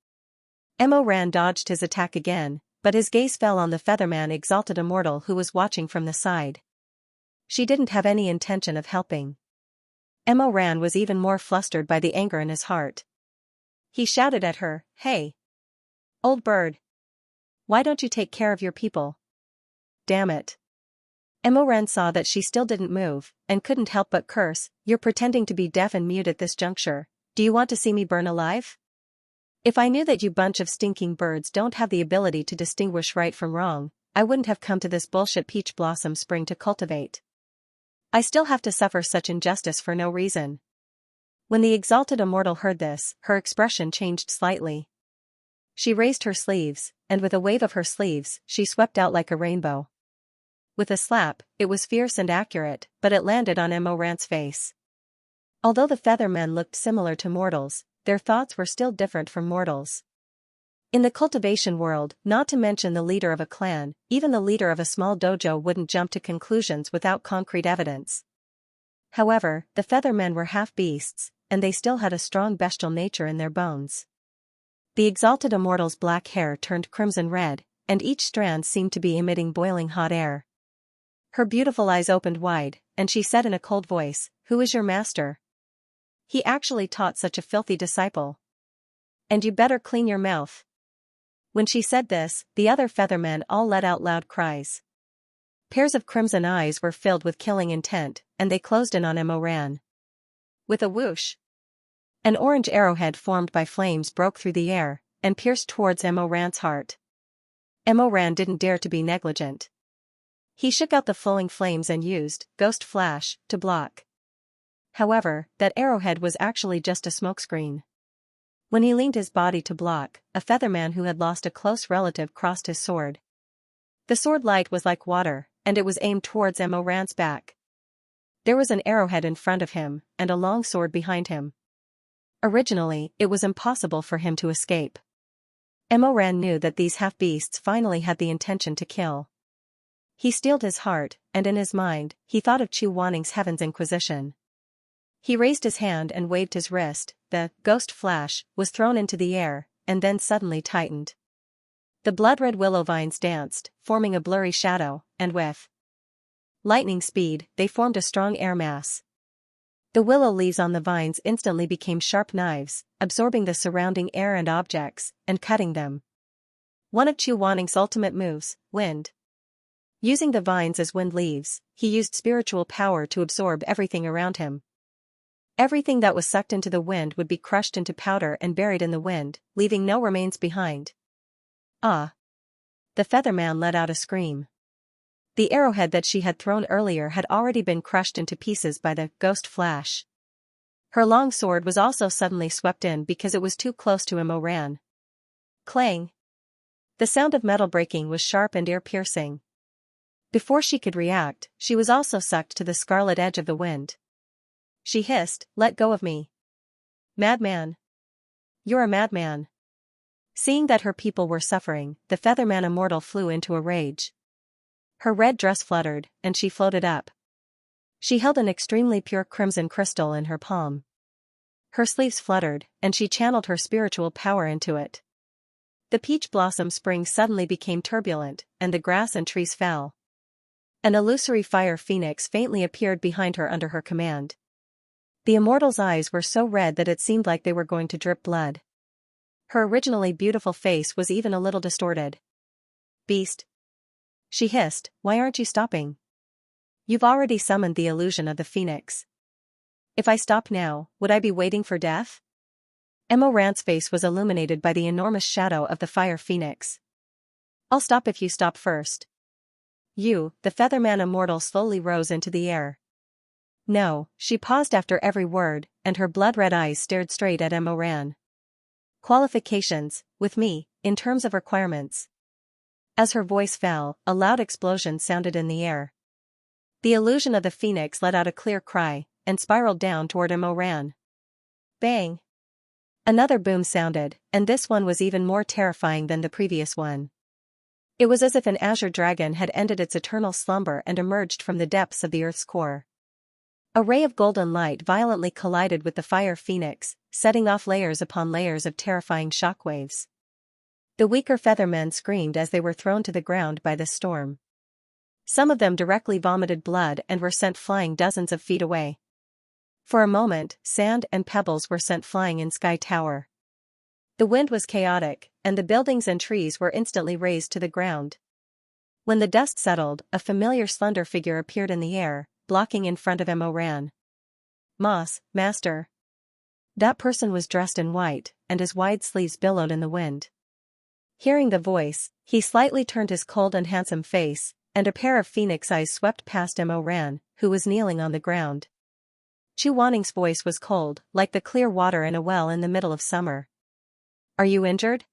Emoran dodged his attack again, but his gaze fell on the Featherman Exalted Immortal who was watching from the side. She didn't have any intention of helping. Emoran was even more flustered by the anger in his heart. He shouted at her, "Hey! Old bird! Why don't you take care of your people? Damn it!" Emoran saw that she still didn't move, and couldn't help but curse, "You're pretending to be deaf and mute at this juncture. Do you want to see me burn alive? If I knew that you bunch of stinking birds don't have the ability to distinguish right from wrong, I wouldn't have come to this bullshit peach blossom spring to cultivate. I still have to suffer such injustice for no reason." When the Exalted Immortal heard this, her expression changed slightly. She raised her sleeves, and with a wave of her sleeves, she swept out like a rainbow. With a slap, it was fierce and accurate, but it landed on Emoran's face. Although the Feathermen looked similar to mortals, their thoughts were still different from mortals. In the cultivation world, not to mention the leader of a clan, even the leader of a small dojo wouldn't jump to conclusions without concrete evidence. However, the Feathermen were half beasts, and they still had a strong bestial nature in their bones. The Exalted Immortal's black hair turned crimson red, and each strand seemed to be emitting boiling hot air. Her beautiful eyes opened wide, and she said in a cold voice, "Who is your master? He actually taught such a filthy disciple. And you better clean your mouth." When she said this, the other Feathermen all let out loud cries. Pairs of crimson eyes were filled with killing intent, and they closed in on Emoran. With a whoosh, an orange arrowhead formed by flames broke through the air, and pierced towards Emoran's heart. Emoran didn't dare to be negligent. He shook out the flowing flames and used Ghost Flash to block. However, that arrowhead was actually just a smokescreen. When he leaned his body to block, a Featherman who had lost a close relative crossed his sword. The sword light was like water, and it was aimed towards Emoran's back. There was an arrowhead in front of him, and a long sword behind him. Originally, it was impossible for him to escape. Emoran knew that these half-beasts finally had the intention to kill. He steeled his heart, and in his mind, he thought of Chu Wanning's Heaven's Inquisition. He raised his hand and waved his wrist. The ghost flash was thrown into the air, and then suddenly tightened. The blood-red willow vines danced, forming a blurry shadow, and with lightning speed, they formed a strong air mass. The willow leaves on the vines instantly became sharp knives, absorbing the surrounding air and objects, and cutting them. One of Chu Wanning's ultimate moves, wind. Using the vines as wind leaves, he used spiritual power to absorb everything around him. Everything that was sucked into the wind would be crushed into powder and buried in the wind, leaving no remains behind. Ah! The Featherman let out a scream. The arrowhead that she had thrown earlier had already been crushed into pieces by the ghost flash. Her long sword was also suddenly swept in because it was too close to Emoran. Clang! The sound of metal breaking was sharp and ear-piercing. Before she could react, she was also sucked to the scarlet edge of the wind. She hissed, "Let go of me. Madman. You're a madman." Seeing that her people were suffering, the Featherman Immortal flew into a rage. Her red dress fluttered, and she floated up. She held an extremely pure crimson crystal in her palm. Her sleeves fluttered, and she channeled her spiritual power into it. The peach blossom spring suddenly became turbulent, and the grass and trees fell. An illusory fire phoenix faintly appeared behind her under her command. The immortal's eyes were so red that it seemed like they were going to drip blood. Her originally beautiful face was even a little distorted. "Beast," she hissed, "why aren't you stopping? You've already summoned the illusion of the phoenix. If I stop now, would I be waiting for death?" Emoran's face was illuminated by the enormous shadow of the fire phoenix. "I'll stop if you stop first." The Featherman Immortal slowly rose into the air. "No," she paused after every word, and her blood-red eyes stared straight at Emoran. "Qualifications, with me, in terms of requirements." As her voice fell, a loud explosion sounded in the air. The illusion of the phoenix let out a clear cry, and spiraled down toward Emoran. Bang! Another boom sounded, and this one was even more terrifying than the previous one. It was as if an azure dragon had ended its eternal slumber and emerged from the depths of the earth's core. A ray of golden light violently collided with the fire phoenix, setting off layers upon layers of terrifying shockwaves. The weaker feathermen screamed as they were thrown to the ground by the storm. Some of them directly vomited blood and were sent flying dozens of feet away. For a moment, sand and pebbles were sent flying in Sky Tower. The wind was chaotic, and the buildings and trees were instantly razed to the ground. When the dust settled, a familiar slender figure appeared in the air, blocking in front of Emoran. "Moss, Master." That person was dressed in white, and his wide sleeves billowed in the wind. Hearing the voice, he slightly turned his cold and handsome face, and a pair of phoenix eyes swept past Emoran, who was kneeling on the ground. Chu Wanning's voice was cold, like the clear water in a well in the middle of summer. "Are you injured?"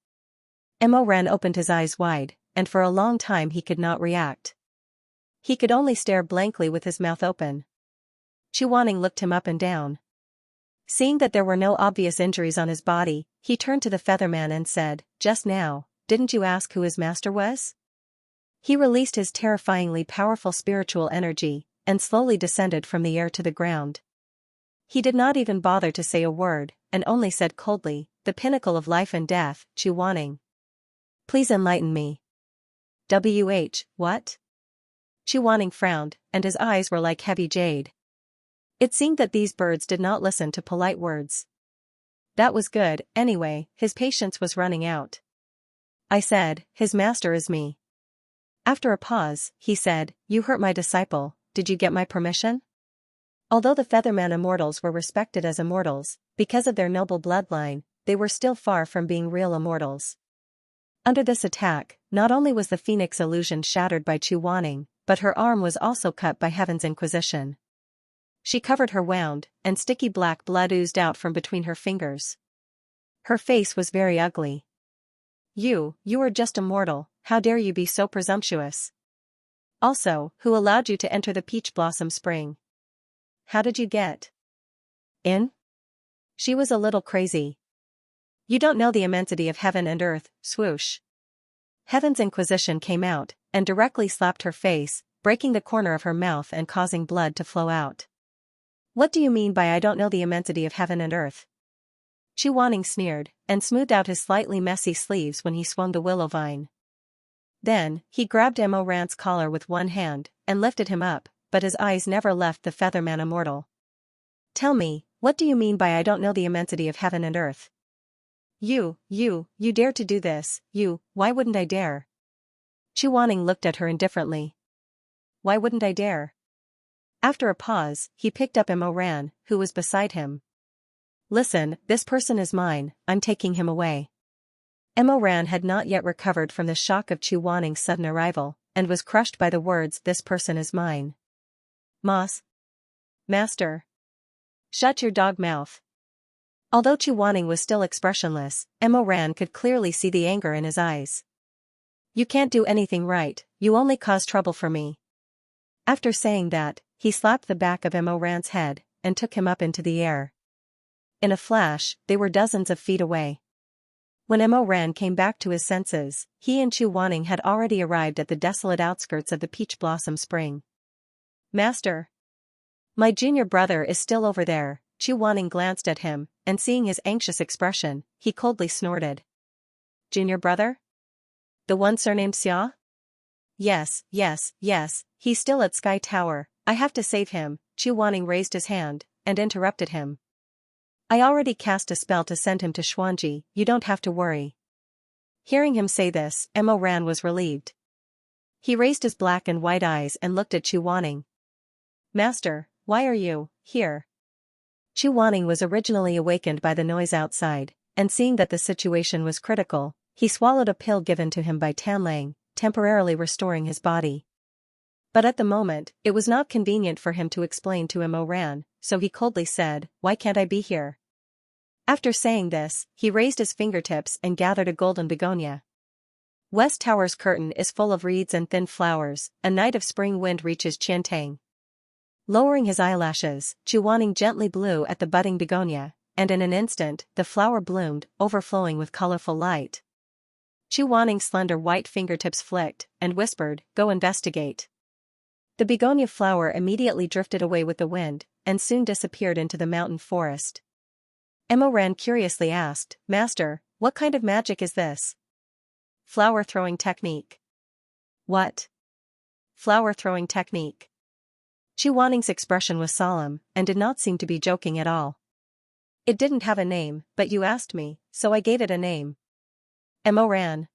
Emoran opened his eyes wide, and for a long time he could not react. He could only stare blankly with his mouth open. Chu Wanning looked him up and down. Seeing that there were no obvious injuries on his body, he turned to the Featherman and said, "Just now, didn't you ask who his master was?" He released his terrifyingly powerful spiritual energy, and slowly descended from the air to the ground. He did not even bother to say a word, and only said coldly, "The pinnacle of life and death, Chu Wanning. Please enlighten me." What? Chu Wanning frowned, and his eyes were like heavy jade. It seemed that these birds did not listen to polite words. That was good, anyway, his patience was running out. "I said, his master is me." After a pause, he said, "You hurt my disciple, did you get my permission?" Although the Featherman Immortals were respected as immortals, because of their noble bloodline, they were still far from being real immortals. Under this attack, not only was the Phoenix illusion shattered by Chu Wanning, but her arm was also cut by Heaven's Inquisition. She covered her wound, and sticky black blood oozed out from between her fingers. Her face was very ugly. You are just a mortal, how dare you be so presumptuous? Also, who allowed you to enter the Peach Blossom Spring? How did you get in?" She was a little crazy. You don't know the immensity of heaven and earth, swoosh. Heaven's Inquisition came out, and directly slapped her face, breaking the corner of her mouth and causing blood to flow out. What do you mean by I don't know the immensity of heaven and earth? Chuaning sneered, and smoothed out his slightly messy sleeves when he swung the willow vine. Then, he grabbed Emo Rant's collar with one hand, and lifted him up, but his eyes never left the Featherman immortal. Tell me, what do you mean by I don't know the immensity of heaven and earth? You dare to do this, why wouldn't I dare? Chuaning looked at her indifferently. Why wouldn't I dare? After a pause, he picked up Emo Ran, who was beside him. Listen, this person is mine, I'm taking him away. Emo Ran had not yet recovered from the shock of Chuaning's sudden arrival, and was crushed by the words this person is mine. Moss? Master? Shut your dog mouth. Although Chuaning was still expressionless, Emo Ran could clearly see the anger in his eyes. You can't do anything right, you only cause trouble for me. After saying that, he slapped the back of Emo Ran's head, and took him up into the air. In a flash, they were dozens of feet away. When Emo Ran came back to his senses, he and Chuaning had already arrived at the desolate outskirts of the Peach Blossom Spring. Master! My junior brother is still over there. Chuaning glanced at him, and seeing his anxious expression, he coldly snorted. Junior brother? The one surnamed Xia? Yes, he's still at Sky Tower, I have to save him. Chuaning raised his hand, and interrupted him. I already cast a spell to send him to Xuanji, you don't have to worry. Hearing him say this, Emo Ran was relieved. He raised his black and white eyes and looked at Chuaning. Master, why are you here? Chuaning was originally awakened by the noise outside, and seeing that the situation was critical, he swallowed a pill given to him by Tanlang, temporarily restoring his body. But at the moment, it was not convenient for him to explain to Emo Ran, so he coldly said, why can't I be here? After saying this, he raised his fingertips and gathered a golden begonia. West Tower's curtain is full of reeds and thin flowers, a night of spring wind reaches Qiantang. Lowering his eyelashes, Chuaning gently blew at the budding begonia, and in an instant, the flower bloomed, overflowing with colorful light. Chuaning's slender white fingertips flicked, and whispered, go investigate. The begonia flower immediately drifted away with the wind, and soon disappeared into the mountain forest. Emo Ran curiously asked, Master, what kind of magic is this? Flower throwing technique. What? Flower throwing technique. Chuaning's expression was solemn, and did not seem to be joking at all. It didn't have a name, but you asked me, so I gave it a name. Emo Ran.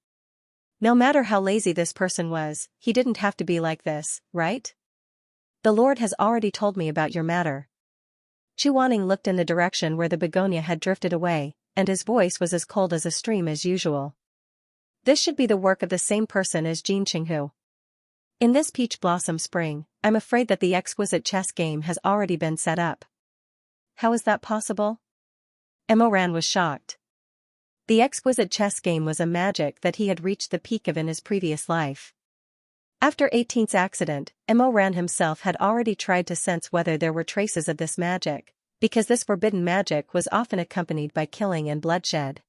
No matter how lazy this person was, he didn't have to be like this, right? The Lord has already told me about your matter. Chuaning looked in the direction where the begonia had drifted away, and his voice was as cold as a stream as usual. This should be the work of the same person as Jin Qinghu. In this Peach Blossom Spring, I'm afraid that the exquisite chess game has already been set up. How is that possible? Emo Ran was shocked. The exquisite chess game was a magic that he had reached the peak of in his previous life. After 18's accident, Emo Ran himself had already tried to sense whether there were traces of this magic, because this forbidden magic was often accompanied by killing and bloodshed.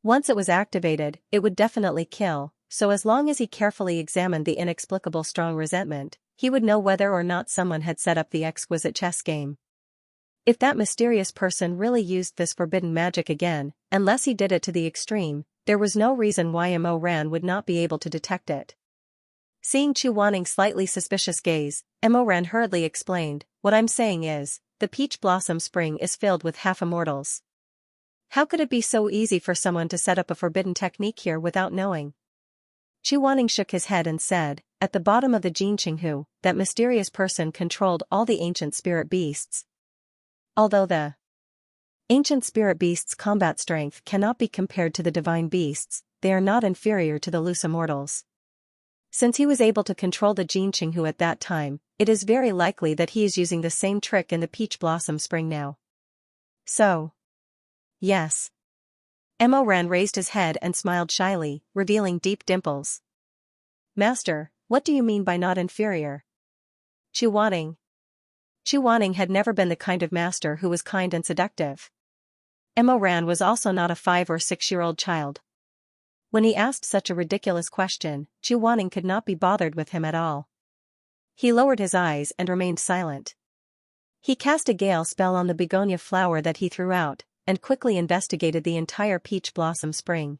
Once it was activated, it would definitely kill, so as long as he carefully examined the inexplicable strong resentment, he would know whether or not someone had set up the exquisite chess game. If that mysterious person really used this forbidden magic again, unless he did it to the extreme, there was no reason why Emo Ran would not be able to detect it. Seeing Chuaning's slightly suspicious gaze, Emo Ran hurriedly explained, what I'm saying is, the Peach Blossom Spring is filled with half-immortals. How could it be so easy for someone to set up a forbidden technique here without knowing? Chuaning shook his head and said, at the bottom of the Jin Qinghu, that mysterious person controlled all the ancient spirit beasts. Although the ancient spirit beasts' combat strength cannot be compared to the divine beasts, they are not inferior to the loose immortals. Since he was able to control the Jin Qinghu at that time, it is very likely that he is using the same trick in the Peach Blossom Spring now. So. Yes. Emo Ran raised his head and smiled shyly, revealing deep dimples. Master, what do you mean by not inferior? Chuaning. Chuaning had never been the kind of master who was kind and seductive. Emoran was also not a 5 or 6-year-old child. When he asked such a ridiculous question, Chu Wanning could not be bothered with him at all. He lowered his eyes and remained silent. He cast a gale spell on the begonia flower that he threw out, and quickly investigated the entire peach blossom spring.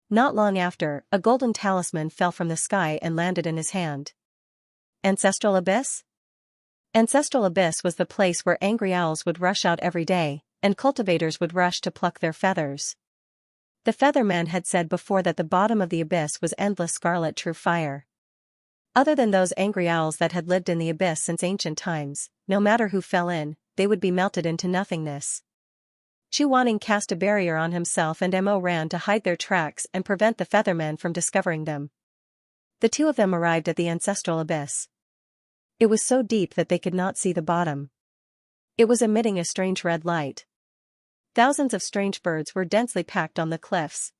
Not long after, a golden talisman fell from the sky and landed in his hand. Ancestral Abyss? Ancestral Abyss was the place where angry owls would rush out every day, and cultivators would rush to pluck their feathers. The Featherman had said before that the bottom of the abyss was endless scarlet true fire. Other than those angry owls that had lived in the abyss since ancient times, no matter who fell in, they would be melted into nothingness. Chu Wanning cast a barrier on himself and Emoran to hide their tracks and prevent the Featherman from discovering them. The two of them arrived at the ancestral abyss. It was so deep that they could not see the bottom. It was emitting a strange red light. Thousands of strange birds were densely packed on the cliffs.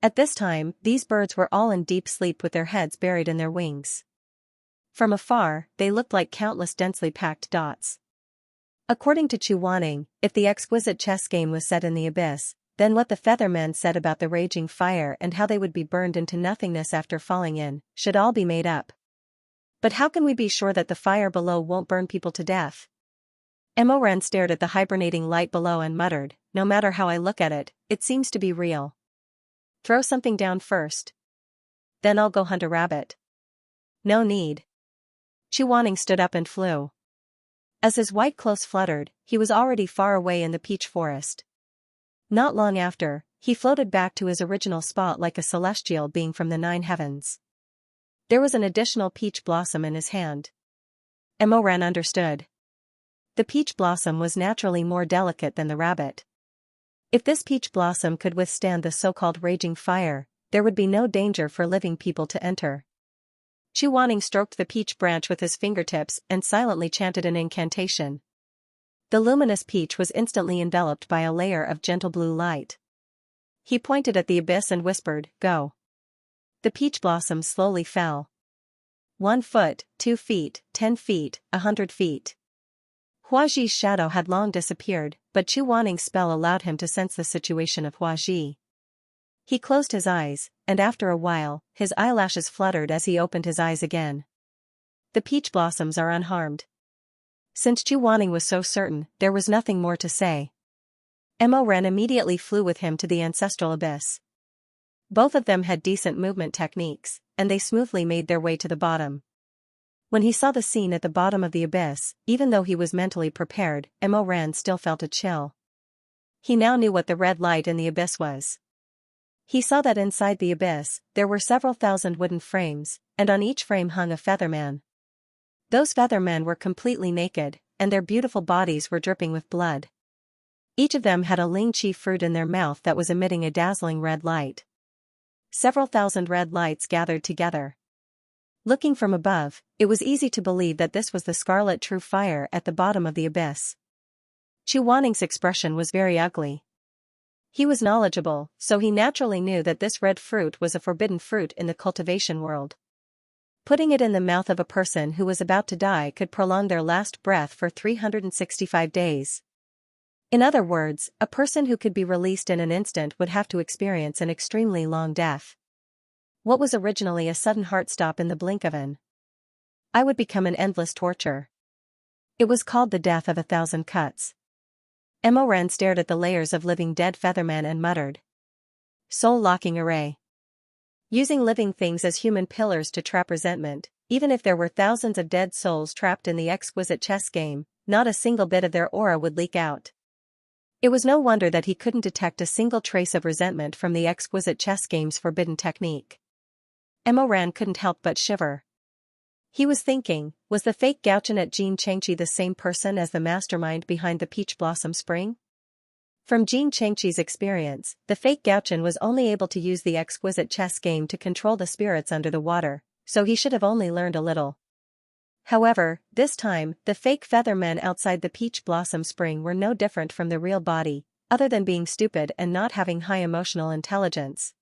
At this time, these birds were all in deep sleep with their heads buried in their wings. From afar, they looked like countless densely packed dots. According to Chu Wanning, if the exquisite chess game was set in the abyss, then what the Featherman said about the raging fire and how they would be burned into nothingness after falling in, should all be made up. But how can we be sure that the fire below won't burn people to death? Emoran stared at the hibernating light below and muttered, "No matter how I look at it, it seems to be real. Throw something down first. Then I'll go hunt a rabbit." "No need." Chu Wanning stood up and flew. As his white clothes fluttered, he was already far away in the peach forest. Not long after, he floated back to his original spot like a celestial being from the 9 heavens. There was an additional peach blossom in his hand. Emoran understood. The peach blossom was naturally more delicate than the rabbit. If this peach blossom could withstand the so-called raging fire, there would be no danger for living people to enter. Chu Wanning stroked the peach branch with his fingertips and silently chanted an incantation. The luminous peach was instantly enveloped by a layer of gentle blue light. He pointed at the abyss and whispered, "Go." The peach blossoms slowly fell. 1 foot, 2 feet, 10 feet, 100 feet. Huaji's shadow had long disappeared, but Chu Wanning's spell allowed him to sense the situation of Huaji. He closed his eyes, and after a while, his eyelashes fluttered as he opened his eyes again. The peach blossoms are unharmed. Since Chu Wanning was so certain, there was nothing more to say. Emoran immediately flew with him to the ancestral abyss. Both of them had decent movement techniques, and they smoothly made their way to the bottom. When he saw the scene at the bottom of the abyss, even though he was mentally prepared, Emoran still felt a chill. He now knew what the red light in the abyss was. He saw that inside the abyss, there were several thousand wooden frames, and on each frame hung a Featherman. Those Feathermen were completely naked, and their beautiful bodies were dripping with blood. Each of them had a Ling-Chi fruit in their mouth that was emitting a dazzling red light. Several thousand red lights gathered together. Looking from above, it was easy to believe that this was the scarlet true fire at the bottom of the abyss. Chu Wanning's expression was very ugly. He was knowledgeable, so he naturally knew that this red fruit was a forbidden fruit in the cultivation world. Putting it in the mouth of a person who was about to die could prolong their last breath for 365 days. In other words, a person who could be released in an instant would have to experience an extremely long death. What was originally a sudden heart stop in the blink of an eye would become an endless torture. It was called the death of 1,000 cuts. Emoran stared at the layers of living dead Featherman and muttered. Soul-locking array. Using living things as human pillars to trap resentment, even if there were thousands of dead souls trapped in the exquisite chess game, not a single bit of their aura would leak out. It was no wonder that he couldn't detect a single trace of resentment from the exquisite chess game's forbidden technique. Emoran couldn't help but shiver. He was thinking, was the fake Gauchin at Xianxia the same person as the mastermind behind the Peach Blossom Spring? From Xianxia's experience, the fake Gauchin was only able to use the exquisite chess game to control the spirits under the water, so he should have only learned a little. However, this time, the fake Feathermen outside the Peach Blossom Spring were no different from the real body, other than being stupid and not having high emotional intelligence.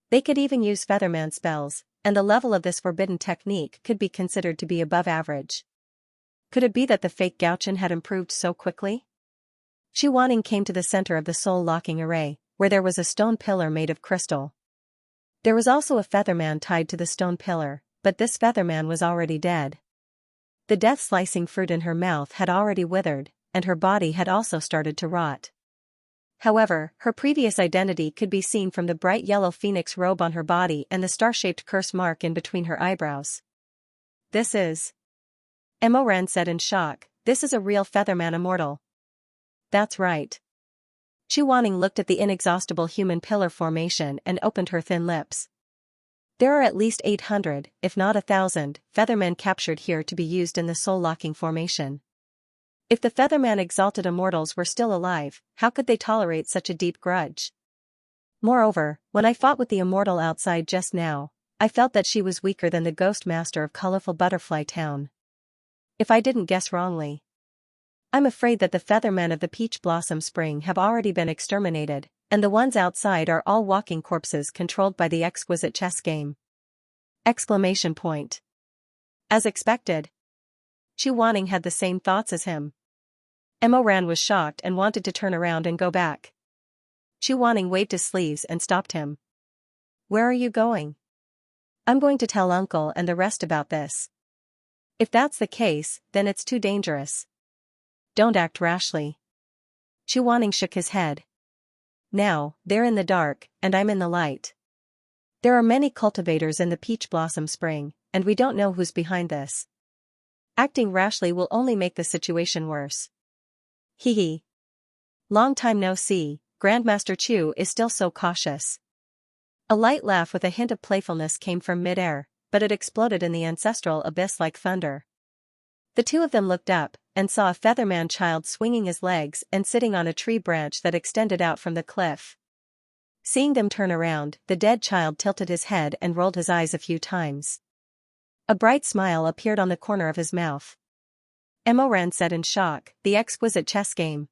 They could even use Featherman spells, and the level of this forbidden technique could be considered to be above average. Could it be that the fake Gauchin had improved so quickly? Xu Wanning came to the center of the soul-locking array, where there was a stone pillar made of crystal. There was also a featherman tied to the stone pillar, but this featherman was already dead. The death-slicing fruit in her mouth had already withered, and her body had also started to rot. However, her previous identity could be seen from the bright yellow phoenix robe on her body and the star-shaped curse mark in between her eyebrows. This is... Emoran said in shock, this is a real featherman immortal. That's right. Xu Wanning looked at the inexhaustible human pillar formation and opened her thin lips. There are at least 800, if not 1,000, feathermen captured here to be used in the soul-locking formation. If the featherman exalted immortals were still alive, how could they tolerate such a deep grudge? Moreover, when I fought with the immortal outside just now, I felt that she was weaker than the ghost master of colorful Butterfly Town. If I didn't guess wrongly. I'm afraid that the feathermen of the Peach Blossom Spring have already been exterminated, and the ones outside are all walking corpses controlled by the exquisite chess game. Exclamation point. As expected. Xu Wanning had the same thoughts as him. Emoran was shocked and wanted to turn around and go back. Xu Wanning waved his sleeves and stopped him. Where are you going? I'm going to tell Uncle and the rest about this. If that's the case, then it's too dangerous. Don't act rashly. Xu Wanning shook his head. Now, they're in the dark, and I'm in the light. There are many cultivators in the Peach Blossom Spring, and we don't know who's behind this. Acting rashly will only make the situation worse. Hee hee. Long time no see, Grandmaster Chu is still so cautious. A light laugh with a hint of playfulness came from mid-air, but it exploded in the ancestral abyss like thunder. The two of them looked up, and saw a featherman child swinging his legs and sitting on a tree branch that extended out from the cliff. Seeing them turn around, the dead child tilted his head and rolled his eyes a few times. A bright smile appeared on the corner of his mouth. Emoran said in shock, the exquisite chess game.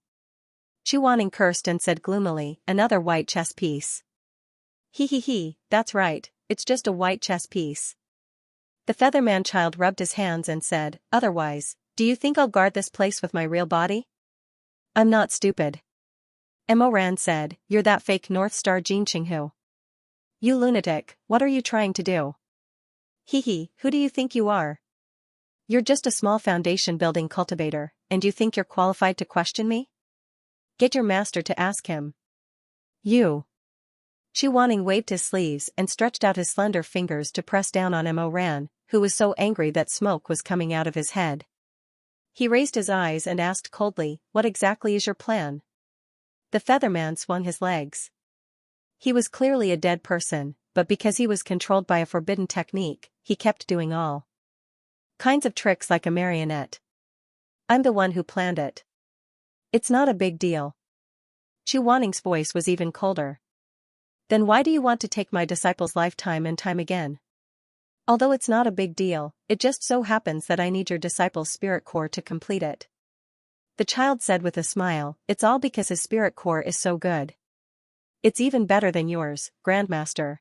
Xu Wanning cursed and said gloomily, another white chess piece. Hee hee hee, that's right, it's just a white chess piece. The featherman child rubbed his hands and said, otherwise, do you think I'll guard this place with my real body? I'm not stupid. Emoran said, you're that fake North Star Jin Qinghu. You lunatic, what are you trying to do? Hee hee, who do you think you are? You're just a small foundation-building cultivator, and you think you're qualified to question me? Get your master to ask him. You. Xu Wanning waved his sleeves and stretched out his slender fingers to press down on Emoran, who was so angry that smoke was coming out of his head. He raised his eyes and asked coldly, what exactly is your plan? The featherman swung his legs. He was clearly a dead person, but because he was controlled by a forbidden technique, he kept doing all kinds of tricks like a marionette. I'm the one who planned it. It's not a big deal. Xu Wanning's voice was even colder. Then why do you want to take my disciple's life time and time again? Although it's not a big deal, it just so happens that I need your disciple's spirit core to complete it. The child said with a smile, it's all because his spirit core is so good. It's even better than yours, Grandmaster.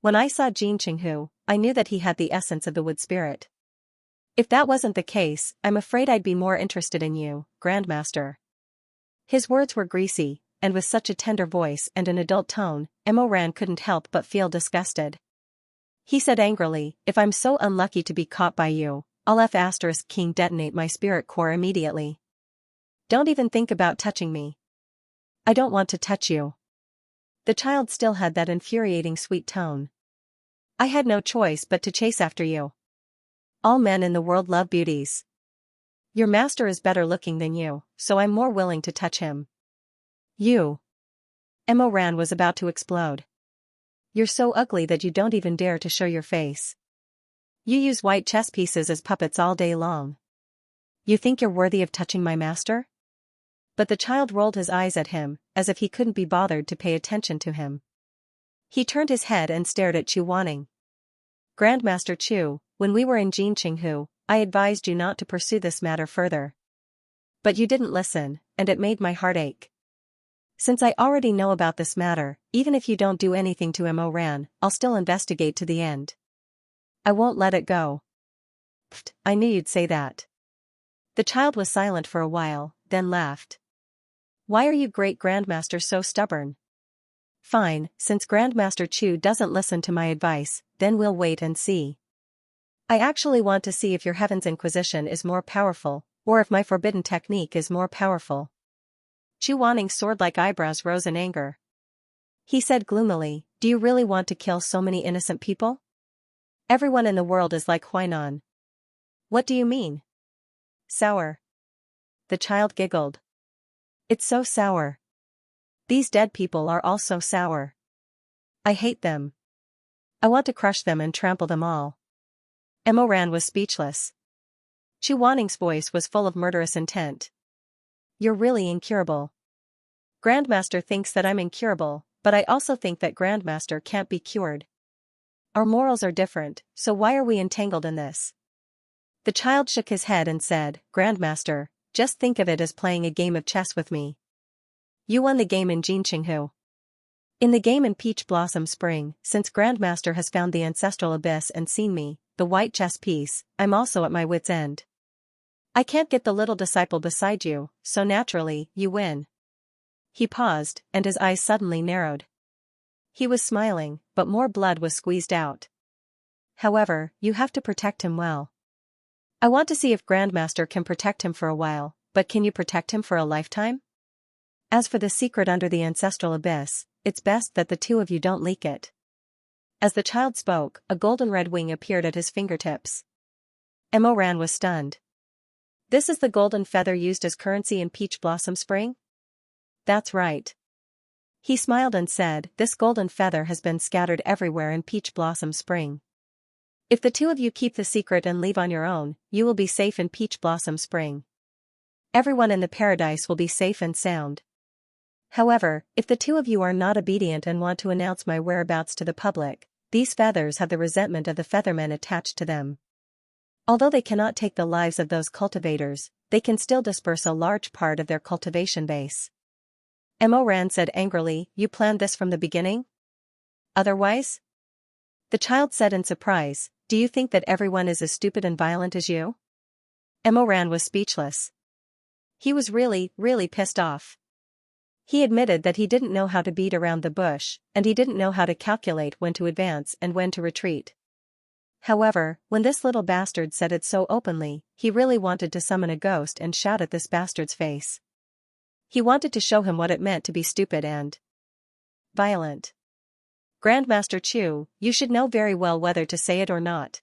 When I saw Jin Qinghu, I knew that he had the essence of the wood spirit. If that wasn't the case, I'm afraid I'd be more interested in you, Grandmaster. His words were greasy, and with such a tender voice and an adult tone, Emoran couldn't help but feel disgusted. He said angrily, if I'm so unlucky to be caught by you, I'll King detonate my spirit core immediately. Don't even think about touching me. I don't want to touch you. The child still had that infuriating sweet tone. I had no choice but to chase after you. All men in the world love beauties. Your master is better looking than you, so I'm more willing to touch him. You. Emoran was about to explode. You're so ugly that you don't even dare to show your face. You use white chess pieces as puppets all day long. You think you're worthy of touching my master? But the child rolled his eyes at him, as if he couldn't be bothered to pay attention to him. He turned his head and stared at Xu Wanning. Grandmaster Chu, when we were in Jin Qinghu, I advised you not to pursue this matter further. But you didn't listen, and it made my heart ache. Since I already know about this matter, even if you don't do anything to Emoran, I'll still investigate to the end. I won't let it go. Pfft, I knew you'd say that. The child was silent for a while, then laughed. Why are you Great Grandmaster so stubborn? Fine, since Grandmaster Chu doesn't listen to my advice, then we'll wait and see. I actually want to see if your Heaven's Inquisition is more powerful, or if my forbidden technique is more powerful. Chu Waning's sword-like eyebrows rose in anger. He said gloomily, do you really want to kill so many innocent people? Everyone in the world is like Huainan. What do you mean? Sour. The child giggled. It's so sour. These dead people are all so sour. I hate them. I want to crush them and trample them all. Emoran was speechless. Chu Waning's voice was full of murderous intent. You're really incurable. Grandmaster thinks that I'm incurable, but I also think that Grandmaster can't be cured. Our morals are different, so why are we entangled in this? The child shook his head and said, Grandmaster, just think of it as playing a game of chess with me. You won the game in Jinqinghu. In the game in Peach Blossom Spring, since Grandmaster has found the ancestral abyss and seen me, the white chess piece, I'm also at my wit's end. I can't get the little disciple beside you, so naturally, you win. He paused, and his eyes suddenly narrowed. He was smiling, but more blood was squeezed out. However, you have to protect him well. I want to see if Grandmaster can protect him for a while, but can you protect him for a lifetime? As for the secret under the ancestral abyss, it's best that the two of you don't leak it. As the child spoke, a golden red wing appeared at his fingertips. Emoran was stunned. This is the golden feather used as currency in Peach Blossom Spring? That's right. He smiled and said, this golden feather has been scattered everywhere in Peach Blossom Spring. If the two of you keep the secret and leave on your own, you will be safe in Peach Blossom Spring. Everyone in the paradise will be safe and sound. However, if the two of you are not obedient and want to announce my whereabouts to the public, these feathers have the resentment of the feathermen attached to them. Although they cannot take the lives of those cultivators, they can still disperse a large part of their cultivation base. Emoran said angrily, you planned this from the beginning? Otherwise? The child said in surprise, do you think that everyone is as stupid and violent as you? Emoran was speechless. He was really pissed off. He admitted that he didn't know how to beat around the bush, and he didn't know how to calculate when to advance and when to retreat. However, when this little bastard said it so openly, he really wanted to summon a ghost and shout at this bastard's face. He wanted to show him what it meant to be stupid and violent. Grandmaster Chu, you should know very well whether to say it or not.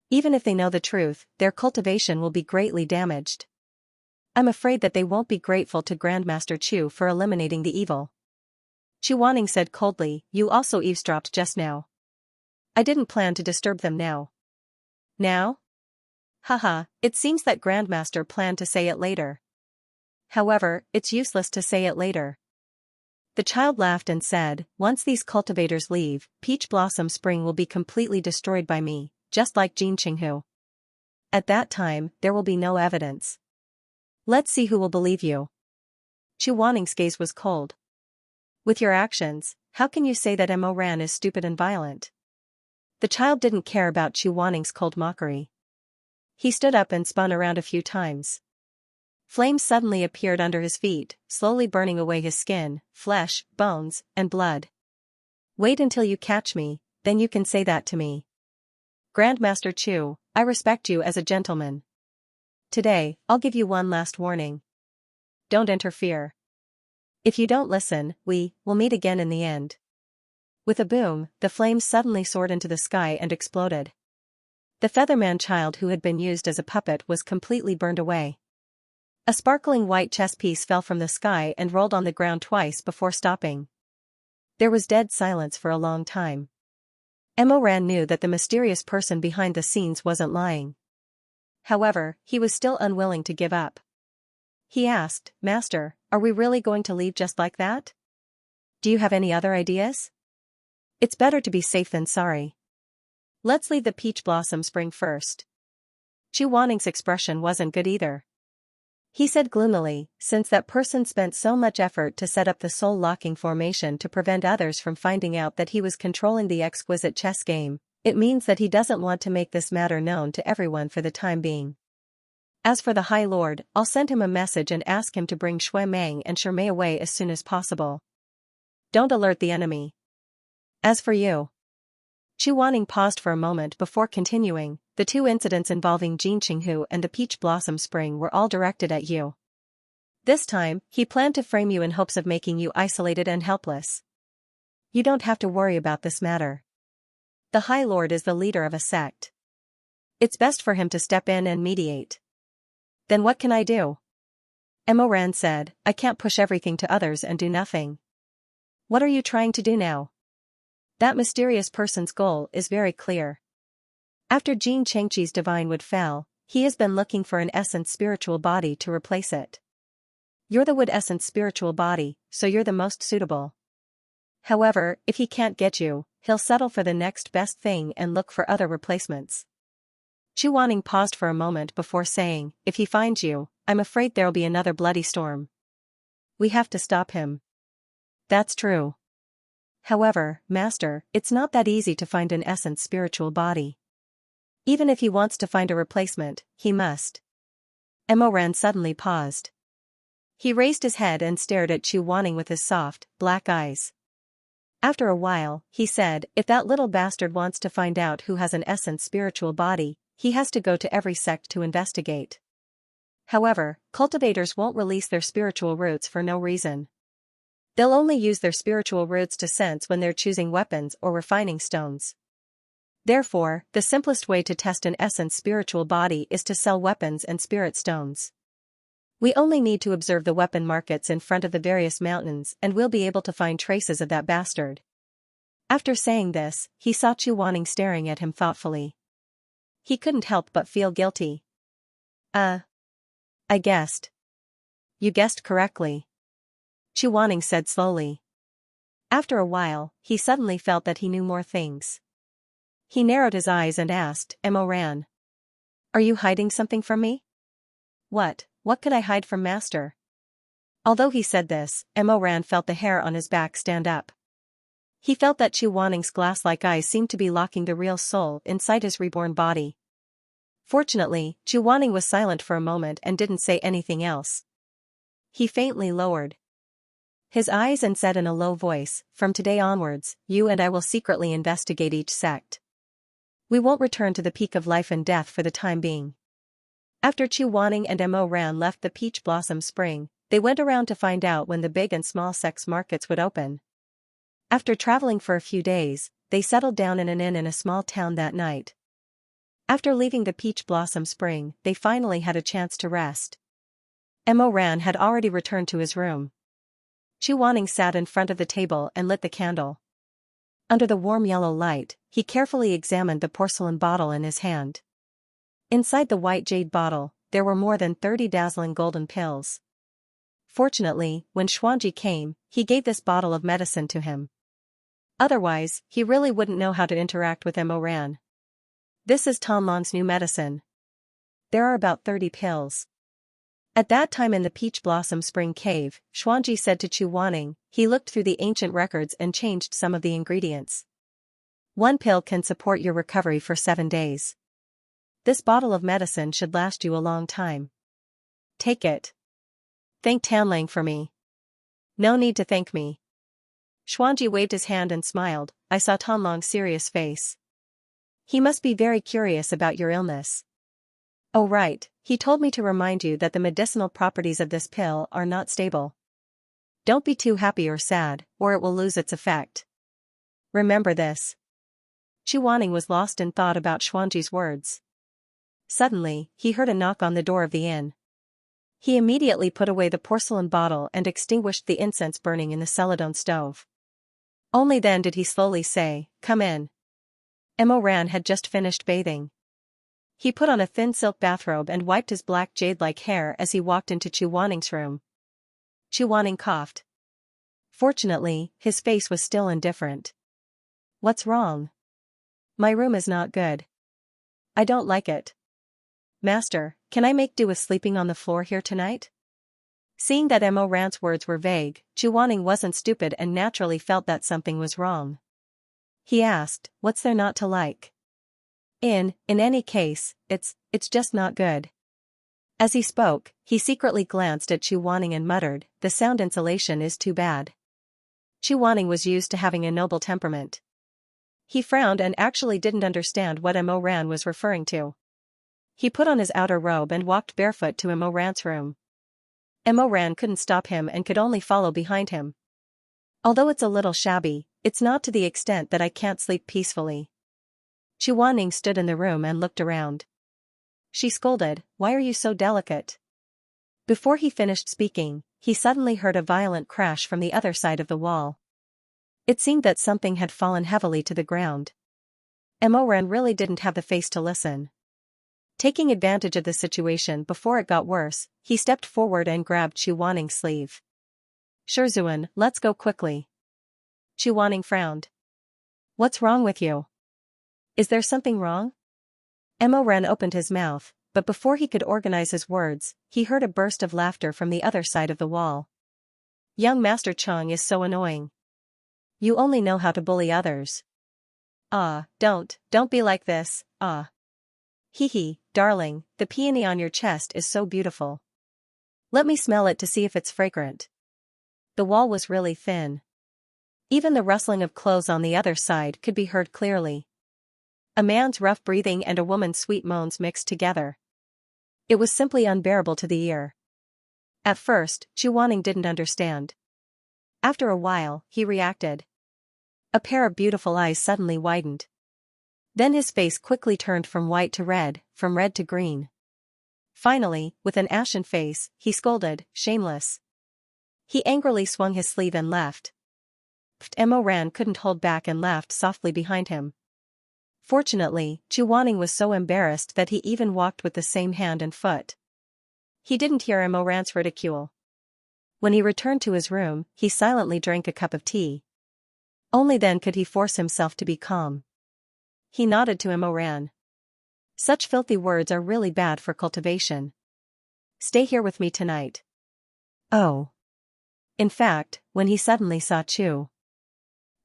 Even if they know the truth, their cultivation will be greatly damaged. I'm afraid that they won't be grateful to Grandmaster Chu for eliminating the evil. Chu Waning said coldly, you also eavesdropped just now. I didn't plan to disturb them now. Now? Haha, it seems that Grandmaster planned to say it later. However, it's useless to say it later. The child laughed and said, once these cultivators leave, Peach Blossom Spring will be completely destroyed by me, just like Jinqinghu. At that time, there will be no evidence. Let's see who will believe you. Chu Waning's gaze was cold. With your actions, how can you say that Emoran is stupid and violent? The child didn't care about Chu Waning's cold mockery. He stood up and spun around a few times. Flames suddenly appeared under his feet, slowly burning away his skin, flesh, bones, and blood. Wait until you catch me, then you can say that to me. Grandmaster Chu, I respect you as a gentleman. Today, I'll give you one last warning. Don't interfere. If you don't listen, we'll meet again in the end. With a boom, the flames suddenly soared into the sky and exploded. The Featherman child who had been used as a puppet was completely burned away. A sparkling white chess piece fell from the sky and rolled on the ground twice before stopping. There was dead silence for a long time. Emoran knew that the mysterious person behind the scenes wasn't lying. However, he was still unwilling to give up. He asked, Master, are we really going to leave just like that? Do you have any other ideas? It's better to be safe than sorry. Let's leave the Peach Blossom Spring first. Chu Waning's expression wasn't good either. He said gloomily, since that person spent so much effort to set up the soul-locking formation to prevent others from finding out that he was controlling the exquisite chess game, it means that he doesn't want to make this matter known to everyone for the time being. As for the High Lord, I'll send him a message and ask him to bring Shui Meng and Shimei away as soon as possible. Don't alert the enemy. As for you. Chu Wanning paused for a moment before continuing, the two incidents involving Jin Qinghu and the Peach Blossom Spring were all directed at you. This time, he planned to frame you in hopes of making you isolated and helpless. You don't have to worry about this matter. The High Lord is the leader of a sect. It's best for him to step in and mediate. Then what can I do? Emoran said, I can't push everything to others and do nothing. What are you trying to do now? That mysterious person's goal is very clear. After Jin Chengqi's divine wood fell, he has been looking for an essence spiritual body to replace it. You're the wood essence spiritual body, so you're the most suitable. However, if he can't get you, he'll settle for the next best thing and look for other replacements. Chu Wanning paused for a moment before saying, if he finds you, I'm afraid there'll be another bloody storm. We have to stop him. That's true. However, Master, it's not that easy to find an essence spiritual body. Even if he wants to find a replacement, he must. Emoran suddenly paused. He raised his head and stared at Chu Wanning with his soft, black eyes. After a while, he said, if that little bastard wants to find out who has an essence spiritual body, he has to go to every sect to investigate. However, cultivators won't release their spiritual roots for no reason. They'll only use their spiritual roots to sense when they're choosing weapons or refining stones. Therefore, the simplest way to test an essence spiritual body is to sell weapons and spirit stones. We only need to observe the weapon markets in front of the various mountains and we'll be able to find traces of that bastard. After saying this, he saw Chu Wanning staring at him thoughtfully. He couldn't help but feel guilty. I guessed. You guessed correctly. Chu Wanning said slowly. After a while, he suddenly felt that he knew more things. He narrowed his eyes and asked, Emoran. Are you hiding something from me? What could I hide from Master? Although he said this, Emoran felt the hair on his back stand up. He felt that Chu Wanning's glass-like eyes seemed to be locking the real soul inside his reborn body. Fortunately, Chu Wanning was silent for a moment and didn't say anything else. He faintly lowered his eyes and said in a low voice, from today onwards, you and I will secretly investigate each sect. We won't return to the peak of life and death for the time being. After Chu Wanning and Emoran left the Peach Blossom Spring, they went around to find out when the big and small sects markets would open. After traveling for a few days, they settled down in an inn in a small town that night. After leaving the Peach Blossom Spring, they finally had a chance to rest. Emoran had already returned to his room. Chu Wanning sat in front of the table and lit the candle. Under the warm yellow light, he carefully examined the porcelain bottle in his hand. Inside the white jade bottle, there were more than 30 dazzling golden pills. Fortunately, when Xuanji came, he gave this bottle of medicine to him. Otherwise, he really wouldn't know how to interact with Emoran. This is Tanlan's new medicine. There are about 30 pills. At that time in the Peach Blossom Spring Cave, Xuanji said to Chu Wanning, he looked through the ancient records and changed some of the ingredients. One pill can support your recovery for 7 days. This bottle of medicine should last you a long time. Take it. Thank Tanlang for me. No need to thank me. Xuanji waved his hand and smiled. I saw Tanlang's serious face. He must be very curious about your illness. Oh right, he told me to remind you that the medicinal properties of this pill are not stable. Don't be too happy or sad, or it will lose its effect. Remember this. Chu Wanning was lost in thought about Xuanji's words. Suddenly, he heard a knock on the door of the inn. He immediately put away the porcelain bottle and extinguished the incense burning in the celadon stove. Only then did he slowly say, "Come in." Emoran had just finished bathing. He put on a thin silk bathrobe and wiped his black jade-like hair as he walked into Chu Wanning's room. Chu Wanning coughed. Fortunately, his face was still indifferent. "What's wrong?" "My room is not good. I don't like it. Master, can I make do with sleeping on the floor here tonight?" Seeing that Emoran's words were vague, Chu Wanning wasn't stupid and naturally felt that something was wrong. He asked, "What's there not to like?" In any case, it's just not good." As he spoke, he secretly glanced at Chu Wanning and muttered, "The sound insulation is too bad." Chu Wanning was used to having a noble temperament. He frowned and actually didn't understand what Mo Ran was referring to. He put on his outer robe and walked barefoot to Mo Ran's room. Mo Ran couldn't stop him and could only follow behind him. "Although it's a little shabby, it's not to the extent that I can't sleep peacefully." Chu Wanning stood in the room and looked around. She scolded, "Why are you so delicate?" Before he finished speaking, he suddenly heard a violent crash from the other side of the wall. It seemed that something had fallen heavily to the ground. Mo Ran really didn't have the face to listen. Taking advantage of the situation before it got worse, he stepped forward and grabbed Chu Wanning's sleeve. "Shizun, let's go quickly." Chu Wanning frowned. "What's wrong with you? Is there something wrong?" Mo Ran opened his mouth, but before he could organize his words, he heard a burst of laughter from the other side of the wall. "Young Master Cheng is so annoying. You only know how to bully others." Don't be like this, Hee hee, darling, the peony on your chest is so beautiful. Let me smell it to see if it's fragrant." The wall was really thin. Even the rustling of clothes on the other side could be heard clearly. A man's rough breathing and a woman's sweet moans mixed together. It was simply unbearable to the ear. At first, Chu Wanning didn't understand. After a while, he reacted. A pair of beautiful eyes suddenly widened. Then his face quickly turned from white to red, from red to green. Finally, with an ashen face, he scolded, "Shameless." He angrily swung his sleeve and left. Mo Ran couldn't hold back and laughed softly behind him. Fortunately, Chu Wanning was so embarrassed that he even walked with the same hand and foot. He didn't hear Mo Ran's ridicule. When he returned to his room, he silently drank a cup of tea. Only then could he force himself to be calm. He nodded to Mo Ran. "Such filthy words are really bad for cultivation. Stay here with me tonight." Oh. In fact, when he suddenly saw Chu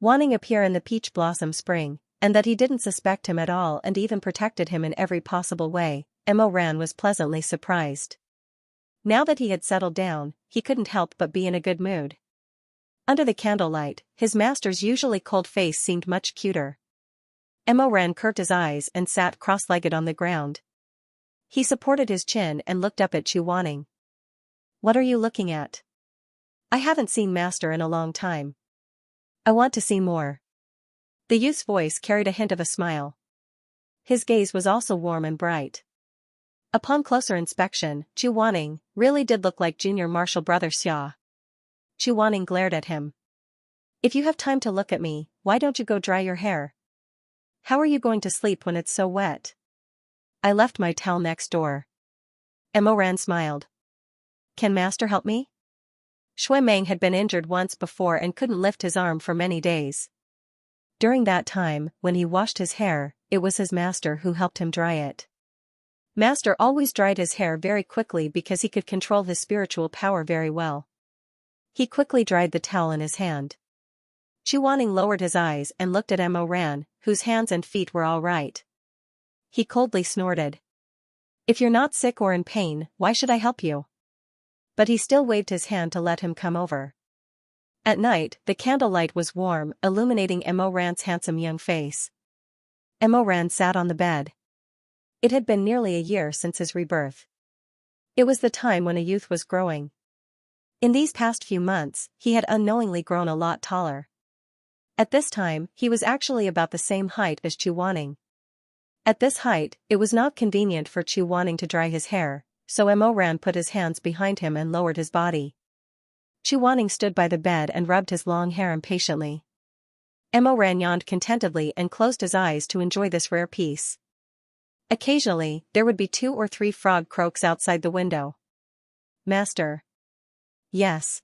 Wanning appear in the peach blossom spring, and that he didn't suspect him at all and even protected him in every possible way, Mo Ran was pleasantly surprised. Now that he had settled down, he couldn't help but be in a good mood. Under the candlelight, his master's usually cold face seemed much cuter. Mo Ran curved his eyes and sat cross-legged on the ground. He supported his chin and looked up at Chu Wanning. "What are you looking at? I haven't seen Master in a long time. I want to see more." The youth's voice carried a hint of a smile. His gaze was also warm and bright. Upon closer inspection, Chu Wanning really did look like Junior Marshal Brother Xia. Chu Wanning glared at him. "If you have time to look at me, why don't you go dry your hair? How are you going to sleep when it's so wet?" "I left my towel next door." Mo Ran smiled. "Can Master help me?" Shui Meng had been injured once before and couldn't lift his arm for many days. During that time, when he washed his hair, it was his master who helped him dry it. Master always dried his hair very quickly because he could control his spiritual power very well. He quickly dried the towel in his hand. Chu Wanning lowered his eyes and looked at Mo Ran, whose hands and feet were all right. He coldly snorted. "If you're not sick or in pain, why should I help you?" But he still waved his hand to let him come over. At night, the candlelight was warm, illuminating Mo Ran's handsome young face. Mo Ran sat on the bed. It had been nearly a year since his rebirth. It was the time when a youth was growing. In these past few months, he had unknowingly grown a lot taller. At this time, he was actually about the same height as Chu Wanning. At this height, it was not convenient for Chu Wanning to dry his hair, so Mo Ran put his hands behind him and lowered his body. Chu Wanning stood by the bed and rubbed his long hair impatiently. Mo Ran yawned contentedly and closed his eyes to enjoy this rare peace. Occasionally, there would be 2 or 3 frog croaks outside the window. "Master." "Yes."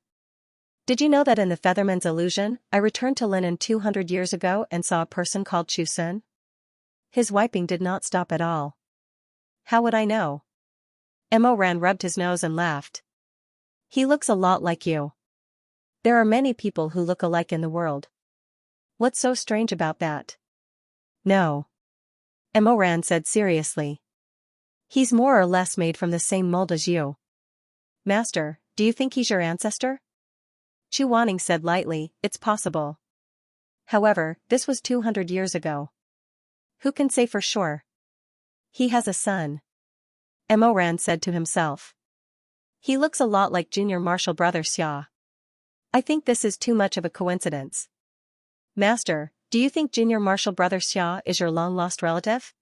"Did you know that in the Featherman's Illusion, I returned to Linen 200 years ago and saw a person called Shizun?" His wiping did not stop at all. "How would I know?" Mo Ran rubbed his nose and laughed. "He looks a lot like you. There are many people who look alike in the world. What's so strange about that?" "No." Mo Ran said seriously. He's more or less made from the same mold as you. Master, do you think he's your ancestor? Chu Wanning said lightly, it's possible. However, this was 200 years ago. Who can say for sure? He has a son. Mo Ran said to himself. He looks a lot like junior martial brother Xia. I think this is too much of a coincidence. Master, do you think junior martial brother Xia is your long-lost relative?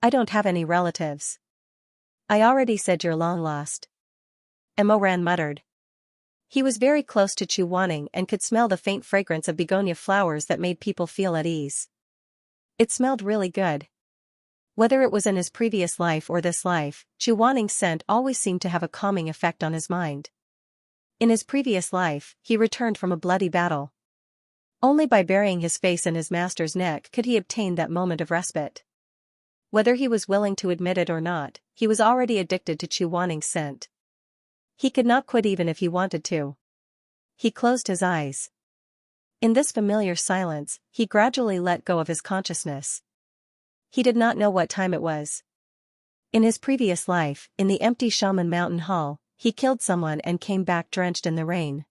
I don't have any relatives. I already said you're long-lost. Mo Ran muttered. He was very close to Chu Wanning and could smell the faint fragrance of begonia flowers that made people feel at ease. It smelled really good. Whether it was in his previous life or this life, Chu Wanning's scent always seemed to have a calming effect on his mind. In his previous life, he returned from a bloody battle. Only by burying his face in his master's neck could he obtain that moment of respite. Whether he was willing to admit it or not, he was already addicted to Chu Wanning's scent. He could not quit even if he wanted to. He closed his eyes. In this familiar silence, he gradually let go of his consciousness. He did not know what time it was. In his previous life, in the empty Shaman Mountain Hall, he killed someone and came back drenched in the rain.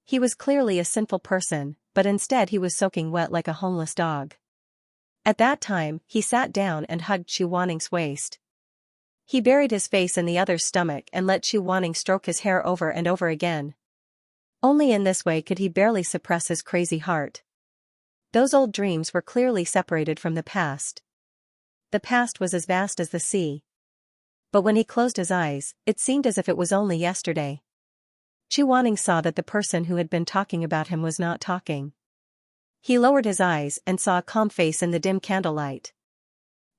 He was clearly a sinful person, but instead he was soaking wet like a homeless dog. At that time, he sat down and hugged Chu Wanning's waist. He buried his face in the other's stomach and let Chu Wanning stroke his hair over and over again. Only in this way could he barely suppress his crazy heart. Those old dreams were clearly separated from the past. The past was as vast as the sea. But when he closed his eyes, it seemed as if it was only yesterday. Chu Wanning saw that the person who had been talking about him was not talking. He lowered his eyes and saw a calm face in the dim candlelight.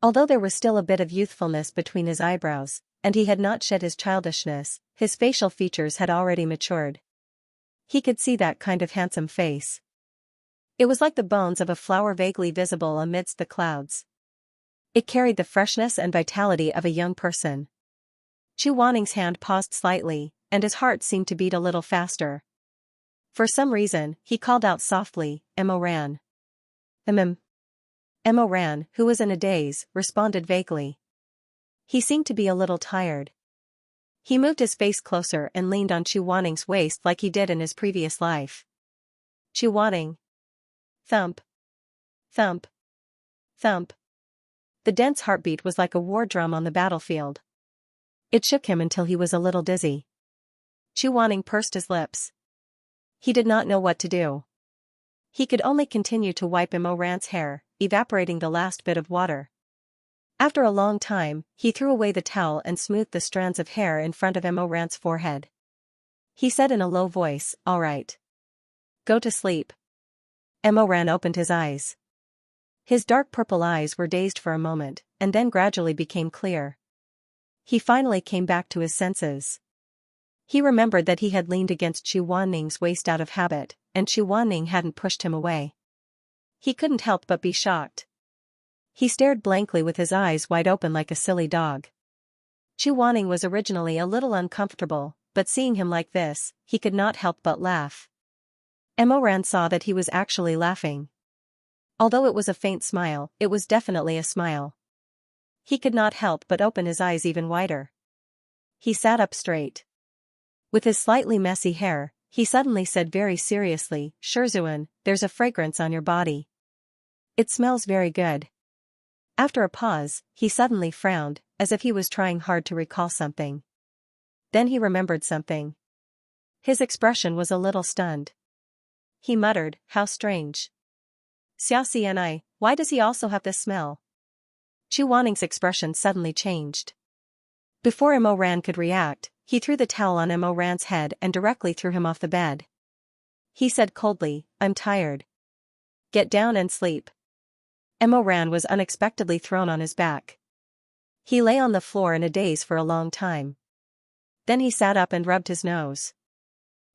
Although there was still a bit of youthfulness between his eyebrows, and he had not shed his childishness, his facial features had already matured. He could see that kind of handsome face. It was like the bones of a flower vaguely visible amidst the clouds. It carried the freshness and vitality of a young person. Chu Wanning's hand paused slightly, and his heart seemed to beat a little faster. For some reason, he called out softly, Mo Ran. Mo Ran, who was in a daze, responded vaguely. He seemed to be a little tired. He moved his face closer and leaned on Chu Wanning's waist like he did in his previous life. Chu Wanning. Thump. Thump. Thump. The dense heartbeat was like a war drum on the battlefield. It shook him until he was a little dizzy. Chu Wanning pursed his lips. He did not know what to do. He could only continue to wipe Mo Ran's hair, evaporating the last bit of water. After a long time, he threw away the towel and smoothed the strands of hair in front of Mo Ran's forehead. He said in a low voice, "All right. Go to sleep." Mo Ran opened his eyes. His dark purple eyes were dazed for a moment, and then gradually became clear. He finally came back to his senses. He remembered that he had leaned against Chu Wanning's waist out of habit, and Chu Wanning hadn't pushed him away. He couldn't help but be shocked. He stared blankly with his eyes wide open like a silly dog. Chu Wanning was originally a little uncomfortable, but seeing him like this, he could not help but laugh. Mo Ran saw that he was actually laughing. Although it was a faint smile, it was definitely a smile. He could not help but open his eyes even wider. He sat up straight. With his slightly messy hair, he suddenly said very seriously, "Shizun, there's a fragrance on your body. It smells very good." After a pause, he suddenly frowned, as if he was trying hard to recall something. Then he remembered something. His expression was a little stunned. He muttered, "How strange. Xianxia, why does he also have this smell?" Chu Wanning's expression suddenly changed. Before Mo Ran could react, he threw the towel on Mo Ran's head and directly threw him off the bed. He said coldly, "I'm tired. Get down and sleep." Mo Ran was unexpectedly thrown on his back. He lay on the floor in a daze for a long time. Then he sat up and rubbed his nose.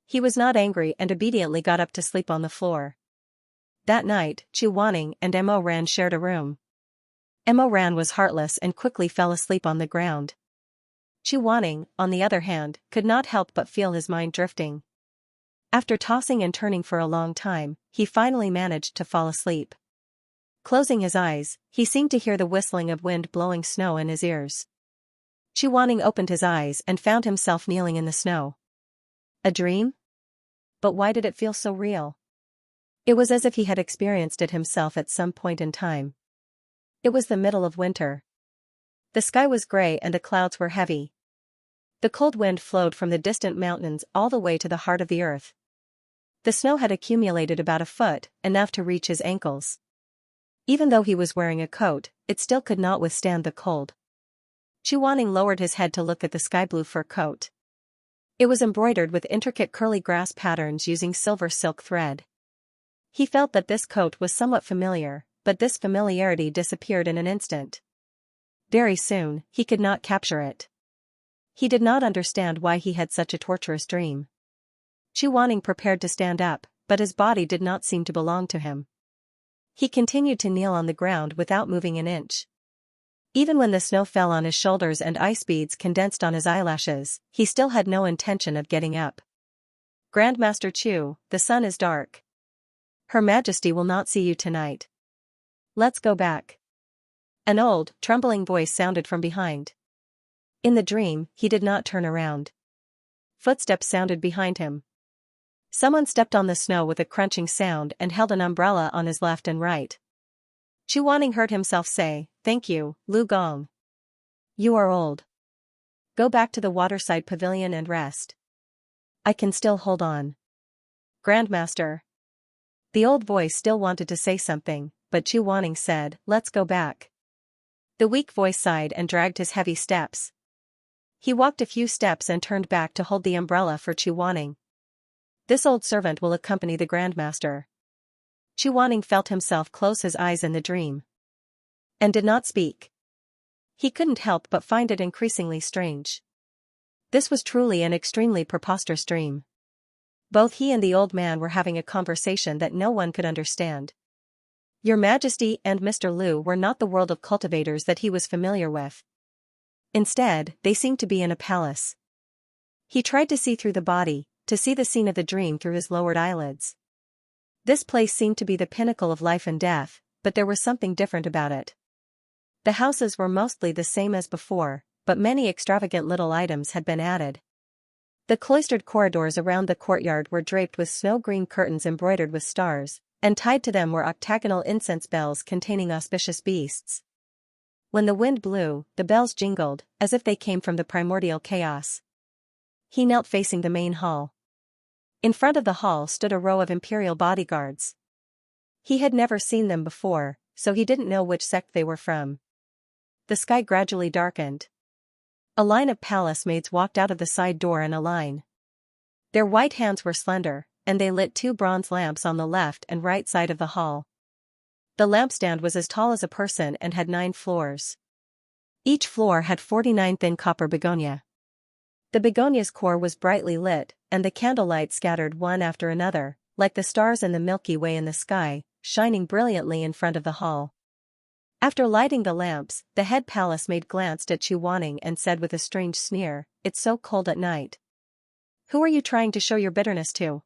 He was not angry and obediently got up to sleep on the floor. That night, Chu Wanning and Mo Ran shared a room. Mo Ran was heartless and quickly fell asleep on the ground. Chu Wanning, on the other hand, could not help but feel his mind drifting. After tossing and turning for a long time, he finally managed to fall asleep. Closing his eyes, he seemed to hear the whistling of wind blowing snow in his ears. Wanning opened his eyes and found himself kneeling in the snow. A dream? But why did it feel so real? It was as if he had experienced it himself at some point in time. It was the middle of winter. The sky was gray and the clouds were heavy. The cold wind flowed from the distant mountains all the way to the heart of the earth. The snow had accumulated about a foot, enough to reach his ankles. Even though he was wearing a coat, it still could not withstand the cold. Wanning lowered his head to look at the sky-blue fur coat. It was embroidered with intricate curly grass patterns using silver silk thread. He felt that this coat was somewhat familiar, but this familiarity disappeared in an instant. Very soon, he could not capture it. He did not understand why he had such a torturous dream. Wanning prepared to stand up, but his body did not seem to belong to him. He continued to kneel on the ground without moving an inch. Even when the snow fell on his shoulders and ice beads condensed on his eyelashes, he still had no intention of getting up. Grandmaster Chu, the sun is dark. Her Majesty will not see you tonight. Let's go back. An old, trembling voice sounded from behind. In the dream, he did not turn around. Footsteps sounded behind him. Someone stepped on the snow with a crunching sound and held an umbrella on his left and right. Wanning heard himself say, "Thank you, Lu Gong. You are old. Go back to the waterside pavilion and rest. I can still hold on." Grandmaster. The old voice still wanted to say something, but Wanning said, "Let's go back." The weak voice sighed and dragged his heavy steps. He walked a few steps and turned back to hold the umbrella for Wanning. This old servant will accompany the Grandmaster. Wanning felt himself close his eyes in the dream. And did not speak. He couldn't help but find it increasingly strange. This was truly an extremely preposterous dream. Both he and the old man were having a conversation that no one could understand. Your Majesty and Mr. Liu were not the world of cultivators that he was familiar with. Instead, they seemed to be in a palace. He tried to see through the body, to see the scene of the dream through his lowered eyelids. This place seemed to be the pinnacle of life and death, but there was something different about it. The houses were mostly the same as before, but many extravagant little items had been added. The cloistered corridors around the courtyard were draped with snow-green curtains embroidered with stars, and tied to them were octagonal incense bells containing auspicious beasts. When the wind blew, the bells jingled, as if they came from the primordial chaos. He knelt facing the main hall. In front of the hall stood a row of imperial bodyguards. He had never seen them before, so he didn't know which sect they were from. The sky gradually darkened. A line of palace maids walked out of the side door in a line. Their white hands were slender, and they lit 2 bronze lamps on the left and right side of the hall. The lampstand was as tall as a person and had 9 floors. Each floor had 49 thin copper begonia. The begonia's core was brightly lit, and the candlelight scattered one after another, like the stars in the Milky Way in the sky, shining brilliantly in front of the hall. After lighting the lamps, the head palace maid glanced at Wanning and said with a strange sneer, "It's so cold at night. Who are you trying to show your bitterness to?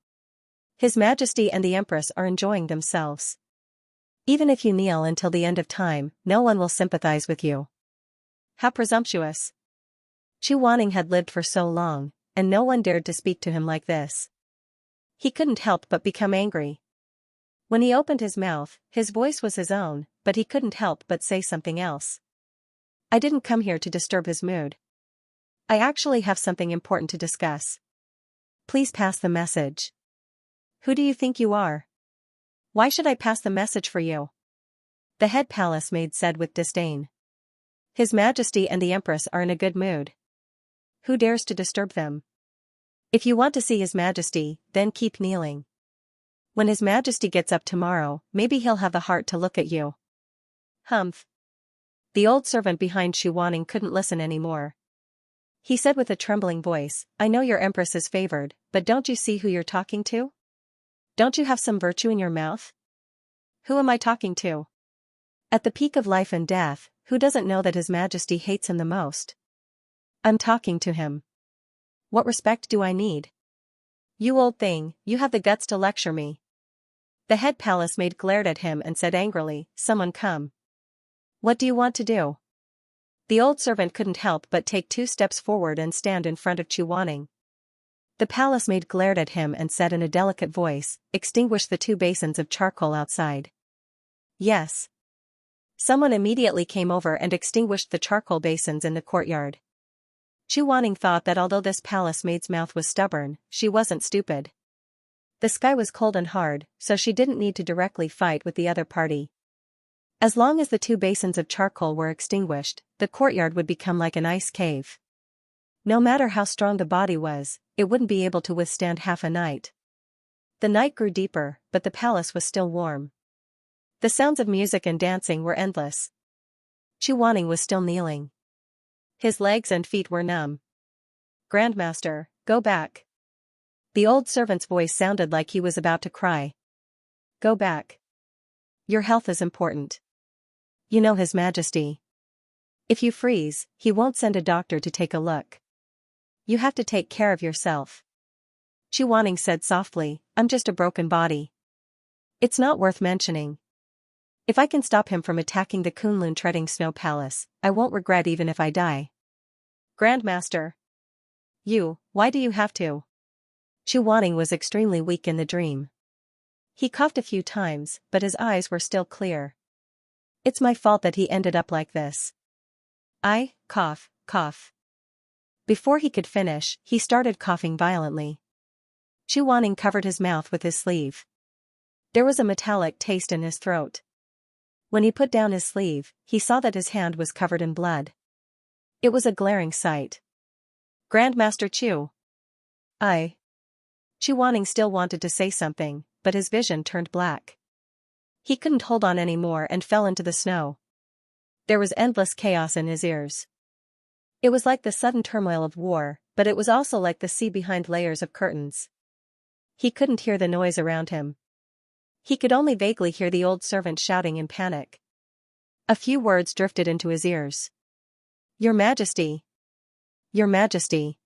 His Majesty and the Empress are enjoying themselves. Even if you kneel until the end of time, no one will sympathize with you." How presumptuous. Wanning had lived for so long, and no one dared to speak to him like this. He couldn't help but become angry. When he opened his mouth, his voice was his own, but he couldn't help but say something else. I didn't come here to disturb his mood. I actually have something important to discuss. Please pass the message. Who do you think you are? Why should I pass the message for you? The head palace maid said with disdain. His Majesty and the Empress are in a good mood. Who dares to disturb them? If you want to see His Majesty, then keep kneeling. When His Majesty gets up tomorrow, maybe he'll have the heart to look at you. Humph. The old servant behind Wanning couldn't listen anymore. He said with a trembling voice, I know your Empress is favored, but don't you see who you're talking to? Don't you have some virtue in your mouth? Who am I talking to? At the peak of life and death, who doesn't know that His Majesty hates him the most? I'm talking to him. What respect do I need? You old thing, you have the guts to lecture me. The head palace maid glared at him and said angrily, Someone come. What do you want to do? The old servant couldn't help but take 2 steps forward and stand in front of Chuaning. The palace maid glared at him and said in a delicate voice, "Extinguish the 2 basins of charcoal outside." Yes. Someone immediately came over and extinguished the charcoal basins in the courtyard. Chuaning thought that although this palace maid's mouth was stubborn, she wasn't stupid. The sky was cold and hard, so she didn't need to directly fight with the other party. As long as the 2 basins of charcoal were extinguished, the courtyard would become like an ice cave. No matter how strong the body was, it wouldn't be able to withstand half a night. The night grew deeper, but the palace was still warm. The sounds of music and dancing were endless. Chuaning was still kneeling. His legs and feet were numb. "Grandmaster, go back." The old servant's voice sounded like he was about to cry. "Go back. Your health is important. You know His Majesty. If you freeze, he won't send a doctor to take a look. You have to take care of yourself." Chuaning said softly, "I'm just a broken body. It's not worth mentioning. If I can stop him from attacking the Kunlun treading snow palace, I won't regret even if I die." "Grandmaster. Why do you have to?" Chuaning was extremely weak in the dream. He coughed a few times, but his eyes were still clear. "It's my fault that he ended up like this. I, cough. Before he could finish, he started coughing violently. Chuaning covered his mouth with his sleeve. There was a metallic taste in his throat. When he put down his sleeve, he saw that his hand was covered in blood. It was a glaring sight. "Grandmaster Chu." Chuaning still wanted to say something, but his vision turned black. He couldn't hold on anymore and fell into the snow. There was endless chaos in his ears. It was like the sudden turmoil of war, but it was also like the sea behind layers of curtains. He couldn't hear the noise around him. He could only vaguely hear the old servant shouting in panic. A few words drifted into his ears. "Your Majesty. Your Majesty.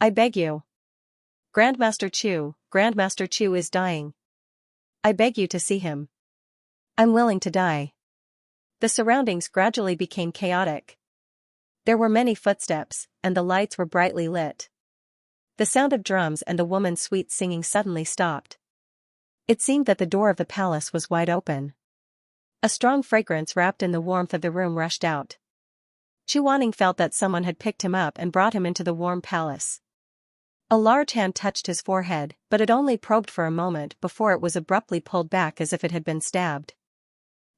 I beg you. Grandmaster Chu is dying. I beg you to see him. I'm willing to die." The surroundings gradually became chaotic. There were many footsteps, and the lights were brightly lit. The sound of drums and the woman's sweet singing suddenly stopped. It seemed that the door of the palace was wide open. A strong fragrance wrapped in the warmth of the room rushed out. Chuaning felt that someone had picked him up and brought him into the warm palace. A large hand touched his forehead, but it only probed for a moment before it was abruptly pulled back as if it had been stabbed.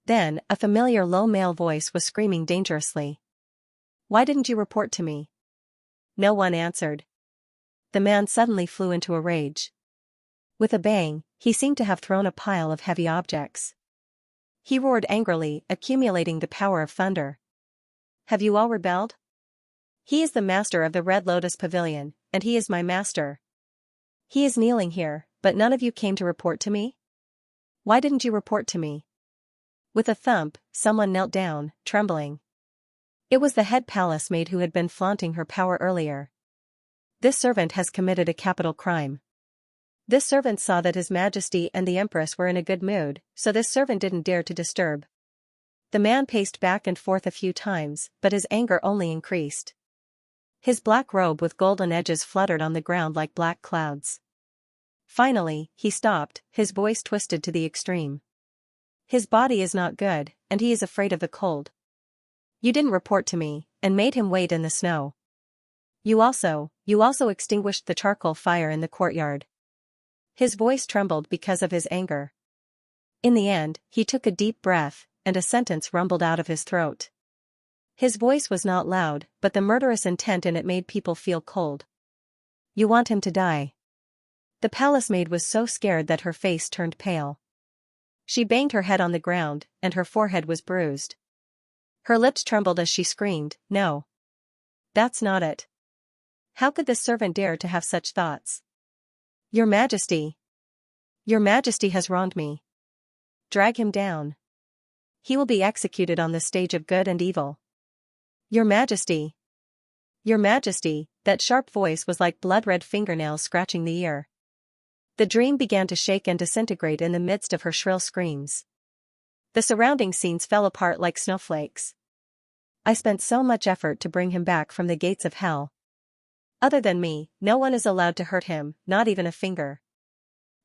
Then, a familiar low male voice was screaming dangerously. "Why didn't you report to me?" No one answered. The man suddenly flew into a rage. With a bang, he seemed to have thrown a pile of heavy objects. He roared angrily, accumulating the power of thunder. "Have you all rebelled? He is the master of the Red Lotus Pavilion, and he is my master. He is kneeling here, but none of you came to report to me? Why didn't you report to me?" With a thump, someone knelt down, trembling. It was the head palace maid who had been flaunting her power earlier. "This servant has committed a capital crime." This servant saw that His Majesty and the Empress were in a good mood, so this servant didn't dare to disturb. The man paced back and forth a few times, but his anger only increased. His black robe with golden edges fluttered on the ground like black clouds. Finally, he stopped, his voice twisted to the extreme. "His body is not good, and he is afraid of the cold. You didn't report to me, and made him wait in the snow. You also extinguished the charcoal fire in the courtyard." His voice trembled because of his anger. In the end, he took a deep breath, and a sentence rumbled out of his throat. His voice was not loud, but the murderous intent in it made people feel cold. "You want him to die." The palace maid was so scared that her face turned pale. She banged her head on the ground, and her forehead was bruised. Her lips trembled as she screamed, "No. That's not it. How could this servant dare to have such thoughts? Your Majesty. Your Majesty has wronged me. Drag him down. He will be executed on the stage of good and evil. Your Majesty. Your Majesty." That sharp voice was like blood-red fingernails scratching the ear. The dream began to shake and disintegrate in the midst of her shrill screams. The surrounding scenes fell apart like snowflakes. I spent so much effort to bring him back from the gates of hell. Other than me, no one is allowed to hurt him, not even a finger.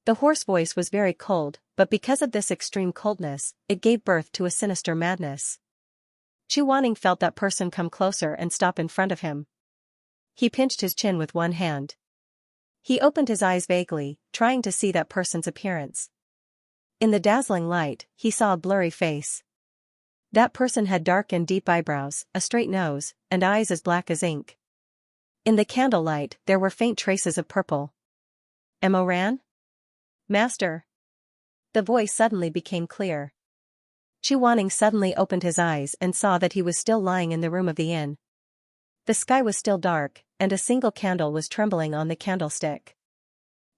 The hoarse voice was very cold, but because of this extreme coldness, it gave birth to a sinister madness. Chu Wanning felt that person come closer and stop in front of him. He pinched his chin with one hand. He opened his eyes vaguely, trying to see that person's appearance. In the dazzling light, he saw a blurry face. That person had dark and deep eyebrows, a straight nose, and eyes as black as ink. In the candlelight, there were faint traces of purple. Emoran? Master. The voice suddenly became clear. Chu Wanning suddenly opened his eyes and saw that he was still lying in the room of the inn. The sky was still dark, and a single candle was trembling on the candlestick.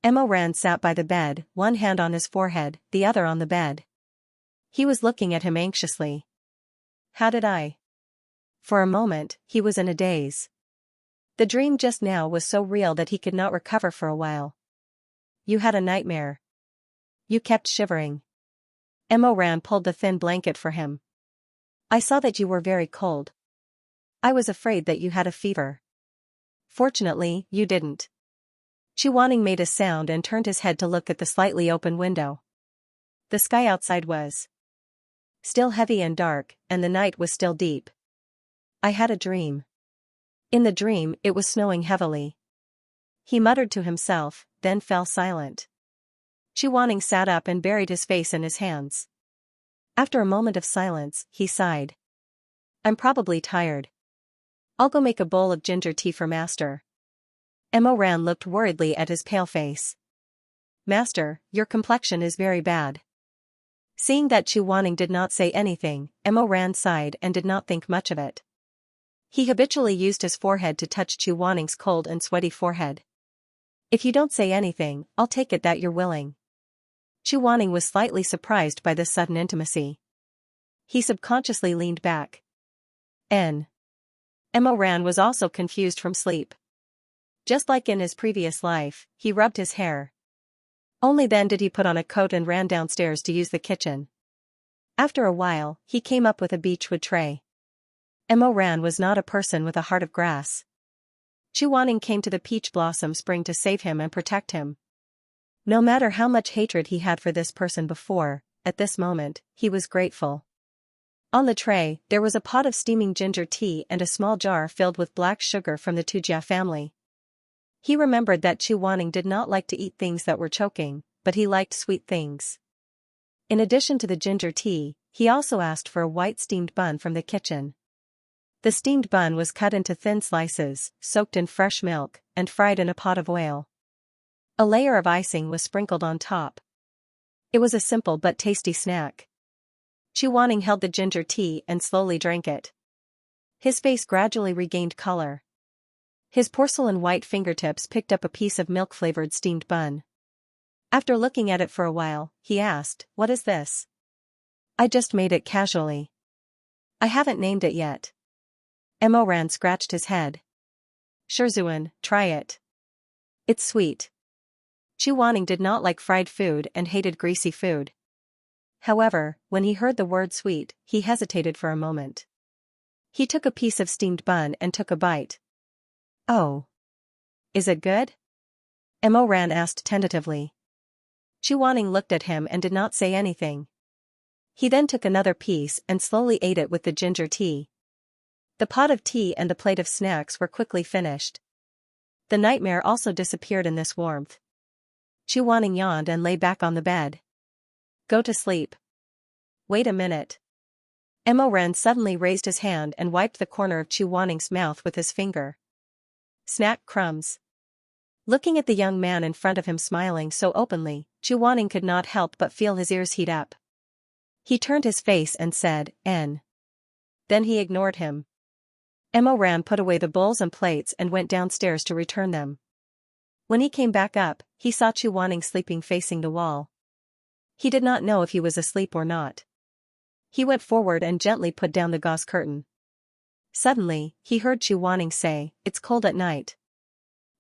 Emoran sat by the bed, one hand on his forehead, the other on the bed. He was looking at him anxiously. How did I? For a moment, he was in a daze. The dream just now was so real that he could not recover for a while. You had a nightmare. You kept shivering. Emoran pulled the thin blanket for him. I saw that you were very cold. I was afraid that you had a fever. Fortunately, you didn't. Chu Wanning made a sound and turned his head to look at the slightly open window. The sky outside was still heavy and dark, and the night was still deep. I had a dream. In the dream, it was snowing heavily. He muttered to himself, then fell silent. Chu Wanning sat up and buried his face in his hands. After a moment of silence, he sighed. I'm probably tired. I'll go make a bowl of ginger tea for Master. Emoran looked worriedly at his pale face. Master, your complexion is very bad. Seeing that Chu Wanning did not say anything, Emoran sighed and did not think much of it. He habitually used his forehead to touch Chu Wanning's cold and sweaty forehead. If you don't say anything, I'll take it that you're willing. Chu Wanning was slightly surprised by this sudden intimacy. He subconsciously leaned back. Emoran was also confused from sleep. Just like in his previous life, he rubbed his hair. Only then did he put on a coat and ran downstairs to use the kitchen. After a while, he came up with a beechwood tray. Emoran was not a person with a heart of grass. Chu Wanning came to the peach blossom spring to save him and protect him. No matter how much hatred he had for this person before, at this moment, he was grateful. On the tray, there was a pot of steaming ginger tea and a small jar filled with black sugar from the Tujia family. He remembered that Chu Wanning did not like to eat things that were choking, but he liked sweet things. In addition to the ginger tea, he also asked for a white steamed bun from the kitchen. The steamed bun was cut into thin slices, soaked in fresh milk, and fried in a pot of oil. A layer of icing was sprinkled on top. It was a simple but tasty snack. Chu Wanning held the ginger tea and slowly drank it. His face gradually regained color. His porcelain white fingertips picked up a piece of milk-flavored steamed bun. After looking at it for a while, he asked, "What is this?" I just made it casually. I haven't named it yet. Emoran scratched his head. Shizun, try it. It's sweet. Chu Wanning did not like fried food and hated greasy food. However, when he heard the word sweet, he hesitated for a moment. He took a piece of steamed bun and took a bite. Oh. Is it good? Emoran asked tentatively. Chu Wanning looked at him and did not say anything. He then took another piece and slowly ate it with the ginger tea. The pot of tea and the plate of snacks were quickly finished. The nightmare also disappeared in this warmth. Chu Wanning yawned and lay back on the bed. Go to sleep. Wait a minute. Emoran suddenly raised his hand and wiped the corner of Chu Wanning's mouth with his finger. Snack crumbs. Looking at the young man in front of him smiling so openly, Chu Wanning could not help but feel his ears heat up. He turned his face and said, N. Then he ignored him. Emoran put away the bowls and plates and went downstairs to return them. When he came back up, he saw Chu Wanning sleeping facing the wall. He did not know if he was asleep or not. He went forward and gently put down the gauze curtain. Suddenly, he heard Chu Wanning say, "It's cold at night.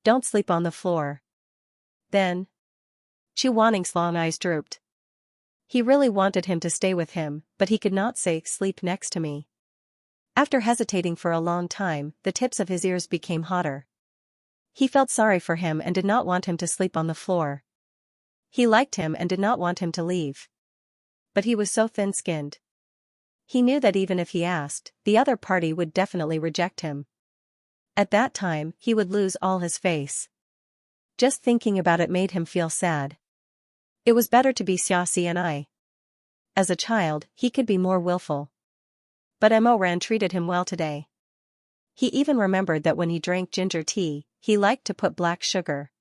Don't sleep on the floor." Then, Chu Wanning's long eyes drooped. He really wanted him to stay with him, but he could not say, "Sleep next to me." After hesitating for a long time, the tips of his ears became hotter. He felt sorry for him and did not want him to sleep on the floor. He liked him and did not want him to leave. But he was so thin-skinned. He knew that even if he asked, the other party would definitely reject him. At that time, he would lose all his face. Just thinking about it made him feel sad. It was better to be Xianxia. As a child, he could be more willful. But Ran treated him well today. He even remembered that when he drank ginger tea, he liked to put black sugar.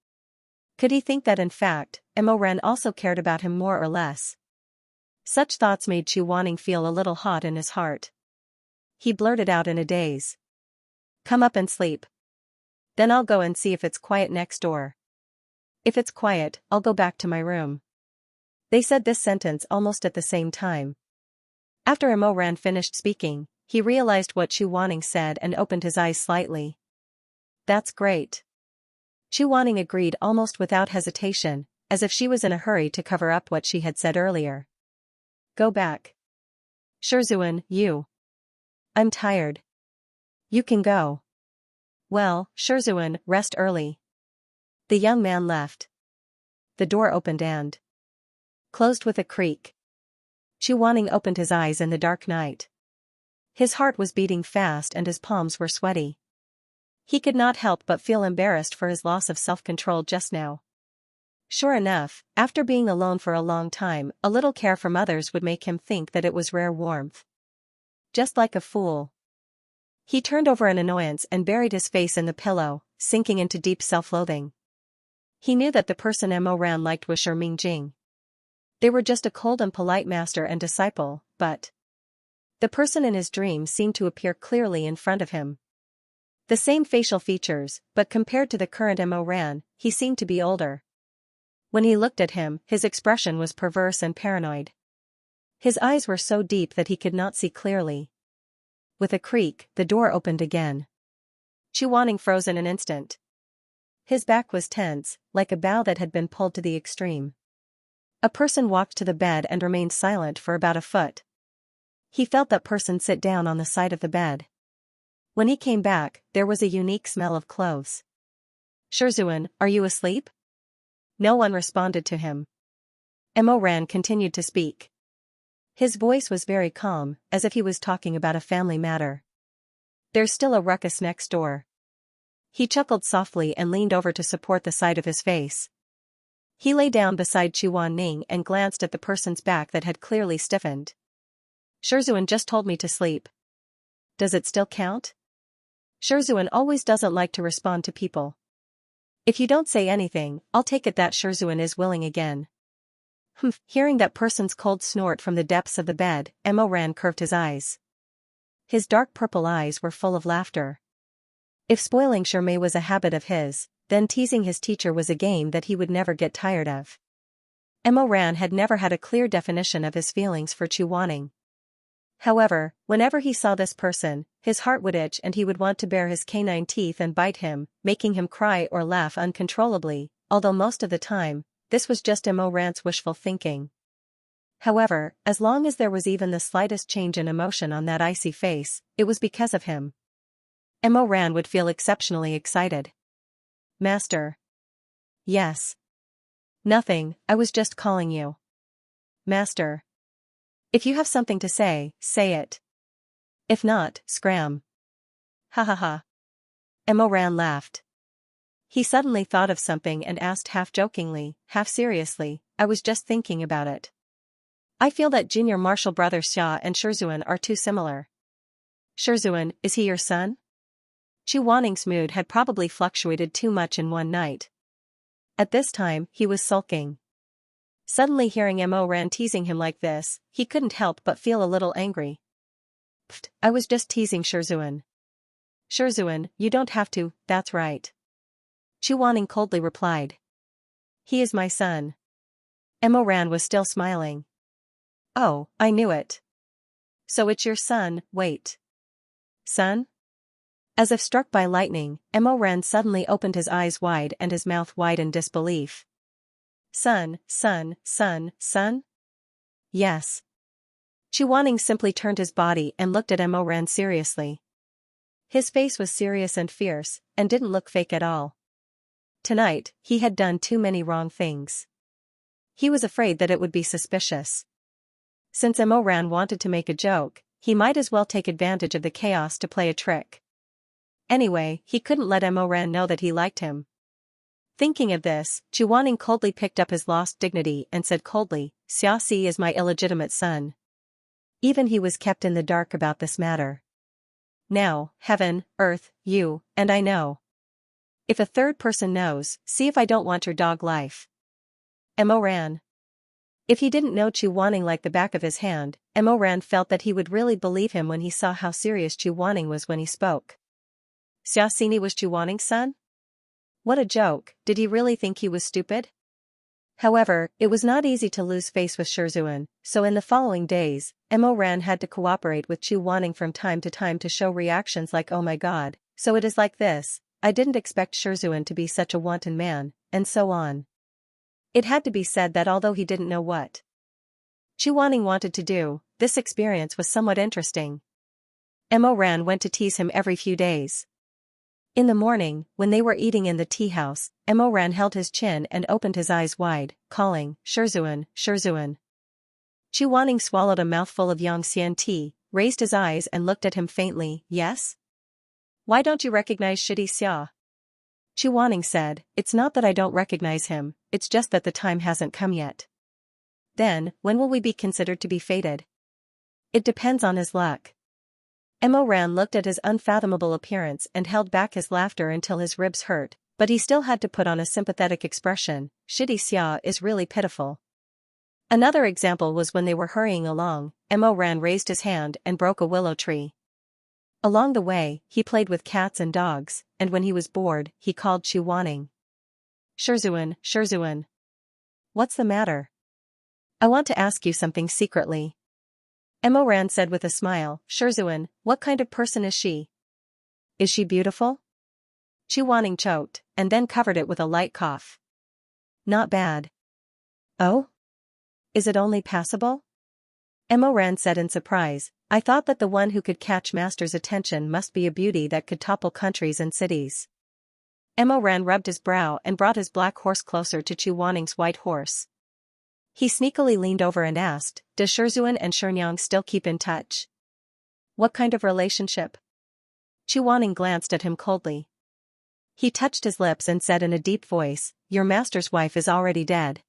Could he think that in fact, Ran also cared about him more or less? Such thoughts made Xianxia feel a little hot in his heart. He blurted out in a daze. Come up and sleep. Then I'll go and see if it's quiet next door. If it's quiet, I'll go back to my room. They said this sentence almost at the same time. After Ran finished speaking, he realized what Xianxia said and opened his eyes slightly. That's great. Xianxia agreed almost without hesitation, as if she was in a hurry to cover up what she had said earlier. Go back. Shizun, you. I'm tired. You can go. Well, Shizun, rest early. The young man left. The door opened and closed with a creak. Xianxia opened his eyes in the dark night. His heart was beating fast and his palms were sweaty. He could not help but feel embarrassed for his loss of self-control just now. Sure enough, after being alone for a long time, a little care from others would make him think that it was rare warmth. Just like a fool. He turned over in annoyance and buried his face in the pillow, sinking into deep self-loathing. He knew that the person Ran liked was Jing. They were just a cold and polite master and disciple, but the person in his dream seemed to appear clearly in front of him. The same facial features, but compared to the current Ran, he seemed to be older. When he looked at him, his expression was perverse and paranoid. His eyes were so deep that he could not see clearly. With a creak, the door opened again. Xianxia froze in an instant. His back was tense, like a bow that had been pulled to the extreme. A person walked to the bed and remained silent for about a foot. He felt that person sit down on the side of the bed. When he came back, there was a unique smell of cloves. Shizun, are you asleep? No one responded to him. Ran continued to speak. His voice was very calm, as if he was talking about a family matter. There's still a ruckus next door. He chuckled softly and leaned over to support the side of his face. He lay down beside Xianxia and glanced at the person's back that had clearly stiffened. Shizun just told me to sleep. Does it still count? Shizun always doesn't like to respond to people. If you don't say anything, I'll take it that Shizun is willing again. Humph. Hearing that person's cold snort from the depths of the bed, Ran curved his eyes. His dark purple eyes were full of laughter. If spoiling Xianxia was a habit of his, then teasing his teacher was a game that he would never get tired of. Ran had never had a clear definition of his feelings for Xianxia. However, whenever he saw this person, his heart would itch and he would want to bare his canine teeth and bite him, making him cry or laugh uncontrollably, although most of the time, this was just Ran's wishful thinking. However, as long as there was even the slightest change in emotion on that icy face, it was because of him. Ran would feel exceptionally excited. Master. Yes. Nothing, I was just calling you. Master. If you have something to say, say it. If not, scram. Ha ha ha. Ran laughed. He suddenly thought of something and asked half jokingly, half seriously, I was just thinking about it. I feel that junior martial brother Xia and Shizun are too similar. Shizun, is he your son? Xianxia's mood had probably fluctuated too much in one night. At this time, he was sulking. Suddenly hearing Ran teasing him like this, he couldn't help but feel a little angry. Pfft, I was just teasing Shizun. Shizun, you don't have to, that's right. Xianxia coldly replied. He is my son. Ran was still smiling. Oh, I knew it. So it's your son, wait. Son? As if struck by lightning, Ran suddenly opened his eyes wide and his mouth wide in disbelief. Son, son, son, son? Yes. Chu Wanning simply turned his body and looked at Mo Ran seriously. His face was serious and fierce, and didn't look fake at all. Tonight, he had done too many wrong things. He was afraid that it would be suspicious. Since Mo Ran wanted to make a joke, he might as well take advantage of the chaos to play a trick. Anyway, he couldn't let Mo Ran know that he liked him. Thinking of this, Chu Wanning coldly picked up his lost dignity and said coldly, Xianxia is my illegitimate son. Even he was kept in the dark about this matter. Now, heaven, earth, you, and I know. If a third person knows, see if I don't want your dog life. Mo Ran. If he didn't know Chu Wanning like the back of his hand, Mo Ran felt that he would really believe him when he saw how serious Chu Wanning was when he spoke. Xiaxini was Chu Wanning's son? What a joke, did he really think he was stupid? However, it was not easy to lose face with Shizun, so in the following days, Mo Ran had to cooperate with Chu Wanning from time to show reactions like oh my god, so it is like this, I didn't expect Shizun to be such a wanton man, and so on. It had to be said that although he didn't know what Chu Wanning wanted to do, this experience was somewhat interesting. Mo Ran went to tease him every few days. In the morning, when they were eating in the tea house, Mo Ran held his chin and opened his eyes wide, calling, Shizun, Shizun. Chu Wanning swallowed a mouthful of Xianxia tea, raised his eyes and looked at him faintly, yes? Why don't you recognize Xianxia? Chu Wanning said, it's not that I don't recognize him, it's just that the time hasn't come yet. Then, when will we be considered to be fated? It depends on his luck. Mo Ran looked at his unfathomable appearance and held back his laughter until his ribs hurt, but he still had to put on a sympathetic expression, Xianxia is really pitiful. Another example was when they were hurrying along, Mo Ran raised his hand and broke a willow tree. Along the way, he played with cats and dogs, and when he was bored, he called Chu Wanning. Shizun, Shizun. What's the matter? I want to ask you something secretly. Mo Ran said with a smile, Shizun, what kind of person is she? Is she beautiful? Chu Wanning choked, and then covered it with a light cough. Not bad. Oh? Is it only passable? Mo Ran said in surprise, I thought that the one who could catch Master's attention must be a beauty that could topple countries and cities. Mo Ran rubbed his brow and brought his black horse closer to Chu Wanning's white horse. He sneakily leaned over and asked, does Shizun and Xianxia still keep in touch? What kind of relationship? Chu Wanning glanced at him coldly. He touched his lips and said in a deep voice, your master's wife is already dead.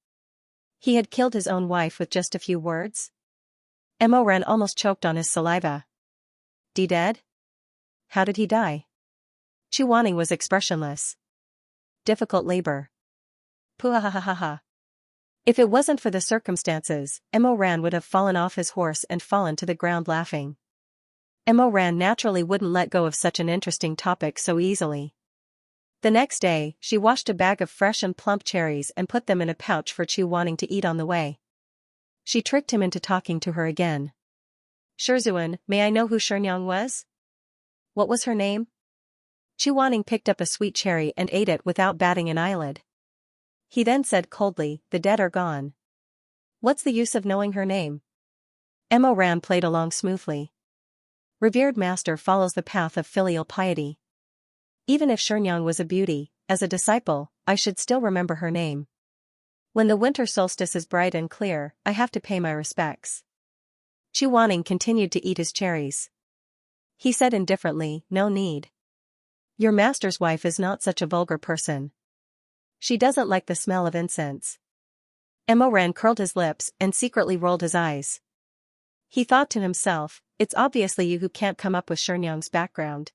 He had killed his own wife with just a few words? Mo Ran almost choked on his saliva. Dead? How did he die? Chu Wanning was expressionless. Difficult labor. Puhahahaha. If it wasn't for the circumstances, Mo Ran would have fallen off his horse and fallen to the ground laughing. Mo Ran naturally wouldn't let go of such an interesting topic so easily. The next day, she washed a bag of fresh and plump cherries and put them in a pouch for Chu Wanning to eat on the way. She tricked him into talking to her again. Shizun, may I know who Xianxia was? What was her name? Chu Wanning picked up a sweet cherry and ate it without batting an eyelid. He then said coldly, the dead are gone. What's the use of knowing her name? Mo Ran played along smoothly. Revered master follows the path of filial piety. Even if Xianxia was a beauty, as a disciple, I should still remember her name. When the winter solstice is bright and clear, I have to pay my respects. Chu Wanning continued to eat his cherries. He said indifferently, no need. Your master's wife is not such a vulgar person. She doesn't like the smell of incense. Mo Ran curled his lips and secretly rolled his eyes. He thought to himself, it's obviously you who can't come up with Xianxia's background.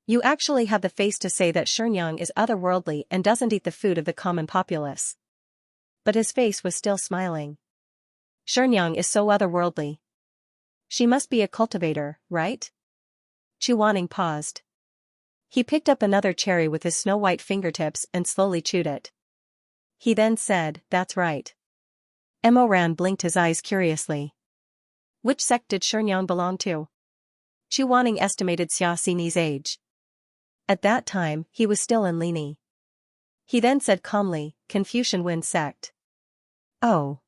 You actually have the face to say that Xianxia is otherworldly and doesn't eat the food of the common populace. But his face was still smiling. Xianxia is so otherworldly. She must be a cultivator, right? Chu Wanning paused. He picked up another cherry with his snow-white fingertips and slowly chewed it. He then said, that's right. Mo Ran blinked his eyes curiously. Which sect did Xianxia belong to? Chu Wanning estimated Xiaxini's age. At that time, he was still in Lini. He then said calmly, Confucian Wen sect. Oh.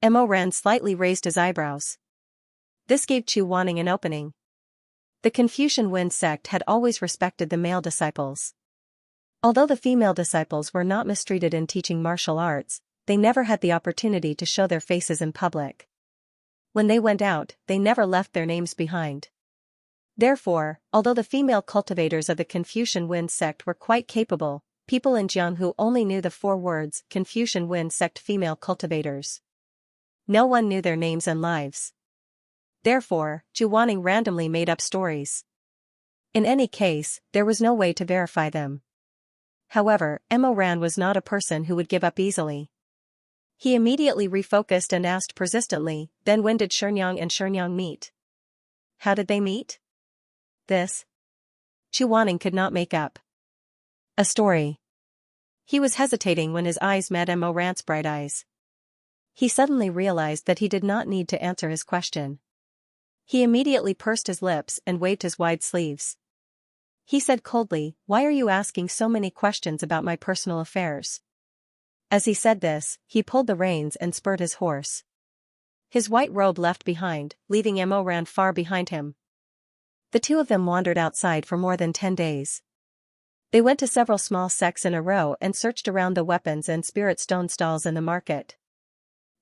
Mo Ran slightly raised his eyebrows. This gave Chu Wanning an opening. The Confucian Wen sect had always respected the male disciples. Although the female disciples were not mistreated in teaching martial arts, they never had the opportunity to show their faces in public. When they went out, they never left their names behind. Therefore, although the female cultivators of the Confucian Wen sect were quite capable, people in Jianghu only knew the 4 words Confucian Wen sect female cultivators. No one knew their names and lives. Therefore, Chu Wanning randomly made up stories. In any case, there was no way to verify them. However, Mo Ran was not a person who would give up easily. He immediately refocused and asked persistently, then when did Shenyang and Shenyang meet? How did they meet? This Chu Wanning could not make up a story. He was hesitating when his eyes met Mo Ran's bright eyes. He suddenly realized that he did not need to answer his question. He immediately pursed his lips and waved his wide sleeves. He said coldly, "Why are you asking so many questions about my personal affairs?" As he said this, he pulled the reins and spurred his horse. His white robe left behind, leaving Mo Ran far behind him. The two of them wandered outside for more than 10 days. They went to several small sects in a row and searched around the weapons and spirit stone stalls in the market.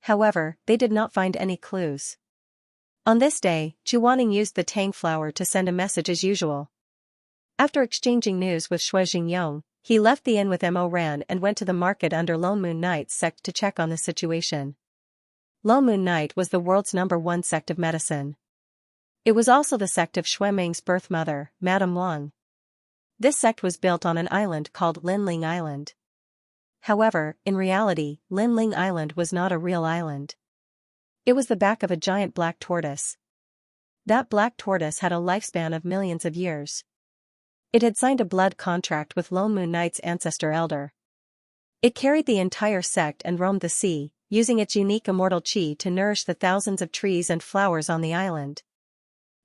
However, they did not find any clues. On this day, Chu Wanning used the tang flower to send a message as usual. After exchanging news with Shui Jingyong, he left the inn with Mo Ran and went to the market under Lone Moon Knight's sect to check on the situation. Lone Moon Knight was the world's #1 sect of medicine. It was also the sect of Shui Meng's birth mother, Madame Wang. This sect was built on an island called Linling Island. However, in reality, Linling Island was not a real island. It was the back of a giant black tortoise. That black tortoise had a lifespan of millions of years. It had signed a blood contract with Lone Moon Knight's ancestor elder. It carried the entire sect and roamed the sea, using its unique immortal qi to nourish the thousands of trees and flowers on the island.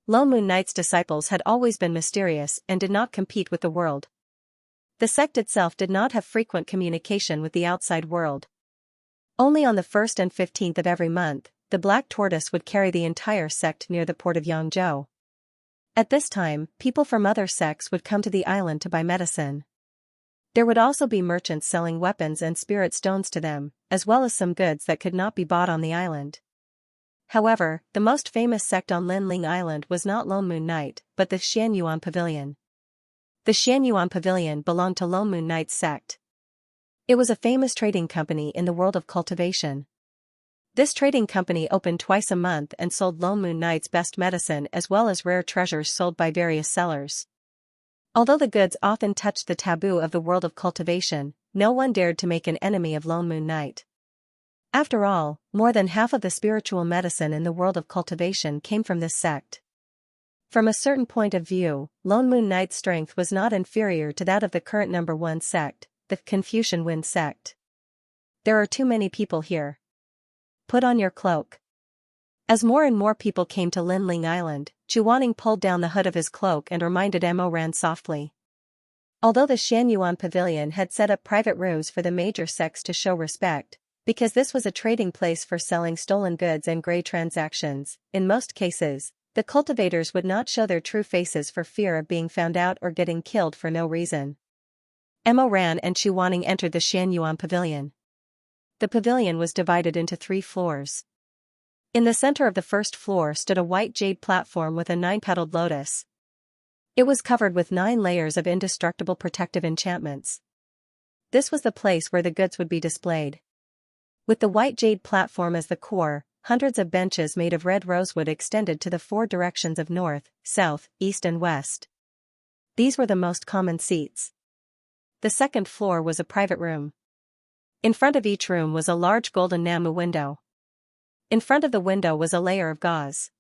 Lone Moon Knight's disciples had always been mysterious and did not compete with the world. The sect itself did not have frequent communication with the outside world. Only on the 1st and 15th of every month, the black tortoise would carry the entire sect near the port of Yangzhou. At this time, people from other sects would come to the island to buy medicine. There would also be merchants selling weapons and spirit stones to them, as well as some goods that could not be bought on the island. However, the most famous sect on Linling Island was not Lone Moon Knight, but the Xianyuan Pavilion. The Xianyuan Pavilion belonged to Lone Moon Knight's sect. It was a famous trading company in the world of cultivation. This trading company opened twice a month and sold Lone Moon Knight's best medicine as well as rare treasures sold by various sellers. Although the goods often touched the taboo of the world of cultivation, no one dared to make an enemy of Lone Moon Knight. After all, more than half of the spiritual medicine in the world of cultivation came from this sect. From a certain point of view, Lone Moon Knight's strength was not inferior to that of the current #1 sect, the Confucian Wen sect. There are too many people here. Put on your cloak. As more and more people came to Linling Island, Chu Wanning pulled down the hood of his cloak and reminded Mo Ran softly. Although the Xianyuan Pavilion had set up private rooms for the major sects to show respect, because this was a trading place for selling stolen goods and grey transactions, in most cases, the cultivators would not show their true faces for fear of being found out or getting killed for no reason. Mo Ran and Chu Wanning entered the Xianyuan Pavilion. The pavilion was divided into 3 floors. In the center of the first floor stood a white jade platform with a 9-petaled lotus. It was covered with 9 layers of indestructible protective enchantments. This was the place where the goods would be displayed. With the white jade platform as the core, hundreds of benches made of red rosewood extended to the 4 directions of north, south, east and west. These were the most common seats. The second floor was a private room. In front of each room was a large golden namu window. In front of the window was a layer of gauze.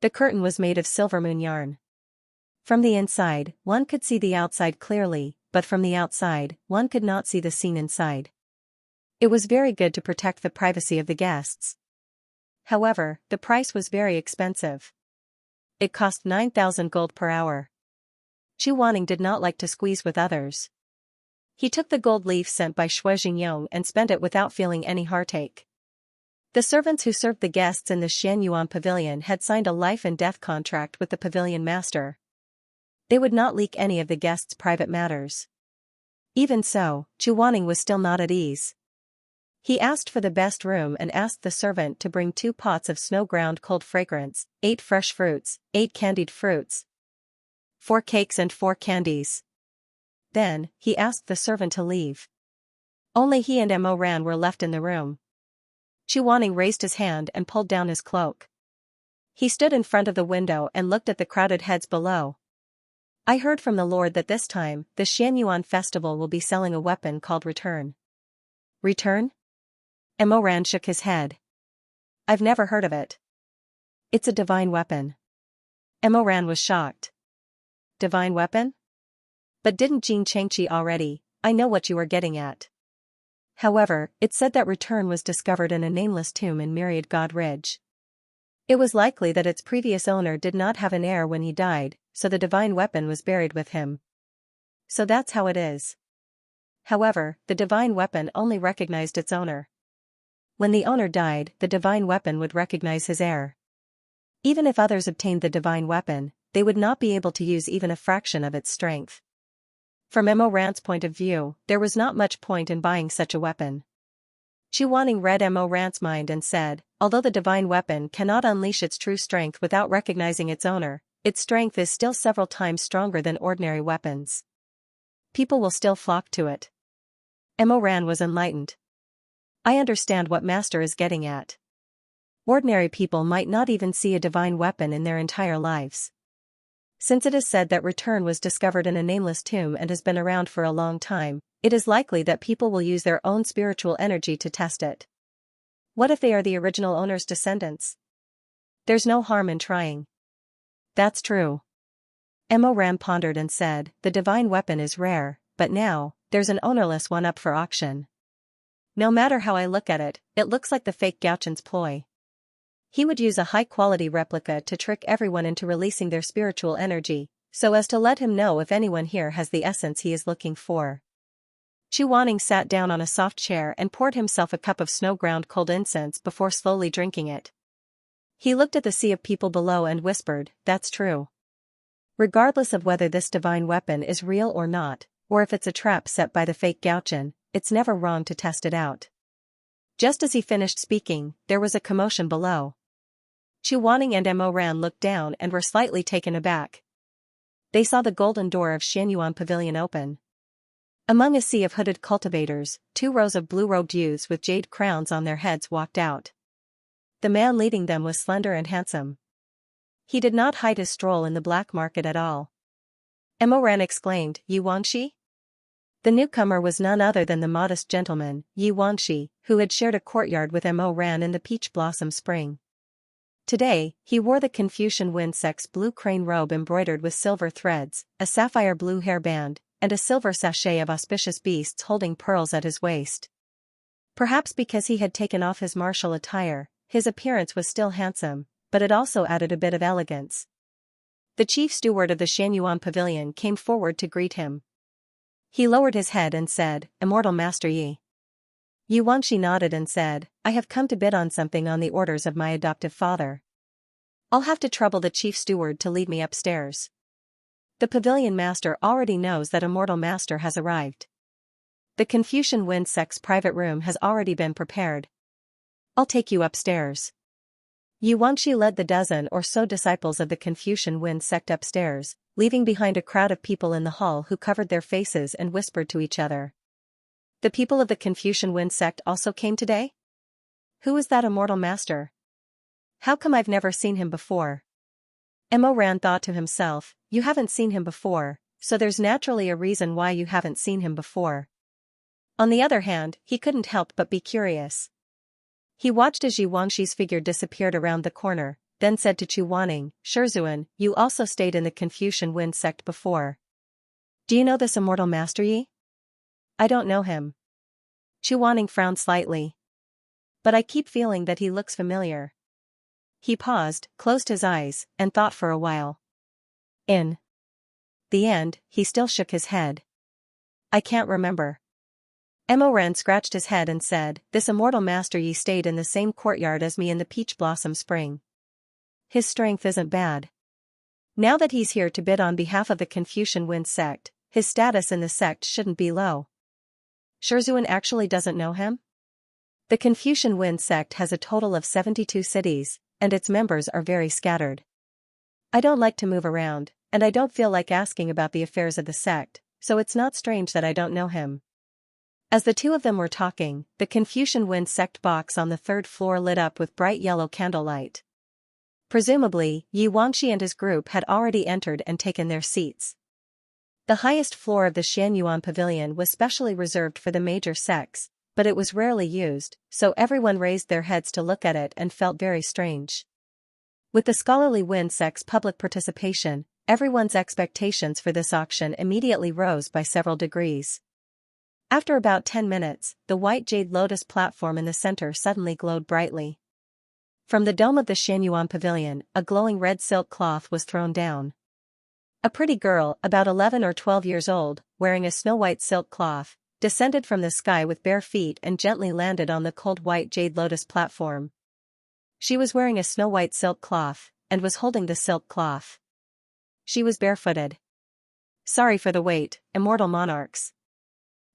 The curtain was made of silver moon yarn. From the inside, one could see the outside clearly, but from the outside, one could not see the scene inside. It was very good to protect the privacy of the guests. However, the price was very expensive. It cost 9,000 gold per hour. Chu Wanning did not like to squeeze with others. He took the gold leaf sent by Shui Jingyong and spent it without feeling any heartache. The servants who served the guests in the Xianyuan pavilion had signed a life and death contract with the pavilion master. They would not leak any of the guests' private matters. Even so, Chu Wanning was still not at ease. He asked for the best room and asked the servant to bring 2 pots of snow-ground cold fragrance, 8 fresh fruits, 8 candied fruits, 4 cakes and 4 candies. Then, he asked the servant to leave. Only he and Mo Ran were left in the room. Chu Wanning raised his hand and pulled down his cloak. He stood in front of the window and looked at the crowded heads below. I heard from the Lord that this time, the Xianyuan festival will be selling a weapon called Return. Return? Mo Ran shook his head. I've never heard of it. It's a divine weapon. Mo Ran was shocked. Divine weapon? But didn't Jin Chengqi already? I know what you are getting at. However, it said that Return was discovered in a nameless tomb in Myriad God Ridge. It was likely that its previous owner did not have an heir when he died, so the divine weapon was buried with him. So that's how it is. However, the divine weapon only recognized its owner. When the owner died, the divine weapon would recognize his heir. Even if others obtained the divine weapon, they would not be able to use even a fraction of its strength. From Mo Ran's point of view, there was not much point in buying such a weapon. Chu Wanning read Mo Ran's mind and said, although the divine weapon cannot unleash its true strength without recognizing its owner, its strength is still several times stronger than ordinary weapons. People will still flock to it. Mo Ran was enlightened. I understand what Master is getting at. Ordinary people might not even see a divine weapon in their entire lives. Since it is said that Return was discovered in a nameless tomb and has been around for a long time, it is likely that people will use their own spiritual energy to test it. What if they are the original owner's descendants? There's no harm in trying. That's true. Mo Ran pondered and said, the divine weapon is rare, but now, there's an ownerless one up for auction. No matter how I look at it, it looks like the fake Gauchen's ploy. He would use a high-quality replica to trick everyone into releasing their spiritual energy, so as to let him know if anyone here has the essence he is looking for. Chu Wanning sat down on a soft chair and poured himself a cup of snow-ground cold incense before slowly drinking it. He looked at the sea of people below and whispered, that's true. Regardless of whether this divine weapon is real or not, or if it's a trap set by the fake Gauchen, it's never wrong to test it out. Just as he finished speaking, there was a commotion below. Chu Wanning and Mo Ran looked down and were slightly taken aback. They saw the golden door of Xianyuan Pavilion open. Among a sea of hooded cultivators, 2 rows of blue-robed youths with jade crowns on their heads walked out. The man leading them was slender and handsome. He did not hide his stroll in the black market at all. Mo Ran exclaimed, Yi Wangxi? The newcomer was none other than the modest gentleman, Yi Wangxi, who had shared a courtyard with Mo Ran in the peach blossom spring. Today, he wore the Confucian wind sect's blue crane robe embroidered with silver threads, a sapphire blue hairband, and a silver sachet of auspicious beasts holding pearls at his waist. Perhaps because he had taken off his martial attire, his appearance was still handsome, but it also added a bit of elegance. The chief steward of the Xianyuan Pavilion came forward to greet him. He lowered his head and said, Immortal Master Yi. Yi Wangxi nodded and said, I have come to bid on something on the orders of my adoptive father. I'll have to trouble the chief steward to lead me upstairs. The pavilion master already knows that Immortal Master has arrived. The Confucian wind sect's private room has already been prepared. I'll take you upstairs. Yi Wangxi led the dozen or so disciples of the Confucian wind sect upstairs, leaving behind a crowd of people in the hall who covered their faces and whispered to each other. The people of the Confucian wind sect also came today? Who is that Immortal Master? How come I've never seen him before? Mo Ran thought to himself, you haven't seen him before, so there's naturally a reason why you haven't seen him before. On the other hand, he couldn't help but be curious. He watched as Yi Wangxi's figure disappeared around the corner, then said to Chu Wanning, Shizun, you also stayed in the Confucian wind sect before. Do you know this Immortal Master Yi? I don't know him. Chu Wanning frowned slightly. But I keep feeling that he looks familiar. He paused, closed his eyes, and thought for a while. In the end, he still shook his head. I can't remember. Emoran scratched his head and said, "This immortal master ye stayed in the same courtyard as me in the peach blossom spring. His strength isn't bad. Now that he's here to bid on behalf of the Confucian Wind sect, his status in the sect shouldn't be low." Shizun actually doesn't know him? The Confucian Wind sect has a total of 72 cities, and its members are very scattered. I don't like to move around, and I don't feel like asking about the affairs of the sect, so it's not strange that I don't know him. As the two of them were talking, the Confucian Wind sect box on the third floor lit up with bright yellow candlelight. Presumably, Xianxia and his group had already entered and taken their seats. The highest floor of the Xianyuan pavilion was specially reserved for the major sects, but it was rarely used, so everyone raised their heads to look at it and felt very strange. With the scholarly Wind sect's public participation, everyone's expectations for this auction immediately rose by several degrees. After about 10 minutes, the white jade lotus platform in the center suddenly glowed brightly. From the dome of the Xianyuan pavilion, a glowing red silk cloth was thrown down. A pretty girl, about 11 or 12 years old, wearing a snow-white silk cloth, descended from the sky with bare feet and gently landed on the cold white jade lotus platform. She was wearing a snow-white silk cloth, and was holding the silk cloth. She was barefooted. "Sorry for the wait, immortal monarchs.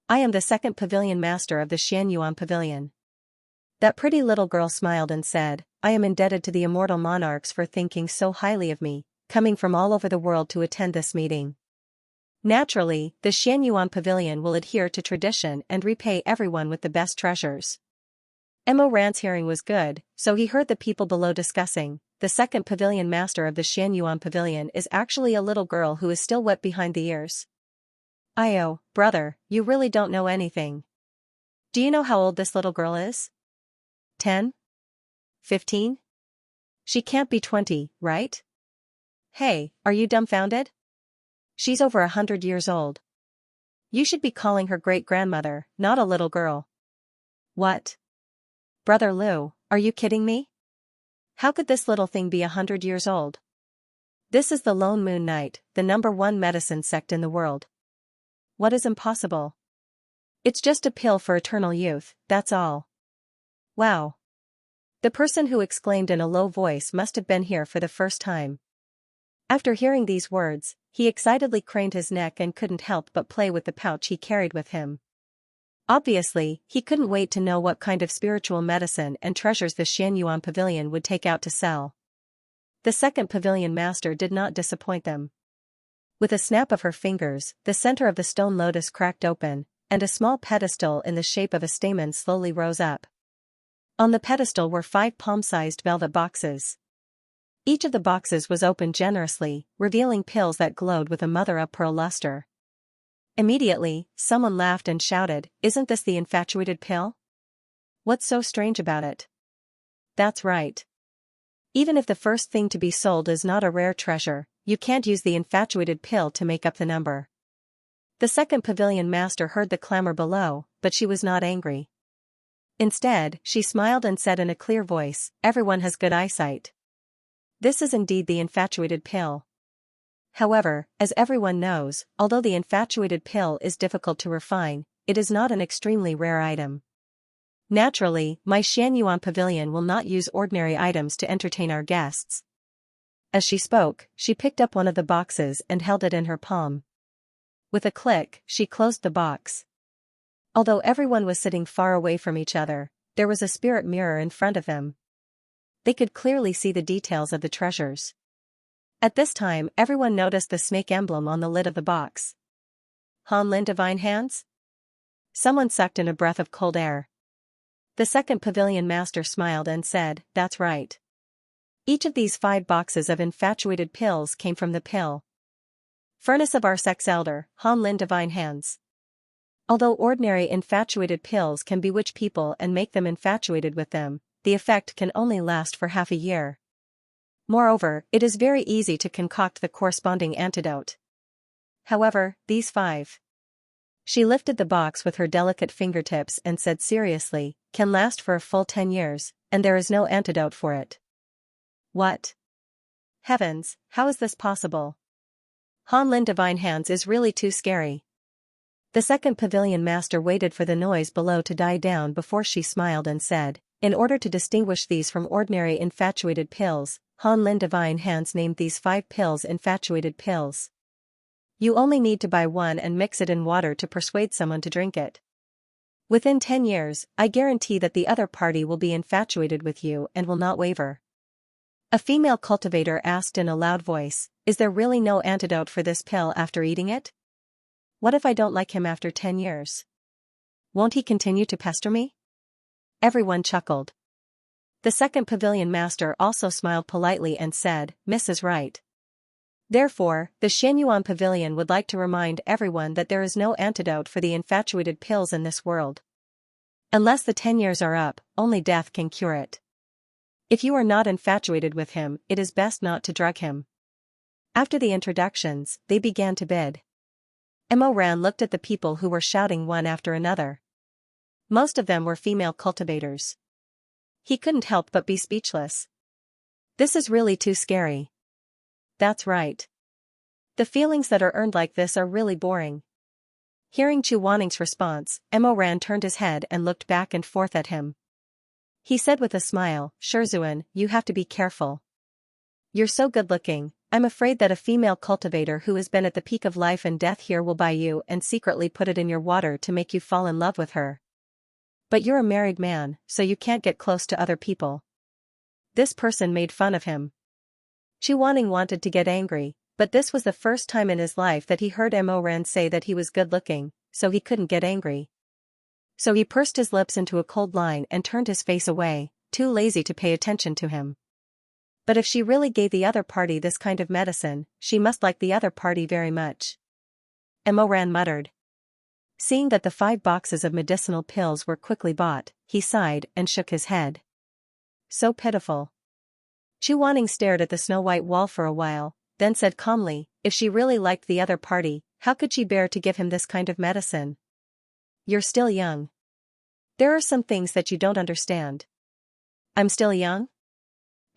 I am the second pavilion master of the Xianyuan pavilion." That pretty little girl smiled and said, "I am indebted to the immortal monarchs for thinking so highly of me, coming from all over the world to attend this meeting. Naturally, the Xianyuan pavilion will adhere to tradition and repay everyone with the best treasures." Emo Ran's hearing was good, so he heard the people below discussing, "The second pavilion master of the Xianyuan pavilion is actually a little girl who is still wet behind the ears." "Io, brother, you really don't know anything. Do you know how old this little girl is? 10? 15? She can't be 20, right? Hey, are you dumbfounded? She's over 100 years old. You should be calling her great-grandmother, not a little girl." "What? Brother Lu, are you kidding me? How could this little thing be 100 years old? This is the Lone Moon Knight, the #1 medicine sect in the world. What is impossible? It's just a pill for eternal youth, that's all." "Wow." The person who exclaimed in a low voice must have been here for the first time. After hearing these words, he excitedly craned his neck and couldn't help but play with the pouch he carried with him. Obviously, he couldn't wait to know what kind of spiritual medicine and treasures the Xianyuan pavilion would take out to sell. The second pavilion master did not disappoint them. With a snap of her fingers, the center of the stone lotus cracked open, and a small pedestal in the shape of a stamen slowly rose up. On the pedestal were 5 palm-sized velvet boxes. Each of the boxes was opened generously, revealing pills that glowed with a mother-of-pearl luster. Immediately, someone laughed and shouted, "Isn't this the infatuated pill? What's so strange about it?" That's right. Even if the first thing to be sold is not a rare treasure, you can't use the infatuated pill to make up the number. The second pavilion master heard the clamor below, but she was not angry. Instead, she smiled and said in a clear voice, "Everyone has good eyesight. This is indeed the infatuated pill. However, as everyone knows, although the infatuated pill is difficult to refine, it is not an extremely rare item. Naturally, my Xianyuan pavilion will not use ordinary items to entertain our guests." As she spoke, she picked up one of the boxes and held it in her palm. With a click, she closed the box. Although everyone was sitting far away from each other, there was a spirit mirror in front of them. They could clearly see the details of the treasures. At this time, everyone noticed the snake emblem on the lid of the box. "Hanlin Divine Hands?" Someone sucked in a breath of cold air. The second pavilion master smiled and said, "That's right. Each of these 5 boxes of infatuated pills came from the pill furnace of our sex elder, Hanlin Divine Hands. Although ordinary infatuated pills can bewitch people and make them infatuated with them, the effect can only last for half a year. Moreover, it is very easy to concoct the corresponding antidote. However, these 5." She lifted the box with her delicate fingertips and said seriously, "Can last for a full 10 years, and there is no antidote for it." "What? Heavens, how is this possible? Hanlin Divine Hands is really too scary." The second pavilion master waited for the noise below to die down before she smiled and said, in order to distinguish these from ordinary infatuated pills, Han Lin Divine Hands named these 5 pills infatuated pills. You only need to buy one and mix it in water to persuade someone to drink it. Within 10 years, I guarantee that the other party will be infatuated with you and will not waver. A female cultivator asked in a loud voice, is there really no antidote for this pill after eating it? What if I don't like him after 10 years? Won't he continue to pester me? Everyone chuckled. The second pavilion master also smiled politely and said, Miss is right. Therefore, the Xianyuan pavilion would like to remind everyone that there is no antidote for the infatuated pills in this world. Unless the 10 years are up, only death can cure it. If you are not infatuated with him, it is best not to drug him. After the introductions, they began to bid. Mo Ran looked at the people who were shouting one after another. Most of them were female cultivators. He couldn't help but be speechless. This is really too scary. That's right. The feelings that are earned like this are really boring. Hearing Chu Wanning's response, Mo Ran turned his head and looked back and forth at him. He said with a smile, Shizun, you have to be careful. You're so good-looking, I'm afraid that a female cultivator who has been at the peak of life and death here will buy you and secretly put it in your water to make you fall in love with her. But you're a married man, so you can't get close to other people. This person made fun of him. Chu Wanning wanted to get angry, but this was the first time in his life that he heard Mo Ran say that he was good-looking, so he couldn't get angry. So he pursed his lips into a cold line and turned his face away, too lazy to pay attention to him. But if she really gave the other party this kind of medicine, she must like the other party very much. Mo Ran muttered. Seeing that the 5 boxes of medicinal pills were quickly bought, he sighed and shook his head. So pitiful. Chu Wanning stared at the snow-white wall for a while, then said calmly, if she really liked the other party, how could she bear to give him this kind of medicine? You're still young. There are some things that you don't understand. I'm still young?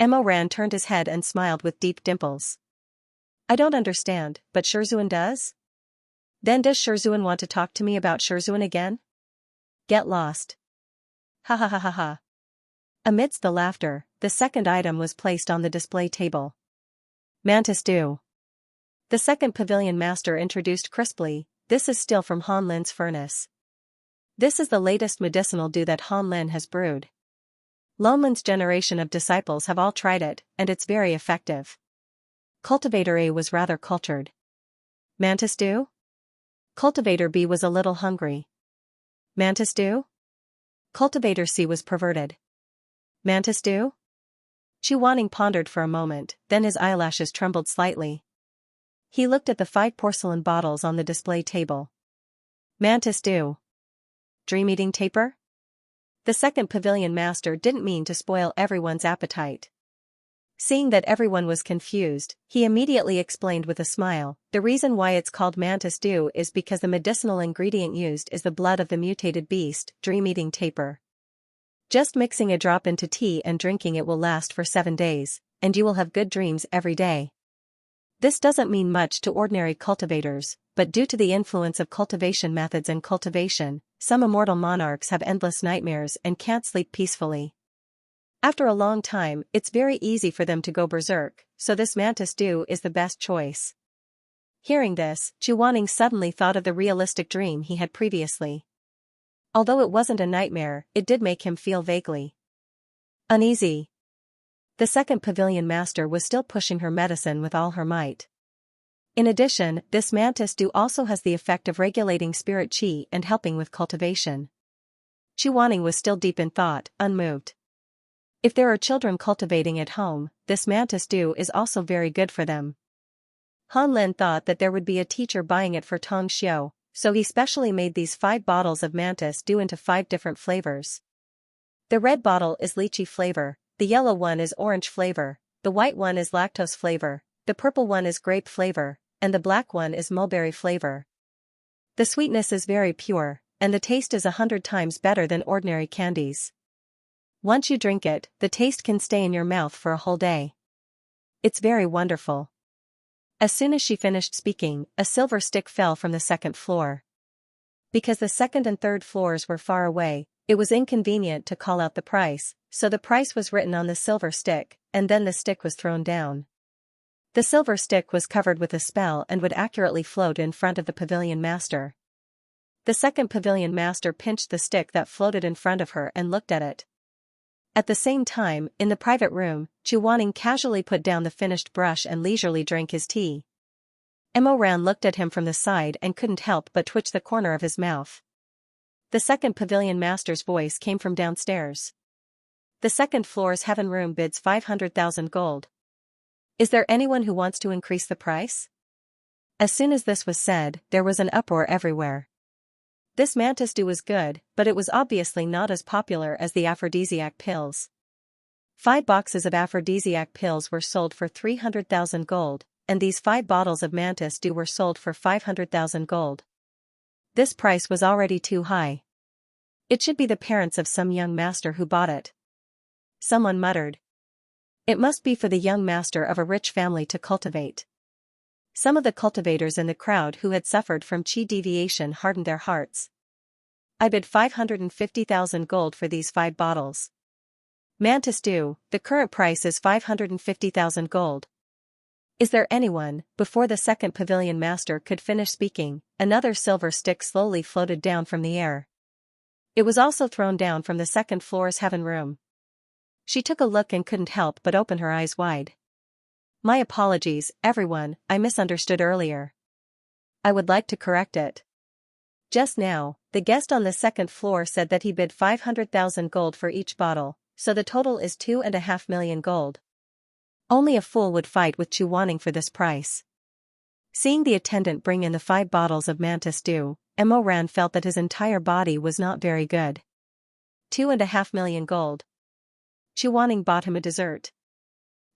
Mo Ran turned his head and smiled with deep dimples. I don't understand, but Shizun does? Then does Shizun want to talk to me about Shizun again? Get lost. Ha ha ha ha ha. Amidst the laughter, the second item was placed on the display table. Mantis Dew. The second pavilion master introduced crisply, this is still from Han Lin's furnace. This is the latest medicinal dew that Han Lin has brewed. Lonlin's generation of disciples have all tried it, and it's very effective. Cultivator A was rather cultured. Mantis Dew? Cultivator B was a little hungry. Mantis Dew? Cultivator C was perverted. Mantis Dew? Chu Wanning pondered for a moment, then his eyelashes trembled slightly. He looked at the 5 porcelain bottles on the display table. Mantis Dew. Dream-eating taper? The second pavilion master didn't mean to spoil everyone's appetite. Seeing that everyone was confused, he immediately explained with a smile, the reason why it's called Mantis Dew is because the medicinal ingredient used is the blood of the mutated beast, dream-eating taper. Just mixing a drop into tea and drinking it will last for 7 days, and you will have good dreams every day. This doesn't mean much to ordinary cultivators, but due to the influence of cultivation methods and cultivation, some immortal monarchs have endless nightmares and can't sleep peacefully. After a long time, it's very easy for them to go berserk, so this Mantis Dew is the best choice. Hearing this, Chu Wanning suddenly thought of the realistic dream he had previously. Although it wasn't a nightmare, it did make him feel vaguely uneasy. The second pavilion master was still pushing her medicine with all her might. In addition, this Mantis Dew also has the effect of regulating spirit chi and helping with cultivation. Chu Wanning was still deep in thought, unmoved. If there are children cultivating at home, this Mantis Dew is also very good for them. Han Lin thought that there would be a teacher buying it for Tong Xiu, so he specially made these 5 bottles of Mantis Dew into 5 different flavors. The red bottle is lychee flavor, the yellow one is orange flavor, the white one is lactose flavor, the purple one is grape flavor, and the black one is mulberry flavor. The sweetness is very pure, and the taste is 100 times better than ordinary candies. Once you drink it, the taste can stay in your mouth for a whole day. It's very wonderful. As soon as she finished speaking, a silver stick fell from the second floor. Because the second and third floors were far away, it was inconvenient to call out the price, so the price was written on the silver stick, and then the stick was thrown down. The silver stick was covered with a spell and would accurately float in front of the pavilion master. The second pavilion master pinched the stick that floated in front of her and looked at it. At the same time, in the private room, Chuaning casually put down the finished brush and leisurely drank his tea. Emoran looked at him from the side and couldn't help but twitch the corner of his mouth. The second pavilion master's voice came from downstairs. The second floor's heaven room bids 500,000 gold. Is there anyone who wants to increase the price? As soon as this was said, there was an uproar everywhere. This mantis stew was good, but it was obviously not as popular as the aphrodisiac pills. 5 boxes of aphrodisiac pills were sold for 300,000 gold, and these 5 bottles of mantis stew were sold for 500,000 gold. This price was already too high. It should be the parents of some young master who bought it. Someone muttered. It must be for the young master of a rich family to cultivate. Some of the cultivators in the crowd who had suffered from chi deviation hardened their hearts. I bid 550,000 gold for these 5 bottles. Mantis stew, the current price is 550,000 gold. Is there anyone? Before the second pavilion master could finish speaking, another silver stick slowly floated down from the air. It was also thrown down from the second floor's heaven room. She took a look and couldn't help but open her eyes wide. My apologies, everyone, I misunderstood earlier. I would like to correct it. Just now, the guest on the second floor said that he bid 500,000 gold for each bottle, so the total is 2.5 million gold. Only a fool would fight with Chuaning for this price. Seeing the attendant bring in the 5 bottles of mantis stew, Emoran felt that his entire body was not very good. 2.5 million gold. Chuaning bought him a dessert.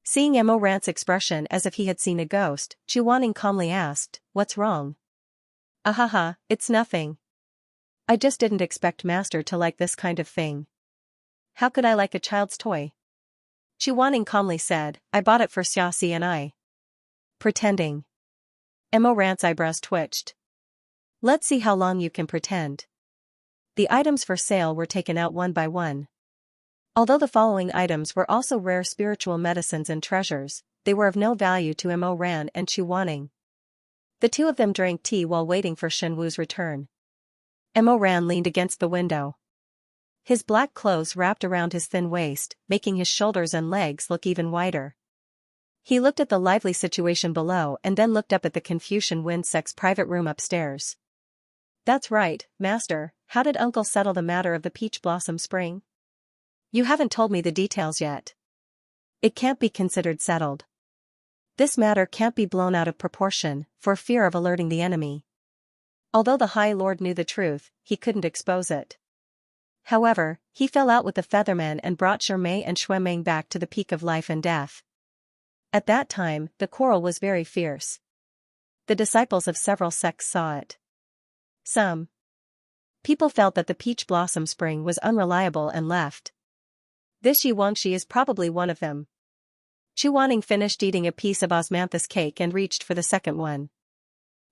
Seeing Emoran's expression as if he had seen a ghost, Chuaning calmly asked, "What's wrong?" "Ahaha, it's nothing. I just didn't expect master to like this kind of thing." "How could I like a child's toy?" Chuaning calmly said, "I bought it for Xiaxia and I." Pretending. Emoran's eyebrows twitched. "Let's see how long you can pretend." The items for sale were taken out one by one. Although the following items were also rare spiritual medicines and treasures, they were of no value to Emoran and Chuaning. The two of them drank tea while waiting for Shenwu's return. Emoran leaned against the window. His black clothes wrapped around his thin waist, making his shoulders and legs look even wider. He looked at the lively situation below and then looked up at the Confucian Windsek's private room upstairs. "That's right, master, how did uncle settle the matter of the peach blossom spring? You haven't told me the details yet." "It can't be considered settled. This matter can't be blown out of proportion, for fear of alerting the enemy." Although the High Lord knew the truth, he couldn't expose it. However, he fell out with the Featherman and brought Shermei and Xuemeng back to the peak of life and death. At that time, the quarrel was very fierce. The disciples of several sects saw it. Some people felt that the peach blossom spring was unreliable and left. This Xianxia is probably one of them. Chuaning finished eating a piece of osmanthus cake and reached for the second one.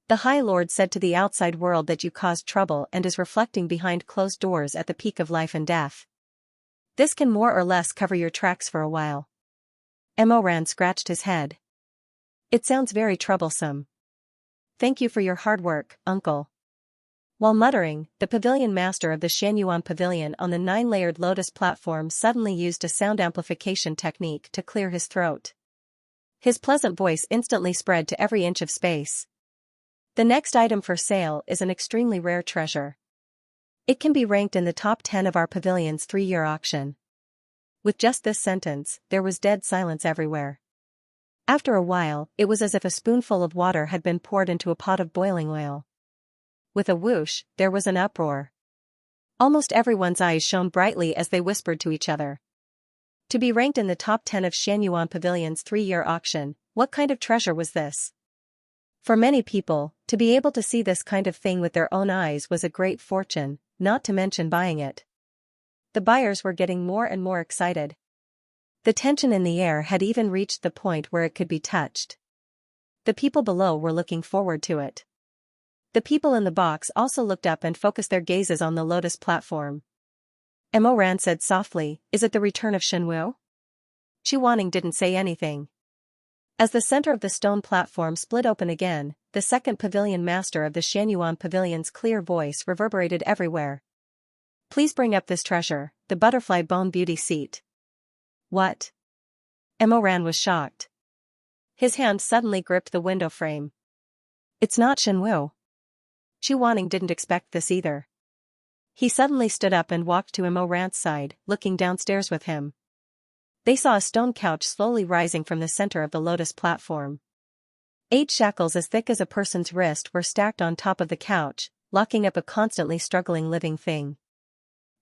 "The High Lord said to the outside world that you caused trouble and is reflecting behind closed doors at the peak of life and death. This can more or less cover your tracks for a while." Emoran scratched his head. "It sounds very troublesome. Thank you for your hard work, uncle." While muttering, the pavilion master of the Xianyuan pavilion on the 9-layered lotus platform suddenly used a sound amplification technique to clear his throat. His pleasant voice instantly spread to every inch of space. "The next item for sale is an extremely rare treasure. It can be ranked in the top 10 of our pavilion's 3-year auction." With just this sentence, there was dead silence everywhere. After a while, it was as if a spoonful of water had been poured into a pot of boiling oil. With a whoosh, there was an uproar. Almost everyone's eyes shone brightly as they whispered to each other. To be ranked in the top 10 of Xianyuan Pavilion's 3-year auction, what kind of treasure was this? For many people, to be able to see this kind of thing with their own eyes was a great fortune, not to mention buying it. The buyers were getting more and more excited. The tension in the air had even reached the point where it could be touched. The people below were looking forward to it. The people in the box also looked up and focused their gazes on the lotus platform. Emoran said softly, "Is it the return of Shenwu?" Chu Wanning didn't say anything. As the center of the stone platform split open again, the second pavilion master of the Xianyuan pavilion's clear voice reverberated everywhere. "Please bring up this treasure, the butterfly bone beauty seat." "What?" Emoran was shocked. His hand suddenly gripped the window frame. "It's not Shenwu." Chu Wanning didn't expect this either. He suddenly stood up and walked to Emoran's side, looking downstairs with him. They saw a stone couch slowly rising from the center of the lotus platform. 8 shackles as thick as a person's wrist were stacked on top of the couch, locking up a constantly struggling living thing.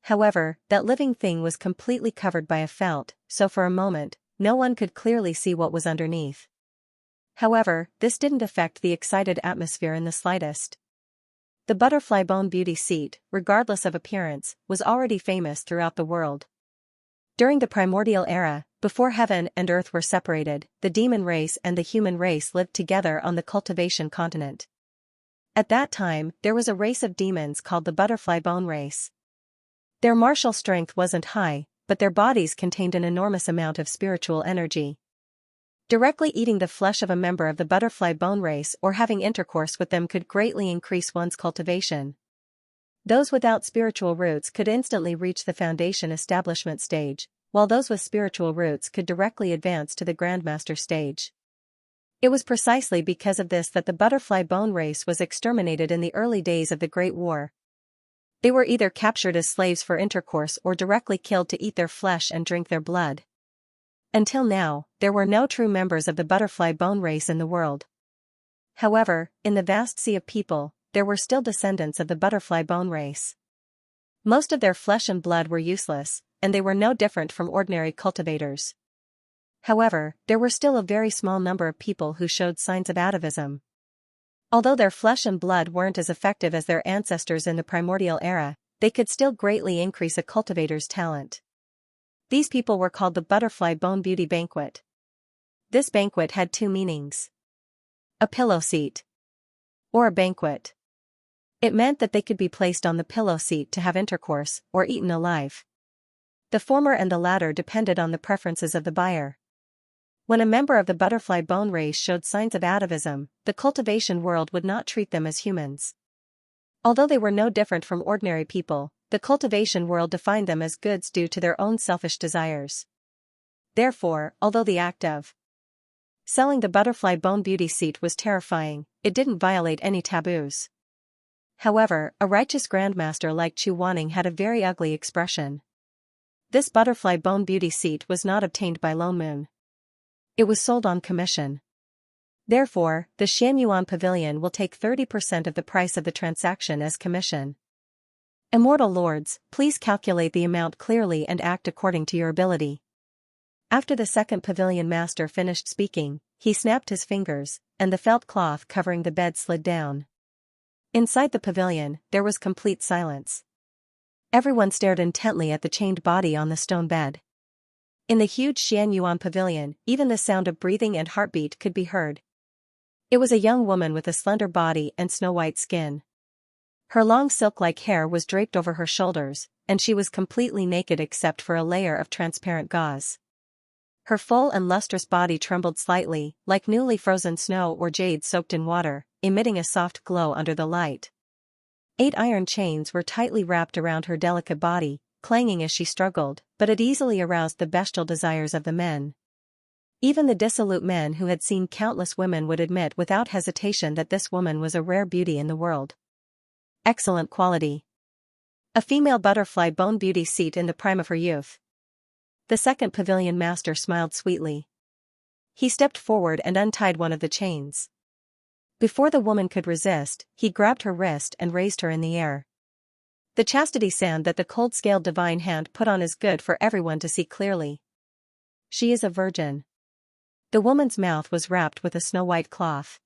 However, that living thing was completely covered by a felt, so for a moment, no one could clearly see what was underneath. However, this didn't affect the excited atmosphere in the slightest. The butterfly bone beauty seat, regardless of appearance, was already famous throughout the world. During the primordial era, before heaven and earth were separated, the demon race and the human race lived together on the Cultivation continent. At that time, there was a race of demons called the butterfly bone race. Their martial strength wasn't high, but their bodies contained an enormous amount of spiritual energy. Directly eating the flesh of a member of the butterfly bone race or having intercourse with them could greatly increase one's cultivation. Those without spiritual roots could instantly reach the foundation establishment stage, while those with spiritual roots could directly advance to the Grandmaster stage. It was precisely because of this that the butterfly bone race was exterminated in the early days of the Great War. They were either captured as slaves for intercourse or directly killed to eat their flesh and drink their blood. Until now, there were no true members of the butterfly bone race in the world. However, in the vast sea of people, there were still descendants of the butterfly bone race. Most of their flesh and blood were useless, and they were no different from ordinary cultivators. However, there were still a very small number of people who showed signs of atavism. Although their flesh and blood weren't as effective as their ancestors in the primordial era, they could still greatly increase a cultivator's talent. These people were called the Butterfly Bone Beauty Banquet. This banquet had 2 meanings. A pillow seat. Or a banquet. It meant that they could be placed on the pillow seat to have intercourse, or eaten alive. The former and the latter depended on the preferences of the buyer. When a member of the butterfly bone race showed signs of atavism, the cultivation world would not treat them as humans. Although they were no different from ordinary people, the cultivation world defined them as goods due to their own selfish desires. Therefore, although the act of selling the butterfly bone beauty seat was terrifying, it didn't violate any taboos. However, a righteous grandmaster like Chu Wanning had a very ugly expression. This butterfly bone beauty seat was not obtained by Lone Moon. It was sold on commission. Therefore, the Xianyuan Pavilion will take 30% of the price of the transaction as commission. Immortal lords, please calculate the amount clearly and act according to your ability. After the second pavilion master finished speaking, he snapped his fingers, and the felt cloth covering the bed slid down. Inside the pavilion, there was complete silence. Everyone stared intently at the chained body on the stone bed. In the huge Xianyuan pavilion, even the sound of breathing and heartbeat could be heard. It was a young woman with a slender body and snow-white skin. Her long silk-like hair was draped over her shoulders, and she was completely naked except for a layer of transparent gauze. Her full and lustrous body trembled slightly, like newly frozen snow or jade soaked in water, emitting a soft glow under the light. 8 iron chains were tightly wrapped around her delicate body, clanging as she struggled, but it easily aroused the bestial desires of the men. Even the dissolute men who had seen countless women would admit without hesitation that this woman was a rare beauty in the world. Excellent quality. A female butterfly bone beauty seat in the prime of her youth. The second pavilion master smiled sweetly. He stepped forward and untied one of the chains. Before the woman could resist, he grabbed her wrist and raised her in the air. The chastity sand that the cold-scaled divine hand put on is good for everyone to see clearly. She is a virgin. The woman's mouth was wrapped with a snow-white cloth.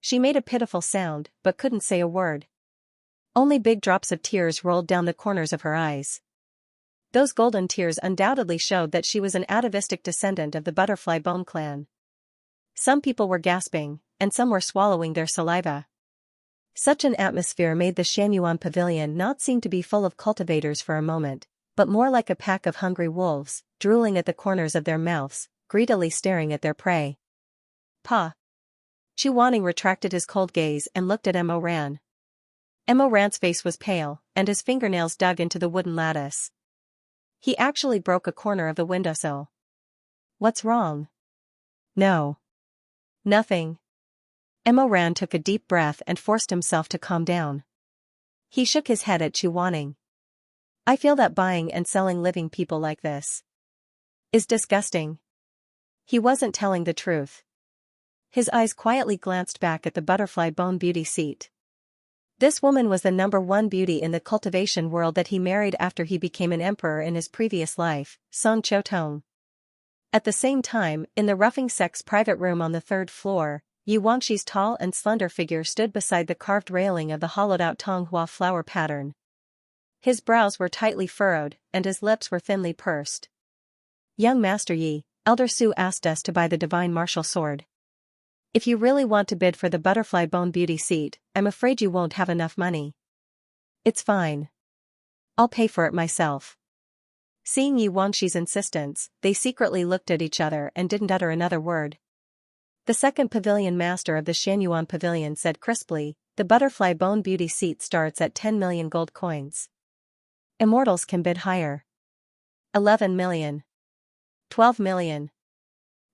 She made a pitiful sound, but couldn't say a word. Only big drops of tears rolled down the corners of her eyes. Those golden tears undoubtedly showed that she was an atavistic descendant of the butterfly bone clan. Some people were gasping, and some were swallowing their saliva. Such an atmosphere made the Xianyuan pavilion not seem to be full of cultivators for a moment, but more like a pack of hungry wolves, drooling at the corners of their mouths, greedily staring at their prey. Pa. Chu Wanning retracted his cold gaze and looked at Mo Ran. Mo Ran's face was pale, and his fingernails dug into the wooden lattice. He actually broke a corner of the windowsill. What's wrong? No. Nothing. Mo Ran took a deep breath and forced himself to calm down. He shook his head at Chu Wanning. I feel that buying and selling living people like this is disgusting. He wasn't telling the truth. His eyes quietly glanced back at the butterfly bone beauty seat. This woman was the #1 beauty in the cultivation world that he married after he became an emperor in his previous life, Song Chotong. At the same time, in the roughing sect's private room on the 3rd floor, Yu Wangxi's tall and slender figure stood beside the carved railing of the hollowed-out Tonghua flower pattern. His brows were tightly furrowed, and his lips were thinly pursed. Young Master Yi, Elder Su asked us to buy the divine martial sword. If you really want to bid for the butterfly bone beauty seat, I'm afraid you won't have enough money. It's fine. I'll pay for it myself. Seeing Yu Wangxi's insistence, they secretly looked at each other and didn't utter another word. The second pavilion master of the Xianyuan pavilion said crisply, the butterfly bone beauty seat starts at 10 million gold coins. Immortals can bid higher. 11 million. 12 million.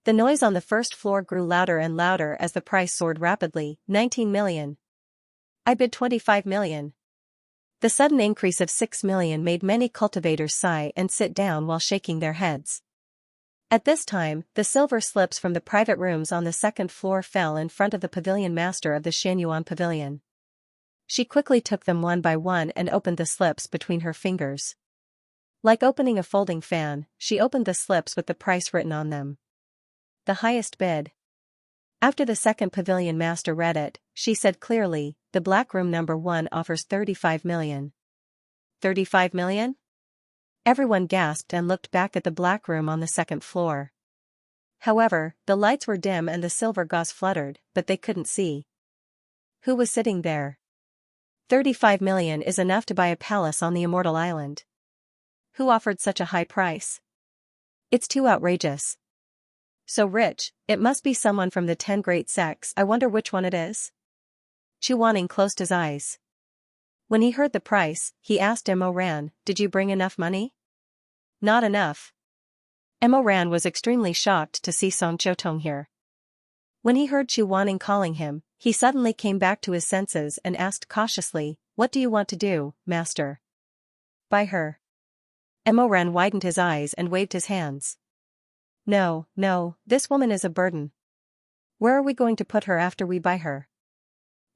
The noise on the first floor grew louder and louder as the price soared rapidly. 19 million. I bid 25 million. The sudden increase of 6 million made many cultivators sigh and sit down while shaking their heads. At this time, the silver slips from the private rooms on the 2nd floor fell in front of the pavilion master of the Xianyuan pavilion. She quickly took them one by one and opened the slips between her fingers. Like opening a folding fan, she opened the slips with the price written on them. The highest bid. After the second pavilion master read it, she said clearly, the black room #1 offers 35 million. 35 million? Everyone gasped and looked back at the black room on the 2nd floor. However, the lights were dim and the silver gauze fluttered, but they couldn't see who was sitting there. 35 million is enough to buy a palace on the Immortal Island. Who offered such a high price? It's too outrageous. So rich, it must be someone from the 10 great sects. I wonder which one it is? Chu Wanning closed his eyes. When he heard the price, he asked Mo Ran, did you bring enough money? Not enough. Mo Ran was extremely shocked to see Song Chotong here. When he heard Chu Wanning calling him, he suddenly came back to his senses and asked cautiously, what do you want to do, master? Buy her. Mo Ran widened his eyes and waved his hands. No, this woman is a burden. Where are we going to put her after we buy her?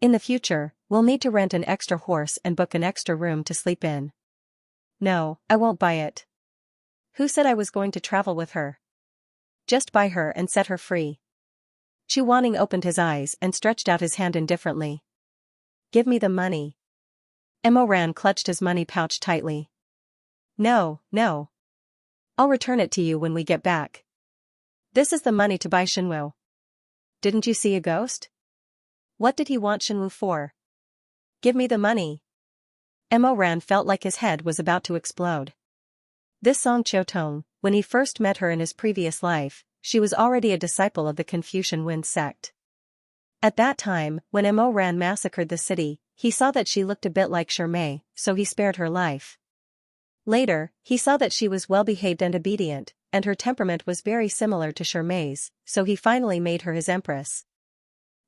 In the future, we'll need to rent an extra horse and book an extra room to sleep in. No, I won't buy it. Who said I was going to travel with her? Just buy her and set her free. Chu Wanning opened his eyes and stretched out his hand indifferently. Give me the money. Mo Ran clutched his money pouch tightly. No. I'll return it to you when we get back. This is the money to buy Shenwu. Didn't you see a ghost? What did he want Shenwu for? Give me the money. Mo Ran felt like his head was about to explode. This Song Chotong, when he first met her in his previous life, she was already a disciple of the Confucian Wind sect. At that time, when Mo Ran massacred the city, he saw that she looked a bit like Shermei, so he spared her life. Later, he saw that she was well-behaved and obedient, and her temperament was very similar to Shermei's, so he finally made her his empress.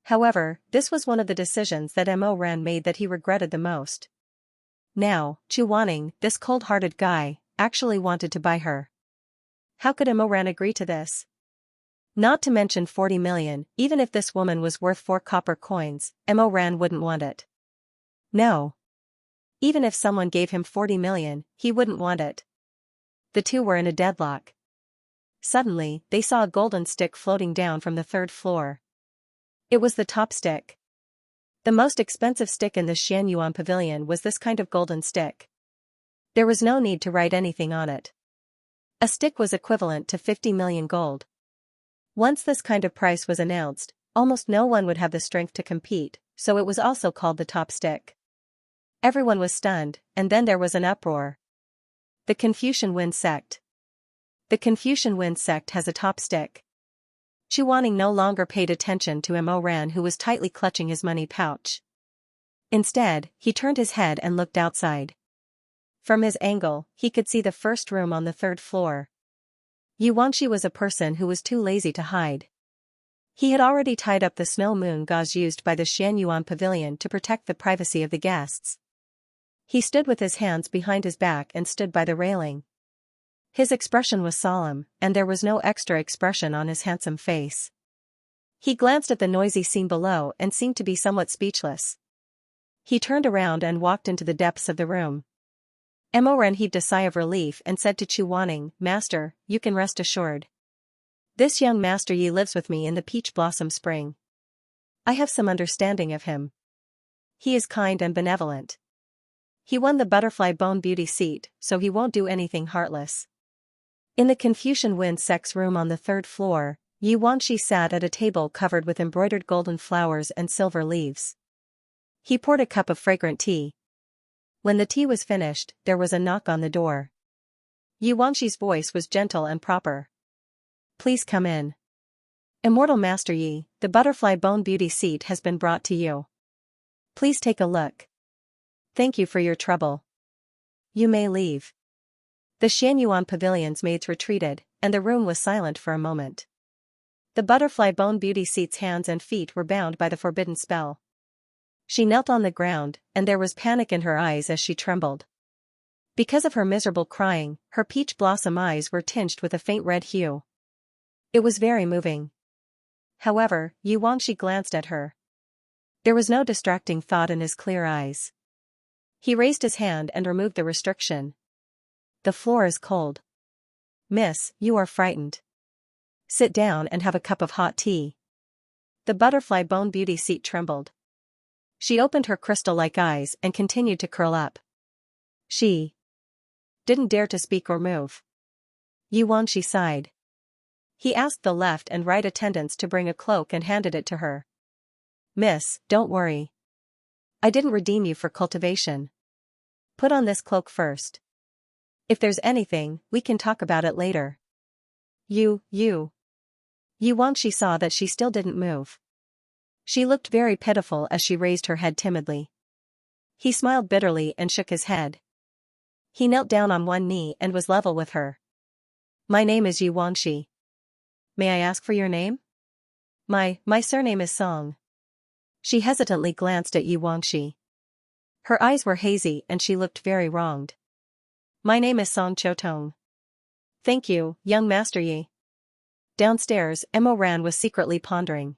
However, this was one of the decisions that Mo Ran made that he regretted the most. Now, Chu Wanning, this cold-hearted guy, actually wanted to buy her. How could Mo Ran agree to this? Not to mention 40 million, even if this woman was worth 4 copper coins, Mo Ran wouldn't want it. No. Even if someone gave him 40 million, he wouldn't want it. The two were in a deadlock. Suddenly, they saw a golden stick floating down from the 3rd floor. It was the top stick. The most expensive stick in the Xianyuan pavilion was this kind of golden stick. There was no need to write anything on it. A stick was equivalent to 50 million gold. Once this kind of price was announced, almost no one would have the strength to compete, so it was also called the top stick. Everyone was stunned, and then there was an uproar. The Confucian Wind Sect. The Confucian Wind Sect has a top stick. Chu Wanning no longer paid attention to Mo Ran, who was tightly clutching his money pouch. Instead, he turned his head and looked outside. From his angle, he could see the first room on the third floor. Yuanxi was a person who was too lazy to hide. He had already tied up the snow moon gauze used by the Xianyuan pavilion to protect the privacy of the guests. He stood with his hands behind his back and stood by the railing. His expression was solemn, and there was no extra expression on his handsome face. He glanced at the noisy scene below and seemed to be somewhat speechless. He turned around and walked into the depths of the room. Mo Ran heaved a sigh of relief and said to Chu Wanning, "Master, you can rest assured. This young Master Yi lives with me in the Peach Blossom Spring. I have some understanding of him. He is kind and benevolent. He won the Butterfly Bone Beauty seat, so he won't do anything heartless." In the Confucian Wind Sect's room on the third floor, Yuanxi sat at a table covered with embroidered golden flowers and silver leaves. He poured a cup of fragrant tea. When the tea was finished, there was a knock on the door. Yuanxi's voice was gentle and proper. "Please come in. Immortal Master Yi, the Butterfly Bone Beauty seat has been brought to you. Please take a look. Thank you for your trouble. You may leave." The Xianyuan pavilion's maids retreated, and the room was silent for a moment. The Butterfly Bone Beauty seat's hands and feet were bound by the forbidden spell. She knelt on the ground, and there was panic in her eyes as she trembled. Because of her miserable crying, her peach blossom eyes were tinged with a faint red hue. It was very moving. However, Yuanxi glanced at her. There was no distracting thought in his clear eyes. He raised his hand and removed the restriction. "The floor is cold. Miss, you are frightened. Sit down and have a cup of hot tea." The Butterfly Bone Beauty seat trembled. She opened her crystal-like eyes and continued to curl up. She didn't dare to speak or move. Yuanxi sighed. He asked the left and right attendants to bring a cloak and handed it to her. "Miss, don't worry. I didn't redeem you for cultivation. Put on this cloak first. If there's anything, we can talk about it later." Yuanxi saw that she still didn't move. She looked very pitiful as she raised her head timidly. He smiled bitterly and shook his head. He knelt down on one knee and was level with her. "My name is Yuanxi. May I ask for your name?" My surname is Song." She hesitantly glanced at Yuanxi. Her eyes were hazy and she looked very wronged. "My name is Song Chotong." "Thank you, young Master Yi." Downstairs, Mo Ran was secretly pondering.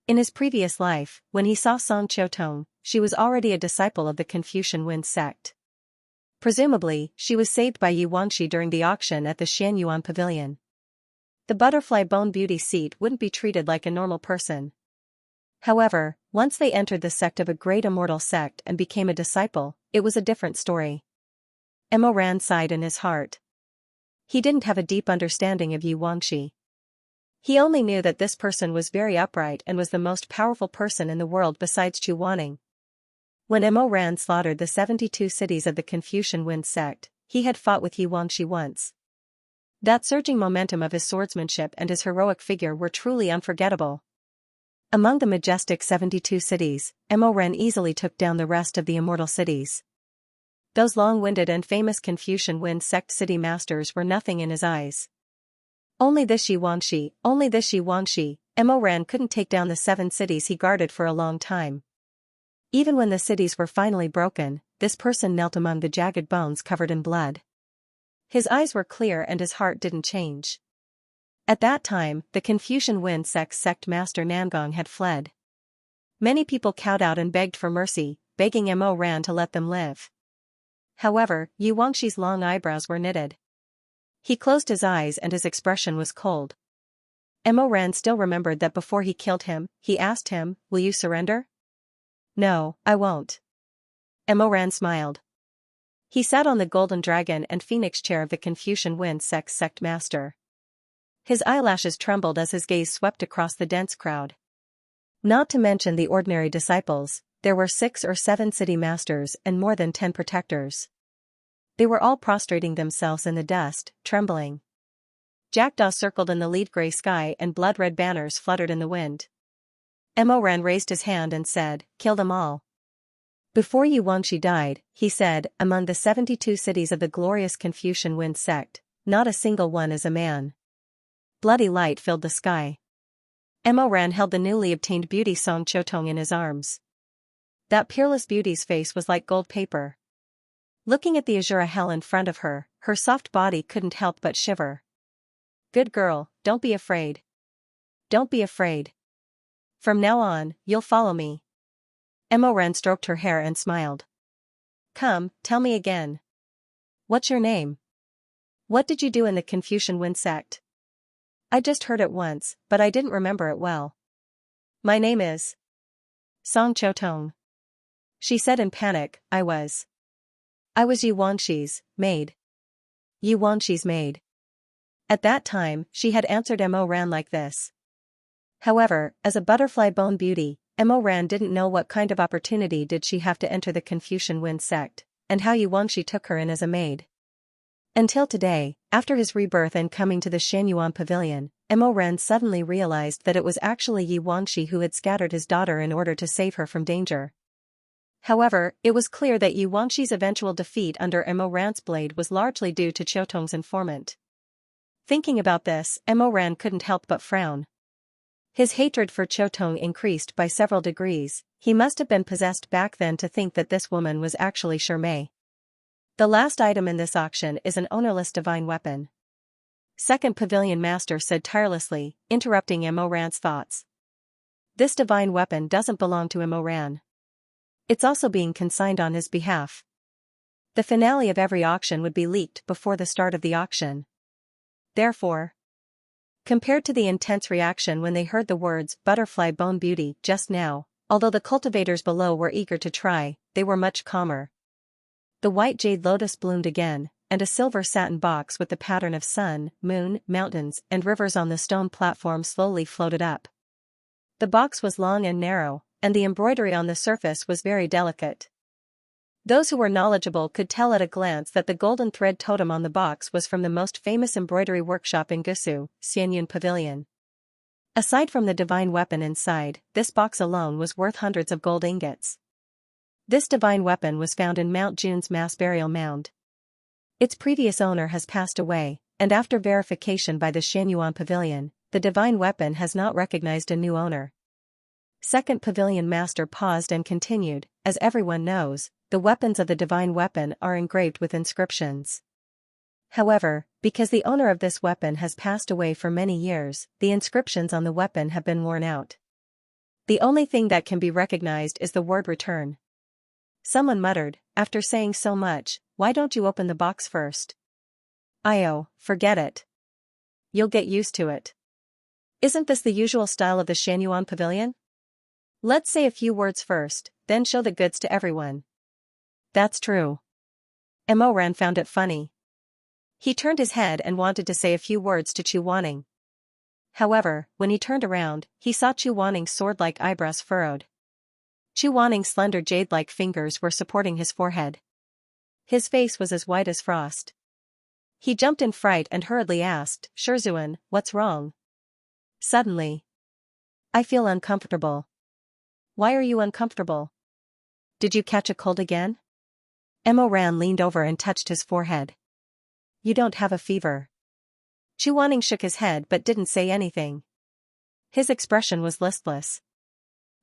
In his previous life, when he saw Song Chotong, she was already a disciple of the Confucian Wind Sect. Presumably, she was saved by Yuanxi during the auction at the Xianyuan pavilion. The Butterfly Bone Beauty seat wouldn't be treated like a normal person. However, once they entered the sect of a great immortal sect and became a disciple, it was a different story. Mo Ran sighed in his heart. He didn't have a deep understanding of Yuanxi. He only knew that this person was very upright and was the most powerful person in the world besides Chu Wanning. When Mo Ran slaughtered the 72 cities of the Confucian Wind Sect, he had fought with Yuanxi once. That surging momentum of his swordsmanship and his heroic figure were truly unforgettable. Among the majestic 72 cities, Mo Ran easily took down the rest of the immortal cities. Those long-winded and famous Confucian Wind Sect city masters were nothing in his eyes. Only this Yuanxi, Mo Ran couldn't take down the 7 cities he guarded for a long time. Even when the cities were finally broken, this person knelt among the jagged bones covered in blood. His eyes were clear and his heart didn't change. At that time, the Confucian Wind Sect's sect master Nangong had fled. Many people cowed out and begged for mercy, begging Mo Ran to let them live. However, Yuanxi's long eyebrows were knitted. He closed his eyes and his expression was cold. Mo Ran still remembered that before he killed him, he asked him, "Will you surrender?" "No, I won't." Mo Ran smiled. He sat on the golden dragon and phoenix chair of the Confucian Wind Sect's sect master. His eyelashes trembled as his gaze swept across the dense crowd. Not to mention the ordinary disciples, there were 6 or 7 city masters and more than 10 protectors. They were all prostrating themselves in the dust, trembling. Jackdaws circled in the lead gray sky and blood-red banners fluttered in the wind. Emoran raised his hand and said, "Kill them all." Before Yuanxi died, he said, "Among the 72 cities of the glorious Confucian Wind sect, not a single one is a man." Bloody light filled the sky. Emoran held the newly obtained beauty Song Chotong in his arms. That peerless beauty's face was like gold paper. Looking at the azure hell in front of her, her soft body couldn't help but shiver. "Good girl, don't be afraid. Don't be afraid. From now on, you'll follow me." Emoran stroked her hair and smiled. "Come, tell me again. What's your name? What did you do in the Confucian Wind sect? I just heard it once, but I didn't remember it well." "My name is Song Chotong," she said in panic. I was Yuanxi's maid. Yuanxi's maid. At that time, she had answered Emoran like this. However, as a butterfly bone beauty, Emoran didn't know what kind of opportunity did she have to enter the Confucian Wind sect, and how Yuanxi took her in as a maid. Until today, after his rebirth and coming to the Xianyuan pavilion, Emoran suddenly realized that it was actually Yuanxi who had scattered his daughter in order to save her from danger. However, it was clear that Yuanxi's eventual defeat under Emoran's blade was largely due to Chotong's informant. Thinking about this, Emoran couldn't help but frown. His hatred for Chotong increased by several degrees. He must have been possessed back then to think that this woman was actually Shirmei. The last item in this auction is an ownerless divine weapon. Second Pavilion Master said tirelessly, interrupting Emoran's thoughts. This divine weapon doesn't belong to Emoran. It's also being consigned on his behalf. The finale of every auction would be leaked before the start of the auction. Therefore, compared to the intense reaction when they heard the words "butterfly bone beauty" just now, although the cultivators below were eager to try, they were much calmer. The white jade lotus bloomed again, and a silver satin box with the pattern of sun, moon, mountains, and rivers on the stone platform slowly floated up. The box was long and narrow, and the embroidery on the surface was very delicate. Those who were knowledgeable could tell at a glance that the golden thread totem on the box was from the most famous embroidery workshop in Gusu, Xianyun Pavilion. Aside from the divine weapon inside, this box alone was worth hundreds of gold ingots. This divine weapon was found in Mount Jun's mass burial mound. Its previous owner has passed away, and after verification by the Xianyuan Pavilion, the divine weapon has not recognized a new owner. Second Pavilion Master paused and continued, as everyone knows, the weapons of the divine weapon are engraved with inscriptions. However, because the owner of this weapon has passed away for many years, the inscriptions on the weapon have been worn out. The only thing that can be recognized is the word "return." Someone muttered, after saying so much, "Why don't you open the box first?" "Io, forget it. You'll get used to it. Isn't this the usual style of the Xianyuan Pavilion? Let's say a few words first, then show the goods to everyone." "That's true." Emoran found it funny. He turned his head and wanted to say a few words to Chu Wanning. However, when he turned around, he saw Chu Wanning's sword-like eyebrows furrowed. Chu Wanning's slender jade-like fingers were supporting his forehead. His face was as white as frost. He jumped in fright and hurriedly asked, "Shizun, what's wrong?" Suddenly, "I feel uncomfortable." "Why are you uncomfortable? Did you catch a cold again?" Emoran leaned over and touched his forehead. "You don't have a fever." Chu Wanning shook his head but didn't say anything. His expression was listless.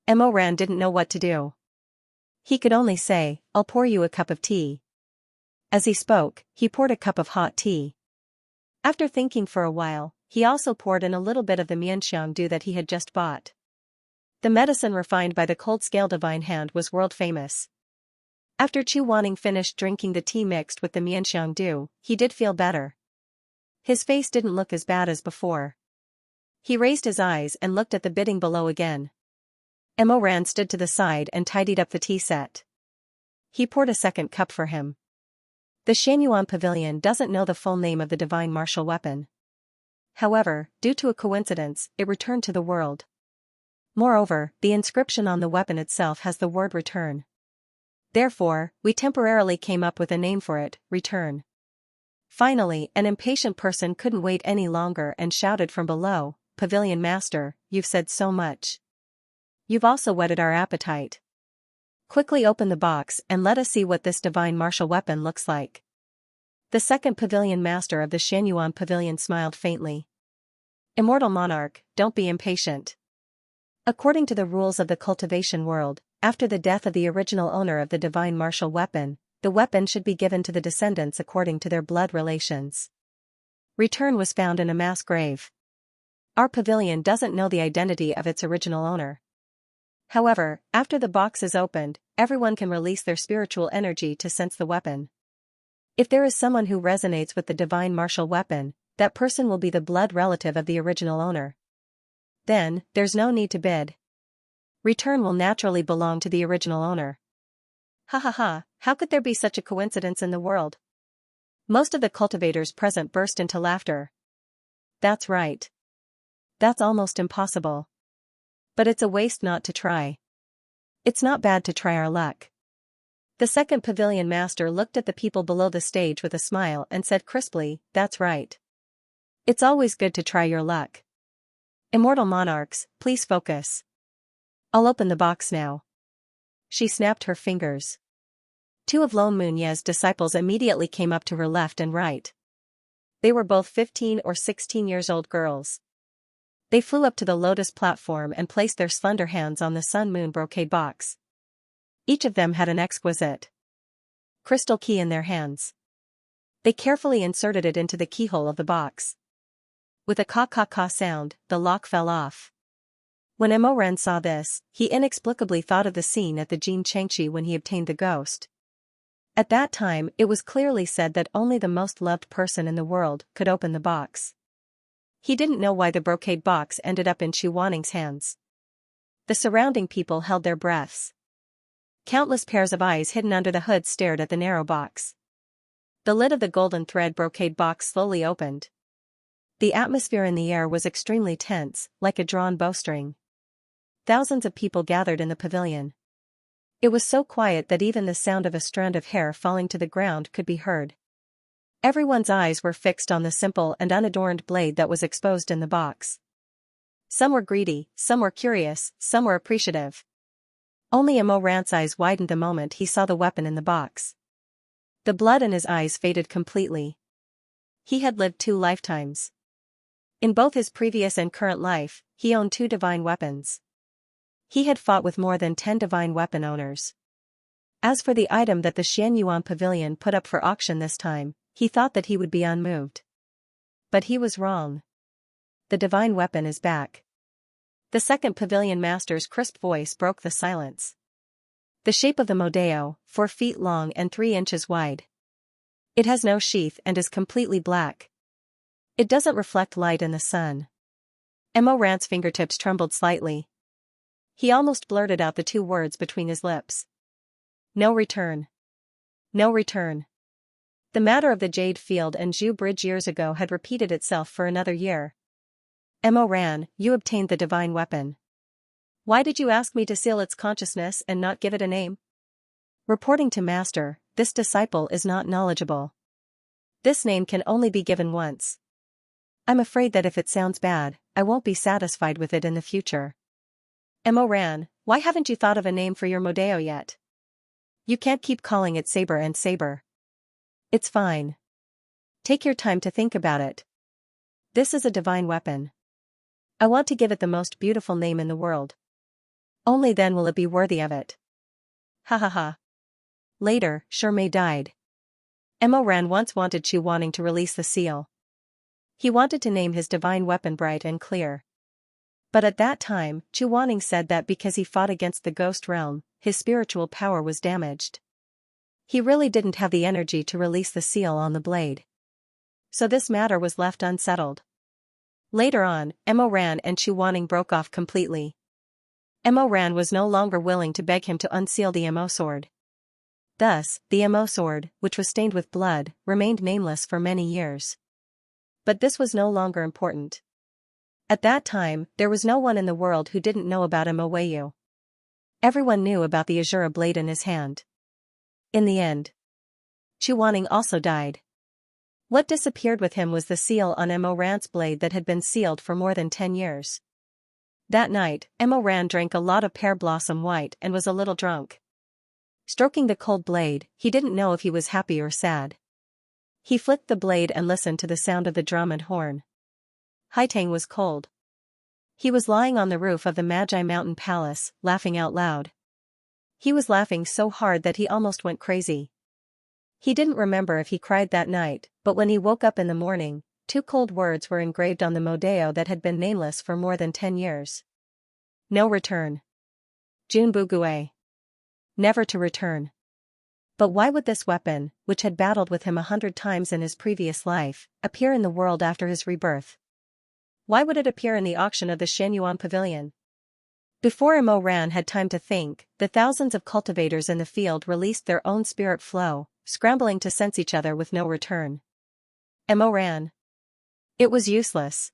Emoran didn't know what to do. He could only say, "I'll pour you a cup of tea." As he spoke, he poured a cup of hot tea. After thinking for a while, he also poured in a little bit of the mianxiang dew that he had just bought. The medicine refined by the cold-scale divine hand was world-famous. After Chu Wanning finished drinking the tea mixed with the mianxiang dew, he did feel better. His face didn't look as bad as before. He raised his eyes and looked at the bidding below again. Emoran stood to the side and tidied up the tea set. He poured a second cup for him. The Xianyuan Pavilion doesn't know the full name of the divine martial weapon. However, due to a coincidence, it returned to the world. Moreover, the inscription on the weapon itself has the word return. Therefore, we temporarily came up with a name for it, Return. Finally, an impatient person couldn't wait any longer and shouted from below, Pavilion Master, you've said so much. You've also whetted our appetite. Quickly open the box and let us see what this divine martial weapon looks like. The second Pavilion Master of the Xianyuan Pavilion smiled faintly. Immortal Monarch, don't be impatient. According to the rules of the cultivation world, after the death of the original owner of the divine martial weapon, the weapon should be given to the descendants according to their blood relations. Return was found in a mass grave. Our pavilion doesn't know the identity of its original owner. However, after the box is opened, everyone can release their spiritual energy to sense the weapon. If there is someone who resonates with the divine martial weapon, that person will be the blood relative of the original owner. Then, there's no need to bid. Return will naturally belong to the original owner. Ha ha ha, how could there be such a coincidence in the world? Most of the cultivators present burst into laughter. That's right. That's almost impossible. But it's a waste not to try. It's not bad to try our luck. The second Pavilion Master looked at the people below the stage with a smile and said crisply, that's right. It's always good to try your luck. Immortal monarchs, please focus. I'll open the box now. She snapped her fingers. Two of Lone Munye's disciples immediately came up to her left and right. They were both 15 or 16 years old girls. They flew up to the lotus platform and placed their slender hands on the sun-moon brocade box. Each of them had an exquisite crystal key in their hands. They carefully inserted it into the keyhole of the box. With a ka-ka-ka sound, the lock fell off. When Emoran saw this, he inexplicably thought of the scene at the Xianxia when he obtained the ghost. At that time, it was clearly said that only the most loved person in the world could open the box. He didn't know why the brocade box ended up in Chu Wanning's hands. The surrounding people held their breaths. Countless pairs of eyes hidden under the hood stared at the narrow box. The lid of the golden thread brocade box slowly opened. The atmosphere in the air was extremely tense, like a drawn bowstring. Thousands of people gathered in the pavilion. It was so quiet that even the sound of a strand of hair falling to the ground could be heard. Everyone's eyes were fixed on the simple and unadorned blade that was exposed in the box. Some were greedy, some were curious, some were appreciative. Only Emoran's eyes widened the moment he saw the weapon in the box. The blood in his eyes faded completely. He had lived 2 lifetimes. In both his previous and current life, he owned 2 divine weapons. He had fought with more than 10 divine weapon owners. As for the item that the Xianyuan Pavilion put up for auction this time, he thought that he would be unmoved. But he was wrong. The divine weapon is back. The second Pavilion Master's crisp voice broke the silence. The shape of the Modeo, 4 feet long and 3 inches wide. It has no sheath and is completely black. It doesn't reflect light in the sun. Emoran's fingertips trembled slightly. He almost blurted out the 2 words between his lips. No return. No return. The matter of the Jade Field and Zhu Bridge years ago had repeated itself for another year. Emoran, you obtained the divine weapon. Why did you ask me to seal its consciousness and not give it a name? Reporting to Master, this disciple is not knowledgeable. This name can only be given once. I'm afraid that if it sounds bad, I won't be satisfied with it in the future. Emoran, why haven't you thought of a name for your Modeo yet? You can't keep calling it Saber and Saber. It's fine. Take your time to think about it. This is a divine weapon. I want to give it the most beautiful name in the world. Only then will it be worthy of it. Ha ha ha. Later, Shirmei died. Emoran once wanted Chu Wanning to release the seal. He wanted to name his divine weapon Bright and Clear. But at that time, Chu Wanning said that because he fought against the ghost realm, his spiritual power was damaged. He really didn't have the energy to release the seal on the blade. So this matter was left unsettled. Later on, Emoran and Chu Wanning broke off completely. Emoran was no longer willing to beg him to unseal the Emo sword. Thus, the Emo sword, which was stained with blood, remained nameless for many years. But this was no longer important. At that time, there was no one in the world who didn't know about Imowayu. Everyone knew about the Azura blade in his hand. In the end, Chuaning also died. What disappeared with him was the seal on Imoran's blade that had been sealed for more than 10 years. That night, Imoran drank a lot of pear blossom white and was a little drunk. Stroking the cold blade, he didn't know if he was happy or sad. He flicked the blade and listened to the sound of the drum and horn. Haitang was cold. He was lying on the roof of the Magi Mountain Palace, laughing out loud. He was laughing so hard that he almost went crazy. He didn't remember if he cried that night, but when he woke up in the morning, 2 cold words were engraved on the modeo that had been nameless for more than 10 years. No return. Junbugue. Never to return. But why would this weapon, which had battled with him 100 times in his previous life, appear in the world after his rebirth? Why would it appear in the auction of the Xianyuan Pavilion? Before Imoran had time to think, the thousands of cultivators in the field released their own spirit flow, scrambling to sense each other with no return. Imoran. It was useless.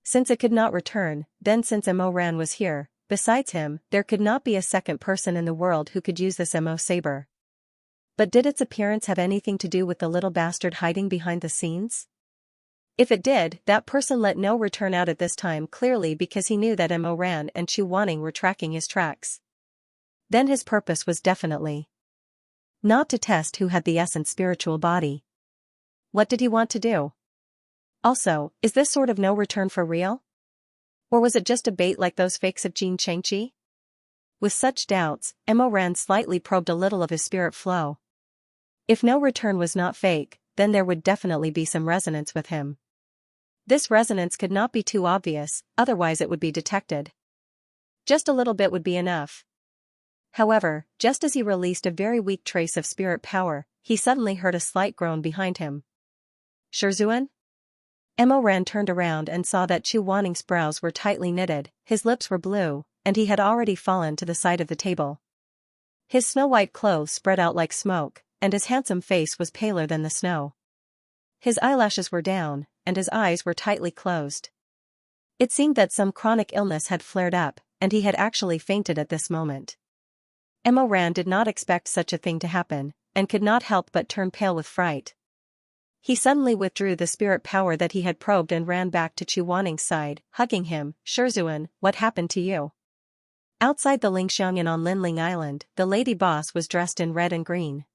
Since it could not return, then since Imoran was here, besides him, there could not be a second person in the world who could use this Imo saber. But did its appearance have anything to do with the little bastard hiding behind the scenes? If it did, that person let no return out at this time clearly because he knew that Imoran and Chuaning were tracking his tracks. Then his purpose was definitely not to test who had the essence spiritual body. What did he want to do? Also, is this sort of no return for real? Or was it just a bait like those fakes of Jin Chengqi? With such doubts, Imoran slightly probed a little of his spirit flow. If no return was not fake, then there would definitely be some resonance with him. This resonance could not be too obvious, otherwise it would be detected. Just a little bit would be enough. However, just as he released a very weak trace of spirit power, he suddenly heard a slight groan behind him. Shizun? Imoran turned around and saw that Chuaning's brows were tightly knitted, his lips were blue, and he had already fallen to the side of the table. His snow-white clothes spread out like smoke, and his handsome face was paler than the snow. His eyelashes were down, and his eyes were tightly closed. It seemed that some chronic illness had flared up, and he had actually fainted at this moment. Imoran did not expect such a thing to happen, and could not help but turn pale with fright. He suddenly withdrew the spirit power that he had probed and ran back to Chuaning's side, hugging him. Shizun, what happened to you? Outside the Lingxiangyan on Linling Island, the lady boss was dressed in red and green.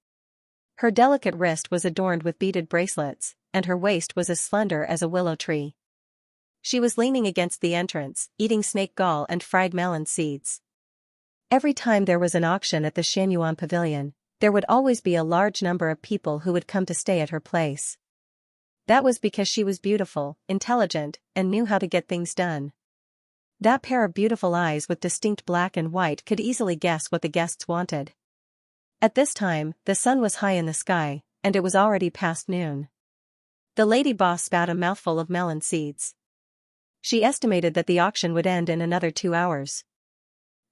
Her delicate wrist was adorned with beaded bracelets, and her waist was as slender as a willow tree. She was leaning against the entrance, eating snake gall and fried melon seeds. Every time there was an auction at the Xianyuan Pavilion, there would always be a large number of people who would come to stay at her place. That was because she was beautiful, intelligent, and knew how to get things done. That pair of beautiful eyes with distinct black and white could easily guess what the guests wanted. At this time, the sun was high in the sky, and it was already past noon. The lady boss spat a mouthful of melon seeds. She estimated that the auction would end in another 2 hours.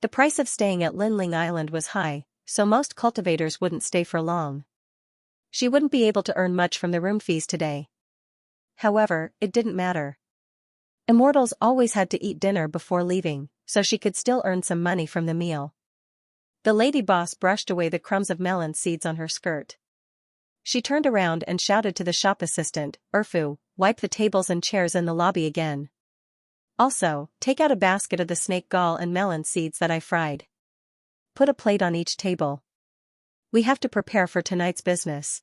The price of staying at Linling Island was high, so most cultivators wouldn't stay for long. She wouldn't be able to earn much from the room fees today. However, it didn't matter. Immortals always had to eat dinner before leaving, so she could still earn some money from the meal. The lady boss brushed away the crumbs of melon seeds on her skirt. She turned around and shouted to the shop assistant, Urfu, wipe the tables and chairs in the lobby again. Also, take out a basket of the snake gall and melon seeds that I fried. Put a plate on each table. We have to prepare for tonight's business.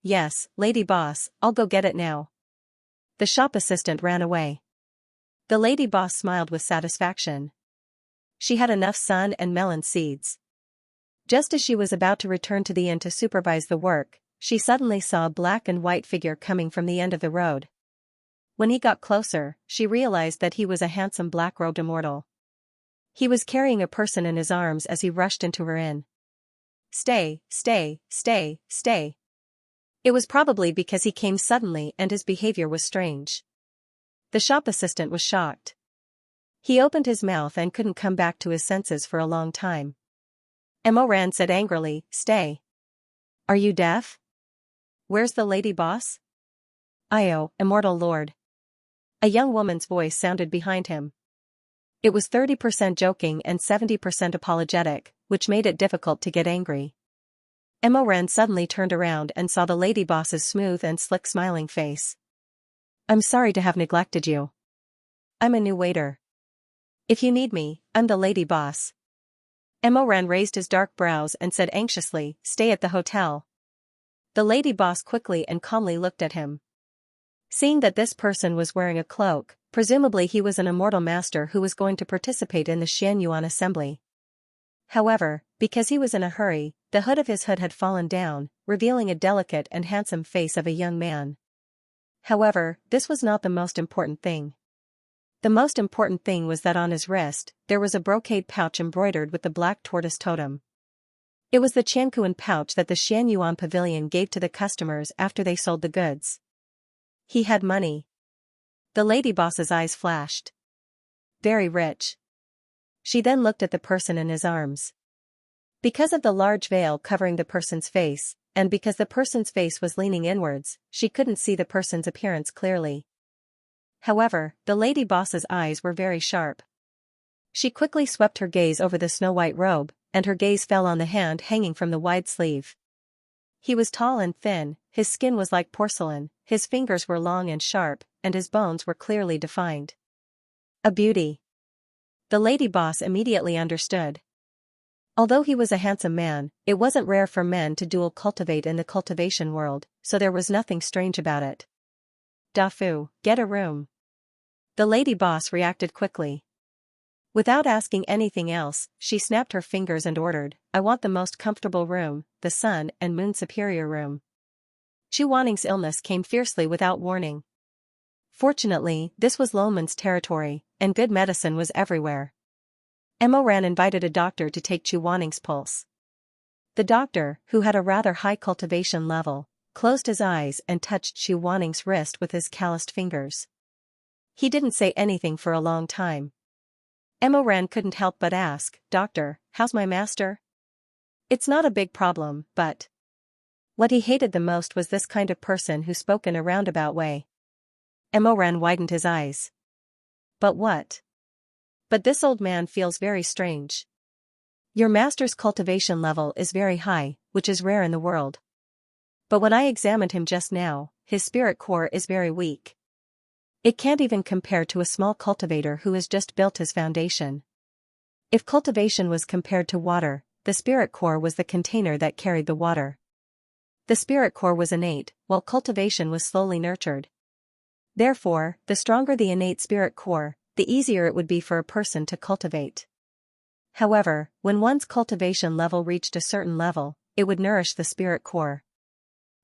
Yes, lady boss, I'll go get it now. The shop assistant ran away. The lady boss smiled with satisfaction. She had enough sun and melon seeds. Just as she was about to return to the inn to supervise the work, she suddenly saw a black and white figure coming from the end of the road. When he got closer, she realized that he was a handsome black-robed immortal. He was carrying a person in his arms as he rushed into her inn. Stay, stay, stay, stay. It was probably because he came suddenly and his behavior was strange. The shop assistant was shocked. He opened his mouth and couldn't come back to his senses for a long time. Imoran said angrily, Stay. Are you deaf? Where's the lady boss? Io, immortal lord. A young woman's voice sounded behind him. It was 30% joking and 70% apologetic, which made it difficult to get angry. Emma Ren suddenly turned around and saw the lady boss's smooth and slick smiling face. I'm sorry to have neglected you. I'm a new waiter. If you need me, I'm the lady boss. Emma Ren raised his dark brows and said anxiously, stay at the hotel. The lady boss quickly and calmly looked at him. Seeing that this person was wearing a cloak, presumably he was an immortal master who was going to participate in the Xianyuan assembly. However, because he was in a hurry, the hood of his hood had fallen down, revealing a delicate and handsome face of a young man. However, this was not the most important thing. The most important thing was that on his wrist, there was a brocade pouch embroidered with the black tortoise totem. It was the Qianquan pouch that the Xianyuan pavilion gave to the customers after they sold the goods. He had money. The lady boss's eyes flashed. Very rich. She then looked at the person in his arms. Because of the large veil covering the person's face, and because the person's face was leaning inwards, she couldn't see the person's appearance clearly. However, the lady boss's eyes were very sharp. She quickly swept her gaze over the snow-white robe, and her gaze fell on the hand hanging from the wide sleeve. He was tall and thin, his skin was like porcelain, his fingers were long and sharp, and his bones were clearly defined. A beauty. The lady boss immediately understood. Although he was a handsome man, it wasn't rare for men to dual cultivate in the cultivation world, so there was nothing strange about it. Da Fu, get a room. The lady boss reacted quickly. Without asking anything else, she snapped her fingers and ordered, I want the most comfortable room, the sun and moon superior room. Chu Wanning's illness came fiercely without warning. Fortunately, this was Lolman's territory, and good medicine was everywhere. Emma Ran invited a doctor to take Chu Wanning's pulse. The doctor, who had a rather high cultivation level, closed his eyes and touched Chu Wanning's wrist with his calloused fingers. He didn't say anything for a long time. Emma Ran couldn't help but ask, Doctor, how's my master? It's not a big problem, but... What he hated the most was this kind of person who spoke in a roundabout way. Emma Ran widened his eyes. But what? But this old man feels very strange. Your master's cultivation level is very high, which is rare in the world. But when I examined him just now, his spirit core is very weak. It can't even compare to a small cultivator who has just built his foundation. If cultivation was compared to water, the spirit core was the container that carried the water. The spirit core was innate, while cultivation was slowly nurtured. Therefore, the stronger the innate spirit core, the easier it would be for a person to cultivate. However, when one's cultivation level reached a certain level, it would nourish the spirit core.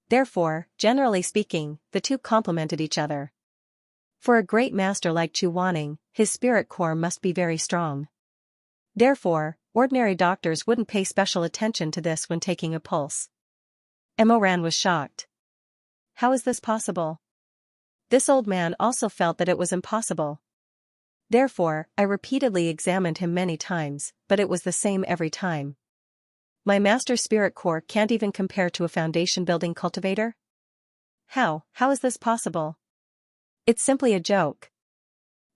Therefore, generally speaking, the two complemented each other. For a great master like Chu Wanning, his spirit core must be very strong. Therefore, ordinary doctors wouldn't pay special attention to this when taking a pulse. Emma Ran was shocked. How is this possible? This old man also felt that it was impossible. Therefore, I repeatedly examined him many times, but it was the same every time. My master's spirit core can't even compare to a foundation-building cultivator? How is this possible? It's simply a joke.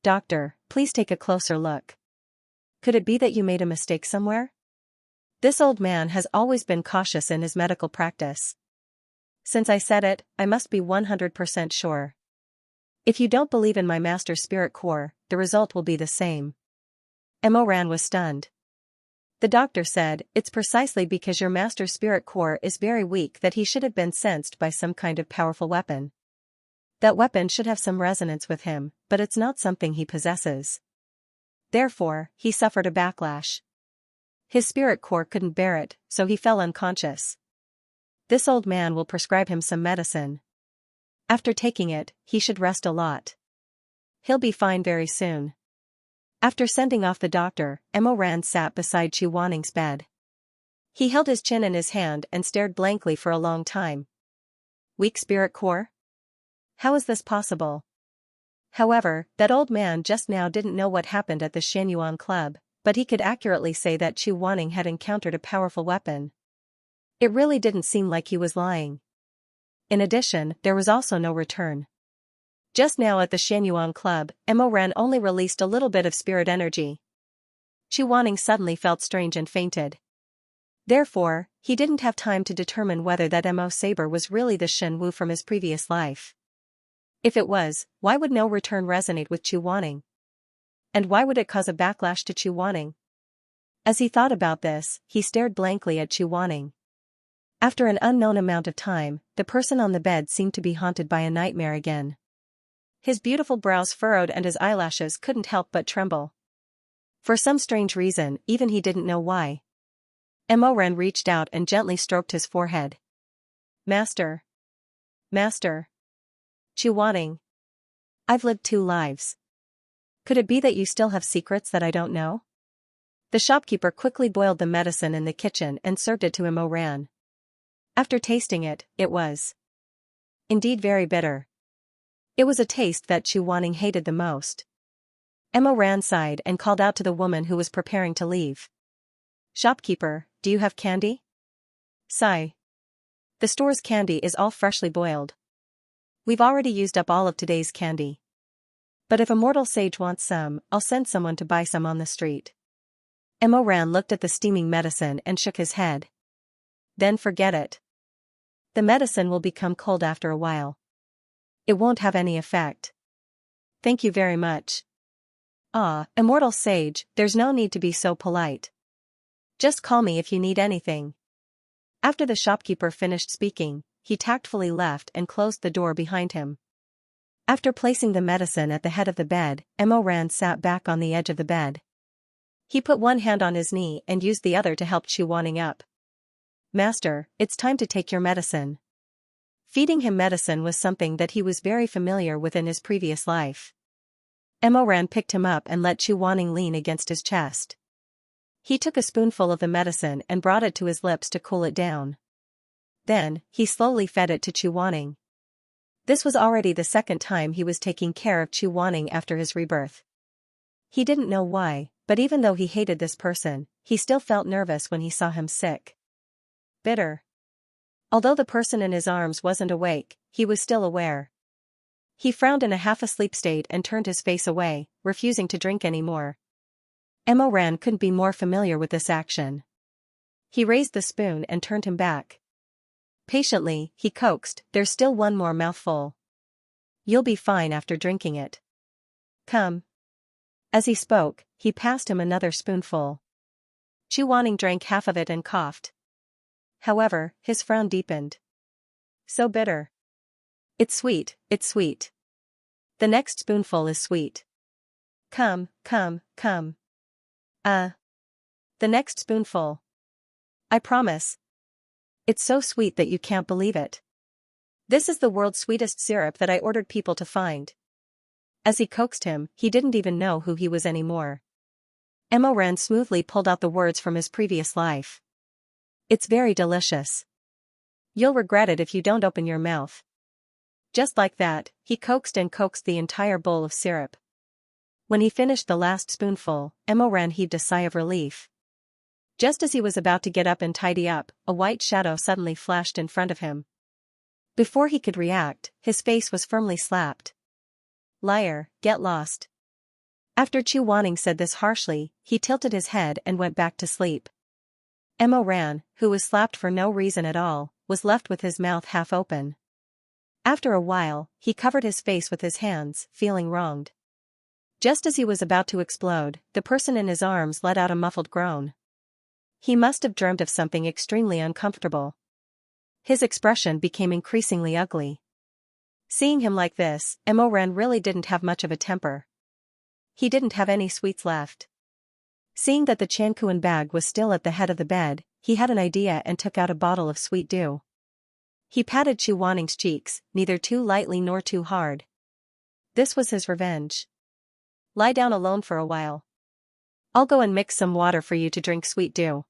Doctor, please take a closer look. Could it be that you made a mistake somewhere? This old man has always been cautious in his medical practice. Since I said it, I must be 100% sure. If you don't believe in my master's spirit core, the result will be the same. Emma Ran was stunned. The doctor said, it's precisely because your master's spirit core is very weak that he should have been sensed by some kind of powerful weapon. That weapon should have some resonance with him, but it's not something he possesses. Therefore, he suffered a backlash. His spirit core couldn't bear it, so he fell unconscious. This old man will prescribe him some medicine. After taking it, he should rest a lot. He'll be fine very soon. After sending off the doctor, Emma Ran sat beside Chu Wanning's bed. He held his chin in his hand and stared blankly for a long time. Weak spirit core? How is this possible? However, that old man just now didn't know what happened at the Xianyuan club, but he could accurately say that Chu Wanning had encountered a powerful weapon. It really didn't seem like he was lying. In addition, there was also no return. Just now at the Xianyuan Club, Emoran only released a little bit of spirit energy. Chuaning suddenly felt strange and fainted. Therefore, he didn't have time to determine whether that Mo saber was really the Shen Wu from his previous life. If it was, why would no return resonate with Chuaning? And why would it cause a backlash to Chuaning? As he thought about this, he stared blankly at Chuaning. After an unknown amount of time, the person on the bed seemed to be haunted by a nightmare again. His beautiful brows furrowed and his eyelashes couldn't help but tremble. For some strange reason, even he didn't know why. Emoran reached out and gently stroked his forehead. Master. Master. Chuaning. I've lived 2 lives. Could it be that you still have secrets that I don't know? The shopkeeper quickly boiled the medicine in the kitchen and served it to Emoran. After tasting it, it was indeed very bitter. It was a taste that Chuaning hated the most. Emoran sighed and called out to the woman who was preparing to leave. Shopkeeper, do you have candy? Sigh. The store's candy is all freshly boiled. We've already used up all of today's candy. But if a mortal sage wants some, I'll send someone to buy some on the street. Emoran looked at the steaming medicine and shook his head. Then forget it. The medicine will become cold after a while. It won't have any effect. Thank you very much. Ah, immortal sage, there's no need to be so polite. Just call me if you need anything. After the shopkeeper finished speaking, he tactfully left and closed the door behind him. After placing the medicine at the head of the bed, Emoran sat back on the edge of the bed. He put one hand on his knee and used the other to help Chuaning up. Master, it's time to take your medicine. Feeding him medicine was something that he was very familiar with in his previous life. Emoran picked him up and let Chuaning lean against his chest. He took a spoonful of the medicine and brought it to his lips to cool it down. Then, he slowly fed it to Chuaning. This was already the 2nd time he was taking care of Chuaning after his rebirth. He didn't know why, but even though he hated this person, he still felt nervous when he saw him sick. Bitter. Although the person in his arms wasn't awake, he was still aware. He frowned in a half-asleep state and turned his face away, refusing to drink any more. Emoran couldn't be more familiar with this action. He raised the spoon and turned him back. Patiently, he coaxed, there's still one more mouthful. You'll be fine after drinking it. Come. As he spoke, he passed him another spoonful. Chuaning drank half of it and coughed. However, his frown deepened. So bitter. It's sweet, it's sweet. The next spoonful is sweet. Come, come, come. The next spoonful. I promise. It's so sweet that you can't believe it. This is the world's sweetest syrup that I ordered people to find. As he coaxed him, he didn't even know who he was anymore. Emoran smoothly pulled out the words from his previous life. It's very delicious. You'll regret it if you don't open your mouth. Just like that, he coaxed and coaxed the entire bowl of syrup. When he finished the last spoonful, Emoran heaved a sigh of relief. Just as he was about to get up and tidy up, a white shadow suddenly flashed in front of him. Before he could react, his face was firmly slapped. Liar, get lost. After Chuaning said this harshly, he tilted his head and went back to sleep. Emoran, who was slapped for no reason at all, was left with his mouth half open. After a while, he covered his face with his hands, feeling wronged. Just as he was about to explode, the person in his arms let out a muffled groan. He must have dreamt of something extremely uncomfortable. His expression became increasingly ugly. Seeing him like this, Emoran really didn't have much of a temper. He didn't have any sweets left. Seeing that the Chankuan bag was still at the head of the bed, he had an idea and took out a bottle of sweet dew. He patted Chuaning's cheeks, neither too lightly nor too hard. This was his revenge. Lie down alone for a while. I'll go and mix some water for you to drink sweet dew.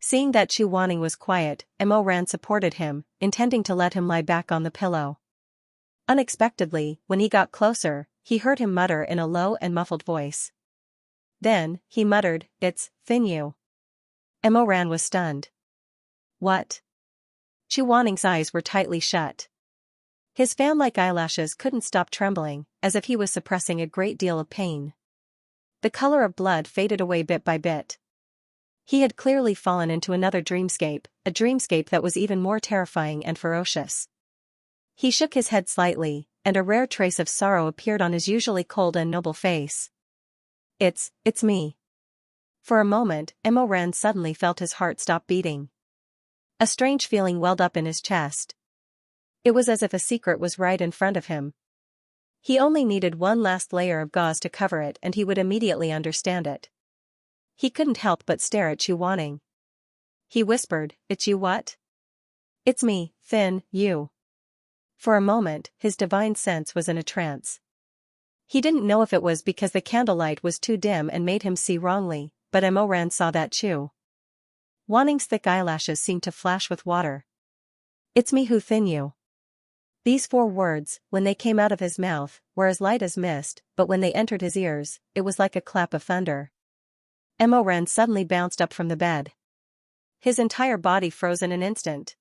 Seeing that Chuaning was quiet, Emoran supported him, intending to let him lie back on the pillow. Unexpectedly, when he got closer, he heard him mutter in a low and muffled voice. Then, he muttered, "It's Thinyu." Emoran was stunned. What? Chuaning's eyes were tightly shut. His fan-like eyelashes couldn't stop trembling, as if he was suppressing a great deal of pain. The color of blood faded away bit by bit. He had clearly fallen into another dreamscape, a dreamscape that was even more terrifying and ferocious. He shook his head slightly, and a rare trace of sorrow appeared on his usually cold and noble face. It's me. For a moment, Emoran suddenly felt his heart stop beating. A strange feeling welled up in his chest. It was as if a secret was right in front of him. He only needed one last layer of gauze to cover it and he would immediately understand it. He couldn't help but stare at Chuaning. He whispered, "It's you what?" "It's me, Thin, you." For a moment, his divine sense was in a trance. He didn't know if it was because the candlelight was too dim and made him see wrongly, but Emoran saw that too. Wanning's thick eyelashes seemed to flash with water. "It's me who thin you." These 4 words, when they came out of his mouth, were as light as mist, but when they entered his ears, it was like a clap of thunder. Emoran suddenly bounced up from the bed. His entire body froze in an instant.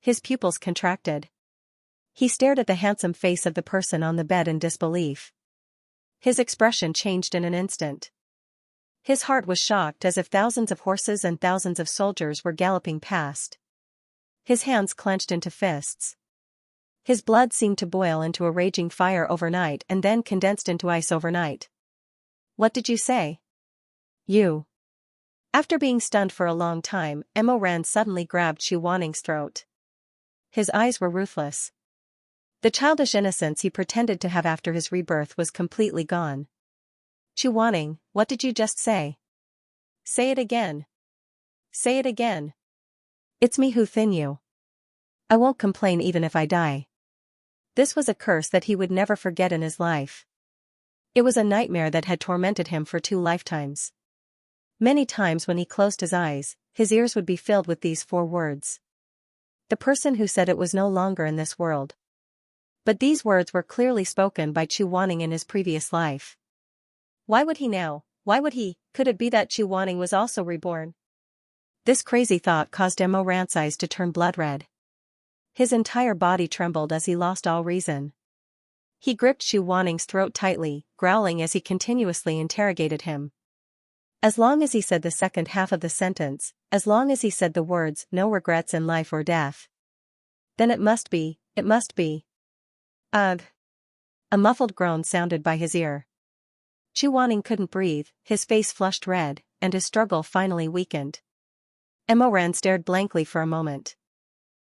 His pupils contracted. He stared at the handsome face of the person on the bed in disbelief. His expression changed in an instant. His heart was shocked as if thousands of horses and thousands of soldiers were galloping past. His hands clenched into fists. His blood seemed to boil into a raging fire overnight and then condensed into ice overnight. "What did you say?" "You." After being stunned for a long time, Emoran suddenly grabbed Chuaning's throat. His eyes were ruthless. The childish innocence he pretended to have after his rebirth was completely gone. "Chuaning, what did you just say?" "Say it again. Say it again." "It's me who thin you. I won't complain even if I die." This was a curse that he would never forget in his life. It was a nightmare that had tormented him for 2 lifetimes. Many times when he closed his eyes, his ears would be filled with these 4 words. The person who said it was no longer in this world. But these words were clearly spoken by Chuaning in his previous life. Why would he now? Why would he? Could it be that Chuaning was also reborn? This crazy thought caused Emoran's eyes to turn blood red. His entire body trembled as he lost all reason. He gripped Chuaning's throat tightly, growling as he continuously interrogated him. As long as he said the second half of the sentence, as long as he said the words, "no regrets in life or death." Then it must be. Ugh. A muffled groan sounded by his ear. Chuaning couldn't breathe, his face flushed red, and his struggle finally weakened. Emoran stared blankly for a moment.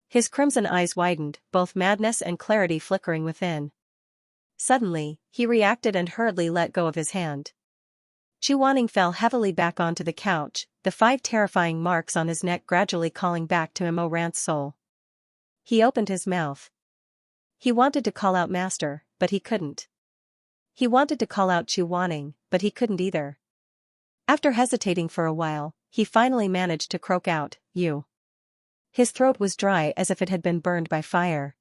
His crimson eyes widened, both madness and clarity flickering within. Suddenly, he reacted and hurriedly let go of his hand. Chuaning fell heavily back onto the couch, the 5 terrifying marks on his neck gradually calling back to Emoran's soul. He opened his mouth. He wanted to call out master, but he couldn't. He wanted to call out Chuaning, but he couldn't either. After hesitating for a while, he finally managed to croak out, "You." His throat was dry as if it had been burned by fire.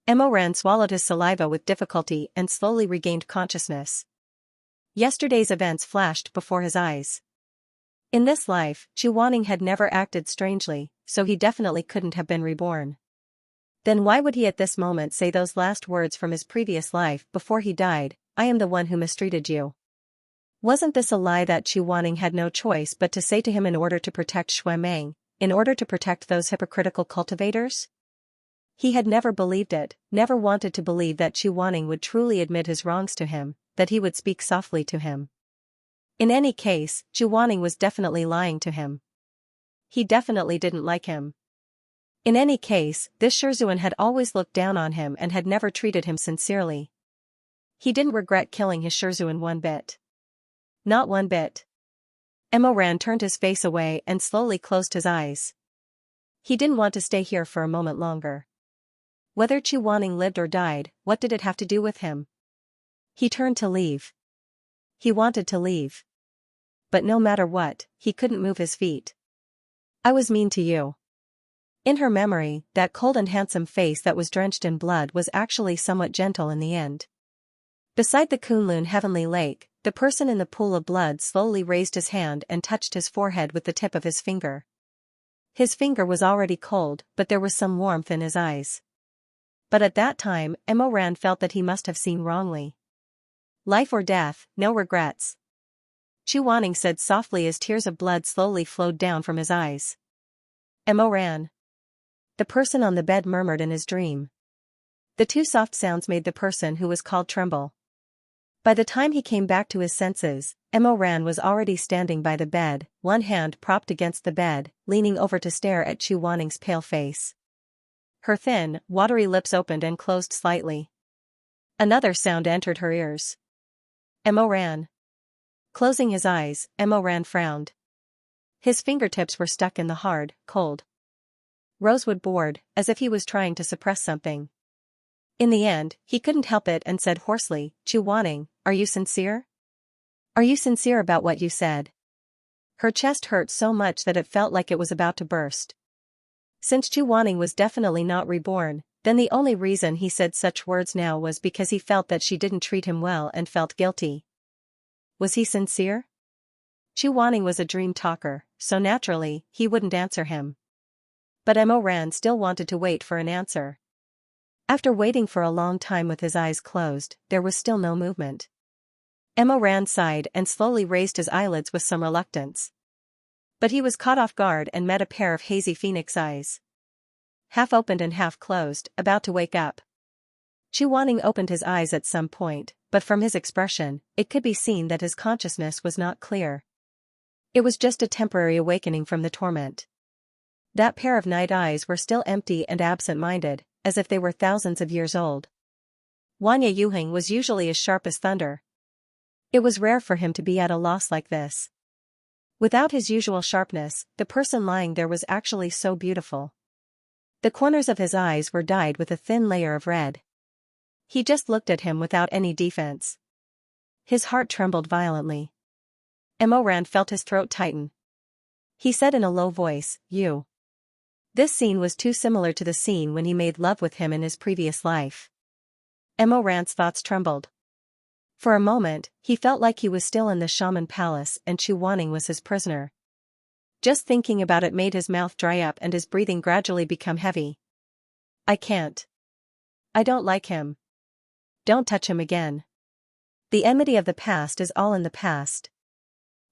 Emoran swallowed his saliva with difficulty and slowly regained consciousness. Yesterday's events flashed before his eyes. In this life, Chuaning had never acted strangely, so he definitely couldn't have been reborn. Then why would he at this moment say those last words from his previous life before he died, "I am the one who mistreated you"? Wasn't this a lie that Chuaning had no choice but to say to him in order to protect Xuemeng, in order to protect those hypocritical cultivators? He had never believed it, never wanted to believe that Chuaning would truly admit his wrongs to him, that he would speak softly to him. In any case, Chuaning was definitely lying to him. He definitely didn't like him. In any case, this Shizun had always looked down on him and had never treated him sincerely. He didn't regret killing his Shizun one bit. Not one bit. Emoran turned his face away and slowly closed his eyes. He didn't want to stay here for a moment longer. Whether Chuaning lived or died, what did it have to do with him? He turned to leave. He wanted to leave. But no matter what, he couldn't move his feet. "I was mean to you." In her memory, that cold and handsome face that was drenched in blood was actually somewhat gentle in the end. Beside the Kunlun heavenly lake, the person in the pool of blood slowly raised his hand and touched his forehead with the tip of his finger. His finger was already cold, but there was some warmth in his eyes. But at that time, Emoran felt that he must have seen wrongly. Life or death, no regrets. Chu Wanning said softly as tears of blood slowly flowed down from his eyes. Emoran. The person on the bed murmured in his dream. The two soft sounds made the person who was called tremble. By the time he came back to his senses, Emoran was already standing by the bed, one hand propped against the bed, leaning over to stare at Chu Wanning's pale face. Her thin, watery lips opened and closed slightly. Another sound entered her ears. Emoran. Closing his eyes, Emoran frowned. His fingertips were stuck in the hard, cold rosewood board, as if he was trying to suppress something. In the end, he couldn't help it and said hoarsely, Chu Wanning, are you sincere? Are you sincere about what you said? Her chest hurt so much that it felt like it was about to burst. Since Chu Wanning was definitely not reborn, then the only reason he said such words now was because he felt that she didn't treat him well and felt guilty. Was he sincere? Chu Wanning was a dream talker, so naturally, he wouldn't answer him. But Emoran still wanted to wait for an answer. After waiting for a long time with his eyes closed, there was still no movement. Emoran sighed and slowly raised his eyelids with some reluctance. But he was caught off guard and met a pair of hazy phoenix eyes. Half opened and half closed, about to wake up. Chu Wanning opened his eyes at some point, but from his expression, it could be seen that his consciousness was not clear. It was just a temporary awakening from the torment. That pair of night eyes were still empty and absent-minded, as if they were thousands of years old. Wanya Yuhing was usually as sharp as thunder. It was rare for him to be at a loss like this. Without his usual sharpness, the person lying there was actually so beautiful. The corners of his eyes were dyed with a thin layer of red. He just looked at him without any defense. His heart trembled violently. Emoran felt his throat tighten. He said in a low voice, You. This scene was too similar to the scene when he made love with him in his previous life. Emoran's thoughts trembled. For a moment, he felt like he was still in the shaman palace and Chu Wanning was his prisoner. Just thinking about it made his mouth dry up and his breathing gradually become heavy. I can't. I don't like him. Don't touch him again. The enmity of the past is all in the past.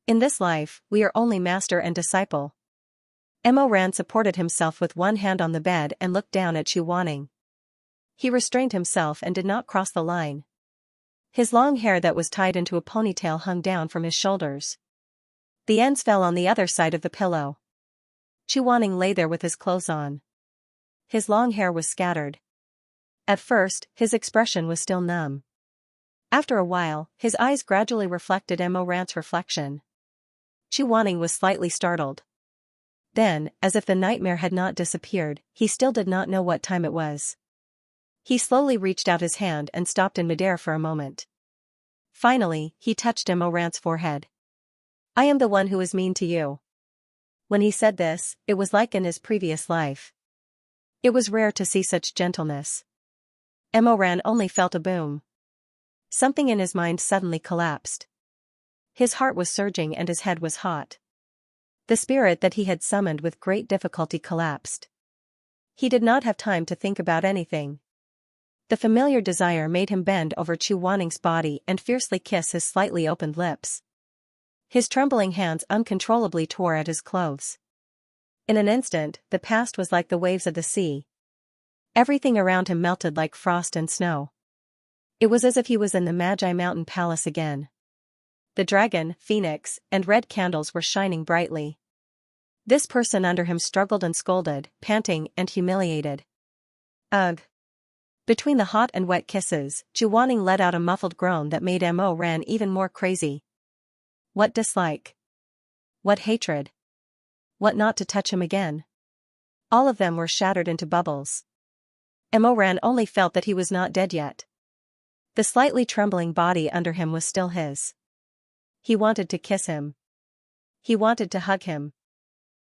In this life, we are only master and disciple. Emoran supported himself with one hand on the bed and looked down at Chu Wanning. He restrained himself and did not cross the line. His long hair that was tied into a ponytail hung down from his shoulders. The ends fell on the other side of the pillow. Chu Wanning lay there with his clothes on. His long hair was scattered. At first, his expression was still numb. After a while, his eyes gradually reflected Emoran's reflection. Chu Wanning was slightly startled. Then, as if the nightmare had not disappeared, he still did not know what time it was. He slowly reached out his hand and stopped in midair for a moment. Finally, he touched Emoran's forehead. I am the one who is mean to you. When he said this, it was like in his previous life. It was rare to see such gentleness. Emoran only felt a boom. Something in his mind suddenly collapsed. His heart was surging and his head was hot. The spirit that he had summoned with great difficulty collapsed. He did not have time to think about anything. The familiar desire made him bend over Chu Wanning's body and fiercely kiss his slightly opened lips. His trembling hands uncontrollably tore at his clothes. In an instant, the past was like the waves of the sea. Everything around him melted like frost and snow. It was as if he was in the Magi Mountain Palace again. The dragon, phoenix, and red candles were shining brightly. This person under him struggled and scolded, panting and humiliated. Ugh! Between the hot and wet kisses, Chu Wanning let out a muffled groan that made Emoran even more crazy. What dislike? What hatred? What not to touch him again? All of them were shattered into bubbles. Emoran only felt that he was not dead yet. The slightly trembling body under him was still his. He wanted to kiss him. He wanted to hug him.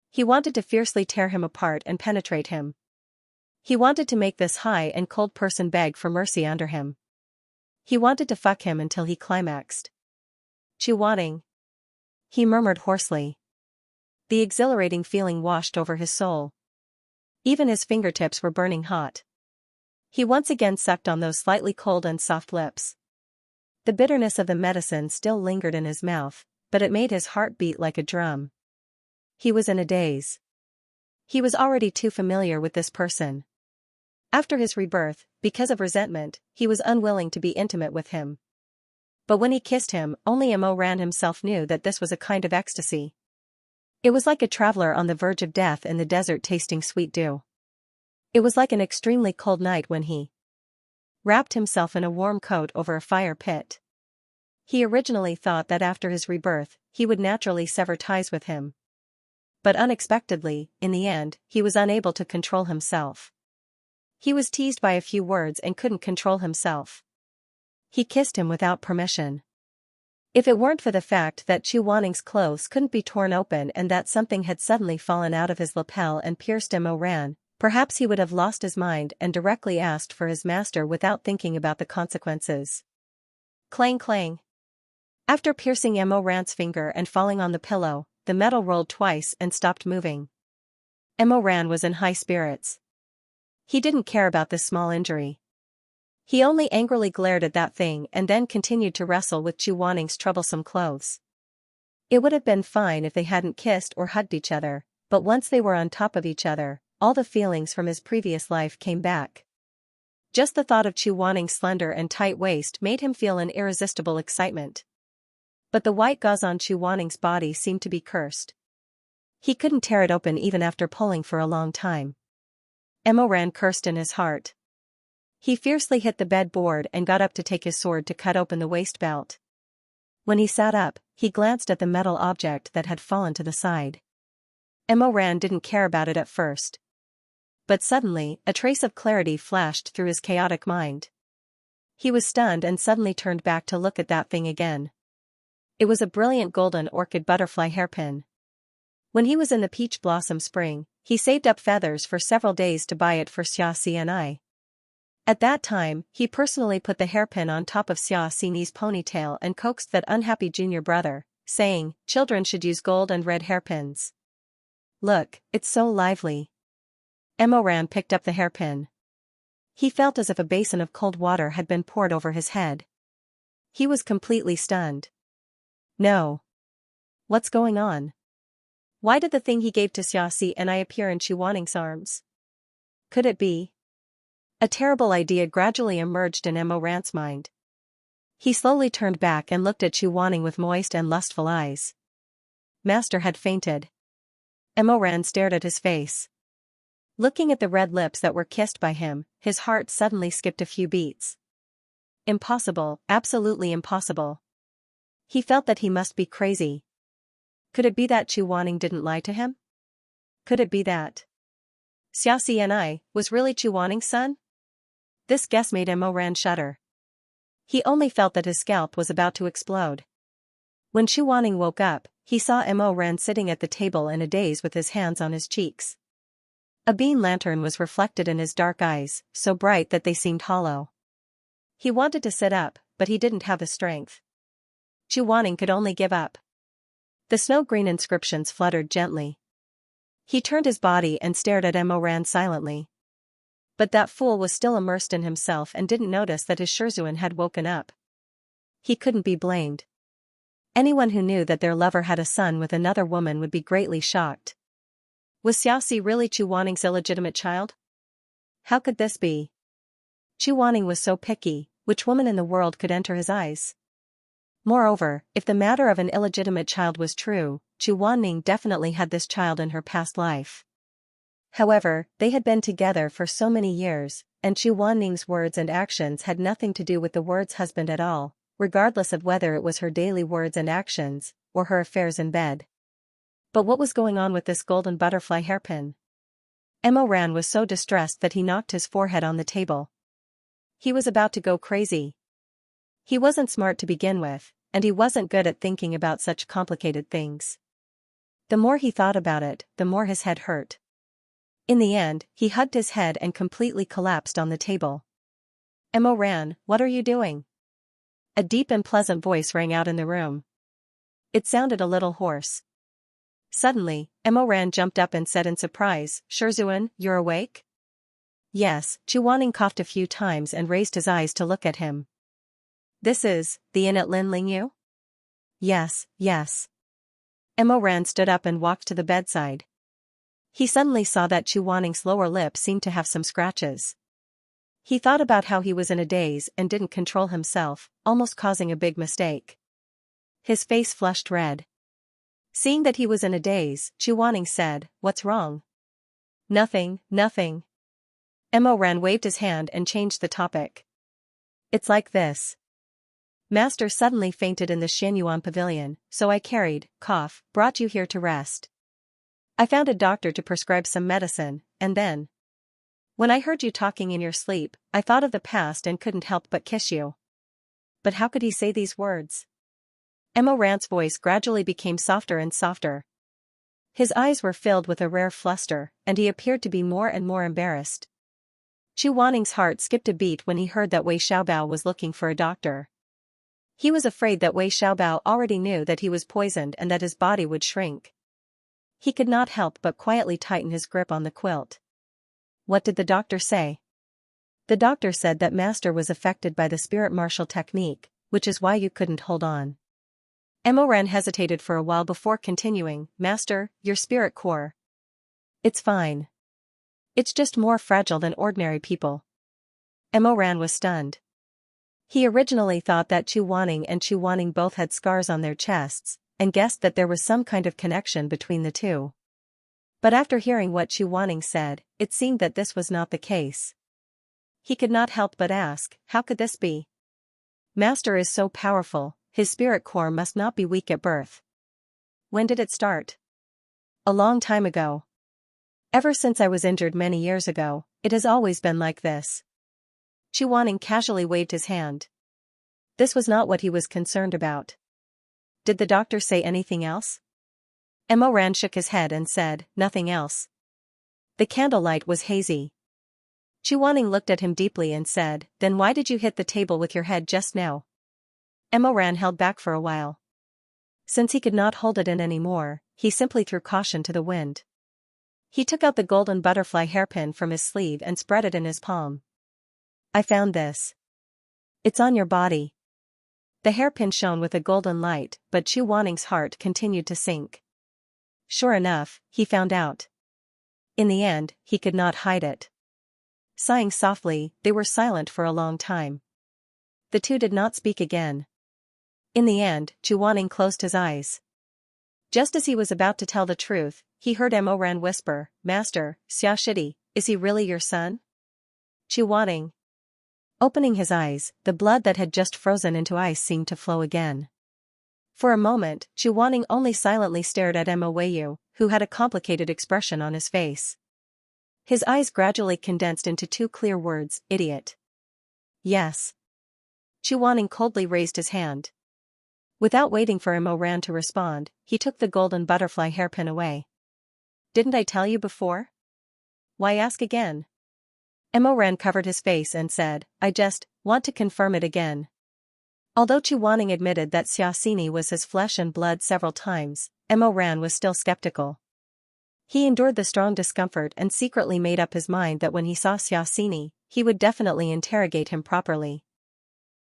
He wanted to fiercely tear him apart and penetrate him. He wanted to make this high and cold person beg for mercy under him. He wanted to fuck him until he climaxed. Chu Wanning. He murmured hoarsely. The exhilarating feeling washed over his soul. Even his fingertips were burning hot. He once again sucked on those slightly cold and soft lips. The bitterness of the medicine still lingered in his mouth, but it made his heart beat like a drum. He was in a daze. He was already too familiar with this person. After his rebirth, because of resentment, he was unwilling to be intimate with him. But when he kissed him, only Mo Ran himself knew that this was a kind of ecstasy. It was like a traveler on the verge of death in the desert tasting sweet dew. It was like an extremely cold night when he wrapped himself in a warm coat over a fire pit. He originally thought that after his rebirth, he would naturally sever ties with him. But unexpectedly, in the end, he was unable to control himself. He was teased by a few words and couldn't control himself. He kissed him without permission. If it weren't for the fact that Chu Wanning's clothes couldn't be torn open and that something had suddenly fallen out of his lapel and pierced Mo Ran, perhaps he would have lost his mind and directly asked for his master without thinking about the consequences. Clang clang. After piercing Mo Ran's finger and falling on the pillow, the metal rolled twice and stopped moving. Mo Ran was in high spirits. He didn't care about this small injury. He only angrily glared at that thing and then continued to wrestle with Chu Wanning's troublesome clothes. It would have been fine if they hadn't kissed or hugged each other, but once they were on top of each other, all the feelings from his previous life came back. Just the thought of Chu Wanning's slender and tight waist made him feel an irresistible excitement. But the white gauze on Chu Wanning's body seemed to be cursed. He couldn't tear it open even after pulling for a long time. Mo Ran cursed in his heart. He fiercely hit the bed board and got up to take his sword to cut open the waist belt. When he sat up, he glanced at the metal object that had fallen to the side. Mo Ran didn't care about it at first. But suddenly, a trace of clarity flashed through his chaotic mind. He was stunned and suddenly turned back to look at that thing again. It was a brilliant golden orchid butterfly hairpin. When he was in the peach blossom spring, he saved up feathers for several days to buy it for Xianxia. At that time, he personally put the hairpin on top of Xiaoxi's ponytail and coaxed that unhappy junior brother, saying, "Children should use gold and red hairpins. Look, it's so lively." Mo Ran picked up the hairpin. He felt as if a basin of cold water had been poured over his head. He was completely stunned. No. What's going on? Why did the thing he gave to Xiaoxi appear in Chu Wanning's arms? Could it be? A terrible idea gradually emerged in Mo Ran's mind. He slowly turned back and looked at Chu Wanning with moist and lustful eyes. Master had fainted. Mo Ran stared at his face. Looking at the red lips that were kissed by him, his heart suddenly skipped a few beats. Impossible, absolutely impossible. He felt that he must be crazy. Could it be that Chu Wanning didn't lie to him? Could it be that Xiaoxi was really Chu Wanning's son? This guess made Mo Ran shudder. He only felt that his scalp was about to explode. When Chu Wanning woke up, he saw Mo Ran sitting at the table in a daze with his hands on his cheeks. A bean lantern was reflected in his dark eyes, so bright that they seemed hollow. He wanted to sit up, but he didn't have the strength. Chu Wanning could only give up. The snow-green inscriptions fluttered gently. He turned his body and stared at Mo Ran silently. But that fool was still immersed in himself and didn't notice that his Shizun had woken up. He couldn't be blamed. Anyone who knew that their lover had a son with another woman would be greatly shocked. Was Xiaoxi really Chu Wanning's illegitimate child? How could this be? Chu Wanning was so picky, which woman in the world could enter his eyes? Moreover, if the matter of an illegitimate child was true, Chu Wanning definitely had this child in her past life. However, they had been together for so many years, and Chu Wanning's words and actions had nothing to do with the word's husband at all, regardless of whether it was her daily words and actions, or her affairs in bed. But what was going on with this golden butterfly hairpin? Mo Ran was so distressed that he knocked his forehead on the table. He was about to go crazy. He wasn't smart to begin with, and he wasn't good at thinking about such complicated things. The more he thought about it, the more his head hurt. In the end, he hugged his head and completely collapsed on the table. Mo Ran, what are you doing? A deep and pleasant voice rang out in the room. It sounded a little hoarse. Suddenly, Mo Ran jumped up and said in surprise, "Shizun, you're awake?" Yes, Chu Wanning coughed a few times and raised his eyes to look at him. This is, the inn at Lin Lingyu? Yes, yes. Emo Ran stood up and walked to the bedside. He suddenly saw that Chu Wanning's lower lip seemed to have some scratches. He thought about how he was in a daze and didn't control himself, almost causing a big mistake. His face flushed red. Seeing that he was in a daze, Chu Wanning said, "What's wrong?" "Nothing, nothing." Emo Ran waved his hand and changed the topic. "It's like this. Master suddenly fainted in the Xianyuan pavilion, so I brought you here to rest. I found a doctor to prescribe some medicine, and then, when I heard you talking in your sleep, I thought of the past and couldn't help but kiss you." But how could he say these words? Emo Ran's voice gradually became softer and softer. His eyes were filled with a rare fluster, and he appeared to be more and more embarrassed. Chu Wanning's heart skipped a beat when he heard that Wei Xiaobao was looking for a doctor. He was afraid that Wei Xiaobao already knew that he was poisoned and that his body would shrink. He could not help but quietly tighten his grip on the quilt. What did the doctor say? The doctor said that Master was affected by the spirit martial technique, which is why you couldn't hold on. Emo Ran hesitated for a while before continuing, "Master, your spirit core. It's fine. It's just more fragile than ordinary people." Emo Ran was stunned. He originally thought that Chu Wanning and Chu Wanning both had scars on their chests, and guessed that there was some kind of connection between the two. But after hearing what Chu Wanning said, it seemed that this was not the case. He could not help but ask, how could this be? Master is so powerful, his spirit core must not be weak at birth. When did it start? A long time ago. Ever since I was injured many years ago, it has always been like this. Chu Wanning casually waved his hand. This was not what he was concerned about. Did the doctor say anything else? Emo Ran shook his head and said, "Nothing else." The candlelight was hazy. Chu Wanning looked at him deeply and said, "Then why did you hit the table with your head just now?" Emo Ran held back for a while. Since he could not hold it in anymore, he simply threw caution to the wind. He took out the golden butterfly hairpin from his sleeve and spread it in his palm. "I found this. It's on your body." The hairpin shone with a golden light, but Chu Wanning's heart continued to sink. Sure enough, he found out. In the end, he could not hide it. Sighing softly, they were silent for a long time. The two did not speak again. In the end, Chu Wanning closed his eyes. Just as he was about to tell the truth, he heard Emo Ran whisper, "Master, Xiaoshidi, is he really your son?" Chu Wanning. Opening his eyes, the blood that had just frozen into ice seemed to flow again. For a moment, Chu Wanning only silently stared at Emo Weiyu, who had a complicated expression on his face. His eyes gradually condensed into two clear words, "Idiot." "Yes." Chu Wanning coldly raised his hand. Without waiting for Emo Ran to respond, he took the golden butterfly hairpin away. "Didn't I tell you before? Why ask again?" Emo Ran covered his face and said, "I just want to confirm it again." Although Chu Wanning admitted that Xiaoxini was his flesh and blood several times, Emo Ran was still skeptical. He endured the strong discomfort and secretly made up his mind that when he saw Xiaoxini, he would definitely interrogate him properly.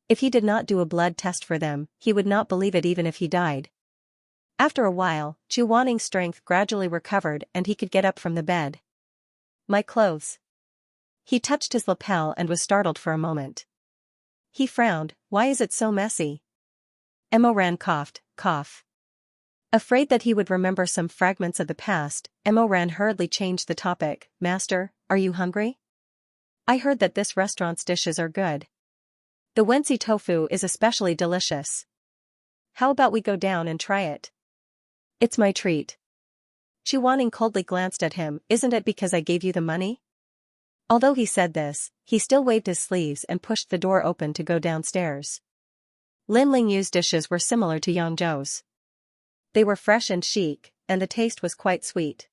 If he did not do a blood test for them, he would not believe it even if he died. After a while, Chu Wanning's strength gradually recovered and he could get up from the bed. "My clothes." He touched his lapel and was startled for a moment. He frowned, "Why is it so messy?" Emo Ran coughed. Afraid that he would remember some fragments of the past, Emo Ran hurriedly changed the topic, "Master, are you hungry? I heard that this restaurant's dishes are good. The Wensi tofu is especially delicious. How about we go down and try it? It's my treat." Chu Wanning coldly glanced at him, "Isn't it because I gave you the money?" Although he said this, he still waved his sleeves and pushed the door open to go downstairs. Lin Lingyu's dishes were similar to Yang Zhou's. They were fresh and chic, and the taste was quite sweet.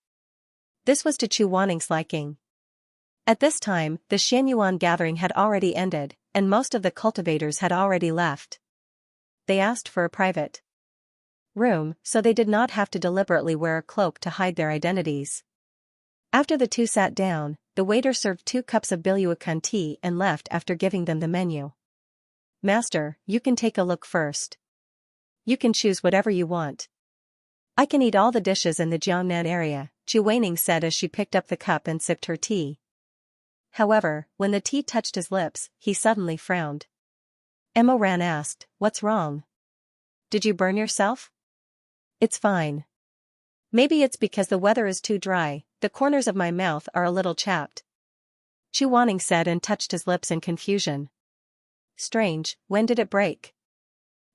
This was to Chu Wanning's liking. At this time, the Xianyuan gathering had already ended, and most of the cultivators had already left. They asked for a private room, so they did not have to deliberately wear a cloak to hide their identities. After the two sat down, the waiter served 2 cups of Biluakan tea and left after giving them the menu. "Master, you can take a look first. You can choose whatever you want." "I can eat all the dishes in the Jiangnan area," Chu Weining said as she picked up the cup and sipped her tea. However, when the tea touched his lips, he suddenly frowned. Emma Ran asked, "What's wrong? Did you burn yourself?" "It's fine. Maybe it's because the weather is too dry, the corners of my mouth are a little chapped," Chu Wanning said and touched his lips in confusion. "Strange, when did it break?"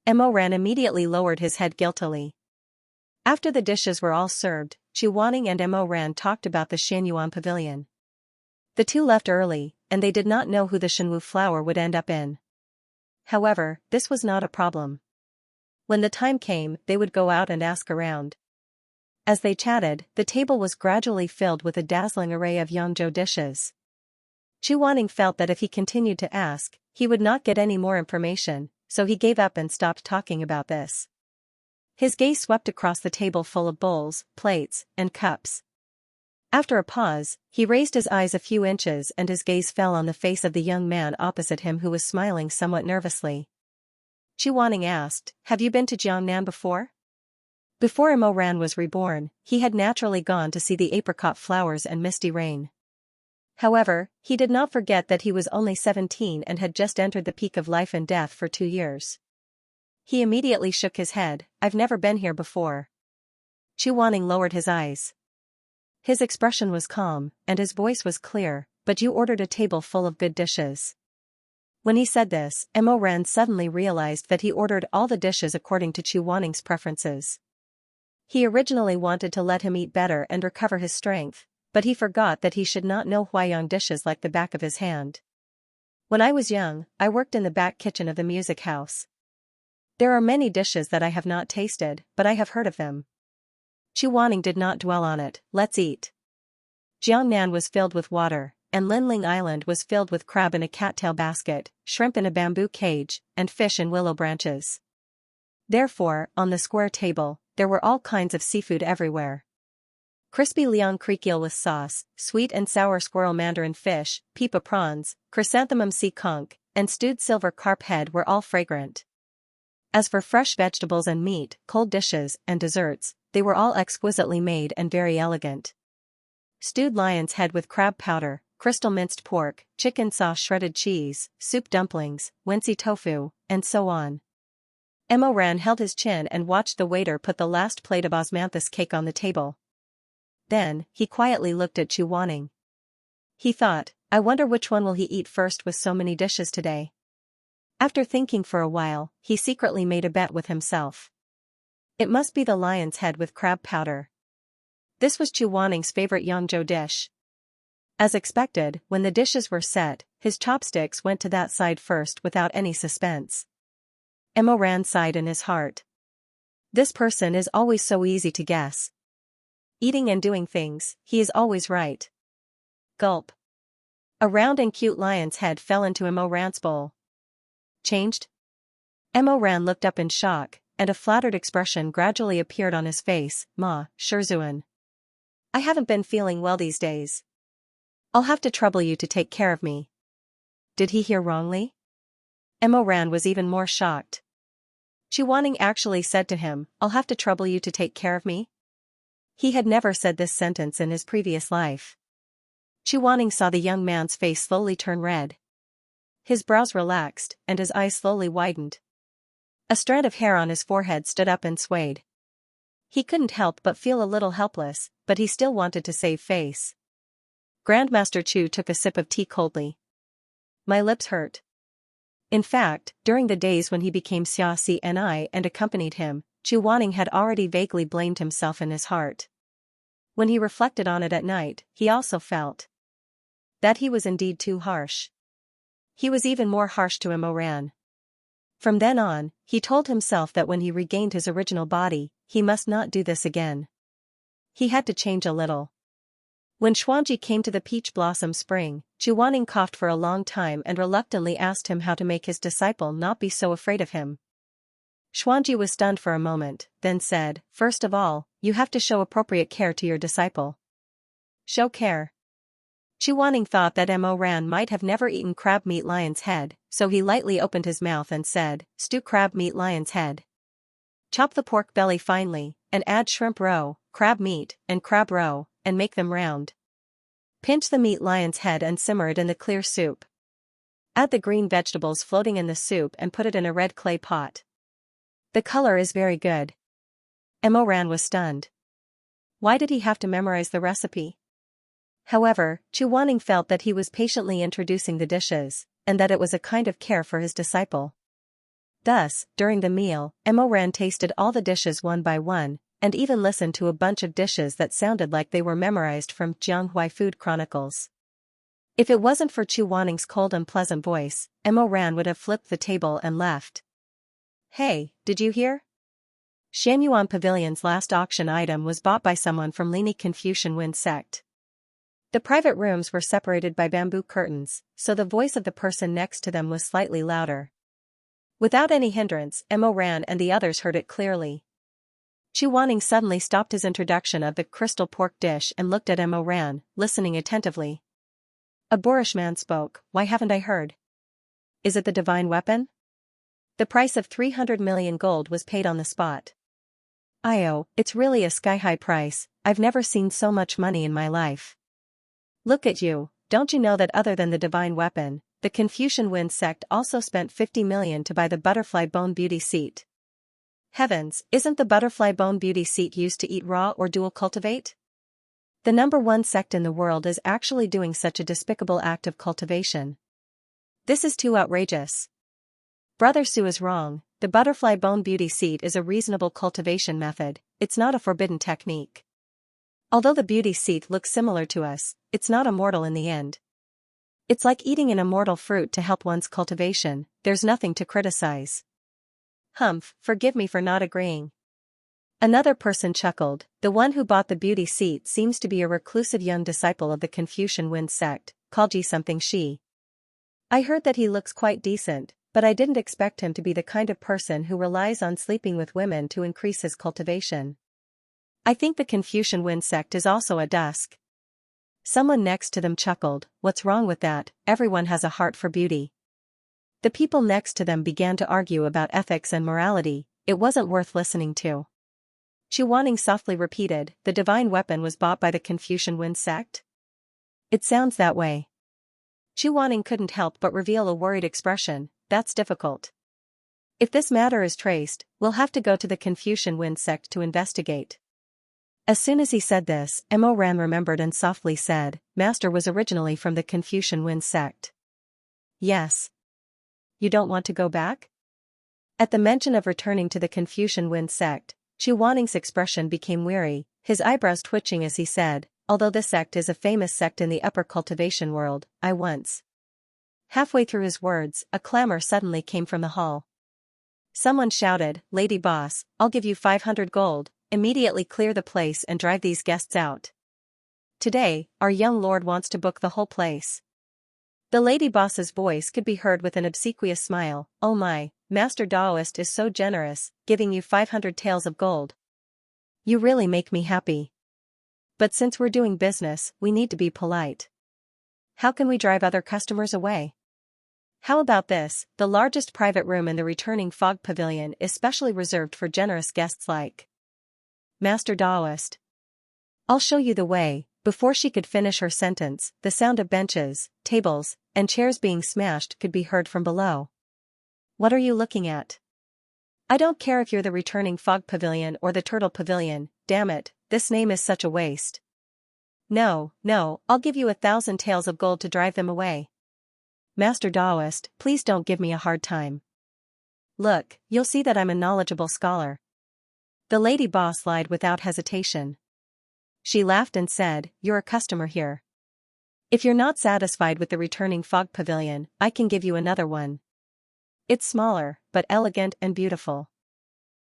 Emma Ran immediately lowered his head guiltily. After the dishes were all served, Chu Wanning and Emma Ran talked about the Xianyuan pavilion. The two left early, and they did not know who the Shenwu flower would end up in. However, this was not a problem. When the time came, they would go out and ask around. As they chatted, the table was gradually filled with a dazzling array of Yangzhou dishes. Chu Wanning felt that if he continued to ask, he would not get any more information, so he gave up and stopped talking about this. His gaze swept across the table full of bowls, plates, and cups. After a pause, he raised his eyes a few inches and his gaze fell on the face of the young man opposite him who was smiling somewhat nervously. Chu Wanning asked, "Have you been to Jiangnan before?" Before Imo Ran was reborn, he had naturally gone to see the apricot flowers and misty rain. However, he did not forget that he was only 17 and had just entered the peak of life and death for 2 years. He immediately shook his head. "I've never been here before." Chu Wanning lowered his eyes. His expression was calm, and his voice was clear, "But you ordered a table full of good dishes." When he said this, Imo Ran suddenly realized that he ordered all the dishes according to Chu Wanning's preferences. He originally wanted to let him eat better and recover his strength, but he forgot that he should not know Huaiyang dishes like the back of his hand. "When I was young, I worked in the back kitchen of the music house. There are many dishes that I have not tasted, but I have heard of them." Chu Wanning did not dwell on it. "Let's eat." Jiangnan was filled with water, and Linling Island was filled with crab in a cattail basket, shrimp in a bamboo cage, and fish in willow branches. Therefore, on the square table, there were all kinds of seafood everywhere. Crispy Liang creek eel with sauce, sweet and sour squirrel mandarin fish, pipa prawns, chrysanthemum sea conch, and stewed silver carp head were all fragrant. As for fresh vegetables and meat, cold dishes, and desserts, they were all exquisitely made and very elegant. Stewed lion's head with crab powder, crystal minced pork, chicken sauce shredded cheese, soup dumplings, Wensi tofu, and so on. Imo Ran held his chin and watched the waiter put the last plate of osmanthus cake on the table. Then, he quietly looked at Chu Wanning. He thought, "I wonder which one will he eat first with so many dishes today." After thinking for a while, he secretly made a bet with himself. It must be the lion's head with crab powder. This was Chu Wanning's favorite Yangzhou dish. As expected, when the dishes were set, his chopsticks went to that side first without any suspense. Imo Ran sighed in his heart. This person is always so easy to guess. Eating and doing things, he is always right. Gulp. A round and cute lion's head fell into Imo Ran's bowl. "Changed?" Imo Ran looked up in shock, and a flattered expression gradually appeared on his face. "Ma, Shizun. I haven't been feeling well these days. I'll have to trouble you to take care of me." Did he hear wrongly? Imo Ran was even more shocked. Chu Wanning actually said to him, "I'll have to trouble you to take care of me?" He had never said this sentence in his previous life. Chu Wanning saw the young man's face slowly turn red. His brows relaxed, and his eyes slowly widened. A strand of hair on his forehead stood up and swayed. He couldn't help but feel a little helpless, but he still wanted to save face. Grandmaster Chu took a sip of tea coldly. "My lips hurt." In fact, during the days when he became Xianxia and accompanied him, Chu Wanning had already vaguely blamed himself in his heart. When he reflected on it at night, he also felt that he was indeed too harsh. He was even more harsh to Imo Ran. From then on, he told himself that when he regained his original body, he must not do this again. He had to change a little. When Xuanji came to the peach blossom spring, Chu Wanning coughed for a long time and reluctantly asked him how to make his disciple not be so afraid of him. Xuanji was stunned for a moment, then said, "First of all, you have to show appropriate care to your disciple." "Show care?" Chuaning thought that Mo Ran might have never eaten crab meat lion's head, so he lightly opened his mouth and said, "Stew crab meat lion's head. Chop the pork belly finely, and add shrimp roe, crab meat, and crab roe, and make them round. Pinch the meat lion's head and simmer it in the clear soup. Add the green vegetables floating in the soup and put it in a red clay pot. The color is very good." Mo Ran was stunned. Why did he have to memorize the recipe? However, Chuaning felt that he was patiently introducing the dishes, and that it was a kind of care for his disciple. Thus, during the meal, Mo Ran tasted all the dishes one by one, and even listened to a bunch of dishes that sounded like they were memorized from Jianghui Food Chronicles. If it wasn't for Chuaning's cold and pleasant voice, Mo Ran would have flipped the table and left. "Hey, did you hear? Xianyuan Pavilion's last auction item was bought by someone from Lini Confucian Wen sect." The private rooms were separated by bamboo curtains, so the voice of the person next to them was slightly louder. Without any hindrance, Mo Ran and the others heard it clearly. Chuaning suddenly stopped his introduction of the crystal pork dish and looked at Mo Ran, listening attentively. A boorish man spoke, "Why haven't I heard? Is it the divine weapon?" The price of 300 million gold was paid on the spot. It's really a sky-high price. I've never seen so much money in my life. Look at you, don't you know that other than the divine weapon, the Confucian Wen sect also spent 50 million to buy the butterfly bone beauty seat? Heavens, isn't the butterfly bone beauty seat used to eat raw or dual cultivate? The #1 sect in the world is actually doing such a despicable act of cultivation. This is too outrageous. Brother Su is wrong. The butterfly bone beauty seat is a reasonable cultivation method, it's not a forbidden technique. Although the beauty seat looks similar to us, it's not immortal in the end. It's like eating an immortal fruit to help one's cultivation, there's nothing to criticize. Humph, forgive me for not agreeing. Another person chuckled, the one who bought the beauty seat seems to be a reclusive young disciple of the Confucian Wen sect, called Ji something Shi. I heard that he looks quite decent, but I didn't expect him to be the kind of person who relies on sleeping with women to increase his cultivation. I think the Confucian Wen sect is also a dusk. Someone next to them chuckled, what's wrong with that, everyone has a heart for beauty. The people next to them began to argue about ethics and morality, it wasn't worth listening to. Chuaning softly repeated, the divine weapon was bought by the Confucian Wen sect? It sounds that way. Chuaning couldn't help but reveal a worried expression, that's difficult. If this matter is traced, we'll have to go to the Confucian Wen sect to investigate. As soon as he said this, Mo Ran remembered and softly said, Master was originally from the Confucian Wen sect. Yes. You don't want to go back? At the mention of returning to the Confucian Wen sect, Chuaning's expression became weary, his eyebrows twitching as he said, although this sect is a famous sect in the upper cultivation world, I once. Halfway through his words, a clamor suddenly came from the hall. Someone shouted, Lady Boss, I'll give you 500 gold. Immediately clear the place and drive these guests out. Today, our young lord wants to book the whole place. The lady boss's voice could be heard with an obsequious smile, oh my, Master Daoist is so generous, giving you 500 taels of gold. You really make me happy. But since we're doing business, we need to be polite. How can we drive other customers away? How about this, the largest private room in the returning fog pavilion is specially reserved for generous guests like Master Daoist. I'll show you the way. Before she could finish her sentence, the sound of benches, tables, and chairs being smashed could be heard from below. What are you looking at? I don't care if you're the returning fog pavilion or the turtle pavilion, damn it, this name is such a waste. No, I'll give you 1,000 taels of gold to drive them away. Master Daoist, please don't give me a hard time. Look, you'll see that I'm a knowledgeable scholar. The lady boss lied without hesitation. She laughed and said, you're a customer here. If you're not satisfied with the returning fog pavilion, I can give you another one. It's smaller, but elegant and beautiful.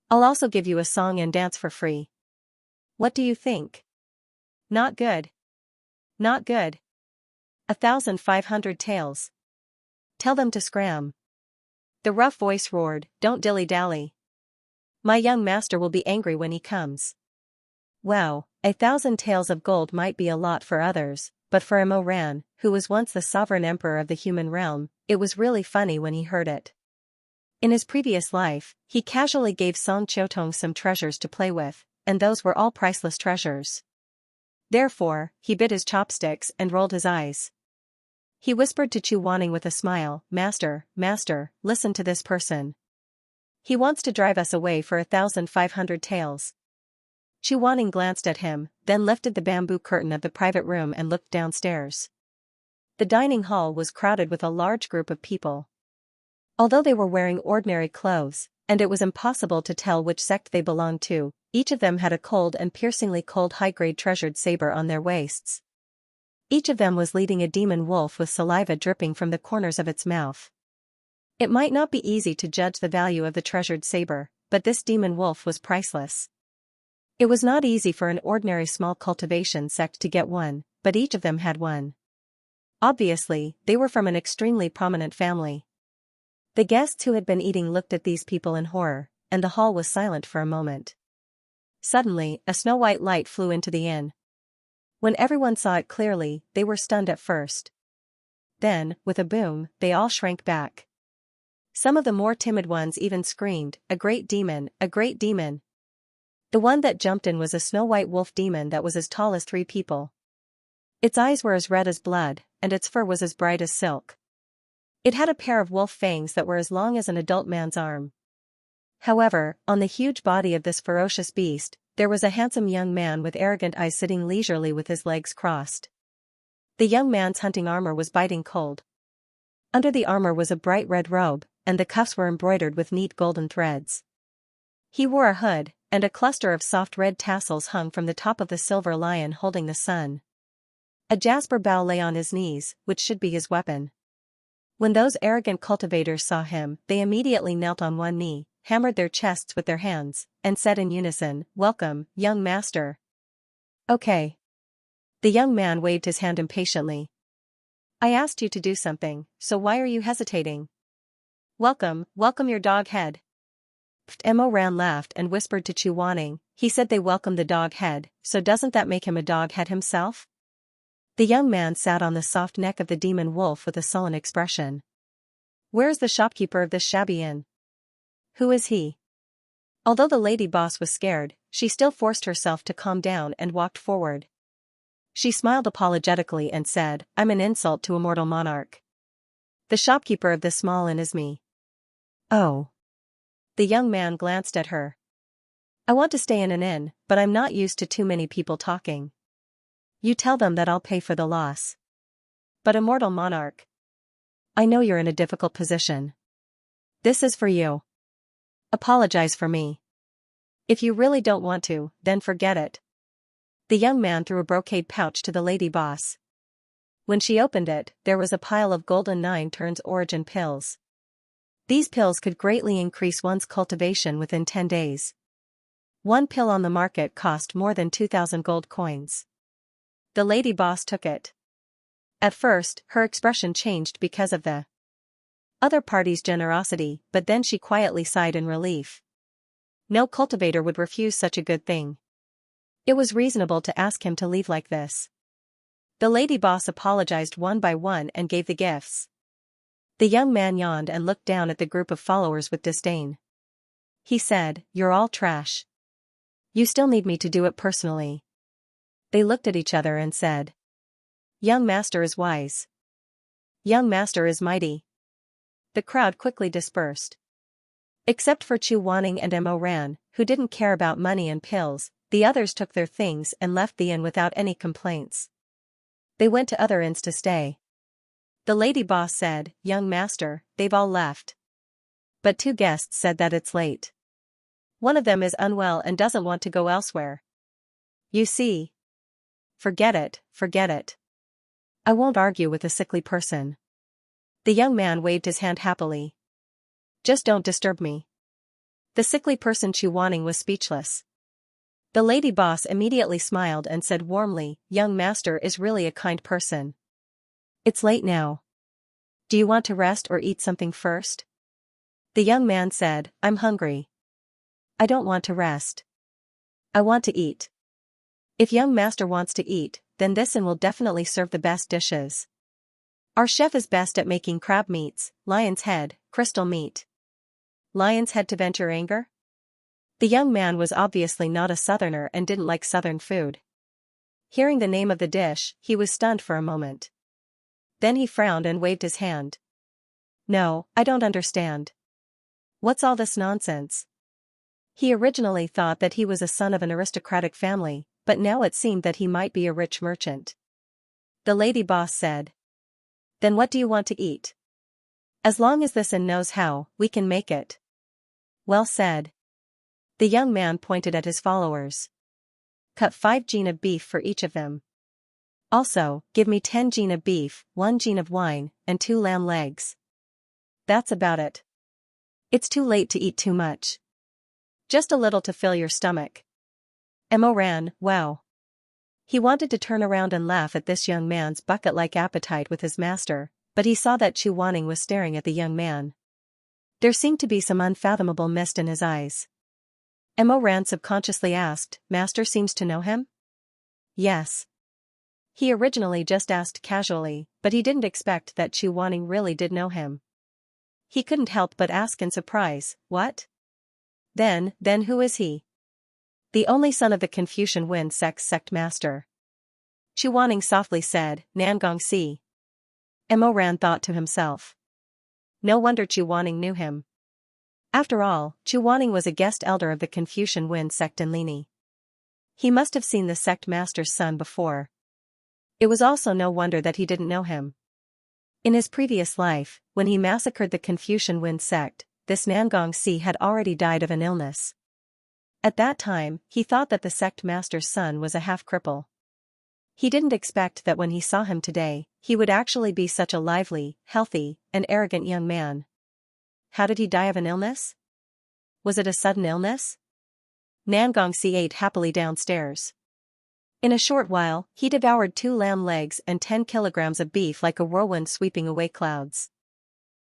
I'll also give you a song and dance for free. What do you think? Not good. Not good. 1,500 taels. Tell them to scram. The rough voice roared, don't dilly-dally. My young master will be angry when he comes. Wow, 1,000 taels of gold might be a lot for others, but for Mo Ran, who was once the sovereign emperor of the human realm, it was really funny when he heard it. In his previous life, he casually gave Song Qiutong some treasures to play with, and those were all priceless treasures. Therefore, he bit his chopsticks and rolled his eyes. He whispered to Chu Wanning with a smile, Master, listen to this person. He wants to drive us away for 1,500 taels. Chu Wanning glanced at him, then lifted the bamboo curtain of the private room and looked downstairs. The dining hall was crowded with a large group of people. Although they were wearing ordinary clothes, and it was impossible to tell which sect they belonged to, each of them had a cold and piercingly cold high-grade treasured saber on their waists. Each of them was leading a demon wolf with saliva dripping from the corners of its mouth. It might not be easy to judge the value of the treasured saber, but this demon wolf was priceless. It was not easy for an ordinary small cultivation sect to get one, but each of them had one. Obviously, they were from an extremely prominent family. The guests who had been eating looked at these people in horror, and the hall was silent for a moment. Suddenly, a snow-white light flew into the inn. When everyone saw it clearly, they were stunned at first. Then, with a boom, they all shrank back. Some of the more timid ones even screamed, "A great demon, a great demon!" The one that jumped in was a snow-white wolf demon that was as tall as 3 people. Its eyes were as red as blood, and its fur was as bright as silk. It had a pair of wolf fangs that were as long as an adult man's arm. However, on the huge body of this ferocious beast, there was a handsome young man with arrogant eyes sitting leisurely with his legs crossed. The young man's hunting armor was biting cold. Under the armor was a bright red robe, and the cuffs were embroidered with neat golden threads. He wore a hood, and a cluster of soft red tassels hung from the top of the silver lion holding the sun. A jasper bow lay on his knees, which should be his weapon. When those arrogant cultivators saw him, they immediately knelt on one knee, hammered their chests with their hands, and said in unison, "Welcome, young master." "Okay." The young man waved his hand impatiently. "I asked you to do something, so why are you hesitating? Welcome your dog head." Mo Ran laughed and whispered to Chu Wanning, "He said they welcomed the dog head, so doesn't that make him a dog head himself?" The young man sat on the soft neck of the demon wolf with a sullen expression. "Where is the shopkeeper of this shabby inn? Who is he?" Although the lady boss was scared, she still forced herself to calm down and walked forward. She smiled apologetically and said, "I'm an insult to a mortal monarch. The shopkeeper of this small inn is me." "Oh." The young man glanced at her. "I want to stay in an inn, but I'm not used to too many people talking. You tell them that I'll pay for the loss." "But a mortal monarch. I know you're in a difficult position. This is for you. Apologize for me. If you really don't want to, then forget it." The young man threw a brocade pouch to the lady boss. When she opened it, there was a pile of golden 9 turns origin pills. These pills could greatly increase one's cultivation within 10 days. One pill on the market cost more than 2,000 gold coins. The lady boss took it. At first, her expression changed because of the other party's generosity, but then she quietly sighed in relief. No cultivator would refuse such a good thing. It was reasonable to ask him to leave like this. The lady boss apologized one by one and gave the gifts. The young man yawned and looked down at the group of followers with disdain. He said, "You're all trash. You still need me to do it personally." They looked at each other and said, "Young master is wise. Young master is mighty." The crowd quickly dispersed. Except for Chu Wanning and Mo Ran, who didn't care about money and pills, the others took their things and left the inn without any complaints. They went to other inns to stay. The lady boss said, "Young master, they've all left. But 2 guests said that it's late. One of them is unwell and doesn't want to go elsewhere. You see. Forget it. I won't argue with a sickly person." The young man waved his hand happily. "Just don't disturb me." The sickly person Chu Wanning was speechless. The lady boss immediately smiled and said warmly, "Young master is really a kind person. It's late now. Do you want to rest or eat something first?" The young man said, "I'm hungry. I don't want to rest. I want to eat." If young master wants to eat, then this inn will definitely serve the best dishes. Our chef is best at making crab meats, lion's head, crystal meat. Lion's head to vent your anger? The young man was obviously not a southerner and didn't like southern food. Hearing the name of the dish, he was stunned for a moment. Then he frowned and waved his hand. No, I don't understand. What's all this nonsense? He originally thought that he was a son of an aristocratic family, but now it seemed that he might be a rich merchant. The lady boss said. Then what do you want to eat? As long as this inn knows how, we can make it. Well said. The young man pointed at his followers. Cut 5 jin of beef for each of them. Also, give me 10 jin of beef, 1 jin of wine, and 2 lamb legs. That's about it. It's too late to eat too much. Just a little to fill your stomach. Mo ran, wow. He wanted to turn around and laugh at this young man's bucket-like appetite with his master, but he saw that Chu Wanning was staring at the young man. There seemed to be some unfathomable mist in his eyes. Mo Ran subconsciously asked, Master seems to know him? Yes. He originally just asked casually, but he didn't expect that Chu Wanning really did know him. He couldn't help but ask in surprise, what? Then who is he? The only son of the Confucian Wen sect master. Chu Wanning softly said, Nangong Si. Mo Ran thought to himself. No wonder Chu Wanning knew him. After all, Chu Wanning was a guest elder of the Confucian Wen sect in Lini. He must have seen the sect master's son before. It was also no wonder that he didn't know him. In his previous life, when he massacred the Confucian Wen sect, this Nangong Si had already died of an illness. At that time, he thought that the sect master's son was a half-cripple. He didn't expect that when he saw him today, he would actually be such a lively, healthy, and arrogant young man. How did he die of an illness? Was it a sudden illness? Nangong Si ate happily downstairs. In a short while, he devoured 2 lamb legs and 10 kilograms of beef like a whirlwind sweeping away clouds.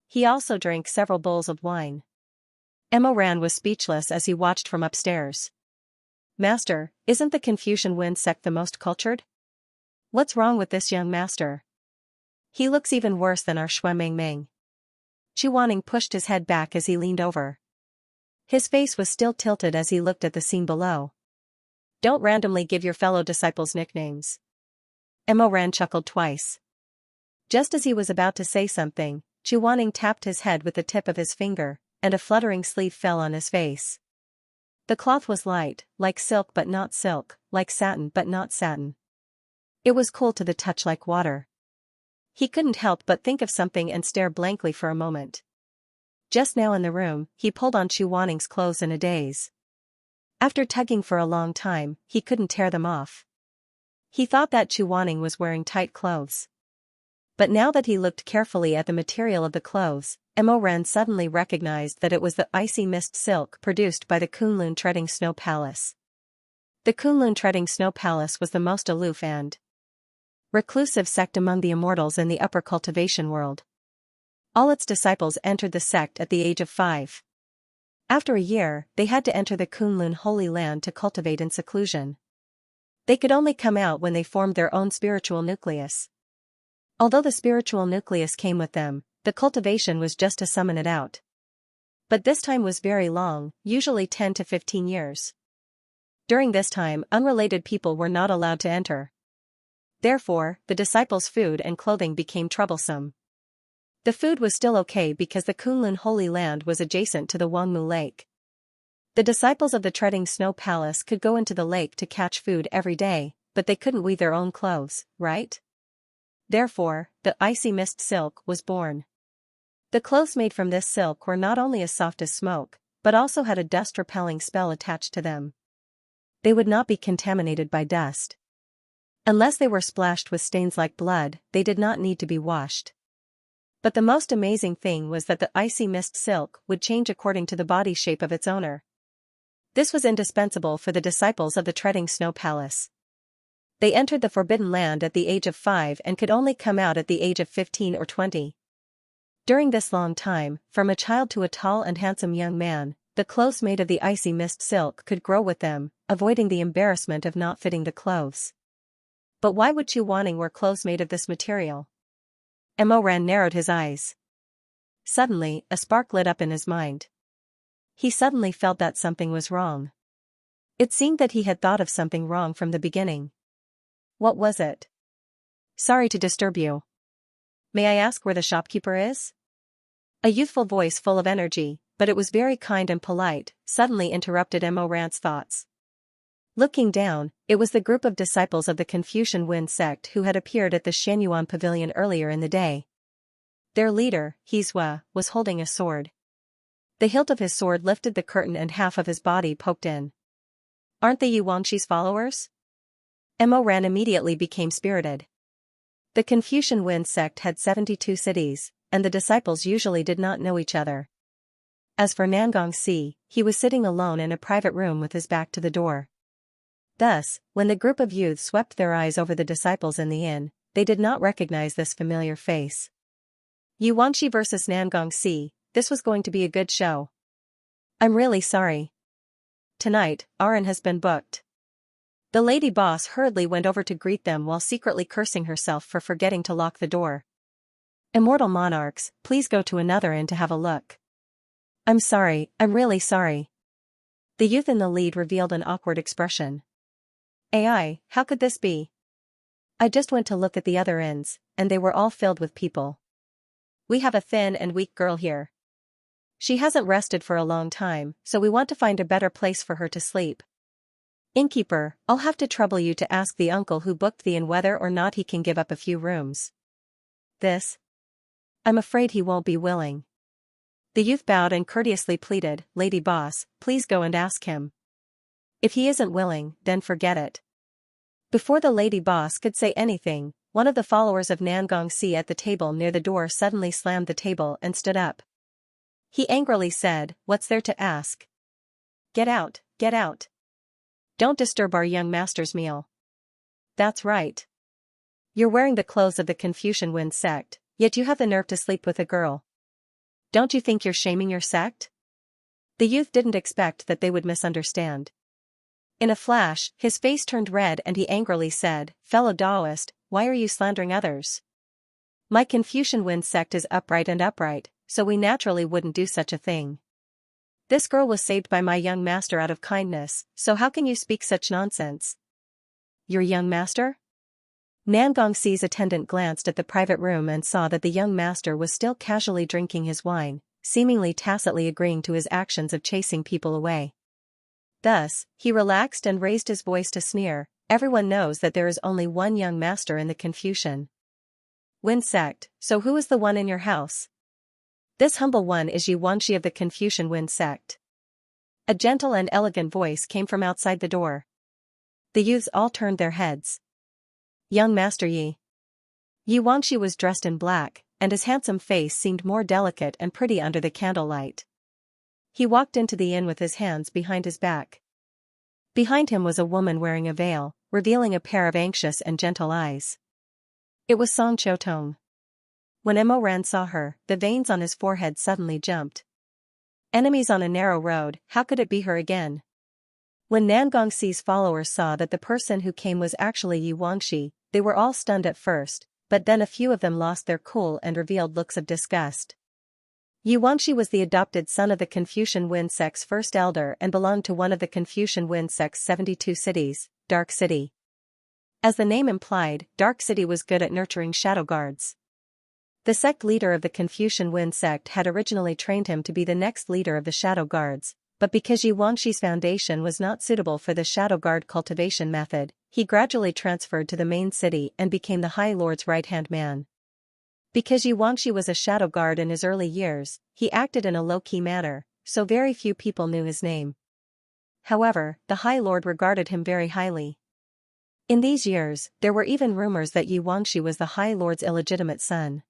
He also drank several bowls of wine. Mo Ran was speechless as he watched from upstairs. Master, isn't the Confucian Wen sect the most cultured? What's wrong with this young master? He looks even worse than our Shui Meng Meng. Chu Wanning pushed his head back as he leaned over. His face was still tilted as he looked at the scene below. Don't randomly give your fellow disciples nicknames. Mo Ran chuckled twice. Just as he was about to say something, Chu Wanning tapped his head with the tip of his finger, and a fluttering sleeve fell on his face. The cloth was light, like silk but not silk, like satin but not satin. It was cool to the touch like water. He couldn't help but think of something and stare blankly for a moment. Just now in the room, he pulled on Chu Wanning's clothes in a daze. After tugging for a long time, he couldn't tear them off. He thought that Chu Wanning was wearing tight clothes. But now that he looked carefully at the material of the clothes, Mo Ran suddenly recognized that it was the icy mist silk produced by the Kunlun Treading Snow Palace. The Kunlun Treading Snow Palace was the most aloof and reclusive sect among the immortals in the upper cultivation world. All its disciples entered the sect at the age of 5. After a year, they had to enter the Kunlun Holy Land to cultivate in seclusion. They could only come out when they formed their own spiritual nucleus. Although the spiritual nucleus came with them, the cultivation was just to summon it out. But this time was very long, usually 10 to 15 years. During this time, unrelated people were not allowed to enter. Therefore, the disciples' food and clothing became troublesome. The food was still okay because the Kunlun Holy Land was adjacent to the Wangmu Lake. The disciples of the Treading Snow Palace could go into the lake to catch food every day, but they couldn't weave their own clothes, right? Therefore, the icy mist silk was born. The clothes made from this silk were not only as soft as smoke, but also had a dust-repelling spell attached to them. They would not be contaminated by dust. Unless they were splashed with stains like blood, they did not need to be washed. But the most amazing thing was that the icy mist silk would change according to the body shape of its owner. This was indispensable for the disciples of the Treading Snow Palace. They entered the Forbidden Land at the age of 5 and could only come out at the age of 15 or 20. During this long time, from a child to a tall and handsome young man, the clothes made of the icy mist silk could grow with them, avoiding the embarrassment of not fitting the clothes. But why would Chu Wanning wear clothes made of this material? Emoran narrowed his eyes. Suddenly, a spark lit up in his mind. He suddenly felt that something was wrong. It seemed that he had thought of something wrong from the beginning. What was it? Sorry to disturb you. May I ask where the shopkeeper is? A youthful voice full of energy, but it was very kind and polite, suddenly interrupted Emoran's thoughts. Looking down, it was the group of disciples of the Confucian Wind sect who had appeared at the Xianyuan pavilion earlier in the day. Their leader, Hizhua, was holding a sword. The hilt of his sword lifted the curtain and half of his body poked in. Aren't they Yuanxi's followers? Emoran immediately became spirited. The Confucian Wind sect had 72 cities, and the disciples usually did not know each other. As for Xianxia, he was sitting alone in a private room with his back to the door. Thus, when the group of youths swept their eyes over the disciples in the inn, they did not recognize this familiar face. Yuanxi versus Xianxia, this was going to be a good show. I'm really sorry. Tonight, Aran has been booked. The lady boss hurriedly went over to greet them while secretly cursing herself for forgetting to lock the door. Immortal monarchs, please go to another inn to have a look. I'm sorry, I'm really sorry. The youth in the lead revealed an awkward expression. AI, how could this be? I just went to look at the other inns, and they were all filled with people. We have a thin and weak girl here. She hasn't rested for a long time, so we want to find a better place for her to sleep. Innkeeper, I'll have to trouble you to ask the uncle who booked the inn whether or not he can give up a few rooms. This? I'm afraid he won't be willing. The youth bowed and courteously pleaded, Lady boss, please go and ask him. If he isn't willing, then forget it. Before the lady boss could say anything, one of the followers of Xianxia at the table near the door suddenly slammed the table and stood up. He angrily said, What's there to ask? Get out, get out. Don't disturb our young master's meal. That's right. You're wearing the clothes of the Confucian Wind sect, yet you have the nerve to sleep with a girl. Don't you think you're shaming your sect? The youth didn't expect that they would misunderstand. In a flash, his face turned red and he angrily said, Fellow Taoist, why are you slandering others? My Confucian Wind sect is upright, so we naturally wouldn't do such a thing. This girl was saved by my young master out of kindness, so how can you speak such nonsense? Your young master? Xianxia's attendant glanced at the private room and saw that the young master was still casually drinking his wine, seemingly tacitly agreeing to his actions of chasing people away. Thus, he relaxed and raised his voice to sneer, everyone knows that there is only one young master in the Confucian Wind sect, so who is the one in your house? This humble one is Yuanxi of the Confucian Wind sect. A gentle and elegant voice came from outside the door. The youths all turned their heads. Young Master Yi. Yuanxi was dressed in black, and his handsome face seemed more delicate and pretty under the candlelight. He walked into the inn with his hands behind his back. Behind him was a woman wearing a veil, revealing a pair of anxious and gentle eyes. It was Song Chotong. When Emoran saw her, the veins on his forehead suddenly jumped. Enemies on a narrow road, how could it be her again? When Xianxi's followers saw that the person who came was actually Yuanxi, they were all stunned at first, but then a few of them lost their cool and revealed looks of disgust. Yuanxi was the adopted son of the Confucian Wind sect's first elder and belonged to one of the Confucian Wind sect's 72 cities, Dark City. As the name implied, Dark City was good at nurturing shadow guards. The sect leader of the Confucian Wind sect had originally trained him to be the next leader of the shadow guards, but because Yuanxi's foundation was not suitable for the shadow guard cultivation method, he gradually transferred to the main city and became the High Lord's right-hand man. Because Yuanxi was a shadow guard in his early years, he acted in a low-key manner, so very few people knew his name. However, the High Lord regarded him very highly. In these years, there were even rumors that Yuanxi was the High Lord's illegitimate son.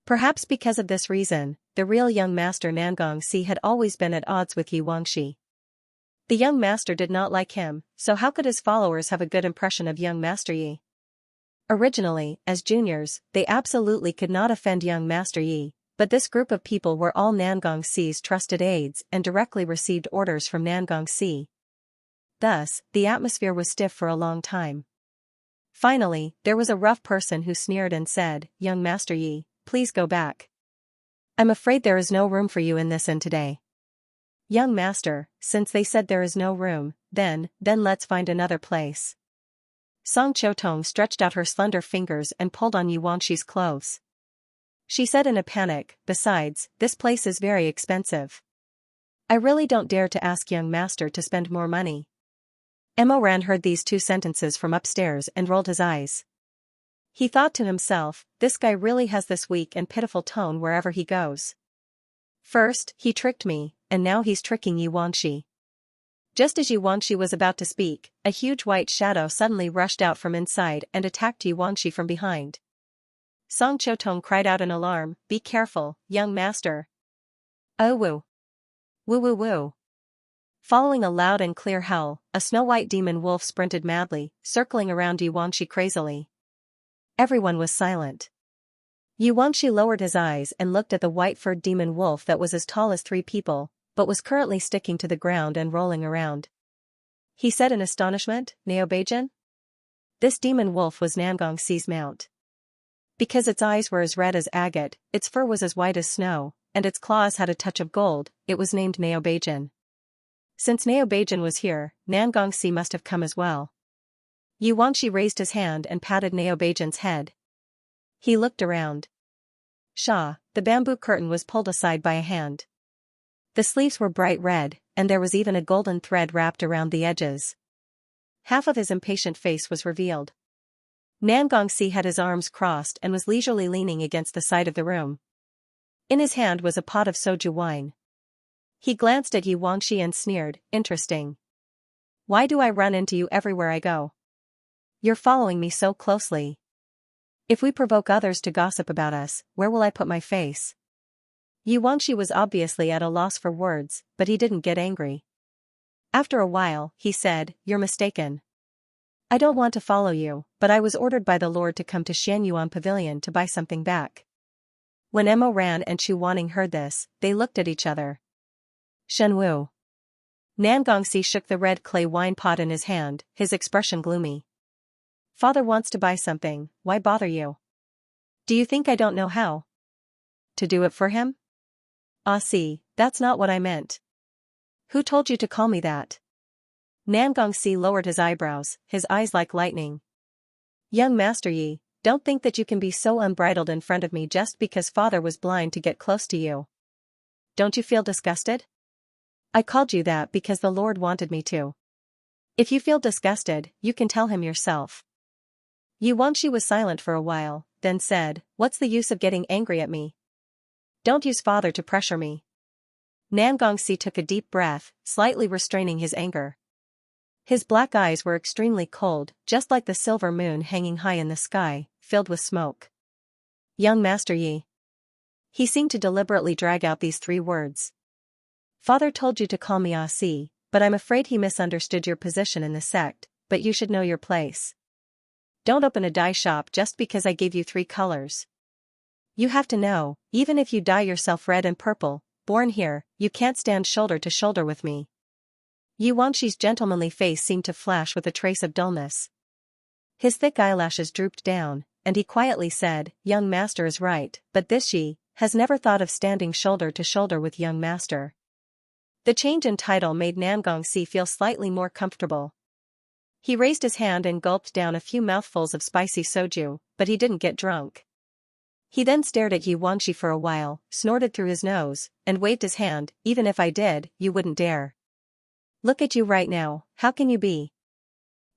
Perhaps because of this reason, the real young master Xianxia had always been at odds with Yuanxi. The young master did not like him, so how could his followers have a good impression of young Master Yi? Originally, as juniors, they absolutely could not offend young Master Yi, but this group of people were all Nangongxi's trusted aides and directly received orders from Nangongxi. Thus, the atmosphere was stiff for a long time. Finally, there was a rough person who sneered and said, "Young Master Yi, please go back. I'm afraid there is no room for you in this inn today." "Young master, since they said there is no room, then let's find another place." Song Qiutong stretched out her slender fingers and pulled on Yuanxi's clothes. She said in a panic, "Besides, this place is very expensive. I really don't dare to ask young master to spend more money." Emoran heard these two sentences from upstairs and rolled his eyes. He thought to himself, this guy really has this weak and pitiful tone wherever he goes. First, he tricked me, and now he's tricking Yuanxi. Just as Yuanxi was about to speak, a huge white shadow suddenly rushed out from inside and attacked Yuanxi from behind. Song Qiutong cried out in alarm, "Be careful, young master." "Oh woo. Woo woo woo." Following a loud and clear howl, a snow-white demon wolf sprinted madly, circling around Yuanxi crazily. Everyone was silent. Yuanxi lowered his eyes and looked at the white-furred demon wolf that was as tall as 3 people, but was currently sticking to the ground and rolling around. He said in astonishment, "Neobeijan?" This demon wolf was Nangongxi's mount. Because its eyes were as red as agate, its fur was as white as snow, and its claws had a touch of gold, it was named Neobeijan. Since Neobeijan was here, Nangongxi must have come as well. Yuanxi raised his hand and patted Neobeijan's head. He looked around. Sha, the bamboo curtain was pulled aside by a hand. The sleeves were bright red, and there was even a golden thread wrapped around the edges. Half of his impatient face was revealed. Nangongxi had his arms crossed and was leisurely leaning against the side of the room. In his hand was a pot of soju wine. He glanced at Yuanxi and sneered, "Interesting. Why do I run into you everywhere I go? You're following me so closely. If we provoke others to gossip about us, where will I put my face?" Yuanxi was obviously at a loss for words, but he didn't get angry. After a while, he said, "You're mistaken. I don't want to follow you, but I was ordered by the Lord to come to Xianyuan Pavilion to buy something back." When Emo Ran and Chu Wanning heard this, they looked at each other. "Shenwu." Nangongxi shook the red clay wine pot in his hand, his expression gloomy. "Father wants to buy something, why bother you? Do you think I don't know how to do it for him?" "Ah see, that's not what I meant." "Who told you to call me that?" Nangongxi lowered his eyebrows, his eyes like lightning. "Young Master Yi, don't think that you can be so unbridled in front of me just because father was blind to get close to you. Don't you feel disgusted? I called you that because the Lord wanted me to. If you feel disgusted, you can tell him yourself." Yuanxi was silent for a while, then said, "What's the use of getting angry at me? Don't use father to pressure me." Nangongxi took a deep breath, slightly restraining his anger. His black eyes were extremely cold, just like the silver moon hanging high in the sky, filled with smoke. "Young Master Yi." He seemed to deliberately drag out these 3 words. "Father told you to call me Asi, but I'm afraid he misunderstood your position in the sect, but you should know your place. Don't open a dye shop just because I gave you 3 colors. You have to know, even if you dye yourself red and purple, born here, you can't stand shoulder to shoulder with me." Yuanxi's gentlemanly face seemed to flash with a trace of dullness. His thick eyelashes drooped down, and he quietly said, "Young master is right, but this Yi has never thought of standing shoulder to shoulder with young master." The change in title made Nangongxi feel slightly more comfortable. He raised his hand and gulped down a few mouthfuls of spicy soju, but he didn't get drunk. He then stared at Yuanxi for a while, snorted through his nose, and waved his hand, "Even if I did, you wouldn't dare. Look at you right now, how can you be?"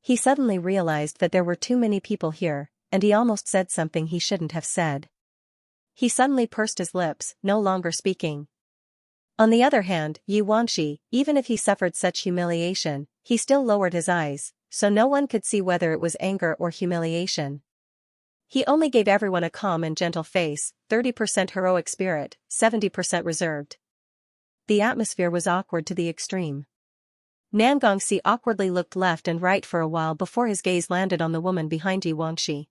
He suddenly realized that there were too many people here, and he almost said something he shouldn't have said. He suddenly pursed his lips, no longer speaking. On the other hand, Yuanxi, even if he suffered such humiliation, he still lowered his eyes, so no one could see whether it was anger or humiliation. He only gave everyone a calm and gentle face, 30% heroic spirit, 70% reserved. The atmosphere was awkward to the extreme. Nangongxi awkwardly looked left and right for a while before his gaze landed on the woman behind Yuanxi.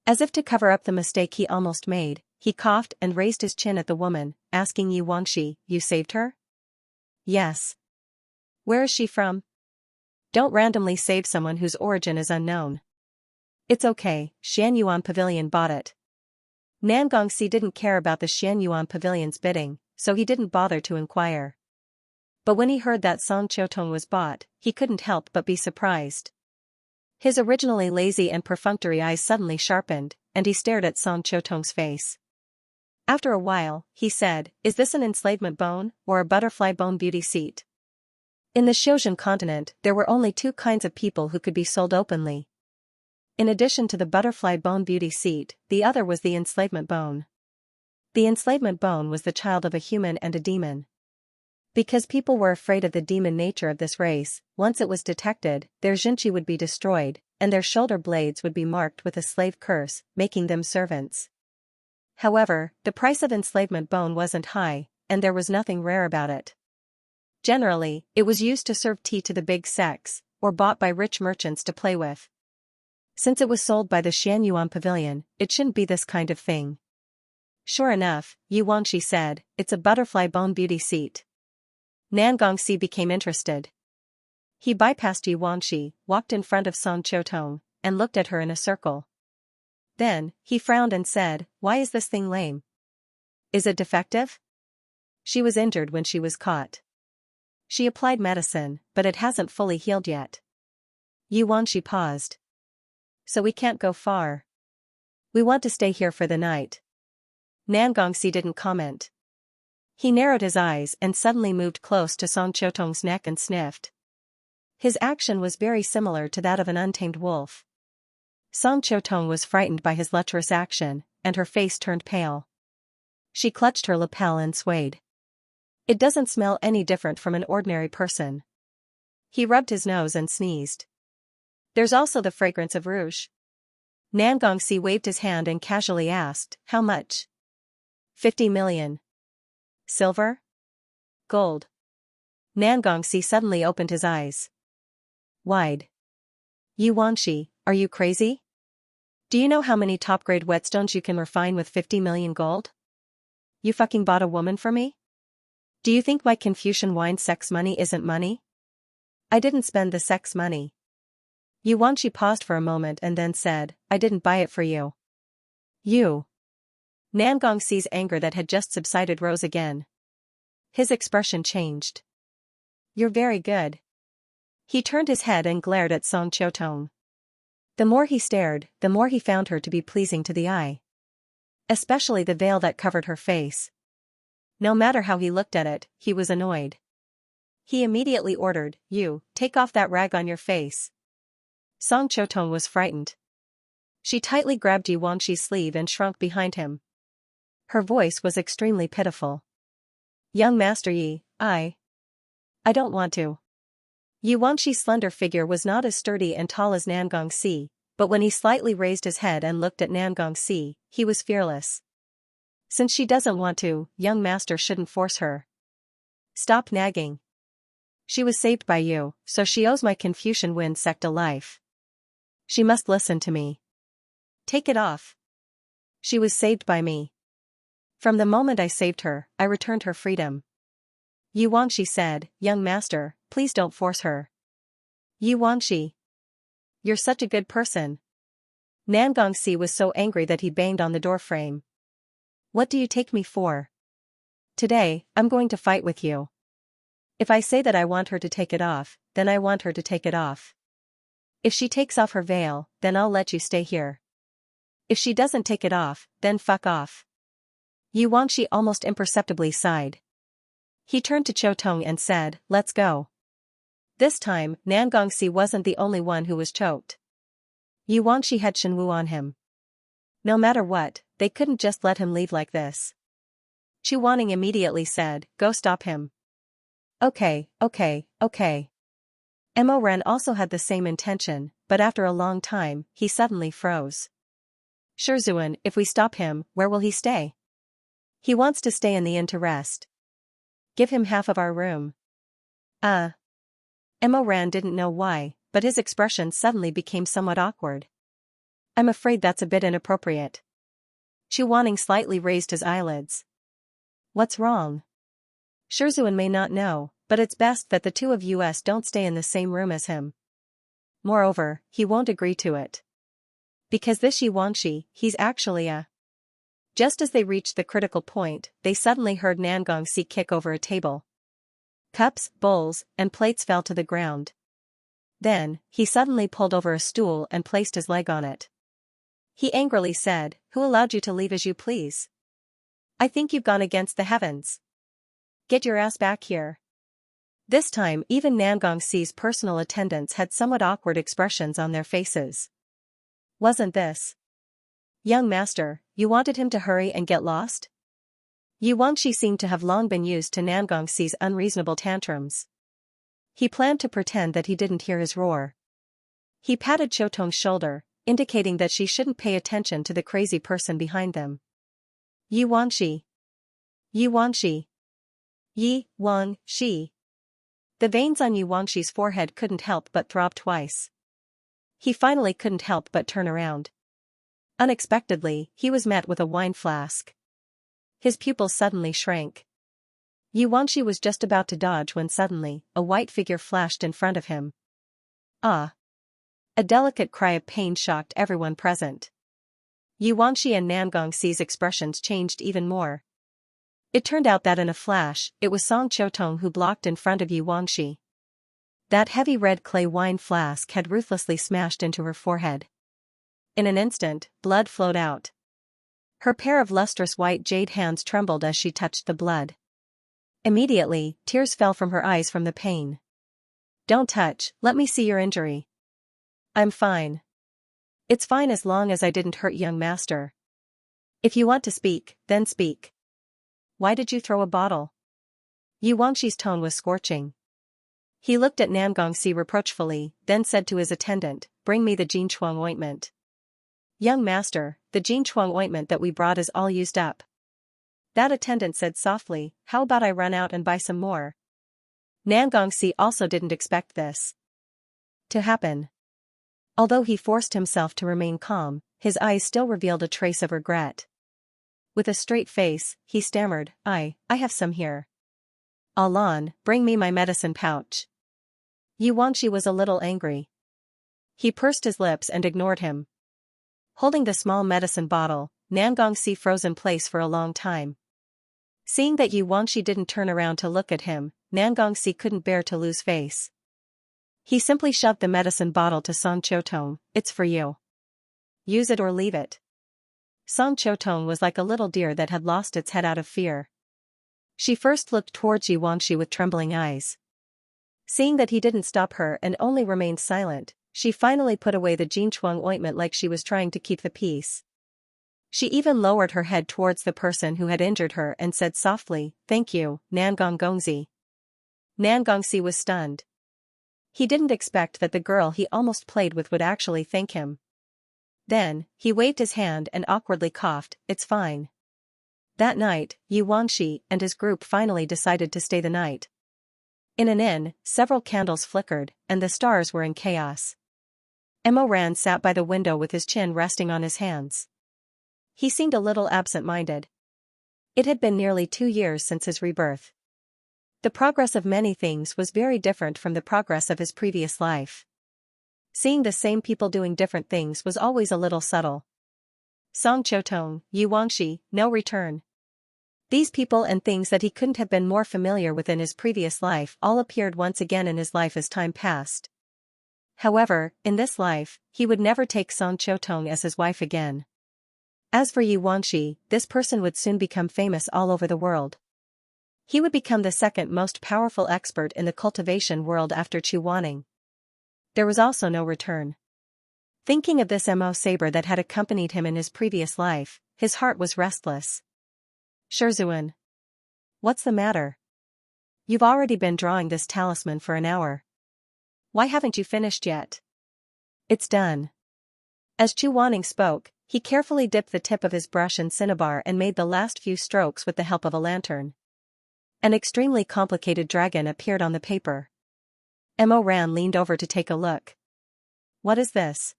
As if to cover up the mistake he almost made, he coughed and raised his chin at the woman, asking Yuanxi, you saved her? Yes. Where is she from? Don't randomly save someone whose origin is unknown. It's okay, Xianyuan Pavilion bought it. Nangongxi didn't care about the Xianyuan Pavilion's bidding, so he didn't bother to inquire. But when he heard that Song Qiutong was bought, he couldn't help but be surprised. His originally lazy and perfunctory eyes suddenly sharpened, and he stared at Song Qiutong's face. After a while, he said, is this an enslavement bone, or a butterfly bone beauty seat? In the Shizun continent, there were only two kinds of people who could be sold openly. In addition to the butterfly bone beauty seat, the other was the enslavement bone. The enslavement bone was the child of a human and a demon. Because people were afraid of the demon nature of this race, once it was detected, their Jinchi would be destroyed, and their shoulder blades would be marked with a slave curse, making them servants. However, the price of enslavement bone wasn't high, and there was nothing rare about it. Generally, it was used to serve tea to the big sects, or bought by rich merchants to play with. Since it was sold by the Xianyuan Pavilion, it shouldn't be this kind of thing. Sure enough, Yuanxi said, it's a butterfly bone beauty seat. Nangongxi became interested. He bypassed Yuanxi, walked in front of Song Qiutong, and looked at her in a circle. Then, he frowned and said, why is this thing lame? Is it defective? She was injured when she was caught. She applied medicine, but it hasn't fully healed yet. Yuanxi paused. So we can't go far. We want to stay here for the night. Nangongxi didn't comment. He narrowed his eyes and suddenly moved close to Song Qiutong's neck and sniffed. His action was very similar to that of an untamed wolf. Song Qiutong was frightened by his lecherous action, and her face turned pale. She clutched her lapel and swayed. It doesn't smell any different from an ordinary person. He rubbed his nose and sneezed. There's also the fragrance of rouge. Nangongxi waved his hand and casually asked, how much? 50 million. Silver? Gold? Nangongxi suddenly opened his eyes wide. Yuanxi, are you crazy? Do you know how many top-grade whetstones you can refine with 50 million gold? You fucking bought a woman for me? Do you think my Confucian wine sex money isn't money? I didn't spend the sex money. Yuanxi paused for a moment and then said, I didn't buy it for you. You. Nangongxi's anger that had just subsided rose again. His expression changed. You're very good. He turned his head and glared at Song Qiutong. The more he stared, the more he found her to be pleasing to the eye. Especially the veil that covered her face. No matter how he looked at it, he was annoyed. He immediately ordered, you, take off that rag on your face. Song Qiutong was frightened. She tightly grabbed Yuanxi's sleeve and shrunk behind him. Her voice was extremely pitiful. Young Master Yi, I don't want to. Yuanxi's slender figure was not as sturdy and tall as Nangongxi, but when he slightly raised his head and looked at Nangongxi, he was fearless. Since she doesn't want to, young master shouldn't force her. Stop nagging. She was saved by you, so she owes my Confucian wind sect a life. She must listen to me. Take it off. She was saved by me. From the moment I saved her, I returned her freedom. Yuanxi said, young master, please don't force her. Yuanxi. You're such a good person. Nangongxi was so angry that he banged on the doorframe. What do you take me for? Today, I'm going to fight with you. If I say that I want her to take it off, then I want her to take it off. If she takes off her veil, then I'll let you stay here. If she doesn't take it off, then fuck off. Yuanxi almost imperceptibly sighed. He turned to Qiutong and said, let's go. This time, Nangongxi wasn't the only one who was choked. Yuanxi had Shenwu on him. No matter what, they couldn't just let him leave like this. Chuaning immediately said, go stop him. Okay. Emoran also had the same intention, but after a long time, he suddenly froze. Shizun, if we stop him, where will he stay? He wants to stay in the inn to rest. Give him half of our room. Emoran didn't know why, but his expression suddenly became somewhat awkward. I'm afraid that's a bit inappropriate. Chu Wanning slightly raised his eyelids. What's wrong? Shizun may not know, but it's best that the two of us don't stay in the same room as him. Moreover, he won't agree to it. Because this Xianxia, he's actually a... Just as they reached the critical point, they suddenly heard Xianxia kick over a table. Cups, bowls, and plates fell to the ground. Then, he suddenly pulled over a stool and placed his leg on it. He angrily said, "Who allowed you to leave as you please? I think you've gone against the heavens. Get your ass back here." This time even Xianxia's personal attendants had somewhat awkward expressions on their faces. Wasn't this? Young master, you wanted him to hurry and get lost? Xianxia seemed to have long been used to Xianxia's unreasonable tantrums. He planned to pretend that he didn't hear his roar. He patted Chotong's shoulder, indicating that she shouldn't pay attention to the crazy person behind them. Xianxia. Xianxia. Xianxia. The veins on Xianxia's forehead couldn't help but throb twice. He finally couldn't help but turn around. Unexpectedly, he was met with a wine flask. His pupils suddenly shrank. Xianxia was just about to dodge when suddenly, a white figure flashed in front of him. Ah! A delicate cry of pain shocked everyone present. Xianxia and Xianxia's expressions changed even more. It turned out that in a flash, it was Song Chotong who blocked in front of Xianxia. That heavy red clay wine flask had ruthlessly smashed into her forehead. In an instant, blood flowed out. Her pair of lustrous white jade hands trembled as she touched the blood. Immediately, tears fell from her eyes from the pain. "Don't touch, let me see your injury." "I'm fine." "It's fine as long as I didn't hurt young master. If you want to speak, then speak. Why did you throw a bottle?" Xianxia's tone was scorching. He looked at Xianxia reproachfully, then said to his attendant, "Bring me the Jinchuang ointment." "Young master, the Jinchuang ointment that we brought is all used up." That attendant said softly, "How about I run out and buy some more?" Xianxia also didn't expect this to happen. Although he forced himself to remain calm, his eyes still revealed a trace of regret. With a straight face, he stammered, I have some here." "Alan, bring me my medicine pouch." Xianxia was a little angry. He pursed his lips and ignored him. Holding the small medicine bottle, Xianxia froze in place for a long time. Seeing that Xianxia didn't turn around to look at him, Xianxia couldn't bear to lose face. He simply shoved the medicine bottle to Song Chotong. "It's for you. Use it or leave it." Song Chotong was like a little deer that had lost its head out of fear. She first looked towards Xianxia with trembling eyes. Seeing that he didn't stop her and only remained silent, she finally put away the Jinchuang ointment like she was trying to keep the peace. She even lowered her head towards the person who had injured her and said softly, "Thank you, Xianxia." Xianxia was stunned. He didn't expect that the girl he almost played with would actually thank him. Then, he waved his hand and awkwardly coughed, "It's fine." That night, Xianxia and his group finally decided to stay the night. In an inn, several candles flickered, and the stars were in chaos. Emoran sat by the window with his chin resting on his hands. He seemed a little absent-minded. It had been nearly 2 years since his rebirth. The progress of many things was very different from the progress of his previous life. Seeing the same people doing different things was always a little subtle. Song Chotong, Xianxia, no return. These people and things that he couldn't have been more familiar with in his previous life all appeared once again in his life as time passed. However, in this life, he would never take Song Chotong as his wife again. As for Xianxia, this person would soon become famous all over the world. He would become the second most powerful expert in the cultivation world after Chu Wanning. There was also no return. Thinking of this Mo saber that had accompanied him in his previous life, his heart was restless. Shizun. What's the matter? You've already been drawing this talisman for an hour. Why haven't you finished yet? It's done. As Chu Wanning spoke, he carefully dipped the tip of his brush in cinnabar and made the last few strokes with the help of a lantern. An extremely complicated dragon appeared on the paper. Emoran leaned over to take a look. What is this?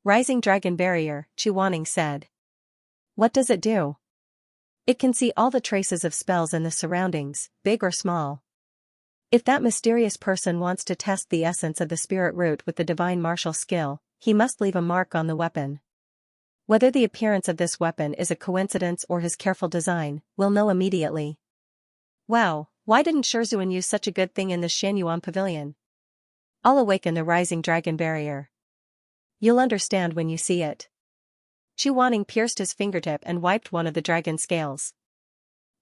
Rising dragon barrier, Chu Wanning said. What does it do? It can see all the traces of spells in the surroundings, big or small. If that mysterious person wants to test the essence of the spirit root with the divine martial skill, he must leave a mark on the weapon. Whether the appearance of this weapon is a coincidence or his careful design, we'll know immediately. Wow, why didn't Shizun use such a good thing in the Xianyuan pavilion? I'll awaken the rising dragon barrier. You'll understand when you see it. Xianxia pierced his fingertip and wiped one of the dragon scales.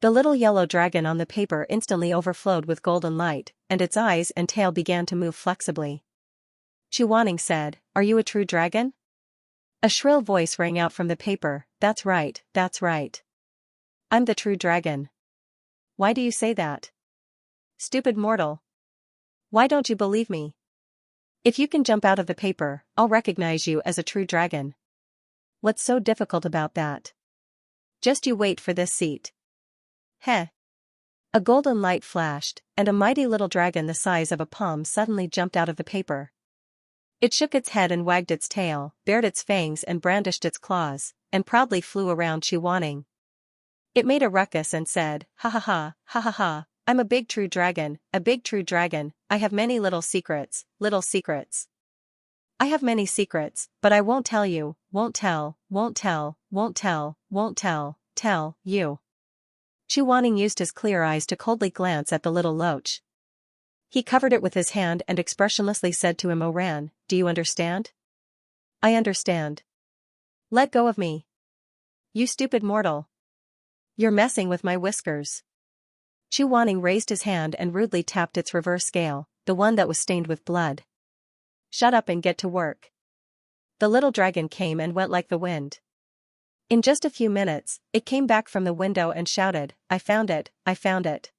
The little yellow dragon on the paper instantly overflowed with golden light, and its eyes and tail began to move flexibly. Xianxia said, "Are you a true dragon?" A shrill voice rang out from the paper, "That's right, that's right. I'm the true dragon." "Why do you say that? Stupid mortal. Why don't you believe me? If you can jump out of the paper, I'll recognize you as a true dragon. What's so difficult about that? Just you wait for this seat." Heh. A golden light flashed, and a mighty little dragon the size of a palm suddenly jumped out of the paper. It shook its head and wagged its tail, bared its fangs and brandished its claws, and proudly flew around Xianxia. It made a ruckus and said, "Ha ha ha, ha ha ha, I'm a big true dragon, a big true dragon, I have many little secrets, little secrets. I have many secrets, but I won't tell you, won't tell, won't tell, won't tell, won't tell you." Xianxia used his clear eyes to coldly glance at the little loach. He covered it with his hand and expressionlessly said to Imoran, "Do you understand?" "I understand." "Let go of me. You stupid mortal. You're messing with my whiskers." Xianxia raised his hand and rudely tapped its reverse scale, the one that was stained with blood. "Shut up and get to work." The little dragon came and went like the wind. In just a few minutes, it came back from the window and shouted, "I found it, I found it.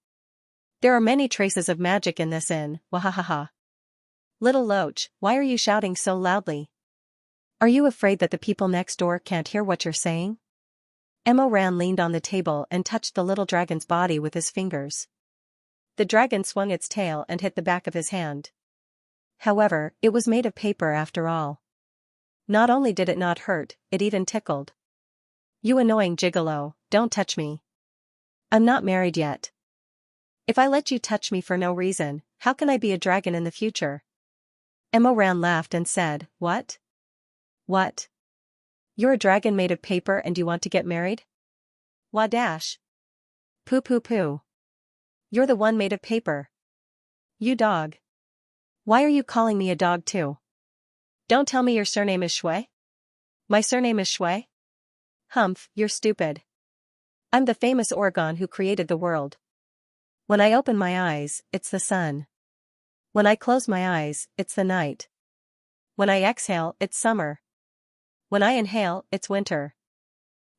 There are many traces of magic in this inn, wahahaha." "Little loach, why are you shouting so loudly? Are you afraid that the people next door can't hear what you're saying?" Imoran leaned on the table and touched the little dragon's body with his fingers. The dragon swung its tail and hit the back of his hand. However, it was made of paper after all. Not only did it not hurt, it even tickled. "You annoying gigolo, don't touch me. I'm not married yet. If I let you touch me for no reason, how can I be a dragon in the future?" Imoran laughed and said, "What? What? You're a dragon made of paper and you want to get married? Wah dash. Poo poo poo. You're the one made of paper. You dog. Why are you calling me a dog too? Don't tell me your surname is Shui? My surname is Shui? Humph, you're stupid. I'm the famous Orgon who created the world. When I open my eyes, it's the sun. When I close my eyes, it's the night. When I exhale, it's summer. When I inhale, it's winter.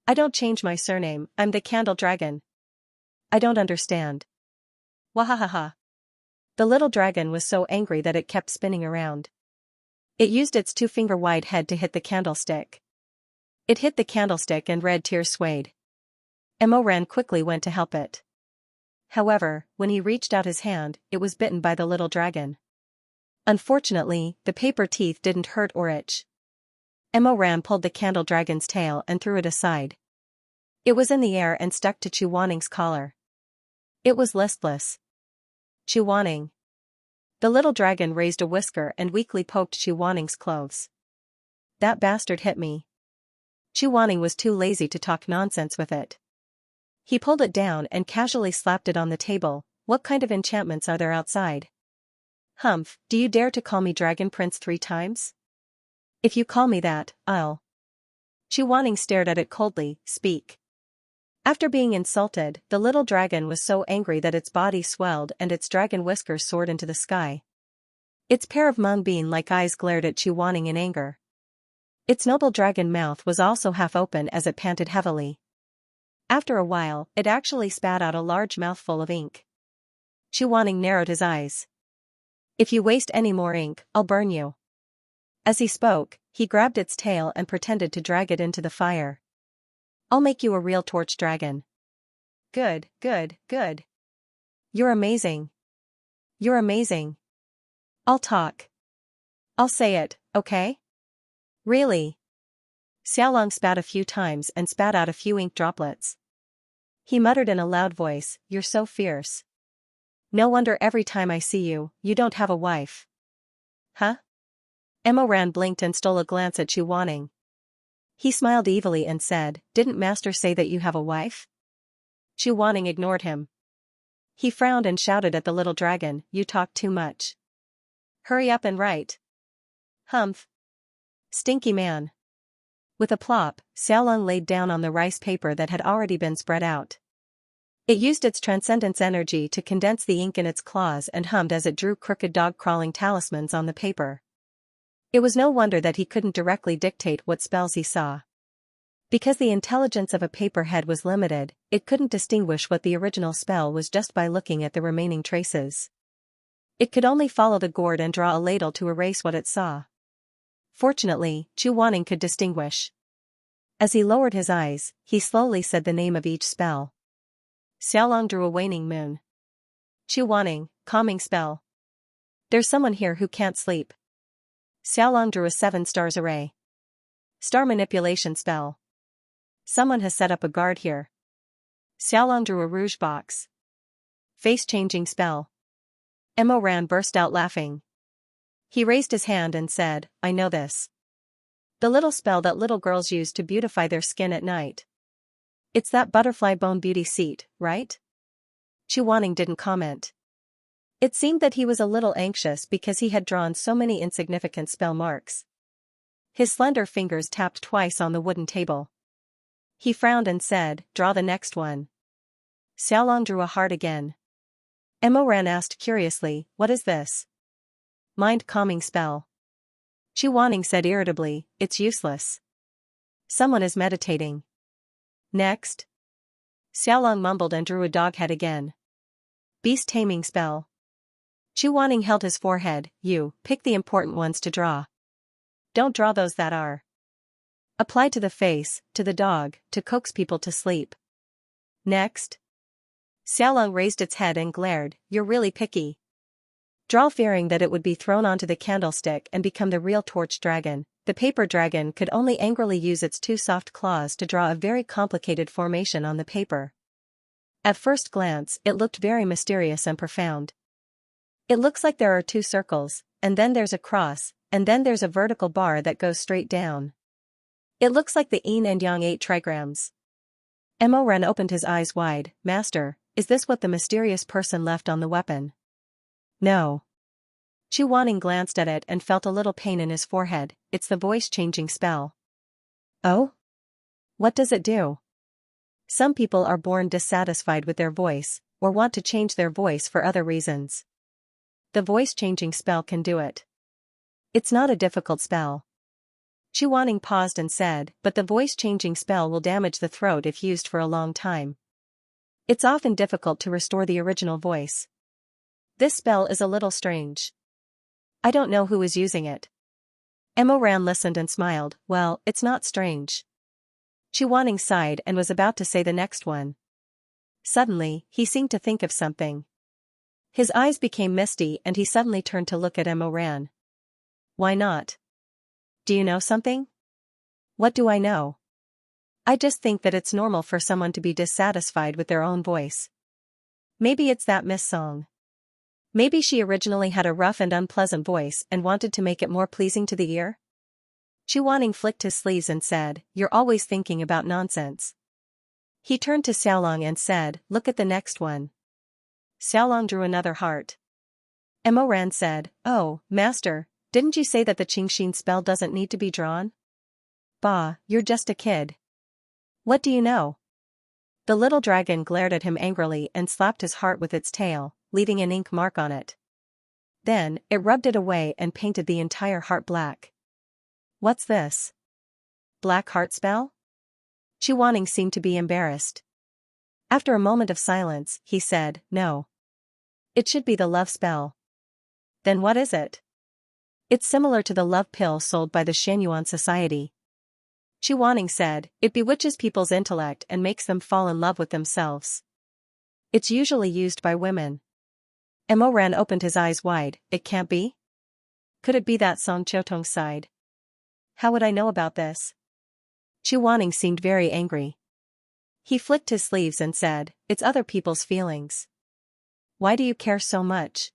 I don't change my surname, I'm the candle dragon. I don't understand. Wahahaha." The little dragon was so angry that it kept spinning around. It used its 2-finger-wide head to hit the candlestick. It hit the candlestick and red tears swayed. Imoran quickly went to help it. However, when he reached out his hand, it was bitten by the little dragon. Unfortunately, the paper teeth didn't hurt or itch. Imoran pulled the candle dragon's tail and threw it aside. It was in the air and stuck to Xianxia's collar. It was listless. "Xianxia." The little dragon raised a whisker and weakly poked Xianxia's clothes. "That bastard hit me." Xianxia was too lazy to talk nonsense with it. He pulled it down and casually slapped it on the table. "What kind of enchantments are there outside? Humph, do you dare to call me Dragon Prince 3 times? If you call me that, I'll..." Xianxia stared at it coldly, "Speak." After being insulted, the little dragon was so angry that its body swelled and its dragon whiskers soared into the sky. Its pair of mung-bean-like eyes glared at Xianxia in anger. Its noble dragon mouth was also half open as it panted heavily. After a while, it actually spat out a large mouthful of ink. Xianxia narrowed his eyes. "If you waste any more ink, I'll burn you." As he spoke, he grabbed its tail and pretended to drag it into the fire. "I'll make you a real torch dragon." "Good, good, good. You're amazing. You're amazing. I'll talk. I'll say it, okay? Really? Xiaolong spat a few times and spat out a few ink droplets. He muttered in a loud voice, "You're so fierce. No wonder every time I see you, you don't have a wife." Huh? Emoran blinked and stole a glance at Chu Wanning. He smiled evilly and said, "Didn't Master say that you have a wife?" Chu Wanning ignored him. He frowned and shouted at the little dragon, "You talk too much. Hurry up and write." "Humph. Stinky man." With a plop, Xiaolong laid down on the rice paper that had already been spread out. It used its transcendence energy to condense the ink in its claws and hummed as it drew crooked dog-crawling talismans on the paper. It was no wonder that he couldn't directly dictate what spells he saw. Because the intelligence of a paperhead was limited, it couldn't distinguish what the original spell was just by looking at the remaining traces. It could only follow the gourd and draw a ladle to erase what it saw. Fortunately, Chu Wanning could distinguish. As he lowered his eyes, he slowly said the name of each spell. Xiaolong drew a waning moon. Chu Wanning, calming spell. There's someone here who can't sleep. Xiaolong drew a 7 stars array. Star manipulation spell. Someone has set up a guard here. Xiaolong drew a rouge box. Face-changing spell. Emoran burst out laughing. He raised his hand and said, "I know this. The little spell that little girls use to beautify their skin at night. It's that butterfly bone beauty seat, right?" Chu Wanning didn't comment. It seemed that he was a little anxious because he had drawn so many insignificant spell marks. His slender fingers tapped twice on the wooden table. He frowned and said, "Draw the next one." Xiaolong drew a heart again. Emoran asked curiously, "What is this?" "Mind-calming spell." Chu Wanning said irritably, "It's useless. Someone is meditating." "Next." Xiaolong mumbled and drew a dog head again. Beast-taming spell. Chu Wanning held his forehead. "You, pick the important ones to draw. Don't draw those that are applied to the face, to the dog, to coax people to sleep." "Next." Xiaolong raised its head and glared, "You're really picky." Draw. Fearing that it would be thrown onto the candlestick and become the real torch dragon, the paper dragon could only angrily use its 2 soft claws to draw a very complicated formation on the paper. At first glance, it looked very mysterious and profound. It looks like there are 2 circles, and then there's a cross, and then there's a vertical bar that goes straight down. It looks like the yin and yang 8 trigrams. Emoran opened his eyes wide. "Master, is this what the mysterious person left on the weapon?" "No." Chu Wanning glanced at it and felt a little pain in his forehead. "It's the voice-changing spell." "Oh? What does it do?" "Some people are born dissatisfied with their voice, or want to change their voice for other reasons. The voice-changing spell can do it. It's not a difficult spell." Chu Wanning paused and said, "But the voice-changing spell will damage the throat if used for a long time. It's often difficult to restore the original voice. This spell is a little strange. I don't know who is using it." Emoran listened and smiled. "Well, it's not strange." Chu Wanning sighed and was about to say the next one. Suddenly, he seemed to think of something. His eyes became misty and he suddenly turned to look at Emoran. "Why not? Do you know something?" "What do I know?" "I just think that it's normal for someone to be dissatisfied with their own voice. Maybe it's that Miss Song. Maybe she originally had a rough and unpleasant voice and wanted to make it more pleasing to the ear." Chu Wanning flicked his sleeves and said, "You're always thinking about nonsense." He turned to Xiaolong and said, "Look at the next one." Xiaolong drew another heart. Emoran said, "Oh, Master, didn't you say that the Qingxin spell doesn't need to be drawn?" "Bah, you're just a kid. What do you know?" The little dragon glared at him angrily and slapped his heart with its tail, leaving an ink mark on it. Then, it rubbed it away and painted the entire heart black. "What's this? Black heart spell?" Chu Wanning seemed to be embarrassed. After a moment of silence, he said, "No. It should be the love spell." "Then what is it?" "It's similar to the love pill sold by the Xianyuan Society." Chu Wanning said, "It bewitches people's intellect and makes them fall in love with themselves. It's usually used by women." Emoran opened his eyes wide. "It can't be? Could it be that Song Qiutong's side? How would I know about this?" Chu Wanning seemed very angry. He flicked his sleeves and said, "It's other people's feelings. Why do you care so much?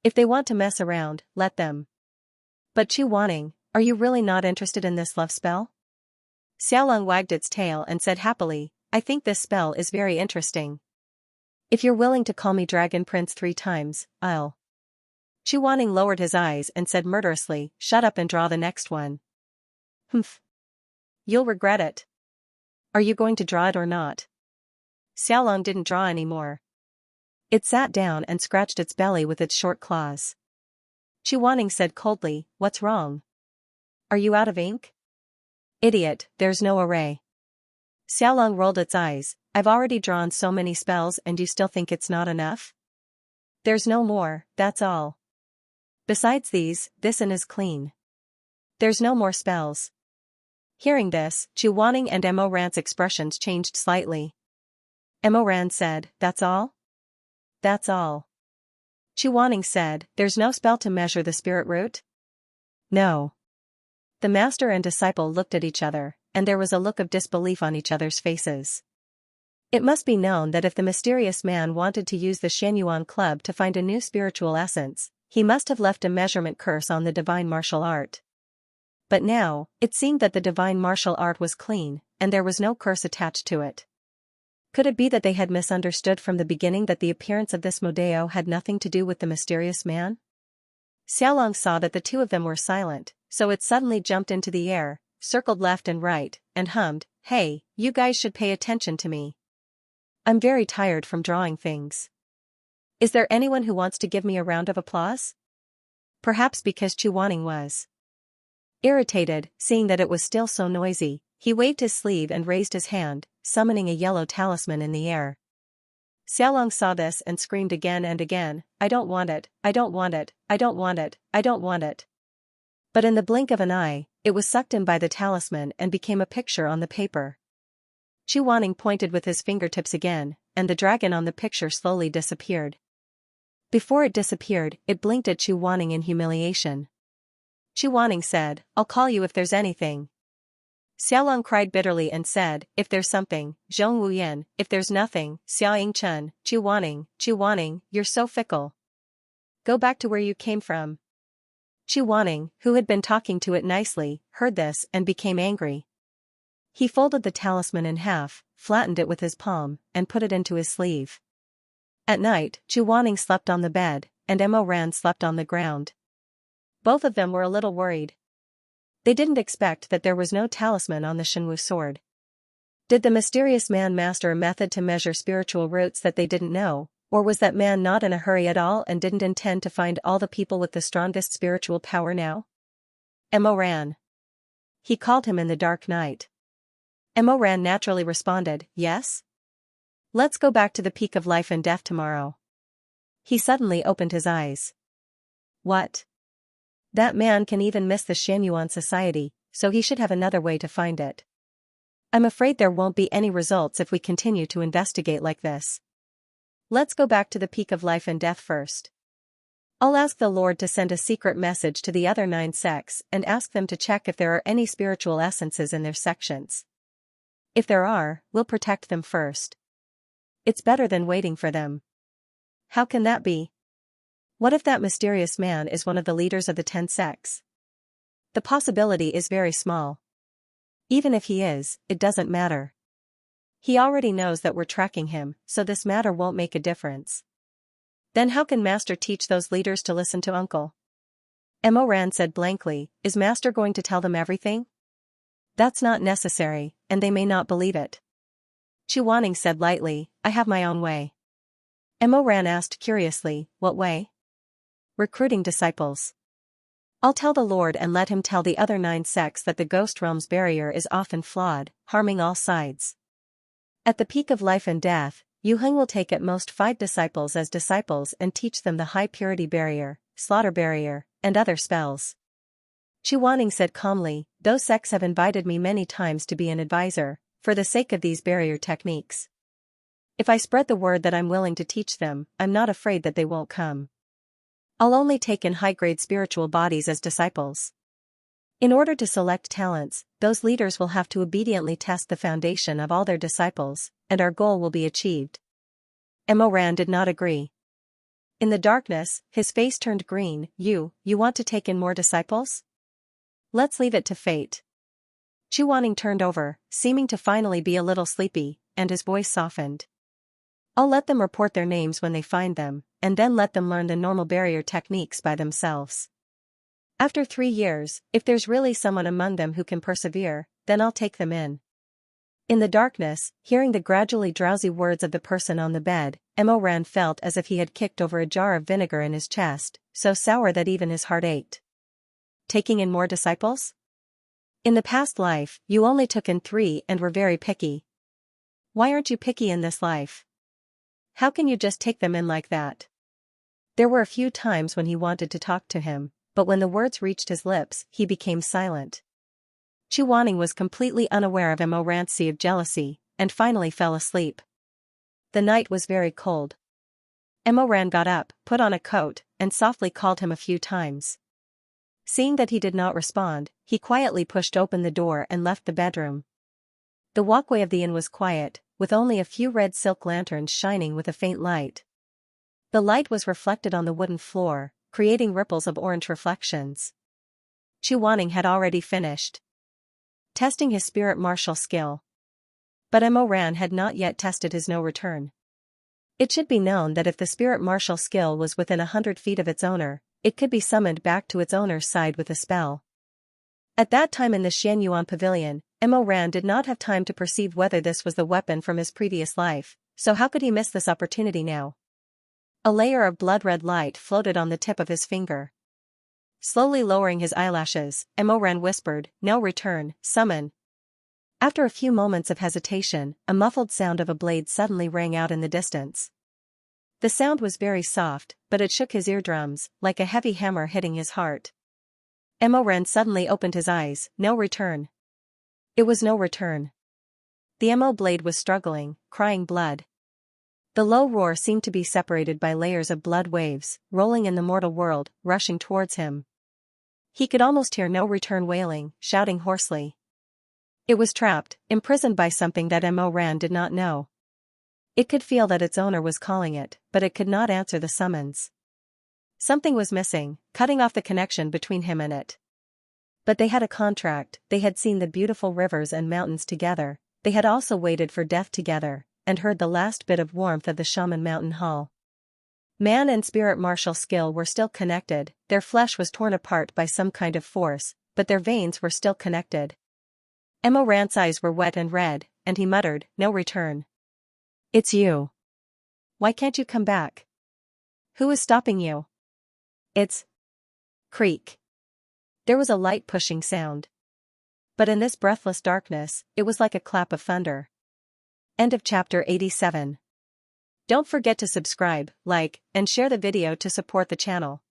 If they want to mess around, let them." "But Chu Wanning, are you really not interested in this love spell?" Xiaolong wagged its tail and said happily, "I think this spell is very interesting. If you're willing to call me Dragon Prince 3 times, I'll." Chu Wanning lowered his eyes and said murderously, "Shut up and draw the next one." "Humph. You'll regret it. Are you going to draw it or not?" Xiaolong didn't draw anymore. It sat down and scratched its belly with its short claws. Chu Wanning said coldly, "What's wrong? Are you out of ink?" "Idiot, there's no array." Xiaolong rolled its eyes, "I've already drawn so many spells and you still think it's not enough? There's no more, that's all. Besides these, this one is clean. There's no more spells." Hearing this, Chu Wanning and Mo Ran's expressions changed slightly. Mo Ran said, "That's all?" "That's all." Chu Wanning said, "There's no spell to measure the spirit root?" "No." The master and disciple looked at each other, and there was a look of disbelief on each other's faces. It must be known that if the mysterious man wanted to use the Xianyuan club to find a new spiritual essence, he must have left a measurement curse on the divine martial art. But now, it seemed that the divine martial art was clean, and there was no curse attached to it. Could it be that they had misunderstood from the beginning that the appearance of this Modeo had nothing to do with the mysterious man? Xiaolong saw that the two of them were silent, so it suddenly jumped into the air, circled left and right, and hummed, "Hey, you guys should pay attention to me. I'm very tired from drawing things. Is there anyone who wants to give me a round of applause?" Perhaps because Chu Wanning was irritated, seeing that it was still so noisy, he waved his sleeve and raised his hand, summoning a yellow talisman in the air. Xiaolong saw this and screamed again and again, "I don't want it, I don't want it, I don't want it, I don't want it." But in the blink of an eye, it was sucked in by the talisman and became a picture on the paper. Chu Wanning pointed with his fingertips again, and the dragon on the picture slowly disappeared. Before it disappeared, it blinked at Chu Wanning in humiliation. Chu Wanning said, "I'll call you if there's anything." Xiaolong cried bitterly and said, "If there's something, Zhong Wuyan, if there's nothing, Xia Yingchen, Chu Wanning, you're so fickle. Go back to where you came from." Chu Wanning, who had been talking to it nicely, heard this and became angry. He folded the talisman in half, flattened it with his palm, and put it into his sleeve. At night, Chu Wanning slept on the bed, and Mo Ran slept on the ground. Both of them were a little worried. They didn't expect that there was no talisman on the Shenwu sword. Did the mysterious man master a method to measure spiritual roots that they didn't know, or was that man not in a hurry at all and didn't intend to find all the people with the strongest spiritual power now? Mo Ran. He called him in the dark night. Mo Ran naturally responded, "Yes? Let's go back to the peak of life and death tomorrow." He suddenly opened his eyes. What? That man can even miss the Xianyuan society, so he should have another way to find it. I'm afraid there won't be any results if we continue to investigate like this. Let's go back to the peak of life and death first. I'll ask the Lord to send a secret message to the other 9 sects and ask them to check if there are any spiritual essences in their sections. If there are, we'll protect them first. It's better than waiting for them. How can that be? What if that mysterious man is one of the leaders of the 10 sects? The possibility is very small. Even if he is, it doesn't matter. He already knows that we're tracking him, so this matter won't make a difference. Then how can Master teach those leaders to listen to Uncle? Mo Ran said blankly, "Is Master going to tell them everything?" "That's not necessary, and they may not believe it." Chu Wanning said lightly, "I have my own way." Mo Ran asked curiously, "What way?" "Recruiting disciples. I'll tell the Lord and let him tell the other 9 sects that the Ghost Realm's barrier is often flawed, harming all sides. At the peak of life and death, Yu Heng will take at most 5 disciples as disciples and teach them the high purity barrier, slaughter barrier, and other spells." Chu Wanning said calmly, "Those sects have invited me many times to be an advisor, for the sake of these barrier techniques. If I spread the word that I'm willing to teach them, I'm not afraid that they won't come. I'll only take in high-grade spiritual bodies as disciples." In order to select talents, those leaders will have to obediently test the foundation of all their disciples, and our goal will be achieved. Emoran did not agree. In the darkness, his face turned green. You want to take in more disciples? Let's leave it to fate. Chuaning turned over, seeming to finally be a little sleepy, and his voice softened. I'll let them report their names when they find them, and then let them learn the normal barrier techniques by themselves. After 3 years, if there's really someone among them who can persevere, then I'll take them in. In the darkness, hearing the gradually drowsy words of the person on the bed, Emoran felt as if he had kicked over a jar of vinegar in his chest, so sour that even his heart ached. Taking in more disciples? In the past life, you only took in 3 and were very picky. Why aren't you picky in this life? How can you just take them in like that? There were a few times when he wanted to talk to him, but when the words reached his lips, he became silent. Chuaning was completely unaware of Emoran's sea of jealousy, and finally fell asleep. The night was very cold. Emoran got up, put on a coat, and softly called him a few times. Seeing that he did not respond, he quietly pushed open the door and left the bedroom. The walkway of the inn was quiet, with only a few red silk lanterns shining with a faint light. The light was reflected on the wooden floor, creating ripples of orange reflections. Chuaning had already finished testing his spirit martial skill. But Emoran had not yet tested his no return. It should be known that if the spirit martial skill was within 100 feet of its owner, it could be summoned back to its owner's side with a spell. At that time in the Xianyuan pavilion, Emoran did not have time to perceive whether this was the weapon from his previous life, so how could he miss this opportunity now? A layer of blood-red light floated on the tip of his finger. Slowly lowering his eyelashes, Emoran whispered, "No return, summon." After a few moments of hesitation, a muffled sound of a blade suddenly rang out in the distance. The sound was very soft, but it shook his eardrums, like a heavy hammer hitting his heart. Emoran suddenly opened his eyes. No return. It was no return. The Emo blade was struggling, crying blood. The low roar seemed to be separated by layers of blood waves, rolling in the mortal world, rushing towards him. He could almost hear No Return wailing, shouting hoarsely. It was trapped, imprisoned by something that Emoran did not know. It could feel that its owner was calling it, but it could not answer the summons. Something was missing, cutting off the connection between him and it. But they had a contract, they had seen the beautiful rivers and mountains together, they had also waited for death together, and heard the last bit of warmth of the Shaman Mountain Hall. Man and spirit martial skill were still connected, their flesh was torn apart by some kind of force, but their veins were still connected. Emoran's eyes were wet and red, and he muttered, "No return. It's you. Why can't you come back? Who is stopping you?" It's... Creak. There was a light pushing sound. But in this breathless darkness, it was like a clap of thunder. End of chapter 87. Don't forget to subscribe, like, and share the video to support the channel.